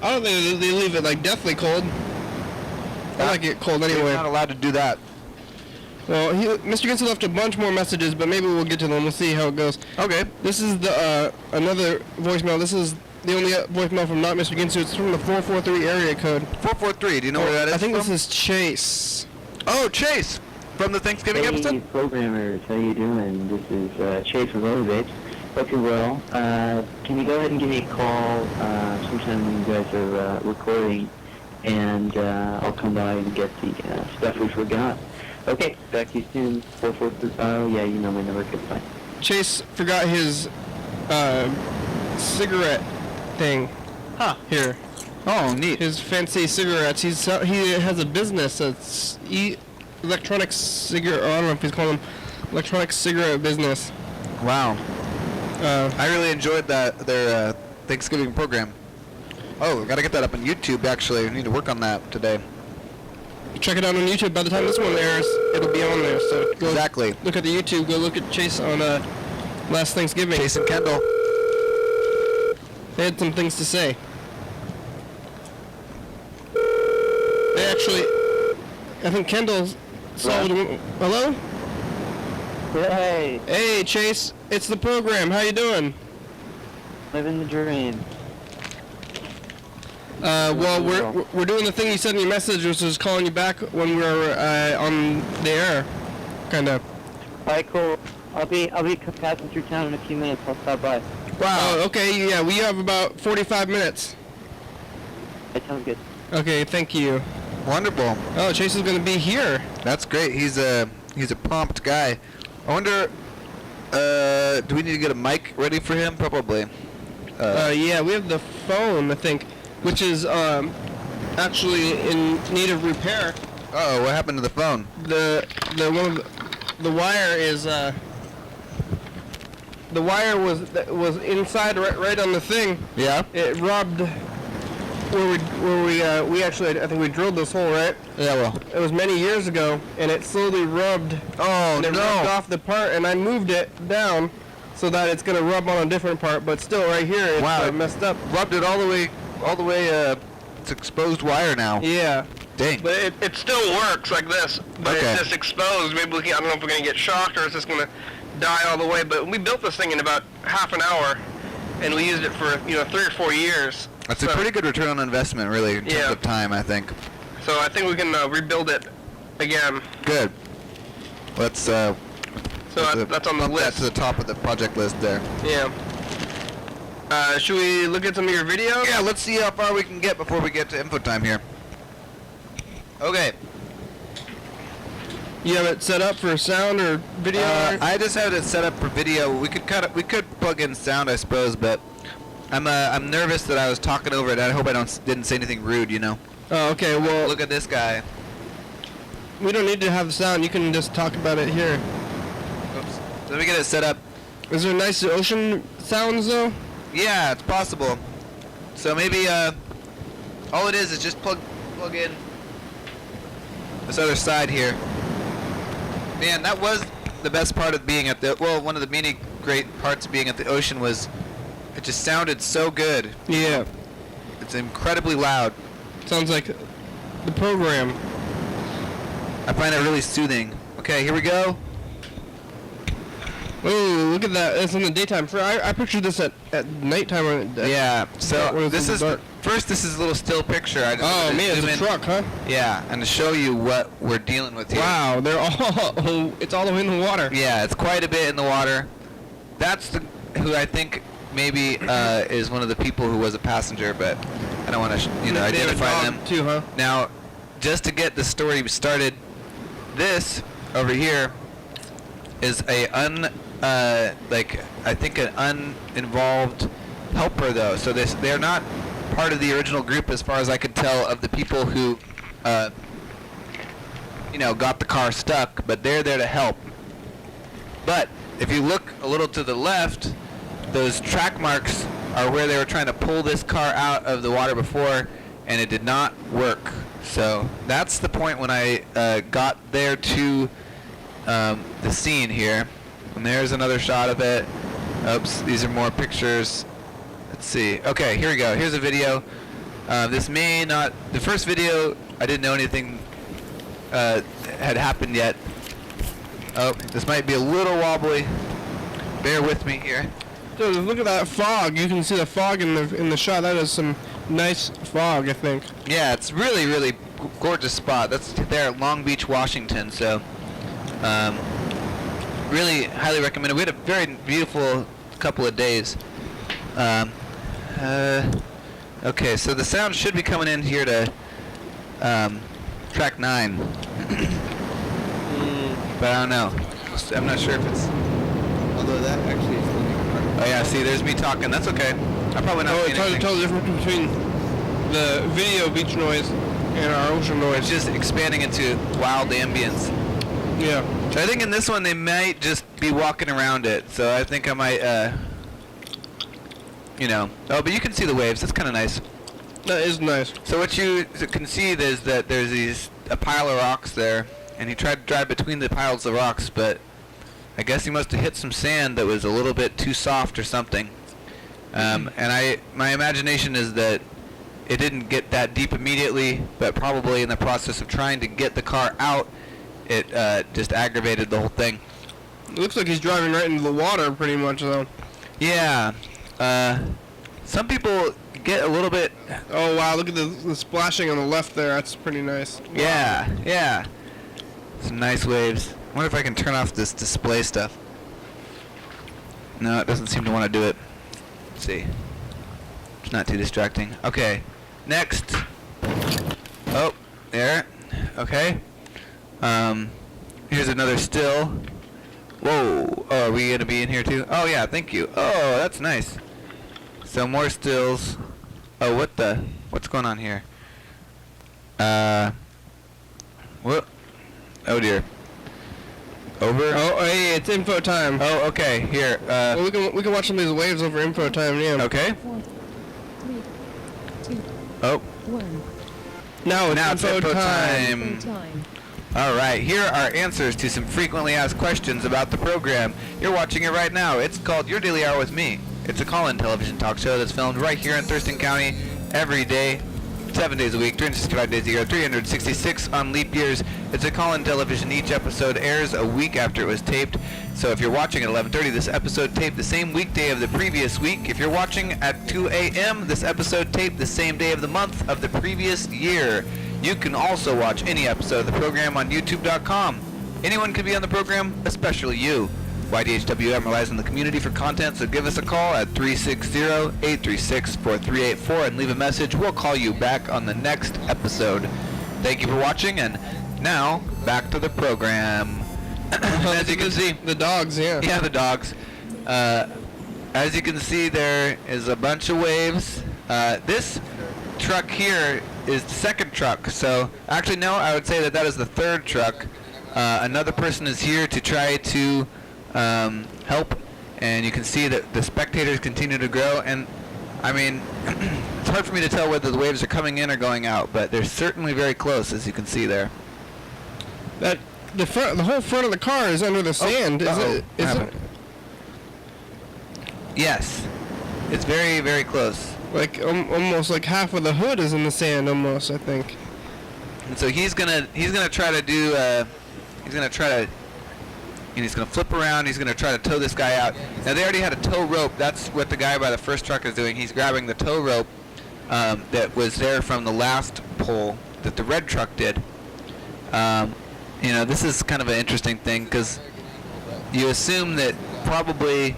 I don't think they leave it like deathly cold. I like it cold anyway. You're not allowed to do that. Well, Mr. Ginsu left a bunch more messages, but maybe we'll get to them. We'll see how it goes. Okay. This is the another voicemail. This is the only voicemail from not Mr. Ginsu. It's from the 443 area code. 443. Do you know where that is? I think from? this is Chase. Oh, Chase. From the Thanksgiving episode? Hey, programmers. How you doing? This is Chase from Rotovich. Hope you're well. Can you go ahead and give me a call sometime when you guys are recording, and I'll come by and get the stuff we forgot. Okay, back to you soon. 443. Oh, yeah, you know my number. Goodbye. Chase forgot his cigarette thing. Huh. Here. Oh, neat. His fancy cigarettes. He has a business that's electronic cigarette. I don't know if he's calling them electronic cigarette business. Wow. I really enjoyed their Thanksgiving program. Oh, we gotta get that up on YouTube. Actually, we need to work on that today. Check it out on YouTube. By the time this one airs, it'll be on there. So go exactly. Look at the YouTube. Go look at Chase on last Thanksgiving. Chase and Kendall. They had some things to say. They actually, I think Kendall solved. Hello? Hey. Hey, Chase. It's the program. How you doing? Living the dream. Well, we're doing the thing you said in your message, which is calling you back when we're on the air, kind of. All right, cool. I'll be passing through town in a few minutes. I'll stop by. Wow. Okay. Yeah, we have about 45 minutes. That sounds good. Okay. Thank you. Wonderful. Oh, Chase is going to be here. That's great. He's a prompt guy. I wonder, do we need to get a mic ready for him? Probably. Yeah, we have the phone, I think, which is actually in need of repair. Uh-oh, what happened to the phone? The wire is the wire was inside right on the thing. Yeah. It rubbed where we actually, I think we drilled this hole, right? Yeah, well. It was many years ago, and it slowly rubbed. Oh, and it rubbed off the part, and I moved it down so that it's gonna rub on a different part, but still right here it's messed up. Rubbed it all the way. It's exposed wire now. Yeah. Dang. But it still works like this, but it's just exposed. Maybe I don't know if we're gonna get shocked or it's just gonna die all the way. But we built this thing in about half an hour, and we used it for 3 or 4 years. That's a pretty good return on investment, really, in terms of time, I think. So I think we can rebuild it again. Good. Let's. So that's on the list. That to the top of the project list there. Yeah. Should we look at some of your videos? Yeah, let's see how far we can get before we get to info time here. Okay. You have it set up for sound or video? I just have it set up for video. We could plug in sound, I suppose, but I'm nervous that I was talking over it. I hope I didn't say anything rude, Oh, okay. Well, look at this guy. We don't need to have the sound. You can just talk about it here. Oops. Let me get it set up. Is there nice ocean sounds though? Yeah, it's possible. So maybe all it is just plug in this other side here. Man, that was the best part of being at one of the many great parts of being at the ocean was it just sounded so good. Yeah. It's incredibly loud. Sounds like the program. I find it really soothing. Okay, here we go. Oh, look at that. It's in the daytime. I pictured this at nighttime. Yeah, so this is a little still picture. Oh, man, it's a truck, huh? Yeah, and to show you what we're dealing with here. Wow, it's all the way in the water. Yeah, it's quite a bit in the water. That's who I think maybe is one of the people who was a passenger, but I don't want to identify them. Too, huh? Now, just to get the story started, this over here is an uninvolved helper though. So they're not part of the original group as far as I could tell of the people who got the car stuck, but they're there to help. But if you look a little to the left, those track marks are where they were trying to pull this car out of the water before, and it did not work. So that's the point when I got there to the scene here. And there's another shot of it. Oops, these are more pictures. Let's see. Okay, here we go. Here's a video. The first video, I didn't know anything had happened yet. Oh, this might be a little wobbly. Bear with me here. Dude, look at that fog. You can see the fog in the shot. That is some nice fog, I think. Yeah, it's really, really gorgeous spot. That's there at Long Beach, Washington. So, really highly recommend it. We had a very beautiful couple of days. Okay, so the sound should be coming in here to track 9. But I don't know. I'm not sure if it's... Although that actually is... Oh yeah, see, there's me talking. That's okay. I'm probably not saying anything. It's totally different between the video beach noise and our ocean noise. It's just expanding into wild ambience. Yeah. So I think in this one they might just be walking around it. So I think I might, you know. Oh, but you can see the waves. That's kind of nice. That is nice. So what you can see is that there's a pile of rocks there, and he tried to drive between the piles of rocks, but I guess he must have hit some sand that was a little bit too soft or something. And my imagination is that it didn't get that deep immediately, but probably in the process of trying to get the car out, it just aggravated the whole thing. It looks like he's driving right into the water pretty much, though. Yeah. Some people get a little bit... Oh, wow, look at the splashing on the left there. That's pretty nice. Wow. Yeah, yeah. Some nice waves. I wonder if I can turn off this display stuff. No, it doesn't seem to want to do it. Let's see. It's not too distracting. Okay. Next. Oh, there. Okay. Here's another still. Whoa. Oh, are we going to be in here too? Oh, yeah, thank you. Oh, that's nice. So more stills. Oh, what's going on here? What? Oh, dear. Over? Oh, hey, it's info time. Oh, okay. Here. Well, we can watch some of these waves over info time, yeah. Okay. 4, 3, 2, Oh. 1. Now it's info time. All right. Here are answers to some frequently asked questions about the program. You're watching it right now. It's called Your Daily Hour with Me. It's a call-in television talk show that's filmed right here in Thurston County every day, 7 days a week, 365 days a year, 366 on leap years. It's a call-in television. Each episode airs a week after it was taped. So if you're watching at 11:30, this episode taped the same weekday of the previous week. If you're watching at 2 a.m., this episode taped the same day of the month of the previous year. You can also watch any episode of the program on YouTube.com. Anyone can be on the program, especially you. YDHWM relies on the community for content, so give us a call at 360-836-4384 and leave a message. We'll call you back on the next episode. Thank you for watching, and now, back to the program. As you can see... The dogs, yeah. Yeah, the dogs. As you can see, there is a bunch of waves. This truck here is the second truck, so... Actually, no, I would say that is the third truck. Another person is here to try to... help, and you can see that the spectators continue to grow, and I mean it's hard for me to tell whether the waves are coming in or going out, but they're certainly very close, as you can see there. The whole front of the car is under the sand, is it? Yes, it's very, very close. Like almost like half of the hood is in the sand, almost, I think. And so he's gonna try to do and he's going to flip around, he's going to try to tow this guy out. Now, they already had a tow rope. That's what the guy by the first truck is doing. He's grabbing the tow rope that was there from the last pole that the red truck did. You know, this is kind of an interesting thing, because you assume that probably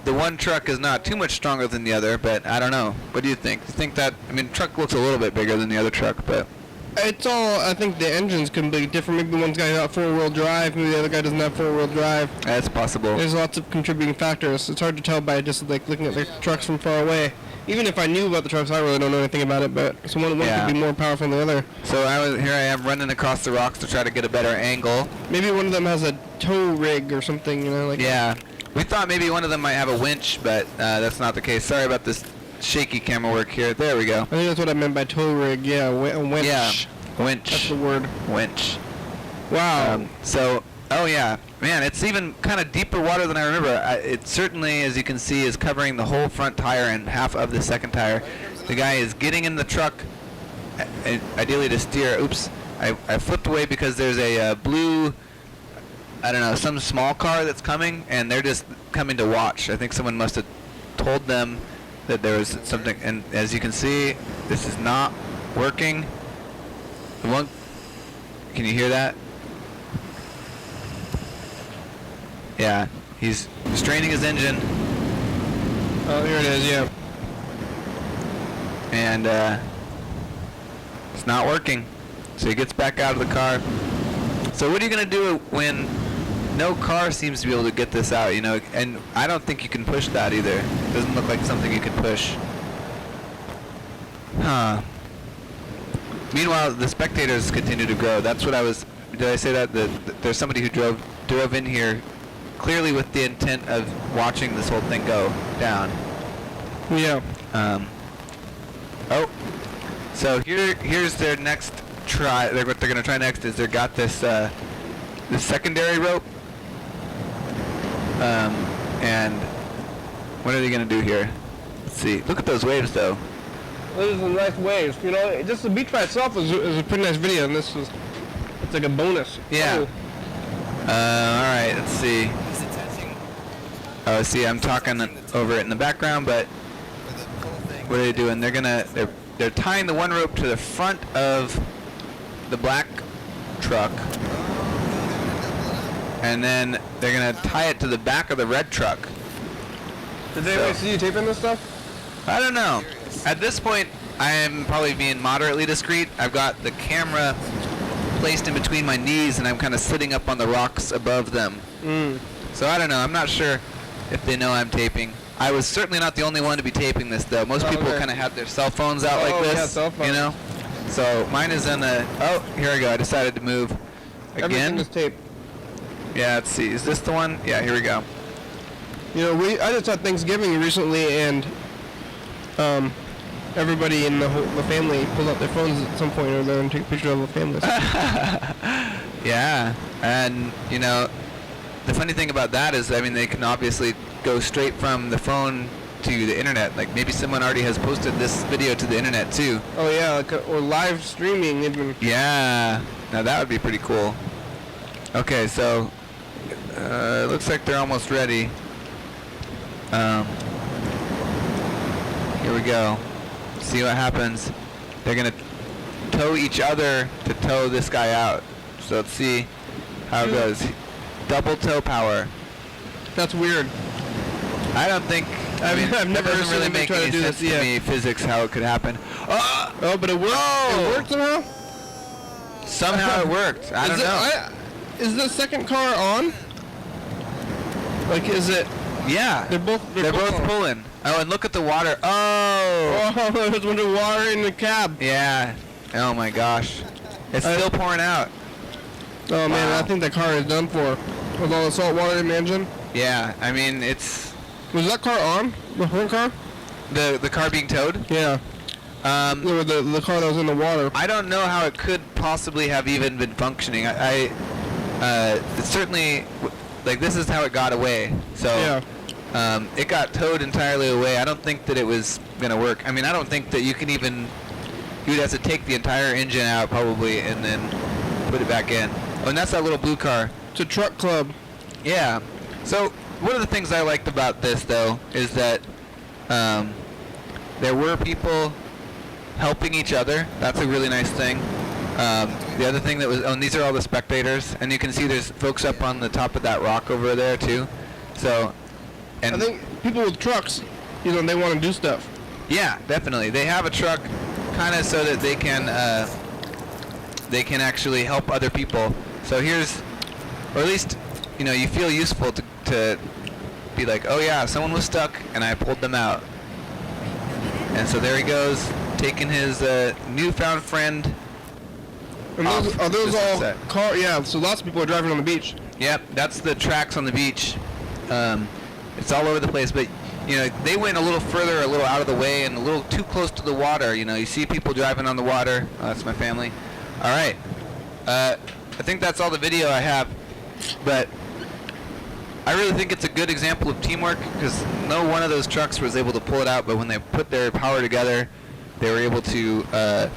the one truck is not too much stronger than the other, but I don't know. What do you think? Do you think that, I mean, the truck looks a little bit bigger than the other truck, but... It's all, I think the engines can be different. Maybe one's got four-wheel drive, maybe the other guy doesn't have four-wheel drive. That's possible. There's lots of contributing factors. It's hard to tell by just like looking at the trucks from far away. Even if I knew about the trucks, I really don't know anything about it, but so one could be more powerful than the other. So here I am running across the rocks to try to get a better angle. Maybe one of them has a tow rig or something, you know, like... Yeah. We thought maybe one of them might have a winch, but that's not the case. Sorry about this shaky camera work here. There we go. I think that's what I meant by tow rig, yeah, a winch. Yeah. Winch. That's the word. Winch. Wow. Oh yeah, man, it's even kind of deeper water than I remember. It certainly, as you can see, is covering the whole front tire and half of the second tire. The guy is getting in the truck, ideally to steer. Oops, I flipped away because there's a blue, I don't know, some small car that's coming, and they're just coming to watch. I think someone must have told them that there was something, and as you can see, this is not working. Can you hear that? Yeah, he's straining his engine. Oh, here it is, yeah. And it's not working. So he gets back out of the car. So what are you going to do when no car seems to be able to get this out, you know? And I don't think you can push that either. It doesn't look like something you can push. Huh. Meanwhile, the spectators continue to grow. That's what I was did I say that there's somebody who drove in here clearly with the intent of watching this whole thing go down. Yeah. Oh, so here's their next try. What they're gonna try next is they've got this this secondary rope. And what are they gonna do here? Let's see. Look at those waves, though. Those are some nice waves. You know, just the beach by itself is a pretty nice video, and it's like a bonus. Yeah. Oh. All right. Let's see. Oh, see, I'm talking over it in the background, but what are they doing? They're tying the one rope to the front of the black truck, and then they're gonna tie it to the back of the red truck. Did anybody see you taping this stuff? I don't know. At this point, I am probably being moderately discreet. I've got the camera placed in between my knees, and I'm kind of sitting up on the rocks above them. So I don't know. I'm not sure if they know I'm taping. I was certainly not the only one to be taping this, though. Most people kind of have their cell phones out like this, yeah, cell phones. you know? So mine is in the... Oh, here I go. I decided to move again. Everything is taped. Yeah, let's see. Is this the one? Yeah, here we go. You know, I just had Thanksgiving recently, and everybody in the family pulled out their phones at some point or another and took a picture of the family. Yeah, and you know, the funny thing about that is, I mean, they can obviously go straight from the phone to the internet. Like maybe someone already has posted this video to the internet too. Oh yeah, or live streaming even. Yeah, now that would be pretty cool. Okay, so it looks like they're almost ready. Here we go. See what happens. They're gonna tow each other to tow this guy out. So let's see how it goes. Double tow power. That's weird. I don't think. I've never doesn't really make any sense to me physics how it could happen. Oh, but it worked. Oh! It worked somehow. Somehow it worked. I don't know. Is the second car on? Like, is it? Yeah. They're both pulling. Oh, and look at the water. Oh. There's one of water in the cab. Yeah. Oh my gosh. It's still pouring out. Oh man, I think that car is done for. With all the salt water in the engine. Yeah, I mean it's. Was that car on? The front car? The car being towed? Yeah. The car that was in the water. I don't know how it could possibly have even been functioning. It's certainly like this is how it got away. So yeah. It got towed entirely away. I don't think that it was gonna work. I mean, I don't think that you can even. You'd have to take the entire engine out probably and then put it back in. Oh, and that's that little blue car. It's a truck club. Yeah. So one of the things I liked about this though is that there were people helping each other. That's a really nice thing. The other thing that was, and these are all the spectators, and you can see there's folks up on the top of that rock over there too. So, and I think people with trucks, you know, they want to do stuff. Yeah, definitely. They have a truck, kind of so that they can actually help other people. So here's, or at least, you know, you feel useful to be like, oh yeah, someone was stuck, and I pulled them out. And so there he goes, taking his newfound friend. And those, are those all car? Yeah, so lots of people are driving on the beach. Yep, that's the tracks on the beach. It's all over the place, but you know, they went a little further, a little out of the way, and a little too close to the water. You know, you see people driving on the water. Oh, that's my family. All right. I think that's all the video I have, but I really think it's a good example of teamwork because no one of those trucks was able to pull it out, but when they put their power together, they were able to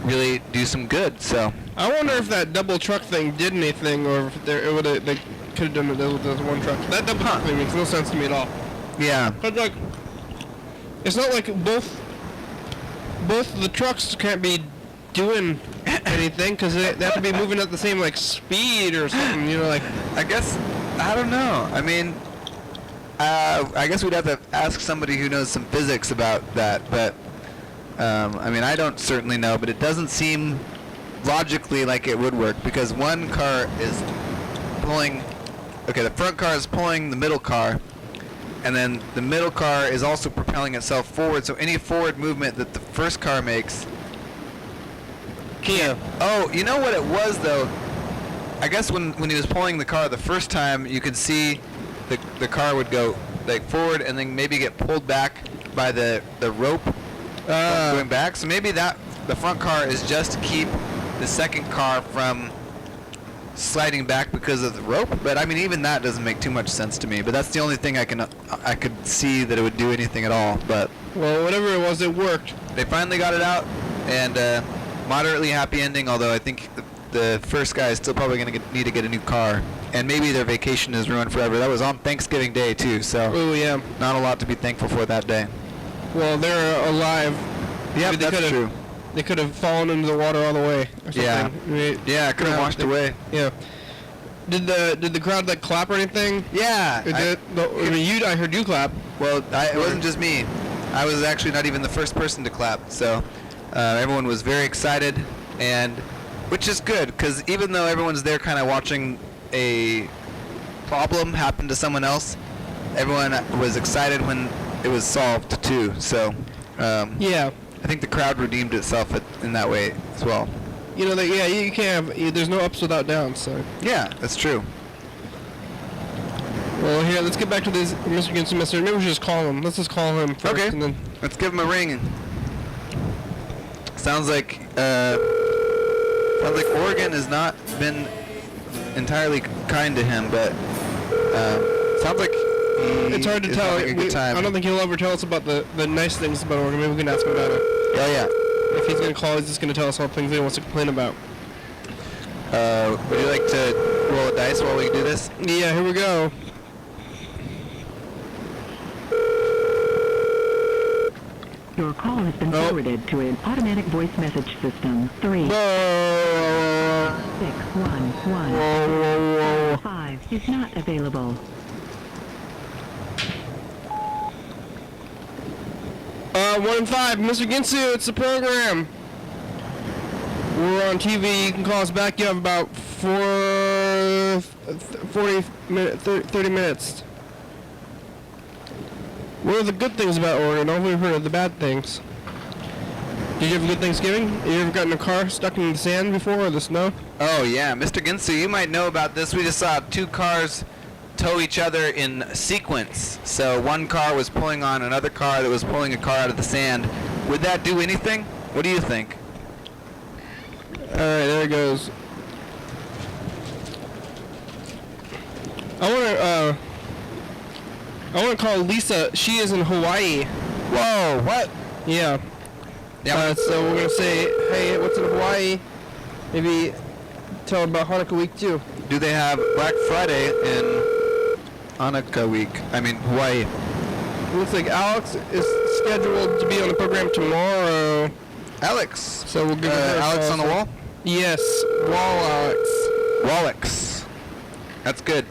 really do some good. So I wonder if that double truck thing did anything, or if they could have done it with one truck. That double truck thing makes no sense to me at all. Yeah. But like, it's not like both the trucks can't be doing anything because they have to be moving at the same like speed or something. You know, like I guess I don't know. I mean, I guess we'd have to ask somebody who knows some physics about that. But I mean, I don't certainly know. But it doesn't seem logically like it would work because one car is pulling. Okay, the front car is pulling the middle car. And then the middle car is also propelling itself forward, so any forward movement that the first car makes can't. Oh, you know what it was though? I guess when he was pulling the car the first time, you could see the car would go like forward and then maybe get pulled back by the rope going back. So maybe the front car is just to keep the second car from sliding back because of the rope. But I mean, even that doesn't make too much sense to me. But that's the only thing I could see that it would do anything at all. But well, whatever it was, it worked. They finally got it out, and moderately happy ending. Although I think the first guy is still probably going to need to get a new car, and maybe their vacation is ruined forever. That was on Thanksgiving Day too, so yeah, not a lot to be thankful for that day. Well, they're alive. Yeah, that's true. They could have fallen into the water all the way. Or something. Yeah, it could have washed away. Yeah. Did the crowd like clap or anything? Yeah. I heard you clap. Well, it wasn't just me. I was actually not even the first person to clap. So everyone was very excited, and which is good because even though everyone's there kind of watching a problem happen to someone else, everyone was excited when it was solved too. So yeah, I think the crowd redeemed itself in that way as well. You know, you can't have, there's no ups without downs, so. Yeah, that's true. Well, here, let's get back to this Mr. Ginsu Mr. Maybe we should just call him. Let's just call him first. Okay, and then let's give him a ring. Sounds like Oregon has not been entirely kind to him, but sounds like it's hard to tell. I don't think he'll ever tell us about the nice things about Oregon. Maybe we can ask him about it. Oh yeah. If he's gonna call, he's just gonna tell us all things he wants to complain about. Would you like to roll a dice while we do this? Yeah, here we go. Your call has been forwarded to an automatic voice message system. 3 6 1 1 5 is not available. 1 and 5, Mr. Ginsu, it's the program. We're on TV. You can call us back. You have about 30 minutes. What are the good things about Oregon? All we've heard of the bad things. Did you have a good Thanksgiving? You ever gotten a car stuck in the sand before or the snow? Oh yeah, Mr. Ginsu, you might know about this. We just saw two cars tow each other in sequence. So one car was pulling on another car that was pulling a car out of the sand. Would that do anything? What do you think? Alright, there it goes. I want to call Lisa. She is in Hawaii. Whoa, what? Yeah. So we're going to say, hey, what's in Hawaii? Maybe tell her about Hanukkah week too. Do they have Black Friday in Hanukkah week? I mean, Hawaii. It looks like Alex is scheduled to be on the program tomorrow. Alex. So we'll give her Alex on the wall? Yes, Wall Alex. Wallix. That's good.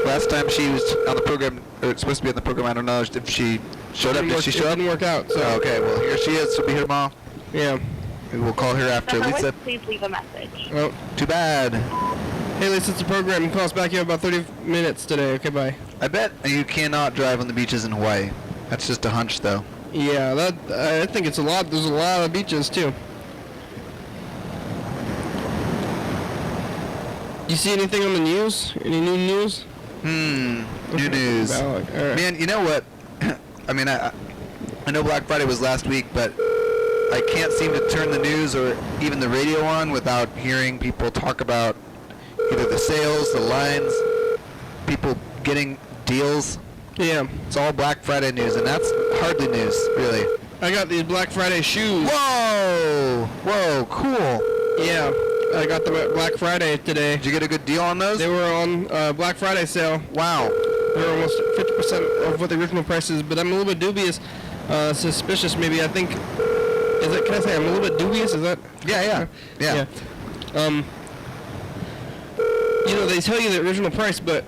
Last time she was on the program, or supposed to be on the program, I don't know if she showed up. Did she show up? It didn't work out. So. Okay, well here she is. She'll be here tomorrow. Yeah. And we'll call her after. Lisa. Please leave a message. Oh, too bad. Hey Lisa, it's the program. You can call us back. You have about 30 minutes today. Okay, bye. I bet you cannot drive on the beaches in Hawaii. That's just a hunch, though. Yeah, I think it's a lot. There's a lot of beaches too. You see anything on the news? Any new news? New news. Right. Man, you know what? I mean, I know Black Friday was last week, but I can't seem to turn the news or even the radio on without hearing people talk about either the sales, the lines, people getting deals. Yeah. It's all Black Friday news, and that's hardly news, really. I got these Black Friday shoes. Whoa! Whoa, cool. Yeah. I got them at Black Friday today. Did you get a good deal on those? They were on Black Friday sale. Wow. They were almost 50% of what the original price is, but I'm a little bit dubious, suspicious maybe. I think, can I say I'm a little bit dubious? Is that? Yeah. You know, they tell you the original price, but,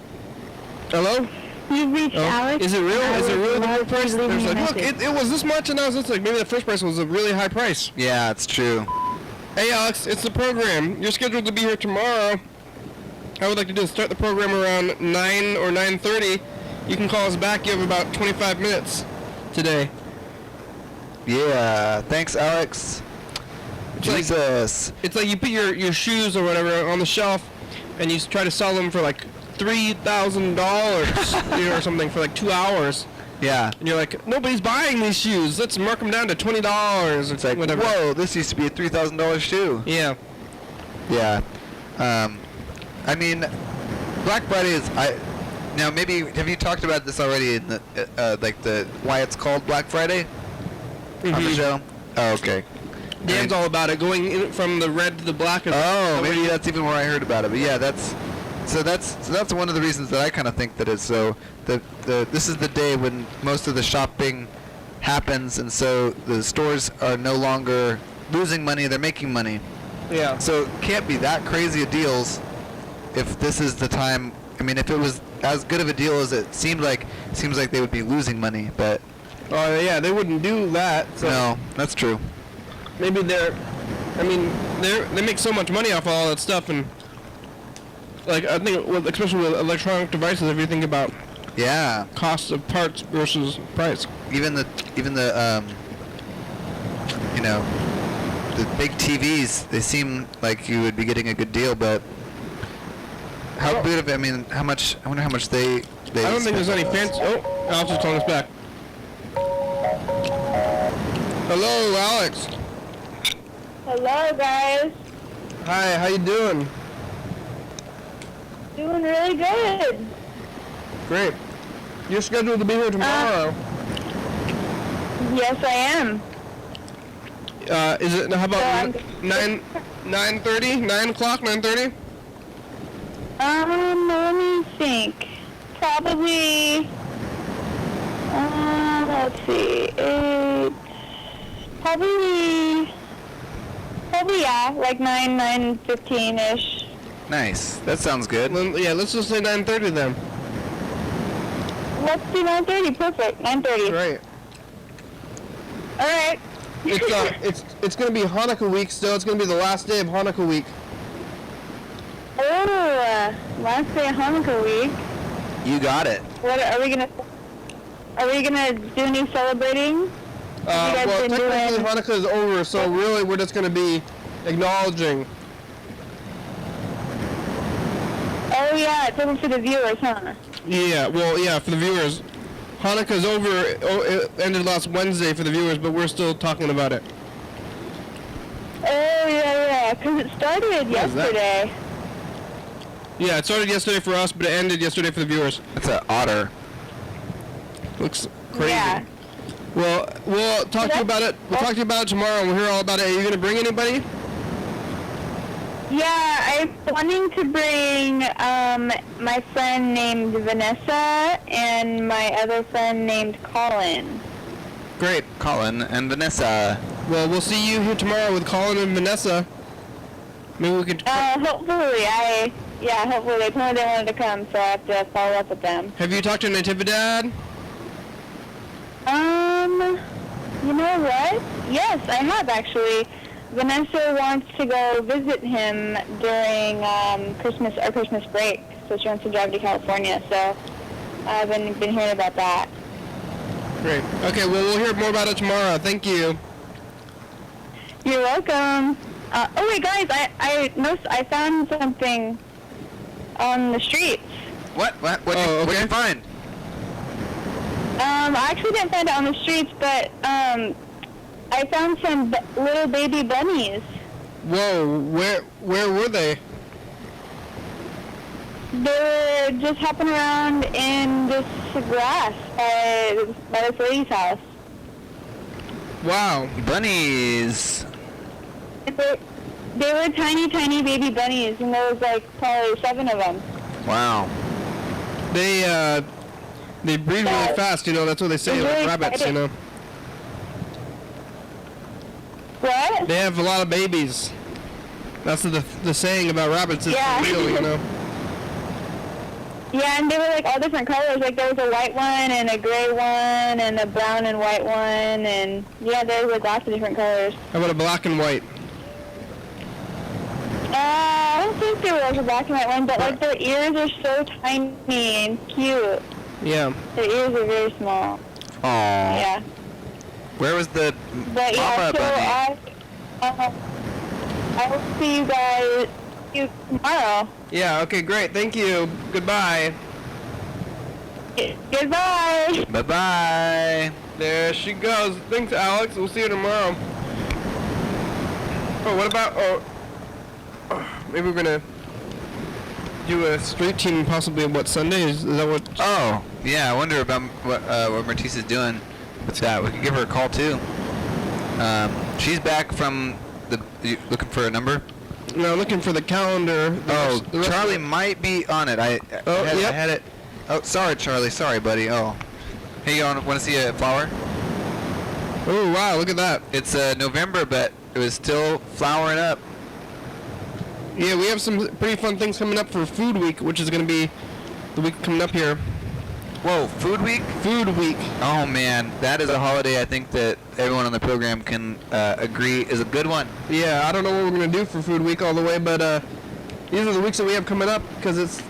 hello? You've reached Alex. Is it real? Is it really the real price? There's like, look, it was this much, and I was just like, maybe the first price was a really high price. Yeah, it's true. Hey Alex, it's the program. You're scheduled to be here tomorrow. I would like to do is start the program around 9 or 9:30. You can call us back. You have about 25 minutes today. Yeah, thanks Alex. Jesus. It's like you put your shoes or whatever on the shelf, and you try to sell them for like $3,000, or something for like 2 hours. Yeah. And you're like, nobody's buying these shoes. Let's mark them down to $20. It's like, whatever. whoa, this used to be a $3,000 shoe. Yeah. Yeah. I mean, Black Friday is, now maybe, have you talked about this already in the, why it's called Black Friday on the show? Oh, okay. Dan's all about it, going from the red to the black. Oh, maybe that's even where I heard about it. But yeah, that's one of the reasons that I kind of think that it's so. This is the day when most of the shopping happens, and so the stores are no longer losing money; they're making money. Yeah. So it can't be that crazy of deals if this is the time. I mean, if it was as good of a deal as it seems like they would be losing money, but. Oh yeah, they wouldn't do that. So. No, that's true. Maybe they make so much money off of all that stuff, and like I think, especially with electronic devices, if you think about cost of parts versus price. Even the the big TVs, they seem like you would be getting a good deal, but how good of it? I mean, how much? I wonder how much they. I don't think there's any fancy. Oh, Alex is calling us back. Hello, Alex. Hello, guys. Hi, how you doing? Doing really good. Great. You're scheduled to be here tomorrow. Yes, I am. Is it? How about 9:30? 9 o'clock? 9:30? Let me think. Probably. Let's see. Probably yeah, like 9:15-ish. Nice. That sounds good. Yeah, let's just say 9:30 then. Let's do 9:30. Perfect. 9:30. Right. All right. It's gonna be Hanukkah week still. It's gonna be the last day of Hanukkah week. Oh, last day of Hanukkah week. You got it. What are we gonna do? Any celebrating? Well, technically Hanukkah is over, so really we're just gonna be acknowledging. Oh yeah, it's over for the viewers, huh? Yeah, well, yeah, for the viewers. Hanukkah's over. It ended last Wednesday for the viewers, but we're still talking about it. Oh yeah, because it started yesterday. Yeah, it started yesterday for us, but it ended yesterday for the viewers. That's an otter. Looks crazy. Yeah. Well, we'll talk to you about it. We'll talk to you about it tomorrow. We'll hear all about it. Are you gonna bring anybody? Yeah, I'm wanting to bring my friend named Vanessa and my other friend named Colin. Great, Colin and Vanessa. Well, we'll see you here tomorrow with Colin and Vanessa. Maybe we could. Hopefully, hopefully they told me they wanted to come, so I have to follow up with them. Have you talked to Natividad? You know what? Yes, I have actually. Vanessa wants to go visit him during Christmas break, so she wants to drive to California. So I've been hearing about that. Great. Okay, well, we'll hear more about it tomorrow. Thank you. You're welcome. Oh wait, guys, I noticed I found something on the streets. What? What'd you find? I actually didn't find it on the streets, but I found some little baby bunnies. Whoa, where were they? They were just hopping around in this grass by this lady's house. Wow, bunnies. They were tiny, tiny baby bunnies, and there was like probably 7 of them. Wow. They breed really fast, you know, that's what they say, like rabbits, you know. What? They have a lot of babies. That's the saying about rabbits is real, you know. Yeah, and they were like all different colors. Like there was a white one and a gray one and a brown and white one, and yeah, there was like lots of different colors. How about a black and white? I don't think there was a black and white one, but like their ears are so tiny and cute. Yeah. Their ears are very small. Aww. Yeah. Where was the But mama bunny? I'll see you guys tomorrow. Yeah, okay, great. Thank you. Goodbye. Goodbye. Bye-bye. There she goes. Thanks, Alex. We'll see you tomorrow. Oh, what about... maybe we're going to do a street team possibly on what, Sunday? Is that what... Oh, yeah, I wonder about what Martise is doing with that. We could give her a call, too. She's back from the... You looking for a number? No, looking for the calendar. The Charlie might be on it. I had it. Oh, sorry, Charlie. Sorry, buddy. Oh. Hey, you want to see a flower? Oh, wow, look at that. It's November, but it was still flowering up. Yeah, we have some pretty fun things coming up for Food Week, which is going to be the week coming up here. Whoa, Food Week? Food Week. Oh, man. That is a holiday I think that everyone on the program can agree is a good one. Yeah, I don't know what we're going to do for Food Week all the way, but these are the weeks that we have coming up because it's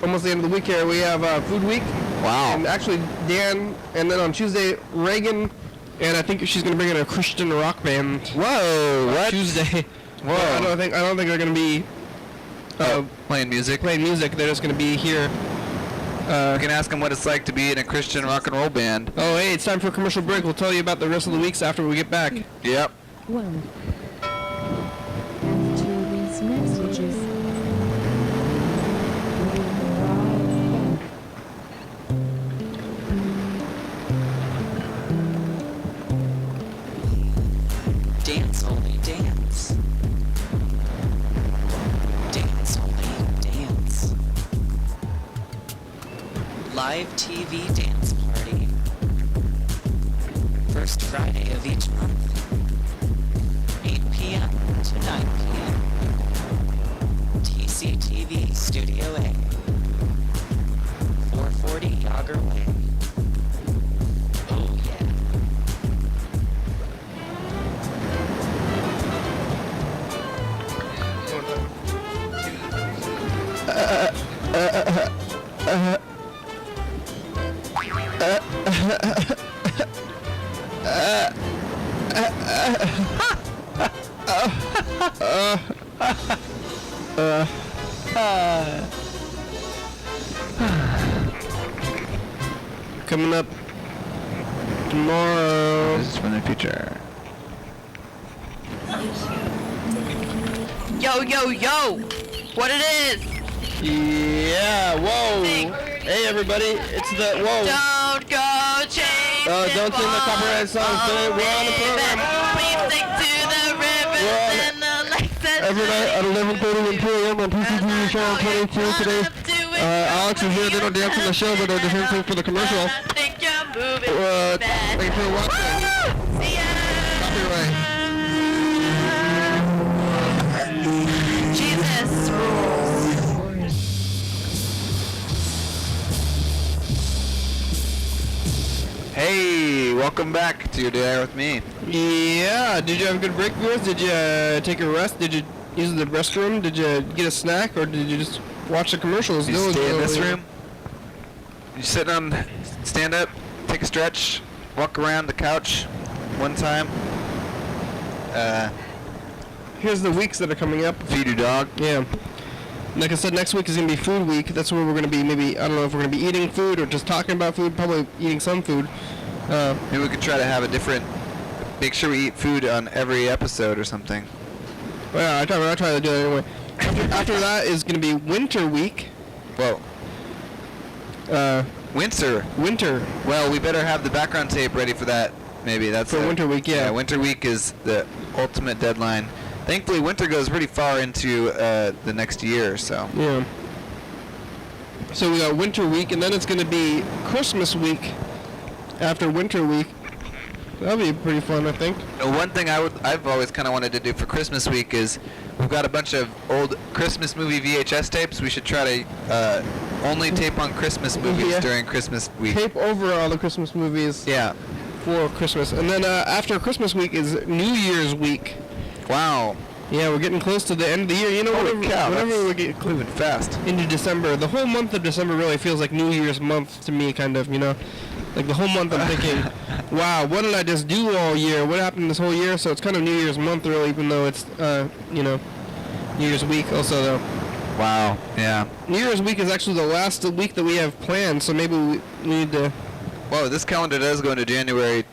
almost the end of the week here. We have Food Week. Wow. And actually Dan, and then on Tuesday, Reagan, and I think she's going to bring in a Christian rock band. Whoa, what? Tuesday. Whoa. I don't think they're going to be playing music. They're just going to be here. You can ask them what it's like to be in a Christian rock and roll band. Oh, hey, it's time for a commercial break. We'll tell you about the rest of the weeks after we get back. Yep. Well, after these messages, Dance only dance. Dance only dance. Live TV dance party. First Friday of each month. 8 p.m. to 9 p.m. TCTV Studio A. 440 Yager Way. Oh yeah. Coming up tomorrow. This is from the future. Yo, yo, yo! What it is? Yeah, whoa! Hey everybody, it's the, whoa! Don't go chasing don't sing the copyright songs today, we're on the program! Please stick to the rivers and the lakes and every night at 11:30 p.m. on PCTV channel 22 today. Alex is here, they don't dance on the show, but they're dancing for the commercial. think you're moving fast. Thanks for watching. See ya! Copyright. Jesus rules. Hey, welcome back to Your Day with me. Yeah, did you have a good break, viewers? Did you take a rest? Did you use the restroom? Did you get a snack, or did you just watch the commercials? You stay in this room. You sit on, stand up, take a stretch, walk around the couch one time. Here's the weeks that are coming up. Feed your dog. Yeah. Like I said, next week is going to be Food Week. That's where we're going to be, maybe, I don't know if we're going to be eating food or just talking about food, probably eating some food. Maybe we could try to have a different, make sure we eat food on every episode or something. Well, I try to do it anyway. After that is going to be Winter Week. Whoa. Winter. Well, we better have the background tape ready for that. Maybe that's for Winter Week. Yeah. Winter Week is the ultimate deadline. Thankfully, winter goes pretty far into the next year, so. Yeah. So we got Winter Week, and then it's going to be Christmas Week after Winter Week. That'll be pretty fun, I think. One thing I've always kind of wanted to do for Christmas Week is we've got a bunch of old Christmas movie VHS tapes. We should try to only tape on Christmas movies during Christmas Week. Tape over all the Christmas movies. Yeah. For Christmas, and then after Christmas Week is New Year's Week. Wow. Yeah, we're getting close to the end of the year. You know, whenever we get moving fast into December, the whole month of December really feels like New Year's month to me, kind of. You know. Like the whole month I'm thinking, wow, what did I just do all year? What happened this whole year? So it's kind of New Year's month really, even though it's, New Year's week also though. Wow, yeah. New Year's week is actually the last week that we have planned, so maybe we need to... Whoa, this calendar does go into January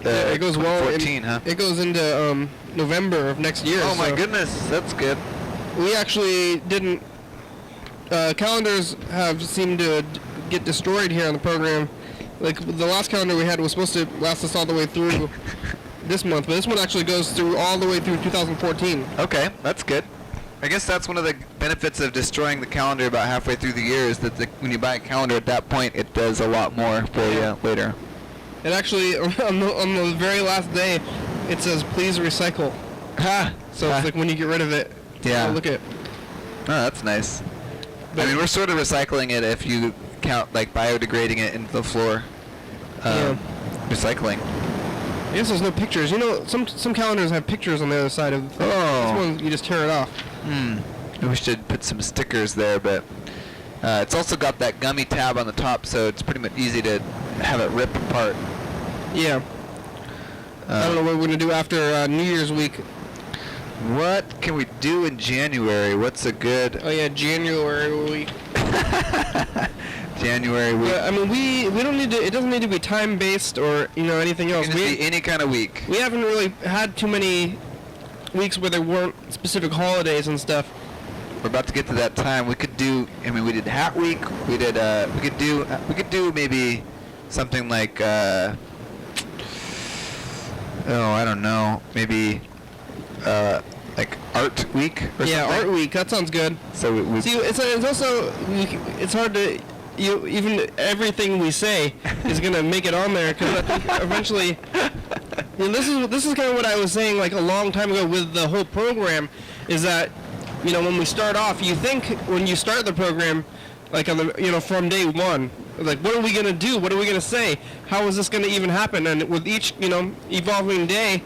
it goes well 14, huh? It goes into November of next year. Oh my goodness, that's good. We actually didn't... calendars have seemed to get destroyed here on the program. Like, the last calendar we had was supposed to last us all the way through this month, but this one actually goes through all the way through 2014. Okay, that's good. I guess that's one of the benefits of destroying the calendar about halfway through the year is that when you buy a calendar at that point, it does a lot more for you later. It actually, on the very last day, it says, please recycle. So it's like when you get rid of it, yeah. Look at. Oh, that's nice. I mean, we're sort of recycling it if you count, like, biodegrading it into the floor. Recycling. I guess there's no pictures. Some calendars have pictures on the other side of the thing. Oh. This one, you just tear it off. We should put some stickers there, but it's also got that gummy tab on the top, so it's pretty much easy to have it rip apart. Yeah. I don't know what we're going to do after New Year's week. What can we do in January? What's a good... Oh, yeah, January week. January week. Yeah, I mean, we don't need to... It doesn't need to be time-based or, anything else. It can just be any kind of week. We haven't really had too many weeks where there weren't specific holidays and stuff. We're about to get to that time. We could do... I mean, we did Hat Week. We did... we could do maybe something like... I don't know. Maybe... like Art Week or yeah, something? Art Week. That sounds good. So we see, it's also it's hard to even everything we say is gonna make it on there because I think eventually. This is kind of what I was saying like a long time ago with the whole program, is that when we start off, you think when you start the program, like on the from day one, like what are we gonna do? What are we gonna say? How is this gonna even happen? And with each evolving day.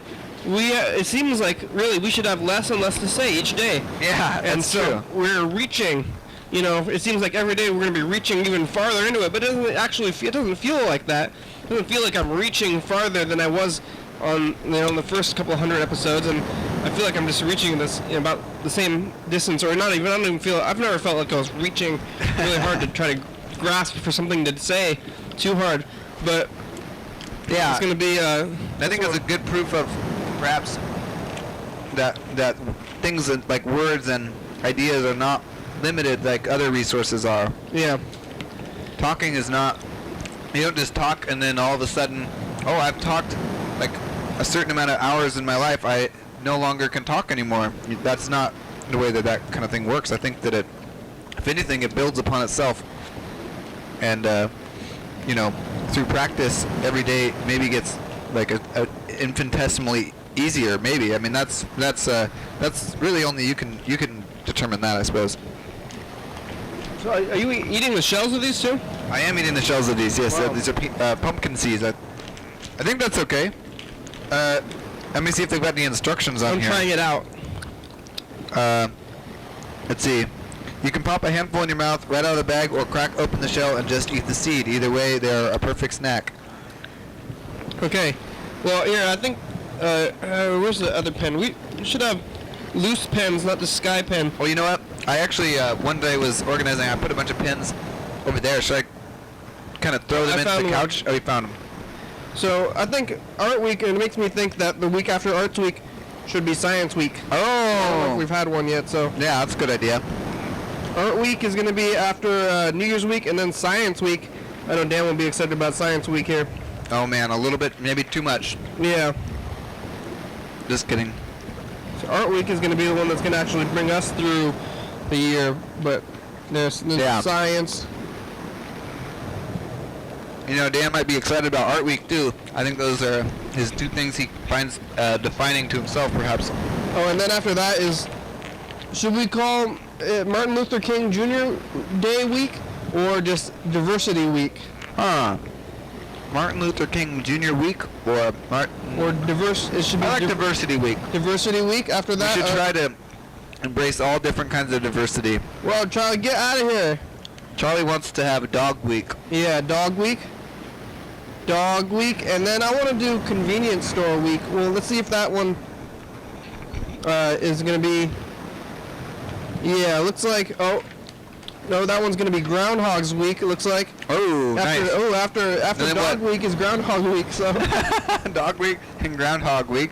It seems like really we should have less and less to say each day. Yeah, and so true. We're reaching. It seems like every day we're going to be reaching even farther into it, but it doesn't actually. It doesn't feel like that. It doesn't feel like I'm reaching farther than I was on the first couple of 100 episodes, and I feel like I'm just reaching this about the same distance, or not even. I don't even feel. I've never felt like I was reaching really hard to try to grasp for something to say too hard, but yeah, it's going to be. I think it's a good proof of. Perhaps that things like words and ideas are not limited like other resources are. Yeah. Talking is not. You don't just talk and then all of a sudden, I've talked like a certain amount of hours in my life. I no longer can talk anymore. That's not the way that kind of thing works. I think that if anything, it builds upon itself. And through practice, every day maybe gets like a infinitesimally easier, maybe. I mean, that's really only you can determine that, I suppose. So, are you eating the shells of these too? I am eating the shells of these. Yes, wow. These are pumpkin seeds. I think that's okay. Let me see if they've got any instructions on here. I'm trying it out. Let's see. You can pop a handful in your mouth right out of the bag, or crack open the shell and just eat the seed. Either way, they're a perfect snack. Okay. Well, here, I think, where's the other pen? We should have loose pens, not the sky pen. Well, you know what? I actually, one day was organizing, I put a bunch of pens over there. Should I kind of throw them into the couch? Oh, you found them. So, I think Art Week, it makes me think that the week after Arts Week should be Science Week. Oh! I don't know if we've had one yet, so. Yeah, that's a good idea. Art Week is going to be after New Year's Week, and then Science Week. I know Dan will be excited about Science Week here. Oh man, a little bit, maybe too much. Yeah. Just kidding. So Art Week is going to be the one that's going to actually bring us through the year, but there's science. Dan might be excited about Art Week too. I think those are his two things he finds defining to himself, perhaps. Oh, and then after that is, should we call it Martin Luther King Jr. Day Week or just Diversity Week? Martin Luther King Jr. Week or it should be I like Diversity Week. Diversity Week. After that, we should try to embrace all different kinds of diversity. Well, Charlie, get out of here. Charlie wants to have a Dog Week. Yeah, Dog Week. Dog week, and then I want to do convenience store week. Well, let's see if that one is going to be... Yeah, looks like... Oh, no, that one's going to be Groundhog's week, it looks like. Oh, nice. Oh, after Dog week is Groundhog week, so... Dog week and Groundhog week.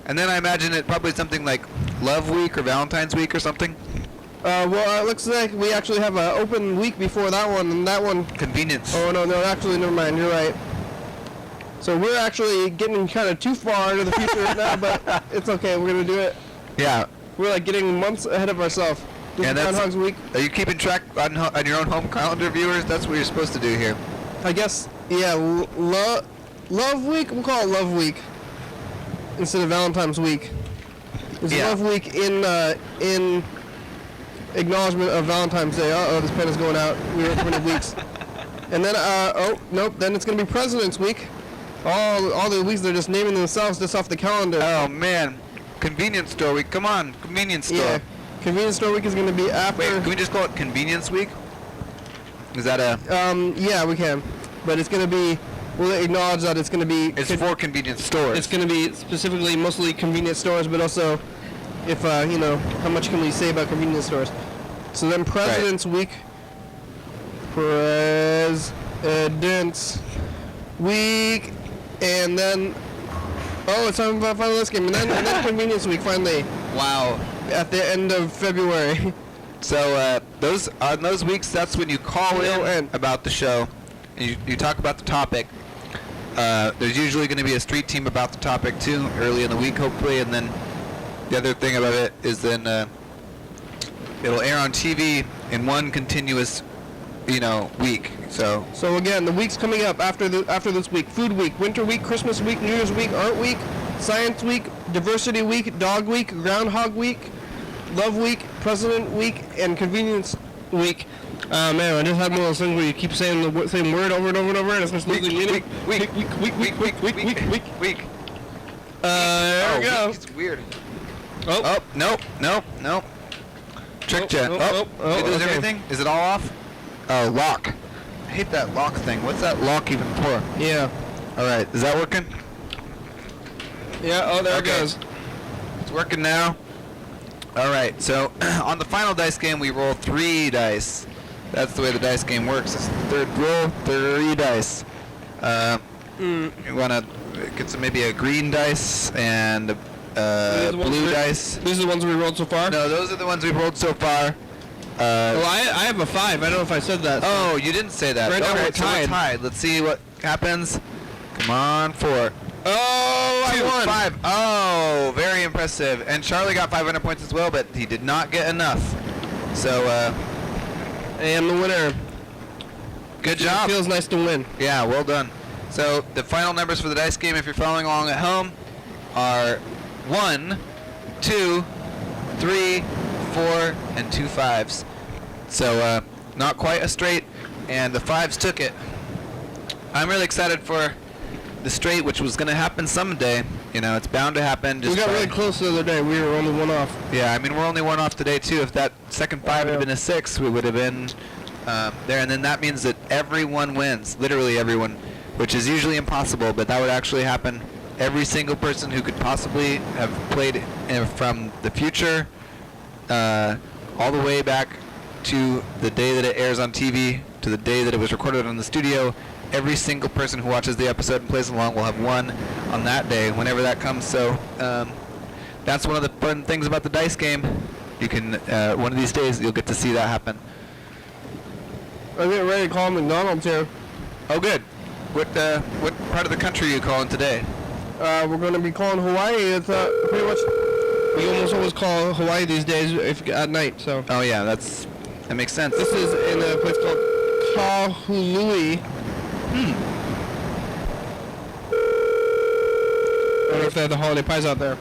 And then I imagine it probably something like Love Week or Valentine's Week or something. Well, it looks like we actually have an open week before that one, and that one... Convenience. Oh, no, actually, never mind, you're right. So we're actually getting kind of too far into the future now, but it's okay, we're going to do it. Yeah. We're like getting months ahead of ourselves. This is Groundhog's week. Are you keeping track on your own home calendar, viewers? That's what you're supposed to do here. I guess, yeah, Love Week? We'll call it Love Week instead of Valentine's Week. It's Love Week in acknowledgement of Valentine's Day. Uh-oh, this pen is going out. We were 20 weeks. And then, oh, nope, then it's going to be President's Week. All the weeks they're just naming themselves just off the calendar. Oh, man. Convenience store week. Come on, convenience store. Yeah. Convenience store week is going to be after... Wait, can we just call it convenience week? Is that a... Yeah, we can. But it's going to be... We'll acknowledge that it's going to be... It's for convenience stores. It's going to be specifically mostly convenience stores, but also if, you know, how much can we say about convenience stores? So then President's Week. President's Week. And then... Oh, it's time for the final list game. And then Convenience Week, finally. Wow. At the end of February. So, on those weeks, that's when you call in about the show. And you talk about the topic. There's usually going to be a street team about the topic, too, early in the week, hopefully. And then the other thing about it is then it'll air on TV in one continuous, week. So again, the weeks coming up after this week: Food Week, Winter Week, Christmas Week, New Year's Week, Art Week, Science Week, Diversity Week, Dog Week, Groundhog Week, Love Week, President Week, and Convenience Week. Man, I just had one of those things where you keep saying the same word over and over and over, and it's just losing meaning. Week. There we go. It's weird. Oh, nope. Tricked you. Did you lose everything? Is it all off? Oh, lock. I hate that lock thing. What's that lock even for? Yeah. All right. Is that working? Yeah. Oh, there it goes. It's working now. All right. So on the final dice game, we roll 3 dice. That's the way the dice game works. It's the third roll, 3 dice. You want to get maybe a green dice and blue dice. These are the ones we rolled so far? No, those are the ones we rolled so far. Well, I have a 5. I don't know if I said that. So. Oh, you didn't say that. Right now we're tied. So we're tied. Let's see what happens. Come on, 4. Oh, 2, I won. 5. Oh, very impressive. And Charlie got 500 points as well, but he did not get enough. So, I am the winner. Good job. It feels nice to win. Yeah, well done. So the final numbers for the dice game, if you're following along at home, are 1, 2, 3, 4, and 2 5s. So not quite a straight, and the 5s took it. I'm really excited for the straight, which was going to happen someday. It's bound to happen. We got really close the other day. We were only 1 off. Yeah, I mean, we're only 1 off today, too. If that second 5 had been a 6, we would have been there. And then that means that everyone wins, literally everyone, which is usually impossible, but that would actually happen. Every single person who could possibly have played from the future all the way back to the day that it airs on TV, to the day that it was recorded on the studio, every single person who watches the episode and plays along will have won on that day, whenever that comes. So that's one of the fun things about the dice game. You can, one of these days, you'll get to see that happen. I'm getting ready to call McDonald's here. Oh, good. What part of the country are you calling today? We're going to be calling Hawaii. It's pretty much, we almost always call Hawaii these days at night. So. Oh yeah, that makes sense. This is in a place called Kahului. I don't know if they have the holiday pies out there.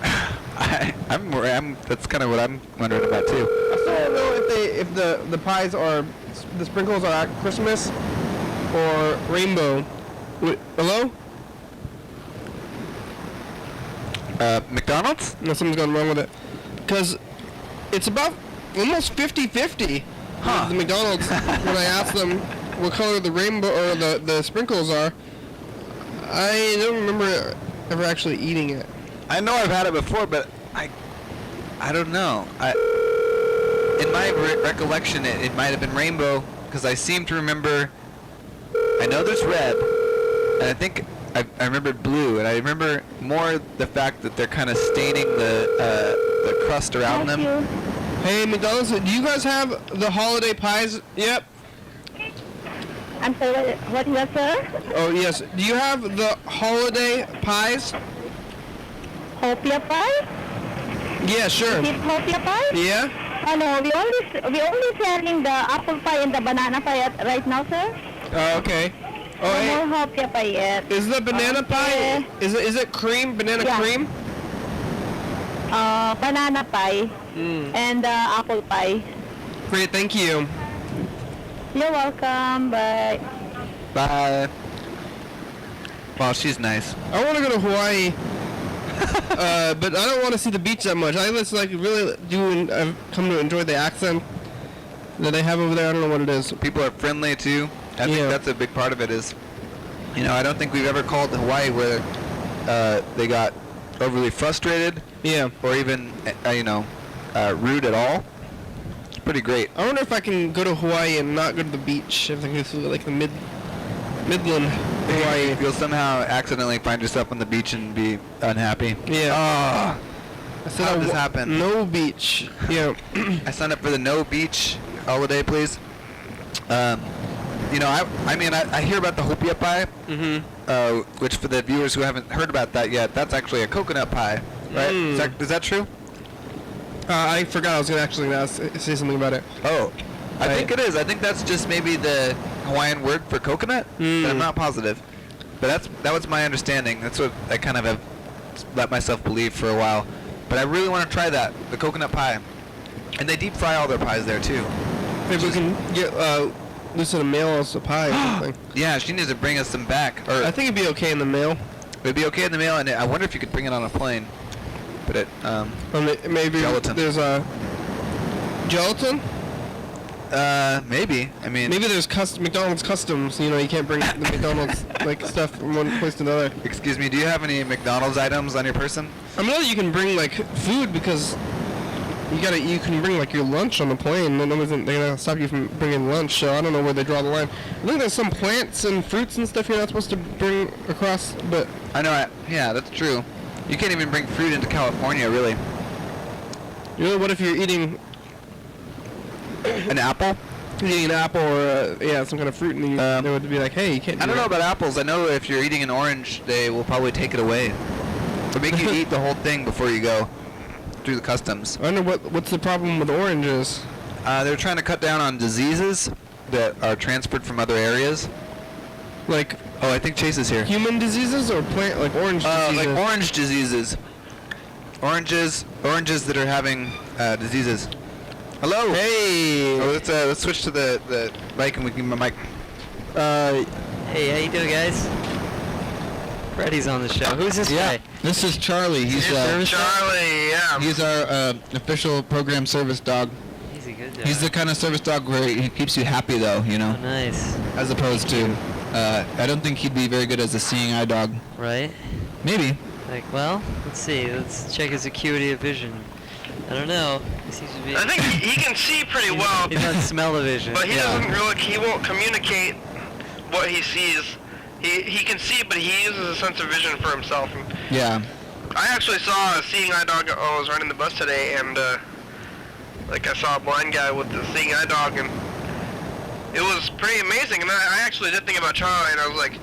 That's kind of what I'm wondering about too. I still don't know if the pies are, the sprinkles are at Christmas or rainbow. Wait, hello? McDonald's? No, something's gone wrong with it. Because it's about almost 50-50 with the McDonald's when I ask them what color the rainbow or the sprinkles are. I don't remember ever actually eating it. I know I've had it before, but I don't know. In my recollection, it might have been rainbow, because I seem to remember. I know there's red, and I think I remember blue, and I remember more the fact that they're kind of staining the crust around them. Hey, McDonald's, do you guys have the holiday pies? Yep. I'm sorry, what is that, sir? Oh, yes. Do you have the holiday pies? Hopia pie? Yeah, sure. Is it hopia pie? Yeah? No, we only selling the apple pie and the banana pie right now, sir. Okay. Oh, No hey. more hopia pie yet. Is the banana pie, is it cream, banana cream? Banana pie and apple pie. Great, thank you. You're welcome. Bye. Bye. Wow, she's nice. I want to go to Hawaii, but I don't want to see the beach that much. I just really do, and I've come to enjoy the accent that they have over there. I don't know what it is. People are friendly too. I think that's a big part of it. Is, I don't think we've ever called Hawaii where they got overly frustrated. Yeah. Or even rude at all. It's pretty great. I wonder if I can go to Hawaii and not go to the beach. If I can go to the Midland Hawaii. You'll somehow accidentally find yourself on the beach and be unhappy. Yeah. I said How did this happen? No beach. Yeah. I signed up for the no beach holiday, please. I hear about the hopia pie, which for the viewers who haven't heard about that yet, that's actually a coconut pie, right? Is that true? I forgot I was going to say something about it. Oh, I think it is. I think that's just maybe the Hawaiian word for coconut, but I'm not positive. But that was my understanding. That's what I kind of have let myself believe for a while. But I really want to try that, the coconut pie. And they deep fry all their pies there too. Maybe we can get Lisa to mail us a pie or something. Yeah, she needs to bring us some back. Or I think it'd be okay in the mail. It'd be okay in the mail, and I wonder if you could bring it on a plane. But maybe gelatin. There's a gelatin. Maybe. I mean, maybe there's McDonald's customs. You can't bring the McDonald's stuff from one place to another. Excuse me. Do you have any McDonald's items on your person? I know you can bring food because you can bring your lunch on the plane. They're gonna stop you from bringing lunch. So I don't know where they draw the line. I think there's some plants and fruits and stuff you're not supposed to bring across. But I know. Yeah, that's true. You can't even bring fruit into California, really. What if you're eating an apple? You're eating an apple or some kind of fruit, and they would be like, "Hey, you can't." I don't know about apples. I know if you're eating an orange, they will probably take it away, or make you eat the whole thing before you go through the customs. I wonder what's the problem with oranges. They're trying to cut down on diseases that are transferred from other areas. Oh, I think Chase is here. Human diseases or plant orange diseases? Like orange diseases. Oranges that are having diseases. Hello. Hey. Oh, let's switch to the mic and we can give my mic. Hey, how you doing, guys? Freddie's on the show. Who's this guy? This is Charlie. He's Charlie. Yeah. He's our official program service dog. He's a good dog. He's the kind of service dog where he keeps you happy, though. Oh, nice. As opposed to, I don't think he'd be very good as a seeing eye dog. Right. Maybe. Let's see. Let's check his acuity of vision. I don't know. He seems to be. I think he can see pretty well. He doesn't smell the vision. But he doesn't really. He won't communicate what he sees. He can see, but he uses a sense of vision for himself. Yeah. I actually saw a seeing eye dog. I was riding the bus today, and I saw a blind guy with the seeing eye dog, and it was pretty amazing. And I actually did think about Charlie, and I was like,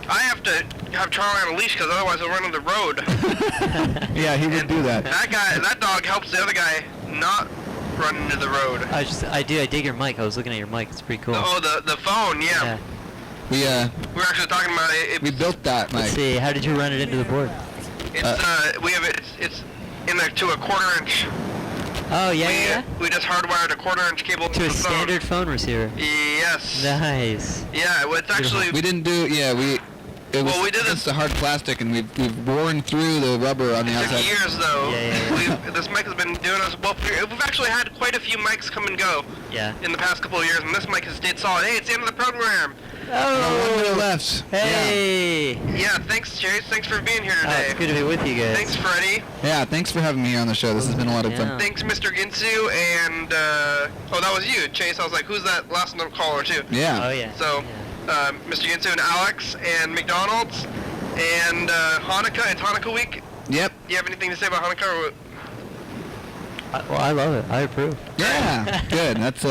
I have to have Charlie on a leash because otherwise he'll run on the road. Yeah, he would do that. That dog helps the other guy not run into the road. I dig your mic. I was looking at your mic. It's pretty cool. Oh, the phone, yeah. We were actually talking about it. We built that mic. Let's see. How did you run it into the board? It's to a 1/4 inch. Oh yeah. We just hardwired a 1/4 inch cable to a standard phone receiver. Yes. Nice. Yeah, it's actually. We didn't do. Yeah, it was just a hard plastic, and we've worn through the rubber on the outside. Years though. This mic has been doing us well. We've actually had quite a few mics come and go. Yeah. In the past couple of years, and this mic has stayed solid. Hey, it's the end of the program. Oh, 1 minute left. Hey. Yeah. Thanks, Chase. Thanks for being here today. It's good to be with you guys. Thanks, Freddie. Yeah, thanks for having me on the show. This has been a lot of fun. Thanks, Mr. Ginsu, and oh, that was you, Chase. I was like, who's that last caller too? Yeah. Oh yeah. So, Mr. Ginsu and Alex and McDonald's and Hanukkah. It's Hanukkah week. Yep. Do you have anything to say about Hanukkah? Well, I love it. I approve. Yeah. Good. That's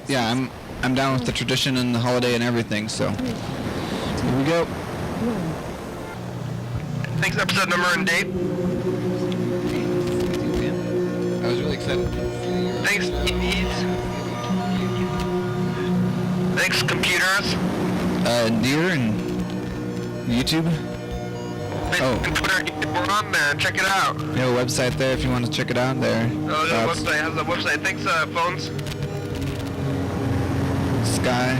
yeah. I'm down with the tradition and the holiday and everything. So here we go. Thanks, episode number and date. I was really excited. Thanks, Thanks, computers. Deer and YouTube. Facebook and Twitter, we're on there. Check it out. We have a website there if you want to check it out there. Oh, there's a website. Has a website. Thanks, phones. Sky.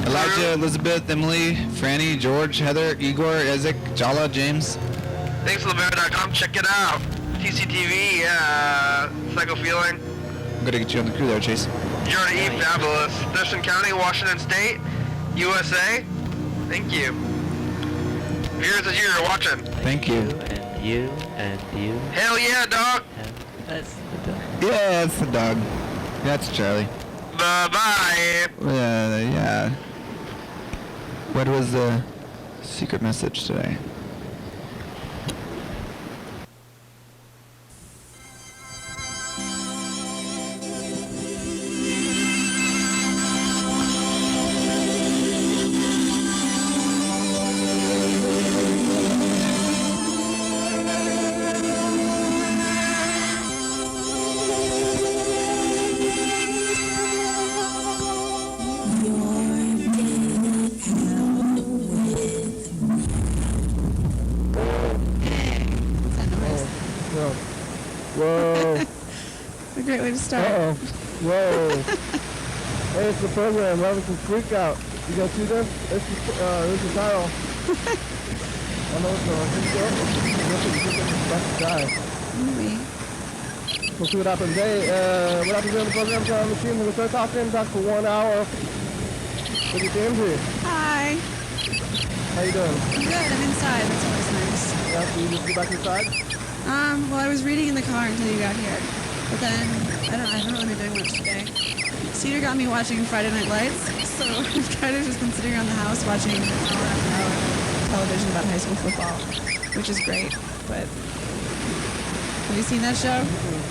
Elijah, Elizabeth, Emily, Franny, George, Heather, Igor, Ezek, Jala, James. Thanks, Lavera.com. Check it out. TCTV, Psycho Feeling. I'm going to get you on the crew there, Chase. Jordan E. Fabulous. Thurston County, Washington State, USA. Thank you. Viewers as you're watching. Thank you. And you, and you. Hell yeah, dog. That's the dog. Yeah, that's the dog. That's Charlie. Bye-bye. Yeah. What was the secret message today? A great way to start. Uh-oh. Whoa. Hey, it's the program. We're having some freak out. You guys see this? This is the title. I know what's going on. About to die. Maybe. We'll see what happens. Hey, what happens on the program? Time machine. We're going to start talking. Talk for 1 hour. Look at Jamesy. Hi. How you doing? I'm good. I'm inside. That's always nice. Yeah, so you just go back inside? Well, I was reading in the car until you got here. But then, I haven't really been doing much today. Cedar got me watching Friday Night Lights, so I've kind of just been sitting around the house watching hour after hour television about high school football, which is great, but... Have you seen that show?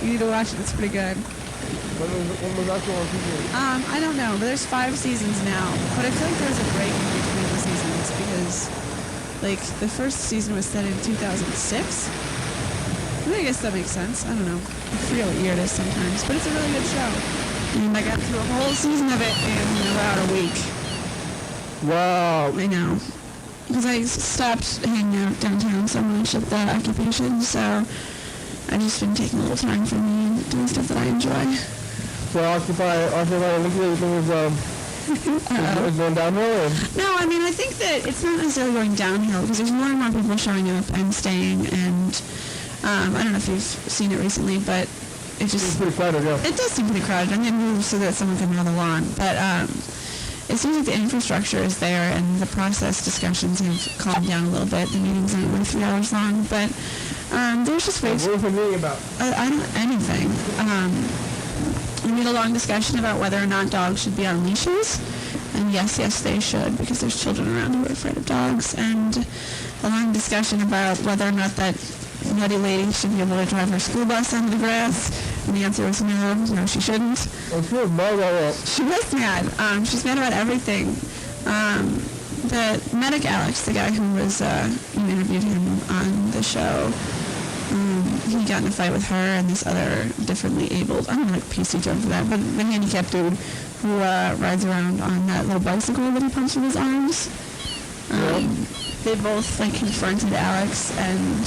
You need to watch it. It's pretty good. When was that show on TV? I don't know, but there's 5 seasons now. But I feel like there's a break in between the seasons because, like, the first season was set in 2006. I guess that makes sense. I don't know. I forget what year it is sometimes, but it's a really good show. And I got through a whole season of it in about a week. Wow. I know. Because I stopped hanging out downtown so much at the occupation, so I've just been taking a little time for me and doing stuff that I enjoy. So Occupy is going downhill? No, I mean, I think that it's not necessarily going downhill because there's more and more people showing up and staying, and I don't know if you've seen it recently, but it just... It's pretty crowded, yeah. It does seem pretty crowded, and they moved so that someone can mow the lawn, but it seems like the infrastructure is there, and the process discussions have calmed down a little bit. The meetings aren't like 3 hours long, but there's just ways... What was the meeting about? I don't... anything. We had a long discussion about whether or not dogs should be on leashes, and yes, they should, because there's children around who are afraid of dogs, and a long discussion about whether or not that nutty lady should be able to drive her school bus on the grass, and the answer was no, she shouldn't. Oh, she was mad about it. She was mad. She's mad about everything. The medic Alex, the guy who was, you interviewed him on the show, he got in a fight with her and this other differently abled, I don't know, like PC term for that, but the handicapped dude who rides around on that little bicycle that he pumps with his arms. They both like confronted Alex and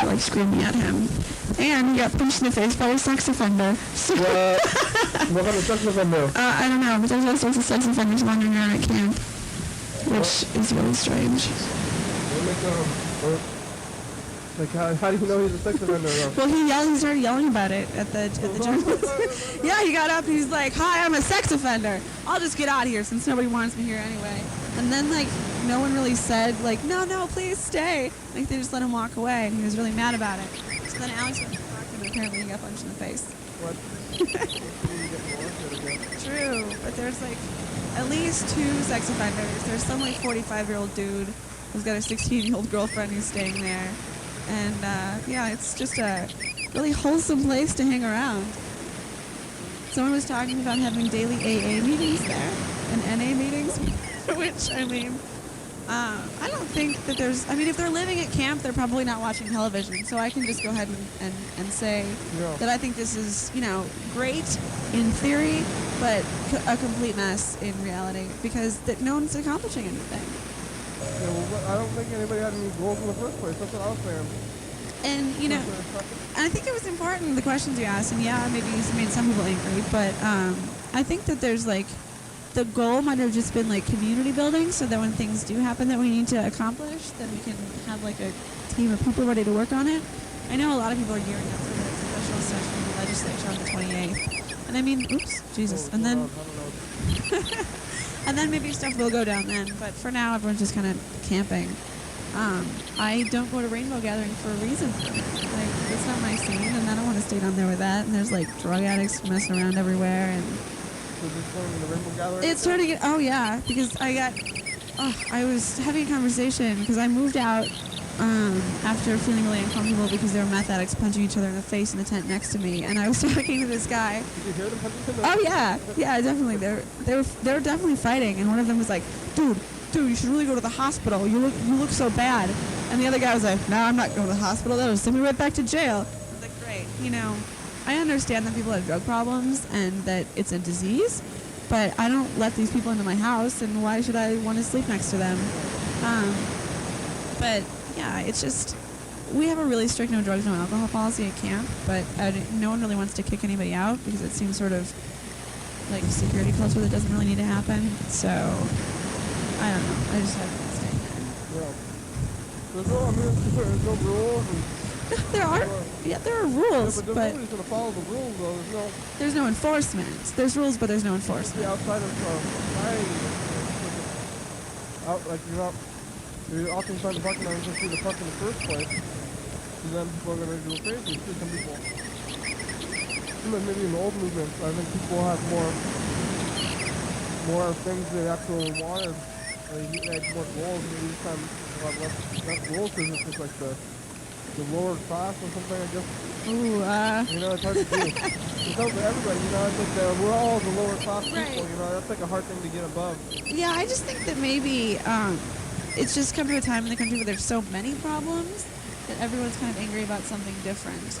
were like screaming at him. And he got punched in the face by a sex offender. So what kind of sex offender? I don't know, but there's all sorts of sex offenders wandering around at camp, which is really strange. Like, how do you know he's a sex offender, though? Well, he started yelling about it at the journalist. Yeah, he got up and he's like, "Hi, I'm a sex offender. I'll just get out of here since nobody wants me here anyway." And then, like, no one really said, like, no, please stay. Like, they just let him walk away, and he was really mad about it. So then Alex went to talk to him, and apparently he got punched in the face. What? True, but there's, like, at least 2 sex offenders. There's some, like, 45-year-old dude who's got a 16-year-old girlfriend who's staying there. And, yeah, it's just a really wholesome place to hang around. Someone was talking about having daily AA meetings there and NA meetings, which, I mean, I don't think that there's, I mean, if they're living at camp, they're probably not watching television. So I can just go ahead and say that I think this is, you know, great in theory, but a complete mess in reality because no one's accomplishing anything. Yeah, well, I don't think anybody had any goals in the first place. That's what I was saying. And, you know, I think it was important, the questions you asked, and yeah, maybe you made some people angry, but I think that there's, like, the goal might have just been, like, community building, so that when things do happen that we need to accomplish, then we can have, like, a team of people ready to work on it. I know a lot of people are gearing up for the special session of the legislature on the 28th. And I mean, oops, Jesus. And then... and then maybe stuff will go down then, but for now, everyone's just kind of camping. I don't go to rainbow gathering for a reason. Like, it's not my scene, and I don't want to stay down there with that. And there's, like, drug addicts messing around everywhere, and... So just going to the rainbow gathering? It's starting to get... Oh, yeah, because I was having a conversation, because I moved out after feeling really uncomfortable because there were meth addicts punching each other in the face in the tent next to me, and I was talking to this guy. Did you hear them punching each other? Oh, yeah, definitely. They were definitely fighting, and one of them was like, dude, you should really go to the hospital. You look so bad. And the other guy was like, no, I'm not going to the hospital. That'll send me right back to jail. I was like, great. You know, I understand that people have drug problems and that it's a disease, but I don't let these people into my house, and why should I want to sleep next to them? But, yeah, it's just, we have a really strict no drugs, no alcohol policy at camp, but no one really wants to kick anybody out because it seems sort of like a security culture that doesn't really need to happen. So, I don't know. I just haven't been staying there. Yeah. There's no rules. There are rules, but nobody's going to follow the rules, though. There's no enforcement. There's rules, but there's no enforcement. Outside of society, like you're often trying to park and not see the park in the first place. And then people are going to go crazy. See some people. Maybe in the old movements, I think people had more things they actually wanted. They had more goals, maybe this time less goals because it's just like the lower class or something, I guess. Ooh, you know, it's hard to do. It's not for everybody, you know, it's like we're all the lower class people, you know, that's like a hard thing to get above. Yeah, I just think that maybe it's just come to a time in the country where there's so many problems that everyone's kind of angry about something different.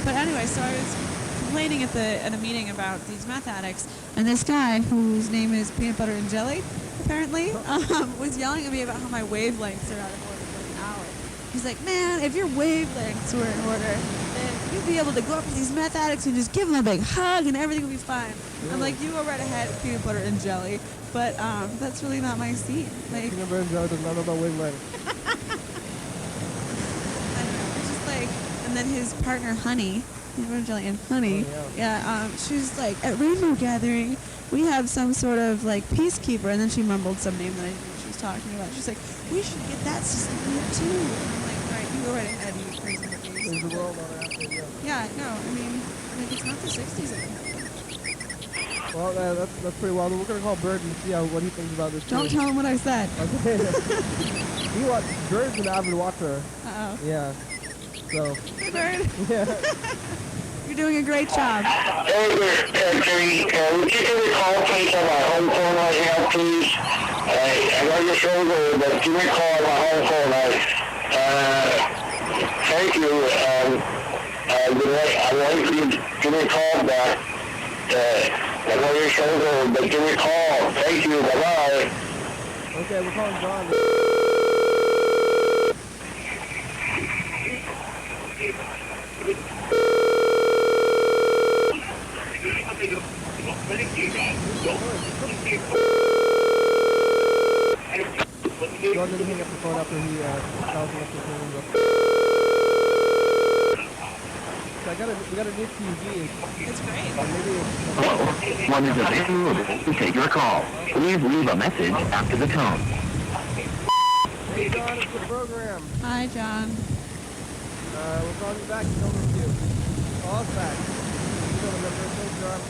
But anyway, so I was complaining at a meeting about these meth addicts, and this guy, whose name is Peanut Butter and Jelly, apparently, was yelling at me about how my wavelengths are out of order for an hour. He's like, man, if your wavelengths were in order, then you'd be able to go up to these meth addicts and just give them a big hug and everything would be fine. I'm like, you go right ahead, Peanut Butter and Jelly, but that's really not my scene. Like, Peanut Butter and Jelly does not know about wavelengths. I don't know, it's just like, and then his partner, Honey, Peanut Butter and Jelly and Honey, she's like, at Rainbow Gathering, we have some sort of, like, peacekeeper, and then she mumbled some name that I didn't know what she was talking about. She's like, we should get that system here, too. And I'm like, all right, you go right ahead, you crazy monkeys. There's the world on after, yeah, no, I mean, like, it's not the 60s anymore. Well, that's pretty wild. We're going to call Bird and see what he thinks about this. Don't tell him what I said. Okay. Bird's an avid watcher. Uh-oh. Yeah. So. Hey, Bird. Yeah. You're doing a great job. Hey there, Terry. Would you give me a call, please, on my home phone right now, please? I know you're so good, but give me a call on my home phone. Thank you. I want you to give me a call back. I know you're so good, but give me a call. Thank you. Bye-bye. Okay, we're calling John. John, When did he hang up the phone after he tells me up? So we got a new TV. It's great. Hello, one is available to take your call. Please leave a message after the tone. Hey John, it's the program. Hi, John. We're calling you back to film review. Call us back. You know the number. Thanks, John.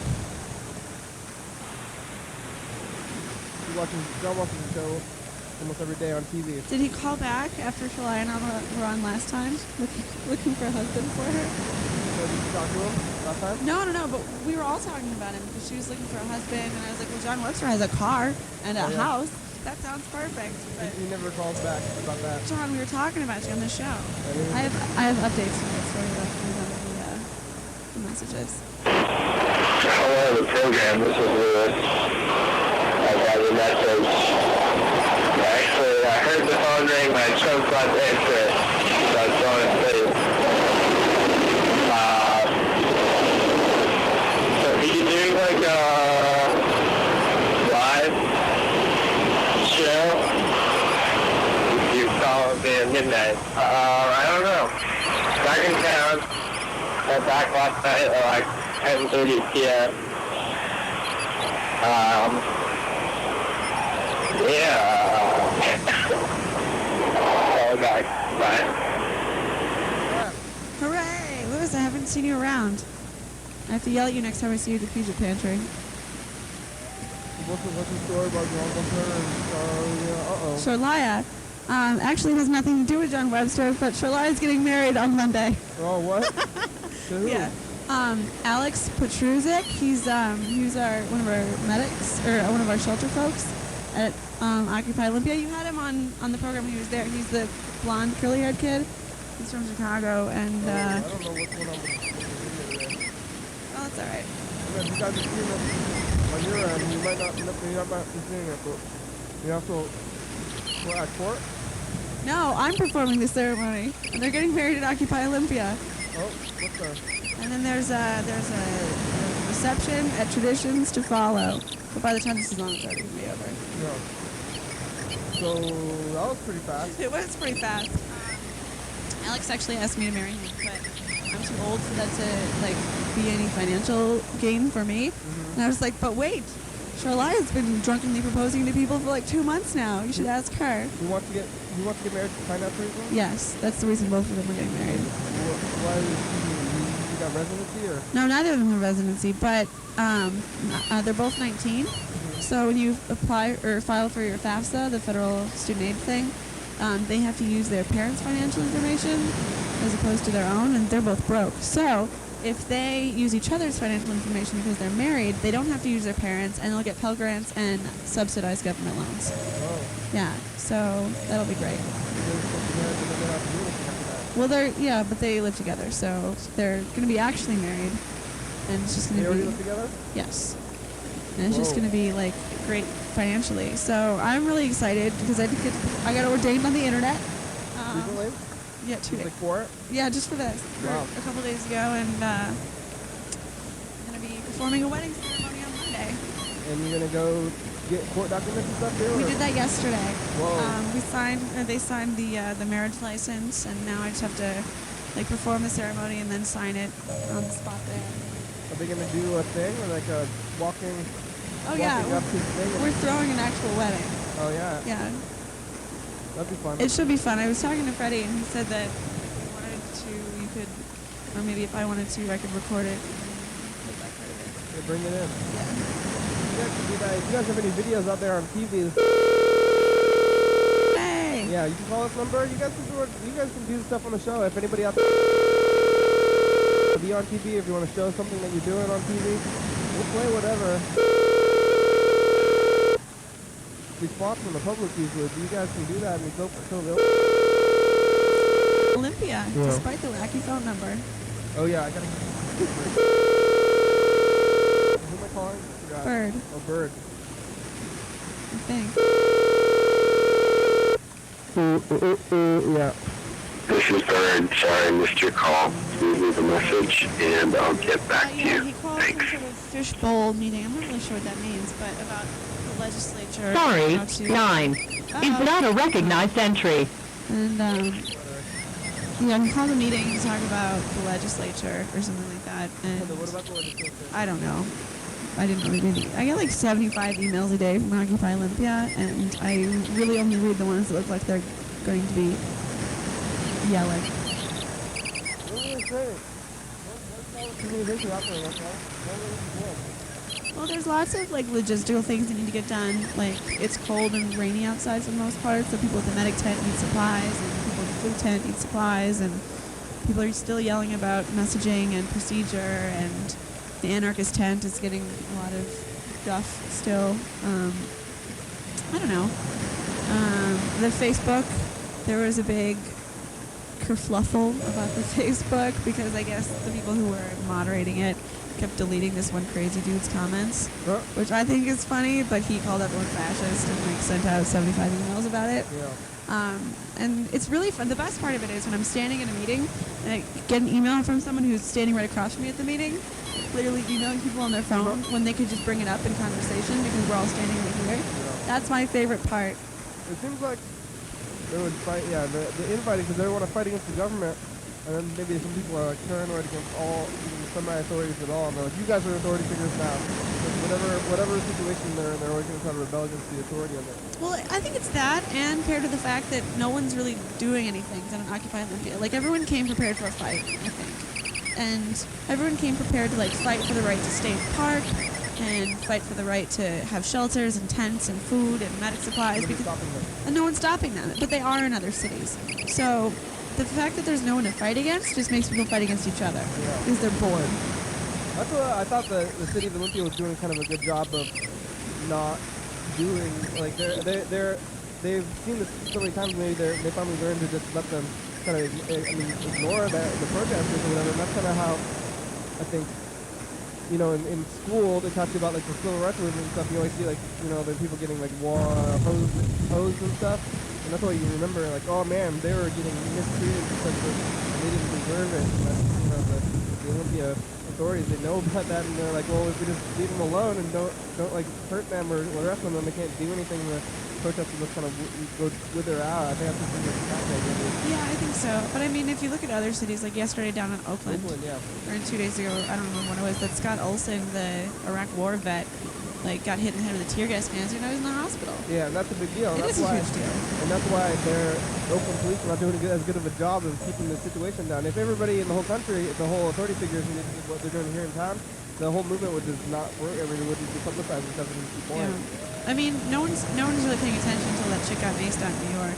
John watches the show almost every day on TV. Did he call back after July and I were on last time, looking for a husband for her? So did you talk to him last time? No, but we were all talking about him because she was looking for a husband, and I was like, well, John Webster has a car and a house. That sounds perfect. But He never called back about that. John, we were talking about you on the show. I have updates to my story about the messages. Hello, the program. This is Lewis. I got your message. Actually, I heard the phone ring, but I chose not to answer it. So I was going to sleep. So are you doing like a live show? You call me at midnight. I don't know. Back in town. Got back last night at like 10:30 p.m. Okay, bye. Hooray! Lewis, I haven't seen you around. I have to yell at you next time I see you at the pizza pantry. What's the story about John Webster and Shorlaya, actually has nothing to do with John Webster, but Shorlaya is getting married on Monday. Oh, what? To who? Yeah. Alex Petruzik, he's one of our medics, or one of our shelter folks at Occupy Olympia. You had him on the program when he was there. He's the blonde, curly-haired kid. He's from Chicago, and I don't know what's going on with the video today. Oh, it's all right. Yeah, you guys are seeing it on your end. You might not be seeing it, but you have to at court. No, I'm performing the ceremony, and they're getting married at Occupy Olympia. Oh, what's that? And then there's a reception at Traditions to follow. But by the time this is on, it's already going to be over. Yeah. So that was pretty fast. It was pretty fast. Alex actually asked me to marry him, but I'm too old for that to be any financial gain for me. Mm-hmm. And I was like, but wait, Shorlaya's been drunkenly proposing to people for 2 months now. You should ask her. You want to get married for financial reasons? Yes, that's the reason both of them are getting married. Why you got residency or? No, neither of them have residency, but they're both 19. Mm-hmm. So when you apply or file for your FAFSA, the federal student aid thing, they have to use their parents' financial information as opposed to their own, and they're both broke. So if they use each other's financial information because they're married, they don't have to use their parents, and they'll get Pell Grants and subsidized government loans. Oh. Yeah, so that'll be great. Well, but they live together, so they're going to be actually married, and it's just going to be. They already live together? Yes, and it's just going to be great financially. So I'm really excited because I got ordained on the internet. Recently? Yeah, 2 days. For it? Yeah, just for this. Wow. A couple days ago, and I'm going to be performing a wedding ceremony on Monday. And you're going to go get court documents and stuff here? We did that yesterday. Whoa. They signed the marriage license, and now I just have to perform the ceremony and then sign it on the spot there. Are they going to do a thing, or a walking? Oh yeah, up to the thing? We're throwing an actual wedding. Oh yeah. Yeah. That'd be fun. It should be fun. I was talking to Freddie, and he said that if you wanted to, you could, or maybe if I wanted to, I could record it. Yeah, bring it in. Yeah. You guys can do that. If you guys have any videos out there on TV. Hey. Yeah, you can call this number. You guys can do stuff on the show. If anybody out there be on TV, if you want to show something that you're doing on TV, we'll play whatever. Response from the public usually. You guys can do that and we go for Olympia, yeah. Despite the wacky phone number. Oh yeah, I gotta. Who am I calling? Bird. Oh, Bird. I think. Yeah. This is Bird. Sorry I missed your call. Please leave a message and I'll get back to you. He called some sort of fishbowl meeting. I'm not really sure what that means, but about the legislature. Sorry, 9 is not a recognized entry. And, yeah, I can call the meeting and talk about the legislature or something like that. And What about the legislature? I don't know. I didn't really read it. I get like 75 emails a day from Occupy Olympia, and I really only read the ones that look like they're going to be yelling. Well, there's lots of like logistical things that need to get done. Like, it's cold and rainy outside for the most part, so people at the medic tent need supplies, and people at the food tent need supplies, and people are still yelling about messaging and procedure, and the anarchist tent is getting a lot of guff still. I don't know. The Facebook, there was a big kerfluffle about the Facebook because I guess the people who were moderating it kept deleting this one crazy dude's comments, which I think is funny, but he called everyone fascist and like sent out 75 emails about it. Yeah. And it's really fun. The best part of it is when I'm standing in a meeting and I get an email from someone who's standing right across from me at the meeting, literally emailing people on their phone when they could just bring it up in conversation because we're all standing right here. Yeah. That's my favorite part. It seems like they would fight, the infighting, because they want to fight against the government, and then maybe some people are like paranoid against all semi-authorities at all, and they're like, you guys are authority figures now. Whatever situation they're in, they're always going to try to rebel against the authority of it. Well, I think it's that, and paired to the fact that no one's really doing anything on Occupy Olympia. Like, everyone came prepared for a fight, I think. And everyone came prepared to, like, fight for the right to stay in the park, and fight for the right to have shelters and tents and food and medic supplies. And no one's stopping them, but they are in other cities. So the fact that there's no one to fight against just makes people fight against each other because they're bored. That's what I thought the city of Olympia was doing kind of a good job of not doing, like, they've seen this so many times, maybe they finally learned to just let them kind of, ignore the protesters or whatever, and that's kind of how, I think, you know, in school, they talk to you about, like, the civil rights movement and stuff. You always see, like, you know, the people getting, like, hosed and stuff. And that's what you remember, like, oh, man, they were getting mistreated because they didn't deserve it. And that's, you know, the Olympia authorities, they know about that, and they're like, well, if we just leave them alone and don't like, hurt them or arrest them, then they can't do anything. The protesters just kind of go wither out. I think that's something that's happening. Yeah, I think so. But I mean, if you look at other cities, like yesterday down in Oakland, yeah. or 2 days ago, I don't remember when it was, but Scott Olson, the Iraq war vet, like, got hit in the head with a tear gas canister and I was in the hospital. Yeah, and that's a big deal. It is a huge deal. And that's why their Oakland police are not doing as good of a job of keeping the situation down. If everybody in the whole country, the whole authority figures, did what they're doing here in town, the whole movement would just not work. I mean, it wouldn't be publicized and stuff. It would be boring. Yeah. I mean, no one's really paying attention until that chick got maced out in New York,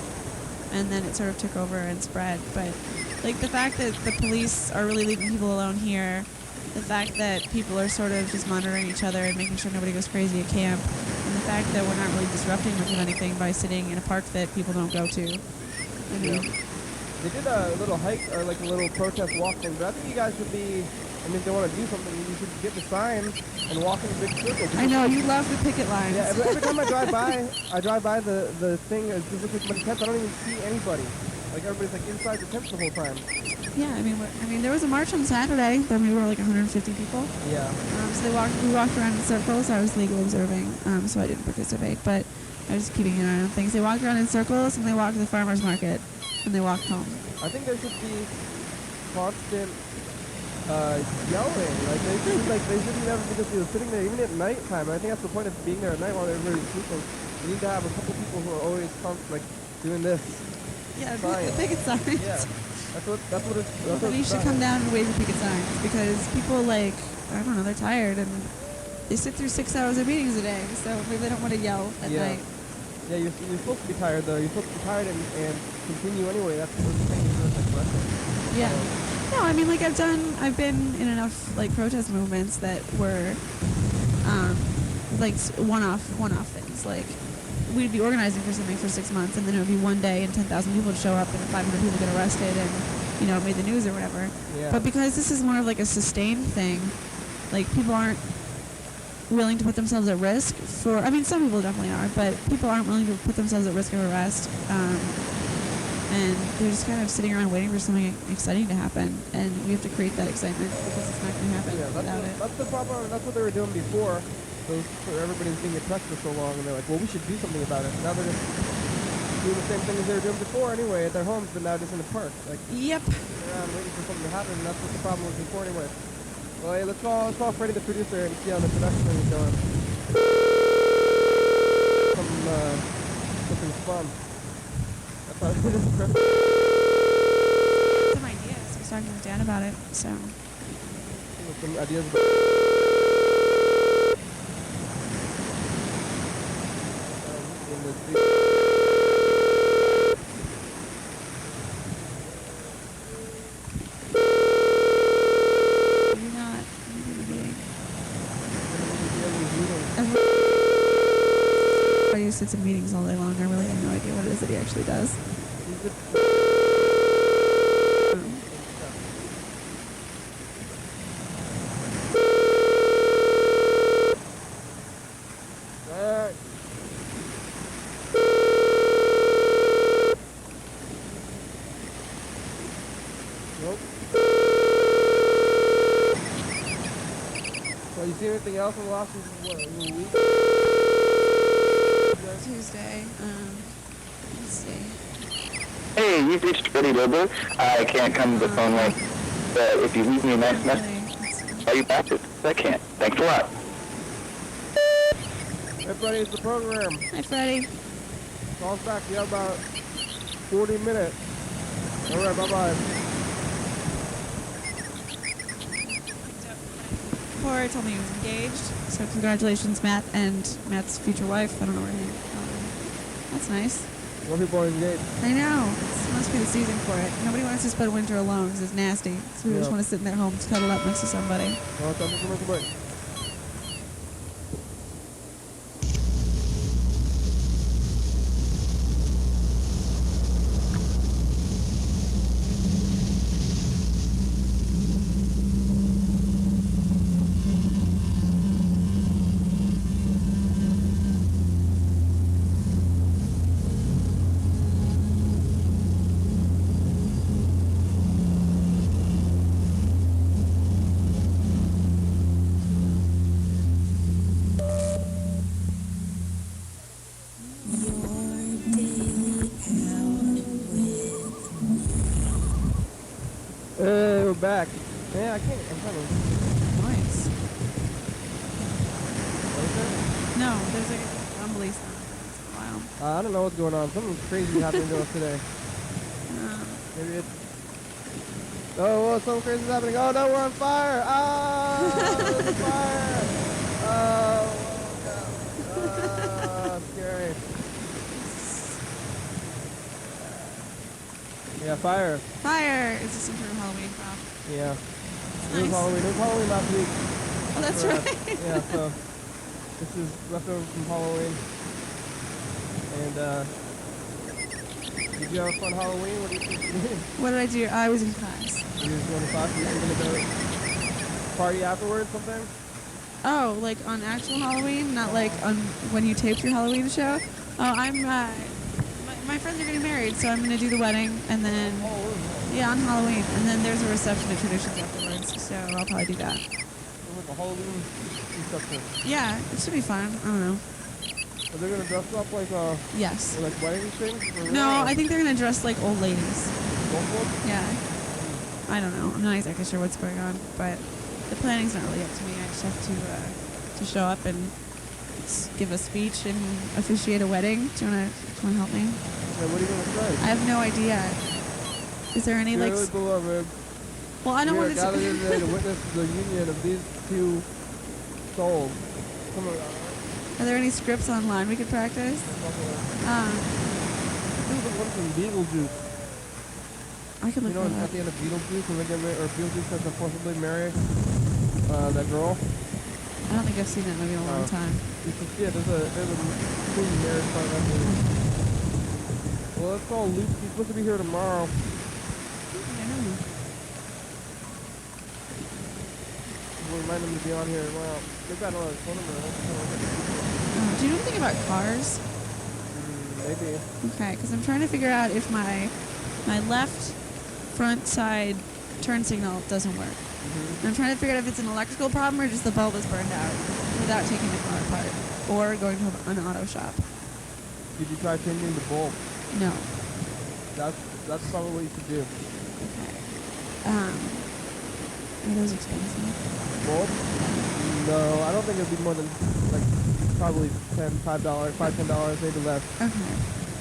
and then it sort of took over and spread. But like the fact that the police are really leaving people alone here, the fact that people are sort of just monitoring each other and making sure nobody goes crazy at camp, and the fact that we're not really disrupting much of anything by sitting in a park that people don't go to. I mean, they did a little hike or like a little protest walk thing, but I think you guys should be. I mean, if they want to do something, you should get the sign and walk in a big circle. I know, you love the picket lines. Yeah, every time I drive by the thing, it just looks like my tents. I don't even see anybody. Like, everybody's like inside the tents the whole time. Yeah, I mean, there was a march on Saturday. There maybe were like 150 people. Yeah. So we walked around in circles. I was legally observing, so I didn't participate, but I was just keeping an eye on things. They walked around in circles, and they walked to the farmer's market, and they walked home. I think there should be constant yelling. Like, they shouldn't never be just sitting there, even at nighttime. I think that's the point of being there at night while everybody's sleeping. You need to have a couple people who are always doing this. Yeah, the picket signs. Yeah. That's what it's You should come down and wave the picket signs, because people, like, I don't know, they're tired and they sit through 6 hours of meetings a day, so maybe they don't want to yell at night. Yeah, you're supposed to be tired though. You're supposed to be tired and continue anyway. That's the thing. Like, yeah. No, I mean, like, I've been in enough like protest movements that were like one-off things. Like, we'd be organizing for something for 6 months, and then it would be one day and 10,000 people would show up and 500 people get arrested and, you know, it made the news or whatever. Yeah. But because this is more of like a sustained thing, like, people aren't willing to put themselves at risk for, I mean, some people definitely are, but people aren't willing to put themselves at risk of arrest. And they're just kind of sitting around waiting for something exciting to happen, and we have to create that excitement because it's not going to happen without it. That's the problem. That's what they were doing before. everybody's being oppressed for so long, and they're like, well, we should do something about it. Now they're just doing the same thing as they were doing before anyway at their homes, but now just in the park. Like, yep. Sitting around waiting for something to happen, and that's what the problem was before anyway. Well, hey, let's call Freddie the producer and see how the production is going. Something fun. That's how it is. Some ideas. I was talking to Dan about it, so. Some ideas. Everybody sits in meetings all day long. I really have no idea what it is that he actually does. Well, you see anything else in the last week? Tuesday. Let's see. Hey, you've reached Freddie Wilbur. I can't come to the phone line, but if you leave me a nice message, I'll you back it. I can't. Thanks a lot. Hey, Freddie, it's the program. Hi, Freddie. Call us back. You have about 40 minutes. All right, bye-bye. Corey told me he was engaged, so congratulations, Matt, and Matt's future wife. I don't know her name. That's nice. More people are engaged. I know. This must be the season for it. Nobody wants to spend winter alone because it's nasty. So we just want to sit in their homes, cuddle up next to somebody. Well, time for commercial break. Hey, we're back. Yeah, I can't. I'm trying to. Nice. No, there's like a rumbly sound. Wow. I don't know what's going on. Something crazy happening to us today. Maybe it's. Oh, well, something crazy is happening. Oh, no, we're on fire. Oh, there's a fire. Oh, God. Scary. Yeah, fire. Fire! Is this some sort of Halloween prop? Yeah. It's It was nice. Halloween. It was Halloween last week. Oh, that's For us. right. Yeah, so this is leftover from Halloween. And, did you have a fun Halloween? What did you do? What did I do? I was in class. You just going to class? You going to go party afterwards sometime? Oh, like on actual Halloween? Not like on when you taped your Halloween show? Oh, I'm, my friends are getting married, so I'm going to do the wedding, and then, yeah, on Halloween, and then there's a reception at Traditions afterwards, so I'll probably do that. Like a Halloween reception. Yeah, it should be fun. I don't know. Are they going to dress up like, Yes. like wedding things? No, I think they're going to dress like old ladies. Both of them? Yeah. I don't know. I'm not exactly sure what's going on, but the planning's not really up to me. I just have to show up and give a speech and officiate a wedding. Do you want to help me? Yeah, what are you going to say? I have no idea. Is there any, like... Dearly beloved, Well, I don't want to to... gathered here today to witness the union of these two souls. Come on. Are there any scripts online we could practice? This is the one from Beetlejuice. I could look You know, that at up. the end of Beetlejuice, when they get married, or Beetlejuice has to forcibly marry that girl. I don't think I've seen that movie in a long time. You can see it. There's a cool marriage part of that movie. Well, let's call Luke. He's supposed to be here tomorrow. I know. We'll remind him to be on here tomorrow. Maybe I don't know his phone number. Do you know anything about cars? Maybe. Okay, because I'm trying to figure out if my left front side turn signal doesn't work. And I'm trying to figure out if it's an electrical problem or just the bulb is burned out. without taking the car apart or going to an auto shop. Did you try changing the bulb? No. That's probably what you should do. Are those expensive? Bulb? No, I don't think it'd be more than like probably $5-10, maybe less. Okay.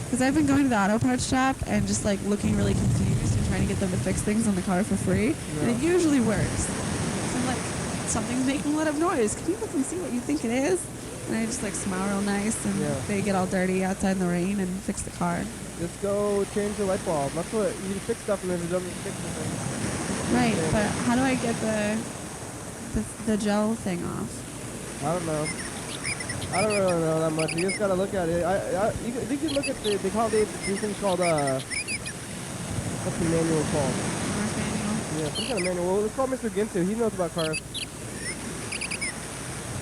Because I've been going to the auto parts shop and just like looking really confused and trying to get them to fix things on the car for free, and it usually works. So I'm like, something's making a lot of noise. Can you look and see what you think it is? And I just like smile real nice, and they get all dirty outside in the rain and fix the car. Just go change the light bulb. That's what you fix stuff, and then it doesn't fix the thing. Right, but how do I get the gel thing off? I don't know. I don't really know that much. You just gotta look at it. You can look at they call these things called what's the manual called? Manual. Yeah, some kind of manual. Well, let's call Mr. Ginsu. He knows about cars.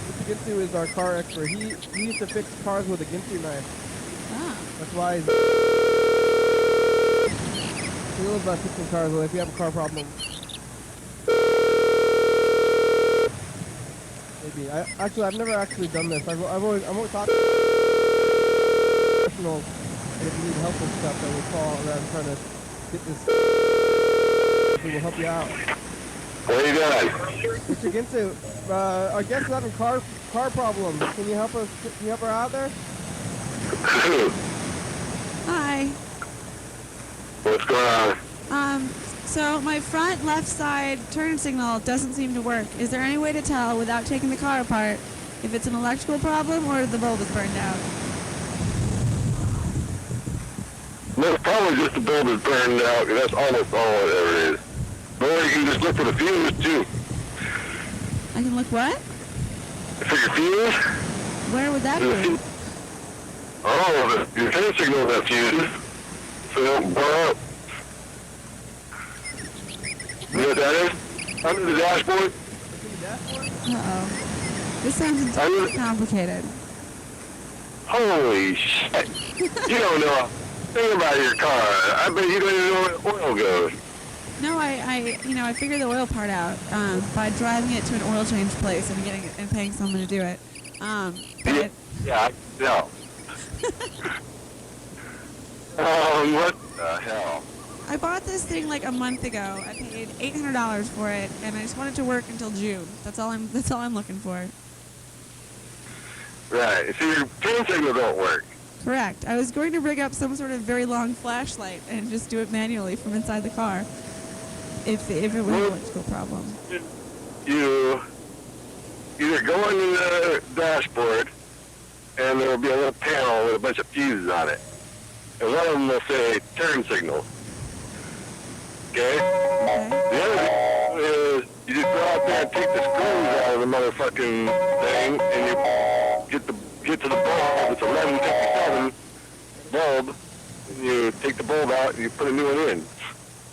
Mr. Ginsu is our car expert. He used to fix cars with a Ginsu knife. Ah. That's why he knows about fixing cars. Well, if you have a car problem. Maybe. I've never actually done this. I'm always thought professionals, and if you need help with stuff, then we call around trying to get this. We will help you out. What are you doing? Mr. Ginsu, our guest is having car problems. Can you help us? Can you help her out there? Hi. What's going on? So my front left side turn signal doesn't seem to work. Is there any way to tell without taking the car apart if it's an electrical problem or the bulb is burned out? No, it's probably just the bulb is burned out, and that's almost all it ever is. Or you can just look for the fuse, too. I can look what? For your fuse? Where would that be? Oh, your turn signal that fuses. So it don't blow up. You know what that is? Under the dashboard? Uh-oh. This sounds entirely complicated. Holy shit. You don't know a thing about your car. I bet you don't even know where oil goes. No, I figured the oil part out by driving it to an oil change place and paying someone to do it. Yeah, I know. What the hell? I bought this thing like a month ago. I paid $800 for it, and I just want it to work until June. That's all I'm looking for. Right. So your turn signal don't work. Correct. I was going to rig up some sort of very long flashlight and just do it manually from inside the car. If it was an electrical problem. You either go into the dashboard, and there will be a little panel with a bunch of fuses on it. And one of them will say turn signal. Okay? The other thing is you just go out there and take the screws out of the motherfucking thing, and you get to the bulb. It's 1157 bulb, and you take the bulb out and you put a new one in.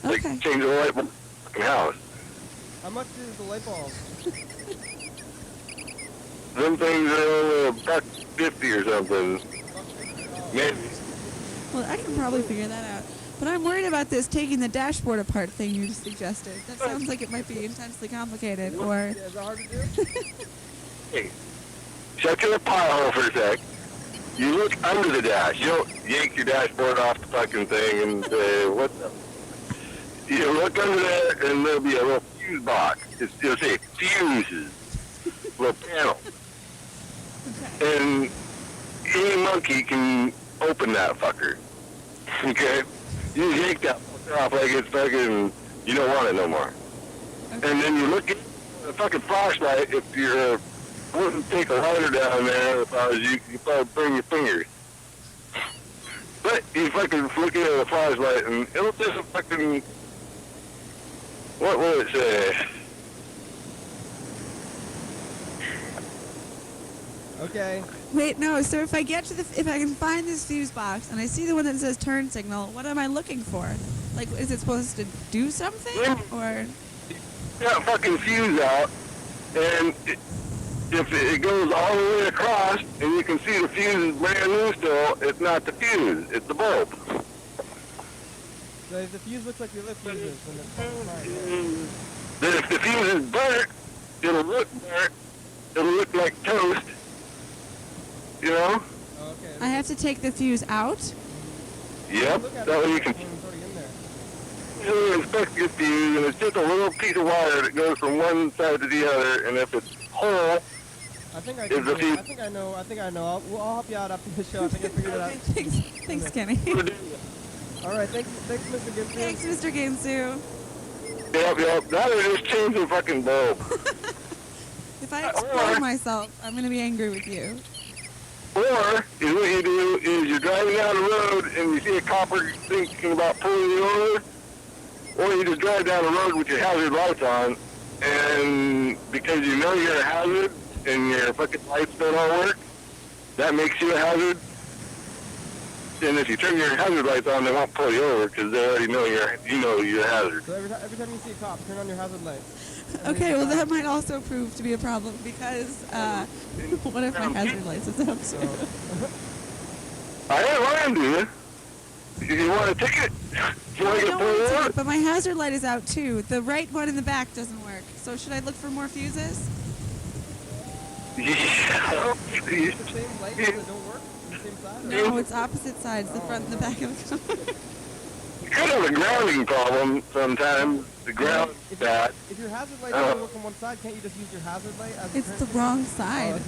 Like change the light bulb in the fucking house. How much is the light bulb? Them things are only $1.50 or something. Maybe. Well, I can probably figure that out. But I'm worried about this taking the dashboard apart thing you just suggested. That sounds like it might be intensely complicated, or... Yeah, is that hard to do? Hey, shut your pie hole for a sec. You look under the dash. You don't yank your dashboard off the fucking thing and say, what the... You look under there, and there'll be a little fuse box. It'll say fuses. Little panel. Okay. And any monkey can open that fucker. Okay? You yank that fucker off like it's fucking, you don't want it no more. Okay. And then you look at the fucking flashlight. If you're wouldn't take a lighter down there, if I was you probably burn your fingers. But you fucking look at the flashlight and it'll just fucking, what will it say? Okay. Wait, no, so if I get to if I can find this fuse box and I see the one that says turn signal, what am I looking for? Like, is it supposed to do something, or? That fucking fuse out, and if it goes all the way across, and you can see the fuse is brand new still, it's not the fuse, it's the bulb. So if the fuse looks like the other fuses, then it's fine. Then if the fuse is burnt, it'll look burnt, it'll look like toast. You know? I have to take the fuse out? Yep, that way you can inspect your fuse, and it's just a little piece of wire that goes from one side to the other, and if it's whole, I think I know. I'll help you out after the show. I think I figured it out. Thanks, Kenny. All right, thanks, Mr. Ginsu. Thanks, Mr. Ginsu. Yep. Now they just change the fucking bulb. If I explain myself, I'm going to be angry with you. Or, is what you do is you're driving down the road and you see a copper thinking about pulling you over, or you just drive down the road with your hazard lights on, and because you know you're a hazard and your fucking lights don't all work, that makes you a hazard. And if you turn your hazard lights on, they won't pull you over because they already know you're a hazard. So every time you see a cop, turn on your hazard lights. Okay, well that might also prove to be a problem because what if my hazard lights is out too? I ain't lying to you. You want a ticket? You want to get pulled over? But my hazard light is out too. The right one in the back doesn't work. So should I look for more fuses? Yeah. The same lights that don't work? The same side? No, it's opposite sides, the front and the back of the car. You could have a grounding problem sometimes. The ground is bad. If your hazard light doesn't work on one side, can't you just use your hazard light as It's the wrong side.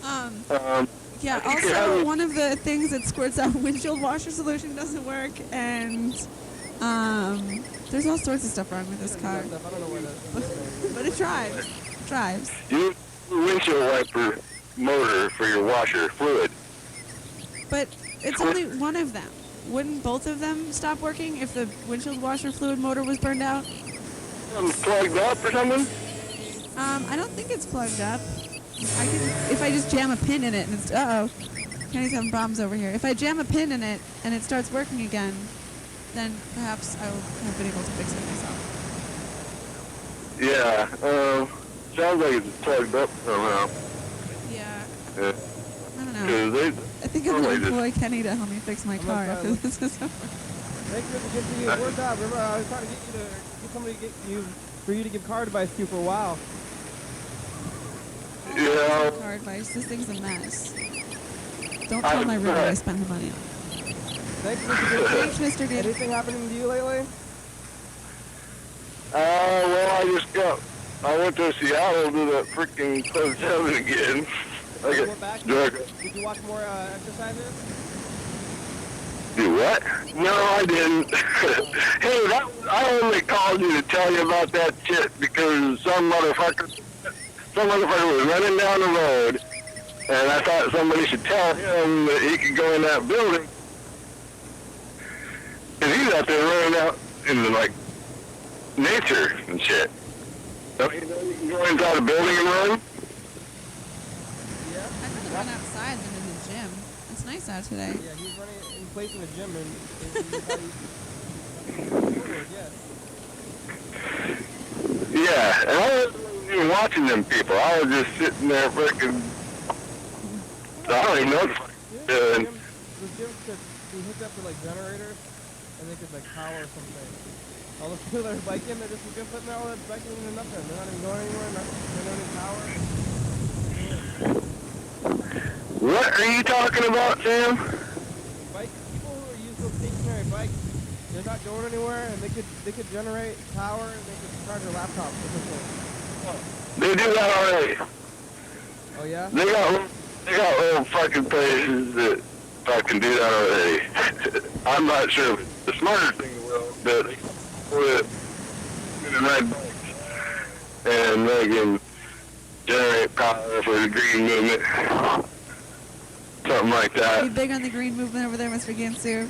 Oh, okay. Yeah, also, one of the things that squirts out windshield washer solution doesn't work, and there's all sorts of stuff wrong with this car. I don't know where that is. But it drives. It drives. You need a windshield wiper motor for your washer fluid. But it's only one of them. Wouldn't both of them stop working if the windshield washer fluid motor was burned out? Plugged up or something? I don't think it's plugged up. If I just jam a pin in it and it's, Kenny's having problems over here. If I jam a pin in it and it starts working again, then perhaps I will have been able to fix it myself. Yeah, sounds like it's plugged up somehow. Yeah. Yeah. I don't know. I think I'm going to employ Kenny to help me fix my car after this is over. Thank you for giving you a word out. Remember, I was trying to get somebody for you to give car advice to for a while. Yeah. Car advice. This thing's a mess. Don't tell my room I spent the money on. Thanks, Mr. Gibbs. Thanks, Mr. Gibbs. Anything happening to you lately? Well, I went to Seattle to the freaking closed heaven again. Did you watch more exercises? Do what? No, I didn't. Hey, I only called you to tell you about that shit because some motherfucker was running down the road, and I thought somebody should tell him that he could go in that building. And he's out there running out in the, nature and shit. Don't you know you can go inside a building and run? I'd rather run outside than in the gym. It's nice out today. Yeah, he was running in place in the gym and Yeah, and I wasn't even watching them people. I was just sitting there freaking. I don't even know what the fuck they're doing. The gyms could be hooked up to generators and they could power something. All the people that are biking, they're just sitting there all that biking and nothing. They're not even going anywhere. They don't need power. What are you talking about, Sam? People who are using stationary bikes, they're not going anywhere, and they could generate power and they could charge their laptops or something. They do that already. Oh yeah? They got little fucking places that fucking do that already. I'm not sure if it's the smartest thing in the world, but with ride bikes and they can generate power for the green movement. Something like that. Are you big on the green movement over there, Mr. Ginsu?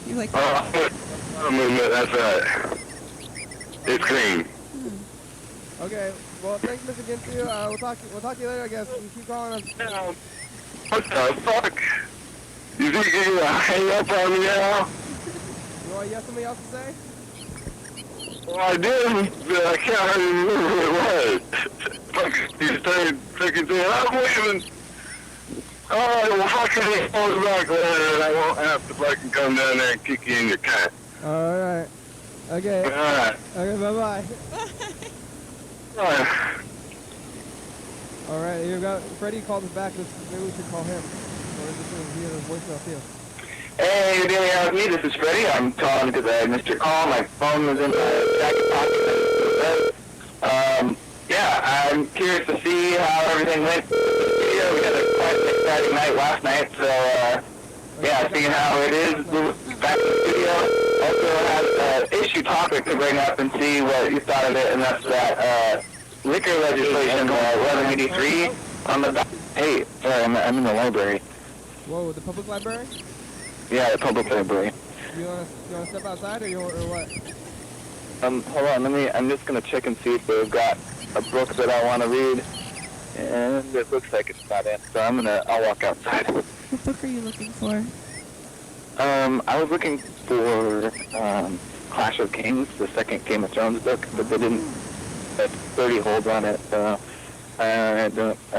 You like movement, that's right. It's green. Okay, well, thanks, Mr. Ginsu. We'll talk to you later, I guess. You keep calling us. What the fuck? You think you're gonna hang up on me now? You have something else to say? Well, I did, but I can't hardly remember who it was. Fucking, you started freaking saying, I'm leaving. Alright, well, fucking it goes back later, and I won't have to fucking come down there and kick you in your cunt. Alright. Okay. Alright. Okay, bye-bye. Bye. All right, you got Freddie called us back. Maybe we should call him. Or just hear his voicemail too. Hey, you're dealing out with me. This is Freddie. I'm calling because I missed your call. My phone was in my jacket pocket. Yeah, I'm curious to see how everything went. We had quite an exciting night last night, so yeah, seeing how it is back in the studio. Also has an issue topic to bring up and see what you thought of it, and that's that liquor legislation, 1183 on the back. Hey, sorry, I'm in the library. Whoa, the public library? Yeah, the public library. You wanna step outside or what? Hold on, I'm just gonna check and see if they've got a book that I want to read, and it looks like it's not in, so I'll walk outside. What book are you looking for? I was looking for Clash of Kings, the second Game of Thrones book, but they didn't. That's 30 holds on it, so I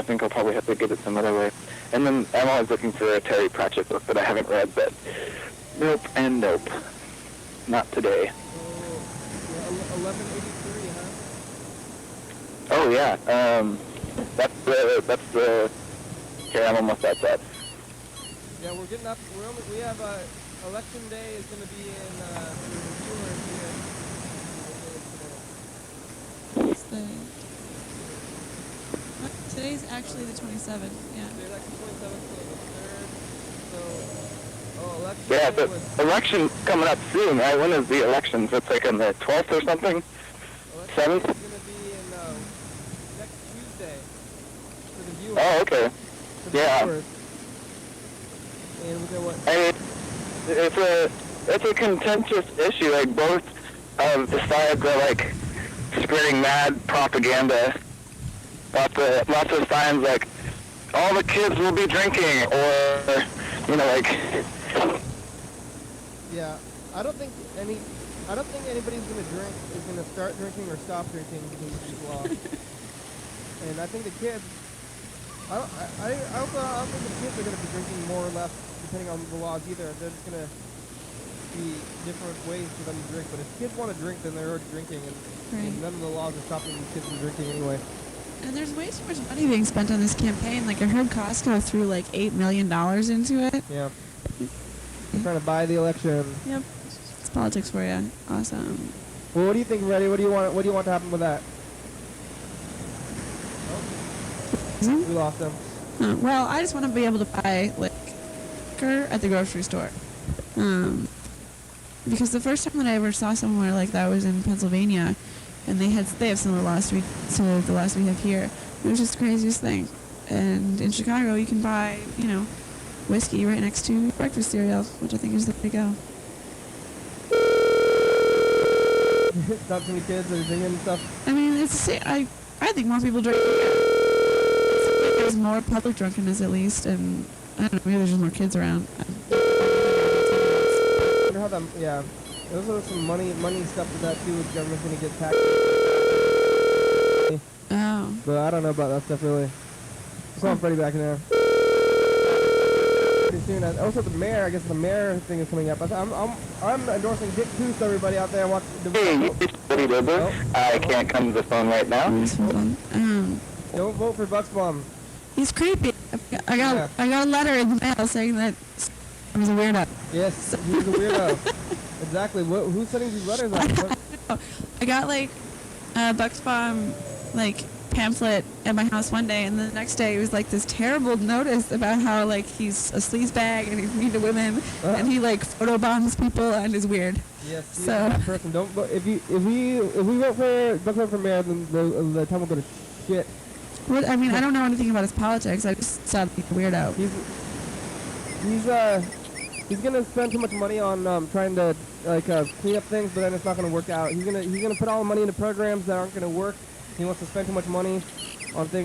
think I'll probably have to get it some other way. And then I'm always looking for a Terry Pratchett book that I haven't read, but nope and nope. Not today. 1183, huh? Oh yeah, that's the. Here, I'm almost outside. Yeah, we're getting up. We have election day is going to be in Today's actually the 27th. Yeah. Today's actually 27th, so the 3rd. So, election. Yeah, but election coming up soon, right? When is the election? So it's like on the 12th or something? 7th? It's going to be in next Tuesday for the viewers. Oh, okay. Yeah. And we'll what? It's a contentious issue. Like both of the sides are like spreading mad propaganda. Lots of signs like all the kids will be drinking, or like. Yeah, I don't think anybody's gonna drink is gonna start drinking or stop drinking because of these laws. And I think the kids. I don't think the kids are going to be drinking more or less depending on the laws either. They're just going to be different ways for them to drink. But if kids want to drink, then they're already drinking, and none of the laws are stopping kids from drinking anyway. And there's way too much money being spent on this campaign. Like I heard Costco threw like $8 million into it. Yeah. They're trying to buy the election. Yep. It's politics for you. Awesome. Well, what do you think, Reddy? What do you want to happen with that? We lost them. Well, I just want to be able to buy liquor at the grocery store. Because the first time that I ever saw somewhere like that was in Pennsylvania, and they have similar laws to the laws we have here. It was just the craziest thing. And in Chicago, you can buy, whiskey right next to breakfast cereal, which I think is the way to go. Not too many kids that are drinking and stuff. I mean, I think more people drink beer. There's more public drunkenness at least, and I don't know, maybe there's just more kids around. I wonder how that, yeah. There's also some money stuff with that too, with government's gonna get taxed. Oh. But I don't know about that stuff really. Saw I'm Freddie back in there. Pretty soon. Also the mayor, I guess the mayor thing is coming up. I'm endorsing Dick Tooth, everybody out there. Hey, it's Freddie Dilber. I can't come to the phone right now. Don't vote for Bucksbaum. He's creepy. I got a letter in the mail saying that he was a weirdo. Yes, he's a weirdo. Exactly. Who's sending these letters out? I got Bucksbaum pamphlet at my house one day, and the next day it was this terrible notice about how he's a sleazebag and he's mean to women and he photobombs people and is weird. Yes. So that person. Don't vote. If we vote for Bucksbaum for mayor, then the town will go to shit. What, I mean, I don't know anything about his politics. I just saw he's a weirdo. He's gonna spend too much money on trying to clean up things, but then it's not gonna work out. He's gonna put all the money into programs that aren't gonna work. He wants to spend too much money on things